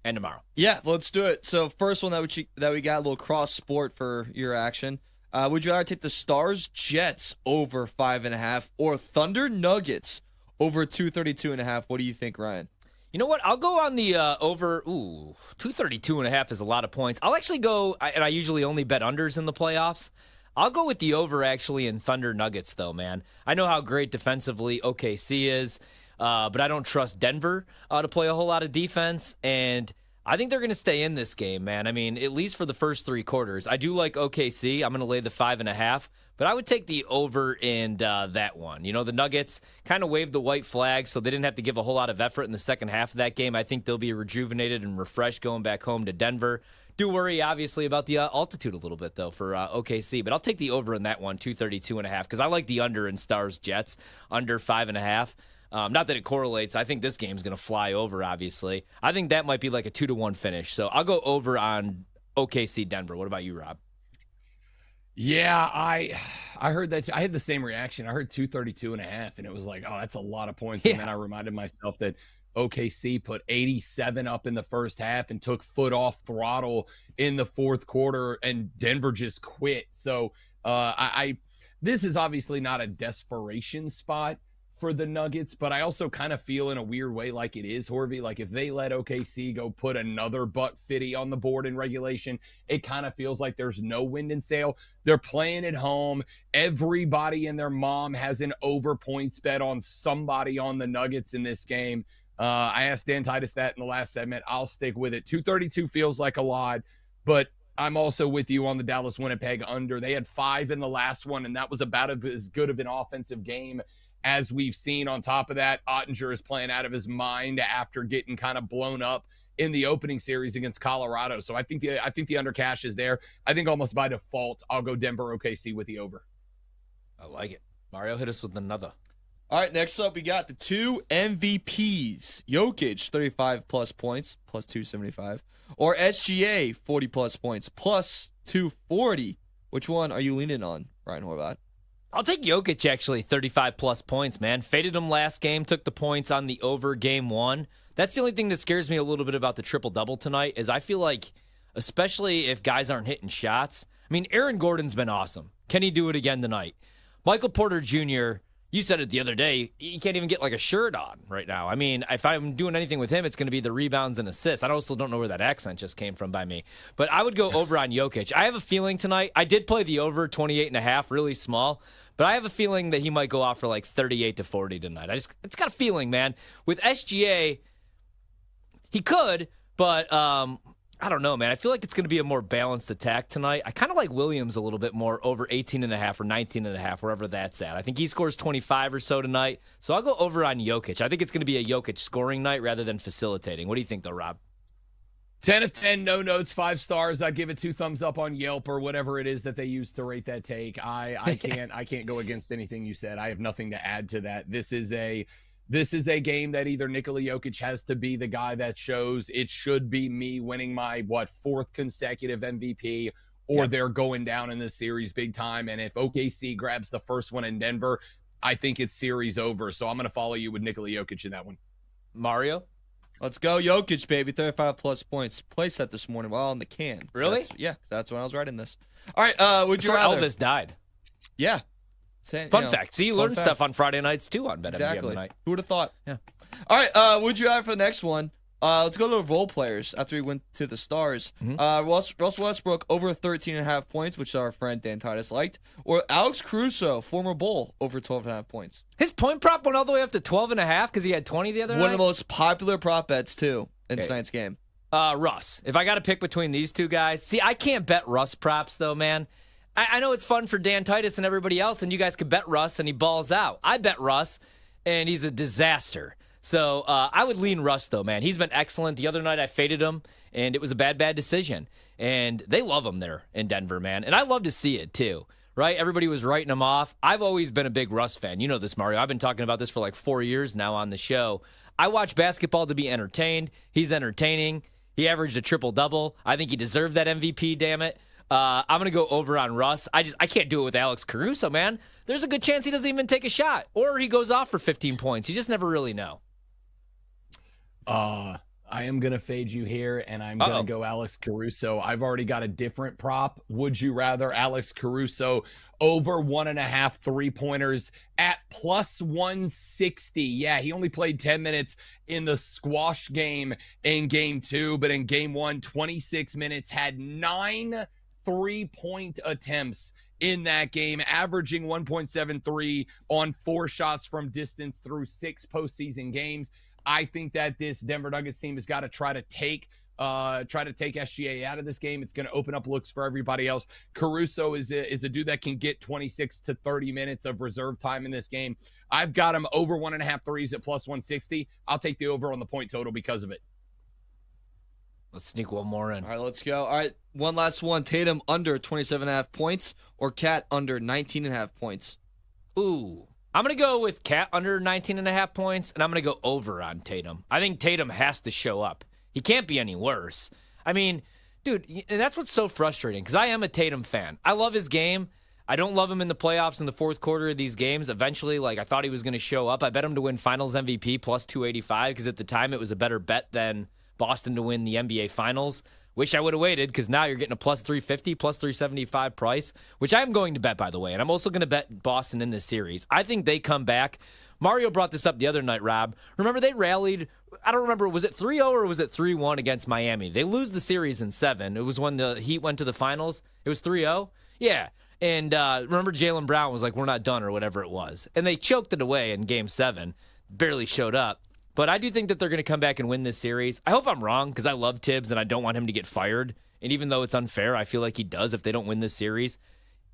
and tomorrow. Yeah, let's do it. So first one that we got, a little cross sport for your action. Would you rather take the Stars Jets over 5.5 or Thunder Nuggets over 232.5? What do you think, Ryan? You know what? I'll go on the over. 232.5 is a lot of points. I'll actually go, and I usually only bet unders in the playoffs. I'll go with the over, actually, in Thunder Nuggets, though, man. I know how great defensively OKC is, but I don't trust Denver to play a whole lot of defense, and I think they're going to stay in this game, man. I mean, at least for the first 3 quarters. I do like OKC. I'm going to lay the 5.5, but I would take the over in that one. You know, the Nuggets kind of waved the white flag, so they didn't have to give a whole lot of effort in the second half of that game. I think they'll be rejuvenated and refreshed going back home to Denver. Do worry, obviously, about the altitude a little bit, though, for OKC. But I'll take the over in that one, 232.5, because I like the under in Stars Jets, under 5.5. Not that it correlates. I think this game's going to fly over, obviously. I think that might be like a 2-1 finish. So I'll go over on OKC Denver. What about you, Rob? Yeah, I heard that. I had the same reaction. I heard 232.5, and it was like, oh, that's a lot of points. Yeah. And then I reminded myself that OKC put 87 up in the first half and took foot off throttle in the fourth quarter, and Denver just quit. So this is obviously not a desperation spot for the Nuggets, but I also kind of feel in a weird way like it is, Horvey. Like if they let OKC go put another buck 50 on the board in regulation, it kind of feels like there's no wind in sail. They're playing at home. Everybody and their mom has an over points bet on somebody on the Nuggets in this game. I asked Dan Titus that in the last segment. I'll stick with it. 232 feels like a lot, but I'm also with you on the Dallas Winnipeg under. They had 5 in the last one, and that was about as good of an offensive game as we've seen. On top of that, Ottinger is playing out of his mind after getting kind of blown up in the opening series against Colorado. So I think the under cash is there. I think almost by default, I'll go Denver OKC with the over. I like it. Mario, hit us with another. All right, next up, we got the 2 MVPs. Jokic, 35-plus points, plus 275. Or SGA, 40-plus points, plus 240. Which one are you leaning on, Ryan Horvath? I'll take Jokic, actually, 35-plus points, man. Faded him last game, took the points on the over game 1. That's the only thing that scares me a little bit about the triple-double tonight is I feel like, especially if guys aren't hitting shots. I mean, Aaron Gordon's been awesome. Can he do it again tonight? Michael Porter Jr., you said it the other day, he can't even get like a shirt on right now. I mean, if I'm doing anything with him, it's going to be the rebounds and assists. I also don't know where that accent just came from by me. But I would go over on Jokic. I have a feeling tonight, I did play the over 28.5, really small, but I have a feeling that he might go off for like 38 to 40 tonight. It's got a feeling, man. With SGA, he could, but I don't know, man. I feel like it's going to be a more balanced attack tonight. I kind of like Williams a little bit more over 18.5 or 19.5, wherever that's at. I think he scores 25 or so tonight. So I'll go over on Jokic. I think it's going to be a Jokic scoring night rather than facilitating. What do you think, though, Rob? 10 of 10, no notes, 5 stars. I'd give it 2 thumbs up on Yelp or whatever it is that they use to rate that take. I can't go against anything you said. I have nothing to add to that. This is a game that either Nikola Jokic has to be the guy that shows it should be me winning my, 4th consecutive MVP, or they're going down in this series big time. And if OKC grabs the first one in Denver, I think it's series over. So I'm going to follow you with Nikola Jokic in that one. Mario? Let's go Jokic, baby. 35-plus points. Place that this morning while on the can. Really? That's when I was writing this. All right, would you rather? Elvis died. Yeah. Fun fact. See, you learn stuff on Friday nights, too, on BetMGM tonight. Who would have thought? Yeah. All right, would you rather for the next one? Let's go to the role players after we went to the stars. Russell Westbrook over 13.5 points, which our friend Dan Titus liked. Or Alex Caruso, former Bull, over 12.5 points. His point prop went all the way up to 12.5 because he had 20 the other night? One of the most popular prop bets, too, in tonight's game. Russ. If I got to pick between these two guys. See, I can't bet Russ props, though, man. I know it's fun for Dan Titus and everybody else, and you guys could bet Russ, and he balls out. I bet Russ, and he's a disaster. So I would lean Russ, though, man. He's been excellent. The other night I faded him, and it was a bad decision. And they love him there in Denver, man. And I love to see it, too, right? Everybody was writing him off. I've always been a big Russ fan. You know this, Mario. I've been talking about this for like 4 years now on the show. I watch basketball to be entertained. He's entertaining. He averaged a triple-double. I think he deserved that MVP, damn it. I'm going to go over on Russ. I can't do it with Alex Caruso, man. There's a good chance he doesn't even take a shot. Or he goes off for 15 points. You just never really know. I am going to fade you here, and I'm going to go Alex Caruso. I've already got a different prop. Would you rather Alex Caruso over 1.5 3-pointers at plus 160? Yeah, he only played 10 minutes in the squash game in game 2, but in game 1, 26 minutes, had 9 3-point attempts in that game, averaging 1.73 on 4 shots from distance through 6 postseason games. I think that this Denver Nuggets team has got to try to take SGA out of this game. It's going to open up looks for everybody else. Caruso is a dude that can get 26 to 30 minutes of reserve time in this game. I've got him over 1.5 threes at plus 160. I'll take the over on the point total because of it. Let's sneak one more in. All right, let's go. All right, one last one. Tatum under 27.5 points or Cat under 19.5 points? Ooh. I'm going to go with Cat under 19.5 points, and I'm going to go over on Tatum. I think Tatum has to show up. He can't be any worse. I mean, dude, and that's what's so frustrating, because I am a Tatum fan. I love his game. I don't love him in the playoffs in the fourth quarter of these games. Eventually, I thought he was going to show up. I bet him to win Finals MVP plus 285, because at the time it was a better bet than Boston to win the NBA Finals. Wish I would have waited, because now you're getting a plus 350, plus 375 price, which I'm going to bet, by the way. And I'm also going to bet Boston in this series. I think they come back. Mario brought this up the other night, Rob. Remember, they rallied, I don't remember, was it 3-0 or was it 3-1 against Miami? They lose the series in 7. It was when the Heat went to the finals. It was 3-0? Yeah. And remember, Jaylen Brown was like, we're not done, or whatever it was. And they choked it away in Game 7. Barely showed up. But I do think that they're going to come back and win this series. I hope I'm wrong, because I love Tibbs and I don't want him to get fired And even though it's unfair, I feel like he does if they don't win this series.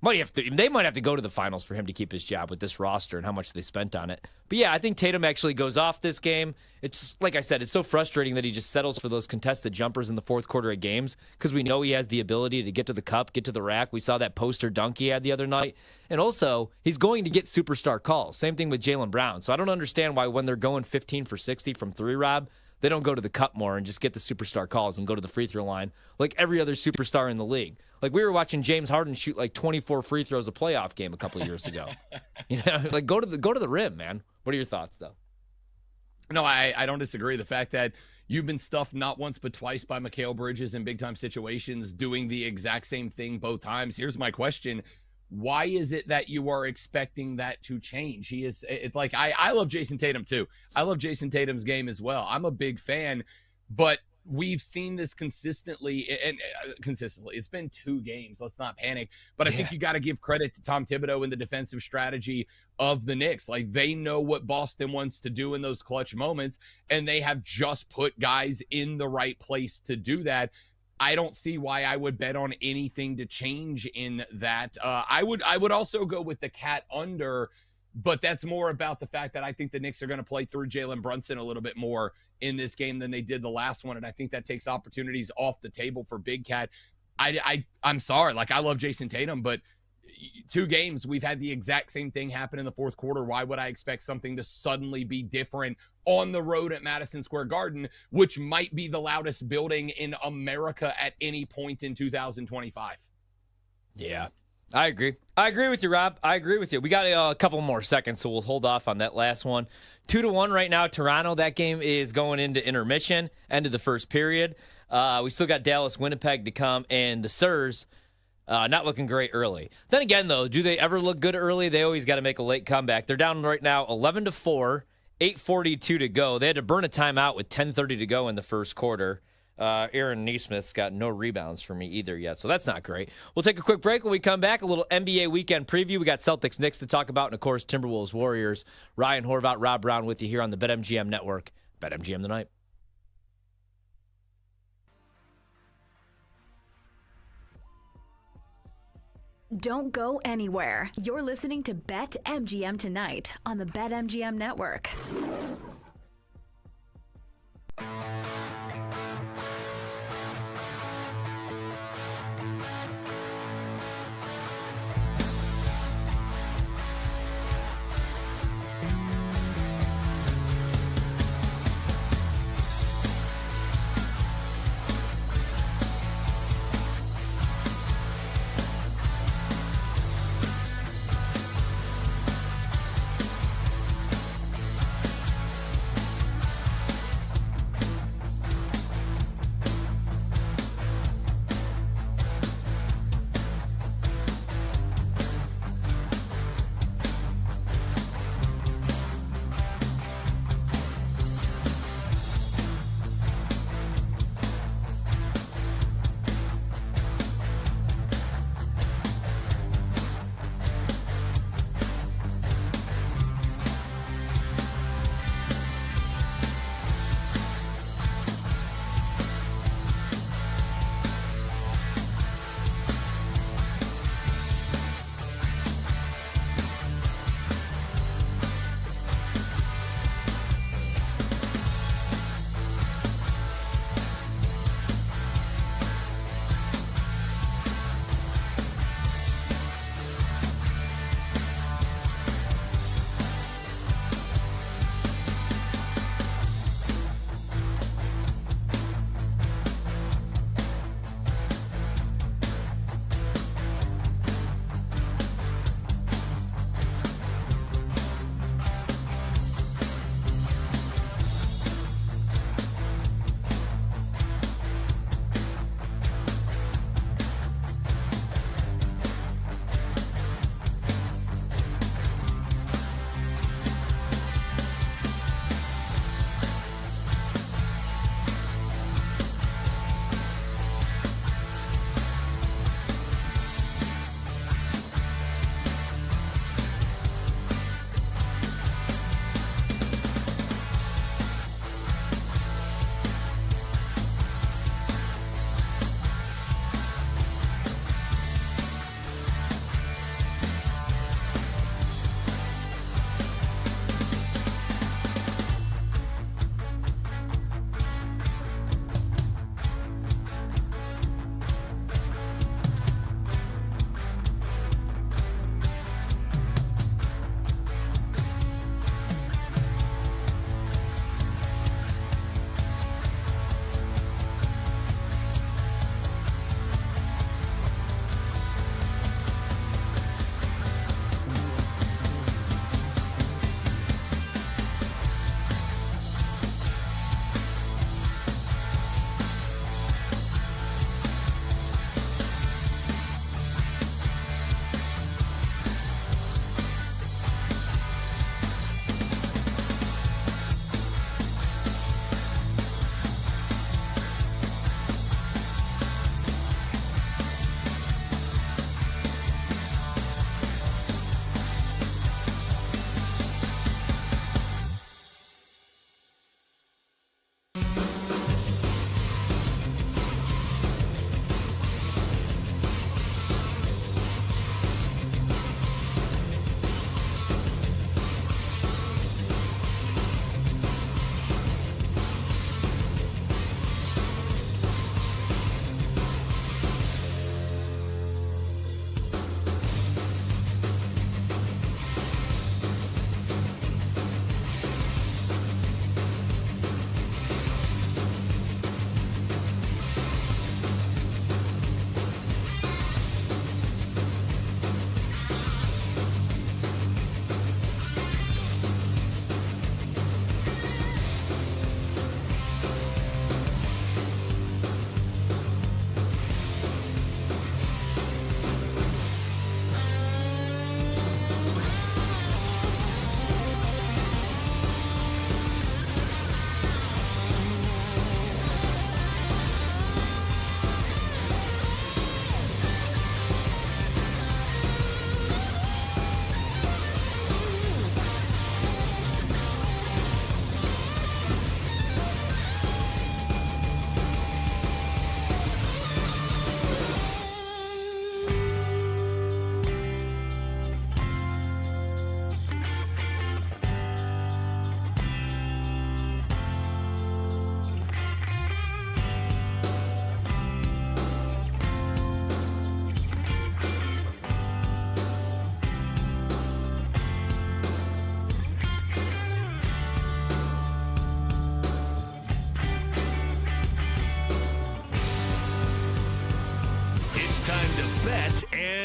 They might have to go to the finals for him to keep his job with this roster and how much they spent on it. But yeah, I think Tatum actually goes off this game. It's like I said, it's so frustrating that he just settles for those contested jumpers in the fourth quarter of games because we know he has the ability to get to the cup, get to the rack. We saw that poster dunk he had the other night. And also, he's going to get superstar calls. Same thing with Jaylen Brown. So I don't understand why when they're going 15 for 60 from three, Rob, they don't go to the cup more and just get the superstar calls and go to the free throw line like every other superstar in the league. Like we were watching James Harden shoot like 24 free throws a playoff game a couple of years ago. Like go to the rim, man. What are your thoughts though? No, I don't disagree. The fact that you've been stuffed not once but twice by Mikal Bridges in big time situations, doing the exact same thing both times. Here's my question. Why is it that you are expecting that to change? It's like, I love Jason Tatum too. I love Jason Tatum's game as well. I'm a big fan, but we've seen this consistently. It's been 2 games. Let's not panic. But I think you got to give credit to Tom Thibodeau and the defensive strategy of the Knicks. Like they know what Boston wants to do in those clutch moments, and they have just put guys in the right place to do that. I don't see why I would bet on anything to change in that. I would also go with the Cat under, but that's more about the fact that I think the Knicks are going to play through Jalen Brunson a little bit more in this game than they did the last one, and I think that takes opportunities off the table for Big Cat. I'm sorry, like I love Jason Tatum, but 2 games we've had the exact same thing happen in the fourth quarter. Why would I expect something to suddenly be different on the road at Madison Square Garden, which might be the loudest building in America at any point in 2025? Yeah, I agree. I agree with you, Rob. I agree with you. We got a couple more seconds, so we'll hold off on that last one. 2-1 right now, Toronto. That game is going into intermission, end of the first period. We still got Dallas, Winnipeg to come, and the Sirs not looking great early. Then again, though, do they ever look good early? They always got to make a late comeback. They're down right now 11-4, 8:42 to go. They had to burn a timeout with 10:30 to go in the first quarter. Aaron Nesmith's got no rebounds for me either yet, so that's not great. We'll take a quick break. When we come back, a little NBA weekend preview. We got Celtics Knicks to talk about, and of course, Timberwolves Warriors. Ryan Horvath, Rob Brown with you here on the BetMGM Network. BetMGM tonight. Don't go anywhere. You're listening to BetMGM tonight on the BetMGM Network.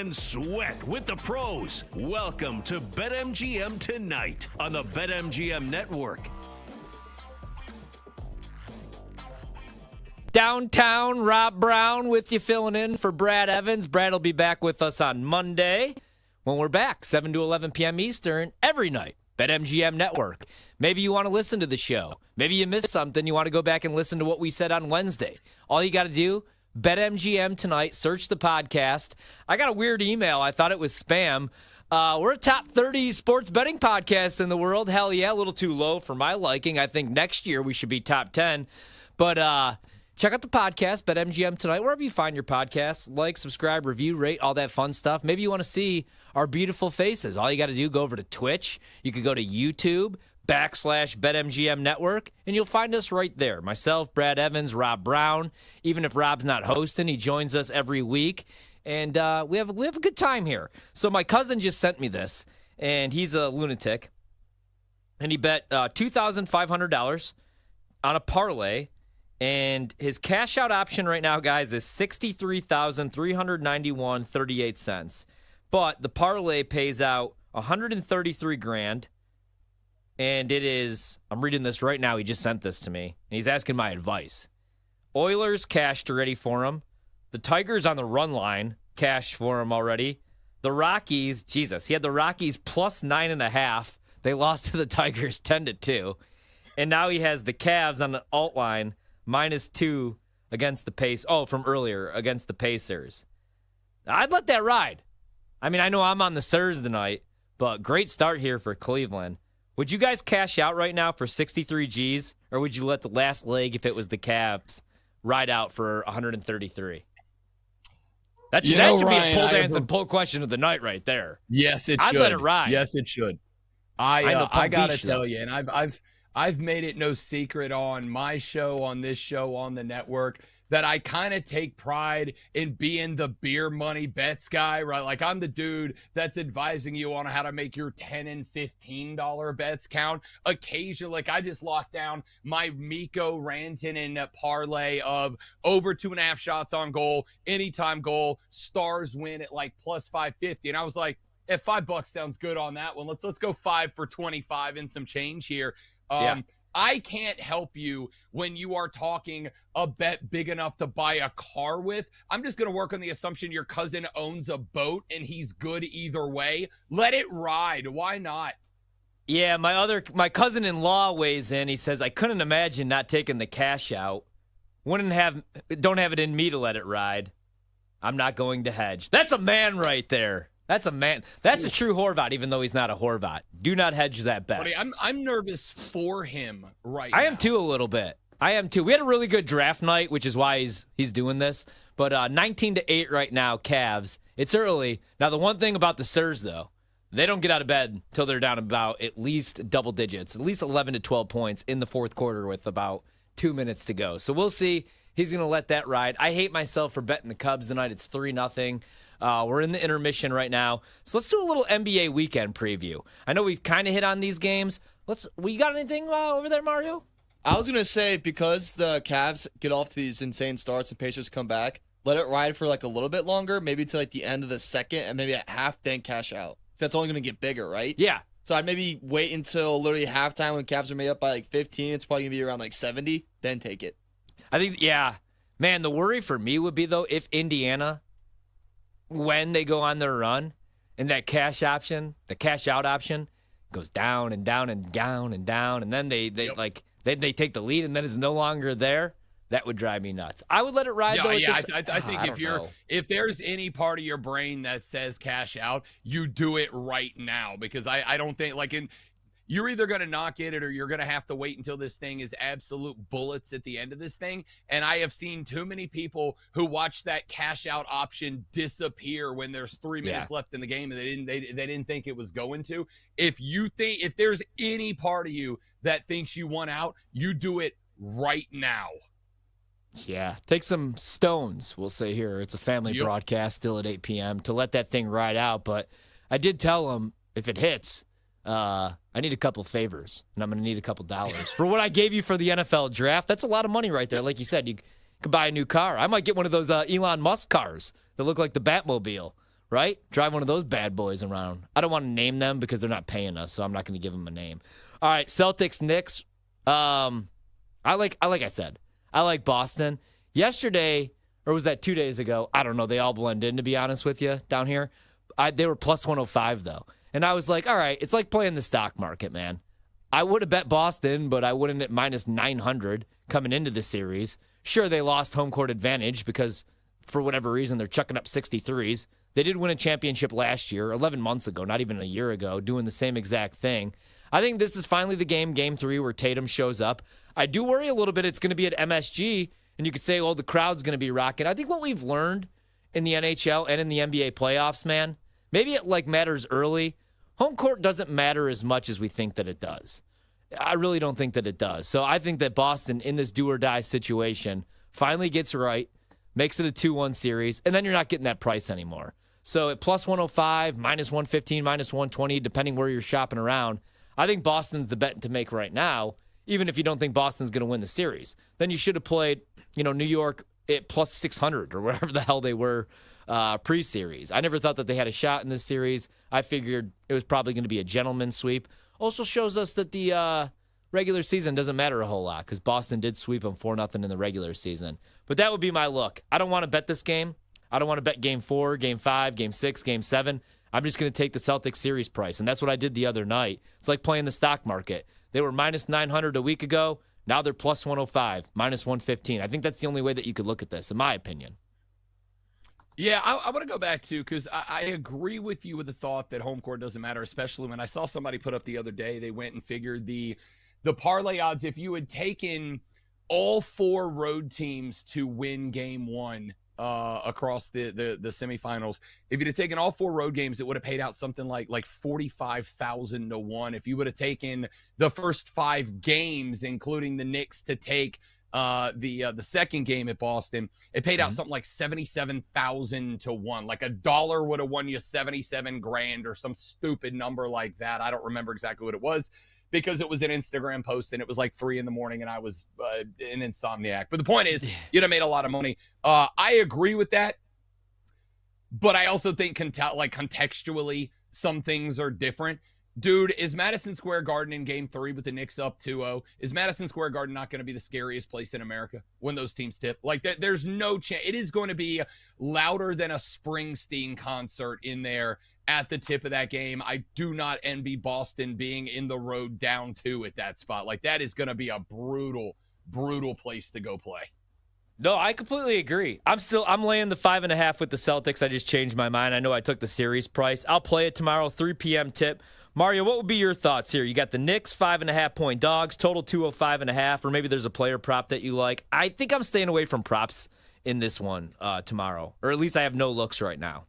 and sweat with the pros. Welcome to BetMGM Tonight on the BetMGM Network. Downtown Rob Brown with you filling in for Brad Evans. Brad will be back with us on Monday when we're back, 7 to 11 p.m. Eastern every night. BetMGM Network. Maybe you want to listen to the show. Maybe you missed something. You want to go back and listen to what we said on Wednesday. All you got to do, BetMGM Tonight, search the podcast. I got a weird email. I thought it was spam. We're a top 30 sports betting podcast in the world. Hell yeah, a little too low for my liking. I think next year we should be top 10. But check out the podcast, BetMGM Tonight, wherever you find your podcasts. Like, subscribe, review, rate, all that fun stuff. Maybe you want to see our beautiful faces. All you got to do, go over to Twitch. You could go to YouTube, /BetMGM Network, and you'll find us right there. Myself, Brad Evans, Rob Brown. Even if Rob's not hosting, he joins us every week. And we have a good time here. So my cousin just sent me this, and he's a lunatic. And he bet $2,500 on a parlay. And his cash out option right now, guys, is $63,391.38. But the parlay pays out $133,000. And it is, I'm reading this right now. He just sent this to me. And he's asking my advice. Oilers cashed already for him. The Tigers on the run line cashed for him already. The Rockies, Jesus, he had the Rockies plus 9.5. They lost to the Tigers 10-2. And now he has the Cavs on the alt line -2 against the Pacers. Oh, from earlier, against the Pacers. I'd let that ride. I mean, I know I'm on the Sirs tonight, but great start here for Cleveland. Would you guys cash out right now for 63 G's, or would you let the last leg, if it was the Cavs, ride out for 133? That should be Ryan, a pull dance and pull question of the night right there. Yes, it should. I'd let it ride. Yes, it should. I gotta tell you, and I've made it no secret on my show, on this show, on the network, that I kind of take pride in being the beer money bets guy, right? Like, I'm the dude that's advising you on how to make your $10 and $15 bets count. Occasionally, like, I just locked down my Mikko Rantanen parlay of over 2.5 shots on goal, anytime goal, Stars win at like plus 550. And I was like, if $5 sounds good on that one, let's go 5 for 25 and some change here. I can't help you when you are talking a bet big enough to buy a car with. I'm just going to work on the assumption your cousin owns a boat and he's good either way. Let it ride. Why not? Yeah, my cousin-in-law weighs in. He says, I couldn't imagine not taking the cash out. Don't have it in me to let it ride. I'm not going to hedge. That's a man right there. That's a man. That's a true Horvat, even though he's not a Horvat. Do not hedge that bet. Buddy, I'm nervous for him right now. I am too a little bit. I am too. We had a really good draft night, which is why he's doing this. But 19-8 right now, Cavs. It's early. Now, the one thing about the Sirs, though, they don't get out of bed until they're down about at least double digits, at least 11 to 12 points in the fourth quarter with about 2 minutes to go. So we'll see. He's going to let that ride. I hate myself for betting the Cubs tonight. It's 3-0. We're in the intermission right now. So let's do a little NBA weekend preview. I know we've kind of hit on these games. We got anything over there, Mario? I was going to say, because the Cavs get off to these insane starts and Pacers come back, let it ride for like a little bit longer, maybe to like the end of the second, and maybe at half, then cash out. That's only going to get bigger, right? Yeah. So I'd maybe wait until literally halftime when Cavs are made up by like 15. It's probably going to be around like 70, then take it. I think, yeah. Man, the worry for me would be, though, if Indiana, when they go on their run, and that cash out option goes down and down and down and down, and then they take the lead and then it's no longer there, that would drive me nuts. I would let it ride, though. I think if there's any part of your brain that says cash out, you do it right now, because I don't think, you're either going to not get it or you're going to have to wait until this thing is absolute bullets at the end of this thing. And I have seen too many people who watch that cash out option disappear when there's 3 minutes left in the game and they didn't think it was going to. If there's any part of you that thinks you won out, you do it right now. Yeah, take some stones, we'll say here. It's a family broadcast still at 8 p.m. to let that thing ride out. But I did tell him, if it hits, I need a couple favors, and I'm going to need a couple dollars. For what I gave you for the NFL draft, that's a lot of money right there. Like you said, you could buy a new car. I might get one of those Elon Musk cars that look like the Batmobile right? Drive one of those bad boys around. I don't want to name them because they're not paying us, so I'm not going to give them a name. All right, Celtics, Knicks. I like Boston. Yesterday, or was that 2 days ago? I don't know. They all blend in, to be honest with you, down here. They were plus 105, though. And I was like, all right, it's like playing the stock market, man. I would have bet Boston, but I wouldn't at minus 900 coming into the series. Sure, they lost home court advantage because for whatever reason they're chucking up 63s. They did win a championship last year, 11 months ago, not even a year ago, doing the same exact thing. I think this is finally the game 3, where Tatum shows up. I do worry a little bit it's going to be at MSG, and you could say, well, the crowd's going to be rocking. I think what we've learned in the NHL and in the NBA playoffs, man, maybe it matters early. Home court doesn't matter as much as we think that it does. I really don't think that it does. So I think that Boston, in this do-or-die situation, finally gets right, makes it a 2-1 series, and then you're not getting that price anymore. So at plus 105, minus 115, minus 120, depending where you're shopping around, I think Boston's the bet to make right now, even if you don't think Boston's going to win the series. Then you should have played, New York at plus 600 or whatever the hell they were pre-series. I never thought that they had a shot in this series. I figured it was probably going to be a gentleman's sweep. Also shows us that the regular season doesn't matter a whole lot because Boston did sweep them 4-0 in the regular season. But that would be my look. I don't want to bet this game. I don't want to bet game 4, game 5, game 6, game 7. I'm just going to take the Celtics series price, and that's what I did the other night. It's like playing the stock market. They were minus 900 a week ago. Now they're plus 105, minus 115. I think that's the only way that you could look at this, in my opinion. Yeah, I want to go back to, because I agree with you with the thought that home court doesn't matter, especially when I saw somebody put up the other day, they went and figured the parlay odds, if you had taken all 4 road teams to win game 1 across the semifinals, if you'd have taken all 4 road games, it would have paid out something like 45,000 to 1. If you would have taken the first 5 games, including the Knicks, to take the second game at Boston, it paid out something like 77,000 to 1. Like $1 would have won you 77 grand or some stupid number like that. I don't remember exactly what it was because it was an Instagram post and it was like 3 a.m. and I was an insomniac. But the point is, you'd have made a lot of money. I agree with that, but I also think contextually some things are different. Dude, is Madison Square Garden in game 3 with the Knicks up 2-0? Is Madison Square Garden not going to be the scariest place in America when those teams tip? Like, there's no chance. It is going to be louder than a Springsteen concert in there at the tip of that game. I do not envy Boston being in the road down 2 at that spot. Like, that is going to be a brutal, brutal place to go play. No, I completely agree. I'm laying the 5.5 with the Celtics. I just changed my mind. I know I took the series price. I'll play it tomorrow, 3 p.m. tip. Mario, what would be your thoughts here? You got the Knicks 5.5 point dogs, total 205.5, or maybe there's a player prop that you like. I think I'm staying away from props in this one tomorrow, or at least I have no looks right now.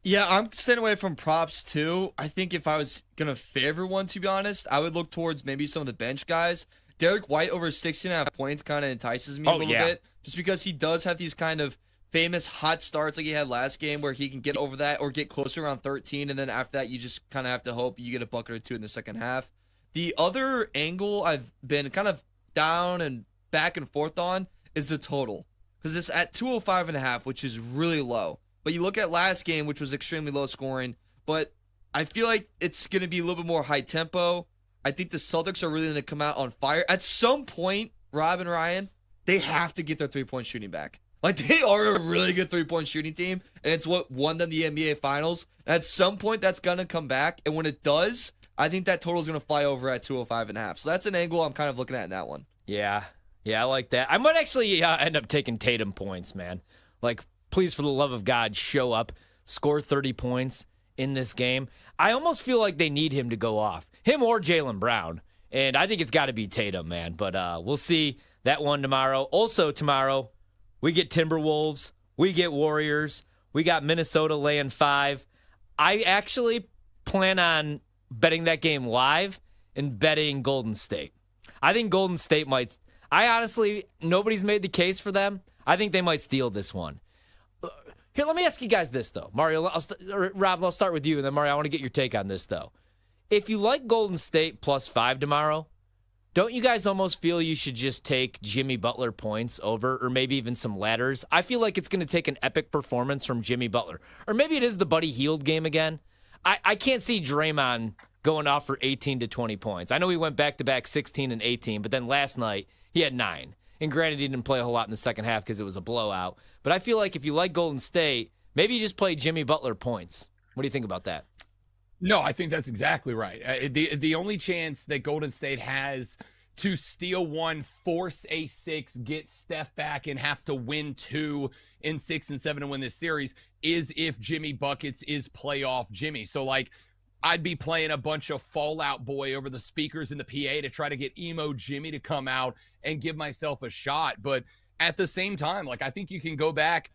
Yeah, I'm staying away from props too. I think if I was going to favor one, to be honest, I would look towards maybe some of the bench guys. Derek White over 16.5 points kind of entices me a little bit, just because he does have these kind of famous hot starts like he had last game where he can get over that or get closer around 13, and then after that you just kind of have to hope you get a bucket or 2 in the second half. The other angle I've been kind of down and back and forth on is the total, because it's at 205.5, which is really low. But you look at last game, which was extremely low scoring, but I feel like it's going to be a little bit more high tempo. I think the Celtics are really going to come out on fire. At some point, Rob and Ryan, they have to get their three-point shooting back. Like, they are a really good three-point shooting team, and it's what won them the NBA Finals. At some point, that's going to come back, and when it does, I think that total is going to fly over at 205.5. So that's an angle I'm kind of looking at in that one. Yeah, I like that. I might actually end up taking Tatum points, man. Like, please, for the love of God, show up, score 30 points in this game. I almost feel like they need him to go off, him or Jaylen Brown, and I think it's got to be Tatum, man. But we'll see that one tomorrow. Also tomorrow, we get Timberwolves, we get Warriors, we got Minnesota laying 5. I actually plan on betting that game live and betting Golden State. I think Golden State might. Nobody's made the case for them. I think they might steal this one. Here, let me ask you guys this, though. Mario, Rob, I'll start with you, and then Mario, I want to get your take on this, though. If you like Golden State plus 5 tomorrow, Don't you guys almost feel you should just take Jimmy Butler points over, or maybe even some ladders? I feel like it's going to take an epic performance from Jimmy Butler. Or maybe it is the Buddy Hield game again. I can't see Draymond going off for 18 to 20 points. I know he went back-to-back 16 and 18, but then last night he had 9. And granted, he didn't play a whole lot in the second half because it was a blowout. But I feel like if you like Golden State, maybe you just play Jimmy Butler points. What do you think about that? No, I think that's exactly right. The only chance that Golden State has to steal 1, force a 6, get Steph back, and have to win 2 in 6 and 7 to win this series is if Jimmy buckets is playoff Jimmy. So, like, I'd be playing a bunch of Fallout Boy over the speakers in the PA to try to get emo Jimmy to come out and give myself a shot. But at the same time, like, I think you can go back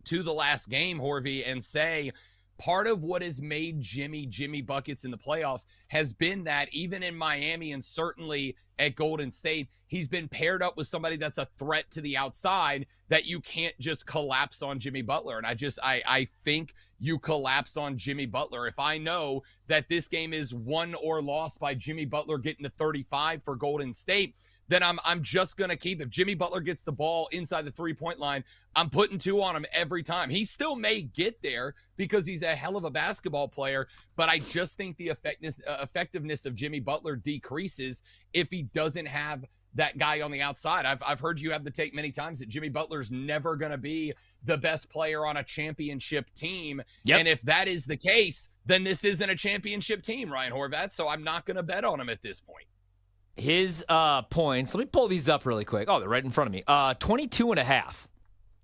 to the last game, Horvey, and say part of what has made Jimmy buckets in the playoffs has been that even in Miami and certainly at Golden State, he's been paired up with somebody that's a threat to the outside that you can't just collapse on Jimmy Butler. And I think you collapse on Jimmy Butler. If I know that this game is won or lost by Jimmy Butler getting to 35 for Golden State, then I'm just going to keep it. If Jimmy Butler gets the ball inside the three-point line, I'm putting 2 on him every time. He still may get there because he's a hell of a basketball player, but I just think the effectiveness of Jimmy Butler decreases if he doesn't have that guy on the outside. I've heard you have the take many times that Jimmy Butler's never going to be the best player on a championship team. Yep. And if that is the case, then this isn't a championship team, Ryan Horvath, so I'm not going to bet on him at this point. His points, let me pull these up really quick. Oh, they're right in front of me. 22.5.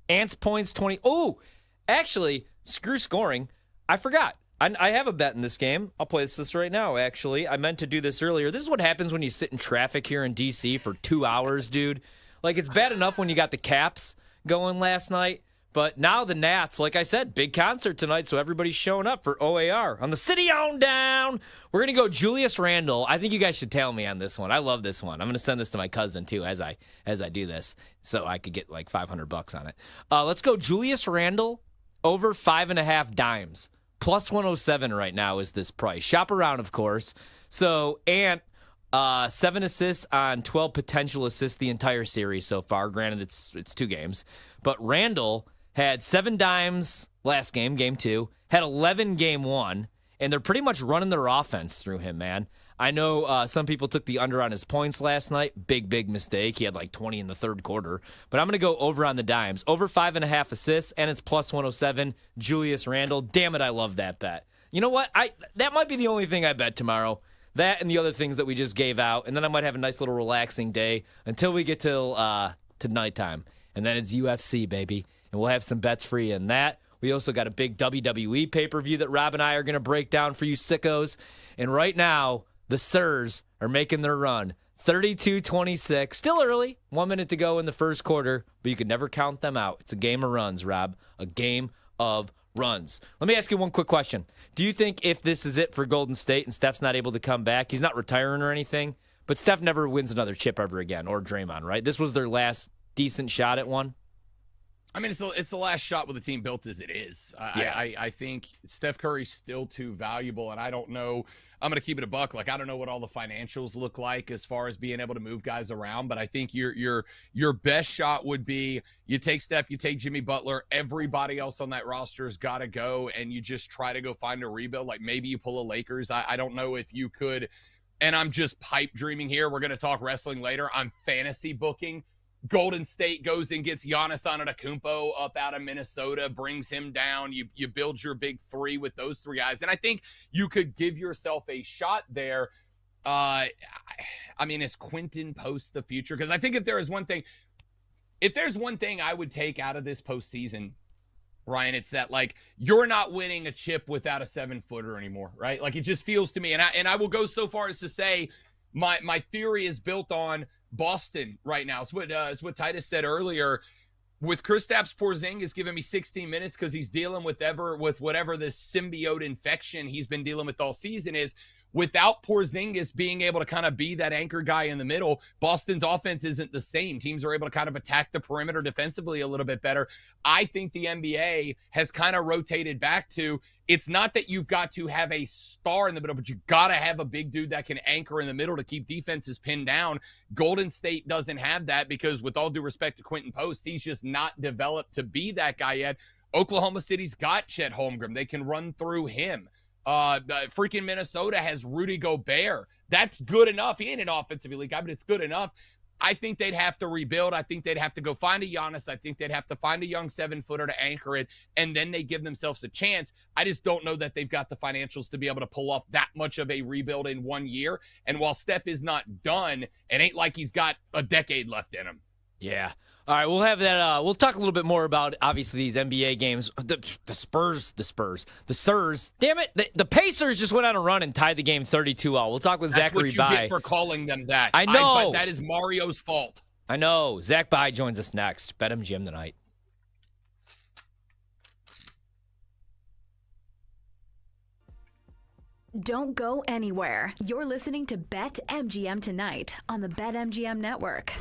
Ants points, 20. Oh, actually, screw scoring. I forgot. I have a bet in this game. I'll play this right now, actually. I meant to do this earlier. This is what happens when you sit in traffic here in D.C. for 2 hours, dude. Like, it's bad enough when you got the Caps going last night. But now the Nats, like I said, big concert tonight, so everybody's showing up for OAR. On the city on down, we're going to go Julius Randle. I think you guys should tail me on this one. I love this one. I'm going to send this to my cousin, too, as I do this, so I could get like $500 on it. Let's go Julius Randle over 5.5 dimes. Plus 107 right now is this price. Shop around, of course. So, Ant, 7 assists on 12 potential assists the entire series so far. Granted, it's 2 games. But Randle had 7 dimes last game, game 2, had 11 game 1, and they're pretty much running their offense through him, man. I know some people took the under on his points last night. Big mistake. He had like 20 in the third quarter. But I'm going to go over on the dimes. Over 5.5 assists, and it's plus 107. Julius Randle. Damn it, I love that bet. You know what? That might be the only thing I bet tomorrow. That and the other things that we just gave out. And then I might have a nice little relaxing day until we get to nighttime. And then it's UFC, baby. And we'll have some bets for you in that. We also got a big WWE pay-per-view that Rob and I are going to break down for you sickos. And right now, the Sirs are making their run. 32-26. Still early. 1 minute to go in the first quarter, but you can never count them out. It's a game of runs, Rob. A game of runs. Let me ask you one quick question. Do you think if this is it for Golden State and Steph's not able to come back, he's not retiring or anything, but Steph never wins another chip ever again, or Draymond, right? This was their last decent shot at one? I mean, it's the last shot with the team built as it is. I think Steph Curry's still too valuable, and I don't know. I'm going to keep it a buck. Like, I don't know what all the financials look like as far as being able to move guys around, but I think your best shot would be you take Steph, you take Jimmy Butler, everybody else on that roster has got to go, and you just try to go find a rebuild. Like, maybe you pull a Lakers. I don't know if you could, and I'm just pipe dreaming here. We're going to talk wrestling later. I'm fantasy booking. Golden State goes and gets Giannis Antetokounmpo up out of Minnesota, brings him down. You build your big 3 with those 3 guys. And I think you could give yourself a shot there. I mean, is Quentin Post the future? Because I think if there's one thing I would take out of this postseason, Ryan, it's that, like, you're not winning a chip without a 7-footer anymore, right? Like, it just feels to me, and I will go so far as to say my theory is built on Boston right now. It's what Titus said earlier. With Kristaps Porzingis giving me 16 minutes because he's dealing with whatever this symbiote infection he's been dealing with all season is. without Porzingis being able to kind of be that anchor guy in the middle, Boston's offense isn't the same. Teams are able to kind of attack the perimeter defensively a little bit better. I think the NBA has kind of rotated back to, it's not that you've got to have a star in the middle, but you got to have a big dude that can anchor in the middle to keep defenses pinned down. Golden State doesn't have that because, with all due respect to Quentin Post, he's just not developed to be that guy yet. Oklahoma City's got Chet Holmgren. They can run through him. Freaking Minnesota has Rudy Gobert. That's good enough. He ain't an offensive elite guy, but it's good enough. I think they'd have to rebuild. I think they'd have to go find a Giannis. I think they'd have to find a young 7-footer to anchor it, and then they give themselves a chance. I just don't know that they've got the financials to be able to pull off that much of a rebuild in 1 year. And while Steph is not done, it ain't like he's got a decade left in him. Yeah. All right, we'll have that. We'll talk a little bit more about, obviously, these NBA games. The Spurs. Damn it. The Pacers just went on a run and tied the game 32-all. We'll talk with That's Zachary what you Bai. get for calling them that. I know. But that is Mario's fault. I know. Zach Bai joins us next. BetMGM tonight. Don't go anywhere. You're listening to BetMGM tonight on the BetMGM Network.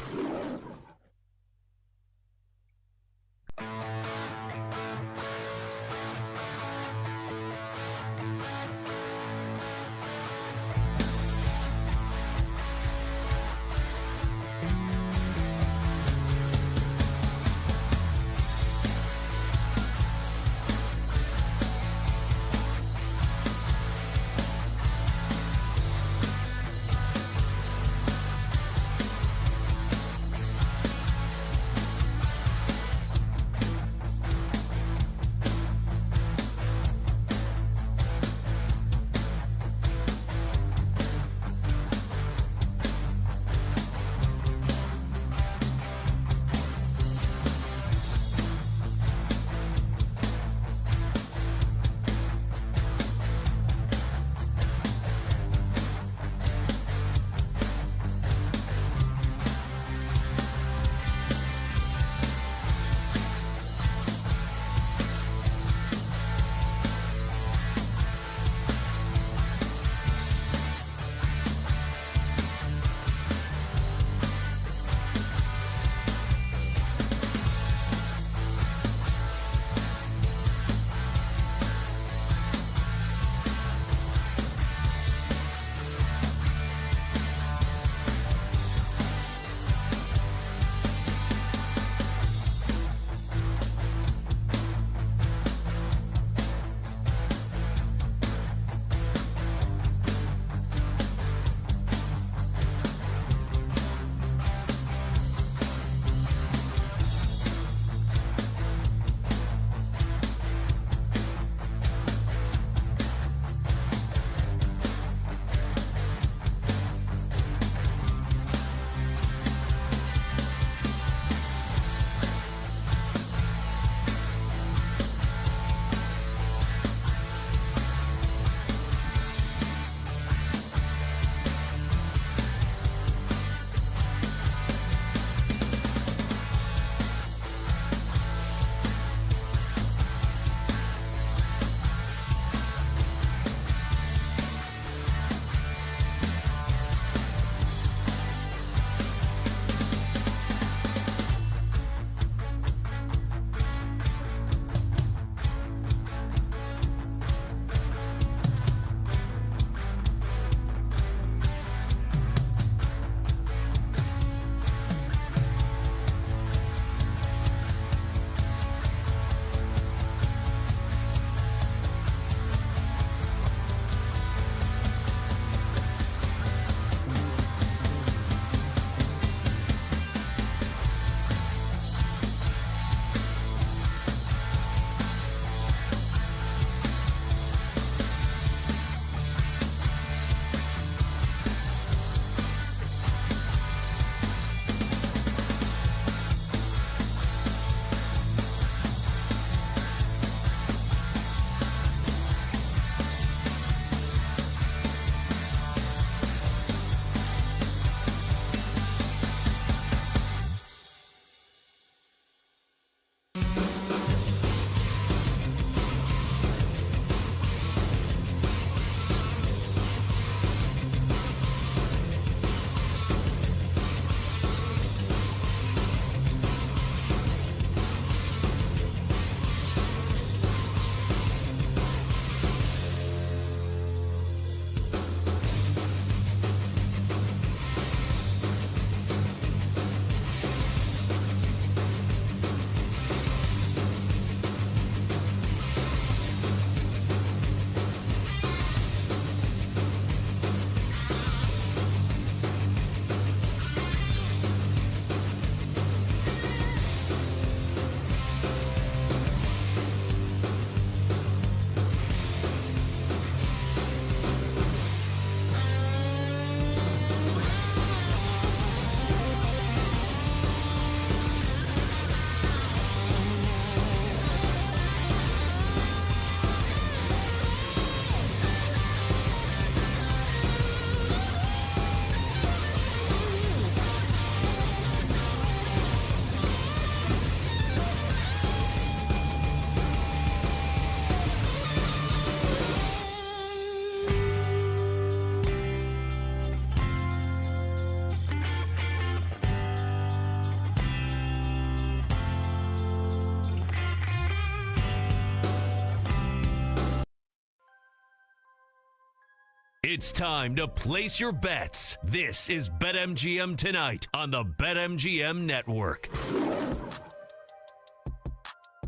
It's time to place your bets. This is BetMGM Tonight on the BetMGM Network.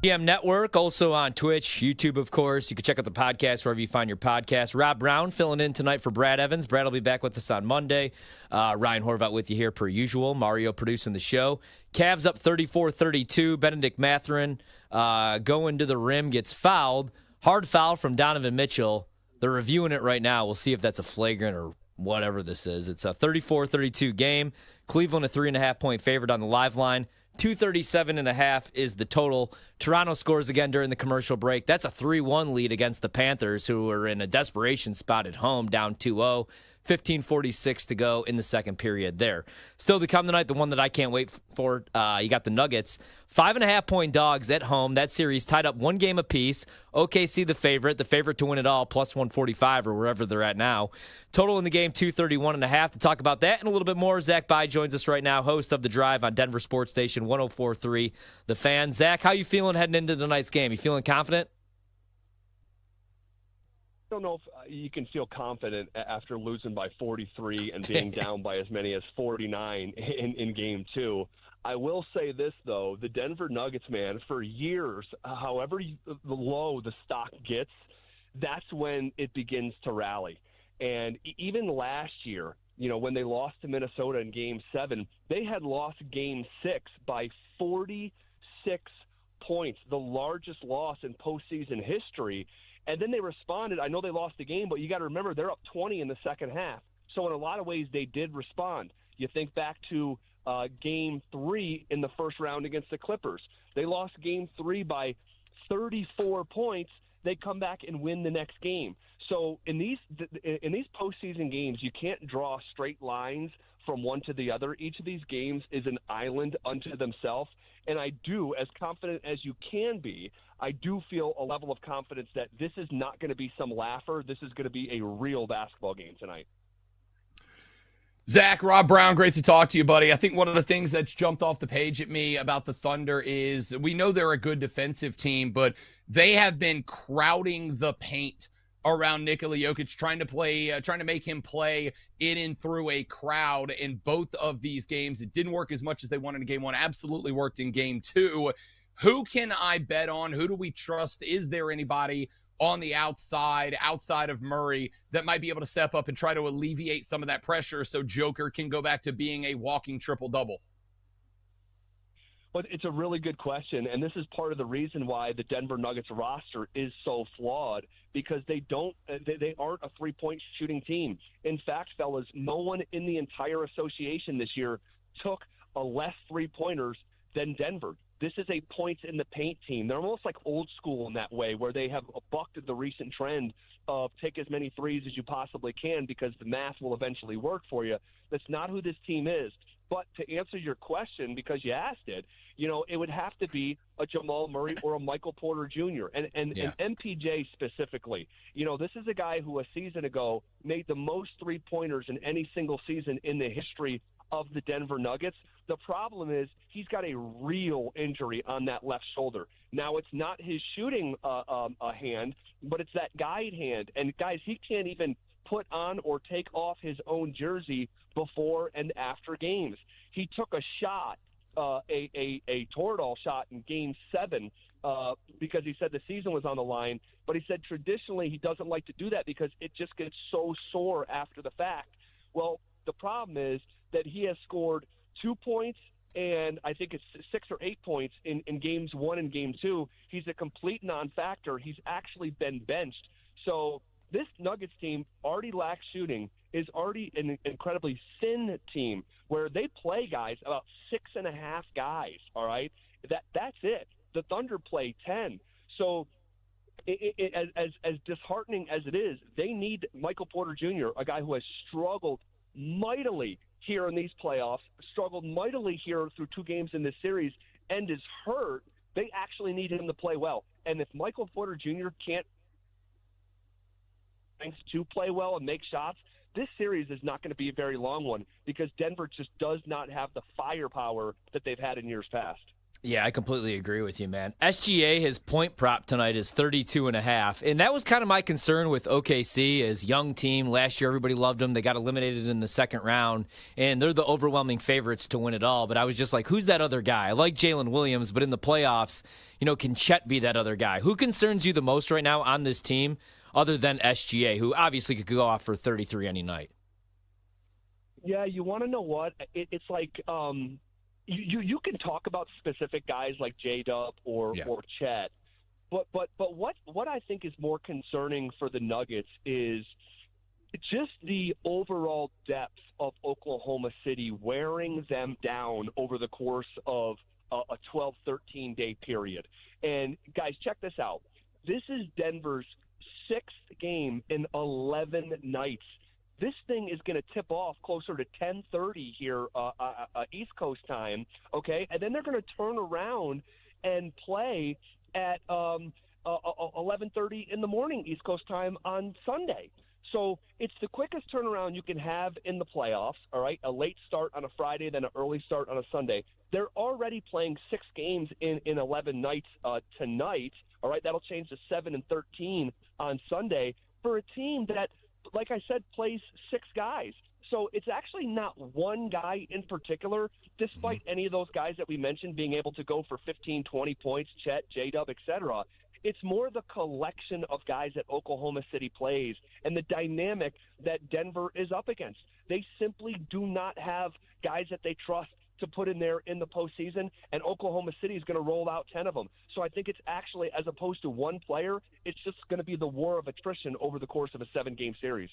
GM Network, also on Twitch, YouTube, of course. You can check out the podcast wherever you find your podcast. Rob Brown filling in tonight for Brad Evans. Brad will be back with us on Monday. Ryan Horvat with you here per usual. Mario producing the show. Cavs up 34-32. Benedict Mathurin going to the rim, gets fouled. Hard foul from Donovan Mitchell. They're reviewing it right now. We'll see if that's a flagrant or whatever this is. It's a 34-32 game. Cleveland a 3.5-point favorite on the live line. 237.5 is the total. Toronto scores again during the commercial break. That's a 3-1 lead against the Panthers, who are in a desperation spot at home, down 2-0. 15:46 to go in the second period there. Still to come tonight, the one that I can't wait for, you got the Nuggets. 5.5-point dogs at home. That series tied up one game apiece. OKC the favorite to win it all, plus 145 or wherever they're at now. Total in the game, 231.5. To talk about that and a little bit more, Zach Bye joins us right now, host of The Drive on Denver Sports Station 104.3 The Fan. Zach, how you feeling heading into tonight's game? You feeling confident? I don't know if you can feel confident after losing by 43 and being down by as many as 49 in game two. I will say this, though. The Denver Nuggets, man, for years, however low the stock gets, that's when it begins to rally. And even last year, when they lost to Minnesota in game 7, they had lost game 6 by 46 points, the largest loss in postseason history. And then they responded. I know they lost the game, but you got to remember they're up 20 in the second half. So in a lot of ways, they did respond. You think back to game 3 in the first round against the Clippers. They lost game 3 by 34 points. They come back and win the next game. So in these postseason games, you can't draw straight lines from one to the other. Each of these games is an island unto themselves. And I do, as confident as you can be, I do feel a level of confidence that this is not going to be some laugher. This is going to be a real basketball game tonight. Zach, Rob Brown, great to talk to you, buddy. I think one of the things that's jumped off the page at me about the Thunder is we know they're a good defensive team, but they have been crowding the paint around Nikola Jokic, trying to make him play in and through a crowd in both of these games. It didn't work as much as they wanted in game 1. Absolutely worked in game 2. Who can I bet on? Who do we trust? Is there anybody on the outside of Murray that might be able to step up and try to alleviate some of that pressure so Joker can go back to being a walking triple-double? But it's a really good question, and this is part of the reason why the Denver Nuggets roster is so flawed, because they aren't a three-point shooting team. In fact, fellas, no one in the entire association this year took a less three-pointers than Denver. This is a points in the paint team. They're almost like old school in that way, where they have bucked the recent trend of take as many threes as you possibly can because the math will eventually work for you. That's not who this team is. But to answer your question, because you asked it, it would have to be a Jamal Murray or a Michael Porter Jr. And MPJ specifically. This is a guy who a season ago made the most three-pointers in any single season in the history of the Denver Nuggets. The problem is he's got a real injury on that left shoulder. Now, it's not his shooting hand, but it's that guide hand. And, guys, he can't even put on or take off his own jersey before and after games. He took a shot, a Toradol shot in Game 7 because he said the season was on the line. But he said traditionally he doesn't like to do that because it just gets so sore after the fact. Well, the problem is that he has scored 2 points and I think it's 6 or 8 points in Games 1 and Game 2. He's a complete non-factor. He's actually been benched. So this Nuggets team already lacks shooting, is already an incredibly thin team where they play guys, about 6.5 guys, all right? That's it. The Thunder play 10. So as disheartening as it is, they need Michael Porter Jr., a guy who has struggled mightily here in these playoffs, struggled mightily here through 2 games in this series, and is hurt. They actually need him to play well. And if Michael Porter Jr. can't to play well and make shots, this series is not going to be a very long one because Denver just does not have the firepower that they've had in years past. Yeah, I completely agree with you, man. SGA, his point prop tonight is 32.5. And that was kind of my concern with OKC as young team. Last year, everybody loved them. They got eliminated in the second round, and they're the overwhelming favorites to win it all. But I was just like, who's that other guy? I like Jalen Williams, but in the playoffs, can Chet be that other guy? Who concerns you the most right now on this team other than SGA, who obviously could go off for 33 any night? Yeah, you want to know what? It's like you can talk about specific guys like J-Dub or Chet, but what I think is more concerning for the Nuggets is just the overall depth of Oklahoma City wearing them down over the course of a 12, 13-day period. And guys, check this out. This is Denver's 6th game in 11 nights. This thing is going to tip off closer to 10:30 here, East Coast time, okay? And then they're going to turn around and play at 11:30 in the morning East Coast time on Sunday. So it's the quickest turnaround you can have in the playoffs, all right? A late start on a Friday, then an early start on a Sunday. They're already playing 6 games in 11 nights tonight, all right? That'll change to 7 and 13 on Sunday for a team that, like I said, plays 6 guys. So it's actually not one guy in particular, despite any of those guys that we mentioned being able to go for 15, 20 points, Chet, J-Dub, etc. It's more the collection of guys that Oklahoma City plays and the dynamic that Denver is up against. They simply do not have guys that they trust to put in there in the postseason, and Oklahoma City is going to roll out 10 of them. So I think it's actually, as opposed to one player, it's just going to be the war of attrition over the course of a 7-game series.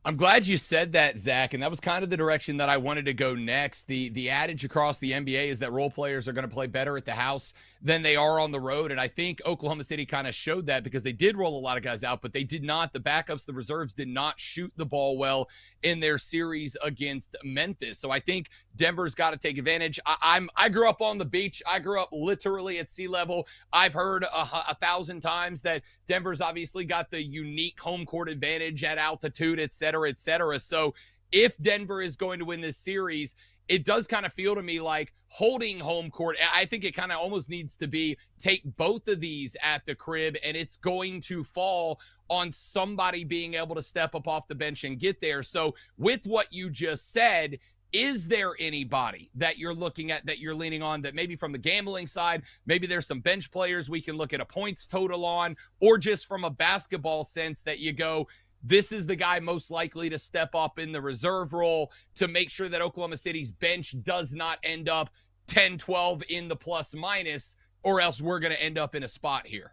I'm glad you said that, Zach, and that was kind of the direction that I wanted to go next. The adage across the NBA is that role players are going to play better at the house than they are on the road, and I think Oklahoma City kind of showed that because they did roll a lot of guys out, but they did not. The backups, the reserves did not shoot the ball well in their series against Memphis. So I think Denver's got to take advantage. I grew up on the beach. I grew up literally at sea level. I've heard 1,000 times that Denver's obviously got the unique home court advantage at altitude, et cetera, et cetera. So if Denver is going to win this series, it does kind of feel to me like holding home court. I think it kind of almost needs to be take both of these at the crib, and it's going to fall on somebody being able to step up off the bench and get there. So with what you just said, is there anybody that you're looking at, that you're leaning on, that maybe from the gambling side, maybe there's some bench players we can look at a points total on, or just from a basketball sense that you go, this is the guy most likely to step up in the reserve role to make sure that Oklahoma City's bench does not end up 10-12 in the plus minus, or else we're going to end up in a spot here?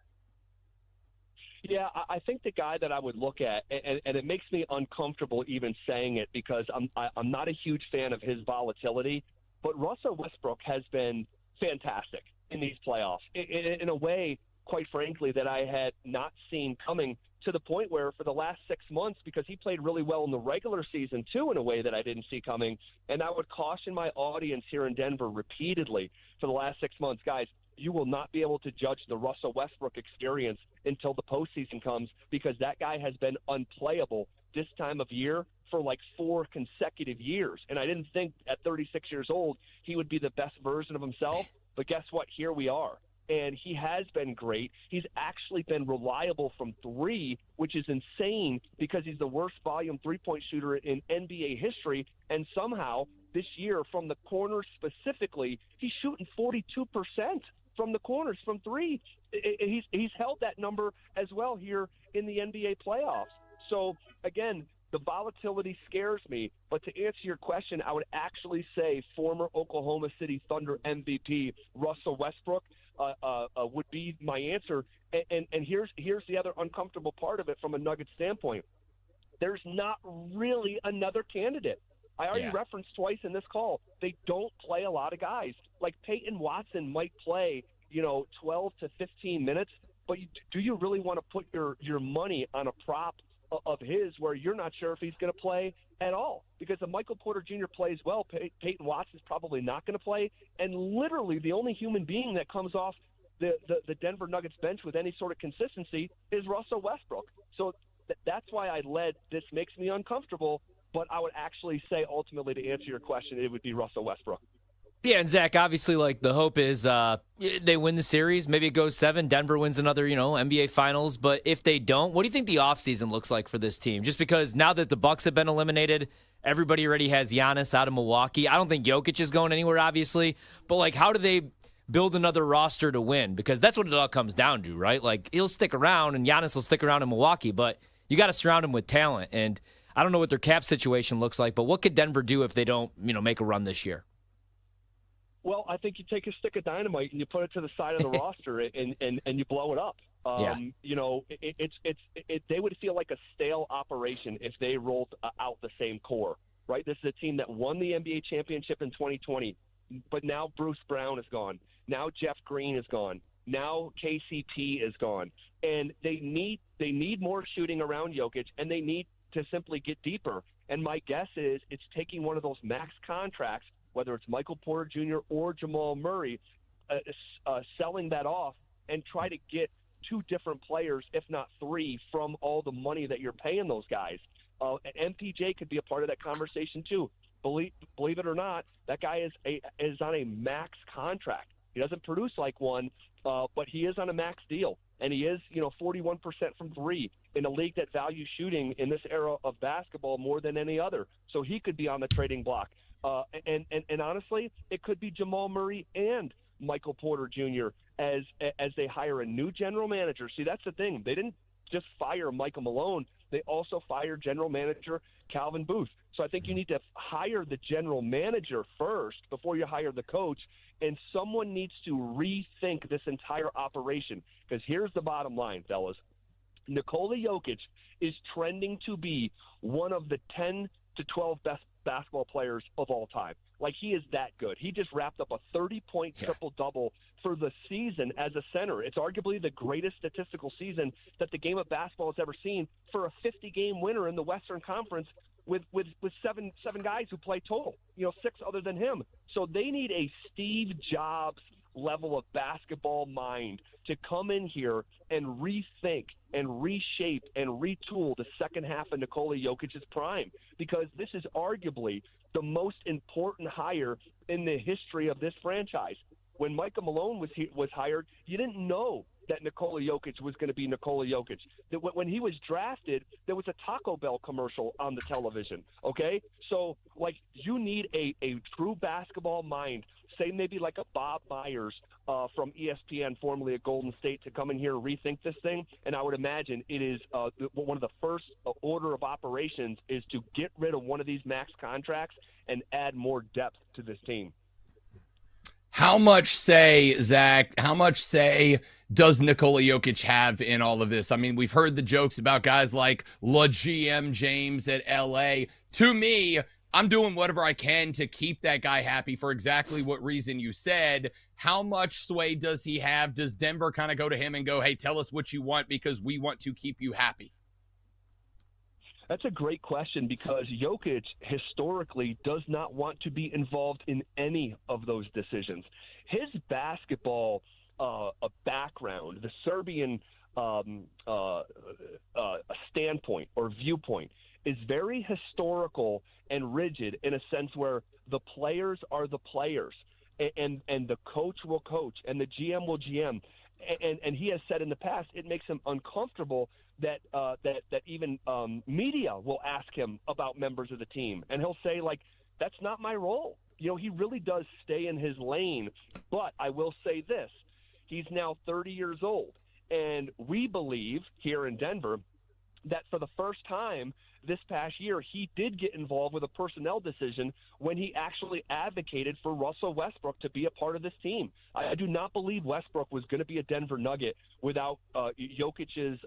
Yeah, I think the guy that I would look at, and it makes me uncomfortable even saying it because I'm not a huge fan of his volatility, but Russell Westbrook has been fantastic in these playoffs in a way, quite frankly, that I had not seen coming, to the point where for the last 6 months, because he played really well in the regular season too in a way that I didn't see coming, and I would caution my audience here in Denver repeatedly for the last 6 months, guys, you will not be able to judge the Russell Westbrook experience until the postseason comes, because that guy has been unplayable this time of year for like 4 consecutive years. And I didn't think at 36 years old he would be the best version of himself. But guess what? Here we are. And he has been great. He's actually been reliable from 3, which is insane because he's the worst volume three-point shooter in NBA history. And somehow this year, from the corners specifically, he's shooting 42% from the corners from 3. He's held that number as well here in the NBA playoffs. So, again, the volatility scares me. But to answer your question, I would actually say former Oklahoma City Thunder MVP Russell Westbrook would be my answer. And here's the other uncomfortable part of it from a Nuggets standpoint. There's not really another candidate. I already referenced twice in this call, they don't play a lot of guys. Like Peyton Watson might play, 12 to 15 minutes, but do you really want to put your money on a prop of his where you're not sure if he's going to play at all? Because if Michael Porter Jr. plays well, Peyton Watson's probably not going to play. And literally the only human being that comes off the Denver Nuggets bench with any sort of consistency is Russell Westbrook. So that's why I led this makes me uncomfortable, but I would actually say ultimately, to answer your question, it would be Russell Westbrook. Yeah, and Zach, obviously, like the hope is they win the series. Maybe it goes 7. Denver wins another, NBA Finals. But if they don't, what do you think the offseason looks like for this team? Just because now that the Bucks have been eliminated, everybody already has Giannis out of Milwaukee. I don't think Jokic is going anywhere, obviously. But like, how do they build another roster to win? Because that's what it all comes down to, right? Like, he'll stick around, and Giannis will stick around in Milwaukee, but you got to surround him with talent. And I don't know what their cap situation looks like, but what could Denver do if they don't, make a run this year? Well, I think you take a stick of dynamite and you put it to the side of the roster and you blow it up. Yeah. They would feel like a stale operation if they rolled out the same core, right? This is a team that won the NBA championship in 2020, but now Bruce Brown is gone. Now Jeff Green is gone. Now KCP is gone. And they need more shooting around Jokic, and they need to simply get deeper. And my guess is it's taking one of those max contracts, whether it's Michael Porter Jr. or Jamal Murray, selling that off and try to get 2 different players, if not 3, from all the money that you're paying those guys. MPJ could be a part of that conversation too. Believe it or not, that guy is on a max contract. He doesn't produce like one, but he is on a max deal, and he is 41% from 3 in a league that values shooting in this era of basketball more than any other. So he could be on the trading block. And honestly, it could be Jamal Murray and Michael Porter Jr. as they hire a new general manager. See, that's the thing. They didn't just fire Michael Malone. They also fired general manager Calvin Booth. So I think you need to hire the general manager first before you hire the coach. And someone needs to rethink this entire operation. Because here's the bottom line, fellas. Nikola Jokic is trending to be one of the 10 to 12 best basketball players of all time. Like, he is that good. He just wrapped up a 30-point triple-double for the season as a center. It's arguably the greatest statistical season that the game of basketball has ever seen for a 50-game winner in the Western Conference with seven guys who play total, 6 other than him. So they need a Steve Jobs level of basketball mind to come in here and rethink and reshape and retool the second half of Nikola Jokic's prime, because this is arguably the most important hire in the history of this franchise. When Michael Malone was hired, you didn't know that Nikola Jokic was going to be Nikola Jokic. That when he was drafted, there was a Taco Bell commercial on the television, okay? So, like, you need a true basketball mind, say maybe like a Bob Myers from ESPN, formerly at Golden State, to come in here and rethink this thing. And I would imagine it is one of the first order of operations is to get rid of one of these max contracts and add more depth to this team. How much say, Zach, does Nikola Jokic have in all of this? I mean, we've heard the jokes about guys like GM James at LA. To me, I'm doing whatever I can to keep that guy happy for exactly what reason you said. How much sway does he have? Does Denver kind of go to him and go, hey, tell us what you want because we want to keep you happy? That's a great question, because Jokic historically does not want to be involved in any of those decisions. His basketball background, the Serbian standpoint or viewpoint, is very historical and rigid in a sense where the players are the players and the coach will coach and the GM will GM. And he has said in the past it makes him uncomfortable that even media will ask him about members of the team. And he'll say, like, that's not my role. He really does stay in his lane. But I will say this. He's now 30 years old. And we believe here in Denver that for the first time this past year, he did get involved with a personnel decision when he actually advocated for Russell Westbrook to be a part of this team. I do not believe Westbrook was going to be a Denver Nugget without Jokic's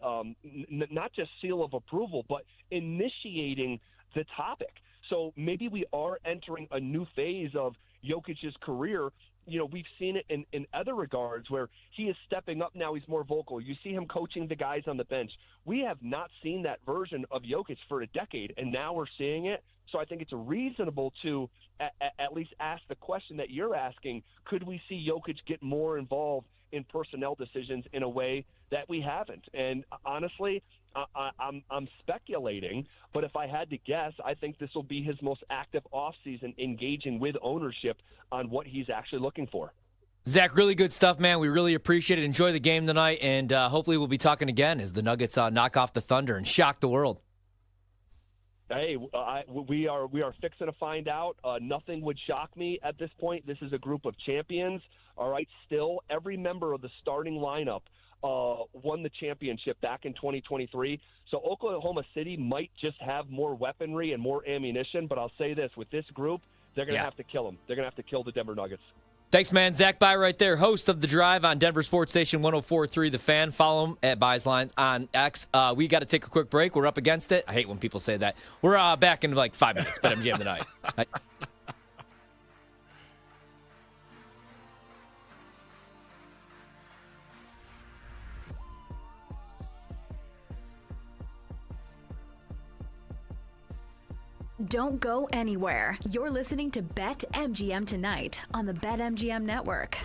not just seal of approval, but initiating the topic. So maybe we are entering a new phase of Jokic's career. We've seen it in other regards where he is stepping up now. He's more vocal. You see him coaching the guys on the bench. We have not seen that version of Jokic for a decade, and now we're seeing it. So I think it's reasonable to at least ask the question that you're asking, could we see Jokic get more involved in personnel decisions in a way that we haven't? And honestly, I'm speculating, but if I had to guess, I think this will be his most active offseason, engaging with ownership on what he's actually looking for. Zach, really good stuff, man. We really appreciate it. Enjoy the game tonight, and hopefully we'll be talking again as the Nuggets knock off the Thunder and shock the world. Hey, we are fixing to find out. Nothing would shock me at this point. This is a group of champions. All right, still every member of the starting lineup won the championship back in 2023. So Oklahoma City might just have more weaponry and more ammunition. But I'll say this: with this group, they're going to have to kill them. They're going to have to kill the Denver Nuggets. Thanks, man. Zach By right there, host of The Drive on Denver Sports Station 104.3 The Fan. Follow him at By's Lines on X. We got to take a quick break. We're up against it. I hate when people say that. We're back in like 5 minutes. BetMGM tonight. Don't go anywhere. You're listening to BetMGM tonight on the BetMGM Network.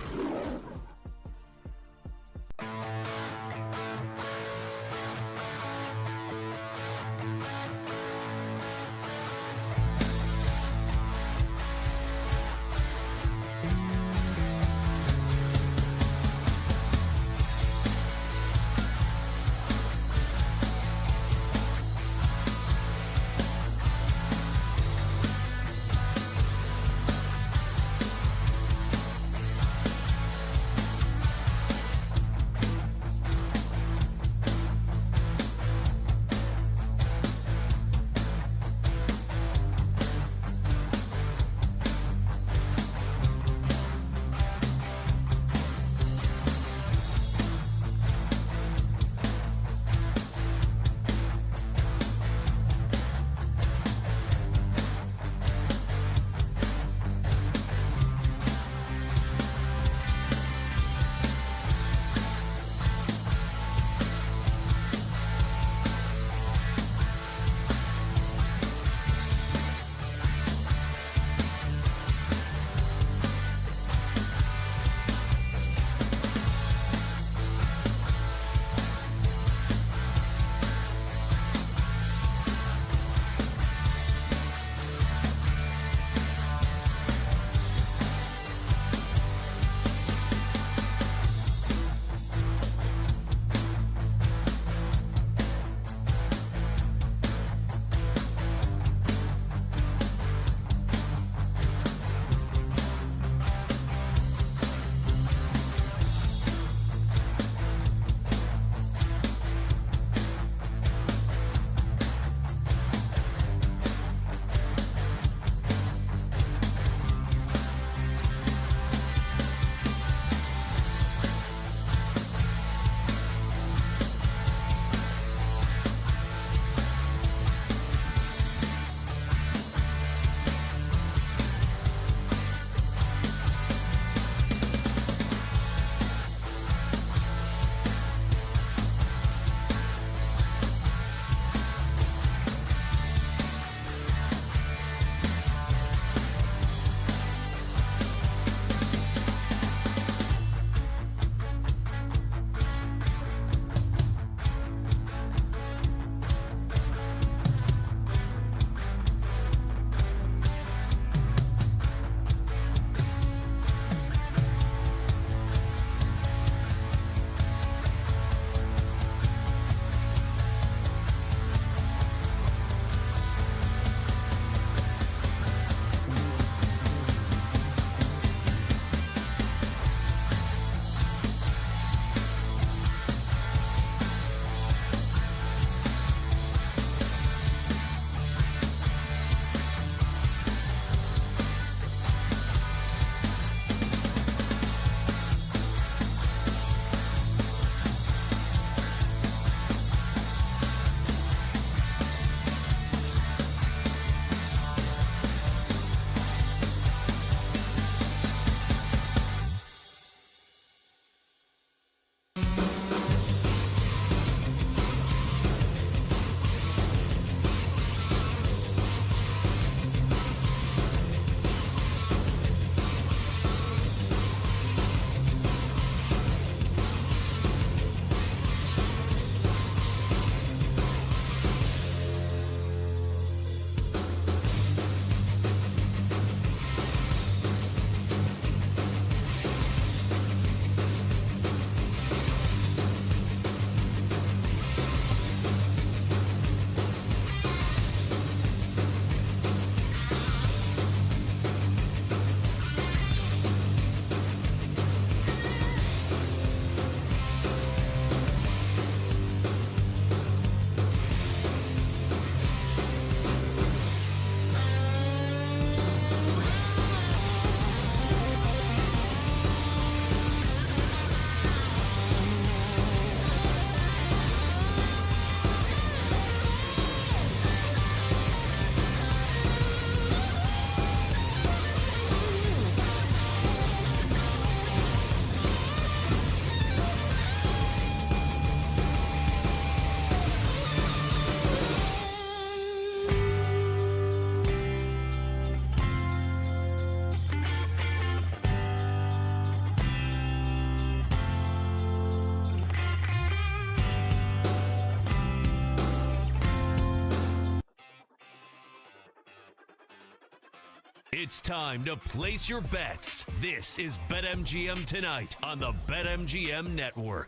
It's time to place your bets. This is BetMGM Tonight on the BetMGM Network.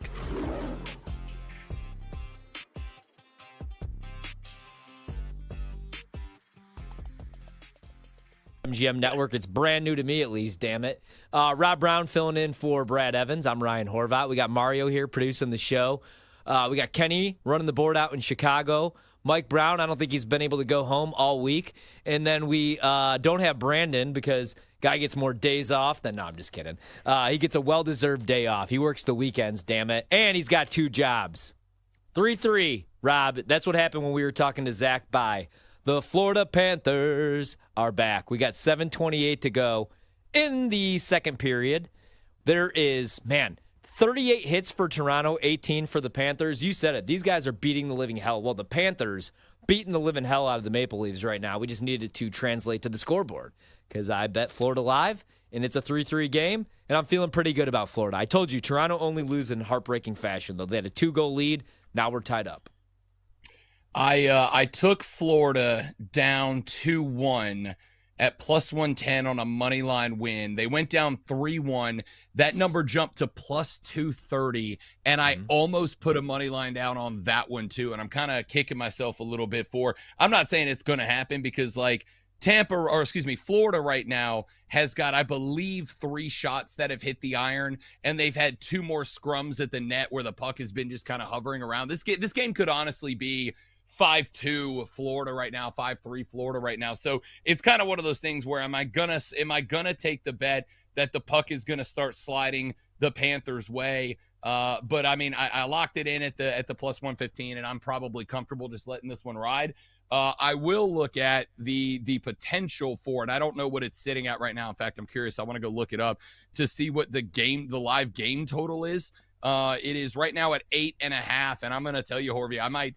MGM Network. It's brand new to me, at least, damn it. Rob Brown filling in for Brad Evans. I'm Ryan Horvat. We got Mario here producing the show. We got Kenny running the board out in Chicago. Mike Brown, I don't think he's been able to go home all week. And then we don't have Brandon because guy gets more days off than, no, I'm just kidding. He gets a well-deserved day off. He works the weekends, damn it. And he's got 2 jobs. 3-3, Rob. That's what happened when we were talking to Zach Bye. The Florida Panthers are back. We got 7:28 to go in the second period. There is, 38 hits for Toronto, 18 for the Panthers. You said it. These guys are beating the living hell. Well, the Panthers beating the living hell out of the Maple Leafs right now. We just needed to translate to the scoreboard because I bet Florida live, and it's a 3-3 game, and I'm feeling pretty good about Florida. I told you, Toronto only lose in heartbreaking fashion, though. They had a 2-goal lead. Now we're tied up. I took Florida down 2-1 at plus 110 on a money line win. They went down 3-1. That number jumped to plus 230, and I almost put a money line down on that one too. And I'm kind of kicking myself a little bit for. I'm not saying it's going to happen because Florida right now has got, I believe, 3 shots that have hit the iron, and they've had 2 more scrums at the net where the puck has been just kind of hovering around. This game could honestly be 5-2 Florida right now, 5-3 Florida right now. So it's kind of one of those things where am I gonna take the bet that the puck is gonna start sliding the Panthers' way? But I mean, I locked it in at the plus 115, and I'm probably comfortable just letting this one ride. I will look at the potential for it. I don't know what it's sitting at right now. In fact, I'm curious. I want to go look it up to see what the live game total is. It is right now at 8.5, and I'm gonna tell you, Horvey, I might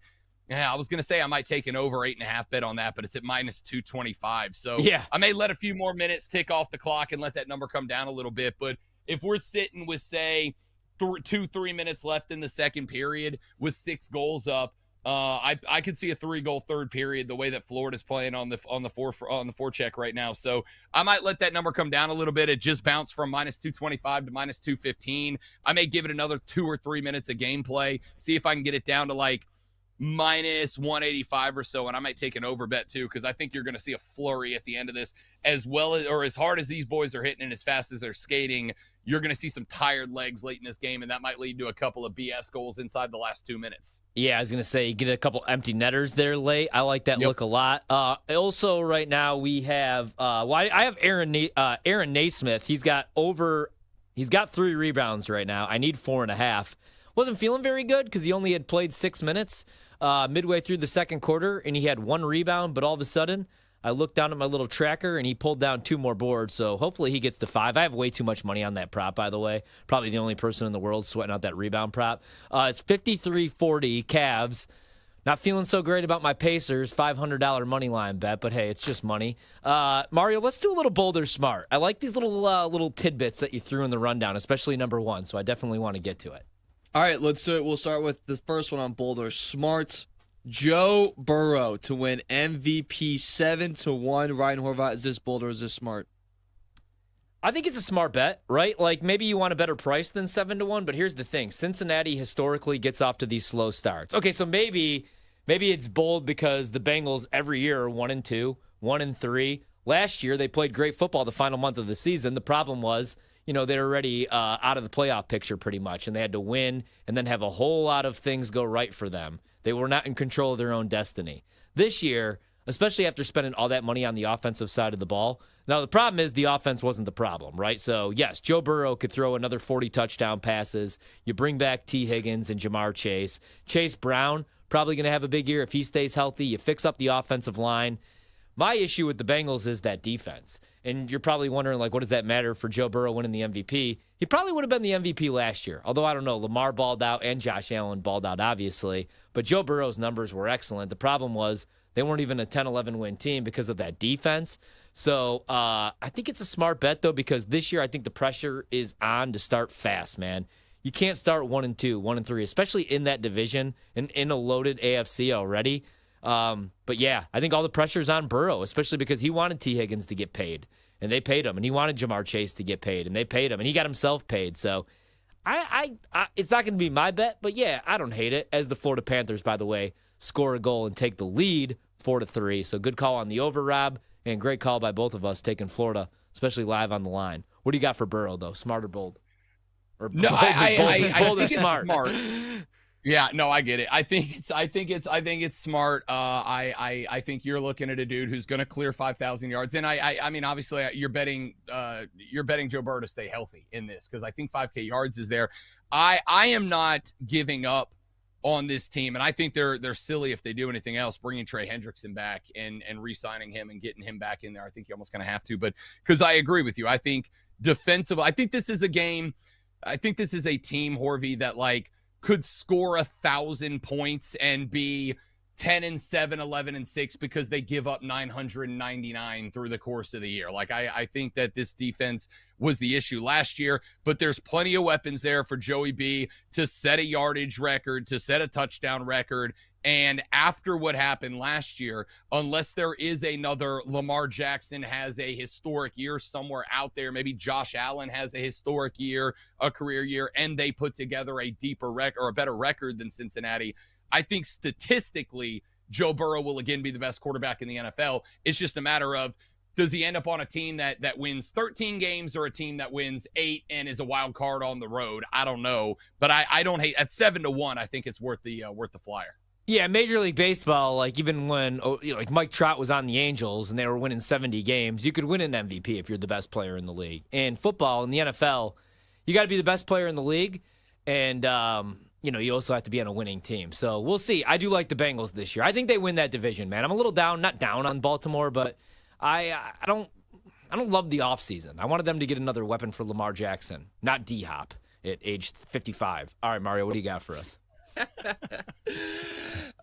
take an over 8.5 bet on that, but it's at minus 225. So yeah, I may let a few more minutes tick off the clock and let that number come down a little bit. But if we're sitting with, say, 2-3 minutes left in the second period with 6 goals up, I could see a 3-goal third period the way that Florida's playing on the forecheck right now. So I might let that number come down a little bit. It just bounced from minus 225 to minus 215. I may give it another 2 or 3 minutes of gameplay, see if I can get it down to like minus 185 or so, and I might take an over bet too, because I think you're going to see a flurry at the end of this, as hard as these boys are hitting and as fast as they're skating. You're going to see some tired legs late in this game, and that might lead to a couple of BS goals inside the last 2 minutes. Yeah, I was going to say, get a couple empty netters there late. I like that look a lot. Also, right now we have, I have Aaron Naismith. He's got 3 rebounds right now. I need 4.5. Wasn't feeling very good because he only had played 6 minutes midway through the second quarter, and he had 1 rebound. But all of a sudden, I looked down at my little tracker, and he pulled down 2 more boards. So hopefully he gets to 5. I have way too much money on that prop, by the way. Probably the only person in the world sweating out that rebound prop. It's 53-40 Cavs. Not feeling so great about my Pacers, $500 money line bet, but hey, it's just money. Mario, let's do a little Boulder Smart. I like these little tidbits that you threw in the rundown, especially number 1, so I definitely want to get to it. All right, let's do it. We'll start with the first one on Boulder Smart. Joe Burrow to win MVP 7-1. Ryan Horvat, is this Boulder or is this smart? I think it's a smart bet, right? Like maybe you want a better price than 7-1, but here's the thing. Cincinnati historically gets off to these slow starts. Okay, so maybe it's bold because the Bengals every year are 1-2, 1-3. Last year they played great football the final month of the season. The problem was, they're already out of the playoff picture pretty much, and they had to win and then have a whole lot of things go right for them. They were not in control of their own destiny. This year, especially after spending all that money on the offensive side of the ball, now the problem is the offense wasn't the problem, right? So, yes, Joe Burrow could throw another 40 touchdown passes. You bring back T. Higgins and Jamar Chase. Chase Brown, probably going to have a big year if he stays healthy. You fix up the offensive line. My issue with the Bengals is that defense. And you're probably wondering, what does that matter for Joe Burrow winning the MVP? He probably would have been the MVP last year. Although, I don't know, Lamar balled out and Josh Allen balled out, obviously. But Joe Burrow's numbers were excellent. The problem was they weren't even a 10-11 win team because of that defense. So I think it's a smart bet, though, because this year I think the pressure is on to start fast, man. You can't start 1-2, 1-3, especially in that division and in a loaded AFC already. But yeah, I think all the pressure's on Burrow, especially because he wanted T. Higgins to get paid, and they paid him, and he wanted Jamar Chase to get paid, and they paid him, and he got himself paid. So I it's not going to be my bet, but yeah, I don't hate it. As the Florida Panthers, by the way, score a goal and take the lead 4-3. So good call on the over, Rob, and great call by both of us taking Florida, especially live on the line. What do you got for Burrow though? Smart or bold? Or No, bold, I bold think or smart? It's smart. Yeah, no, I get it. I think it's smart. I think you're looking at a dude who's going to clear 5,000 yards, and I mean, obviously, you're betting Joe Burrow to stay healthy in this because I think 5K yards is there. I am not giving up on this team, and I think they're silly if they do anything else, bringing Trey Hendrickson back and re-signing him and getting him back in there. I think you're almost going to have to, but because I agree with you, I think defensive. I think this is a game. I think this is a team, Horvey, that like could score 1,000 points and be 10-7, 11-6 because they give up 999 through the course of the year. Like I think that this defense was the issue last year, but there's plenty of weapons there for Joey B to set a yardage record, to set a touchdown record. And after what happened last year, unless there is another Lamar Jackson has a historic year somewhere out there, maybe Josh Allen has a historic year, a career year, and they put together a deeper record or a better record than Cincinnati, I think statistically, Joe Burrow will again be the best quarterback in the NFL. It's just a matter of, does he end up on a team that wins 13 games or a team that wins 8 and is a wild card on the road? I don't know, but I don't hate at 7-1. I think it's worth the flyer. Yeah, Major League Baseball, like even when like Mike Trout was on the Angels and they were winning 70 games, you could win an MVP if you're the best player in the league. In football, in the NFL, you got to be the best player in the league, and you also have to be on a winning team. So we'll see. I do like the Bengals this year. I think they win that division, man. I'm a little not down on Baltimore, but I don't love the offseason. I wanted them to get another weapon for Lamar Jackson, not D-Hop at age 55. All right, Mario, what do you got for us?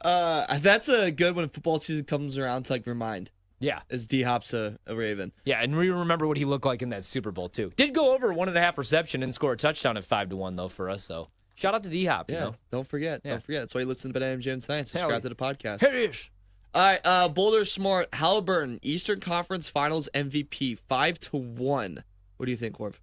That's a good when football season comes around to like remind. Yeah. As D-Hop's a Raven. Yeah, and we remember what he looked like in that Super Bowl, too. Did go over 1.5 reception and score a touchdown at 5-1, though, for us, so shout out to D-Hop. Yeah, you know? don't forget. Yeah. Don't forget. That's why you listen to BetMGM tonight. Subscribe to the podcast. Here it is. All right, Boulder Smart, Halliburton, Eastern Conference Finals MVP, 5-1. What do you think, Corv?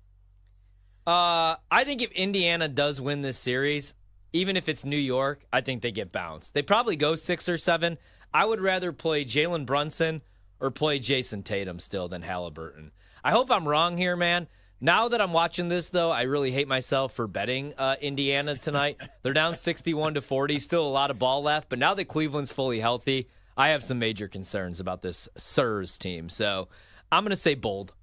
I think if Indiana does win this series, even if it's New York, I think they get bounced. They probably go 6 or 7. I would rather play Jalen Brunson or play Jason Tatum still than Halliburton. I hope I'm wrong here, man. Now that I'm watching this, though, I really hate myself for betting Indiana tonight. They're down 61-40, still a lot of ball left. But now that Cleveland's fully healthy, I have some major concerns about this Sirs team. So I'm going to say bold.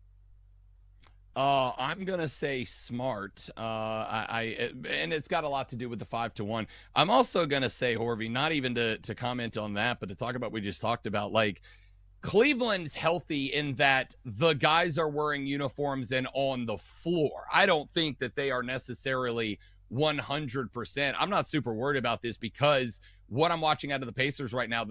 I'm gonna say smart. And it's got a lot to do with the 5-1. I'm also gonna say, Horvey, not even to comment on that, but to talk about what we just talked about. Like, Cleveland's healthy in that the guys are wearing uniforms and on the floor. I don't think that they are necessarily 100%. I'm not super worried about this because what I'm watching out of the Pacers right now,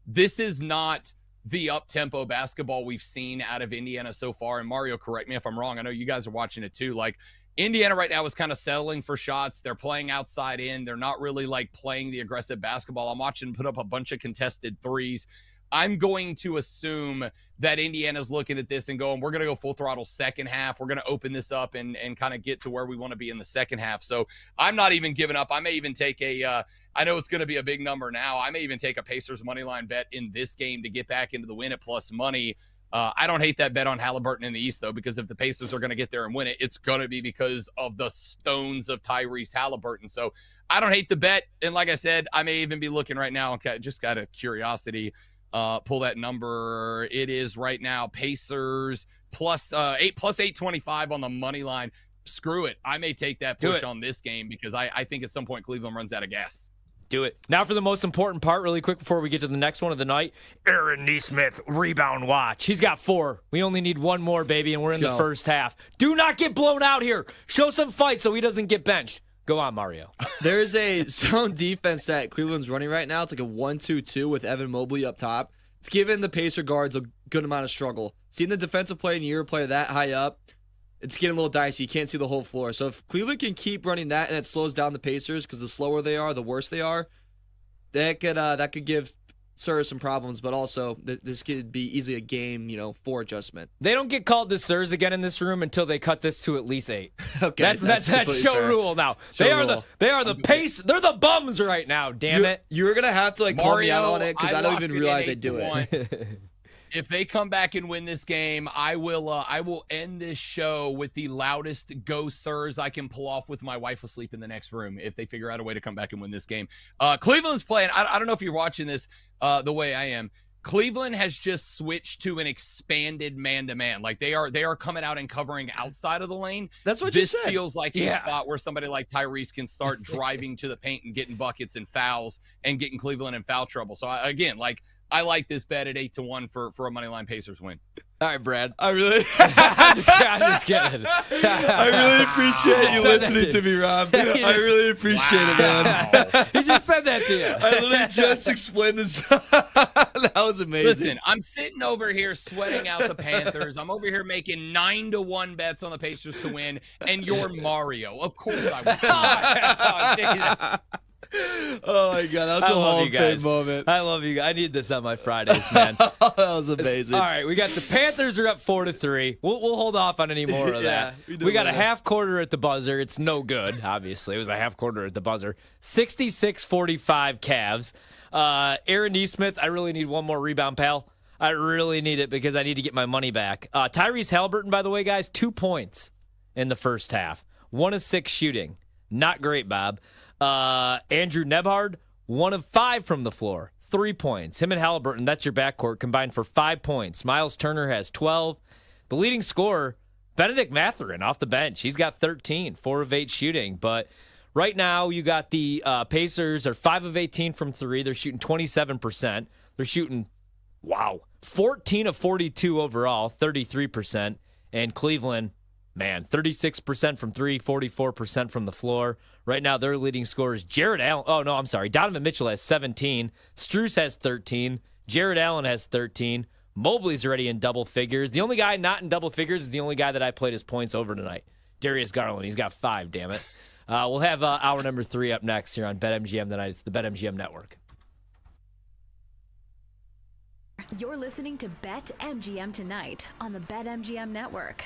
this is not the up-tempo basketball we've seen out of Indiana so far. And Mario, correct me if I'm wrong. I know you guys are watching it too. Like, Indiana right now is kind of settling for shots. They're playing outside in. They're not really like playing the aggressive basketball. I'm watching them put up a bunch of contested threes. I'm going to assume that Indiana's looking at this and going, we're going to go full throttle second half. We're going to open this up and kind of get to where we want to be in the second half. So I'm not even giving up. I may even take I know it's going to be a big number now. I may even take a Pacers money line bet in this game to get back into the win at plus money. I don't hate that bet on Halliburton in the East, though, because if the Pacers are going to get there and win it, it's going to be because of the stones of Tyrese Halliburton. So I don't hate the bet. And like I said, I may even be looking right now, just out of curiosity, pull that number. It is right now Pacers plus 825 on the money line. Screw it. I may take that push on this game because I think at some point Cleveland runs out of gas. Do it. Now for the most important part, really quick, before we get to the next one of the night. Aaron Nesmith, rebound watch. He's got 4. We only need 1 more, baby, and we're in the first half. Do not get blown out here. Show some fight so he doesn't get benched. Go on, Mario. There's a zone defense that Cleveland's running right now. It's like a 1-2-2 with Evan Mobley up top. It's given the Pacer guards a good amount of struggle. Seeing the defensive play in your play that high up, it's getting a little dicey. You can't see the whole floor. So if Cleveland can keep running that and it slows down the Pacers, because the slower they are, the worse they are, that could give Surs some problems, but also this could be easily a game, 4 adjustment. They don't get called the Sirs again in this room until they cut this to at least 8. Okay, that's show fair. rule now. Show rule. They are the pace. They're the bums right now. Damn it! You're gonna have to call me out on it because I don't even realize I do it. it. If they come back and win this game, I will end this show with the loudest "Go Sirs" I can pull off with my wife asleep in the next room. If they figure out a way to come back and win this game, Cleveland's playing. I don't know if you're watching this the way I am. Cleveland has just switched to an expanded man-to-man. Like they are coming out and covering outside of the lane. That's what this you said. feels like a spot where somebody like Tyrese can start driving to the paint and getting buckets and fouls and getting Cleveland in foul trouble. So I like this bet at 8-1 for a money line Pacers win. All right, Brad. I really, I'm just kidding. I really appreciate you listening to me, Rob. I really appreciate it, man. He just said that to you. I literally just explained this. That was amazing. Listen, I'm sitting over here sweating out the Panthers. I'm over here making 9-1 bets on the Pacers to win, and you're Mario. Of course I would. Oh my God, that was a Hall of Fame moment. I love you guys. I need this on my Fridays, man. That was amazing. All right, we got the Panthers are up 4-3. We'll hold off on any more of that. We got a half quarter at the buzzer. It's no good, obviously. It was a half quarter at the buzzer. 66-45 Cavs. Aaron Nesmith, I really need one more rebound, pal. I really need it because I need to get my money back. Tyrese Halliburton, by the way, guys, 2 points in the first half. 1 of 6 shooting. Not great, Bob. Andrew Nebhard, 1 of 5 from the floor, 3 points. Him and Halliburton, that's your backcourt, combined for 5 points. Miles Turner has 12. The leading scorer, Benedict Mathurin, off the bench. He's got 13, 4 of 8 shooting. But right now, you got the Pacers are 5 of 18 from 3. They're shooting 27%. They're shooting, 14 of 42 overall, 33%. And Cleveland, 36% from 3, 44% from the floor. Right now, their leading scorers, Donovan Mitchell has 17. Strus has 13. Jared Allen has 13. Mobley's already in double figures. The only guy not in double figures is the only guy that I played his points over tonight, Darius Garland. He's got 5, damn it. We'll have hour number 3 up next here on BetMGM tonight. It's the BetMGM Network. You're listening to BetMGM tonight on the BetMGM Network.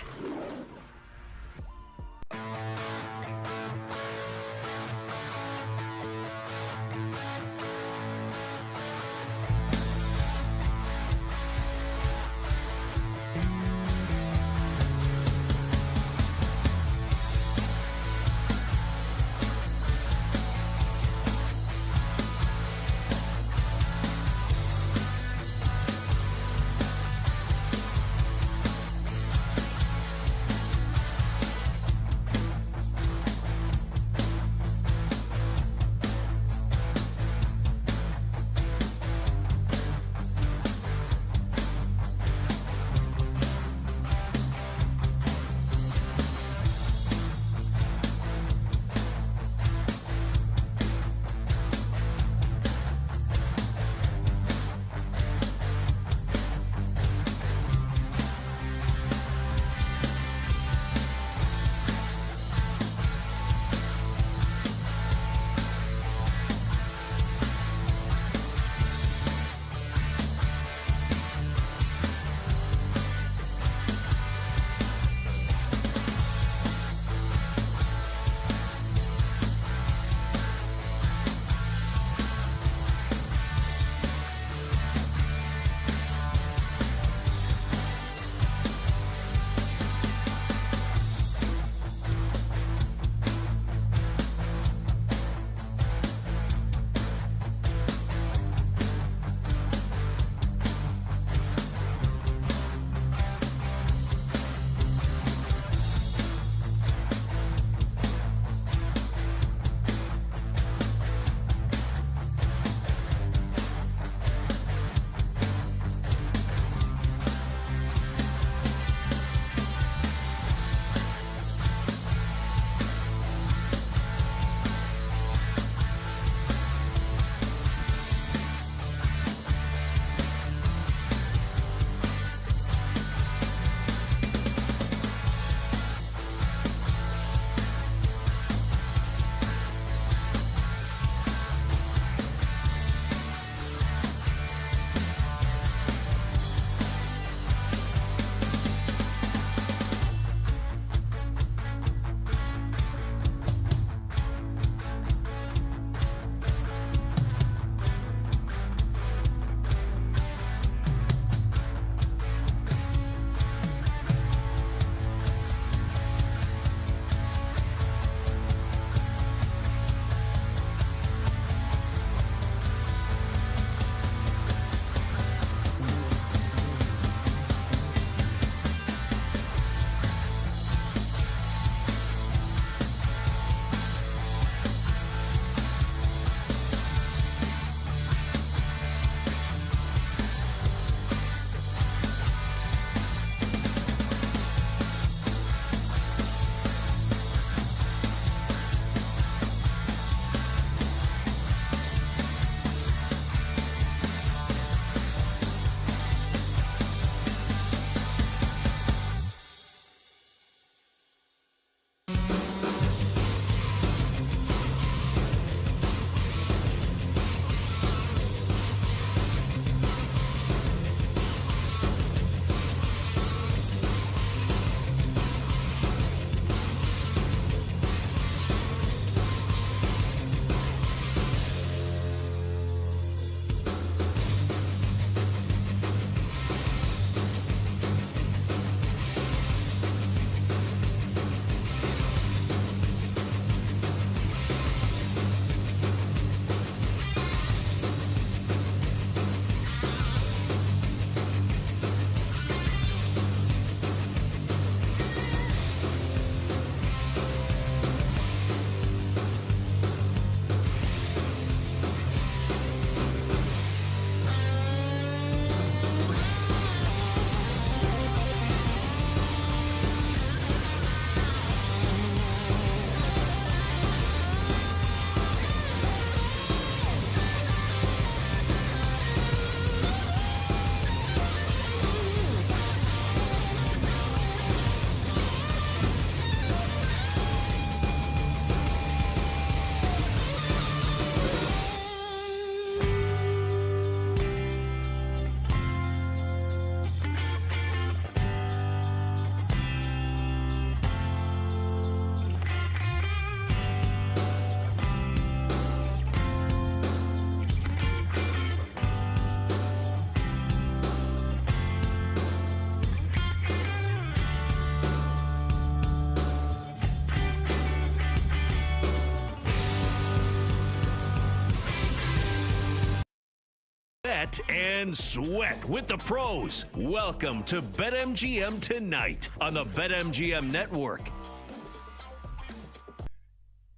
Bet and sweat with the pros. Welcome to BetMGM Tonight on the BetMGM Network.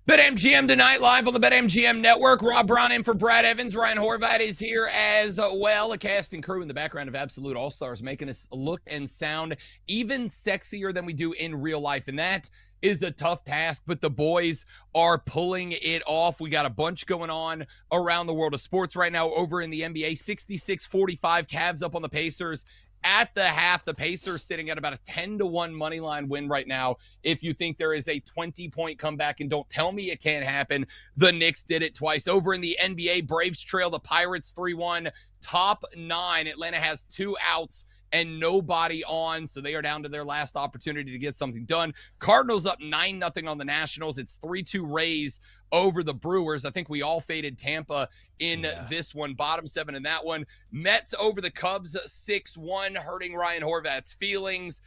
BetMGM Tonight, live on the BetMGM Network. Rob Brown in for Brad Evans. Ryan Horvat is here as well. A cast and crew in the background of Absolute All-Stars, making us look and sound even sexier than we do in real life. And that is a tough task, but the boys are pulling it off. We got a bunch going on around the world of sports right now. Over in the NBA, 66-45, Cavs up on the Pacers. At the half, the Pacers sitting at about a 10-1 money line win right now. If you think there is a 20-point comeback, and don't tell me it can't happen, the Knicks did it twice. Over in the NBA, Braves trail the Pirates 3-1. Top 9. Atlanta has 2 outs and nobody on, so they are down to their last opportunity to get something done. Cardinals up 9-0 on the Nationals. It's 3-2 Rays over the Brewers. I think we all faded Tampa in this one. Bottom 7 in that one. Mets over the Cubs 6-1, hurting Ryan Horvat's feelings.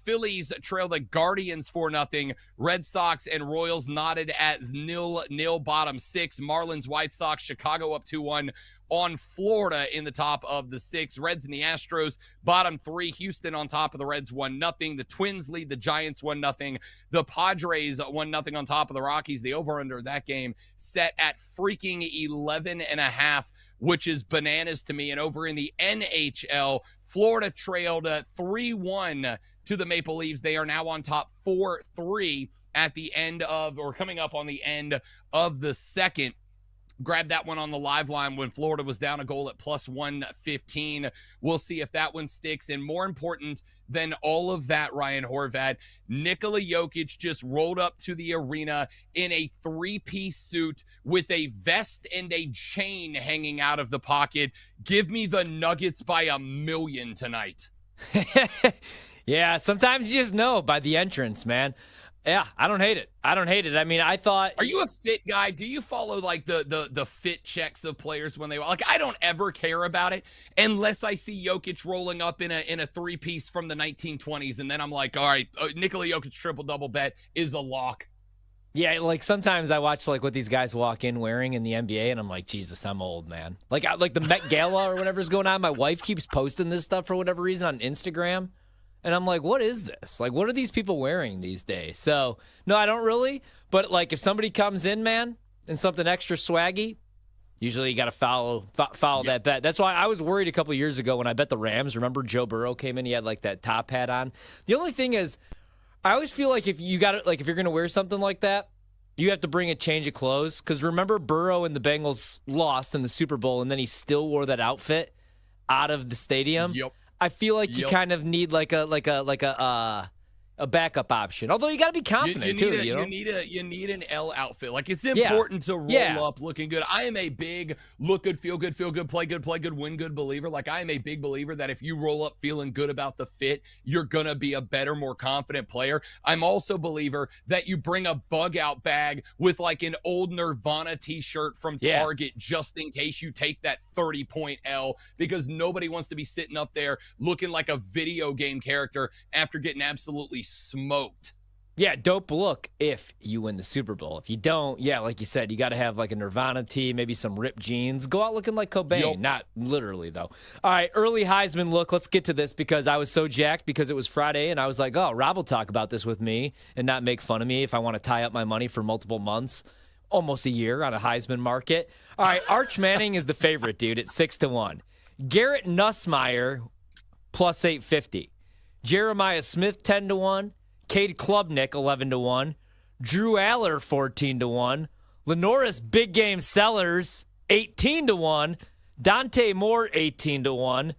Phillies trail the Guardians 4-0. Red Sox and Royals knotted at 0-0, bottom 6. Marlins, White Sox, Chicago up 2-1 on Florida in the top of the 6. Reds and the Astros, bottom 3. Houston on top of the Reds 1-0. The Twins lead the Giants 1-0. The Padres 1-0 on top of the Rockies. The over-under that game set at freaking 11.5, which is bananas to me. And over in the NHL, Florida trailed 3-1 to the Maple Leafs. They are now on top 4-3 at the end of, or coming up on the end of the second. Grab that one on the live line when Florida was down a goal at plus 115. We'll see if that one sticks. And more important than all of that, Ryan Horvat, Nikola Jokic just rolled up to the arena in a 3-piece suit with a vest and a chain hanging out of the pocket. Give me the Nuggets by 1,000,000 tonight. Yeah, sometimes you just know by the entrance, man. Yeah, I don't hate it. I mean, I thought... Are you a fit guy? Do you follow, like, the fit checks of players when they... Like, I don't ever care about it unless I see Jokic rolling up in a 3-piece from the 1920s, and then I'm like, all right, Nikola Jokic triple-double bet is a lock. Yeah, like, sometimes I watch, like, what these guys walk in wearing in the NBA, and I'm like, Jesus, I'm old, man. Like the Met Gala or whatever's going on, my wife keeps posting this stuff for whatever reason on Instagram. And I'm like, what is this? Like, what are these people wearing these days? So, no, I don't really. But, like, if somebody comes in, man, and something extra swaggy, usually you got to follow that bet. That's why I was worried a couple of years ago when I bet the Rams. Remember Joe Burrow came in, he had, like, that top hat on. The only thing is, I always feel like if you're going to wear something like that, you have to bring a change of clothes. Because remember, Burrow and the Bengals lost in the Super Bowl, and then he still wore that outfit out of the stadium. Yep. I feel like you kind of need like a backup option. Although you got to be confident too. You need an L outfit. Like, it's important to roll up looking good. I am a big look good, feel good, play good, win good believer. Like, I am a big believer that if you roll up feeling good about the fit, you're gonna be a better, more confident player. I'm also a believer that you bring a bug out bag with like an old Nirvana t-shirt from Target just in case you take that 30-point L, because nobody wants to be sitting up there looking like a video game character after getting absolutely smoked. Yeah, dope look if you win the Super Bowl. If you don't, like you said, you got to have like a Nirvana tee, maybe some ripped jeans. Go out looking like Cobain. Yep. Not literally, though. All right, early Heisman look. Let's get to this because I was so jacked because it was Friday, and I was like, oh, Rob will talk about this with me and not make fun of me if I want to tie up my money for multiple months, almost a year on a Heisman market. All right, Arch Manning is the favorite, dude, at 6-1. Garrett Nussmeier, plus 850. Jeremiah Smith, 10-1. Cade Klubnik, 11-1. Drew Aller, 14-1. Lenoris Big Game Sellers, 18-1. Dante Moore, 18-1.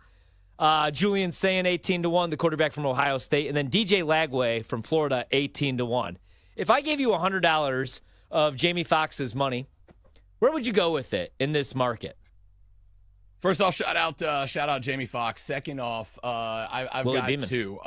Julian Sayin, 18-1, the quarterback from Ohio State. And then DJ Lagway from Florida, 18-1. If I gave you $100 of Jamie Foxx's money, where would you go with it in this market? First off, shout out Jamie Foxx. Second off, I've got Beeman. 2.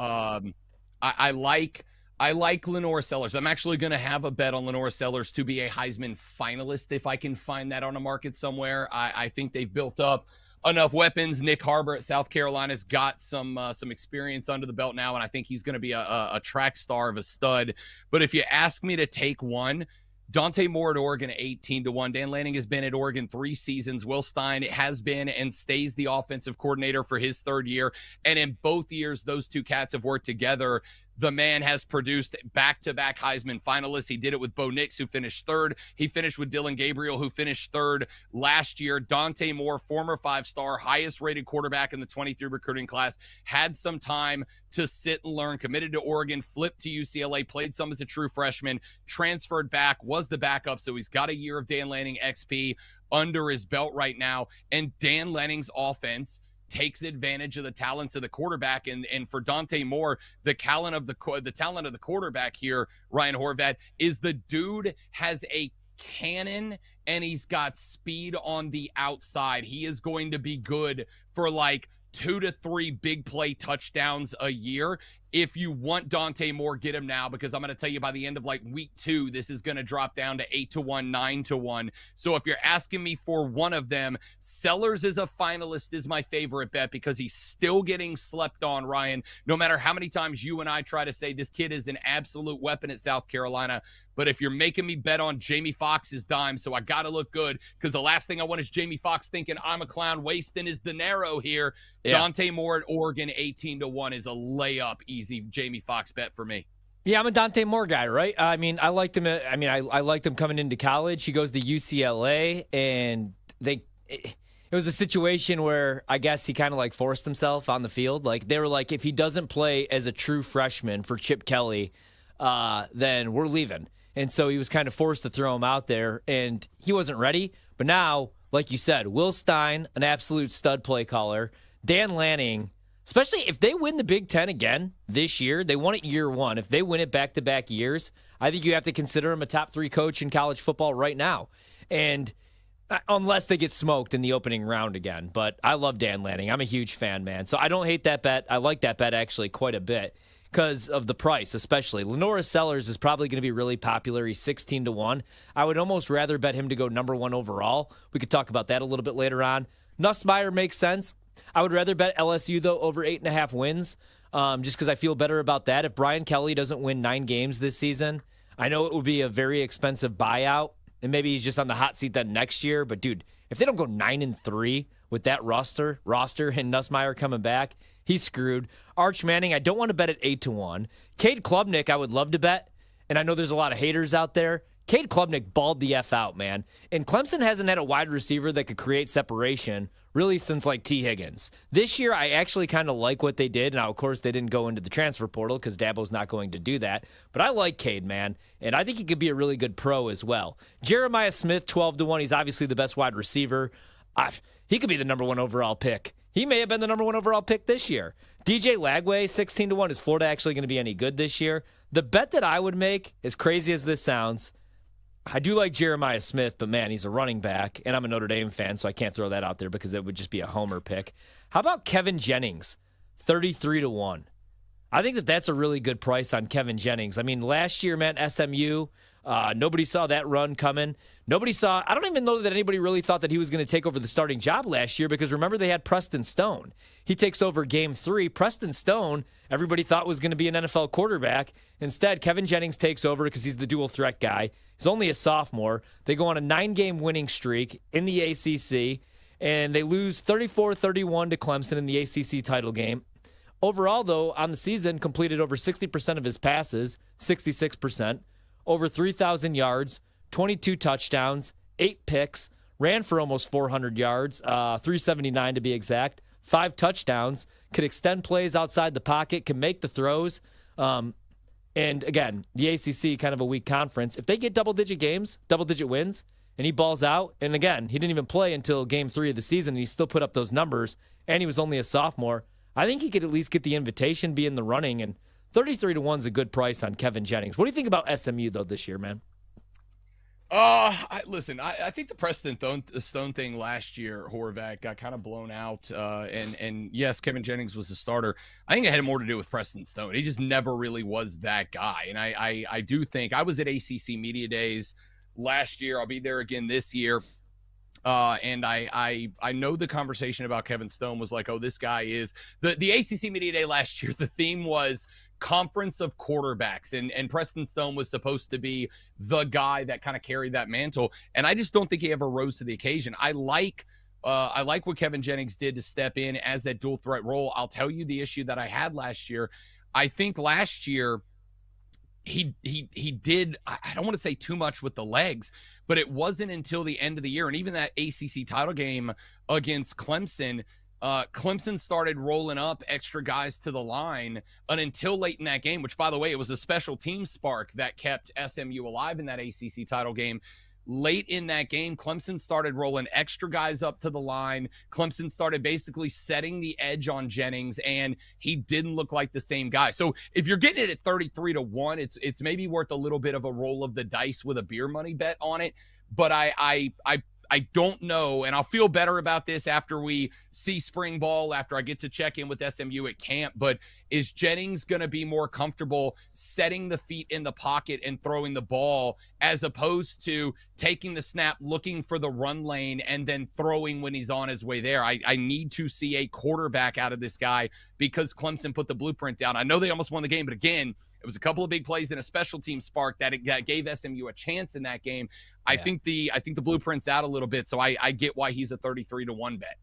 I like Lenore Sellers. I'm actually going to have a bet on Lenore Sellers to be a Heisman finalist if I can find that on a market somewhere. I think they've built up enough weapons. Nick Harbor at South Carolina's got some experience under the belt now, and I think he's going to be a track star of a stud. But if you ask me to take one, Dante Moore at Oregon, 18-1. Dan Lanning has been at Oregon 3 seasons. Will Stein has been and stays the offensive coordinator for his 3rd year. And in both years, those two cats have worked together. The man has produced back-to-back Heisman finalists. He did it with Bo Nix, who finished 3rd. He finished with Dylan Gabriel, who finished 3rd last year. Dante Moore, former 5-star, highest-rated quarterback in the 23 recruiting class, had some time to sit and learn, committed to Oregon, flipped to UCLA, played some as a true freshman, transferred back, was the backup, so he's got a year of Dan Lanning XP under his belt right now. And Dan Lanning's offense takes advantage of the talents of the quarterback, and for Dante Moore, the talent of the quarterback here, Ryan Horvat, is the dude has a cannon and he's got speed on the outside. He is going to be good for like 2 to 3 big play touchdowns a year. If you want Dante Moore, get him now, because I'm going to tell you by the end of like week 2, this is going to drop down to 8-1, 9-1. So if you're asking me for one of them, Sellers is a finalist is my favorite bet because he's still getting slept on, Ryan. No matter how many times you and I try to say this kid is an absolute weapon at South Carolina. But if you're making me bet on Jamie Foxx's dime, so I got to look good, because the last thing I want is Jamie Foxx thinking I'm a clown wasting his dinero here. Yeah. Dante Moore at Oregon, 18-1 is a layup easy Jamie Foxx bet for me. Yeah, I'm a Dante Moore guy, right? I mean, I liked him. I liked him coming into college. He goes to UCLA, and it was a situation where I guess he kind of like forced himself on the field. Like they were like, if he doesn't play as a true freshman for Chip Kelly, then we're leaving. And so he was kind of forced to throw him out there, and he wasn't ready. But now, like you said, Will Stein, an absolute stud play caller, Dan Lanning, especially if they win the Big Ten again this year, they won it year 1. If they win it back-to-back years, I think you have to consider him a top 3 coach in college football right now. And unless they get smoked in the opening round again. But I love Dan Lanning. I'm a huge fan, man. So I don't hate that bet. I like that bet actually quite a bit because of the price, especially. Lenora Sellers is probably going to be really popular. He's 16-1. I would almost rather bet him to go number 1 overall. We could talk about that a little bit later on. Nussmeier makes sense. I would rather bet LSU, though, over 8.5 wins, just because I feel better about that. If Brian Kelly doesn't win 9 games this season, I know it would be a very expensive buyout, and maybe he's just on the hot seat then next year. But, dude, if they don't go 9-3 with that roster and Nussmeier coming back, he's screwed. Arch Manning, I don't want to bet at 8-1. Cade Klubnik, I would love to bet, and I know there's a lot of haters out there. Cade Klubnik balled the F out, man. And Clemson hasn't had a wide receiver that could create separation really since like T. Higgins. This year, I actually kind of like what they did. Now, of course, they didn't go into the transfer portal because Dabo's not going to do that. But I like Cade, man. And I think he could be a really good pro as well. Jeremiah Smith, 12-1. He's obviously the best wide receiver. He could be the number 1 overall pick. He may have been the number 1 overall pick this year. DJ Lagway, 16-1. Is Florida actually going to be any good this year? The bet that I would make, as crazy as this sounds, I do like Jeremiah Smith, but man, he's a running back, and I'm a Notre Dame fan, so I can't throw that out there because it would just be a homer pick. How about Kevin Jennings, 33-1? I think that's a really good price on Kevin Jennings. I mean, last year, man, SMU, nobody saw that run coming. I don't even know that anybody really thought that he was going to take over the starting job last year because remember they had Preston Stone. He takes over game 3. Preston Stone, everybody thought was going to be an NFL quarterback. Instead, Kevin Jennings takes over because he's the dual threat guy. He's only a sophomore. They go on a 9-game winning streak in the ACC, and they lose 34-31 to Clemson in the ACC title game. Overall, though, on the season, completed over 60% of his passes, 66%, over 3,000 yards, 22 touchdowns, 8 picks, ran for almost 400 yards, 379 to be exact, 5 touchdowns, could extend plays outside the pocket, can make the throws. And again, the ACC, kind of a weak conference. If they get double-digit games, double-digit wins, and he balls out, and again, he didn't even play until game 3 of the season, and he still put up those numbers, and he was only a sophomore, I think he could at least get the invitation, be in the running, and 33-1 is a good price on Kevin Jennings. What do you think about SMU, though, this year, man? Listen, I think the Preston Stone thing last year, Horvath, got kind of blown out. And yes, Kevin Jennings was the starter. I think it had more to do with Preston Stone. He just never really was that guy. And I do think I was at ACC Media Days last year. I'll be there again this year. And I know the conversation about Kevin Stone was like, oh, this guy is the ACC Media Day last year. The theme was conference of quarterbacks, and Preston Stone was supposed to be the guy that kind of carried that mantle. And I just don't think he ever rose to the occasion. I like what Kevin Jennings did to step in as that dual threat role. I'll tell you the issue that I had last year. I think last year he did, I don't want to say too much with the legs, but it wasn't until the end of the year, and even that ACC title game against Clemson, Clemson started rolling up extra guys to the line, and until late in that game, which, by the way, it was a special team spark that kept SMU alive in that ACC title game. Late in that game, Clemson started rolling extra guys up to the line. Clemson started basically setting the edge on Jennings, and he didn't look like the same guy. So if you're getting it at 33-1, it's maybe worth a little bit of a roll of the dice with a beer money bet on it. But I don't know, and I'll feel better about this after we see spring ball, after I get to check in with SMU at camp. But is Jennings going to be more comfortable setting the feet in the pocket and throwing the ball as opposed to taking the snap, looking for the run lane, and then throwing when he's on his way there? I need to see a quarterback out of this guy because Clemson put the blueprint down. I know they almost won the game, but again, it was a couple of big plays and a special team spark that gave SMU a chance in that game. I think the blueprint's out a little bit, so I get why he's a 33-1 bet.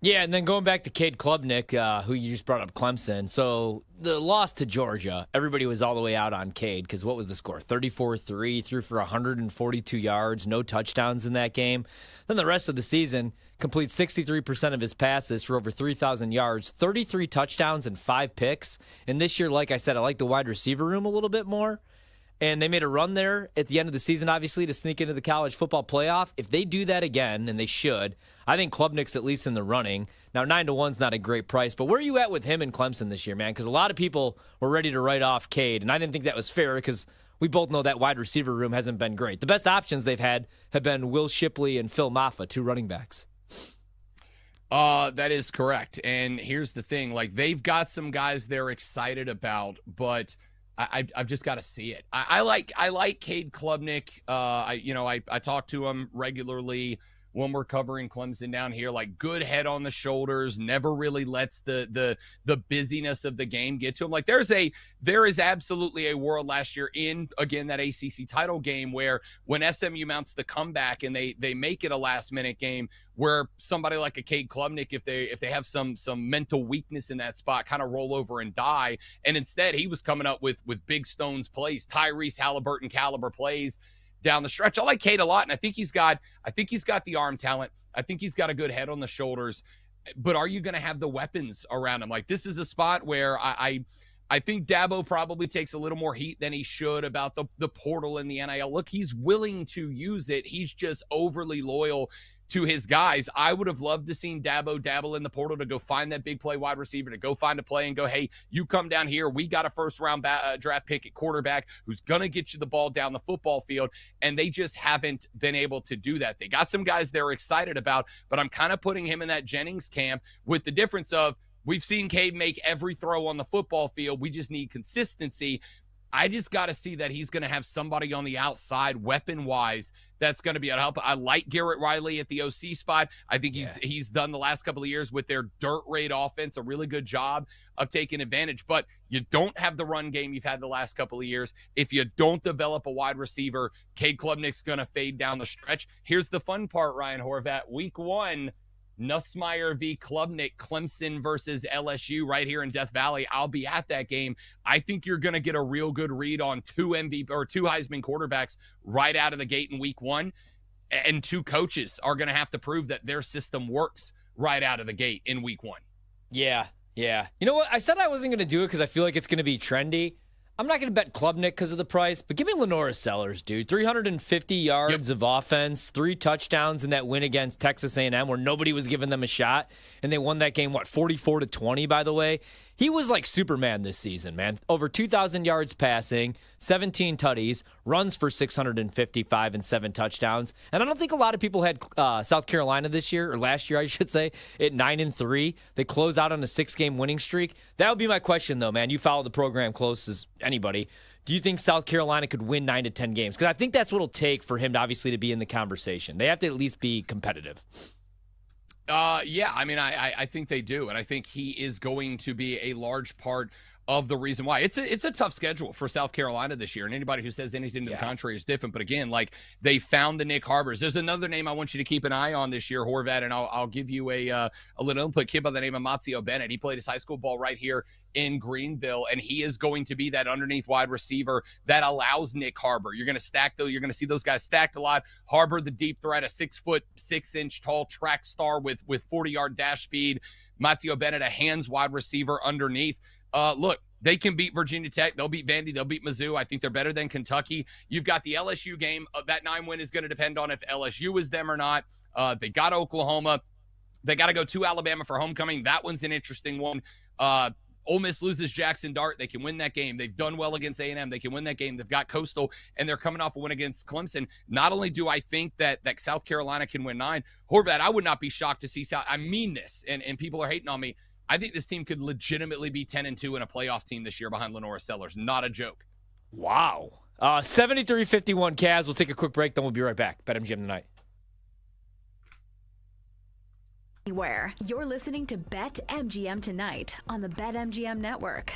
Yeah, and then going back to Cade Klubnik, who you just brought up, Clemson. So the loss to Georgia, everybody was all the way out on Cade because what was the score? 34-3, threw for 142 yards, no touchdowns in that game. Then the rest of the season, completes 63% of his passes for over 3,000 yards, 33 touchdowns and 5 picks. And this year, like I said, I like the wide receiver room a little bit more. And they made a run there at the end of the season, obviously, to sneak into the college football playoff. If they do that again, and they should, I think Klubnik's at least in the running. Now, 9-1's not a great price, but where are you at with him in Clemson this year, man? Because a lot of people were ready to write off Cade, and I didn't think that was fair because we both know that wide receiver room hasn't been great. The best options they've had have been Will Shipley and Phil Maffa, 2 running backs. That is correct. And here's the thing, like, they've got some guys they're excited about, but I've just got to see it. I like Cade Klubnik. I talk to him regularly when we're covering Clemson down here. Like, good head on the shoulders, never really lets the busyness of the game get to him. Like, there is absolutely a world last year in, again, that ACC title game where when SMU mounts the comeback and they make it a last minute game, where somebody like a Cade Klubnik, if they have some mental weakness in that spot, kind of roll over and die. And instead, he was coming up with big stones plays, Tyrese Halliburton caliber plays down the stretch. I like Cade a lot, and I think he's got the arm talent. I think he's got a good head on the shoulders. But are you going to have the weapons around him? Like, this is a spot where I think Dabo probably takes a little more heat than he should about the portal and the NIL. Look, he's willing to use it. He's just overly loyal to his guys. I would have loved to seen Dabo dabble in the portal to go find that big play wide receiver, to go find a play and go, hey, you come down here. We got a first-round draft pick at quarterback who's going to get you the ball down the football field, and they just haven't been able to do that. They got some guys they're excited about, but I'm kind of putting him in that Jennings camp with the difference of we've seen Cade make every throw on the football field. We just need consistency. I just got to see that he's going to have somebody on the outside, weapon-wise, that's going to be able to help. I like Garrett Riley at the OC spot. I think he's done the last couple of years with their dirt raid offense a really good job of taking advantage. But you don't have the run game you've had the last couple of years. If you don't develop a wide receiver, Cade Klubnik's going to fade down the stretch. Here's the fun part, Ryan Horvat. Week 1, Nussmeier v. Klubnik, Clemson versus LSU right here in Death Valley. I'll be at that game. I think you're going to get a real good read on 2 Heisman quarterbacks right out of the gate in week 1. And 2 coaches are going to have to prove that their system works right out of the gate in week 1. Yeah. You know what? I said I wasn't going to do it because I feel like it's going to be trendy. I'm not going to bet Klubnik because of the price, but give me Lenora Sellers, dude. 350 yards of offense, 3 touchdowns in that win against Texas A&M where nobody was giving them a shot, and they won that game, 44-20, by the way. He was like Superman this season, man. Over 2,000 yards passing, 17 tutties, runs for 655 and 7 touchdowns. And I don't think a lot of people had South Carolina this year, or last year, I should say, at 9-3. They close out on a 6-game winning streak. That would be my question, though, man. You follow the program close anybody, do you think South Carolina could win 9 to 10 games? Because I think that's what it'll take for him to obviously to be in the conversation. They have to at least be competitive. Yeah, I mean, I think they do, and I think he is going to be a large part of the reason why. It's a tough schedule for South Carolina this year, and anybody who says anything to the contrary is different. But again, like, they found the Nick Harbors. There's another name I want you to keep an eye on this year, Horvat, and I'll give you a little input. Kid by the name of Mazio Bennett. He played his high school ball right here in Greenville, and he is going to be that underneath wide receiver that allows Nick Harbor. You're going to stack, though. You're going to see those guys stacked a lot. Harbor, the deep threat, a 6'6" tall track star with 40-yard dash speed. Mazio Bennett, a hands wide receiver underneath. Look, they can beat Virginia Tech. They'll beat Vandy. They'll beat Mizzou. I think they're better than Kentucky. You've got the LSU game. That 9 win is going to depend on if LSU is them or not. They got Oklahoma. They got to go to Alabama for homecoming. That one's an interesting one. Ole Miss loses Jackson Dart. They can win that game. They've done well against A&M. They can win that game. They've got Coastal, and they're coming off a win against Clemson. Not only do I think that South Carolina can win 9, Horvat, I would not be shocked to see South. I mean this, and people are hating on me. I think this team could legitimately be 10-2 and a playoff team this year behind Lenora Sellers. Not a joke. Wow. 73-51 Cavs. We'll take a quick break, then we'll be right back. BetMGM tonight. Where you're listening to BetMGM tonight on the BetMGM Network.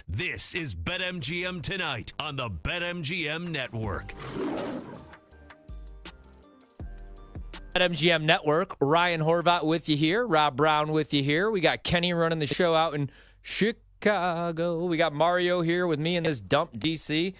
This is BetMGM Tonight on the BetMGM Network. BetMGM Network. Ryan Horvat with you here. Rob Brown with you here. We got Kenny running the show out in Chicago. We got Mario here with me in his dump DC.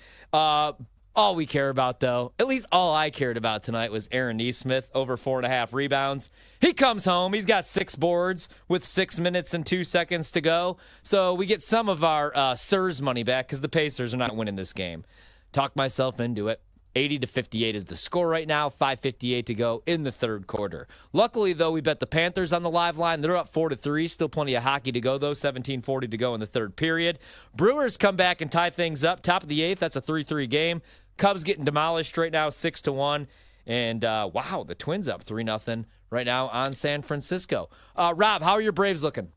All we care about, though, at least all I cared about tonight was Aaron Nesmith, over 4.5 rebounds. He comes home. He's got 6 boards with 6 minutes and 2 seconds to go. So we get some of our Sirs money back because the Pacers are not winning this game. Talked myself into it. 80-58 is the score right now. 5:58 to go in the third quarter. Luckily, though, we bet the Panthers on the live line. They're up 4-3. Still plenty of hockey to go, though. 17:40 to go in the third period. Brewers come back and tie things up. Top of the 8th. That's a 3-3 game. Cubs getting demolished right now, 6-1. And, wow, the Twins up 3-0 right now on San Francisco. Rob, how are your Braves looking?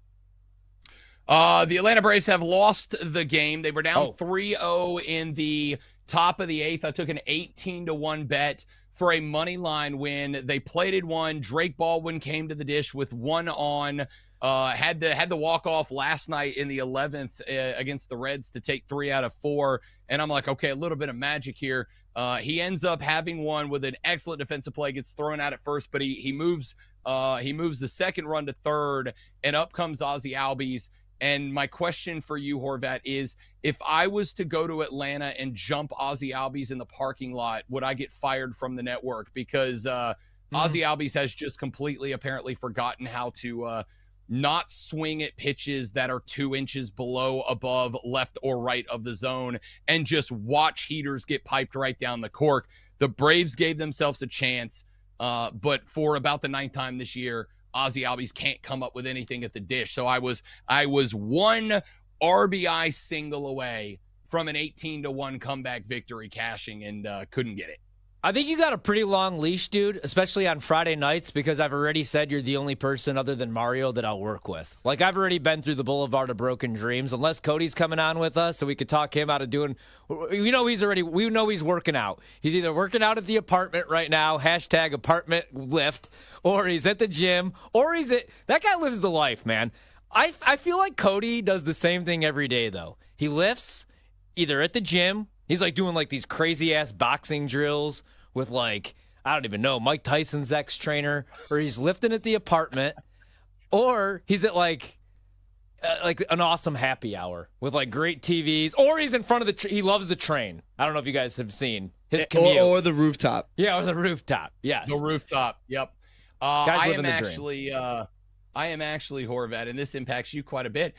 The Atlanta Braves have lost the game. They were down 3-0 in the top of the 8th. I took an 18-1 bet for a money line win. They plated one. Drake Baldwin came to the dish with one on. Had the walk-off last night in the 11th against the Reds to take 3 out of 4. And I'm like, okay, a little bit of magic here. He ends up having one with an excellent defensive play, gets thrown out at first, but he moves the second run to third, and up comes Ozzie Albies. And my question for you, Horvat, is if I was to go to Atlanta and jump Ozzie Albies in the parking lot, would I get fired from the network? Because Ozzie Albies has just completely apparently forgotten how to not swing at pitches that are 2 inches below, above, left, or right of the zone and just watch heaters get piped right down the cork. The Braves gave themselves a chance, but for about the 9th time this year, Ozzie Albies can't come up with anything at the dish. So I was one RBI single away from an 18-1 comeback victory cashing and couldn't get it. I think you got a pretty long leash, dude, especially on Friday nights, because I've already said you're the only person other than Mario that I'll work with. Like, I've already been through the Boulevard of Broken Dreams. Unless Cody's coming on with us so we could talk him out of doing – we know he's working out. He's either working out at the apartment right now, hashtag apartment lift, or he's at the gym, or he's at – that guy lives the life, man. I feel like Cody does the same thing every day, though. He lifts either at the gym – he's like doing like these crazy ass boxing drills with like, I don't even know, Mike Tyson's ex-trainer, or he's lifting at the apartment, or he's at like an awesome happy hour with like great TVs, or he's in front of he loves the train. I don't know if you guys have seen his commute. Or the rooftop. Yeah, or the rooftop. Yes. The rooftop. Yep. Guys living the dream. I am actually Horvat, and this impacts you quite a bit.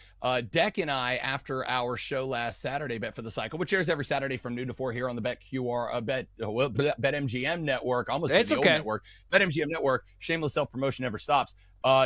Deck and I, after our show last Saturday, Bet for the Cycle, which airs every Saturday from noon to 4 here on the BetMGM Network, almost the old network. BetMGM Network, shameless self-promotion never stops.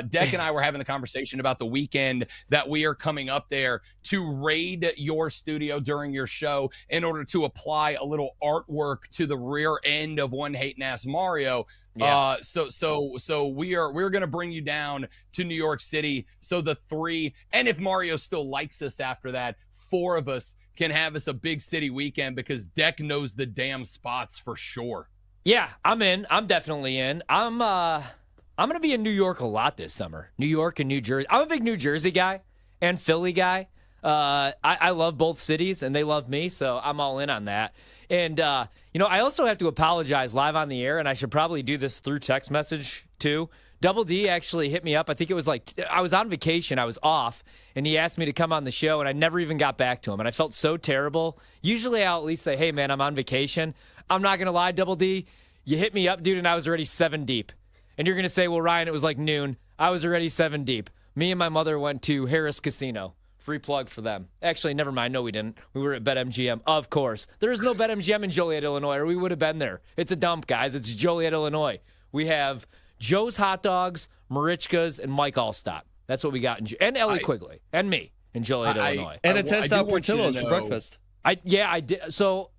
Deck and I were having the conversation about the weekend that we are coming up there to raid your studio during your show in order to apply a little artwork to the rear end of One Hating Ass Mario. Yeah. So we're gonna bring you down to New York City. So the 3, and if Mario still likes us after that, 4 of us can have us a big city weekend because Deck knows the damn spots for sure. Yeah, I'm in. I'm definitely in. I'm gonna be in New York a lot this summer. New York and New Jersey. I'm a big New Jersey guy and Philly guy. I love both cities and they love me, so I'm all in on that. And, I also have to apologize live on the air, and I should probably do this through text message too. Double D actually hit me up. I think it was like I was on vacation. I was off, and he asked me to come on the show, and I never even got back to him. And I felt so terrible. Usually I'll at least say, hey, man, I'm on vacation. I'm not going to lie, Double D. You hit me up, dude, and I was already 7 deep. And you're going to say, well, Ryan, it was like noon. I was already 7 deep. Me and my mother went to Harris Casino. Free plug for them. Actually, never mind. No, we didn't. We were at BetMGM, of course. There is no BetMGM in Joliet, Illinois, or we would have been there. It's a dump, guys. It's Joliet, Illinois. We have Joe's Hot Dogs, Marichka's, and Mike Allstop. That's what we got. And Ellie Quigley. And me in Joliet, Illinois. And a test out Portillo's for breakfast. I did. So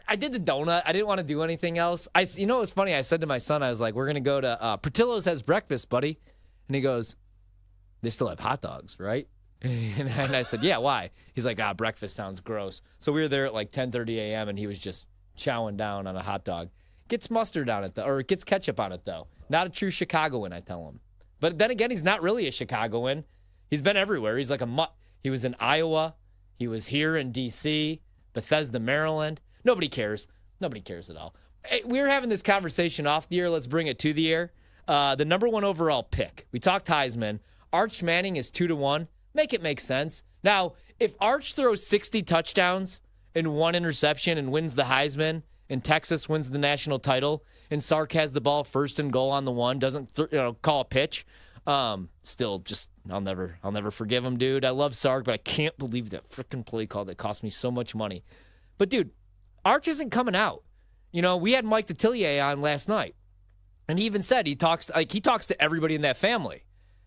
I did the donut. I didn't want to do anything else. It was funny. I said to my son, I was like, we're going to go to Portillo's has breakfast, buddy. And he goes, they still have hot dogs, right? And I said, yeah, why? He's like, breakfast sounds gross. So we were there at like 10:30 a.m. and he was just chowing down on a hot dog. Gets mustard on it, though, or gets ketchup on it, though. Not a true Chicagoan, I tell him. But then again, he's not really a Chicagoan. He's been everywhere. He's like he was in Iowa He was here in D.C., Bethesda, Maryland. Nobody cares. Nobody cares at all. Hey, we were having this conversation off the air. Let's bring it to the air. The number 1 overall pick. We talked Heisman. Arch Manning is 2-1. Make it make sense. Now, if Arch throws 60 touchdowns and 1 interception and wins the Heisman, and Texas wins the national title, and Sark has the ball first and goal on the 1, doesn't call a pitch, still just I'll never forgive him, dude. I love Sark, but I can't believe that freaking play call that cost me so much money. But dude, Arch isn't coming out. We had Mike Detillier on last night, and he even said he talks to everybody in that family.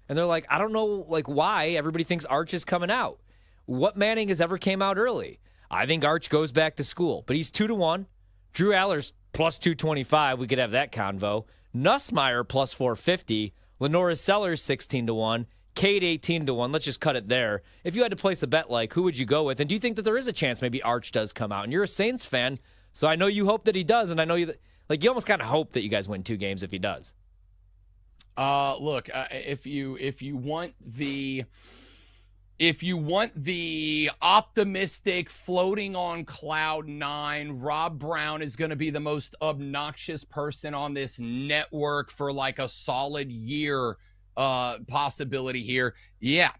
And they're like, I don't know why everybody thinks Arch is coming out. What Manning has ever came out early? I think Arch goes back to school, but he's 2-1. Drew Aller's plus 225. We could have that convo. Nussmeier plus 450. Lenora Sellers 16-1. Cade 18-1. Let's just cut it there. If you had to place a bet, who would you go with? And do you think that there is a chance maybe Arch does come out? And you're a Saints fan, so I know you hope that he does, and I know you almost kind of hope that you guys win 2 games if he does. Look, if you want the optimistic, floating on cloud 9, Rob Brown is going to be the most obnoxious person on this network for a solid year possibility here. Yeah,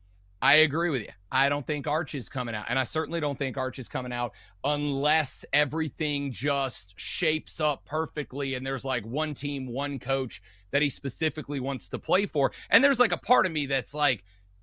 I agree with you. I don't think Arch is coming out, and I certainly don't think Arch is coming out unless everything just shapes up perfectly and there's one team, one coach that he specifically wants to play for. And there's a part of me that's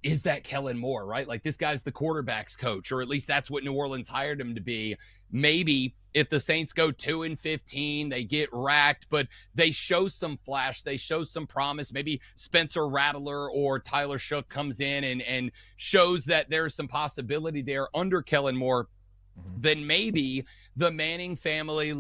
is that Kellen Moore, right? This guy's the quarterback's coach, or at least that's what New Orleans hired him to be. Maybe if the Saints go 2-15, they get racked, but they show some flash, they show some promise. Maybe Spencer Rattler or Tyler Shook comes in and shows that there's some possibility there under Kellen Moore. Then maybe the Manning family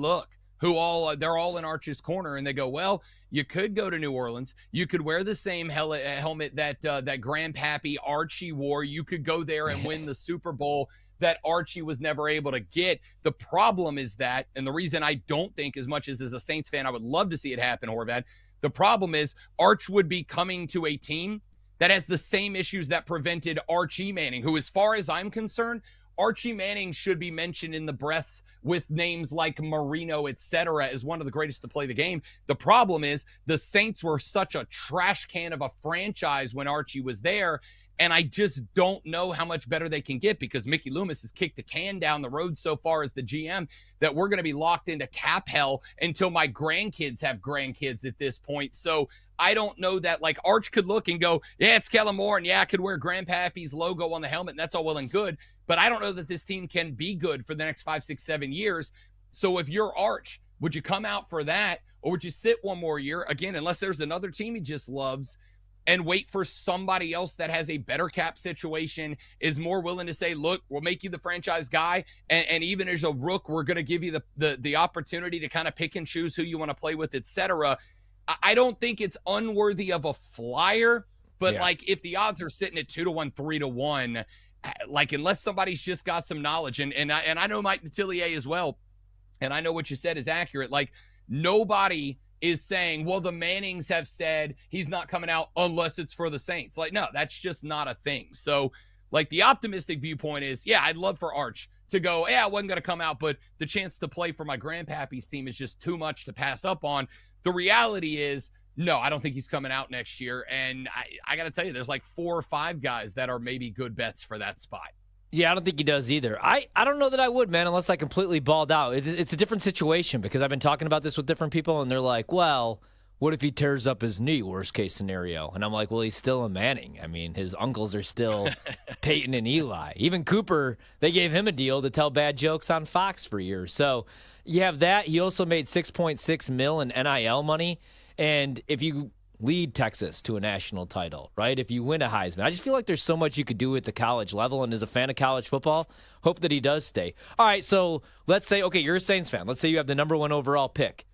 they're all in Arch's corner, and they go, well, you could go to New Orleans. You could wear the same helmet that Grandpappy Archie wore. You could go there and win the Super Bowl that Archie was never able to get. The problem is that, and the reason I don't think, as much as a Saints fan, I would love to see it happen, Horvath, the problem is Arch would be coming to a team that has the same issues that prevented Archie Manning, who, as far as I'm concerned, Archie Manning should be mentioned in the breath with names like Marino, etc., as one of the greatest to play the game. The problem is the Saints were such a trash can of a franchise when Archie was there, and I just don't know how much better they can get because Mickey Loomis has kicked the can down the road so far as the GM that we're going to be locked into cap hell until my grandkids have grandkids at this point. So I don't know that Arch could look and go, yeah, it's Kellen Moore, and yeah, I could wear Grandpappy's logo on the helmet, and that's all well and good. But I don't know that this team can be good for the next 5, 6, 7 years. So if you're Arch, would you come out for that, or would you sit one more year, again, unless there's another team he just loves, and wait for somebody else that has a better cap situation, is more willing to say, look, we'll make you the franchise guy, and even as a rook, we're going to give you the opportunity to kind of pick and choose who you want to play with, etc. I don't think it's unworthy of a flyer, but if the odds are sitting at 2-1, 3-1, unless somebody's just got some knowledge, and I know Mike Detillier as well, and I know what you said is accurate. Nobody is saying, well, the Mannings have said he's not coming out unless it's for the Saints. No, that's just not a thing. So, the optimistic viewpoint is, yeah, I'd love for Arch to go, yeah, I wasn't going to come out, but the chance to play for my Grandpappy's team is just too much to pass up on. The reality is, no, I don't think he's coming out next year. And I got to tell you, there's 4 or 5 guys that are maybe good bets for that spot. Yeah, I don't think he does either. I don't know that I would, man, unless I completely balled out. It's a different situation because I've been talking about this with different people, and they're like, well, what if he tears up his knee, worst case scenario? And I'm like, well, he's still a Manning. I mean, his uncles are still Peyton and Eli. Even Cooper, they gave him a deal to tell bad jokes on Fox for years. So you have that. He also made $6.6 million in NIL money. And if you lead Texas to a national title, right? If you win a Heisman, I just feel like there's so much you could do at the college level. And as a fan of college football, hope that he does stay. All right, so let's say, okay, you're a Saints fan. Let's say you have the number 1 overall pick.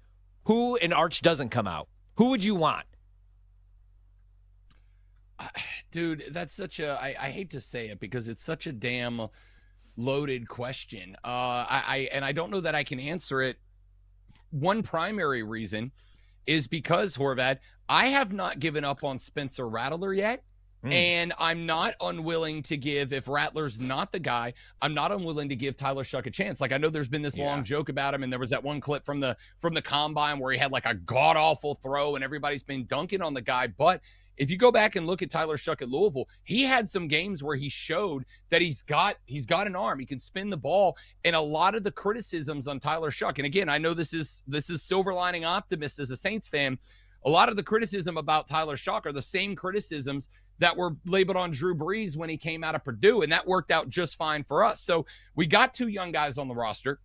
Who in Arch doesn't come out? Who would you want? Dude, that's such a, I hate to say it because it's such a damn loaded question. I don't know that I can answer it. One primary reason is because, Horvath, I have not given up on Spencer Rattler yet, And I'm not unwilling to give, if Rattler's not the guy, I'm not unwilling to give Tyler Shuck a chance. Like, I know there's been this long joke about him, and there was that one clip from the combine where he had like a god-awful throw, and everybody's been dunking on the guy. But if you go back and look at Tyler Shuck at Louisville, he had some games where he showed that he's got an arm. He can spin the ball. And a lot of the criticisms on Tyler Shuck, and again, I know this is silver lining optimist as a Saints fan, a lot of the criticism about Tyler Shuck are the same criticisms that were labeled on Drew Brees when he came out of Purdue, and that worked out just fine for us. So we got 2 young guys on the roster.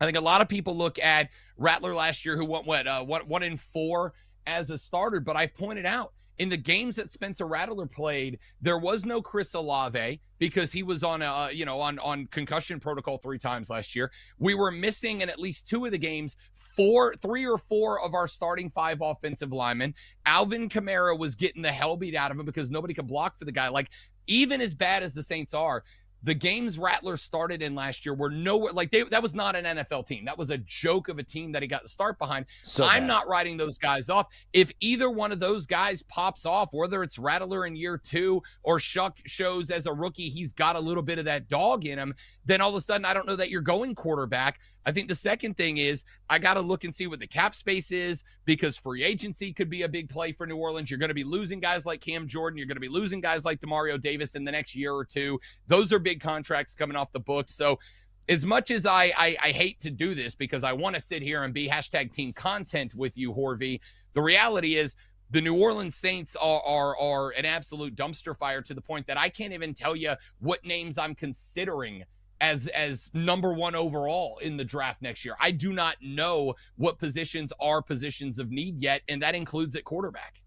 I think a lot of people look at Rattler last year, who went 1-4 as a starter, but I've pointed out, in the games that Spencer Rattler played, there was no Chris Olave because he was on on concussion protocol 3 times last year. We were missing in at least 2 of the games 3 or 4 of our starting 5 offensive linemen. Alvin Kamara was getting the hell beat out of him because nobody could block for the guy. Like, even as bad as the Saints are, the games Rattler started in last year were nowhere. Like, that was not an NFL team. That was a joke of a team that he got the start behind. So I'm bad. not writing those guys off. If either one of those guys pops off, whether it's Rattler in year 2 or Shuck shows as a rookie he's got a little bit of that dog in him, then all of a sudden I don't know that you're going quarterback. I think the second thing is I got to look and see what the cap space is, because free agency could be a big play for New Orleans. You're going to be losing guys like Cam Jordan. You're going to be losing guys like Demario Davis in the next year or 2. Those are big contracts coming off the books. So as much as I hate to do this because I want to sit here and be #team content with you, Horvey, the reality is the New Orleans Saints are an absolute dumpster fire, to the point that I can't even tell you what names I'm considering as number 1 overall in the draft next year. I do not know what positions are positions of need yet, and that includes at quarterback.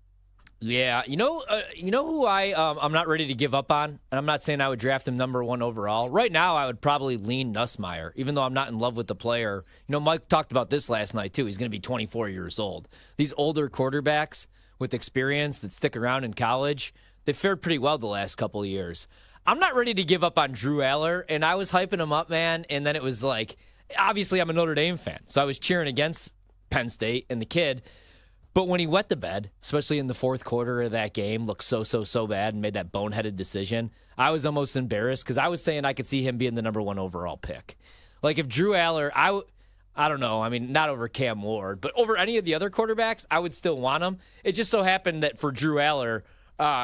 Yeah, you know who I'm not ready to give up on, and I'm not saying I would draft him number 1 overall. Right now, I would probably lean Nussmeier, even though I'm not in love with the player. You know, Mike talked about this last night too. He's going to be 24 years old. These older quarterbacks with experience that stick around in college, they fared pretty well the last couple of years. I'm not ready to give up on Drew Aller, and I was hyping him up, man, and then it was like, obviously I'm a Notre Dame fan, so I was cheering against Penn State and the kid. But when he wet the bed, especially in the 4th quarter of that game, looked so bad and made that boneheaded decision, I was almost embarrassed because I was saying I could see him being the number 1 overall pick. Like, if Drew Aller, I don't know, I mean, not over Cam Ward, but over any of the other quarterbacks, I would still want him. It just so happened that for Drew Aller,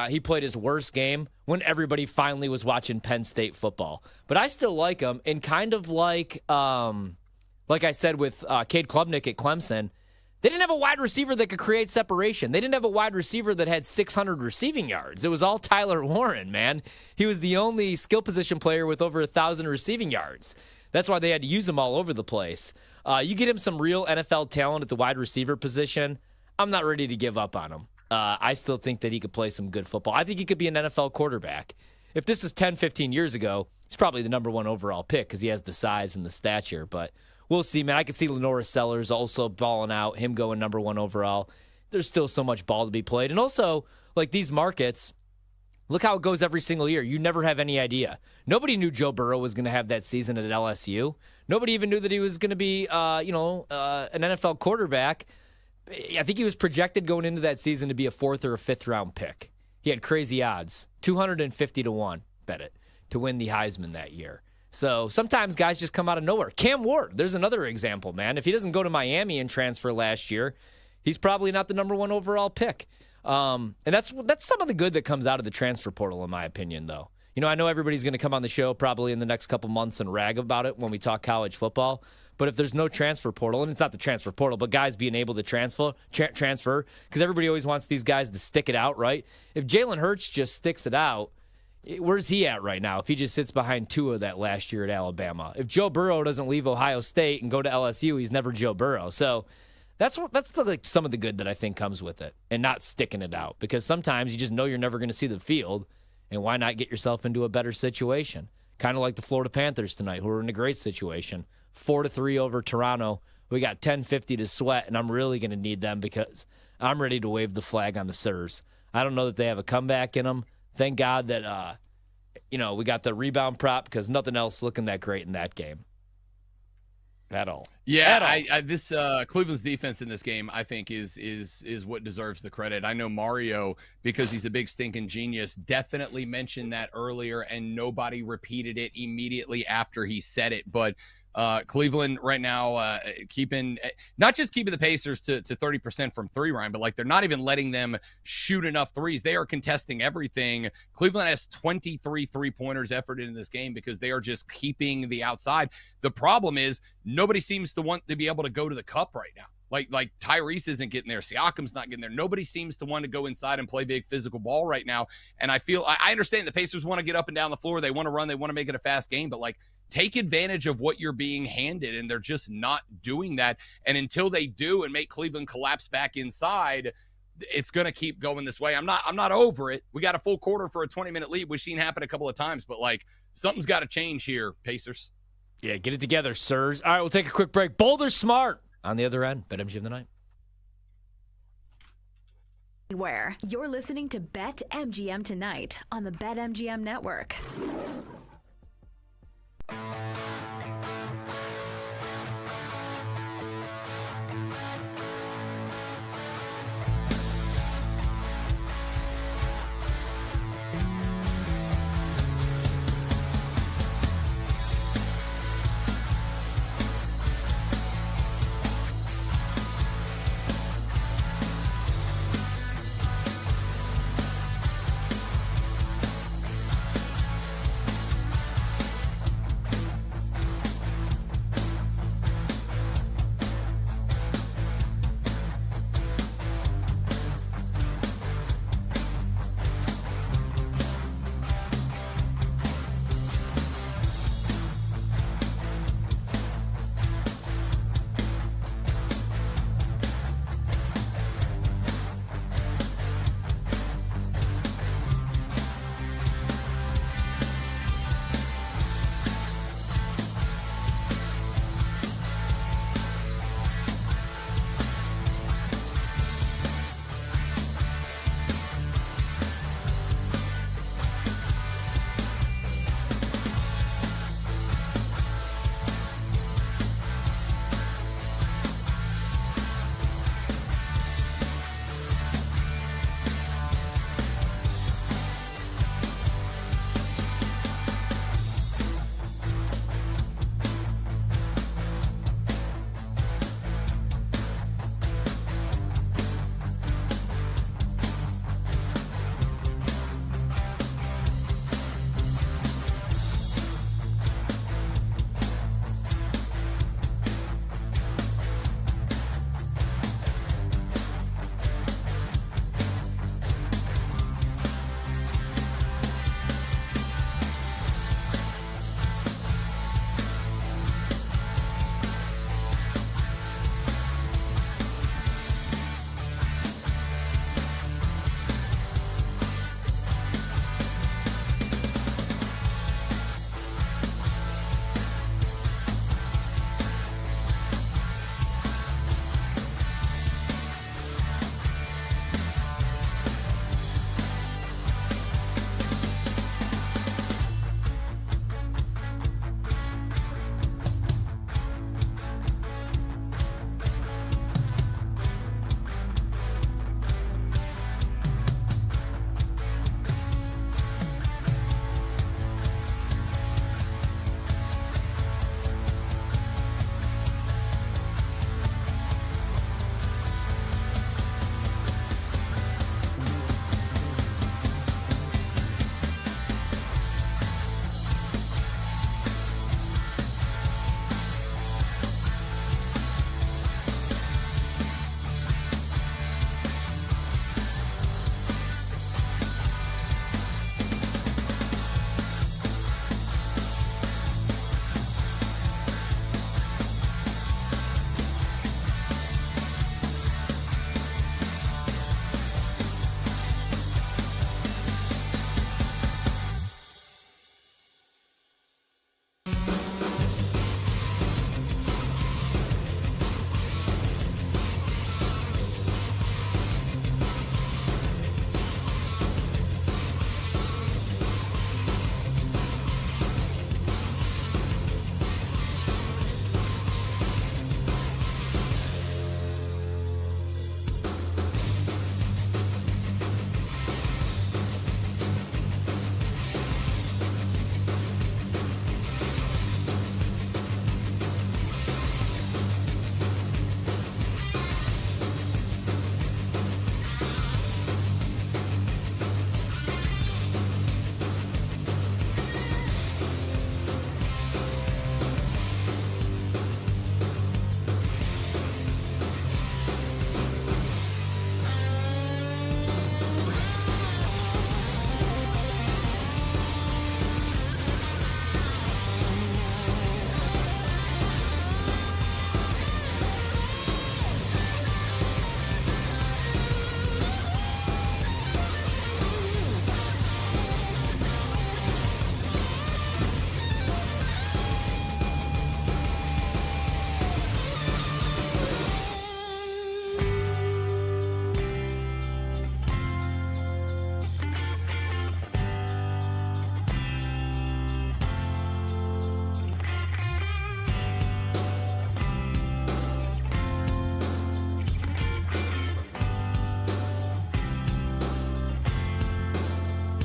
he played his worst game when everybody finally was watching Penn State football. But I still like him, and kind of like I said with Cade Klubnik at Clemson, they didn't have a wide receiver that could create separation. They didn't have a wide receiver that had 600 receiving yards. It was all Tyler Warren, man. He was the only skill position player with over 1,000 receiving yards. That's why they had to use him all over the place. You get him some real NFL talent at the wide receiver position, I'm not ready to give up on him. I still think that he could play some good football. I think he could be an NFL quarterback. If this is 10, 15 years ago, he's probably the number 1 overall pick because he has the size and the stature. But we'll see, man. I could see Lenora Sellers also balling out, him going number 1 overall. There's still so much ball to be played. And also, like, these markets, look how it goes every single year. You never have any idea. Nobody knew Joe Burrow was going to have that season at LSU. Nobody even knew that he was going to be, an NFL quarterback. I think he was projected going into that season to be a 4th or a 5th round pick. He had crazy odds, 250 to 1, bet it, to win the Heisman that year. So sometimes guys just come out of nowhere. Cam Ward, there's another example, man. If he doesn't go to Miami and transfer last year, he's probably not the number 1 overall pick. And that's some of the good that comes out of the transfer portal, in my opinion, though. You know, I know everybody's going to come on the show probably in the next couple months and rag about it when we talk college football. But if there's no transfer portal, and it's not the transfer portal, but guys being able to transfer, because everybody always wants these guys to stick it out, right? If Jalen Hurts just sticks it out, where's he at right now if he just sits behind Tua that last year at Alabama? If Joe Burrow doesn't leave Ohio State and go to LSU, he's never Joe Burrow. So that's like some of the good that I think comes with it, and not sticking it out, because sometimes you just know you're never going to see the field, and why not get yourself into a better situation? Kind of like the Florida Panthers tonight, who are in a great situation. 4-3 over Toronto. We got 10-50 to sweat, and I'm really going to need them because I'm ready to wave the flag on the Sirs. I don't know that they have a comeback in them. Thank God that, we got the rebound prop, because nothing else looking that great in that game. At all. Yeah, At all. this Cleveland's defense in this game, I think, is what deserves the credit. I know Mario, because he's a big stinking genius, definitely mentioned that earlier, and nobody repeated it immediately after he said it. But Cleveland right now not just keeping the Pacers to 30% from three, Ryan, but like they're not even letting them shoot enough threes. They are contesting everything. Cleveland has 23 3-pointers efforted in this game because they are just keeping the outside. The problem is nobody seems to want to be able to go to the cup right now. Like Tyrese isn't getting there. Siakam's not getting there. Nobody seems to want to go inside and play big physical ball right now. And I understand the Pacers want to get up and down the floor. They want to run. They want to make it a fast game. But like, take advantage of what you're being handed, and they're just not doing that. And until they do and make Cleveland collapse back inside, it's going to keep going this way. I'm not over it. We got a full quarter for a 20-minute lead. We've seen happen a couple of times, but like something's got to change here, Pacers. Yeah, get it together, sirs. All right, we'll take a quick break. Bold or smart on the other end. BetMGM tonight. Where you're listening to BetMGM tonight on the BetMGM network.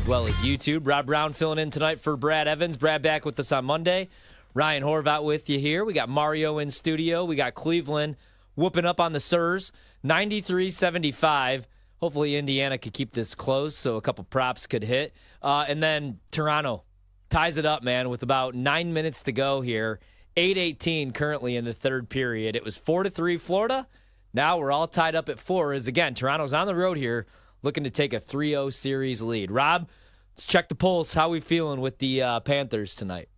well as YouTube. Rob Brown filling in tonight for Brad Evans. Brad back with us on Monday. Ryan Horvat with you here. We got Mario in studio. We got Cleveland whooping up on the Sirs, 93-75. Hopefully Indiana could keep this close so a couple props could hit. And then Toronto ties it up, man, with about 9 minutes to go here. 8:18 currently in the third period. It was 4-3 Florida. Now we're all tied up at 4 as, again, Toronto's on the road here looking to take a 3-0 series lead. Rob, let's check the pulse. How we feeling with the Panthers tonight?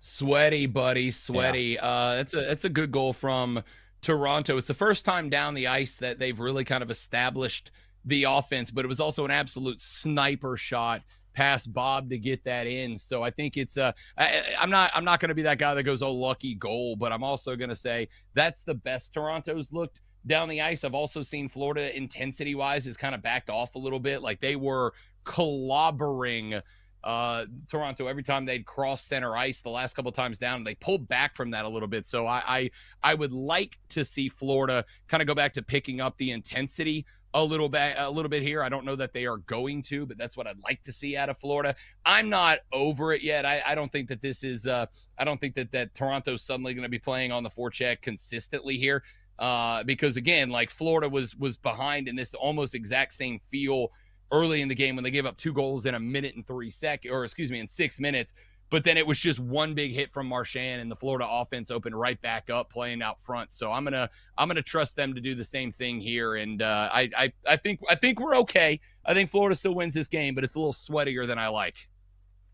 Sweaty, buddy, sweaty. Yeah. That's a good goal from Toronto. It's the first time down the ice that they've really kind of established the offense, but it was also an absolute sniper shot past Bob to get that in. So I think it's I'm not going to be that guy that goes, oh, lucky goal, but I'm also going to say that's the best Toronto's looked down the ice. I've also seen Florida intensity wise has kind of backed off a little bit. Like they were clobbering Toronto every time they'd cross center ice the last couple of times down. They pulled back from that a little bit. So I would like to see Florida kind of go back to picking up the intensity a little bit here. I don't know that they are going to, but that's what I'd like to see out of Florida. I'm not over it yet. I don't think that this is I don't think that Toronto's suddenly going to be playing on the forecheck consistently here. Because again, like Florida was behind in this almost exact same feel early in the game when they gave up 2 goals in in 6 minutes. But then it was just one big hit from Marchand, and the Florida offense opened right back up, playing out front. So I'm gonna trust them to do the same thing here. And I think we're okay. I think Florida still wins this game, but it's a little sweatier than I like.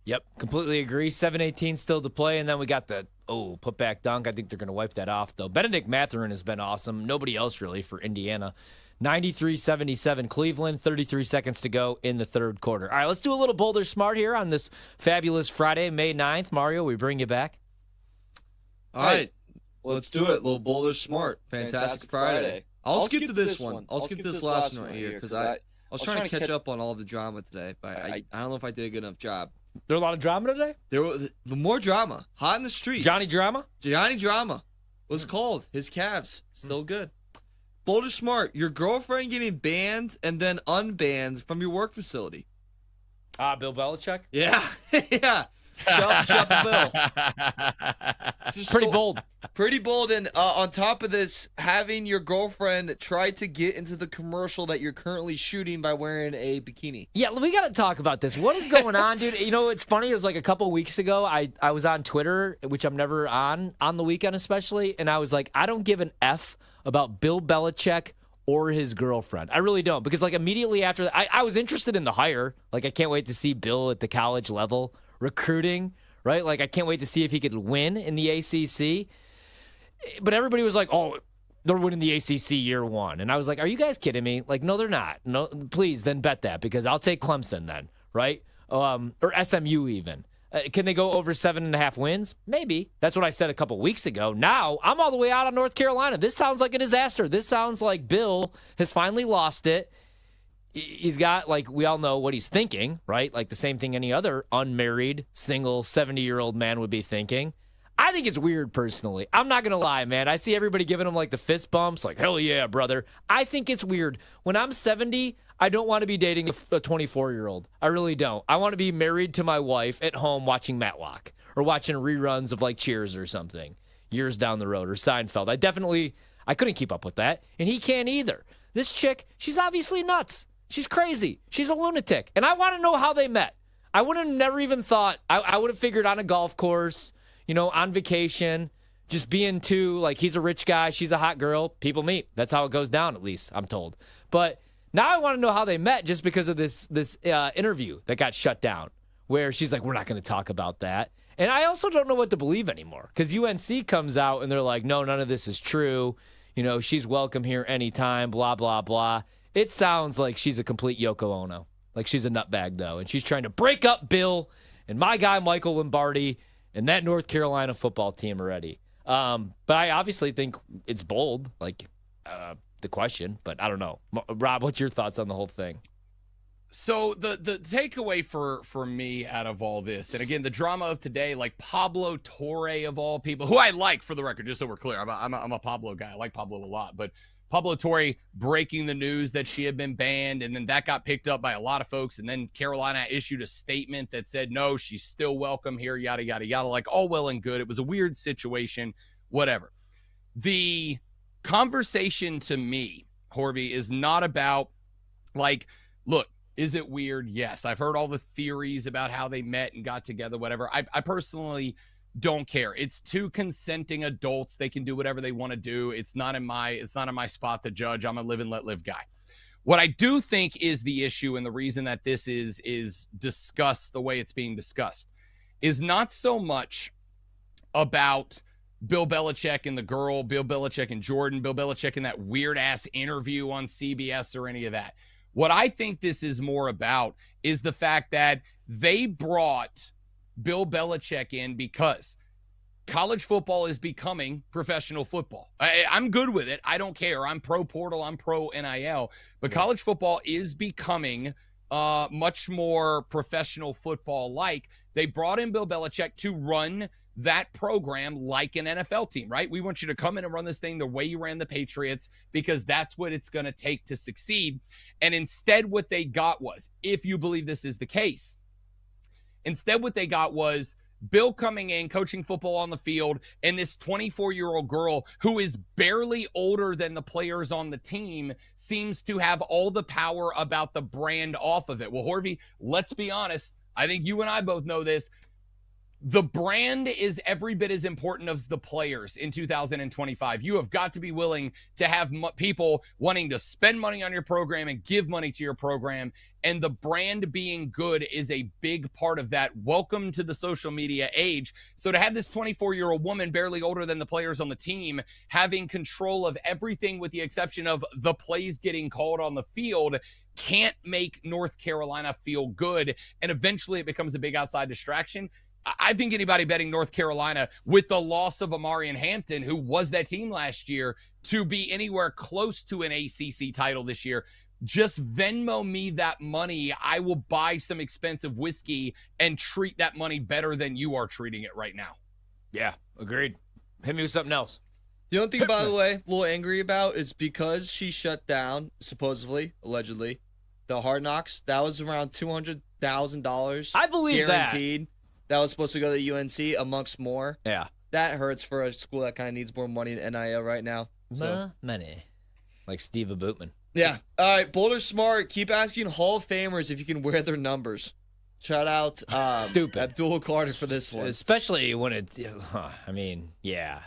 Yep, completely agree. 7:18 still to play, and then we got the put back dunk. I think they're gonna wipe that off though. Benedict Mathurin has been awesome. Nobody else really for Indiana. 93-77 Cleveland, 33 seconds to go in the third quarter. All right, let's do a little Boulder Smart here on this fabulous Friday, May 9th. Mario, we bring you back. All right, let's do it. Little Boulder Smart. Fantastic Friday. I'll skip to this one. I'll skip this last one right here because I was trying to catch up on all the drama today, but I don't know if I did a good enough job. There a lot of drama today? There was the more drama. Hot in the streets. Johnny Drama? Johnny Drama was called. His Cavs. Still good. Boulder Smart, your girlfriend getting banned and then unbanned from your work facility. Bill Belichick? Yeah. Yeah. Shut Bill. Pretty bold. Pretty bold. And on top of this, having your girlfriend try to get into the commercial that you're currently shooting by wearing a bikini. Yeah, we got to talk about this. What is going on, dude? You know, it's funny. It was like a couple weeks ago. I was on Twitter, which I'm never on the weekend especially, and I was like, I don't give an F about Bill Belichick or his girlfriend. I really don't, because like immediately after that, I was interested in the hire. Like I can't wait to see Bill at the college level recruiting, right? Like I can't wait to see if he could win in the ACC. But everybody was like, oh, they're winning the ACC year one. And I was like, are you guys kidding me? Like, no, they're not. No, please then bet that, because I'll take Clemson then, right? Or SMU even. Can they go over 7.5 wins? Maybe. That's what I said a couple weeks ago. Now, I'm all the way out on North Carolina. This sounds like a disaster. This sounds like Bill has finally lost it. He's got, like, we all know what he's thinking, right? Like the same thing any other unmarried, single, 70-year-old man would be thinking. I think it's weird, personally. I'm not going to lie, man. I see everybody giving him, like, the fist bumps, like, hell yeah, brother. I think it's weird. When I'm 70, I don't want to be dating a 24-year-old. I really don't. I want to be married to my wife at home watching Matlock or watching reruns of, like, Cheers or something years down the road, or Seinfeld. I couldn't keep up with that, and he can't either. This chick, she's obviously nuts. She's crazy. She's a lunatic, and I want to know how they met. I would have never even thought. I would have figured on a golf course, you know, on vacation, just being two, like, he's a rich guy, she's a hot girl, people meet. That's how it goes down, at least, I'm told. But now I want to know how they met, just because of this interview that got shut down, where she's like, we're not going to talk about that. And I also don't know what to believe anymore, because UNC comes out and they're like, no, none of this is true. You know, she's welcome here anytime, blah, blah, blah. It sounds like she's a complete Yoko Ono. Like, she's a nutbag, though, and she's trying to break up Bill and my guy Michael Lombardi and that North Carolina football team already. But I obviously think it's bold, like the question, but I don't know. Rob, what's your thoughts on the whole thing? So the takeaway for me out of all this, and again, the drama of today, like Pablo Torre of all people, who I like, for the record, just so we're clear, I'm a Pablo guy. I like Pablo a lot, but Publiatory breaking the news that she had been banned, and then that got picked up by a lot of folks, and then Carolina issued a statement that said, no, she's still welcome here, yada, yada, yada, like all well and good. It was a weird situation, whatever. The conversation to me, Horvey, is not about, like, look, is it weird? Yes. I've heard all the theories about how they met and got together, whatever. I personally don't care. It's two consenting adults. They can do whatever they want to do. It's not in my spot to judge. I'm a live and let live guy. What I do think is the issue, and the reason that this is discussed the way it's being discussed, is not so much about Bill Belichick and the girl, Bill Belichick and Jordan, Bill Belichick in that weird ass interview on CBS or any of that. What I think this is more about is the fact that they brought Bill Belichick in because college football is becoming professional football. I'm good with it. I don't care. I'm pro portal. I'm pro NIL. But college football is becoming much more professional football-like. They brought in Bill Belichick to run that program like an NFL team, right? We want you to come in and run this thing the way you ran the Patriots because that's what it's going to take to succeed. And instead what they got was, if you believe this is the case, instead what they got was Bill coming in, coaching football on the field, and this 24-year-old girl who is barely older than the players on the team seems to have all the power about the brand off of it. Well, Horvey, let's be honest. I think you and I both know this. The brand is every bit as important as the players in 2025. You have got to be willing to have people wanting to spend money on your program and give money to your program. And the brand being good is a big part of that. Welcome to the social media age. So to have this 24-year-old woman, barely older than the players on the team, having control of everything with the exception of the plays getting called on the field, can't make North Carolina feel good. And eventually it becomes a big outside distraction. I think anybody betting North Carolina with the loss of Amarian Hampton, who was that team last year, to be anywhere close to an ACC title this year, just Venmo me that money. I will buy some expensive whiskey and treat that money better than you are treating it right now. Yeah, agreed. Hit me with something else. The only thing, by the way, a little angry about is because she shut down, supposedly, allegedly, the Hard Knocks. That was around $200,000. I believe guaranteed. That was supposed to go to UNC, amongst more. Yeah. That hurts for a school that kind of needs more money than NIL right now. So. Money. Like Steve Abootman. Yeah. All right, Boulder Smart, keep asking Hall of Famers if you can wear their numbers. Shout out Stupid. Abdul Carter for this one. Especially when it's, I mean, yeah,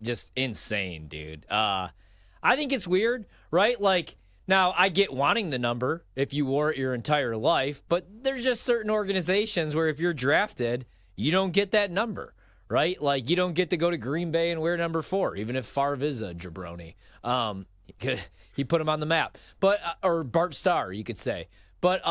just insane, dude. I think it's weird, right? Like, now, I get wanting the number if you wore it your entire life, but there's just certain organizations where if you're drafted, you don't get that number, right? Like, you don't get to go to Green Bay and wear number 4, even if Favre is a jabroni. He put him on the map. But or Bart Starr, you could say. But,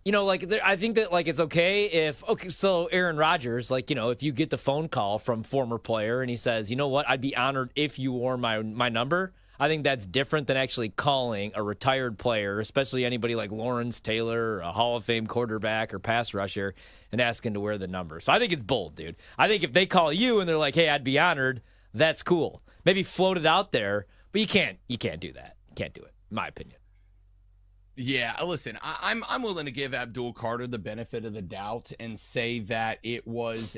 you know, like, I think that, like, it's okay if, so Aaron Rodgers, like, you know, if you get the phone call from former player and he says, you know what, I'd be honored if you wore my number. I think that's different than actually calling a retired player, especially anybody like Lawrence Taylor, or a Hall of Fame quarterback or pass rusher, and asking to wear the number. So I think it's bold, dude. I think if they call you and they're like, hey, I'd be honored, that's cool. Maybe float it out there, but you can't do that. You can't do it, in my opinion. Yeah, listen, I'm willing to give Abdul Carter the benefit of the doubt and say that it was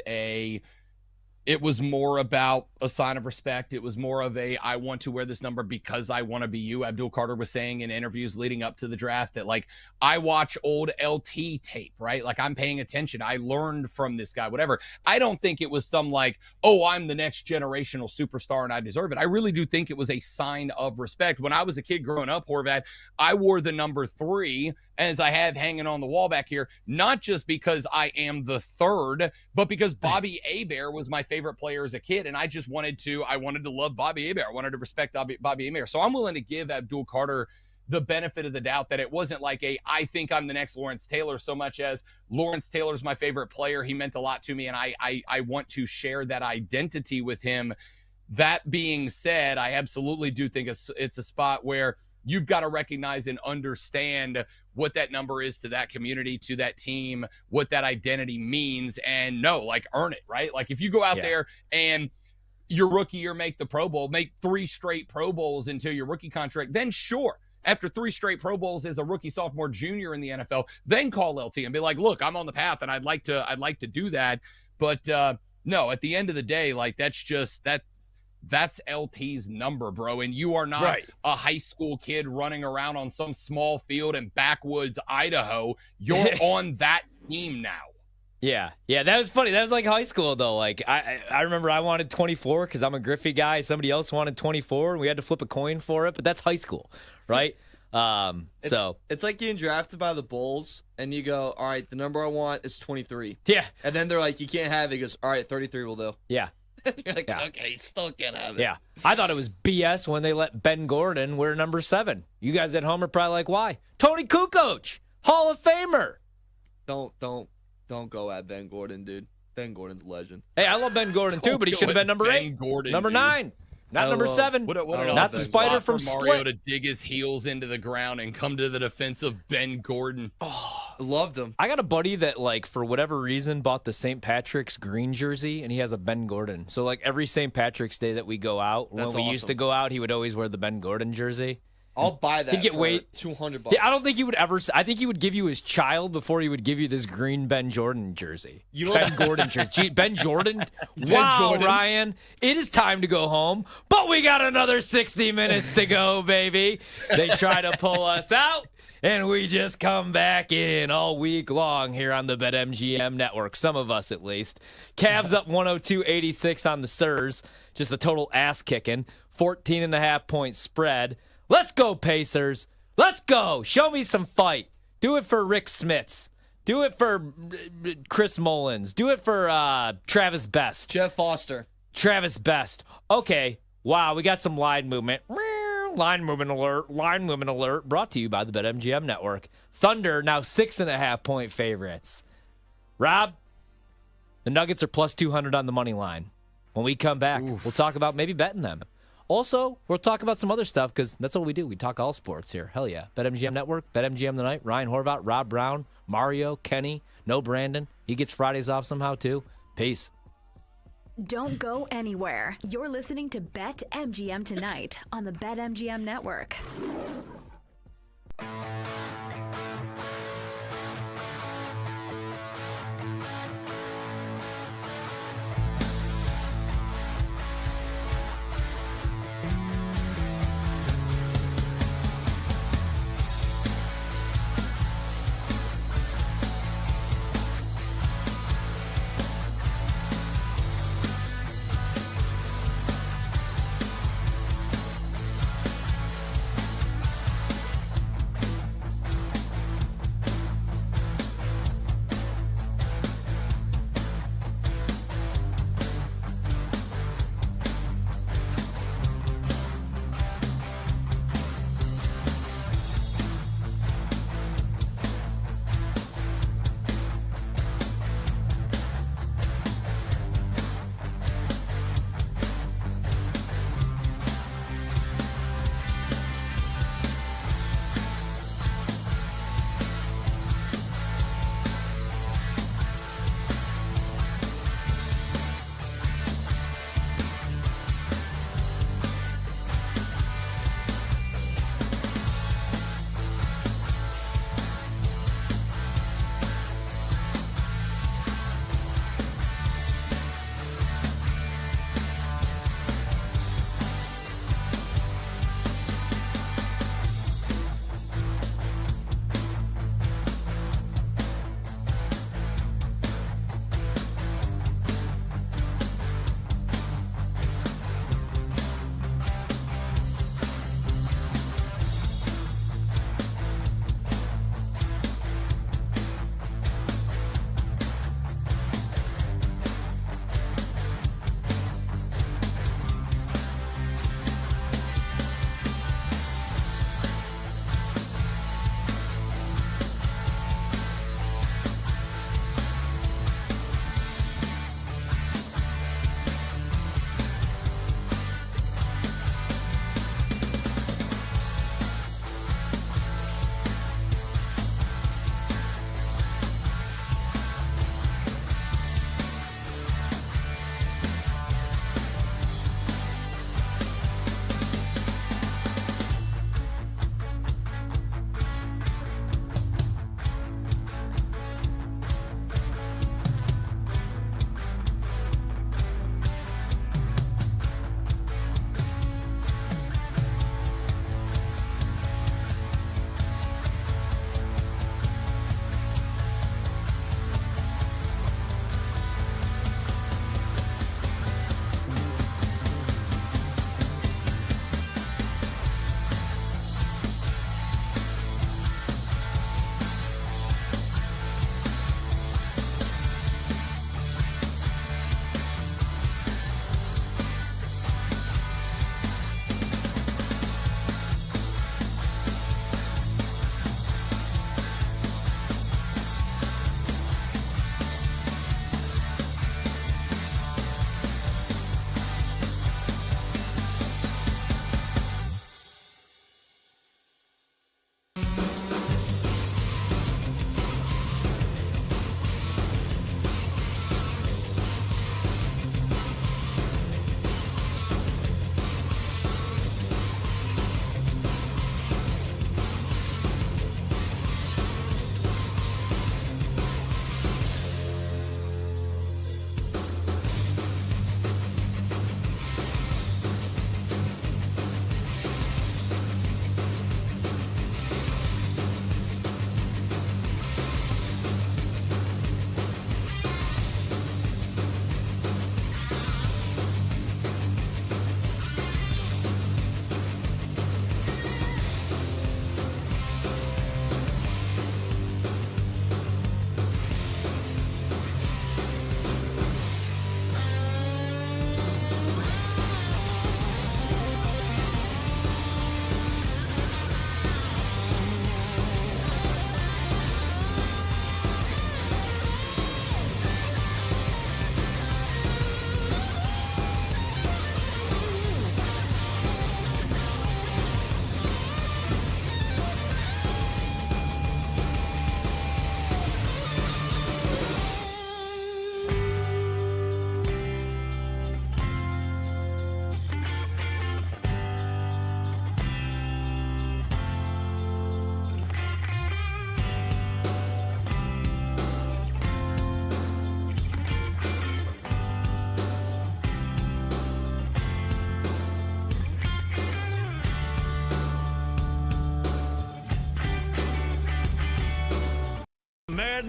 more about a sign of respect. It was more of I want to wear this number because I want to be you. Abdul Carter was saying in interviews leading up to the draft that, like, I watch old LT tape, right? Like, I'm paying attention. I learned from this guy, whatever. I don't think it was some like, oh, I'm the next generational superstar and I deserve it. I really do think it was a sign of respect. When I was a kid growing up, Horvat, I wore the number 3 as I have hanging on the wall back here, not just because I am the third, but because Bobby Hebert was my favorite player as a kid, and I wanted to love Bobby Hebert. I wanted to respect Bobby Hebert. So I'm willing to give Abdul Carter the benefit of the doubt that it wasn't like I think I'm the next Lawrence Taylor, so much as Lawrence Taylor's my favorite player. He meant a lot to me, and I want to share that identity with him. That being said, I absolutely do think it's a spot where you've got to recognize and understand what that number is to that community, to that team, what that identity means, and earn it, right? Like, if you go out there and your rookie year, make the Pro Bowl, make 3 straight Pro Bowls until your rookie contract, then sure. After 3 straight Pro Bowls as a rookie, sophomore, junior in the NFL, then call LT and be like, look, I'm on the path and I'd like to do that. But no, at the end of the day, like that's LT's number, bro. And you are not a high school kid running around on some small field in backwoods Idaho. You're on that team now. Yeah, that was funny. That was like high school, though. Like, I remember I wanted 24 because I'm a Griffey guy. Somebody else wanted 24, and we had to flip a coin for it. But that's high school, right? It's like getting drafted by the Bulls, and you go, all right, the number I want is 23. Yeah. And then they're like, you can't have it. He goes, all right, 33 will do. Yeah. You're like, okay, you still can't have it. Yeah. I thought it was BS when they let Ben Gordon wear number 7. You guys at home are probably like, why? Tony Kukoc, Hall of Famer. Don't go at Ben Gordon, dude. Ben Gordon's a legend. Hey, I love Ben Gordon too, but he should have been number 8. Gordon, number 9. Not number 7. Not the spider from Mario Split. to dig his heels into the ground and come to the defense of Ben Gordon. Oh, I loved him. I got a buddy that, like, for whatever reason, bought the St. Patrick's green jersey, and he has a Ben Gordon. So, like, every St. Patrick's Day that we go out, when we used to go out, he would always wear the Ben Gordon jersey. I'll buy that. He'd get for $200. Yeah, I don't think he would ever. I think he would give you his child before he would give you this green Ben Jordan jersey. Ben Gordon jersey. Gee, Ben Jordan. Wow, Jordan. Ryan, it is time to go home, but we got another 60 minutes to go, baby. They try to pull us out, and we just come back in all week long here on the BetMGM network. Some of us, at least. Cavs up 102-86 on the Sirs. Just a total ass kicking. 14.5-point spread. Let's go, Pacers. Let's go. Show me some fight. Do it for Rick Smits. Do it for Chris Mullins. Do it for Travis Best. Jeff Foster. Travis Best. Okay. Wow, we got some line movement. Line movement alert. Line movement alert. Brought to you by the BetMGM Network. Thunder now 6.5-point favorites. Rob, the Nuggets are plus 200 on the money line. When we come back, we'll talk about maybe betting them. Also, we'll talk about some other stuff because that's what we do. We talk all sports here. Hell yeah. BetMGM Network, BetMGM Tonight, Ryan Horvath, Rob Brown, Mario, Kenny, no Brandon. He gets Fridays off somehow too. Peace. Don't go anywhere. You're listening to BetMGM Tonight on the BetMGM Network.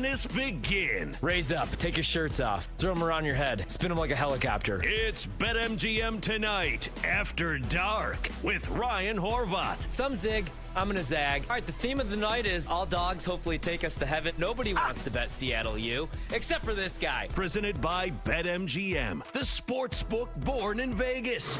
madness begin. Raise up, take your shirts off, throw them around your head, spin them like a helicopter. It's BetMGM Tonight After Dark with Ryan Horvat. Some zig, I'm gonna zag. All right, the theme of the night is all dogs hopefully take us to heaven. Nobody wants to bet Seattle U, except for this guy. Presented by BetMGM, the sportsbook born in Vegas.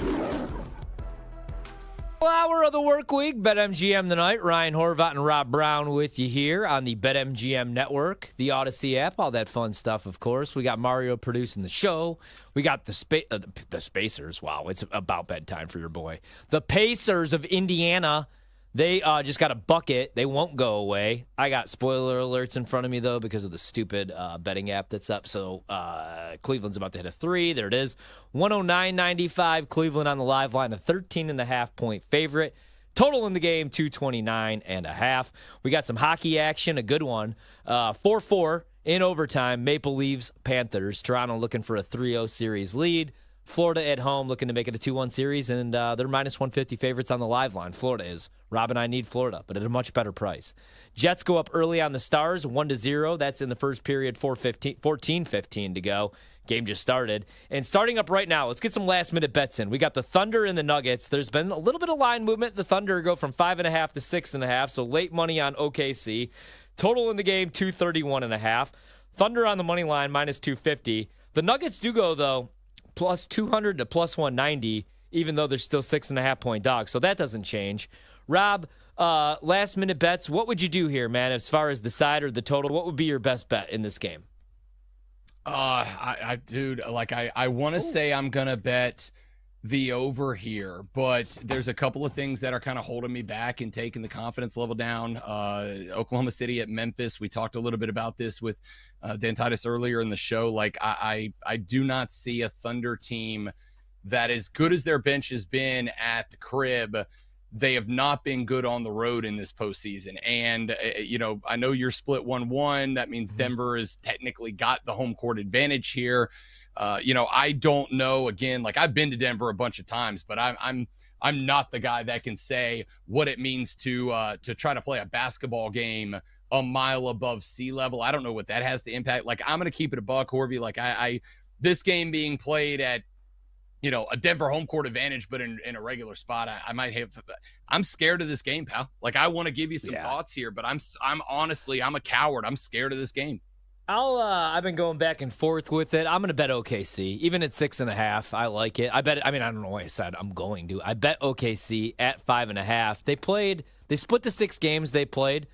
Hour of the work week, BetMGM tonight. Ryan Horvat and Rob Brown with you here on the BetMGM network, the Odyssey app, all that fun stuff, of course. We got Mario producing the show. We got the Spacers. Wow, it's about bedtime for your boy. The Pacers of Indiana. They just got a bucket. They won't go away. I got spoiler alerts in front of me, though, because of the stupid betting app that's up. So Cleveland's about to hit a 3. There it is. 109.95. Cleveland on the live line, a 13.5-point favorite. Total in the game, 229.5. We got some hockey action, a good one. 4-4 in overtime. Maple Leafs, Panthers. Toronto looking for a 3-0 series lead. Florida at home looking to make it a 2-1 series, and they're minus 150 favorites on the live line. Florida is. Rob and I need Florida, but at a much better price. Jets go up early on the Stars, 1-0. That's in the first period, 14:15 to go. Game just started. And starting up right now, let's get some last-minute bets in. We got the Thunder and the Nuggets. There's been a little bit of line movement. The Thunder go from 5.5 to 6.5, so late money on OKC. Total in the game, 231.5. Thunder on the money line, minus 250. The Nuggets do go, though, plus 200 to plus 190, even though they're still 6.5-point dogs. So that doesn't change. Rob, last minute bets, what would you do here, man, as far as the side or the total? What would be your best bet in this game? Dude, like I want to say I'm going to bet the over here, but there's a couple of things that are kind of holding me back and taking the confidence level down. Oklahoma City at Memphis. We talked a little bit about this with Dan Titus earlier in the show. Like I do not see a Thunder team that, as good as their bench has been at the crib, they have not been good on the road in this postseason. And, I know you're split 1-1. That means Denver has technically got the home court advantage here. I don't know. Again, like I've been to Denver a bunch of times, but I'm not the guy that can say what it means to try to play a basketball game a mile above sea level. I don't know what that has to impact. Like I'm going to keep it a buck, Horvey. Like this game being played at, a Denver home court advantage, but in a regular spot, I might have. I'm scared of this game, pal. Like I want to give you some thoughts here, but I'm honestly, I'm a coward. I'm scared of this game. I've been going back and forth with it. I'm going to bet OKC, even at 6.5. I like it. I don't know why I said I'm going to. I bet OKC at 5.5. They split the 6 games they played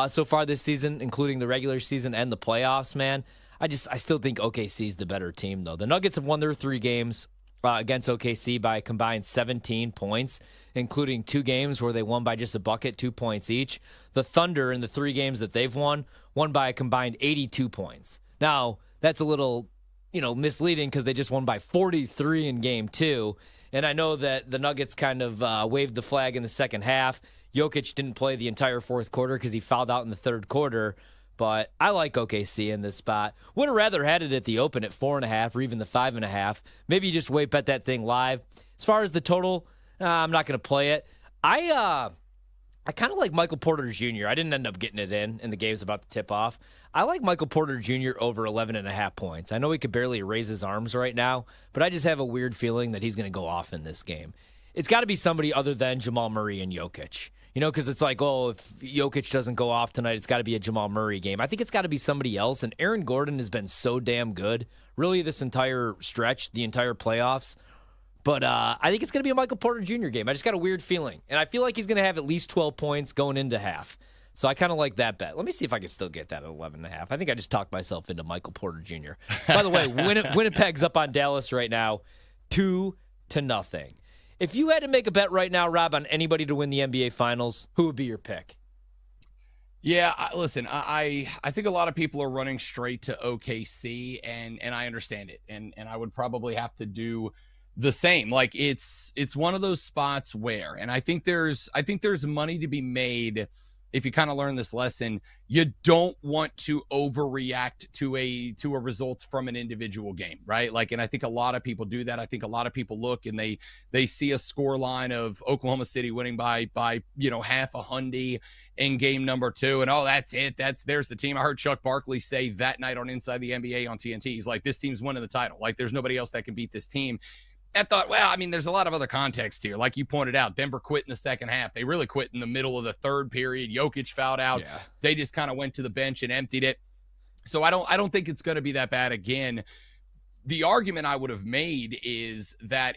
so far this season, including the regular season and the playoffs, man. I still think OKC is the better team, though. The Nuggets have won their 3 games against OKC by a combined 17 points, including 2 games where they won by just a bucket, 2 points each. The Thunder, in the 3 games that they've won by a combined 82 points. Now, that's a little, misleading because they just won by 43 in game 2. And I know that the Nuggets kind of waved the flag in the second half. Jokic didn't play the entire fourth quarter because he fouled out in the third quarter. But I like OKC in this spot. Would have rather had it at the open at 4.5 or even the 5.5. Maybe you just bet that thing live. As far as the total, I'm not going to play it. I kind of like Michael Porter Jr. I didn't end up getting it in the games about to tip off. I like Michael Porter Jr. over 11.5 points. I know he could barely raise his arms right now, but I just have a weird feeling that he's going to go off in this game. It's got to be somebody other than Jamal Murray and Jokic. Because it's like, if Jokic doesn't go off tonight, it's got to be a Jamal Murray game. I think it's got to be somebody else, and Aaron Gordon has been so damn good, really, this entire stretch, the entire playoffs. But I think it's going to be a Michael Porter Jr. game. I just got a weird feeling, and I feel like he's going to have at least 12 points going into half. So I kind of like that bet. Let me see if I can still get that at 11.5. I think I just talked myself into Michael Porter Jr. By the way, Winnipeg's up on Dallas right now, 2-0. If you had to make a bet right now, Rob, on anybody to win the NBA Finals, who would be your pick? Yeah, listen, I think a lot of people are running straight to OKC, and I understand it, and I would probably have to do the same. Like it's one of those spots where, and I think there's money to be made if you kind of learn this lesson, you don't want to overreact to a result from an individual game, right? Like, and I think a lot of people do that. I think a lot of people look and they see a score line of Oklahoma City winning by half a hundy in game number 2, and that's it. There's the team. I heard Chuck Barkley say that night on Inside the NBA on TNT, he's like, this team's winning the title. Like, there's nobody else that can beat this team. I thought, well, I mean, there's a lot of other context here. Like you pointed out, Denver quit in the second half. They really quit in the middle of the third period. Jokic fouled out. Yeah. They just kind of went to the bench and emptied it. So I don't think it's going to be that bad again. The argument I would have made is that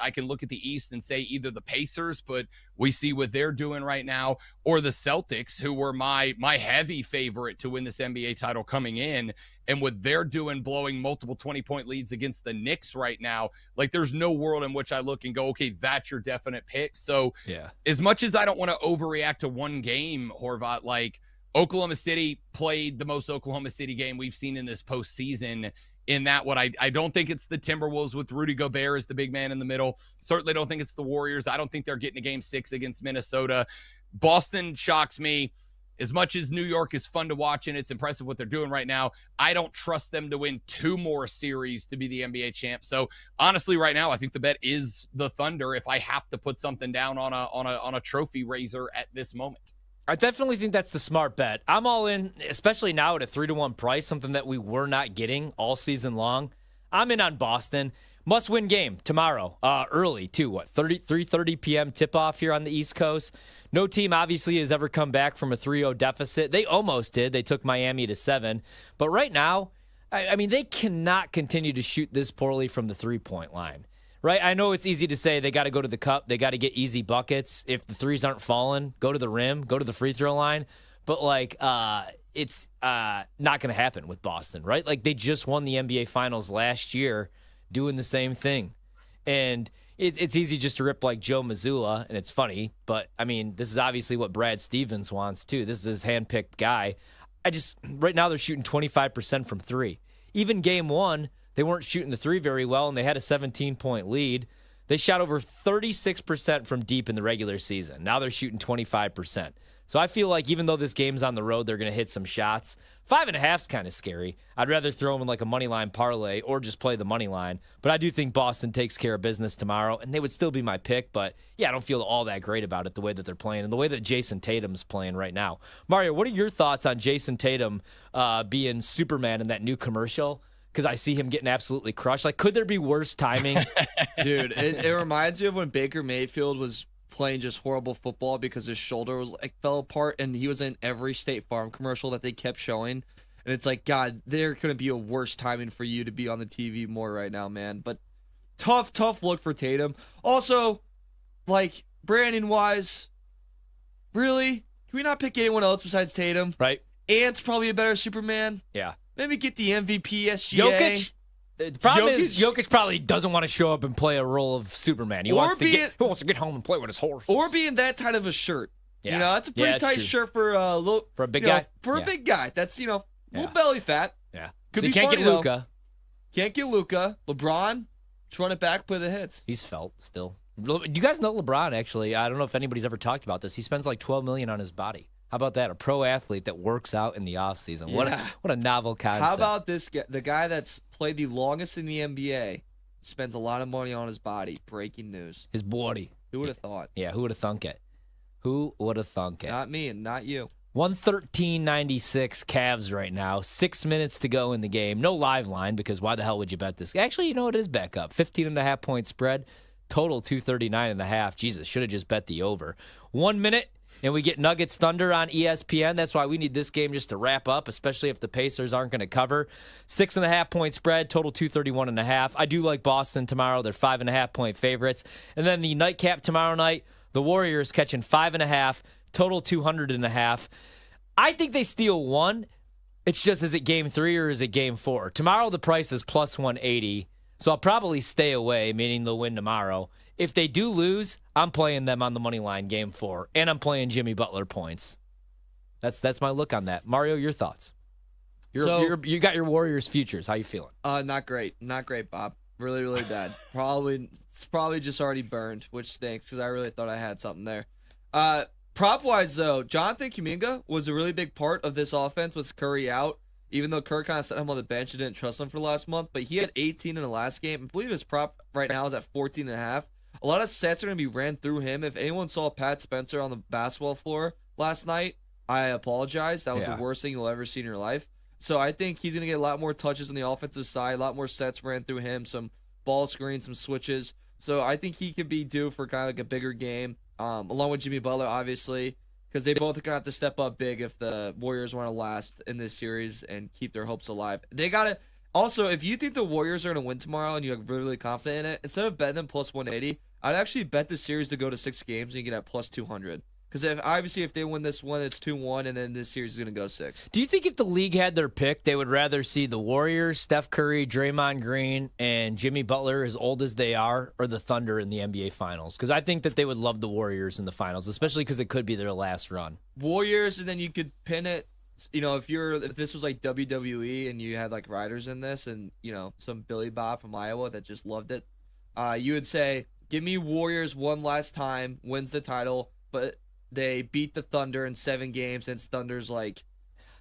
I can look at the East and say either the Pacers, but we see what they're doing right now, or the Celtics, who were my heavy favorite to win this NBA title coming in, and what they're doing, blowing multiple 20-point leads against the Knicks right now. Like, there's no world in which I look and go, okay, that's your definite pick. So as much as I don't want to overreact to one game, Horvat, like Oklahoma City played the most Oklahoma City game we've seen in this postseason. In that, I don't think it's the Timberwolves with Rudy Gobert as the big man in the middle. Certainly don't think it's the Warriors. I don't think they're getting a game 6 against Minnesota. Boston shocks me. As much as New York is fun to watch and it's impressive what they're doing right now, I don't trust them to win 2 more series to be the NBA champ. So honestly, right now, I think the bet is the Thunder if I have to put something down on a trophy raiser at this moment. I definitely think that's the smart bet. I'm all in, especially now at a 3-1 price, something that we were not getting all season long. I'm in on Boston. Must-win game tomorrow, early too. 3:30 p.m. tip-off here on the East Coast. No team obviously has ever come back from a 3-0 deficit. They almost did. They took Miami to 7. But right now, I mean, they cannot continue to shoot this poorly from the three-point line. Right? I know it's easy to say they got to go to the cup. They got to get easy buckets. If the threes aren't falling, go to the rim, go to the free throw line. But, it's not going to happen with Boston, right? Like, they just won the NBA Finals last year doing the same thing. And it's easy just to rip like Joe Mazzulla, and it's funny. But, I mean, this is obviously what Brad Stevens wants, too. This is his handpicked guy. Right now they're shooting 25% from 3. Even game 1, they weren't shooting the 3 very well, and they had a 17-point lead. They shot over 36% from deep in the regular season. Now they're shooting 25%. So I feel like even though this game's on the road, they're going to hit some shots. 5.5's kind of scary. I'd rather throw them in like a money line parlay or just play the money line. But I do think Boston takes care of business tomorrow, and they would still be my pick. But, yeah, I don't feel all that great about it the way that they're playing and the way that Jason Tatum's playing right now. Mario, what are your thoughts on Jason Tatum being Superman in that new commercial? Because I see him getting absolutely crushed. Like, could there be worse timing? Dude, it reminds me of when Baker Mayfield was playing just horrible football because his shoulder was fell apart, and he was in every State Farm commercial that they kept showing. And it's like, God, there couldn't be a worse timing for you to be on the TV more right now, man. But tough look for Tatum. Also, like, Brandon-wise, really? Can we not pick anyone else besides Tatum? Right. Ant's probably a better Superman. Yeah. Maybe get the MVP SGA. Jokic? The problem is Jokic probably doesn't want to show up and play a role of Superman. He wants to get home and play with his horse. Or be in that tight of a shirt. Yeah. You know, that's a pretty tight shirt for a big guy. For a big guy. That's, little belly fat. Yeah. Could so be you can't funny, get Luka. Can't get Luka. LeBron, just run it back, play the hits. He's felt still. Do you guys know LeBron, actually? I don't know if anybody's ever talked about this. He spends like $12 million on his body. How about that? A pro athlete that works out in the offseason. Yeah. What a novel concept. How about this guy? The guy that's played the longest in the NBA spends a lot of money on his body. Breaking news. His body. Who would have thought? Yeah, who would have thunk it? Who would have thunk it? Not me and not you. 113.96 Cavs right now. 6 minutes to go in the game. No live line because why the hell would you bet this? Actually, you know it is back up. 15.5 point spread. Total 239.5. Jesus, should have just bet the over. 1 minute. And we get Nuggets Thunder on ESPN. That's why we need this game just to wrap up, especially if the Pacers aren't going to cover. 6.5 point spread, total 231.5. I do like Boston tomorrow. They're 5.5 point favorites. And then the nightcap tomorrow night, the Warriors catching 5.5, total 200.5. I think they steal 1. It's just, is it game 3 or is it game 4? Tomorrow the price is plus 180. So I'll probably stay away, meaning they'll win tomorrow. If they do lose, I'm playing them on the money line game 4, and I'm playing Jimmy Butler points. That's my look on that. Mario, your thoughts? You got your Warriors futures. How you feeling? Not great, Bob. Really, really bad. It's probably just already burned, which stinks because I really thought I had something there. Prop-wise, though, Jonathan Kuminga was a really big part of this offense with Curry out, even though Curry kind of set him on the bench and didn't trust him for last month. But he had 18 in the last game. I believe his prop right now is at 14.5. A lot of sets are going to be ran through him. If anyone saw Pat Spencer on the basketball floor last night, I apologize. That was the worst thing you'll ever see in your life. So I think he's going to get a lot more touches on the offensive side, a lot more sets ran through him, some ball screens, some switches. So I think he could be due for kind of like a bigger game, along with Jimmy Butler, obviously, because they both are going to have to step up big if the Warriors want to last in this series and keep their hopes alive. They got to also, if you think the Warriors are going to win tomorrow and you're really confident in it, instead of betting them plus 180, I'd actually bet the series to go to 6 games and you get at plus 200. Because if they win this one, it's 2-1, and then this series is going to go 6. Do you think if the league had their pick, they would rather see the Warriors, Steph Curry, Draymond Green, and Jimmy Butler, as old as they are, or the Thunder in the NBA Finals? Because I think that they would love the Warriors in the Finals, especially because it could be their last run. Warriors, and then you could pin it. If this was like WWE and you had like riders in this, and some Billy Bob from Iowa that just loved it, you would say, "Give me Warriors one last time, wins the title," but they beat the Thunder in 7 games, and it's Thunder's like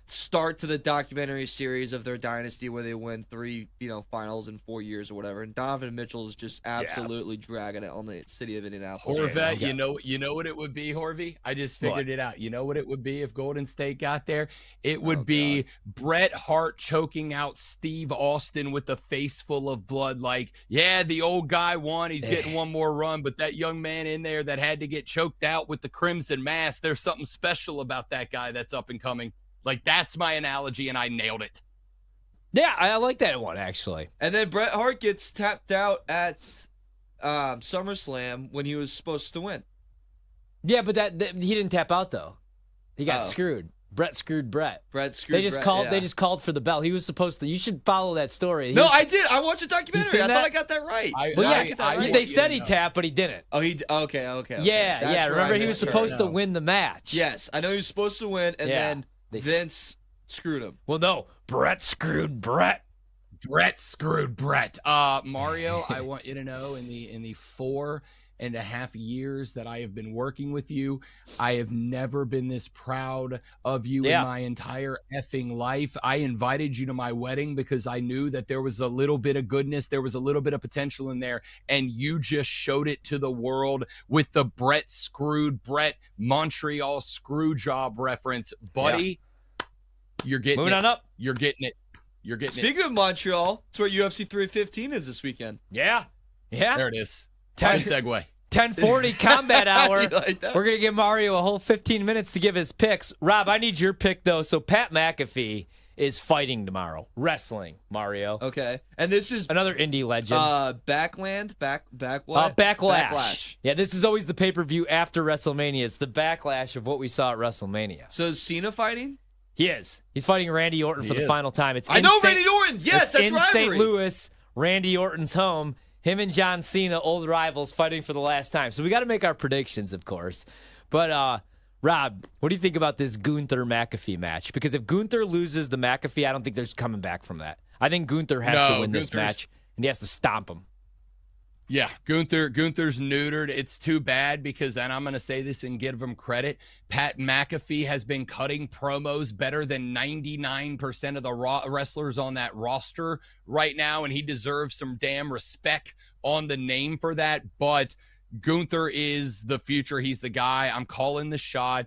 start to the documentary series of their dynasty where they win 3, finals in 4 years or whatever. And Donovan Mitchell is just absolutely dragging it on the city of Indianapolis. Horvat, you know what it would be, Horvey? I just figured it out. You know what it would be if Golden State got there? It would be Bret Hart choking out Steve Austin with a face full of blood. Like, yeah, the old guy won. He's getting one more run. But that young man in there that had to get choked out with the crimson mask, there's something special about that guy that's up and coming. Like, that's my analogy, and I nailed it. Yeah, I like that one, actually. And then Bret Hart gets tapped out at SummerSlam when he was supposed to win. Yeah, but he didn't tap out, though. He got screwed. Bret screwed Bret. Bret screwed Bret, They just called for the bell. He was supposed to. You should follow that story. I did. I watched a documentary. I thought I got that right. They said he tapped, but he didn't. Oh, okay. Yeah. Remember, he was supposed to win the match. Yes, I know he was supposed to win, and then Vince screwed him. Well, no, Bret screwed Bret. Bret screwed Bret. Mario, I want you to know in the 4.5 years that I have been working with you, I have never been this proud of you in my entire effing life. I invited you to my wedding because I knew that there was a little bit of goodness, there was a little bit of potential in there, and you just showed it to the world with the Bret screwed Bret Montreal screw job reference. Buddy, you're getting Moving on up. You're getting it. You're getting Speaking of Montreal, it's where UFC 315 is this weekend. Yeah. There it is. Fine segue. 10:40 combat hour. Like that? We're going to give Mario a whole 15 minutes to give his picks. Rob, I need your pick, though. So Pat McAfee is fighting tomorrow. Wrestling, Mario. Okay. And this is another indie legend. Backland? Back what? Backlash. Yeah, this is always the pay-per-view after WrestleMania. It's the backlash of what we saw at WrestleMania. So is Cena fighting? He is. He's fighting Randy Orton for the final time. I know Randy Orton. Yes, that's in rivalry. St. Louis, Randy Orton's home. Him and John Cena, old rivals, fighting for the last time. So we got to make our predictions, of course. But, Rob, what do you think about this Gunther-McAfee match? Because if Gunther loses the McAfee, I don't think there's coming back from that. I think Gunther has to win this match, and he has to stomp him. Yeah, Gunther's neutered. It's too bad because, and I'm going to say this and give him credit, Pat McAfee has been cutting promos better than 99% of the wrestlers on that roster right now, and he deserves some damn respect on the name for that. But Gunther is the future. He's the guy. I'm calling the shot.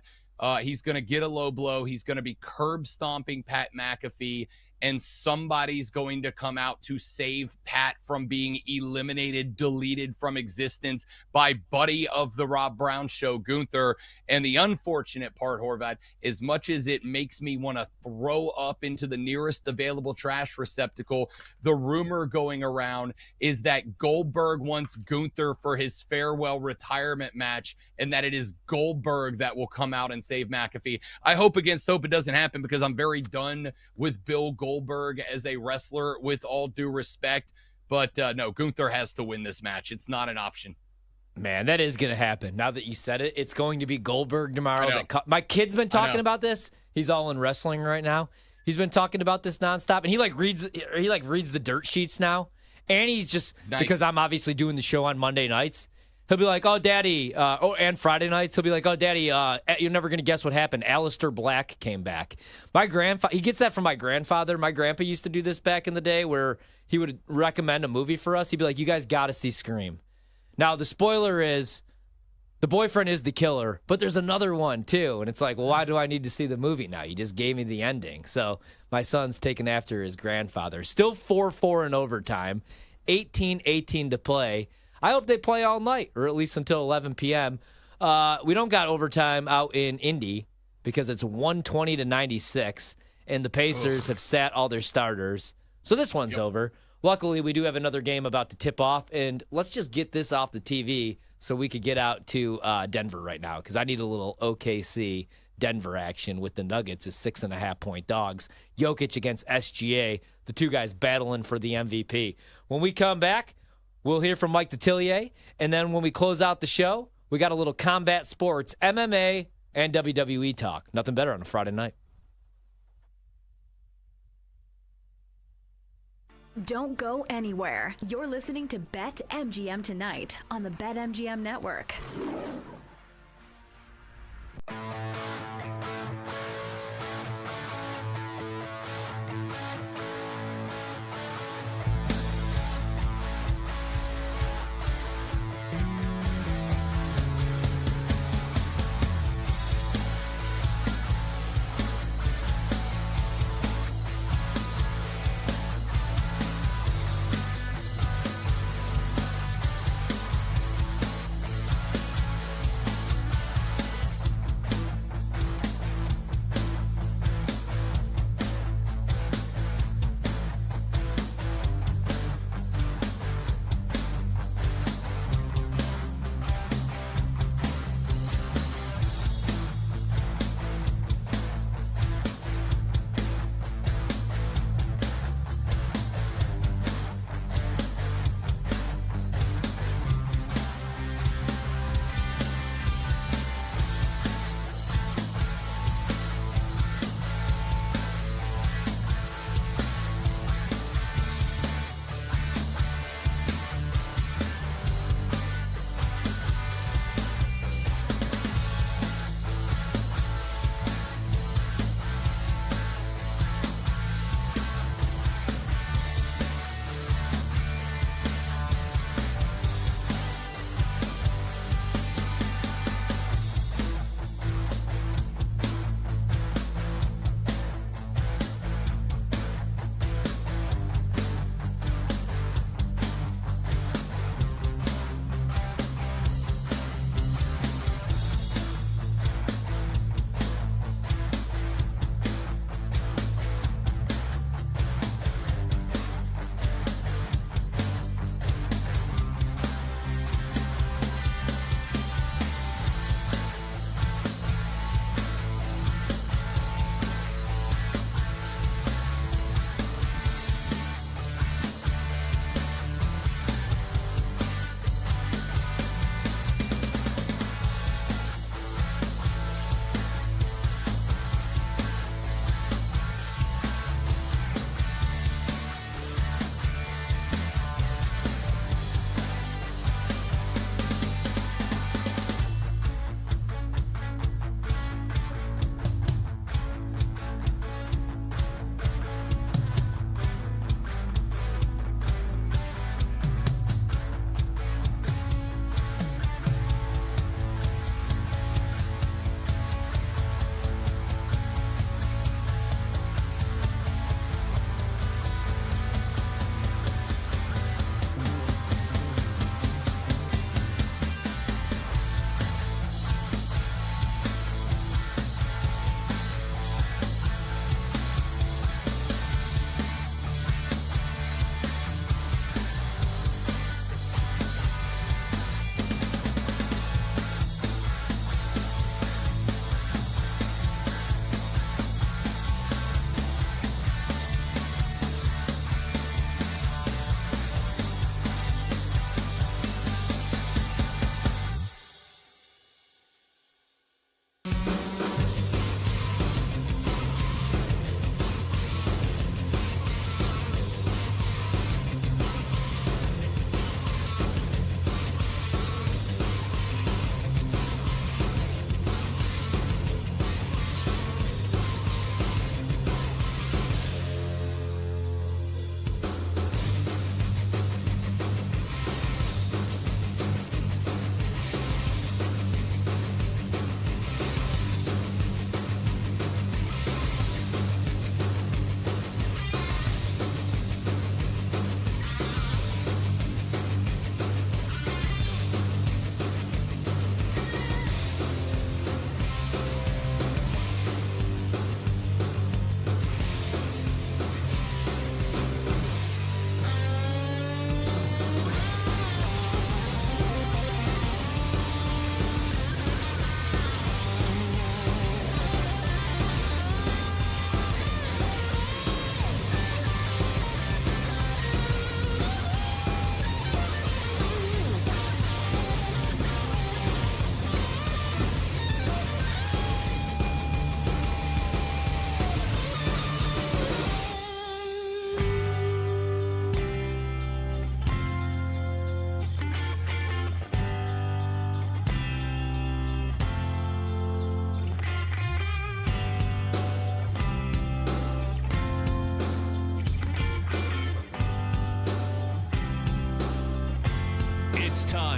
He's going to get a low blow. He's going to be curb stomping Pat McAfee, and somebody's going to come out to save Pat from being eliminated, deleted from existence by buddy of the Rob Brown Show, Gunther. And the unfortunate part, Horvat, as much as it makes me want to throw up into the nearest available trash receptacle, the rumor going around is that Goldberg wants Gunther for his farewell retirement match, and that it is Goldberg that will come out and save McAfee. I hope against hope it doesn't happen, because I'm very done with Bill Goldberg as a wrestler, with all due respect. But no, Gunther has to win this match. It's not an option. Man, that is going to happen. Now that you said it, it's going to be Goldberg tomorrow. My kid's been talking about this. He's all in wrestling right now. He's been talking about this nonstop, and he reads the dirt sheets now. And he's just, because I'm obviously doing the show on Monday nights, He'll be like, "Oh, Daddy," and Friday nights he'll be like, "Oh, Daddy, you're never gonna guess what happened. Alistair Black came back." My grandfather, he gets that from my grandfather. My grandpa used to do this back in the day, where he would recommend a movie for us. He'd be like, "You guys got to see Scream." Now the spoiler is, the boyfriend is the killer, but there's another one too, and it's like, well, why do I need to see the movie now? You just gave me the ending. So my son's taking after his grandfather. Still 4-4 in overtime, 18-18 to play. I hope they play all night, or at least until 11 p.m. We don't got overtime out in Indy because it's 120 to 96, and the Pacers have sat all their starters. So this one's over. Luckily, we do have another game about to tip off, and let's just get this off the TV so we could get out to Denver right now, because I need a little OKC Denver action with the Nuggets as 6.5-point dogs. Jokic against SGA, the two guys battling for the MVP. When we come back, we'll hear from Mike Detillier, and then when we close out the show, we got a little combat sports, MMA, and WWE talk. Nothing better on a Friday night. Don't go anywhere. You're listening to BetMGM tonight on the BetMGM Network.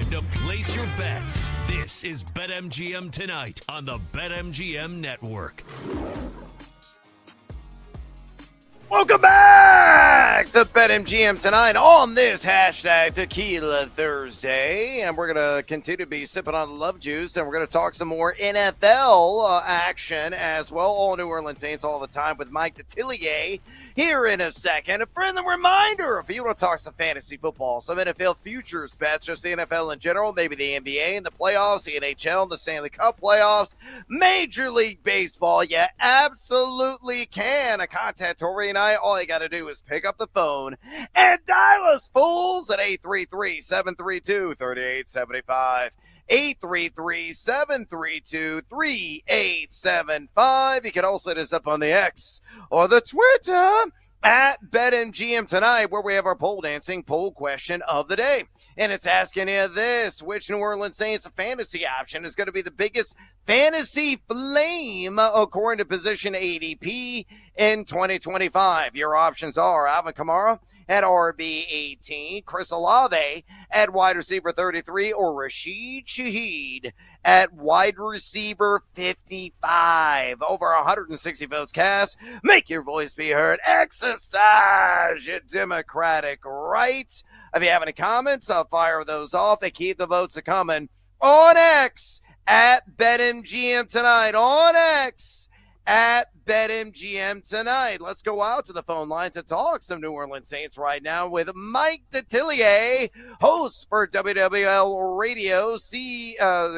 time to place your bets. This is BetMGM Tonight on the BetMGM Network. Welcome back to BetMGM Tonight on this hashtag Tequila Thursday. And we're going to continue to be sipping on love juice, and we're going to talk some more NFL action as well. All New Orleans Saints all the time with Mike Detillier here in a second. A friendly reminder, if you want to talk some fantasy football, some NFL futures bets, just the NFL in general, maybe the NBA and the playoffs, the NHL, the Stanley Cup playoffs, Major League Baseball, you absolutely can. A contact-oriented night, all you got to do is pick up the phone and dial us fools at 833-732-3875. 833-732-3875. You can also hit us up on the X or the Twitter at BetMGM Tonight, where we have our pole dancing poll question of the day. And it's asking you this: which New Orleans Saints fantasy option is going to be the biggest fantasy flame according to position ADP in 2025? Your options are Alvin Kamara at RB18, Chris Olave at wide receiver 33, or Rashid Shaheed at wide receiver 55. Over 160 votes cast. Make your voice be heard. Exercise your democratic right. If you have any comments, I'll fire those off and keep the votes coming on X at BetMGM Tonight. On X at BetMGM Tonight. Let's go out to the phone lines and talk some New Orleans Saints right now with Mike Detillier, host for WWL Radio,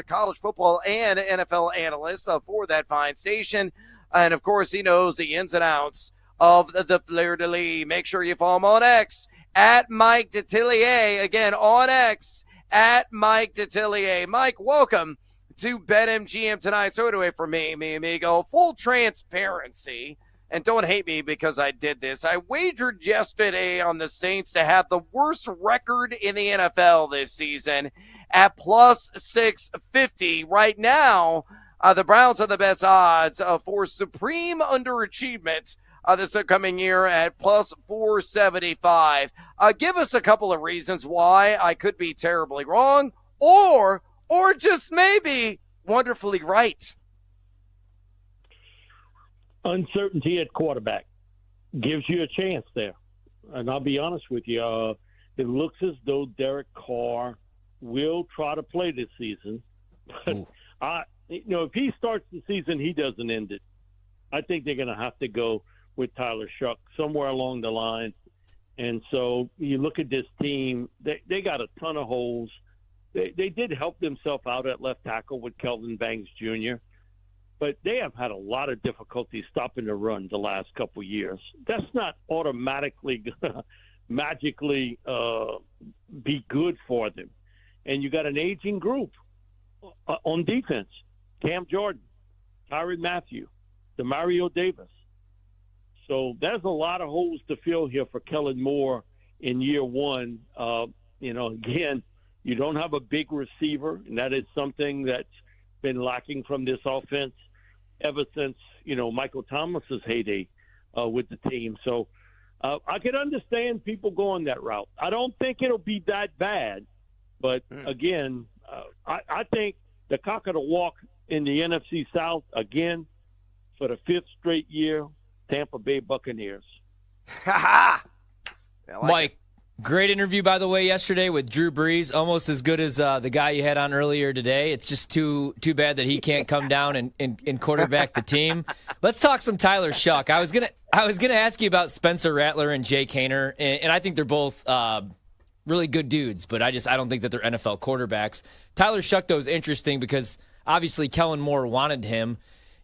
college football and NFL analyst for that fine station. And, of course, he knows the ins and outs of the fleur-de-lis. Make sure you follow him on X at Mike Detillier. Again, on X at Mike Detillier. Mike, welcome to BetMGM Tonight. So anyway, for me, amigo, full transparency, and don't hate me because I did this. I wagered yesterday on the Saints to have the worst record in the NFL this season at plus 650. Right now, the Browns have the best odds for supreme underachievement this upcoming year at plus 475. Give us a couple of reasons why I could be terribly wrong, or just maybe wonderfully right. Uncertainty at quarterback gives you a chance there. And I'll be honest with you, it looks as though Derek Carr will try to play this season. But if he starts the season, he doesn't end it. I think they're going to have to go with Tyler Shuck somewhere along the line. And so you look at this team, they got a ton of holes. They did help themselves out at left tackle with Kelvin Banks Jr., but they have had a lot of difficulty stopping the run the last couple of years. That's not automatically going to magically be good for them. And you got an aging group on defense. Cam Jordan, Tyrann Mathieu, Demario Davis. So there's a lot of holes to fill here for Kellen Moore in year one. Again, you don't have a big receiver, and that is something that's been lacking from this offense ever since, Michael Thomas's heyday with the team. So I can understand people going that route. I don't think it'll be that bad, but again, I think the cock of the walk in the NFC South again for the fifth straight year, Tampa Bay Buccaneers. Mike, great interview, by the way, yesterday with Drew Brees. Almost as good as the guy you had on earlier today. It's just too bad that he can't come down and quarterback the team. Let's talk some Tyler Shuck. I was gonna ask you about Spencer Rattler and Jake Haener, and I think they're both really good dudes, but I don't think that they're NFL quarterbacks. Tyler Shuck, though, is interesting because obviously Kellen Moore wanted him.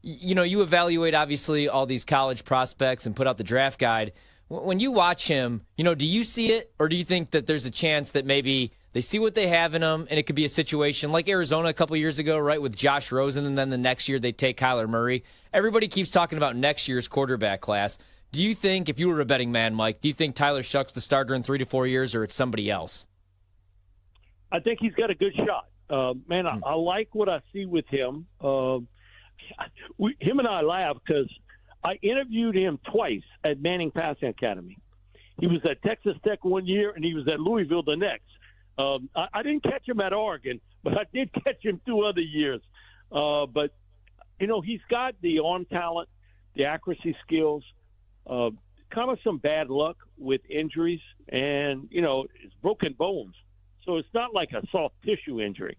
You evaluate, obviously, all these college prospects and put out the draft guide. When you watch him, do you see it, or do you think that there's a chance that maybe they see what they have in them, and it could be a situation like Arizona a couple years ago, right, with Josh Rosen, and then the next year they take Kyler Murray? Everybody keeps talking about next year's quarterback class. Do you think, if you were a betting man, Mike, do you think Tyler Shuck's the starter in 3 to 4 years, or it's somebody else? I think he's got a good shot. I like what I see with him. Him and I laugh because I interviewed him twice at Manning Passing Academy. He was at Texas Tech one year, and he was at Louisville the next. I didn't catch him at Oregon, but I did catch him 2 other years. But, he's got the arm talent, the accuracy skills, kind of some bad luck with injuries, and, it's broken bones. So it's not like a soft tissue injury.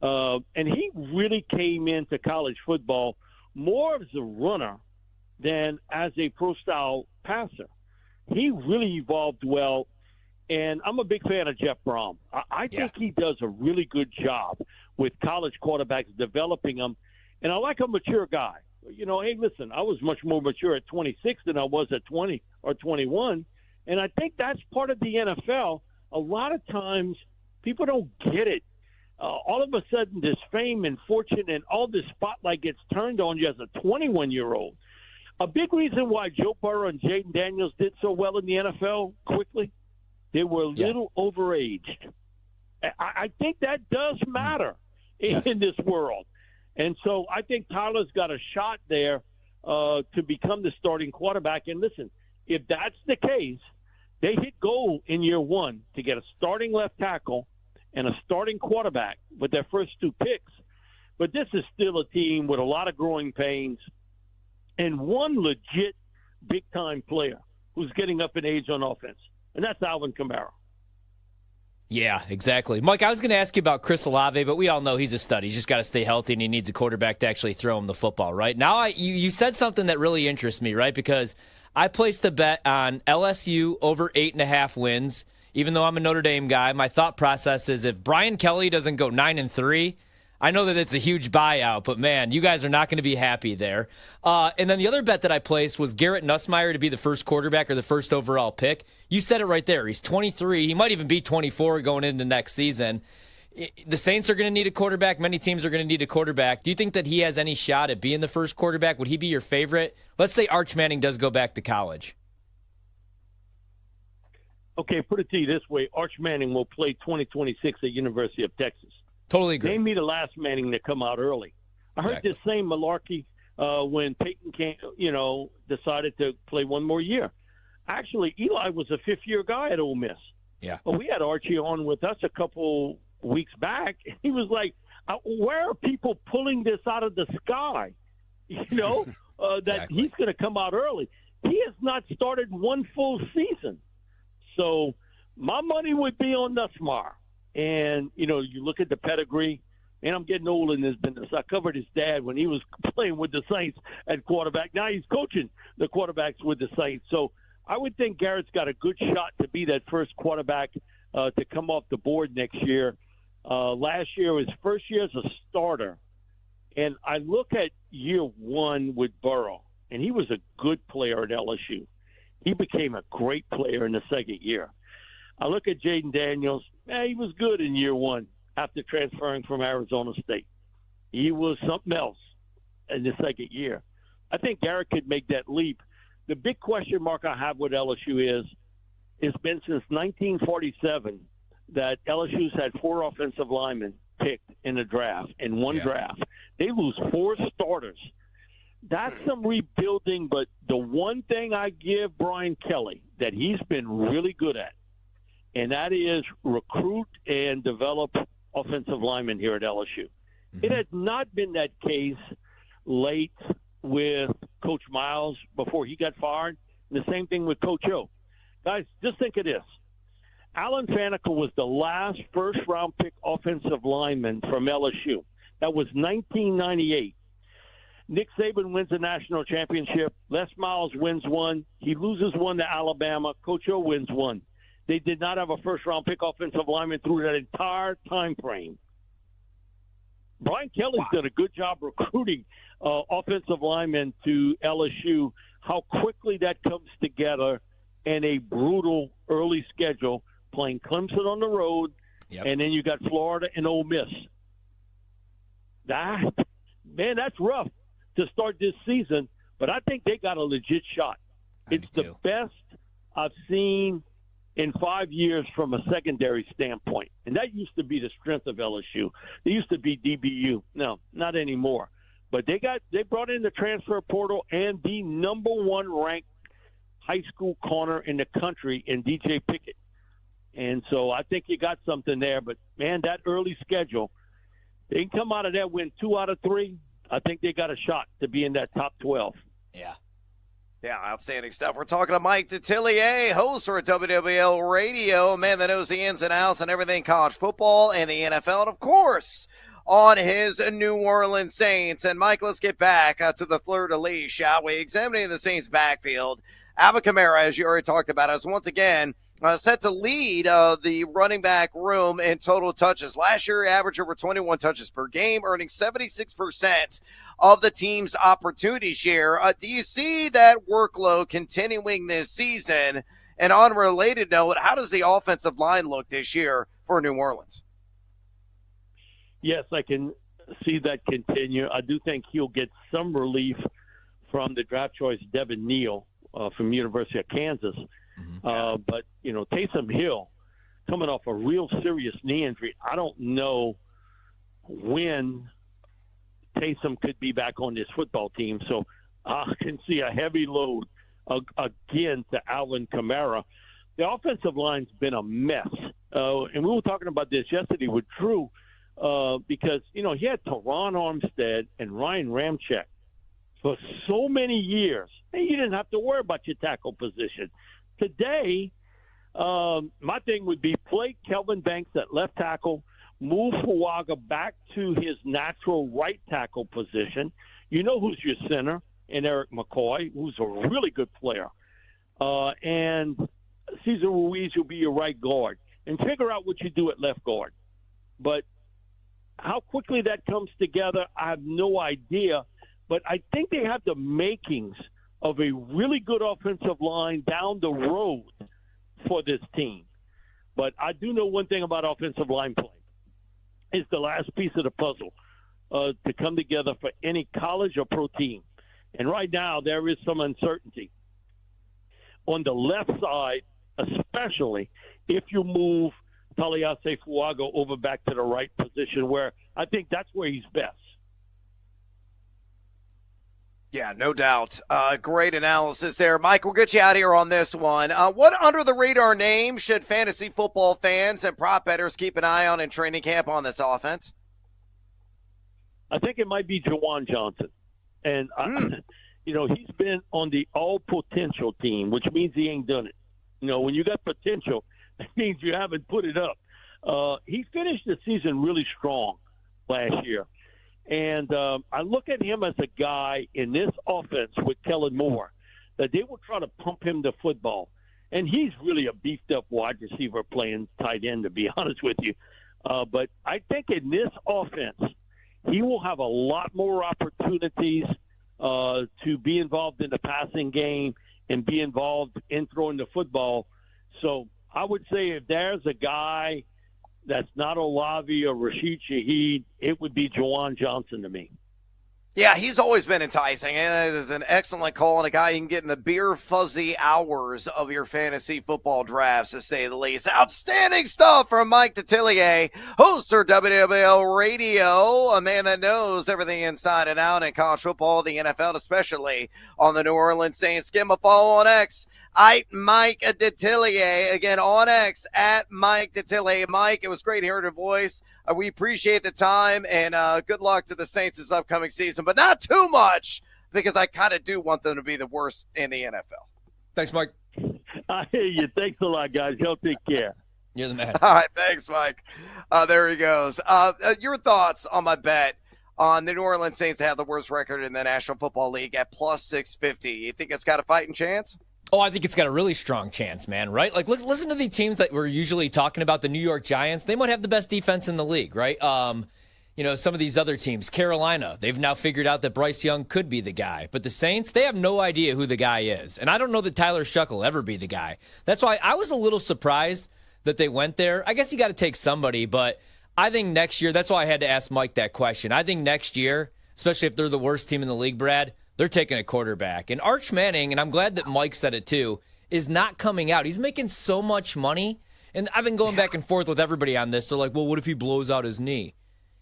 And he really came into college football more as a runner than as a pro-style passer. He really evolved well, and I'm a big fan of Jeff Brom. I think he does a really good job with college quarterbacks, developing them, and I like a mature guy. Hey, listen, I was much more mature at 26 than I was at 20 or 21, and I think that's part of the NFL. A lot of times people don't get it. All of a sudden, this fame and fortune and all this spotlight gets turned on you as a 21-year-old. A big reason why Joe Burrow and Jaden Daniels did so well in the NFL quickly, they were a little overaged. I think that does matter in this world. And so I think Tyler's got a shot there to become the starting quarterback. And listen, if that's the case, they hit goal in year 1 to get a starting left tackle and a starting quarterback with their first 2 picks. But this is still a team with a lot of growing pains and one legit big-time player who's getting up in age on offense, and that's Alvin Kamara. Yeah, exactly. Mike, I was going to ask you about Chris Olave, but we all know he's a stud. He's just got to stay healthy, and he needs a quarterback to actually throw him the football, right? Now, you said something that really interests me, right? Because I placed a bet on LSU over 8.5 wins. Even though I'm a Notre Dame guy, my thought process is if Brian Kelly doesn't go 9-3, I know that it's a huge buyout, but man, you guys are not going to be happy there. And then the other bet that I placed was Garrett Nussmeier to be the first quarterback or the first overall pick. You said it right there. He's 23. He might even be 24 going into next season. The Saints are going to need a quarterback. Many teams are going to need a quarterback. Do you think that he has any shot at being the first quarterback? Would he be your favorite? Let's say Arch Manning does go back to college. Okay, put it to you this way. Arch Manning will play 2026 at University of Texas. Totally agree. Name me the last Manning to come out early. I heard this same malarkey when Peyton decided to play one more year. Actually, Eli was a fifth-year guy at Ole Miss. Yeah. Well, we had Archie on with us a couple weeks back. He was like, where are people pulling this out of the sky? That he's going to come out early. He has not started one full season. So my money would be on Nussmeier. And, you look at the pedigree, and I'm getting old in this business. I covered his dad when he was playing with the Saints at quarterback. Now he's coaching the quarterbacks with the Saints. So I would think Garrett's got a good shot to be that first quarterback to come off the board next year. Last year was his first year as a starter. And I look at year 1 with Burrow, and he was a good player at LSU. He became a great player in the second year. I look at Jaden Daniels. He was good in year 1 after transferring from Arizona State. He was something else in the second year. I think Garrett could make that leap. The big question mark I have with LSU is it's been since 1947 that LSU's had 4 offensive linemen picked in a draft, in one draft. They lose 4 starters. That's some rebuilding, but the one thing I give Brian Kelly that he's been really good at, and that is recruit and develop offensive linemen here at LSU. It had not been that case late with Coach Miles before he got fired, and the same thing with Coach O. Guys, just think of this. Alan Faneca was the last first-round pick offensive lineman from LSU. That was 1998. Nick Saban wins the national championship. Les Miles wins one. He loses one to Alabama. Coach O wins one. They did not have a first-round pick offensive lineman through that entire time frame. Brian Kelly's done a good job recruiting offensive linemen to LSU. How quickly that comes together in a brutal early schedule, playing Clemson on the road, and then you got Florida and Ole Miss. That's rough to start this season, but I think they got a legit shot. It's the best I've seen in 5 years from a secondary standpoint. And that used to be the strength of LSU. They used to be DBU. No, not anymore. But they brought in the transfer portal and the number 1 ranked high school corner in the country in DJ Pickett. And so I think you got something there. But, man, that early schedule, they can come out of that, win 2 out of 3. I think they got a shot to be in that top 12. Yeah. Yeah, outstanding stuff. We're talking to Mike Detillier, host for WWL Radio, a man that knows the ins and outs and everything college football and the NFL, and, of course, on his New Orleans Saints. And, Mike, let's get back to the fleur-de-lis, shall we? Examining the Saints' backfield, Alvin Kamara, as you already talked about, is once again set to lead the running back room in total touches. Last year, he averaged over 21 touches per game, earning 76% of the team's opportunity share. Do you see that workload continuing this season? And on a related note, how does the offensive line look this year for New Orleans? Yes, I can see that continue. I do think he'll get some relief from the draft choice Devin Neal from University of Kansas. But, Taysom Hill coming off a real serious knee injury. I don't know when Taysom could be back on this football team. So I can see a heavy load again to Alvin Kamara. The offensive line's been a mess. And we were talking about this yesterday with Drew because, he had Teron Armstead and Ryan Ramczyk for so many years. And you didn't have to worry about your tackle position. Today, my thing would be play Kelvin Banks at left tackle, move Fuaga back to his natural right tackle position. You know who's your center, and Eric McCoy, who's a really good player. And Cesar Ruiz will be your right guard. And figure out what you do at left guard. But how quickly that comes together, I have no idea. But I think they have the makings of a really good offensive line down the road for this team. But I do know one thing about offensive line play. It's the last piece of the puzzle to come together for any college or pro team. And right now there is some uncertainty. On the left side, especially if you move Taliase Fuaga over back to the right position where I think that's where he's best. Yeah, no doubt. Great analysis there. Mike, we'll get you out of here on this one. What under-the-radar name should fantasy football fans and prop bettors keep an eye on in training camp on this offense? I think it might be Juwan Johnson. And, he's been on the all-potential team, which means he ain't done it. When you got potential, that means you haven't put it up. He finished the season really strong last year. And I look at him as a guy in this offense with Kellen Moore that they will try to pump him the football. And he's really a beefed-up wide receiver playing tight end, to be honest with you. But I think in this offense, he will have a lot more opportunities to be involved in the passing game and be involved in throwing the football. So I would say if there's a guy that's not Olavi or Rashid Shaheed, it would be Juwan Johnson to me. Yeah, he's always been enticing. And it is an excellent call and a guy you can get in the beer fuzzy hours of your fantasy football drafts, to say the least. Outstanding stuff from Mike Detillier, host for WWL Radio, a man that knows everything inside and out in college football, the NFL, especially on the New Orleans Saints. Give him a follow on X. Mike Detillier, again on X, at Mike Detillier. Mike, it was great hearing your voice. We appreciate the time, and good luck to the Saints this upcoming season, but not too much, because I kind of do want them to be the worst in the NFL. Thanks, Mike. I hear you. Thanks a lot, guys. Y'all take care. You're the man. All right, thanks, Mike. There he goes. Your thoughts on my bet on the New Orleans Saints to have the worst record in the National Football League at plus 650. You think it's got a fighting chance? Oh, I think it's got a really strong chance, man, right? Like, listen to the teams that we're usually talking about, the New York Giants. They might have the best defense in the league, right? Some of these other teams, Carolina, they've now figured out that Bryce Young could be the guy. But the Saints, they have no idea who the guy is. And I don't know that Tyler Shuck will ever be the guy. That's why I was a little surprised that they went there. I guess you got to take somebody, but I think next year, that's why I had to ask Mike that question. I think next year, especially if they're the worst team in the league, Brad, they're taking a quarterback. And Arch Manning, and I'm glad that Mike said it too, is not coming out. He's making so much money. And I've been going back and forth with everybody on this. They're like, well, what if he blows out his knee?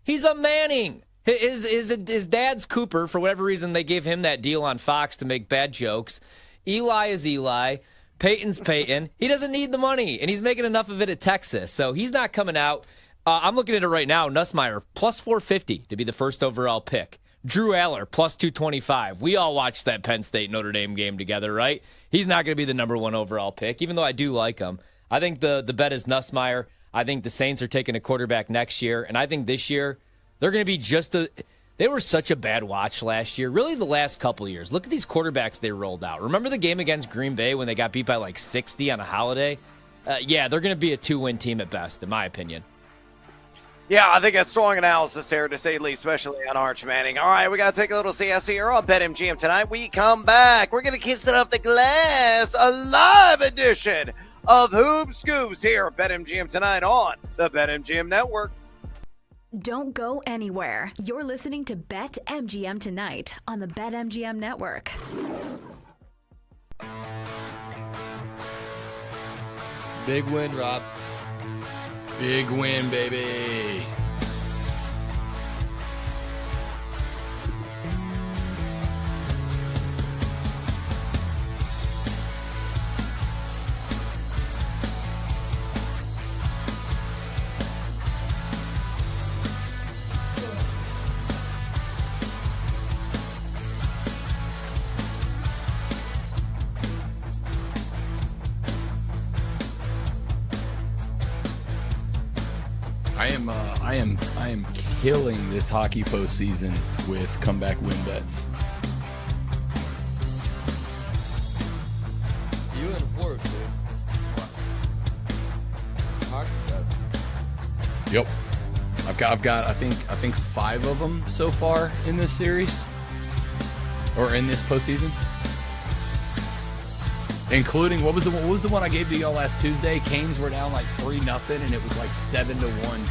He's a Manning. His dad's Cooper. For whatever reason, they gave him that deal on Fox to make bad jokes. Eli is Eli. Peyton's Peyton. He doesn't need the money, and he's making enough of it at Texas, so he's not coming out. I'm looking at it right now. Nussmeier, plus 450 to be the first overall pick. Drew Aller, plus 225. We all watched that Penn State-Notre Dame game together, right? He's not going to be the number one overall pick, even though I do like him. I think the bet is Nussmeier. I think the Saints are taking a quarterback next year, and I think this year they're going to be they were such a bad watch last year, really the last couple of years. Look at these quarterbacks they rolled out. Remember the game against Green Bay when they got beat by like 60 on a holiday? Yeah, they're going to be a 2-win team at best, in my opinion. Yeah, I think that's strong analysis there, to say the least, especially on Arch Manning. All right, we got to take a little siesta here on BetMGM tonight. We come back. We're going to kiss it off the glass, a live edition of Hoop Scoops here at BetMGM tonight on the BetMGM Network. Don't go anywhere. You're listening to BetMGM tonight on the BetMGM Network. Big win, Rob. Big win, baby. I am killing this hockey postseason with comeback win bets. You and Horp, dude. Hockey bets. Yep. I've got I think 5 of them so far in this series or in this postseason. Including what was the one I gave to y'all last Tuesday? Canes were down like 3-0 and it was like 7-1.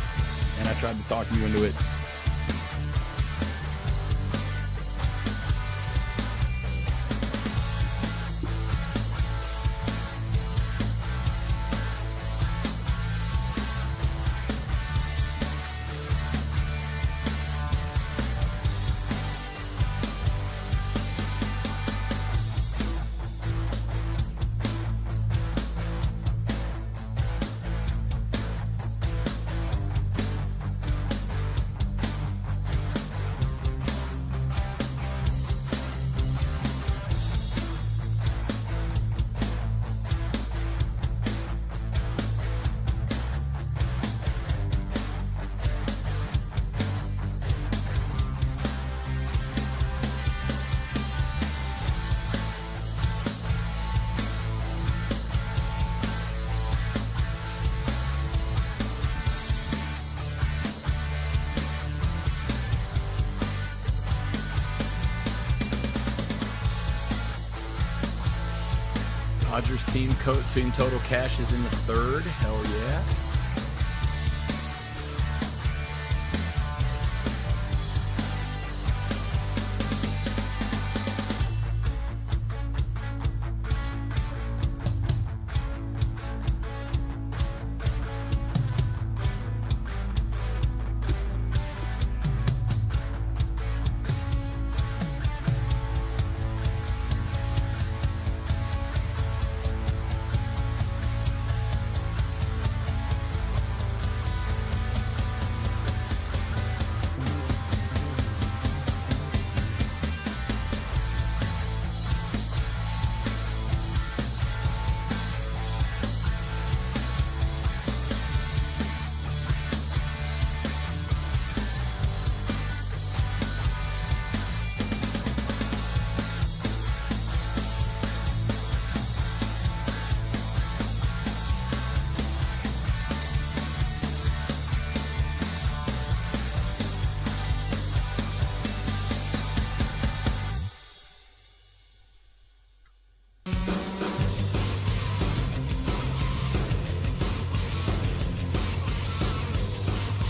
And I tried to talk you into it. Dodgers team total cash is in the third. Hell yeah.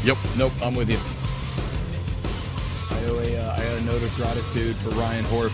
Yep. Nope. I'm with you. I owe a note of gratitude for Ryan Horp.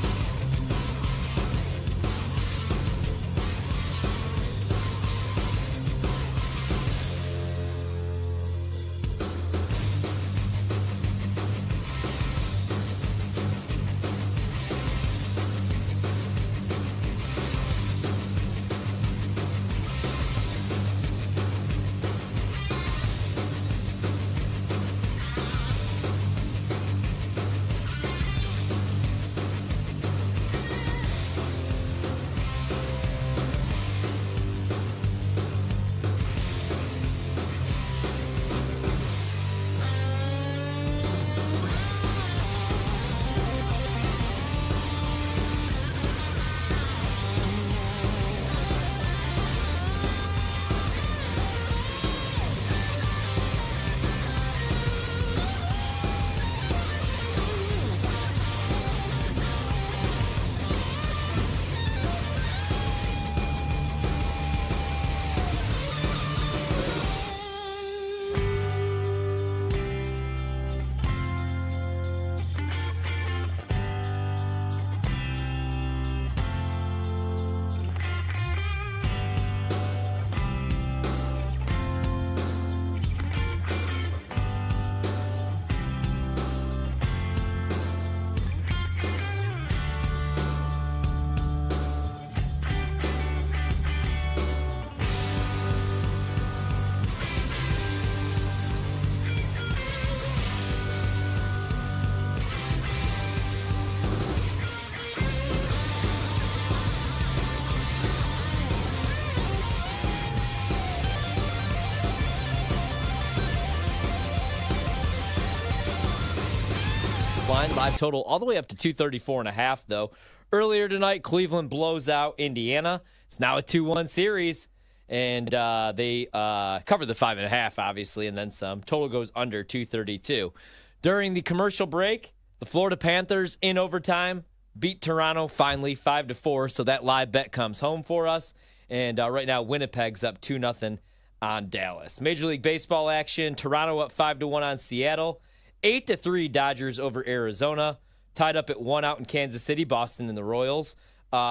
this line. Live total all the way up to 234.5, though. Earlier tonight, Cleveland blows out Indiana. It's now a 2-1 series, and they cover the 5.5, obviously, and then some. Total goes under 232. During the commercial break, the Florida Panthers in overtime beat Toronto finally 5-4, so that live bet comes home for us. And right now, Winnipeg's up 2-0 on Dallas. Major League Baseball action, Toronto up 5-1 on Seattle. 8-3 Dodgers over Arizona. Tied up at 1 out in Kansas City, Boston and the Royals.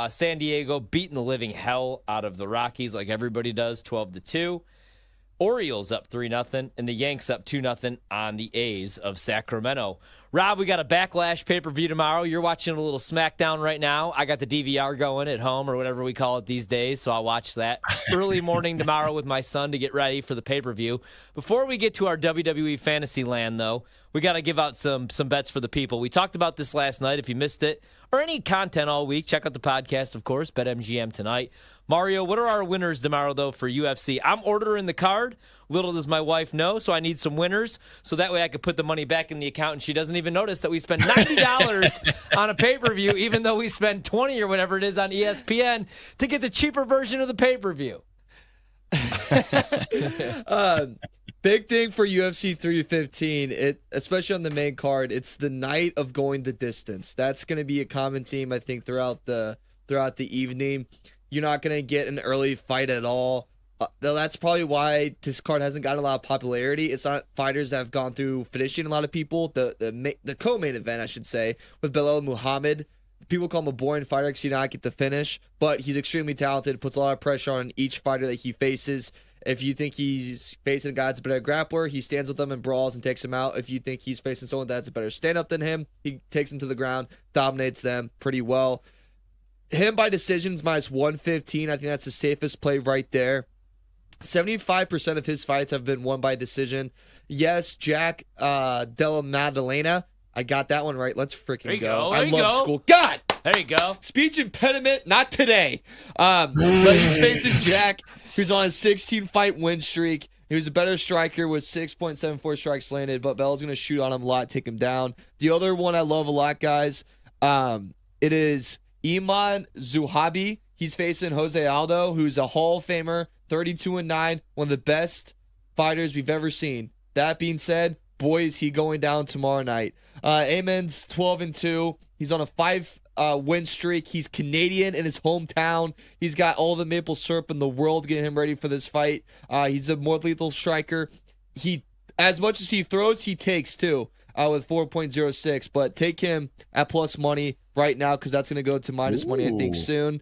San Diego beating the living hell out of the Rockies like everybody does, 12-2. Orioles up 3-0, and the Yanks up 2-0 on the A's of Sacramento. Rob, we got a Backlash pay-per-view tomorrow. You're watching a little SmackDown right now. I got the DVR going at home, or whatever we call it these days, so I'll watch that early morning tomorrow with my son to get ready for the pay-per-view. Before we get to our WWE Fantasy Land, though, we got to give out some bets for the people. We talked about this last night. If you missed it, or any content all week, check out the podcast, of course, BetMGM tonight. Mario, what are our winners tomorrow, though, for UFC? I'm ordering the card. Little does my wife know, so I need some winners, so that way I could put the money back in the account, and she doesn't even notice that we spend $90 on a pay-per-view, even though we spend $20 or whatever it is on ESPN to get the cheaper version of the pay-per-view. Big thing for UFC 315, especially on the main card, it's the night of going the distance. That's going to be a common theme, I think, throughout the evening. You're not going to get an early fight at all. That's probably why this card hasn't gotten a lot of popularity. It's not fighters that have gone through finishing a lot of people. The co-main event, I should say, with Belal Muhammad. People call him a boring fighter because he did not get the finish, but he's extremely talented, puts a lot of pressure on each fighter that he faces. If you think he's facing a guy that's a better grappler, he stands with them and brawls and takes him out. If you think he's facing someone that's a better stand-up than him, he takes him to the ground, dominates them pretty well. Him by decisions minus 115, I think that's the safest play right there. 75% of his fights have been won by decision. Yes, Jack Della Maddalena. I got that one right. Let's freaking go. I love school. God! There you go. Speech impediment, not today. But he's facing Jack, who's on a 16-fight win streak. He was a better striker with 6.74 strikes landed, but Bell's going to shoot on him a lot, take him down. The other one I love a lot, guys, it is Iman Zuhabi. He's facing Jose Aldo, who's a Hall of Famer, 32-9, one of the best fighters we've ever seen. That being said, boy, is he going down tomorrow night. Amen's 12-2. He's on a 5-win streak. He's Canadian in his hometown. He's got all the maple syrup in the world getting him ready for this fight. He's a more lethal striker. As much as he throws, he takes too, with 4.06. But take him at plus money right now because that's going to go to minus money, I think, soon.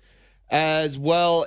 As well,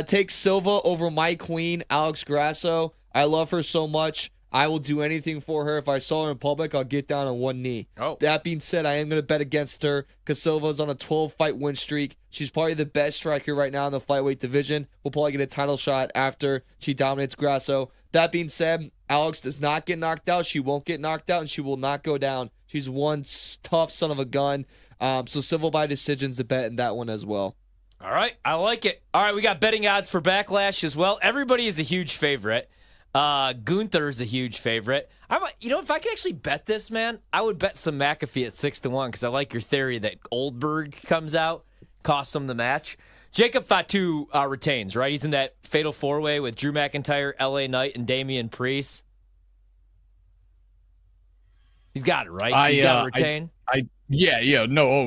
take Silva over my queen, Alex Grasso. I love her so much. I will do anything for her. If I saw her in public, I'll get down on one knee. That being said, I am going to bet against her because Silva's on a 12-fight win streak. She's probably the best striker right now in the flyweight division. We'll probably get a title shot after she dominates Grasso. That being said, Alex does not get knocked out. She won't get knocked out, and she will not go down. She's one tough son of a gun. So Silva by decision's the bet in that one as well. All right, I like it. All right, we got betting odds for Backlash as well. Everybody is a huge favorite. Gunther is a huge favorite. If I could actually bet this, man, I would bet some McAfee at 6-1 because I like your theory that Goldberg comes out, costs him the match. Jacob Fatu retains, right? He's in that fatal four-way with Drew McIntyre, LA Knight, and Damian Priest. He's got it, right? He's got to retain.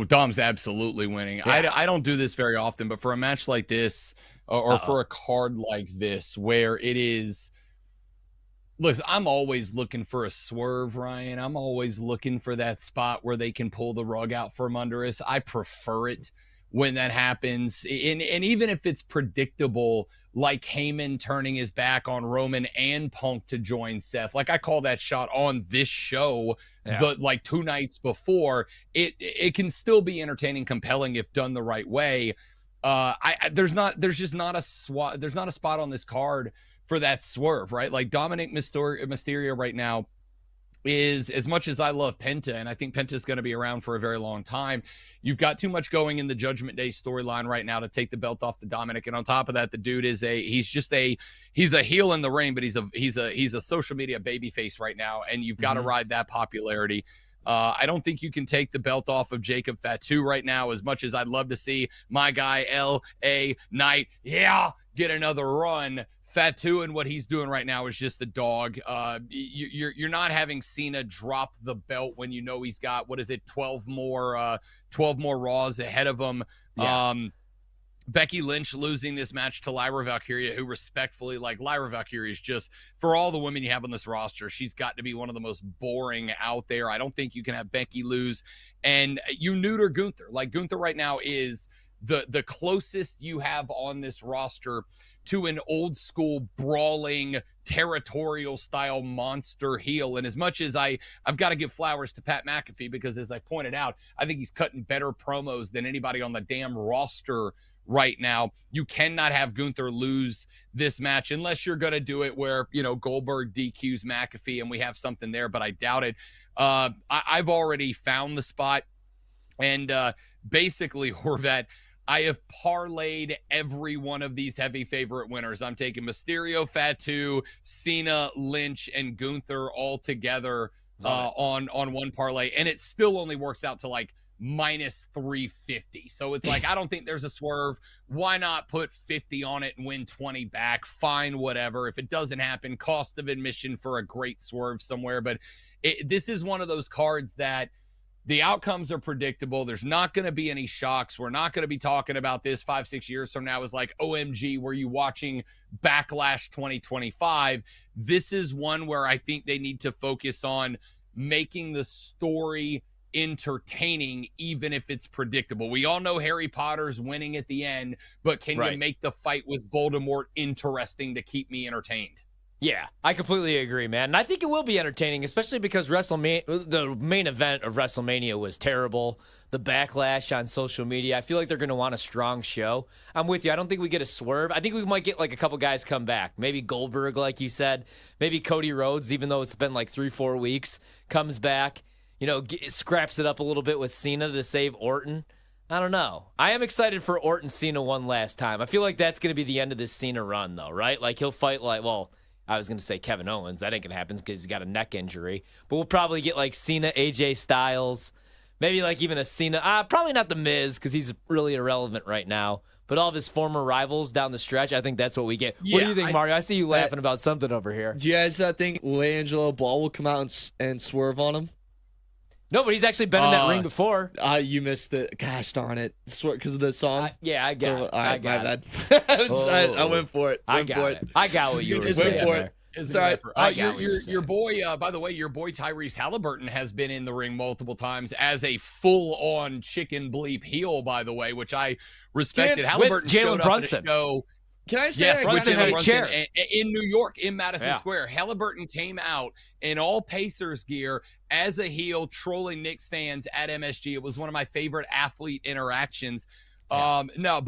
Dom's absolutely winning. Yeah. I don't do this very often, but for a match like this or for a card like this where it is, look, I'm always looking for a swerve, Ryan. I'm always looking for that spot where they can pull the rug out from under us. I prefer it when that happens. And even if it's predictable, like Heyman turning his back on Roman and Punk to join Seth, like I call that shot on this show, the 2 nights before, it can still be entertaining, compelling if done the right way. There's just not a spot on this card for that swerve, right? Like Dominic Mysterio right now is, as much as I love Penta, and I think Penta's going to be around for a very long time, you've got too much going in the Judgment Day storyline right now to take the belt off to Dominic. And on top of that, the dude is he's a heel in the ring, but he's a social media babyface right now, and you've got to ride that popularity. I don't think you can take the belt off of Jacob Fatu right now, as much as I'd love to see my guy L.A. Knight, get another run. Fatu and what he's doing right now is just a dog. You're not having Cena drop the belt when you know he's got 12 more Raws ahead of him. Yeah. Becky Lynch losing this match to Lyra Valkyria, who respectfully, like, Lyra Valkyria is just, for all the women you have on this roster, she's got to be one of the most boring out there. I don't think you can have Becky lose. And you neuter Gunther. Like, Gunther right now is the closest you have on this roster to an old school brawling territorial style monster heel. And as much as I've got to give flowers to Pat McAfee, because as I pointed out, I think he's cutting better promos than anybody on the damn roster right now. You cannot have Gunther lose this match unless you're going to do it where, Goldberg DQs McAfee and we have something there, but I doubt it. I've already found the spot, and basically, Horvat, I have parlayed every one of these heavy favorite winners. I'm taking Mysterio, Fatu, Cena, Lynch, and Gunther all together on one parlay, and it still only works out to like minus 350. So it's like, I don't think there's a swerve. Why not put 50 on it and win 20 back? Fine, whatever. If it doesn't happen, cost of admission for a great swerve somewhere. But this is one of those cards that the outcomes are predictable. There's not going to be any shocks. We're not going to be talking about this 5-6 years from now as like, OMG, were you watching Backlash 2025? This is one where I think they need to focus on making the story entertaining, even if it's predictable. We all know Harry Potter's winning at the end, but can you make the fight with Voldemort interesting to keep me entertained? Yeah, I completely agree, man. And I think it will be entertaining, especially because the main event of WrestleMania was terrible. The backlash on social media, I feel like they're going to want a strong show. I'm with you. I don't think we get a swerve. I think we might get like a couple guys come back. Maybe Goldberg, like you said. Maybe Cody Rhodes, even though it's been like 3-4 weeks, comes back. Scraps it up a little bit with Cena to save Orton. I don't know. I am excited for Orton Cena one last time. I feel like that's going to be the end of this Cena run, though, right? Like, he'll fight I was going to say Kevin Owens. That ain't going to happen because he's got a neck injury. But we'll probably get like Cena, AJ Styles, maybe like even a Cena. Probably not The Miz because he's really irrelevant right now. But all of his former rivals down the stretch, I think that's what we get. What do you think, Mario? I see you laughing about something over here. Do you guys think LeAngelo Ball will come out and swerve on him? No, but he's actually been in that ring before. You missed it. Gosh darn it. Because of the song? I got it. I got it. I went for it. I got what you were saying there. It's all right. Your boy, by the way, your boy Tyrese Halliburton has been in the ring multiple times as a full-on chicken bleep heel, by the way, which I respected. Halliburton showed up at a show. Can I say with Jalen Brunson in New York, in Madison Square. Halliburton came out in all Pacers gear as a heel, trolling Knicks fans at MSG. It was one of my favorite athlete interactions. No,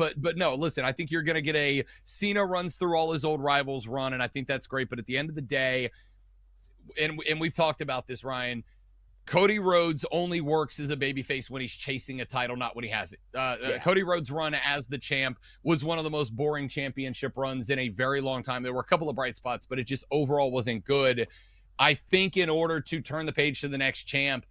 listen, I think you're going to get a Cena runs through all his old rivals run, and I think that's great. But at the end of the day, and we've talked about this, Ryan, Cody Rhodes only works as a babyface when he's chasing a title, not when he has it. Cody Rhodes' run as the champ was one of the most boring championship runs in a very long time. There were a couple of bright spots, but it just overall wasn't good. I think in order to turn the page to the next champ,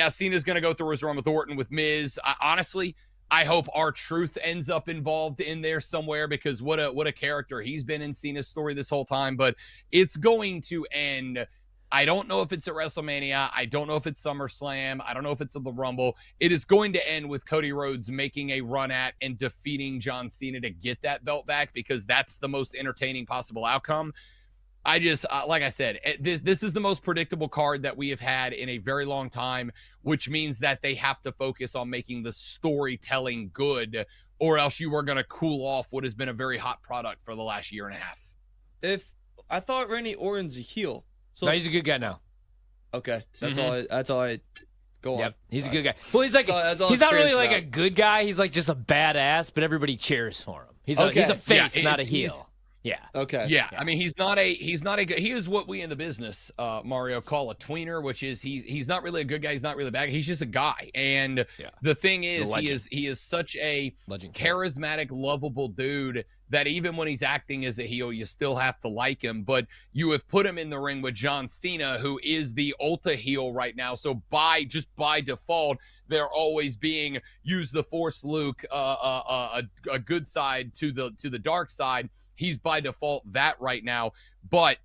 Cena's going to go through his run with Orton, with Miz. Honestly, I hope R-Truth ends up involved in there somewhere, because what a character he's been in Cena's story this whole time. But it's going to end. I don't know if it's at WrestleMania. I don't know if it's SummerSlam. I don't know if it's at the Rumble. It is going to end with Cody Rhodes making a run at and defeating John Cena to get that belt back, because that's the most entertaining possible outcome. I just, like I said, this is the most predictable card that we have had in a very long time, which means that they have to focus on making the storytelling good, or else you are going to cool off what has been a very hot product for the last year and a half. I thought Randy Orton's a heel. So no, he's a good guy now. Okay, that's all I go on. He's a good guy. Well, he's like he's not really like a good guy. He's like just a badass, but everybody cheers for him. He's a face, not a heel. Yeah. Okay. Yeah. I mean, he is what we in the business, Mario, call a tweener, which is he's not really a good guy. He's not really a bad guy. He's just a guy. And the thing is, he is such a charismatic, lovable dude that even when he's acting as a heel, you still have to like him. But you have put him in the ring with John Cena, who is the ultra heel right now. So by default, they're always being use the Force, Luke, a good side to the dark side. He's by default that right now, but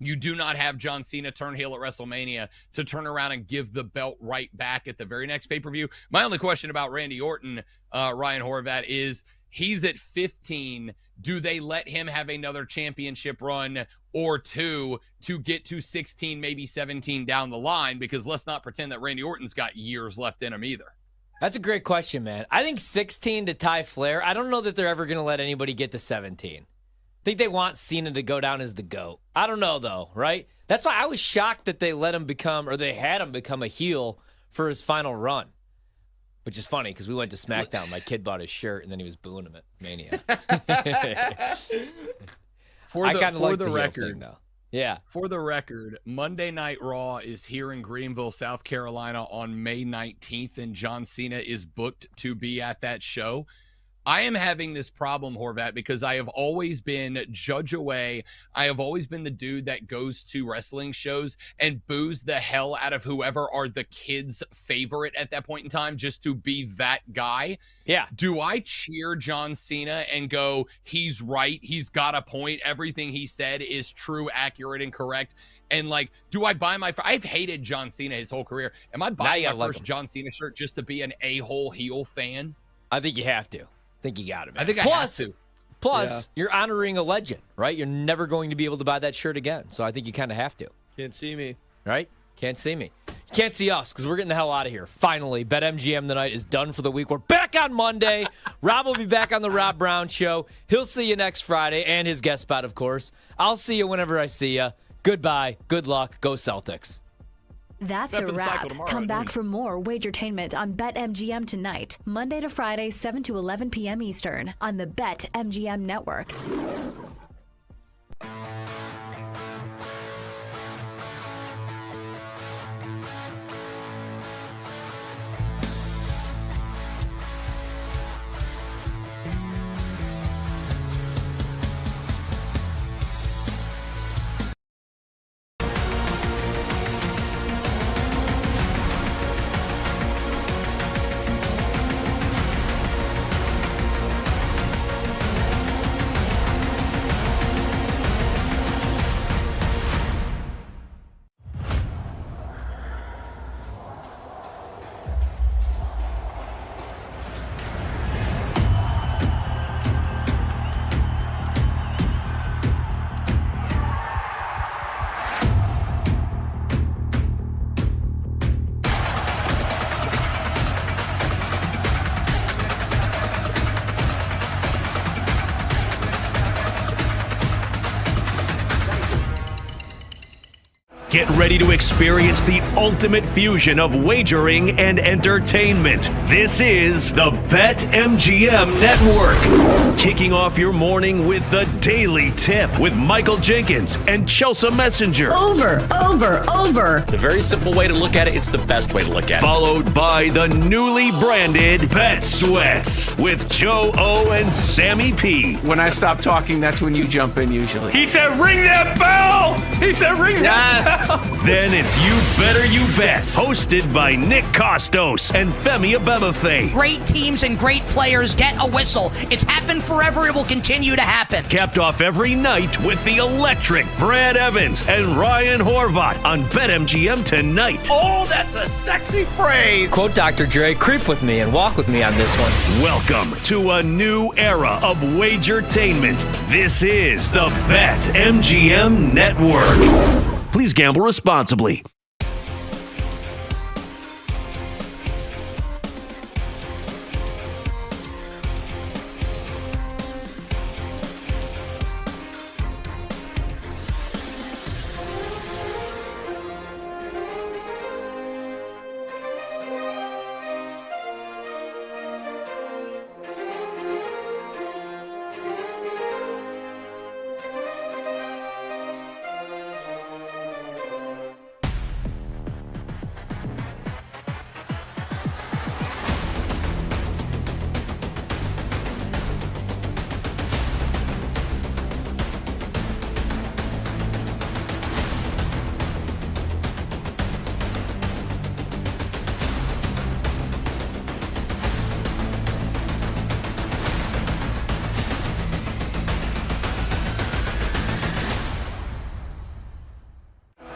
you do not have John Cena turn heel at WrestleMania to turn around and give the belt right back at the very next pay-per-view. My only question about Randy Orton, Ryan Horvat, is he's at 15. Do they let him have another championship run or two to get to 16, maybe 17 down the line? Because let's not pretend that Randy Orton's got years left in him either. That's a great question, man. I think 16 to tie Flair. I don't know that they're ever going to let anybody get to 17. I think they want Cena to go down as the GOAT. I don't know, though, right? That's why I was shocked that they let him become, or they had him become a heel for his final run. Which is funny, because we went to SmackDown. My kid bought his shirt, and then he was booing him at Mania. For the record, Monday Night Raw is here in Greenville, South Carolina on May 19th, and John Cena is booked to be at that show. I am having this problem, Horvat, because I have always been judge away. I have always been the dude that goes to wrestling shows and boos the hell out of whoever are the kids' favorite at that point in time, just to be that guy. Yeah. Do I cheer John Cena and go, he's right, he's got a point, everything he said is true, accurate, and correct? And do I buy I've hated John Cena his whole career. Am I buying my first John Cena shirt just to be an a-hole heel fan? I think you have to. I think you got it, man. I think I have to. Plus, you're honoring a legend, right? You're never going to be able to buy that shirt again. So I think you kind of have to. Can't see me. Right? Can't see me. You can't see us because we're getting the hell out of here. Finally, BetMGM tonight is done for the week. We're back on Monday. Rob will be back on the Rob Brown Show. He'll see you next Friday and his guest spot, of course. I'll see you whenever I see you. Goodbye. Good luck. Go Celtics. That's a wrap. Come back for more Wagertainment on BetMGM tonight, Monday to Friday, 7 to 11 p.m. Eastern on the BetMGM Network. Get ready to experience the ultimate fusion of wagering and entertainment. This is the BetMGM Network. Kicking off your morning with the Daily Tip with Michael Jenkins and Chelsea Messenger. Over. It's a very simple way to look at it. It's the best way to look at it. Followed by the newly branded Bet Sweats with Joe O and Sammy P. When I stop talking, that's when you jump in usually. He said, ring that bell! He said, ring that bell! Then it's You Better You Bet, hosted by Nick Costos and Femi Abebefe. Great teams and great players get a whistle. It's happened forever. It will continue to happen. Capped off every night with the electric Brad Evans and Ryan Horvat on BetMGM tonight. Oh, that's a sexy phrase. Quote Dr. Dre, creep with me and walk with me on this one. Welcome to a new era of Wagertainment. This is the BetMGM Network. Please gamble responsibly.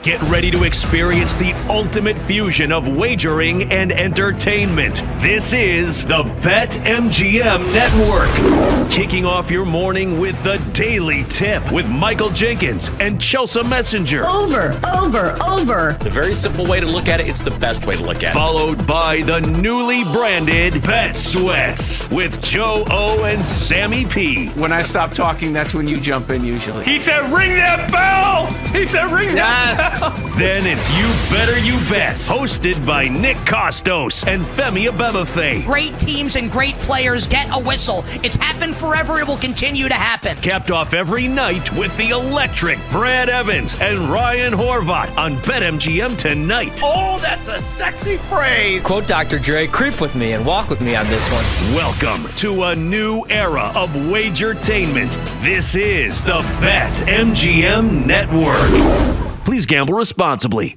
Get ready to experience the ultimate fusion of wagering and entertainment. This is the BetMGM Network. Kicking off your morning with the Daily Tip with Michael Jenkins and Chelsea Messenger. Over. It's a very simple way to look at it. It's the best way to look at it. Followed by the newly branded Bet Sweats with Joe O and Sammy P. When I stop talking, that's when you jump in usually. He said, ring that bell! He said, ring that bell! Then it's You Better You Bet, hosted by Nick Costos and Femi Abebefe. Great teams and great players get a whistle. It's happened forever. It will continue to happen. Capped off every night with the electric Brad Evans and Ryan Horvat on BetMGM tonight. Oh, that's a sexy phrase. Quote Dr. Dre, creep with me and walk with me on this one. Welcome to a new era of Wagertainment. This is the BetMGM Network. Please gamble responsibly.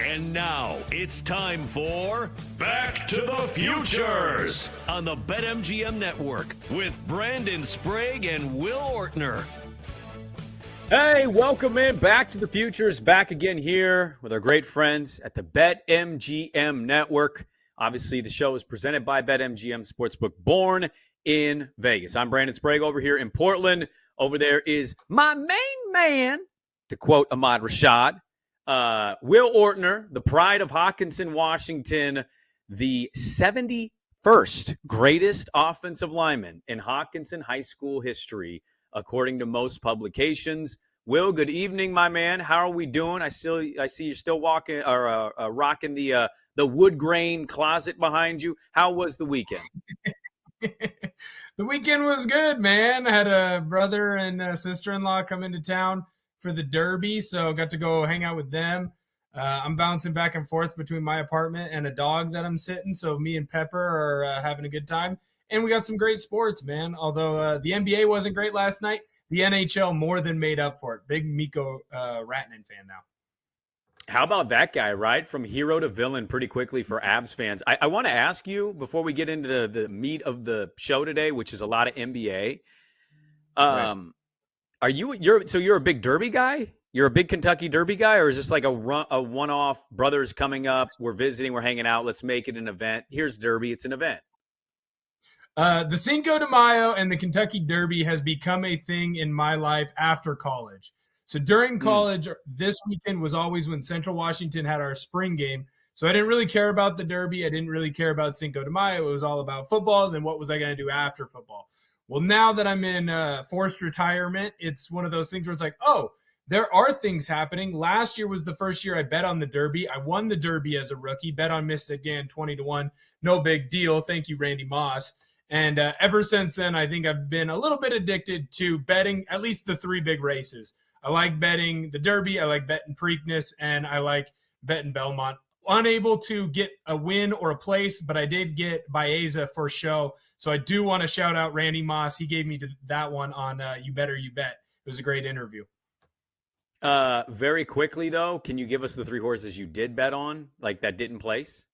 And now it's time for Back to the Futures on the BetMGM Network with Brandon Sprague and Will Ortner. Hey, welcome in. Back to the Futures. Back again here with our great friends at the BetMGM Network. Obviously, the show is presented by BetMGM Sportsbook, born in Vegas. I'm Brandon Sprague over here in Portland. Over there is my main man, to quote Ahmad Rashad. Will Ortner, the pride of Hockinson, Washington, the 71st greatest offensive lineman in Hockinson high school history, according to most publications. Will, good evening, my man. How are we doing? I see you're still walking or rocking the wood grain closet behind you. How was the weekend? The weekend was good, man. I had a brother and a sister-in-law come into town for the Derby, so got to go hang out with them. I'm bouncing back and forth between my apartment and a dog that I'm sitting, so me and Pepper are having a good time. And we got some great sports, man. Although the NBA wasn't great last night, the NHL more than made up for it. Big Mikko Rantanen fan now. How about that guy, right? From hero to villain pretty quickly for Abs fans. I want to ask you, before we get into the meat of the show today, which is a lot of NBA, Right. You're a big Derby guy? You're a big Kentucky Derby guy, or is this like a one-off, brothers coming up, we're visiting, we're hanging out, let's make it an event? Here's Derby, it's an event. The Cinco de Mayo and the Kentucky Derby has become a thing in my life after college. So during college, this weekend was always when Central Washington had our spring game. So I didn't really care about the Derby. I didn't really care about Cinco de Mayo. It was all about football. And then what was I going to do after football? Well, now that I'm in forced retirement, it's one of those things where it's like, oh, there are things happening. Last year was the first year I bet on the Derby. I won the Derby as a rookie, bet on Michigan 20-1. No big deal. Thank you, Randy Moss. And ever since then, I think I've been a little bit addicted to betting at least the three big races. I like betting the Derby, I like betting Preakness, and I like betting Belmont. Unable to get a win or a place, but I did get Baeza for show. So I do want to shout out Randy Moss. He gave me that one on You Better You Bet. It was a great interview. Very quickly, though, can you give us the three horses you did bet on, like that didn't place?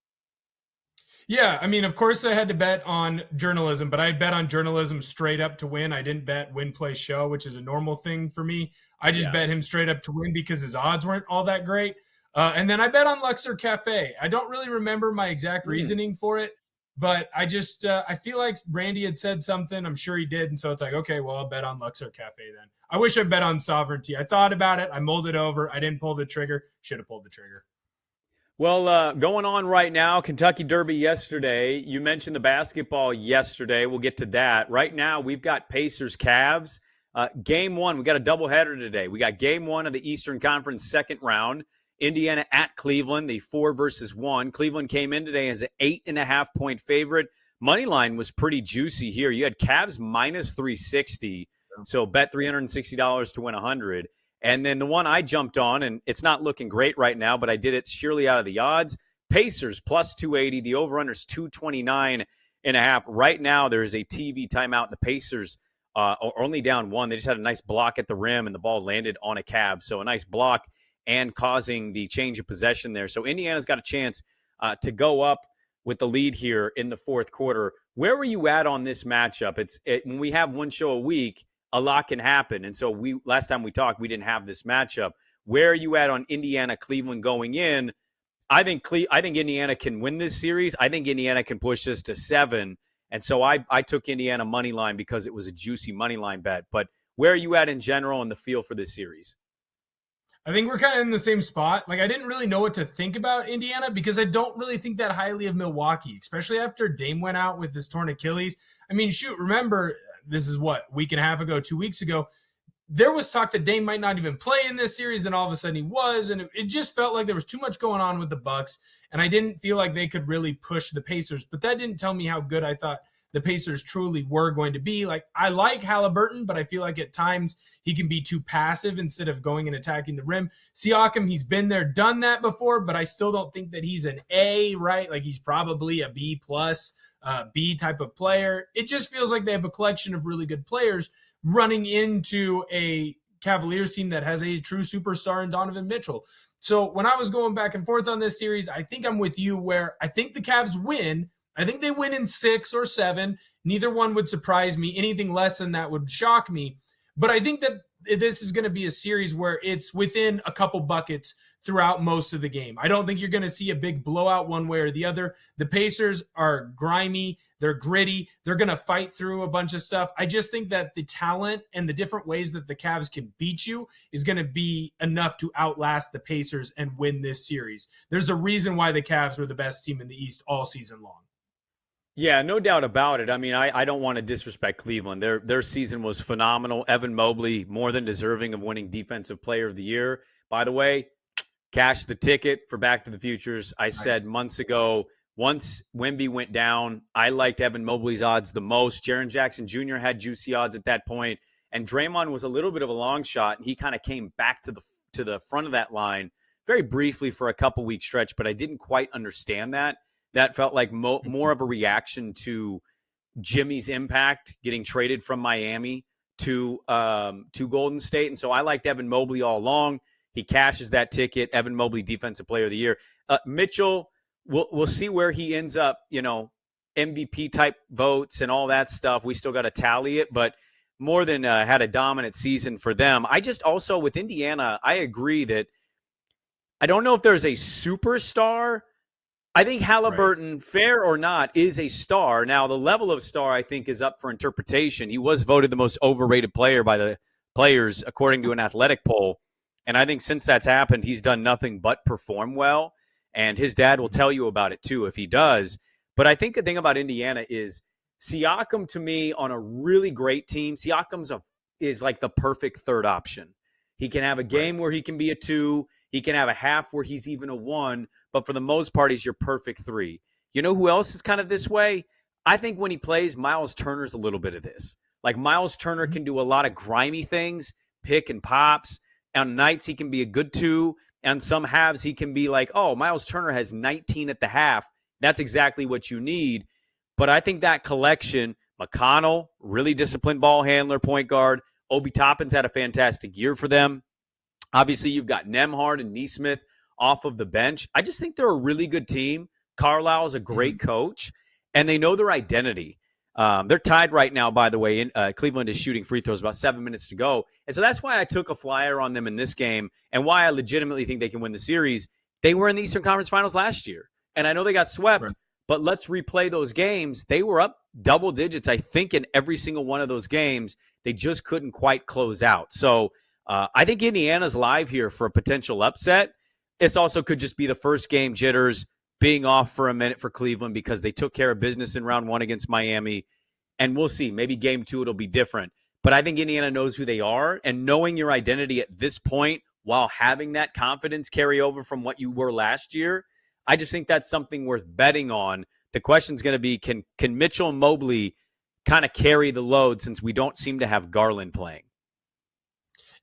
Yeah, I mean, of course I had to bet on journalism, but I bet on journalism straight up to win. I didn't bet win, play, show, which is a normal thing for me. I just bet him straight up to win because his odds weren't all that great. And then I bet on Luxor Cafe. I don't really remember my exact reasoning for it, but I just I feel like Randy had said something. I'm sure he did, and so it's like, okay, well, I'll bet on Luxor Cafe then. I wish I bet on Sovereignty. I thought about it. I mulled it over. I didn't pull the trigger. Should have pulled the trigger. Well, going on right now, Kentucky Derby yesterday. You mentioned the basketball yesterday. We'll get to that. Right now, we've got Pacers Cavs. Game one, we got a doubleheader today. We got game one of the Eastern Conference second round. Indiana at Cleveland, the 4-1. Cleveland came in today as an 8.5-point favorite. Money line was pretty juicy here. You had Cavs minus 360, so bet $360 to win 100. And then the one I jumped on, and it's not looking great right now, but I did it sheerly out of the odds. Pacers plus 280. The over-under's 229.5. Right now, there is a TV timeout. The Pacers are only down one. They just had a nice block at the rim, and the ball landed on a Cavs. So a nice block and causing the change of possession there. So Indiana's got a chance to go up with the lead here in the fourth quarter. Where were you at on this matchup? When we have one show a week, a lot can happen. And so last time we talked, we didn't have this matchup. Where are you at on Indiana, Cleveland going in? I think Indiana can win this series. I think Indiana can push this to 7. And so I took Indiana money line because it was a juicy money line bet. But where are you at in general in the feel for this series? I think we're kind of in the same spot. Like, I didn't really know what to think about Indiana because I don't really think that highly of Milwaukee, especially after Dame went out with this torn Achilles. I mean, shoot, remember, this is a week and a half ago, 2 weeks ago, there was talk that Dame might not even play in this series, and all of a sudden he was, and it just felt like there was too much going on with the Bucks, and I didn't feel like they could really push the Pacers, but that didn't tell me how good I thought the Pacers truly were going to be. Like, I like Halliburton, but I feel like at times he can be too passive instead of going and attacking the rim. Siakam, he's been there, done that before, but I still don't think that he's an A, right? Like, he's probably a B plus, B type of player. It just feels like they have a collection of really good players running into a Cavaliers team that has a true superstar in Donovan Mitchell. So when I was going back and forth on this series, I think I'm with you where I think the Cavs win. I think they win in 6 or 7. Neither one would surprise me. Anything less than that would shock me. But I think that this is going to be a series where it's within a couple buckets throughout most of the game. I don't think you're going to see a big blowout one way or the other. The Pacers are grimy. They're gritty. They're going to fight through a bunch of stuff. I just think that the talent and the different ways that the Cavs can beat you is going to be enough to outlast the Pacers and win this series. There's a reason why the Cavs were the best team in the East all season long. Yeah, no doubt about it. I mean, I don't want to disrespect Cleveland. Their season was phenomenal. Evan Mobley, more than deserving of winning Defensive Player of the Year. By the way, cash the ticket for Back to the Futures. I said months ago, once Wemby went down, I liked Evan Mobley's odds the most. Jaren Jackson Jr. had juicy odds at that point, and Draymond was a little bit of a long shot, and he kind of came back to the front of that line very briefly for a couple-week stretch, but I didn't quite understand that. That felt like more of a reaction to Jimmy's impact getting traded from Miami to Golden State. And so I liked Evan Mobley all along. He cashes that ticket. Evan Mobley, Defensive Player of the Year. Mitchell, we'll see where he ends up, MVP type votes and all that stuff. We still got to tally it, but more than had a dominant season for them. I just also, with Indiana, I agree that I don't know if there's a superstar. I think Halliburton, fair or not, is a star. Now, the level of star, I think, is up for interpretation. He was voted the most overrated player by the players, according to an athletic poll. And I think since that's happened, he's done nothing but perform well. And his dad will tell you about it, too, if he does. But I think the thing about Indiana is Siakam, to me, on a really great team, Siakam's is like the perfect third option. He can have a game where he can be a 2. He can have a half where he's even a 1, but for the most part, he's your perfect 3. You know who else is kind of this way? I think when he plays, Miles Turner's a little bit of this. Like, Miles Turner can do a lot of grimy things, pick and pops. On nights, he can be a good 2. And some halves, he can be like, oh, Miles Turner has 19 at the half. That's exactly what you need. But I think that collection, McConnell, really disciplined ball handler, point guard. Obi Toppin's had a fantastic year for them. Obviously, you've got Nembhard and Nesmith off of the bench. I just think they're a really good team. Carlisle's a great coach, and they know their identity. They're tied right now, by the way. Cleveland is shooting free throws, about 7 minutes to go. And so that's why I took a flyer on them in this game and why I legitimately think they can win the series. They were in the Eastern Conference Finals last year. And I know they got swept, but let's replay those games. They were up double digits, I think, in every single one of those games. They just couldn't quite close out. So I think Indiana's live here for a potential upset. This also could just be the first game jitters, being off for a minute for Cleveland because they took care of business in round 1 against Miami. And we'll see. Maybe game 2 it'll be different. But I think Indiana knows who they are, and knowing your identity at this point while having that confidence carry over from what you were last year, I just think that's something worth betting on. The question's going to be, can Mitchell and Mobley kind of carry the load since we don't seem to have Garland playing?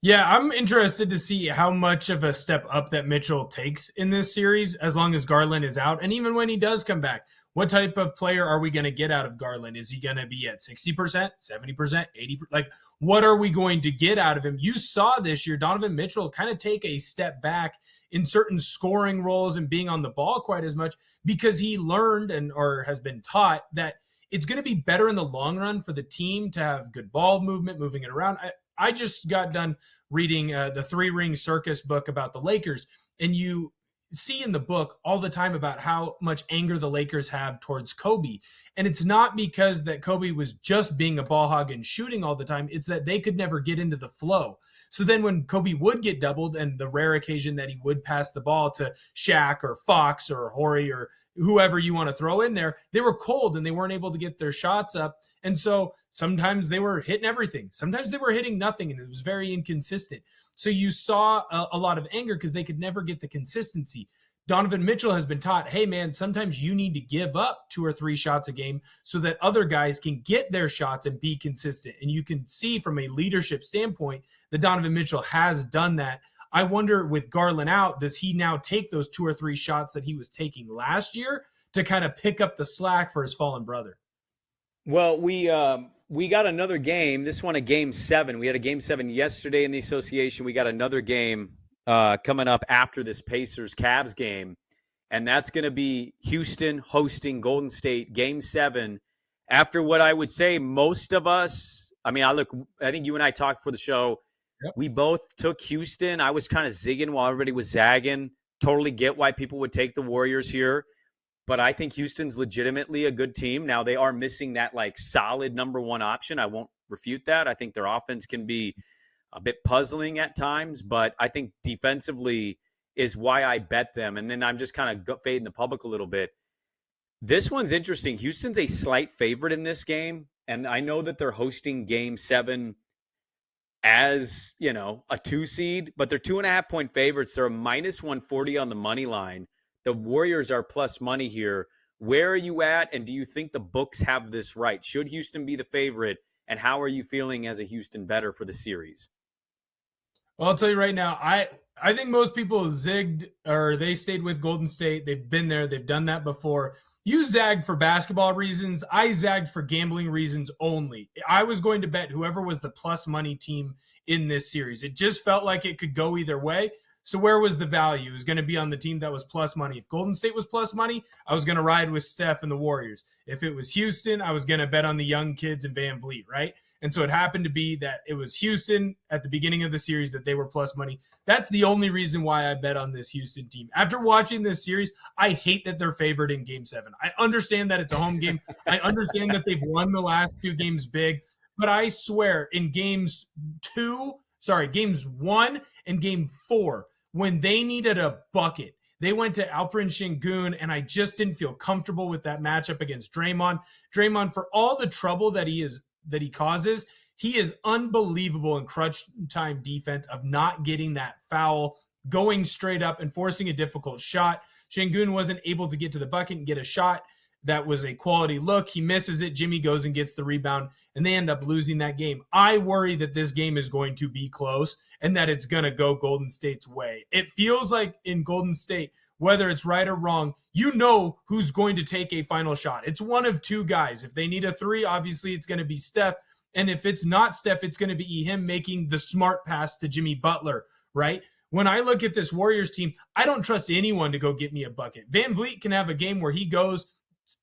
Yeah, I'm interested to see how much of a step up that Mitchell takes in this series as long as Garland is out. And even when he does come back, what type of player are we going to get out of Garland? Is he going to be at 60%, 70%, 80%? Like, what are we going to get out of him? You saw this year Donovan Mitchell kind of take a step back in certain scoring roles and being on the ball quite as much because he learned or has been taught that it's going to be better in the long run for the team to have good ball movement, moving it around. I just got done reading the 3-Ring Circus book about the Lakers, and you see in the book all the time about how much anger the Lakers have towards Kobe. And it's not because that Kobe was just being a ball hog and shooting all the time. It's that they could never get into the flow. So then when Kobe would get doubled and the rare occasion that he would pass the ball to Shaq or Fox or Horry or whoever you want to throw in there, they were cold and they weren't able to get their shots up. And so sometimes they were hitting everything. Sometimes they were hitting nothing, and it was very inconsistent. So you saw a lot of anger because they could never get the consistency. Donovan Mitchell has been taught, hey, man, sometimes you need to give up 2 or 3 shots a game so that other guys can get their shots and be consistent. And you can see from a leadership standpoint that Donovan Mitchell has done that. I wonder, with Garland out, does he now take those 2 or 3 shots that he was taking last year to kind of pick up the slack for his fallen brother? Well, we got another game. This one, a game 7. We had a game 7 yesterday in the association. We got another game coming up after this Pacers-Cavs game, and that's going to be Houston hosting Golden State, game 7. After what I would say most of us, I think you and I talked for the show. Yep. We both took Houston. I was kind of zigging while everybody was zagging. Totally get why people would take the Warriors here. But I think Houston's legitimately a good team. Now, they are missing that, solid number 1 option. I won't refute that. I think their offense can be a bit puzzling at times. But I think defensively is why I bet them. And then I'm just kind of fading the public a little bit. This one's interesting. Houston's a slight favorite in this game. And I know that they're hosting game 7 as, a 2 seed. But they're 2.5-point favorites. They're a minus 140 on the money line. The Warriors are plus money here. Where are you at, and do you think the books have this right? Should Houston be the favorite, and how are you feeling as a Houston bettor for the series? Well, I'll tell you right now, I think most people zigged or they stayed with Golden State. They've been there. They've done that before. You zagged for basketball reasons. I zagged for gambling reasons only. I was going to bet whoever was the plus money team in this series. It just felt like it could go either way. So where was the value? It was going to be on the team that was plus money. If Golden State was plus money, I was going to ride with Steph and the Warriors. If it was Houston, I was going to bet on the young kids and Van Vliet, right? And so it happened to be that it was Houston at the beginning of the series that they were plus money. That's the only reason why I bet on this Houston team. After watching this series, I hate that they're favored in Game 7. I understand that it's a home game. I understand that they've won the last 2 games big. But I swear in games 1 and Game 4, when they needed a bucket, they went to Alperen Şengün, and I just didn't feel comfortable with that matchup against Draymond. Draymond, for all the trouble that he causes, he is unbelievable in crunch time defense of not getting that foul, going straight up and forcing a difficult shot. Şengün wasn't able to get to the bucket and get a shot that was a quality look. He misses it. Jimmy goes and gets the rebound, and they end up losing that game. I worry that this game is going to be close and that it's going to go Golden State's way. It feels like in Golden State, whether it's right or wrong, you know who's going to take a final shot. It's one of 2 guys. If they need a 3, obviously it's going to be Steph. And if it's not Steph, it's going to be him making the smart pass to Jimmy Butler, right? When I look at this Warriors team, I don't trust anyone to go get me a bucket. Van Vliet can have a game where he goes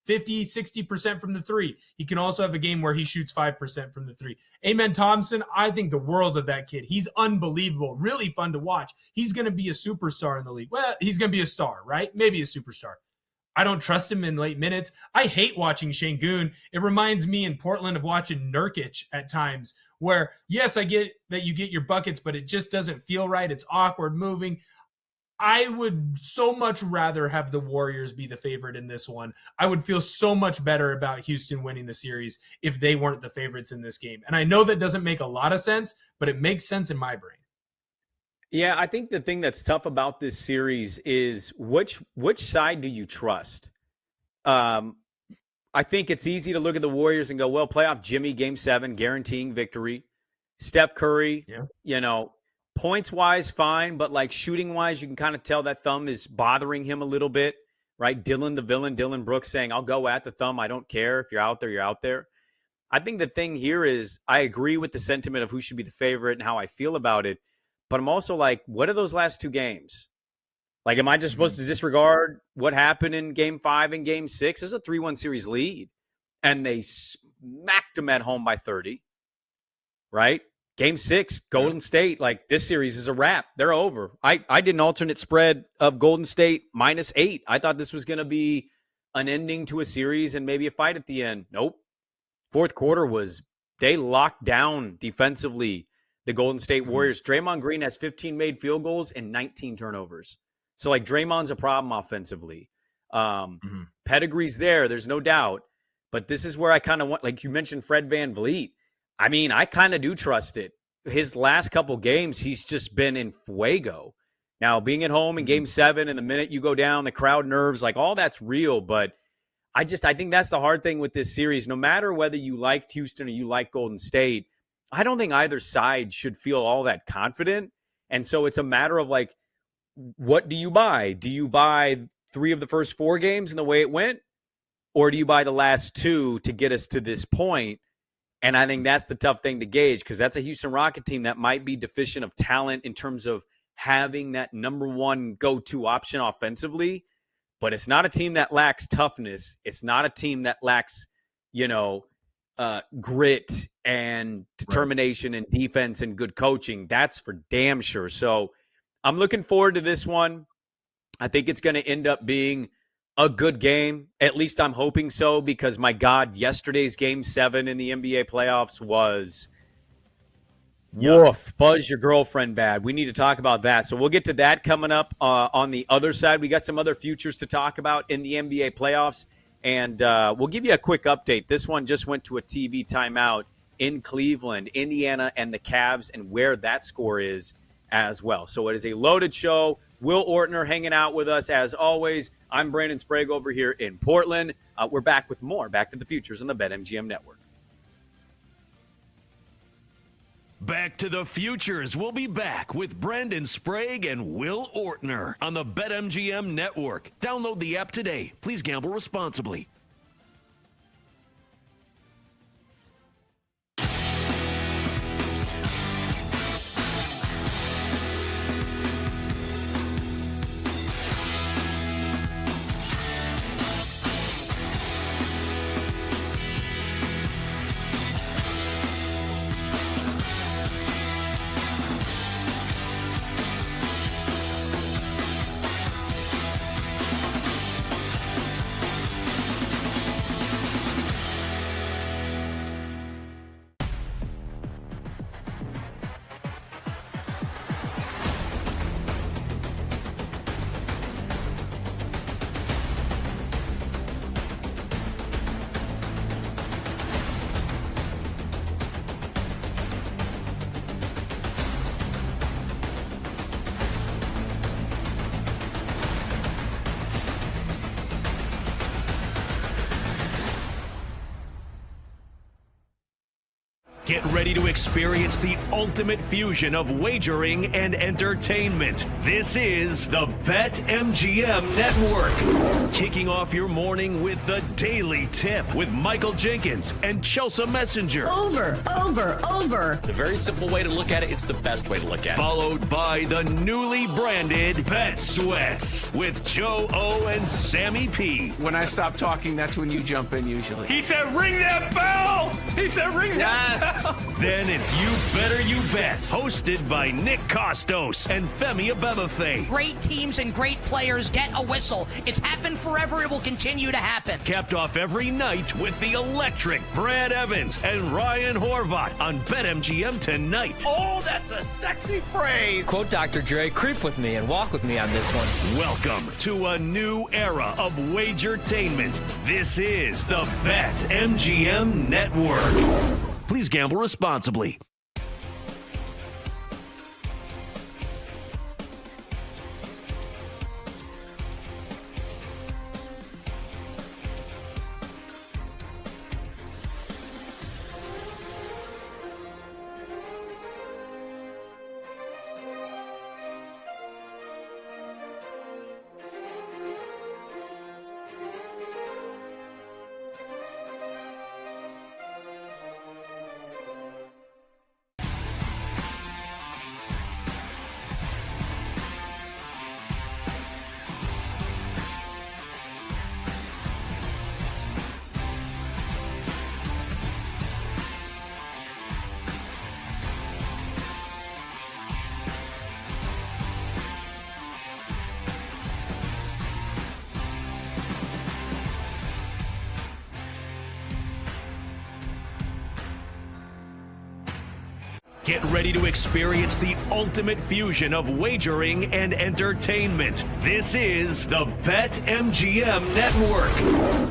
50, 60% from the three. He can also have a game where he shoots 5% from the three. Amen Thompson, I think the world of that kid. He's unbelievable, really fun to watch. He's going to be a superstar in the league. Well, he's going to be a star, right? Maybe a superstar. I don't trust him in late minutes. I hate watching Şengün. It reminds me in Portland of watching Nurkic at times where, yes, I get that you get your buckets, but it just doesn't feel right. It's awkward moving. I would so much rather have the Warriors be the favorite in this one. I would feel so much better about Houston winning the series if they weren't the favorites in this game. And I know that doesn't make a lot of sense, but it makes sense in my brain. Yeah, I think the thing that's tough about this series is which side do you trust? I think it's easy to look at the Warriors and go, well, playoff Jimmy, game 7, guaranteeing victory. Steph Curry, points-wise, fine, but like shooting-wise, you can kind of tell that thumb is bothering him a little bit, right? Dylan the villain, Dylan Brooks saying, I'll go at the thumb. I don't care. If you're out there, you're out there. I think the thing here is I agree with the sentiment of who should be the favorite and how I feel about it, but I'm also like, what are those last 2 games? Like, am I just supposed to disregard what happened in game 5 and game 6? It's a 3-1 series lead, and they smacked them at home by 30, right? Game 6, Golden State, like this series is a wrap. They're over. I did an alternate spread of Golden State -8. I thought this was going to be an ending to a series and maybe a fight at the end. Nope. Fourth quarter they locked down defensively, the Golden State Warriors. Draymond Green has 15 made field goals and 19 turnovers. So, like, Draymond's a problem offensively. Pedigree's there. There's no doubt. But this is where I kind of want, like you mentioned, Fred VanVleet. I mean, I kind of do trust it. His last couple games, he's just been in fuego. Now, being at home in game 7, and the minute you go down, the crowd nerves, like all that's real. But I think that's the hard thing with this series. No matter whether you liked Houston or you like Golden State, I don't think either side should feel all that confident. And so it's a matter of like, what do you buy? Do you buy 3 of the first 4 games and the way it went? Or do you buy the last 2 to get us to this point? And I think that's the tough thing to gauge because that's a Houston Rocket team that might be deficient of talent in terms of having that number 1 go-to option offensively. But it's not a team that lacks toughness. It's not a team that lacks, grit and determination and defense and good coaching. That's for damn sure. So I'm looking forward to this one. I think it's going to end up being a good game. At least I'm hoping so because, my God, yesterday's game 7 in the NBA playoffs was woof, buzz your girlfriend bad. We need to talk about that. So we'll get to that coming up on the other side. We got some other futures to talk about in the NBA playoffs, and we'll give you a quick update. This one just went to a TV timeout in Cleveland, Indiana, and the Cavs, and where that score is as well. So it is a loaded show. Will Ortner hanging out with us as always. I'm Brandon Sprague over here in Portland. We're back with more Back to the Futures on the BetMGM Network. Back to the Futures. We'll be back with Brandon Sprague and Will Ortner on the BetMGM Network. Download the app today. Please gamble responsibly. Get ready to experience the ultimate fusion of wagering and entertainment. This is the BetMGM Network. Kicking off your morning with the Daily Tip with Michael Jenkins and Chelsea Messenger. Over. It's a very simple way to look at it. It's the best way to look at it. Followed by the newly branded Bet Sweats with Joe O and Sammy P. When I stop talking, that's when you jump in usually. He said, ring that bell! He said, ring that bell! Then it's You Better You Bet, hosted by Nick Costos and Femi Abebefe. Great teams and great players get a whistle. It's happened forever. It will continue to happen. Capped off every night with the electric Brad Evans and Ryan Horvat on BetMGM tonight. Oh, that's a sexy phrase. Quote Dr. Dre, creep with me and walk with me on this one. Welcome to a new era of Wagertainment. This is the BetMGM Network. Please gamble responsibly. Get ready to experience the ultimate fusion of wagering and entertainment. This is the BetMGM Network.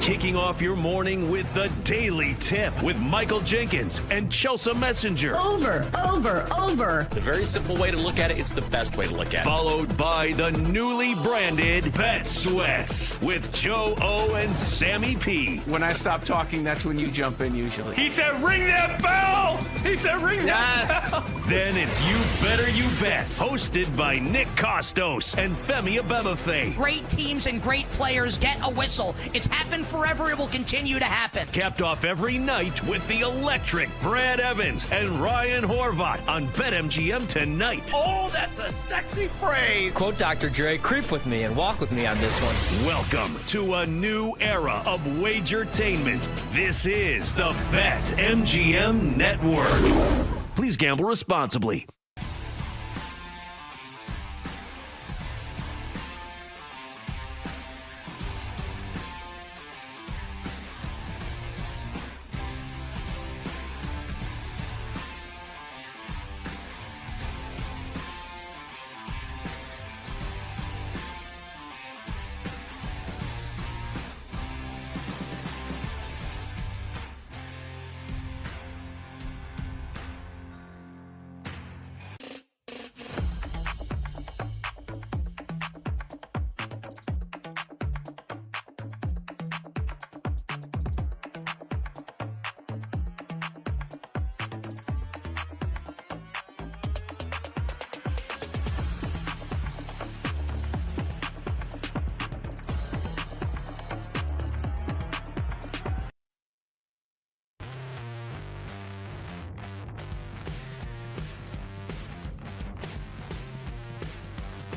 Kicking off your morning with the Daily Tip with Michael Jenkins and Chelsea Messenger. Over. It's a very simple way to look at it. It's the best way to look at it. Followed by the newly branded Bet Sweats with Joe O and Sammy P. When I stop talking, that's when you jump in usually. He said, ring that bell! He said, ring that bell! Then it's You Better You Bet, hosted by Nick Costos and Femi Abebefe. Great teams and great players get a whistle. It's happened forever. It will continue to happen. Capped off every night with the electric Brad Evans and Ryan Horvat on BetMGM tonight. Oh, that's a sexy phrase. Quote Dr. Dre, creep with me and walk with me on this one. Welcome to a new era of Wagertainment. This is the BetMGM Network. Please gamble responsibly.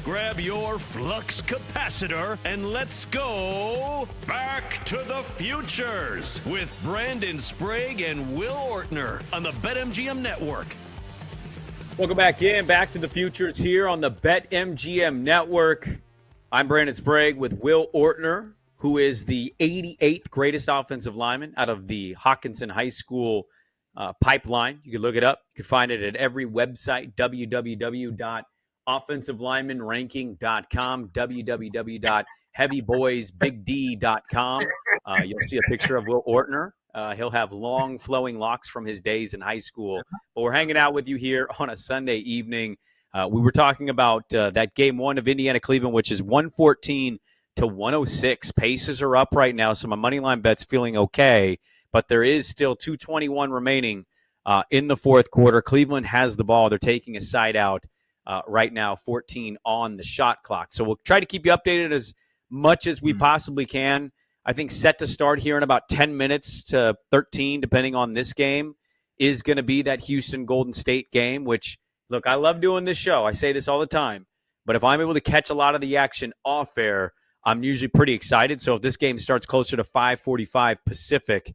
Grab your flux capacitor and let's go back to the futures with Brandon Sprague and Will Ortner on the BetMGM Network. Welcome back to the futures here on the BetMGM Network. I'm Brandon Sprague with Will Ortner, who is the 88th greatest offensive lineman out of the Hockinson High School pipeline. You can look it up. You can find it at every website, www.offensivelinemanranking.com, www.heavyboysbigd.com. You'll see a picture of Will Ortner. He'll have long flowing locks from his days in high school. But we're hanging out with you here on a Sunday evening. We were talking about that game one of Indiana-Cleveland, which is 114-106. Paces are up right now, so my money line bet's feeling okay. But there is still 2:21 remaining in the fourth quarter. Cleveland has the ball. They're taking a side out right now, 14 on the shot clock. So we'll try to keep you updated as much as we possibly can. I think set to start here in about 10 minutes to 13, depending on this game, is going to be that Houston Golden State game, which, look, I love doing this show. I say this all the time. But if I'm able to catch a lot of the action off air, I'm usually pretty excited. So if this game starts closer to 5:45 Pacific,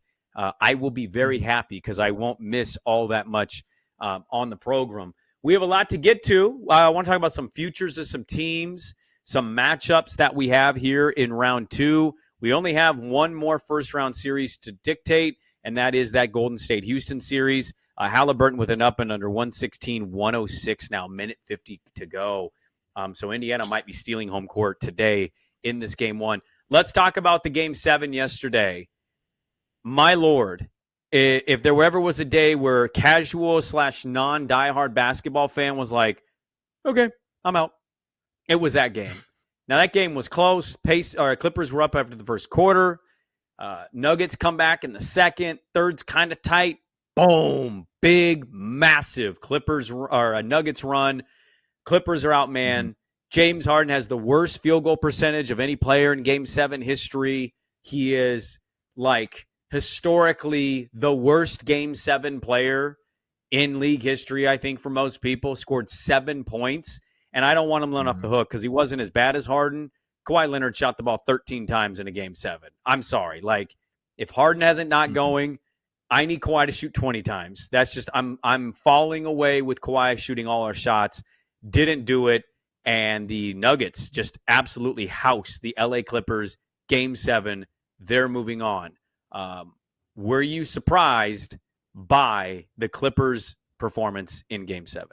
I will be very happy because I won't miss all that much on the program. We have a lot to get to. I want to talk about some futures of some teams, some matchups that we have here in round 2. We only have one more first-round series to dictate, and that is that Golden State-Houston series. Halliburton with an up and under 116-106 now, minute 50 to go. So Indiana might be stealing home court today in this game 1. Let's talk about the game 7 yesterday. My Lord, if there ever was a day where casual / non-diehard basketball fan was like, okay, I'm out, it was that game. Now, that game was close. Clippers were up after the first quarter. Nuggets come back in the second. Third's kind of tight. Boom. Big, massive Nuggets run. Clippers are out, man. James Harden has the worst field goal percentage of any player in Game 7 history. He is, historically the worst Game 7 player in league history, I think, for most people. Scored 7 points. And I don't want him let off the hook because he wasn't as bad as Harden. Kawhi Leonard shot the ball 13 times in a Game 7. I'm sorry. If Harden hasn't not going, I need Kawhi to shoot 20 times. That's just I'm falling away with Kawhi shooting all our shots. Didn't do it. And the Nuggets just absolutely house the LA Clippers. Game 7. They're moving on. Were you surprised by the Clippers' performance in Game 7?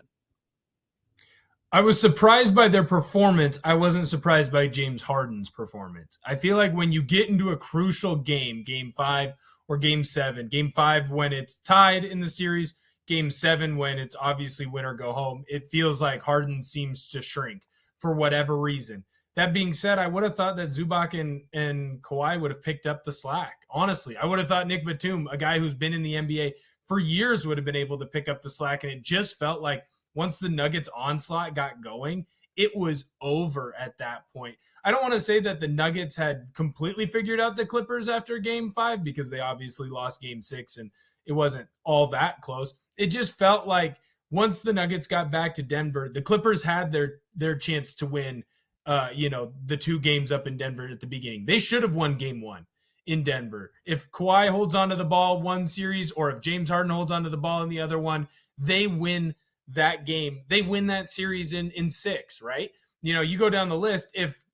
I was surprised by their performance. I wasn't surprised by James Harden's performance. I feel like when you get into a crucial game, Game 5 or Game 7, Game 5 when it's tied in the series, Game 7 when it's obviously win or go home, it feels like Harden seems to shrink for whatever reason. That being said, I would have thought that Zubac and Kawhi would have picked up the slack. Honestly, I would have thought Nick Batum, a guy who's been in the NBA for years, would have been able to pick up the slack, and it just felt like once the Nuggets onslaught got going, it was over at that point. I don't want to say that the Nuggets had completely figured out the Clippers after Game 5 because they obviously lost Game 6 and it wasn't all that close. It just felt like once the Nuggets got back to Denver, the Clippers had their chance to win, the 2 games up in Denver at the beginning. They should have won Game 1 in Denver. If Kawhi holds onto the ball one series or if James Harden holds onto the ball in the other one, they win that game. They win that series in 6, right? You go down the list. If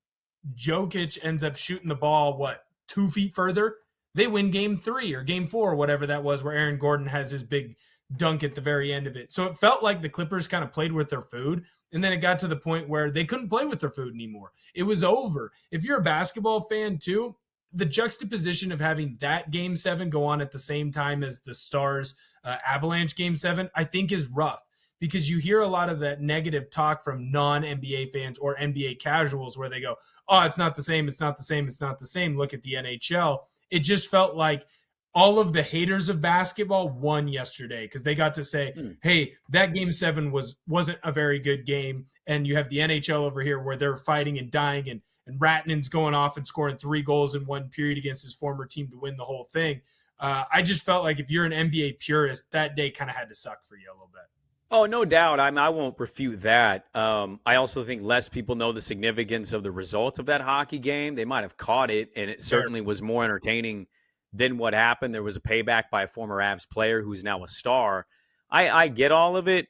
Jokic ends up shooting the ball, 2 feet further, they win Game 3 or Game 4 or whatever that was, where Aaron Gordon has his big dunk at the very end of it. So it felt like the Clippers kind of played with their food, and then it got to the point where they couldn't play with their food anymore. It was over. If you're a basketball fan too, the juxtaposition of having that Game 7 go on at the same time as the Stars Avalanche Game 7, I think is rough. Because you hear a lot of that negative talk from non-NBA fans or NBA casuals where they go, oh, it's not the same, it's not the same, it's not the same. Look at the NHL. It just felt like all of the haters of basketball won yesterday because they got to say, hey, that Game 7 wasn't a very good game. And you have the NHL over here where they're fighting and dying and Ratnan's going off and scoring 3 goals in one period against his former team to win the whole thing. I just felt like if you're an NBA purist, that day kind of had to suck for you a little bit. Oh, no doubt. I won't refute that. I also think less people know the significance of the result of that hockey game. They might have caught it, and it certainly was more entertaining than what happened. There was a payback by a former Avs player who's now a Star. I get all of it.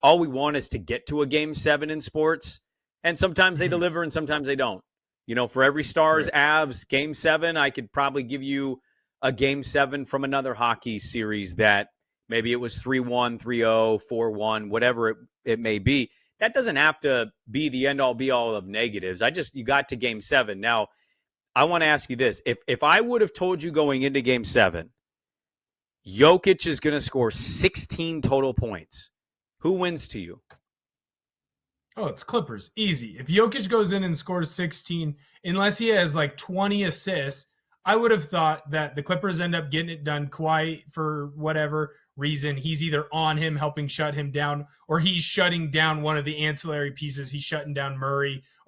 All we want is to get to a Game 7 in sports, and sometimes they deliver and sometimes they don't. For every Stars Avs Game 7, I could probably give you a Game 7 from another hockey series that maybe it was 3-1, 3-0, 4-1, whatever it may be. That doesn't have to be the end-all, be-all of negatives. You got to Game 7. Now, I want to ask you this. If I would have told you going into Game 7, Jokic is going to score 16 total points, who wins to you? Oh, it's Clippers. Easy. If Jokic goes in and scores 16, unless he has 20 assists, I would have thought that the Clippers end up getting it done. Kawhi, for whatever reason, he's either on him helping shut him down, or he's shutting down one of the ancillary pieces. He's shutting down Murray, or